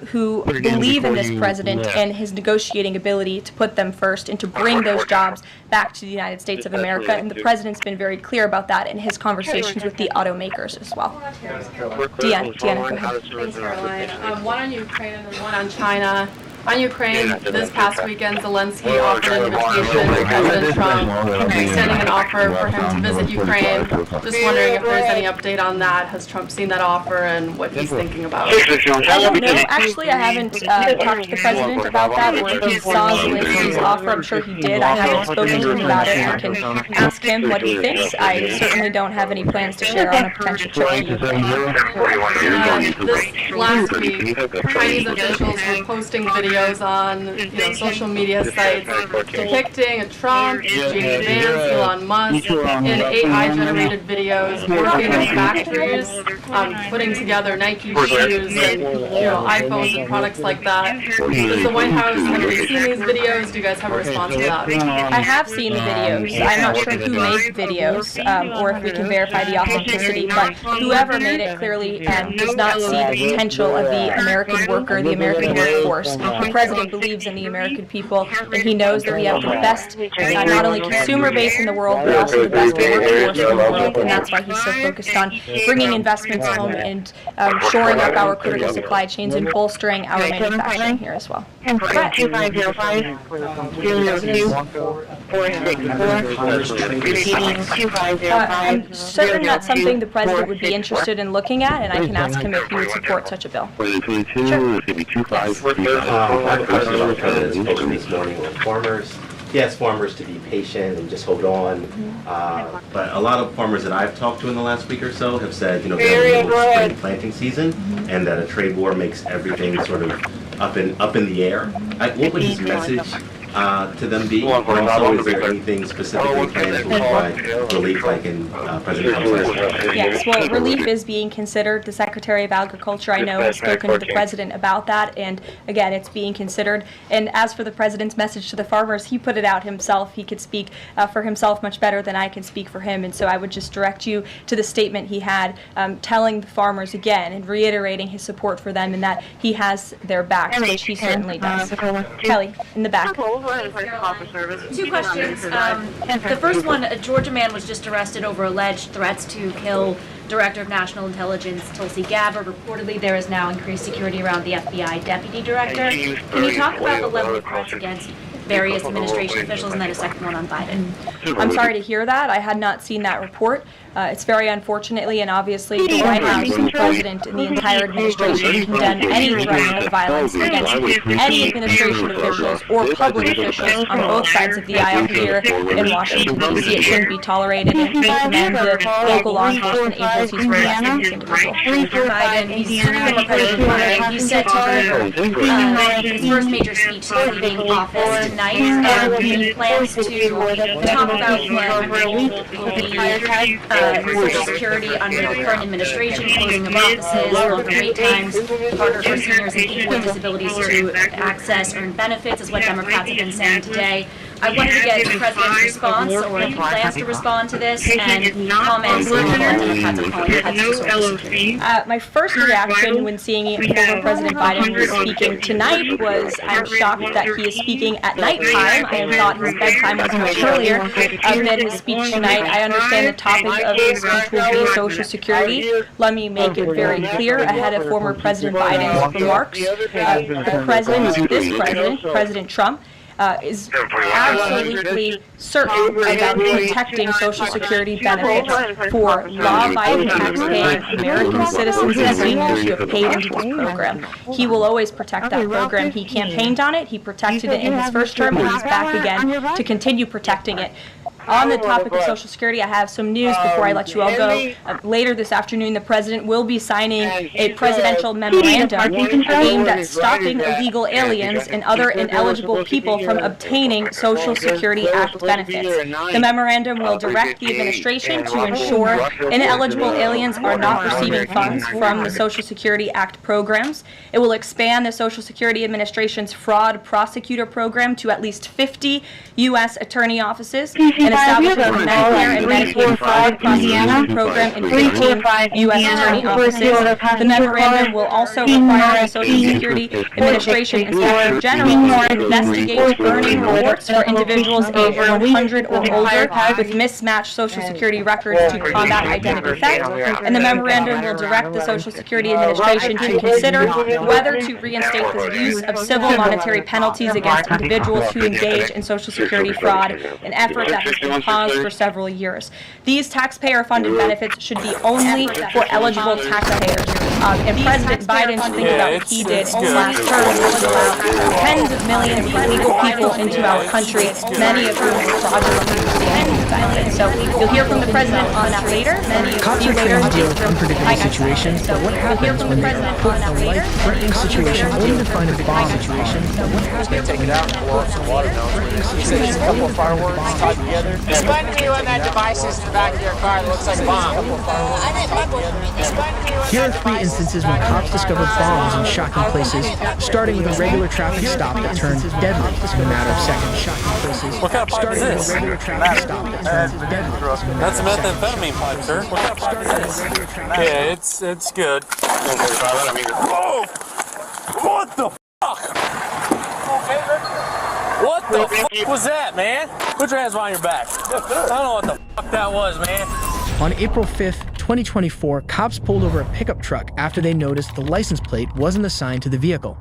who believe in this president and his negotiating ability to put them first and to bring those jobs back to the United States of America. And the president's been very clear about that in his conversations with the automakers as well. Deanna, go ahead. Thanks, Caroline. One on Ukraine and one on China. On Ukraine, this past weekend, Zelensky offered an invitation to President Trump, extending an offer for him to visit Ukraine. Just wondering if there's any update on that. Has Trump seen that offer and what he's thinking about it? I don't know. Actually, I haven't talked to the president about that, or if he saw Zelensky's offer. I'm sure he did. I haven't spoken to him about it. I can ask him what he thinks. I certainly don't have any plans to share on a potential trip to Ukraine. This last week, Chinese officials were posting videos on social media sites depicting a Trump, J.D. Vance, Elon Musk in AI-generated videos working in factories, putting together Nike shoes and iPhones and products like that. Does the White House, have you seen these videos? Do you guys have a response to that? I have seen the videos. I'm not sure who made the videos or if we can verify the authenticity, but whoever made it clearly does not see the potential of the American worker, the American workforce The president believes in the American people, and he knows that we have the best, not only consumer base in the world, but also the best workforce in the world, and that's why he's so focused on bringing investments home and shoring up our critical supply chains and bolstering our manufacturing here as well. Brett. 2505 I'm certain that's something the president would be interested in looking at, and I can ask him if he would support such a bill. I had a question about the president's spoken this morning with farmers. He asked farmers to be patient and just hold on. But a lot of farmers that I've talked to in the last week or so have said, you know, they're in the spring planting season, and that a trade war makes everything sort of up in the air. What would his message to them be? And also, is there anything specifically planned to provide relief, like in President Trump's last? Yes, well, relief is being considered. The Secretary of Agriculture, I know, has spoken to the president about that, and again, it's being considered. And as for the president's message to the farmers, he put it out himself. He could speak for himself much better than I can speak for him, and so I would just direct you to the statement he had telling the farmers again and reiterating his support for them and that he has their backs, which he certainly does. Kelly, in the back. 2 questions. The first one, a Georgia man was just arrested over alleged threats to kill Director of National Intelligence Tulsi Gabbard. Reportedly, there is now increased security around the FBI Deputy Director. Can you talk about the level of threats against various administration officials, and then a second one on Biden? I'm sorry to hear that. I had not seen that report. It's very unfortunately, and obviously the White House, the President, and the entire administration condemn any threat of violence against any administration officials or public officials on both sides of the aisle here in Washington, D.C. It shouldn't be tolerated, and we commend the local law enforcement agencies for arresting this individual. Biden, he's former President Biden. He said to his first major speech since leaving office tonight, he plans to talk about what will be Social Security under the current administration, closing of offices, longer wait times, harder for seniors and people with disabilities to access earned benefits, is what Democrats have been saying today. I wanted to get the president's response, or if he plans to respond to this, and comments on what Democrats are calling cuts to Social Security. My first reaction when seeing former President Biden was speaking tonight was, I'm shocked that he is speaking at nighttime. I thought his bedtime was much earlier than his speech tonight. I understand the topic of his speech will be Social Security. Let me make it very clear ahead of former President Biden's remarks. President Trump, is absolutely certain about protecting Social Security benefits for law-abiding, tax-paying American citizens and seniors who have paid into this program. He will always protect that program. He campaigned on it. He protected it in his first term, and he's back again to continue protecting it. On the topic of Social Security, I have some news before I let you all go. Later this afternoon, the president will be signing a presidential memorandum aimed at stopping illegal aliens and other ineligible people from obtaining Social Security Act benefits. The memorandum will direct the administration to ensure ineligible aliens are not receiving funds from the Social Security Act programs. It will expand the Social Security Administration's fraud prosecutor program to at least 50 U.S. attorney offices, and establishes a Medicare and Medicaid fraud prosecution program in 15 U.S. attorney offices. The memorandum will also require the Social Security Administration Inspector General to investigate earning reports for individuals aged 100 or older with mismatched Social Security records to combat identity theft. And the memorandum will direct the Social Security Administration to consider whether to reinstate the use of civil monetary penalties against individuals who engage in Social Security fraud, an effort that has been paused for several years. These taxpayer-funded benefits should be only for eligible taxpayers. And President Biden should think about what he did in his last term, which was allow tens of millions of illegal people into our country, many of whom were fraudulently receiving benefits. So you'll hear from the president on that later. Many of you later. Unpredictable situations, but what happens when you're put in a life-threatening situation only to find a bomb situation? Just gonna take it out and blow up some watermelons. He said there's a couple of fireworks tied together. Explain to me when that device is in the back of your car that looks like a bomb. Here are 3 instances when cops discovered bombs in shocking places, starting with a regular traffic stop that turned deadly in a matter of seconds. What kind of pipe is this? That's a methamphetamine pipe, sir. What kind of pipe is this? Yeah, it's good. Oh! What the fuck? What the fuck was that, man? Put your hands behind your back. I don't know what the fuck that was, man. On April 5th, 2024, cops pulled over a pickup truck after they noticed the license plate wasn't assigned to the vehicle.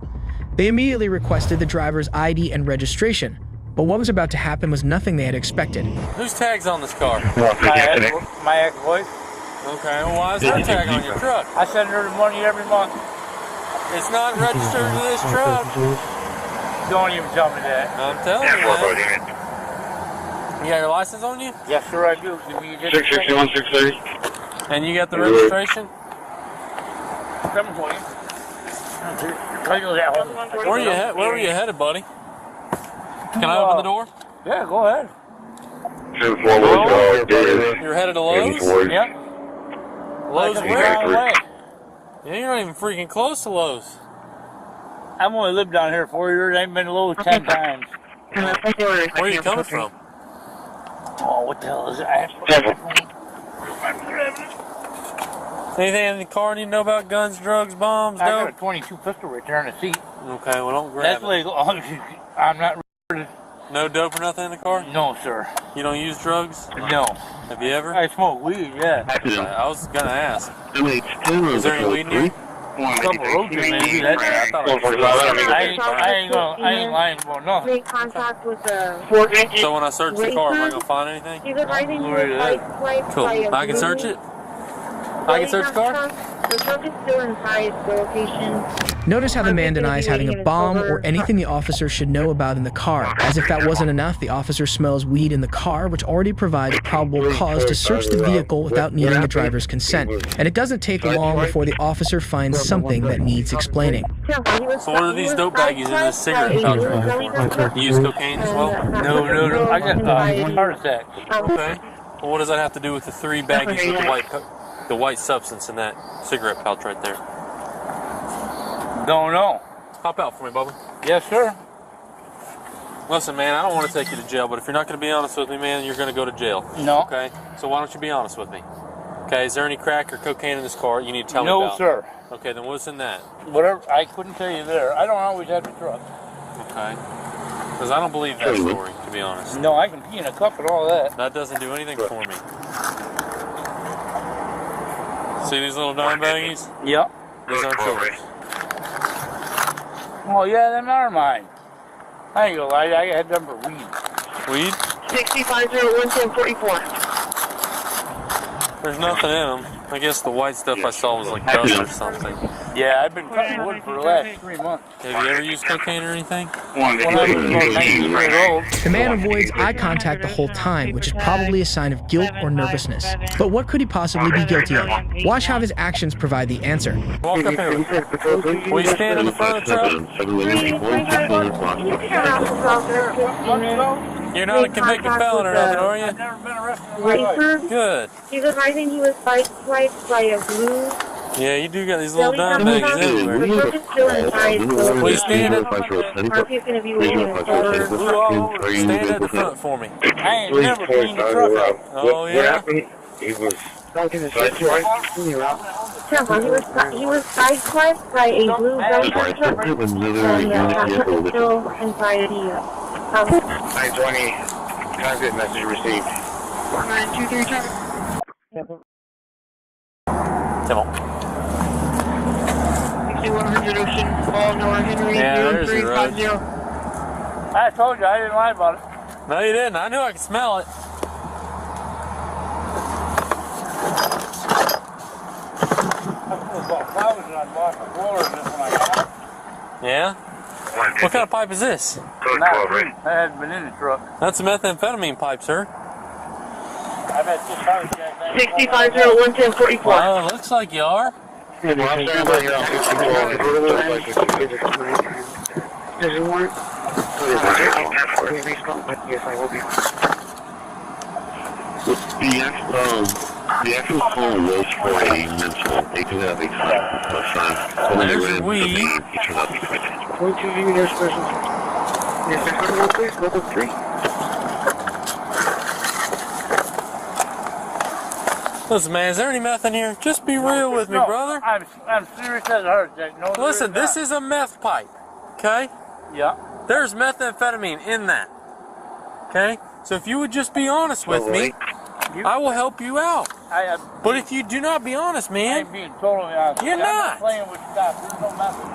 They immediately requested the driver's ID and registration, but what was about to happen was nothing they had expected. Whose tag's on this car? My ex-wife. Okay, well, why is her tag on your truck? I send her the money every month. It's not registered to this truck. Don't even tell me that. I'm telling you, man. You got your license on you? Yes, sir, I do. Give me 661, 630. And you got the registration? 720. Where were you headed, buddy? Can I open the door? Yeah, go ahead. You're headed to Lowe's? Yep. Lowe's where? Yeah, you're not even freaking close to Lowe's. I've only lived down here 4 years. I ain't been to Lowe's 10 times. Where are you coming from? Oh, what the hell is that? Anything in the car you need to know about guns, drugs, bombs, I got dope? a 22 pistol right there in the seat. Okay, well don't grab That's it. legal. I'm not. No dope or nothing in the car? No, sir. You don't use drugs? No. Have you ever? I smoke weed, yeah. I was gonna ask. Is there any weed in here? A couple roaches, maybe. I ain't lying about nothing. Make contact with the So when I search the car, am I gonna find anything? He's advising you to swipe Cool. by a I can search it? I can search the car? The truck is still inside the location. Notice how the man denies having a bomb or anything the officer should know about in the car. As if that wasn't enough, the officer smells weed in the car, which already provides probable cause to search the vehicle without needing the driver's consent. And it doesn't take long before the officer finds something that needs explaining. So what are these dope baggies in this cigarette pouch? You use cocaine as well? No. I got heart attack. Okay. Well, what does that have to do with the 3 baggies with the white substance in that cigarette pouch right there? Don't know. Hop out for me, Bubba. Yes, sir. Listen, man, I don't want to take you to jail, but if you're not going to be honest with me, man, you're going to go to jail. No. Okay? So why don't you be honest with me? Okay, is there any crack or cocaine in this car you need to tell me about? No, sir. Okay, then what's in that? Whatever. I couldn't tell you there. I don't always have the truck. Okay. Because I don't believe that story, to be honest. No, I can pee in a cup and all that. That doesn't do anything for me. See these little dime baggies? Yep. These aren't yours. Oh, yeah, them are mine. I ain't gonna lie, I had them for weed. Weed? 6501-1044. There's nothing in them. I guess the white stuff I saw was like dust or something. Yeah, I've been cutting wood for the last 3 months. Have you ever used cocaine or anything? When I was about 19 years old. The man avoids eye contact the whole time, which is probably a sign of guilt or nervousness. But what could he possibly be guilty of? Watch how his actions provide the answer. Walk up here. Will you stand in the front of the truck? You're not a convicted felon or nothing, are you? I've never been arrested in my life. Good. He's advising he was sideswiped by a blue. Yeah, you do got these little dime baggies everywhere. The truck is still inside the location. Will you stand it? Murphy's going to be waiting in the car. Stand at the front for me. I ain't never cleaned the truck out. Oh, yeah? He was He was sideswiped by a blue dump truck, and the truck is still inside the house. 920, transit message received. 923 traffic. Come on. 6100 Ocean, Paul, Nora Henry, Yeah, there's your road. 0350. I told you, I didn't lie about it. No, you didn't. I knew I could smell it. Yeah? What kind of pipe is this? That hadn't been in the truck. That's a methamphetamine pipe, sir. I've had 6501-1044. Well, it looks like you are. Does it work? The actual phone was for a mental. They do have a sign. There's your weed. Listen, man, is there any meth in here? Just be real with me, brother. I'm serious as a heart attack. No, Listen, this is a meth pipe, okay? Yeah. There's methamphetamine in that. Okay? So if you would just be honest with me, I will help you out. But if you do not be honest, man, being totally honest. you're not. Playing with stuff. There's no messing.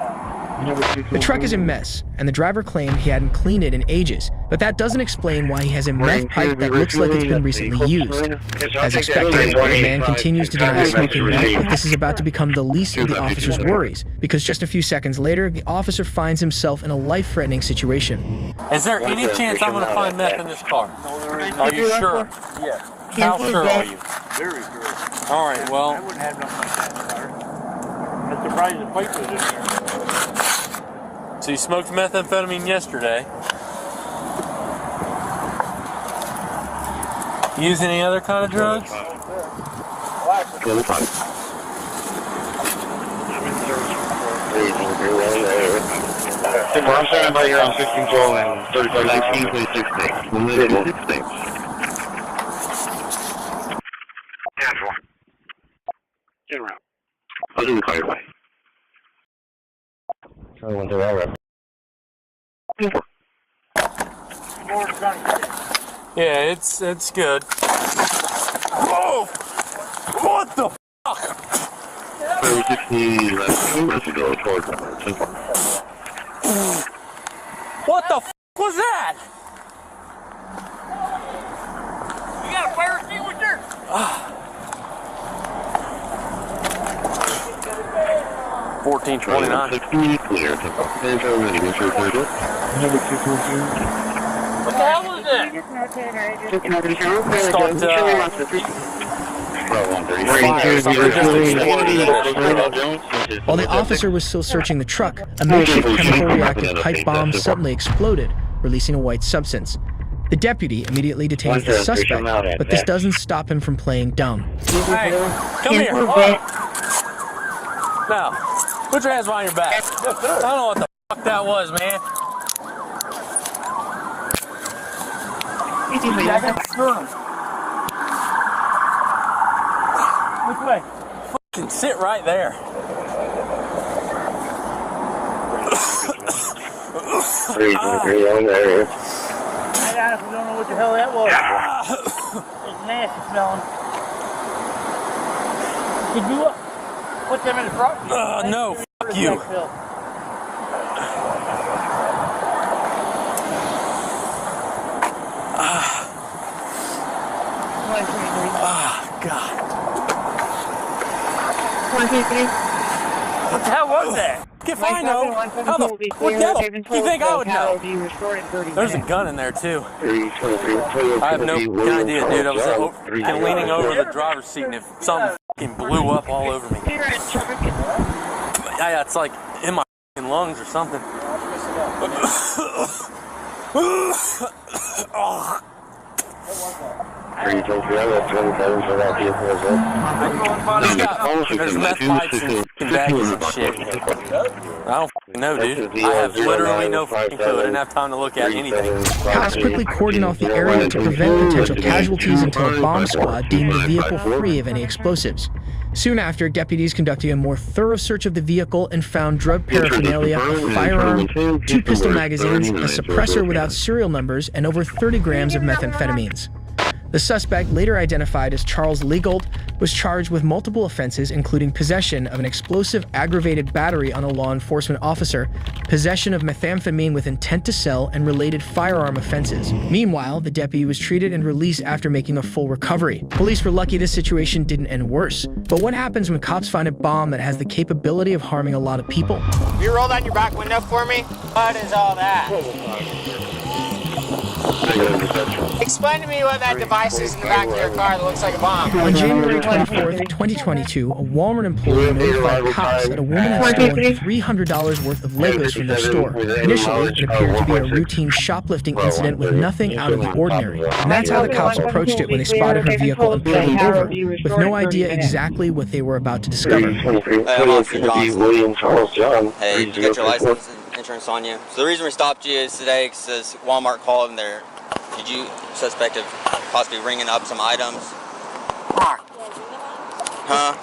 The truck is a mess, and the driver claimed he hadn't cleaned it in ages, but that doesn't explain why he has a meth pipe that looks like it's been recently used. As expected, the man continues to deny smoking meth, but this is about to become the least of the officer's worries, because just a few seconds later, the officer finds himself in a life-threatening situation. Is there any chance I'm going to find meth in this car? Are you sure? Yes. How sure are you? Very sure. All right, well. I wouldn't have nothing like that in the car. I'm surprised the pipe was in there. So you smoked methamphetamine yesterday. Use any other kind of drugs? I'm standing by here on 1612 and 3516. Get around. I'll do the car away. Yeah, it's good. Oh! What the fuck? What the fuck was that? You got a fire extinguisher? 1429. What the hell was that? While the officer was still searching the truck, a makeshift chemical reactive pipe bomb suddenly exploded, releasing a white substance. The deputy immediately detains the suspect, but this doesn't stop him from playing dumb. Hey, come here. Now, put your hands behind your back. I don't know what the fuck that was, man. Which way? Fucking sit right there. I honestly don't know what the hell that was. It's nasty smelling. Did you put them in the front? No, fuck you. God. 1, 2, 3. What the hell was that? If I know, how the fuck would that? You think I would know? There's a gun in there too. I have no idea, dude. I was leaning over the driver's seat and something fucking blew up all over me. Yeah, it's like in my lungs or something. Oh. There's meth pipes and baggies and shit. I don't know, dude. I have literally no fucking clue. I didn't have time to look at anything. Cops quickly cordoned off the area to prevent potential casualties until a bomb squad deemed the vehicle free of any explosives. Soon after, deputies conducted a more thorough search of the vehicle and found drug paraphernalia, a firearm, 2 pistol magazines, a suppressor without serial numbers, and over 30 grams of methamphetamines. The suspect, later identified as Charles Leagold, was charged with multiple offenses including possession of an explosive aggravated battery on a law enforcement officer, possession of methamphetamine with intent to sell, and related firearm offenses. Meanwhile, the deputy was treated and released after making a full recovery. Police were lucky this situation didn't end worse. But what happens when cops find a bomb that has the capability of harming a lot of people? You roll down your back window for me? What is all that? Explain to me what that device is in the back of your car that looks like a bomb. On January 24th, 2022, a Walmart employee notified cops that a woman had stolen $300 worth of Legos from their store. Initially, it appeared to be a routine shoplifting incident with nothing out of the ordinary. And that's how the cops approached it when they spotted her vehicle and pulled it over, with no idea exactly what they were about to discover. Hey, I'm Officer Johnson. Hey, did you get your license and insurance on you? So the reason we stopped you is today because Walmart called and they're suspect of possibly ringing up some items. Huh? Huh?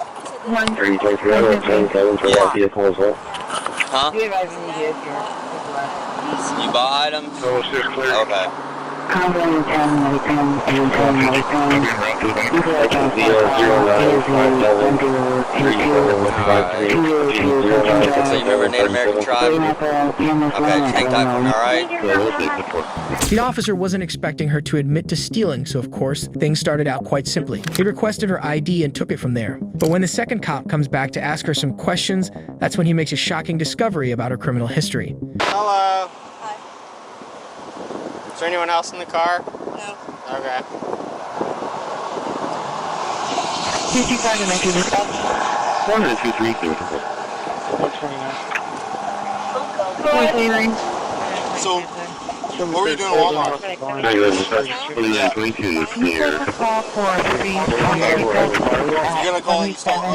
You bought items? Okay. So you remember Native American tribe? Okay, just hang tight for me, alright? The officer wasn't expecting her to admit to stealing, so of course, things started out quite simply. He requested her ID and took it from there. But when the second cop comes back to ask her some questions, that's when he makes a shocking discovery about her criminal history. Hello. Hi. Is there anyone else in the car? No. Okay. 129. So, what were you doing at Walmart? You're gonna call and stop. We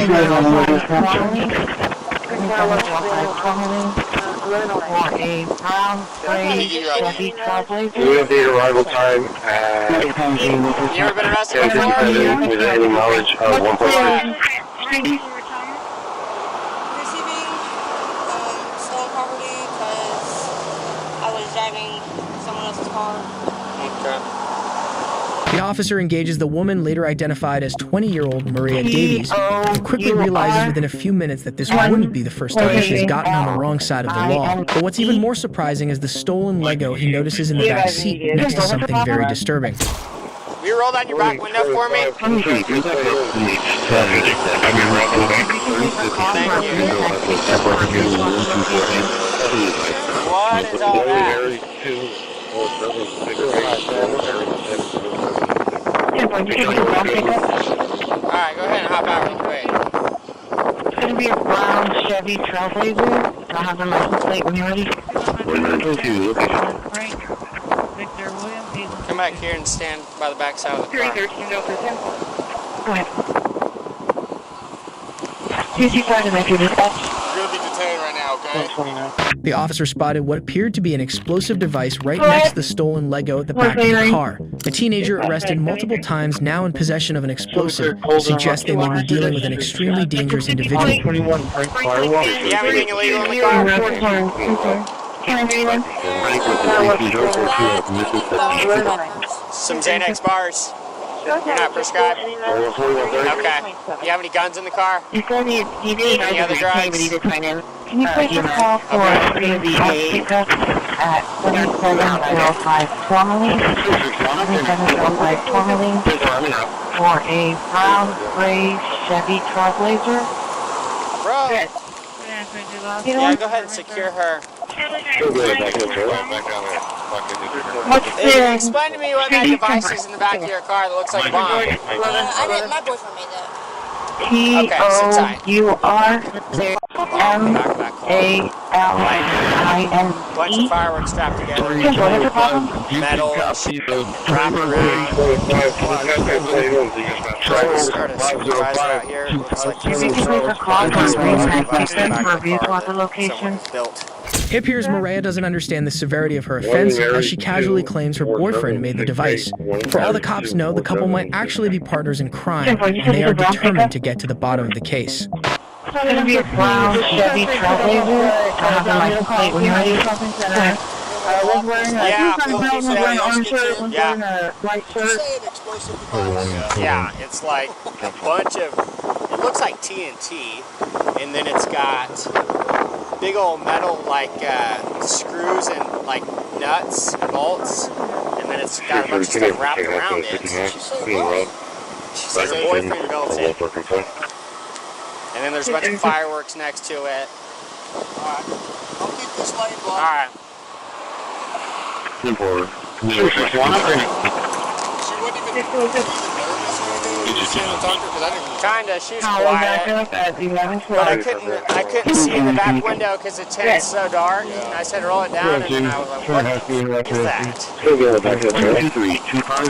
have the arrival time at... You ever been arrested before? With any knowledge of 1.6. Receiving stolen property because I was driving someone else's car. Okay. The officer engages the woman later identified as 20-year-old Maria Davies, and quickly realizes within a few minutes that this wouldn't be the first time she's gotten on the wrong side of the law. But what's even more surprising is the stolen Lego he notices in the back seat next to something very disturbing. Will you roll down your back window for me? Thank you. What is all that? Alright, go ahead and hop out real quick. It's going to be a brown Chevy Trailblazer. I have the license plate when you're ready. Come back here and stand by the back side of the car. Go ahead. 225 to Metro Dispatch. You're gonna be detained right now, okay? The officer spotted what appeared to be an explosive device right next to the stolen Lego at the back of the car. A teenager arrested multiple times, now in possession of an explosive, suggests they may be dealing with an extremely dangerous individual. Do you have anything illegal in the car? Some Xanax bars. You're not prescribed? Okay. You have any guns in the car? Any other drugs? Can you please just call for pickup at 7705 Tourmaline? 7705 Tourmaline for a brown gray Chevy Trailblazer. Bro! Yeah, go ahead and secure her. Hey, explain to me what that device is in the back of your car that looks like a bomb. I didn't. My boyfriend made that. T-O-U-R-M-A-L-I-N-E. Bunch of fireworks strapped together. Metal, wrap around. Out here. Looks like It appears Maria doesn't understand the severity of her offense, as she casually claims her boyfriend made the device. For all the cops know, the couple might actually be partners in crime, and they are determined to get to the bottom of the case. It's going to be a brown Chevy Trailblazer. I have the license plate when you're ready. I was wearing a orange shirt, was wearing a white shirt. Yeah, it's like a bunch of, it looks like TNT, and then it's got big old metal like screws and like nuts and bolts, and then it's got a bunch of stuff wrapped around it. She says her boyfriend built it. And then there's a bunch of fireworks next to it. Alright, I'll keep this lane blocked. Alright. She wouldn't even nervous or anything. Did you see him talk to her? Because I didn't. Kinda, she was quiet. But I couldn't see in the back window because the tent's so dark. And I said roll it down, and then I was like, what is that?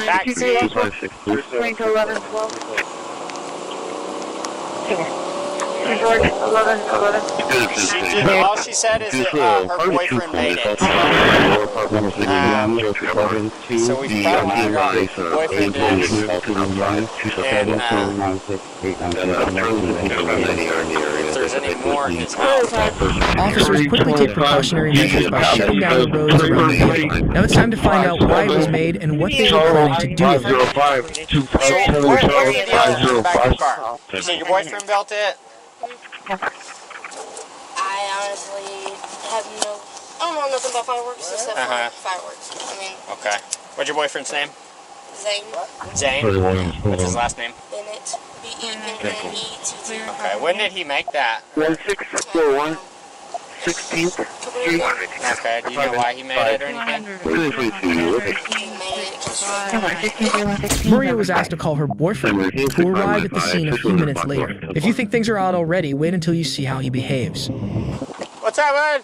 Back seat. All she said is that her boyfriend made it. So we found out who her boyfriend is. And if there's there's any more in his house. Officers quickly take precautionary measures by shutting down the roads around the vehicle. Now it's time to find out why it was made and what they were planning to do with it. So, what are you dealing with in the back of your car? So your boyfriend built it? I honestly have I don't know nothing about fireworks except for fireworks. I mean. Okay. What's your boyfriend's name? Zane. Zane? What's his last name? Bennett. B-E-N-N-E-T-T. Okay. When did he make that? 1641 16th Street. Okay. Do you know why he made it or anything? Maria was asked to call her boyfriend, who arrived at the scene a few minutes later. If you think things are odd already, wait until you see how he behaves. What's up, bud?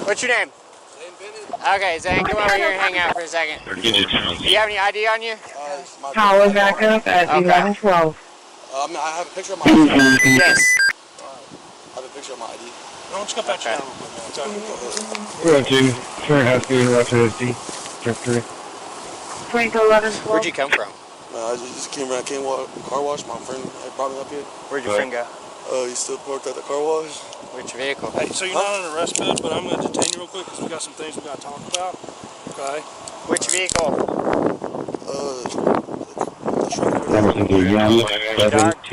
What's your name? Okay, Zane, come over here and hang out for a second. Do you have any ID on you? Power backup at 1112. I have a picture of my ID. Yes. I have a picture of my ID. No, I'm just going to patch you down. We're on 2, Trent Husky, left 50, Trip 3. Frank 1112. Where'd you come from? I just came around, car wash. My friend brought me up here. Where'd your friend go? He's still parked at the car wash. Which vehicle? Hey, so you're not on arrest, but I'm going to detain you real quick because we got some things we got to talk about. Okay. Which vehicle?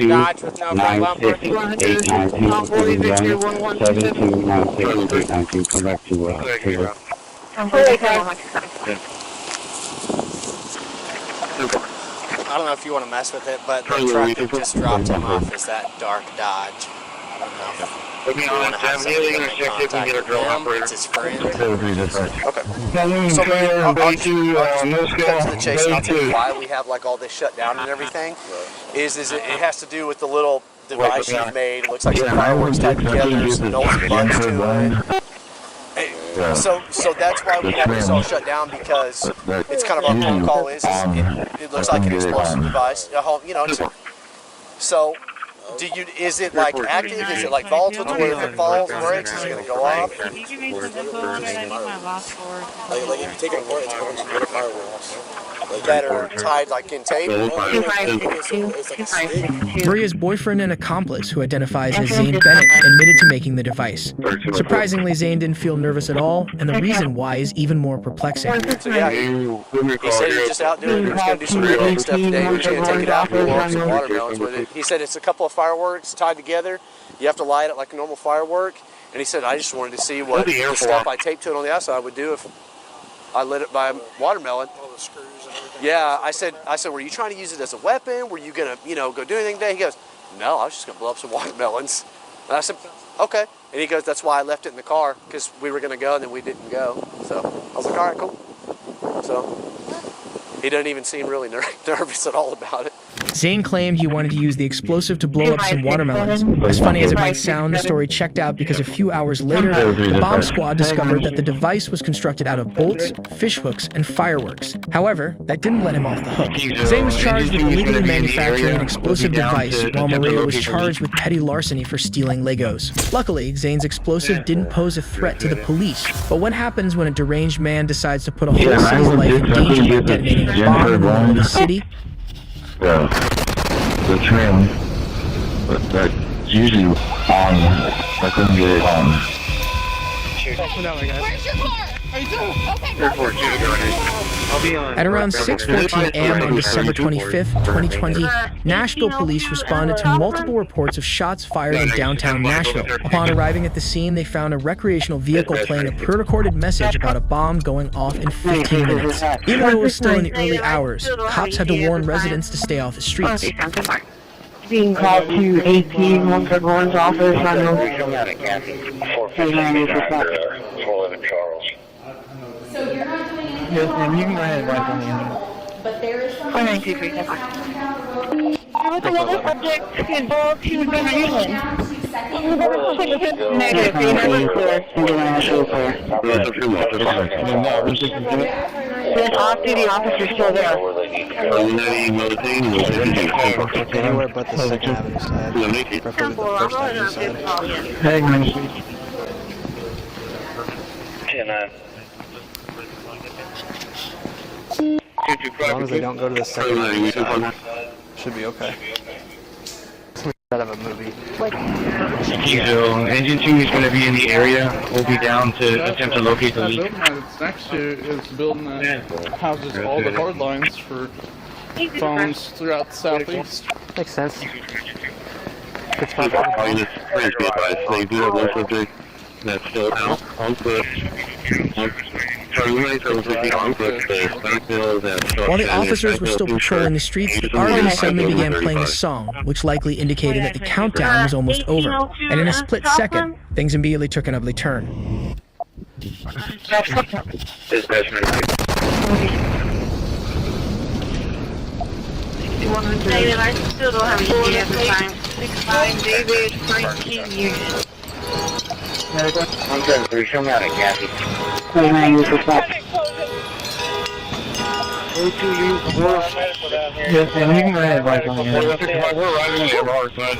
Dodge with no front bumper. 7296 correct to I don't know if you want to mess with it, but the truck that just dropped him off is that dark Dodge. I don't know if you want to have somebody to make contact with him. It's his friend. Okay. So man, I'll cut to the chase, and I'll tell you why we have like all this shut down and everything. Is it has to do with the little device you've made. It looks like some fireworks tied together. There's some notes and buttons to it. So that's why we have this all shut down, because it's kind of our protocol is it looks like an explosive device. You know, so is it like active? Is it like volatile to where if it falls, breaks, is it going to go off? Like if you take it apart, it's going to fireworks. That are tied like in tape. Maria's boyfriend and accomplice, who identifies as Zane Bennett, admitted to making the device. Surprisingly, Zane didn't feel nervous at all, and the reason why is even more perplexing. So yeah, he said he's just out doing, he's going to do some real stuff today. He's going to take it out and blow up some watermelons with it. He said it's a couple of fireworks tied together. You have to light it like a normal firework. And he said, I just wanted to see what the stuff I taped to it on the outside would do if I lit it by a watermelon. All the screws and everything. Yeah, I said, were you trying to use it as a weapon? Were you gonna, go do anything today? He goes, no, I was just gonna blow up some watermelons. And I said, okay. And he goes, that's why I left it in the car, because we were gonna go and then we didn't go. So I was like, all right, cool. So he doesn't even seem really nervous at all about it. Zane claimed he wanted to use the explosive to blow up some watermelons. As funny as it might sound, the story checked out because a few hours later, the bomb squad discovered that the device was constructed out of bolts, fishhooks, and fireworks. However, that didn't let him off the hook. Zane was charged with illegally manufacturing an explosive device, while Maria was charged with petty larceny for stealing Legos. Luckily, Zane's explosive didn't pose a threat to the police. But what happens when a deranged man decides to put a whole city's life in danger by detonating a bomb in the middle of the city? The trim, that's usually on. I couldn't get it on. Where's your car? At around 6:14 a.m. on December 25th, 2020, Nashville police responded to multiple reports of shots fired in downtown Nashville. Upon arriving at the scene, they found a recreational vehicle playing a pre-recorded message about a bomb going off in 15 minutes. Even though it was still in the early hours, cops had to warn residents to stay off the streets. Being called to 18 Wilfred Warren's office on So you're not doing anything. Yes, ma'am, you can go ahead and write them in. But there is something. Another subject scheduled to be reviewed. Negative. This off-duty officer still there. Anywhere but the Second Avenue side. Preferably the First Avenue side. Hang on. 10-9. As long as they don't go to the secondary side, should be okay. Out of a movie. So, Engine 2 is going to be in the area. We'll be down to attempt to locate the leak. That building that's next to is a building that houses all the hard lines for phones throughout the southeast. Makes sense. It's not please be advised, they do have one subject that's still out on foot. While the officers were still patrolling the streets, the RV suddenly began playing a song, which likely indicated that the countdown was almost over. And in a split second, things immediately took an ugly turn. Negative, I still don't have a at the time. 6-5 David, Frank King Union. I'm trying to show me how to gas it. Yes, and you can go ahead, right on here. We're riding on the our side.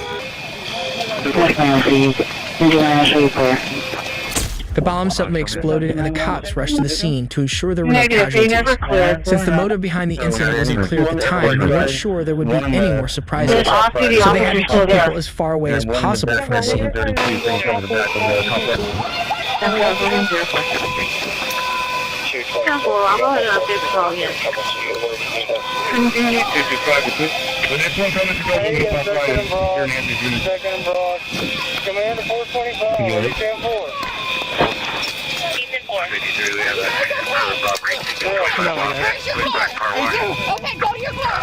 The bomb suddenly exploded and the cops rushed to the scene to ensure there were no casualties. Since the motive behind the incident wasn't clear at the time, they weren't sure there would be any more surprises. So they had to keep people as far away as possible from the scene. I'll go ahead and update the call here. The next one coming to go to the Second Brock. Commander 425, stand 4. Okay, go to your car.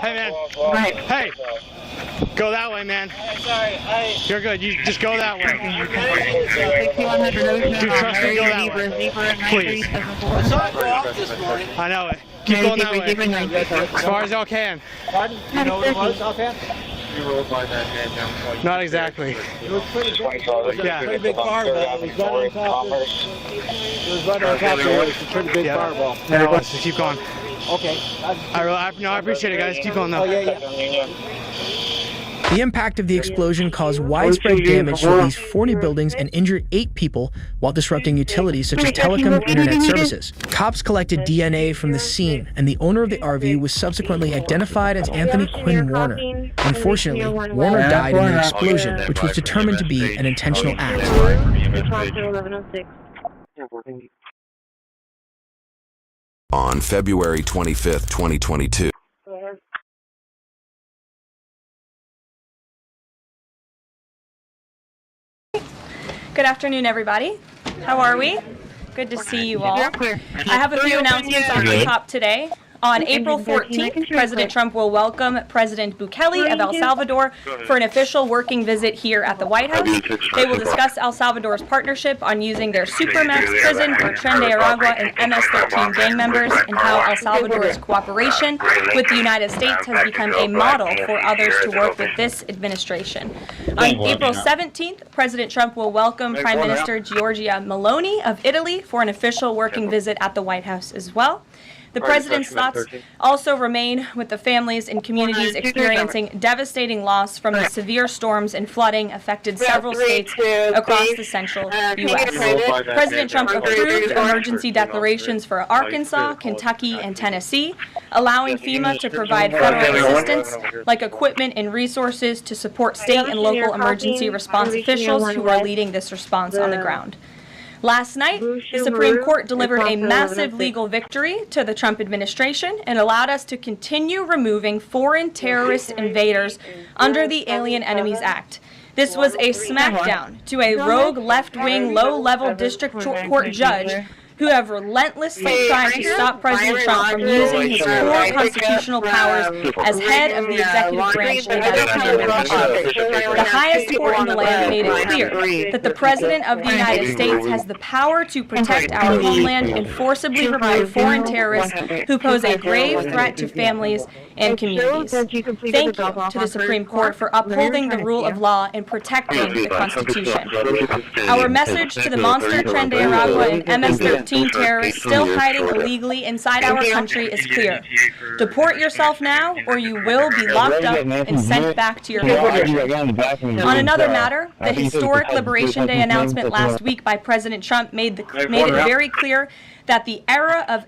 Hey, man. Hey. Go that way, man. Sorry, you're good. You just go that way. Dude, trust me, go that way. Please. I saw it go off this morning. I know it. Keep going that way. As far as y'all can. Pardon? You know what it was offhand? You rolled by that man down. Not exactly. It was pretty big. Yeah. Pretty big fireball. It was right on top of it. Was right on top of it. It was a pretty big fireball. No, let's just keep going. Okay. I appreciate it, guys. Keep going, though. Oh, yeah. The impact of the explosion caused widespread damage to at least 40 buildings and injured 8 people while disrupting utilities such as telecom and internet services. Cops collected DNA from the scene, and the owner of the RV was subsequently identified as Anthony Quinn Warner. Unfortunately, Warner died in the explosion, which was determined to be an intentional act. On February 25th, 2022. Good afternoon, everybody. How are we? Good to see you all. I have a few announcements on the top today. On April 14th, President Trump will welcome President Bukele of El Salvador for an official working visit here at the White House. They will discuss El Salvador's partnership on using their supermax prison for Tren de Aragua and MS-13 gang members, and how El Salvador's cooperation with the United States has become a model for others to work with this administration. On April 17th, President Trump will welcome Prime Minister Giorgia Meloni of Italy for an official working visit at the White House as well. The president's thoughts also remain with the families and communities experiencing devastating loss from the severe storms and flooding affected several states across the central U.S. President Trump approved emergency declarations for Arkansas, Kentucky, and Tennessee, allowing FEMA to provide federal assistance like equipment and resources to support state and local emergency response officials who are leading this response on the ground. Last night, the Supreme Court delivered a massive legal victory to the Trump administration and allowed us to continue removing foreign terrorist invaders under the Alien Enemies Act. This was a smackdown to a rogue left-wing, low-level district court judge who have relentlessly tried to stop President Trump from using his core constitutional powers as head of the executive branch and as commander in chief. The highest court in the land made it clear that the President of the United States has the power to protect our homeland and forcibly remove foreign terrorists who pose a grave threat to families and communities. Thank you to the Supreme Court for upholding the rule of law and protecting the Constitution. Our message to the monster Tren de Aragua and MS-13 MH17 terrorists still hiding illegally inside our country is clear. Deport yourself now, or you will be locked up and sent back to your home. On another matter, the historic Liberation Day announcement last week by President Trump made it very clear that the era of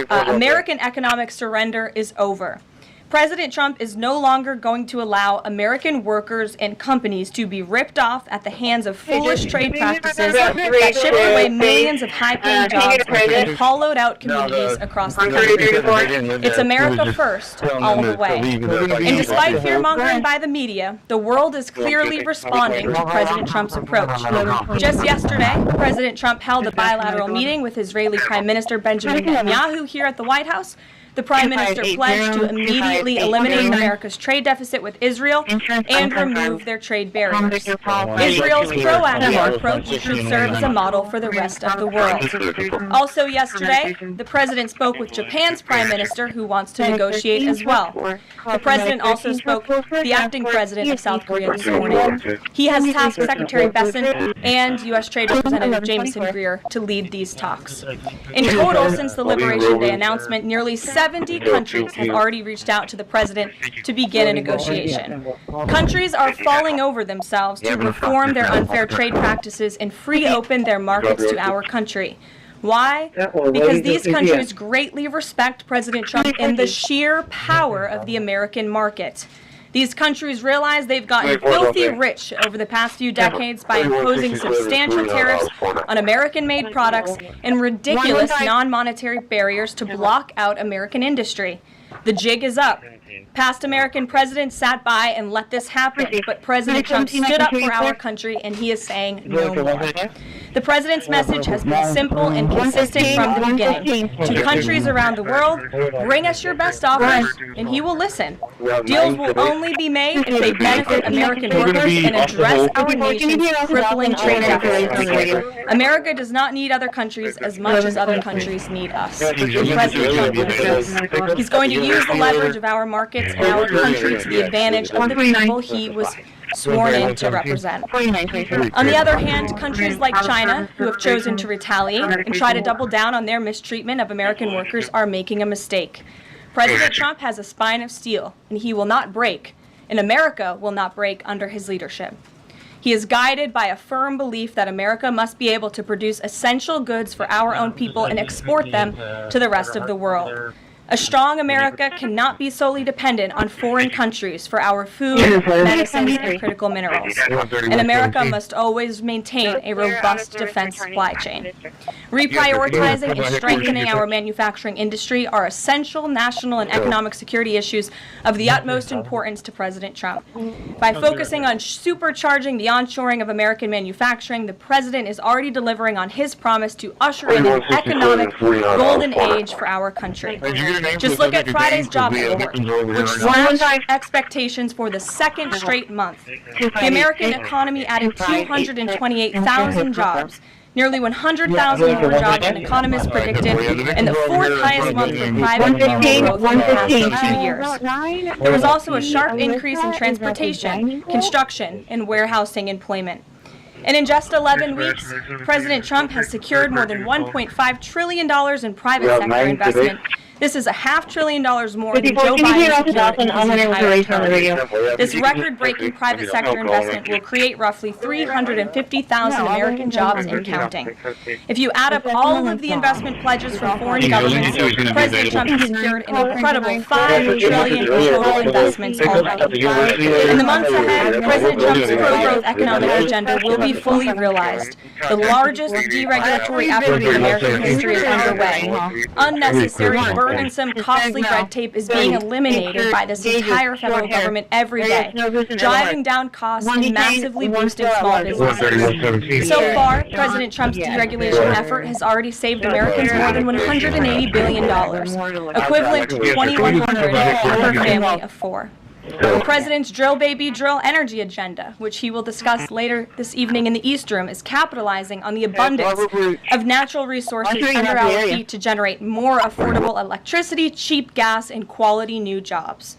American economic surrender is over. President Trump is no longer going to allow American workers and companies to be ripped off at the hands of foolish trade practices that ship away millions of high-paying jobs and hollowed out communities across the country. It's America first, all the way. And despite fear-mongering by the media, the world is clearly responding to President Trump's approach. Just yesterday, President Trump held a bilateral meeting with Israeli Prime Minister Benjamin Netanyahu here at the White House. The Prime Minister pledged to immediately eliminate America's trade deficit with Israel and remove their trade barriers. Israel's proactive approach should serve as a model for the rest of the world. Also yesterday, the President spoke with Japan's Prime Minister, who wants to negotiate as well. The President also spoke with the acting President of South Korea this morning. He has tasked Secretary Besson and U.S. Trade Representative Jameson Greer to lead these talks. In total, since the Liberation Day announcement, nearly 70 countries have already reached out to the President to begin a negotiation. Countries are falling over themselves to reform their unfair trade practices and free open their markets to our country. Why? Because these countries greatly respect President Trump and the sheer power of the American market. These countries realize they've gotten filthy rich over the past few decades by imposing substantial tariffs on American-made products and ridiculous non-monetary barriers to block out American industry. The jig is up. Past American presidents sat by and let this happen, but President Trump stood up for our country, and he is saying no more. The President's message has been simple and consistent from the beginning. To countries around the world, bring us your best offers, and he will listen. Deals will only be made if they benefit American workers and address our nation's crippling trade deficits. America does not need other countries as much as other countries need us. President Trump knows. He's going to use the leverage of our markets and our country to the advantage of the people he was sworn in to represent. On the other hand, countries like China, who have chosen to retaliate and try to double down on their mistreatment of American workers, are making a mistake. President Trump has a spine of steel, and he will not break, and America will not break under his leadership. He is guided by a firm belief that America must be able to produce essential goods for our own people and export them to the rest of the world. A strong America cannot be solely dependent on foreign countries for our food, medicines, and critical minerals. And America must always maintain a robust defense supply chain. Reprioritizing and strengthening our manufacturing industry are essential national and economic security issues of the utmost importance to President Trump. By focusing on supercharging the onshoring of American manufacturing, the President is already delivering on his promise to usher in an economic golden age for our country. Just look at Friday's job report, which smashed expectations for the second straight month. The American economy added 228,000 jobs, nearly 100,000 more jobs than economists predicted, and the fourth highest month for private payroll growth in the past 2 years. There was also a sharp increase in transportation, construction, and warehousing employment. And in just 11 weeks, President Trump has secured more than $1.5 trillion in private sector investment. This is $500 billion more than Joe Biden secured in his entire term. This record-breaking private sector investment will create roughly 350,000 American jobs and counting. If you add up all of the investment pledges from foreign governments, President Trump has secured an incredible $5 trillion in total investments already. In the months ahead, President Trump's pro-growth economic agenda will be fully realized. The largest deregulatory effort in American history is underway. Unnecessary, burdensome, costly red tape is being eliminated by this entire federal government every day, driving down costs and massively boosting small businesses. So far, President Trump's deregulation effort has already saved Americans more than $180 billion, equivalent to $2,100 per family of four. The President's Drill Baby Drill energy agenda, which he will discuss later this evening in the East Room, is capitalizing on the abundance of natural resources under our feet to generate more affordable electricity, cheap gas, and quality new jobs.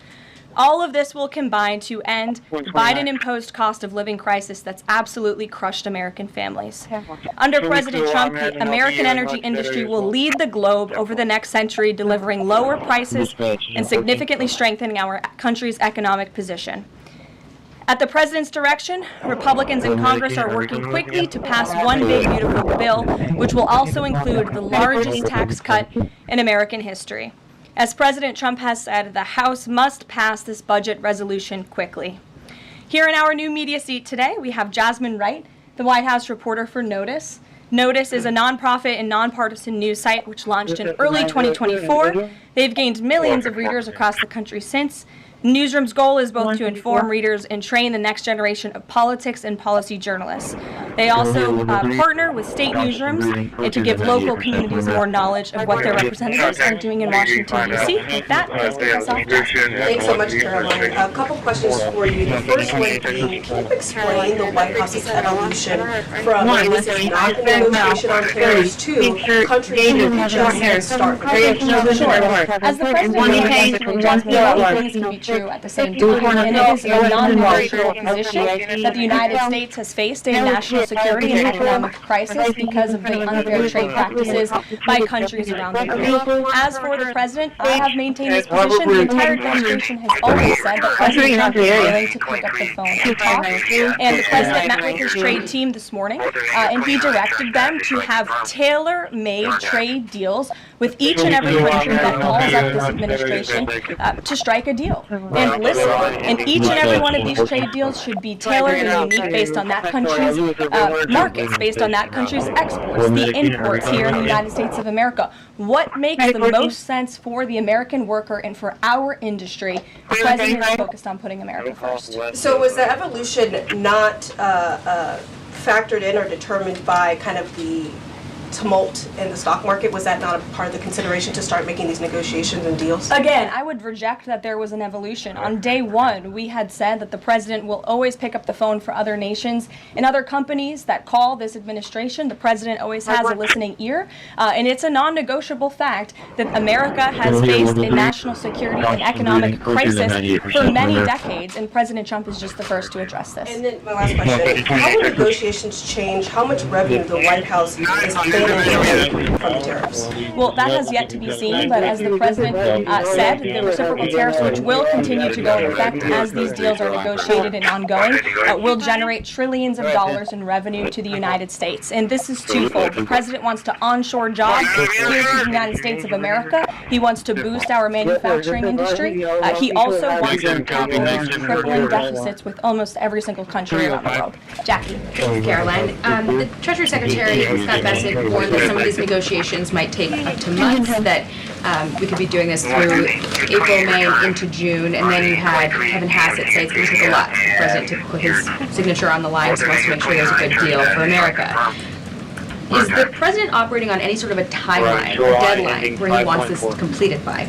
All of this will combine to end the Biden-imposed cost of living crisis that's absolutely crushed American families. Under President Trump, the American energy industry will lead the globe over the next century, delivering lower prices and significantly strengthening our country's economic position. At the president's direction, Republicans in Congress are working quickly to pass one big, beautiful bill, which will also include the largest tax cut in American history. As President Trump has said, the House must pass this budget resolution quickly. Here in our new media seat today, we have Jasmine Wright, the White House reporter for Notice. Notice is a nonprofit and nonpartisan news site which launched in early 2024. They've gained millions of readers across the country since. The newsroom's goal is both to inform readers and train the next generation of politics and policy journalists. They also partner with state newsrooms and to give local communities more knowledge of what their representatives are doing in Washington, D.C. With that, please give us off. Thanks so much, Caroline. A couple questions for you. The first one being, can you explain the White House's evolution from this is not a negotiation on tariffs to countries who just start negotiations? Sure. As the president wants things can be true at the same time, and it is a non-negotiable position that the United States has faced a national security and economic crisis because of the unfair trade practices by countries around the world. As for the president, I have maintained this position. The entire administration has always said that President Trump is willing to pick up the phone and talk, and the president met with his trade team this morning, and he directed them to have tailor-made trade deals with each and every country that calls up this administration to strike a deal. And listen, and each and every one of these trade deals should be tailored and unique based on that country's markets, based on that country's exports, the imports here in the United States of America. What makes the most sense for the American worker and for our industry? The president is focused on putting America first. So was the evolution not factored in or determined by kind of the tumult in the stock market? Was that not a part of the consideration to start making these negotiations and deals? Again, I would reject that there was an evolution. On day one, we had said that the president will always pick up the phone for other nations and other companies that call this administration. The president always has a listening ear, and it's a non-negotiable fact that America has faced a national security and economic crisis for many decades, and President Trump is just the first to address this. And then my last question, how will negotiations change how much revenue the White House is planning from the tariffs? Well, that has yet to be seen, but as the president said, the reciprocal tariffs, which will continue to go into effect as these deals are negotiated and ongoing, will generate trillions of dollars in revenue to the United States. And this is twofold. The president wants to onshore jobs here to the United States of America. He wants to boost our manufacturing industry. He also wants to tackle these crippling deficits with almost every single country around the world. Jackie. Caroline. The Treasury Secretary, Scott Bessent, warned that some of these negotiations might take up to months, that we could be doing this through April, May, into June, and then you had Kevin Hassett say it's going to take a lot for the president to put his signature on the line, so he wants to make sure there's a good deal for America. Is the president operating on any sort of a timeline or deadline where he wants this completed by?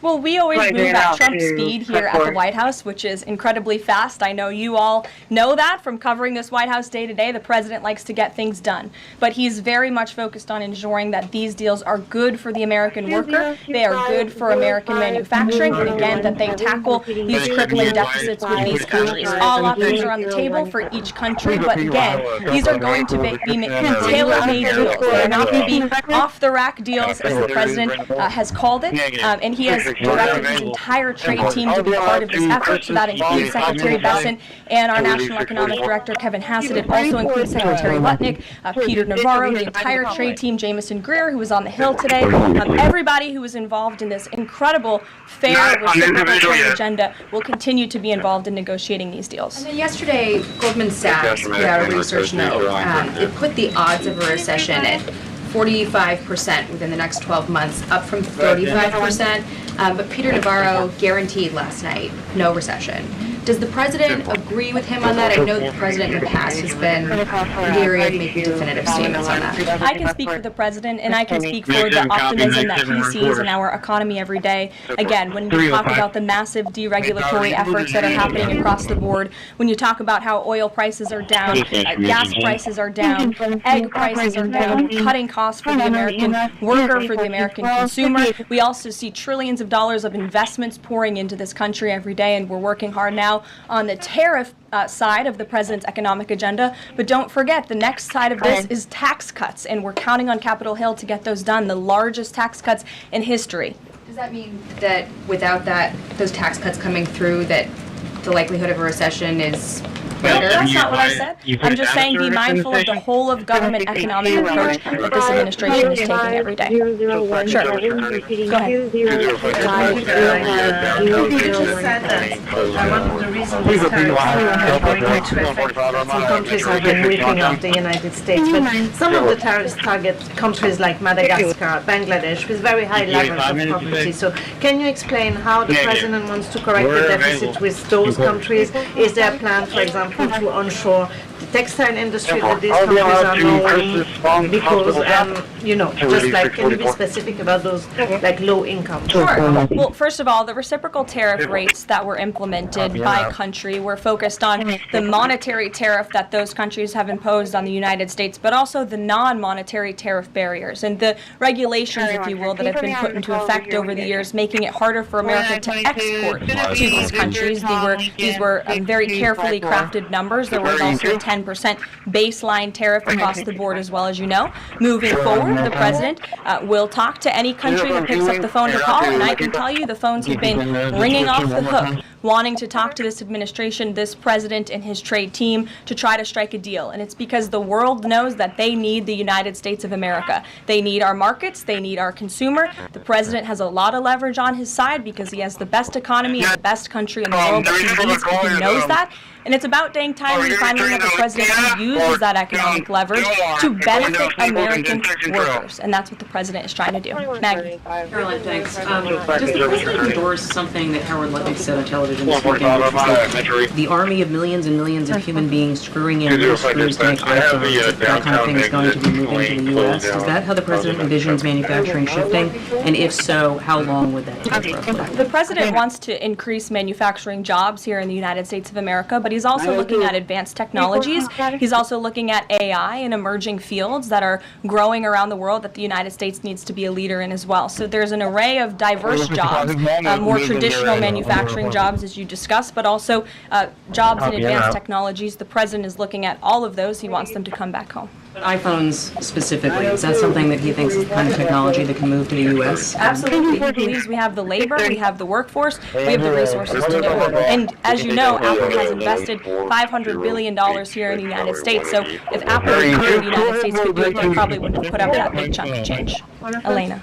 Well, we always move at Trump speed here at the White House, which is incredibly fast. I know you all know that from covering this White House day to day. The president likes to get things done. But he's very much focused on ensuring that these deals are good for the American worker, they are good for American manufacturing, and again, that they tackle these crippling deficits with these countries. All options are on the table for each country, but again, these are going to be tailor-made deals. They're not going to be off-the-rack deals, as the president has called it, and he has directed his entire trade team to be part of this effort. So that includes Secretary Bessent and our National Economic Director, Kevin Hassett. It also includes Secretary Lutnick, Peter Navarro, the entire trade team, Jamison Greer, who was on the Hill today, everybody who was involved in this incredible, fair, reciprocal trade agenda will continue to be involved in negotiating these deals. And then yesterday, Goldman Sachs put out a research note. It put the odds of a recession at 45% within the next 12 months, up from 35%. But Peter Navarro guaranteed last night no recession. Does the president agree with him on that? I know the president in the past has been leery of making definitive statements on that. I can speak for the president, and I can speak for the optimism that he sees in our economy every day. Again, when you talk about the massive deregulatory efforts that are happening across the board, when you talk about how oil prices are down, gas prices are down, egg prices are down, cutting costs for the American worker, for the American consumer. We also see trillions of dollars of investments pouring into this country every day, and we're working hard now on the tariff side of the president's economic agenda. But don't forget, the next side of this is tax cuts, and we're counting on Capitol Hill to get those done, the largest tax cuts in history. Does that mean that without those tax cuts coming through, that the likelihood of a recession is No, that's not what I said. I'm just saying be mindful of the whole of government economic approach that this administration is taking every day. Sure. Go ahead. You just said that one of the reasons these tariffs are going into effect that some countries have been ripping off the United States, but some of the tariffs target countries like Madagascar, Bangladesh, with very high levels of poverty. So can you explain how the president wants to correct the deficit with those countries? Is there a plan, for example, to onshore the textile industry that these countries are known because, just like, can you be specific about those, like, low income? Sure. Well, first of all, the reciprocal tariff rates that were implemented by country were focused on the monetary tariff that those countries have imposed on the United States, but also the non-monetary tariff barriers and the regulations, if you will, that have been put into effect over the years, making it harder for America to export to these countries. These were very carefully crafted numbers. There was also a 10% baseline tariff across the board, as well, as you know. Moving forward, the president will talk to any country that picks up the phone to call, and I can tell you the phones have been ringing off the hook, wanting to talk to this administration, this president, and his trade team to try to strike a deal. And it's because the world knows that they need the United States of America. They need our markets. They need our consumer. The president has a lot of leverage on his side because he has the best economy and the best country in the world that he needs, and he knows that. And it's about dang time we finally have a president who uses that economic leverage to benefit American workers. And that's what the president is trying to do. Maggie. Caroline, thanks. Does the president endorse something that Howard Lutnick said on television this weekend, which is that the army of millions and millions of human beings screwing in real screws to make iPhones, that kind of thing is going to be moving to the U.S.? Is that how the president envisions manufacturing shifting? And if so, how long would that take roughly? The president wants to increase manufacturing jobs here in the United States of America, but he's also looking at advanced technologies. He's also looking at AI and emerging fields that are growing around the world that the United States needs to be a leader in as well. So there's an array of diverse jobs, more traditional manufacturing jobs, as you discussed, but also jobs in advanced technologies. The president is looking at all of those. He wants them to come back home. iPhones specifically, is that something that he thinks is the kind of technology that can move to the U.S.? Absolutely. He believes we have the labor, we have the workforce, we have the resources to do it. And as you know, Apple has invested $500 billion here in the United States. So if Apple here in the United States could do it, they probably wouldn't have put up that big chunk of change. Elena.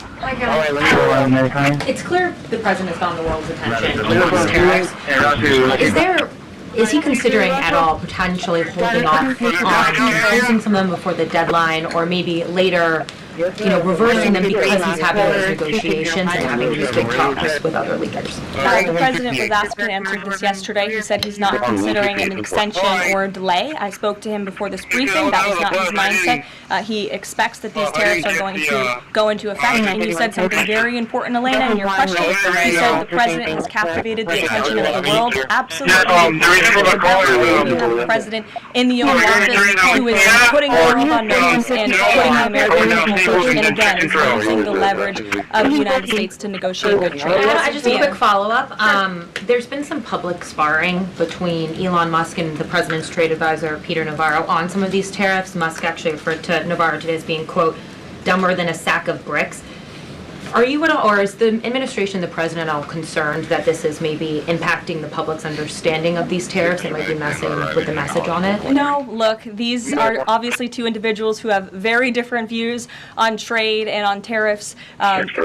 It's clear the president has gotten the world's attention with these tariffs. Is he considering at all potentially holding off on closing some of them before the deadline, or maybe later, reversing them because he's having those negotiations and having these big talks with other leaders? The president was asked and answered this yesterday. He said he's not considering an extension or a delay. I spoke to him before this briefing. That was not his mindset. He expects that these tariffs are going to go into effect. And you said something very important, Elena, in your question. You said the president has captivated the attention of the world. Absolutely. You have a president in the Oval Office who is putting the world on notice and putting the American people first, and again, is using the leverage of the United States to negotiate good trade. Just a quick follow-up. There's been some public sparring between Elon Musk and the president's trade advisor, Peter Navarro, on some of these tariffs. Musk actually referred to Navarro today as being, quote, dumber than a sack of bricks. Are you at all, or is the administration, the president, all concerned that this is maybe impacting the public's understanding of these tariffs and might be messing with the message on it? No, look, these are obviously two individuals who have very different views on trade and on tariffs.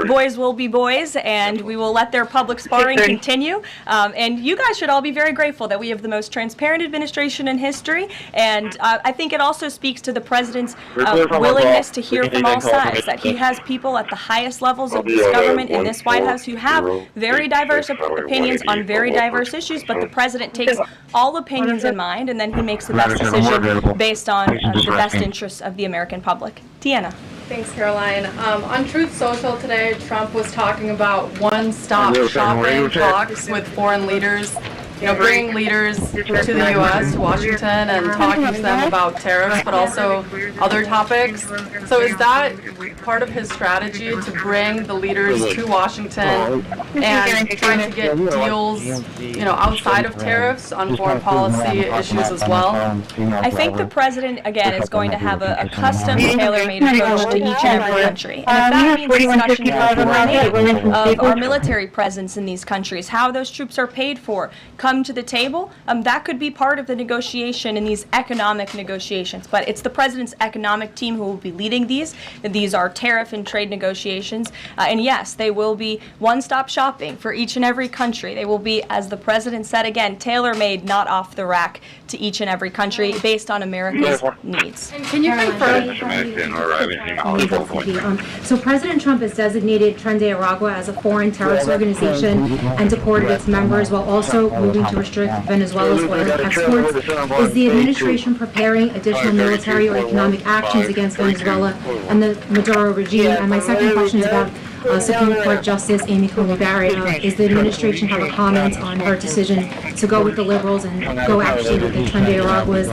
Boys will be boys, and we will let their public sparring continue. And you guys should all be very grateful that we have the most transparent administration in history. And I think it also speaks to the president's willingness to hear from all sides, that he has people at the highest levels of this government in this White House who have very diverse opinions on very diverse issues, but the president takes all opinions in mind, and then he makes the best decision based on the best interests of the American public. Deanna. Thanks, Caroline. On Truth Social today, Trump was talking about one-stop shopping talks with foreign leaders, bringing leaders to the U.S., to Washington, and talking to them about tariffs, but also other topics. So is that part of his strategy to bring the leaders to Washington and try to get deals, outside of tariffs on foreign policy issues as well? I think the president, again, is going to have a custom, tailor-made approach to each and every country. And if that means discussions of our military presence in these countries, how those troops are paid for, come to the table, that could be part of the negotiation in these economic negotiations. But it's the president's economic team who will be leading these. These are tariff and trade negotiations. And yes, they will be one-stop shopping for each and every country. They will be, as the president said again, tailor-made, not off the rack, to each and every country based on America's needs. Can you confirm? So President Trump has designated Tren de Aragua as a foreign terrorist organization and deported its members while also moving to restrict Venezuela's oil exports. Is the administration preparing additional military or economic actions against Venezuela and the Maduro regime? And my second question is about Supreme Court Justice Amy Coney Barrett. Is the administration have a comment on her decision to go with the liberals and go actually with the Tren de Araguas?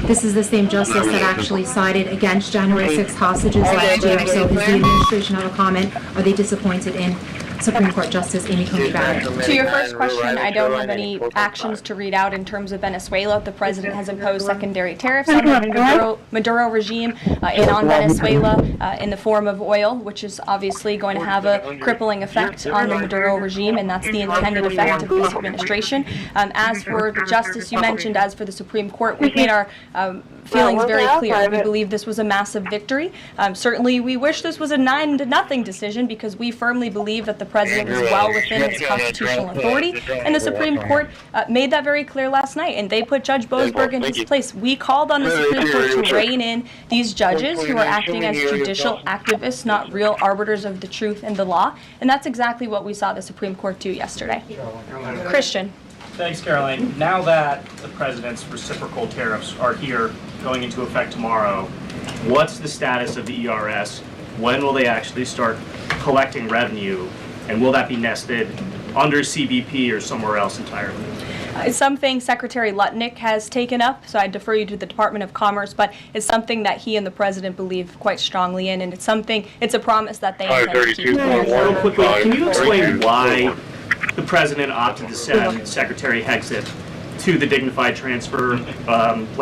This is the same justice that actually sided against January 6th hostages last year. So does the administration have a comment? Are they disappointed in Supreme Court Justice Amy Coney Barrett? To your first question, I don't have any actions to read out in terms of Venezuela. The president has imposed secondary tariffs on the Maduro regime and on Venezuela in the form of oil, which is obviously going to have a crippling effect on the Maduro regime, and that's the intended effect of this administration. As for the justice you mentioned, as for the Supreme Court, we've made our feelings very clear. We believe this was a massive victory. Certainly, we wish this was a 9-0 decision because we firmly believe that the president is well within his constitutional authority, and the Supreme Court made that very clear last night, and they put Judge Boasberg in his place. We called on the Supreme Court to rein in these judges who are acting as judicial activists, not real arbiters of the truth and the law, and that's exactly what we saw the Supreme Court do yesterday. Christian. Thanks, Caroline. Now that the president's reciprocal tariffs are here, going into effect tomorrow, what's the status of the ERS? When will they actually start collecting revenue? And will that be nested under CBP or somewhere else entirely? It's something Secretary Lutnick has taken up, so I defer you to the Department of Commerce, but it's something that he and the president believe quite strongly in, and it's a promise that they intend to keep. Real quickly, can you explain why the president opted to send Secretary Hexit to the dignified transfer last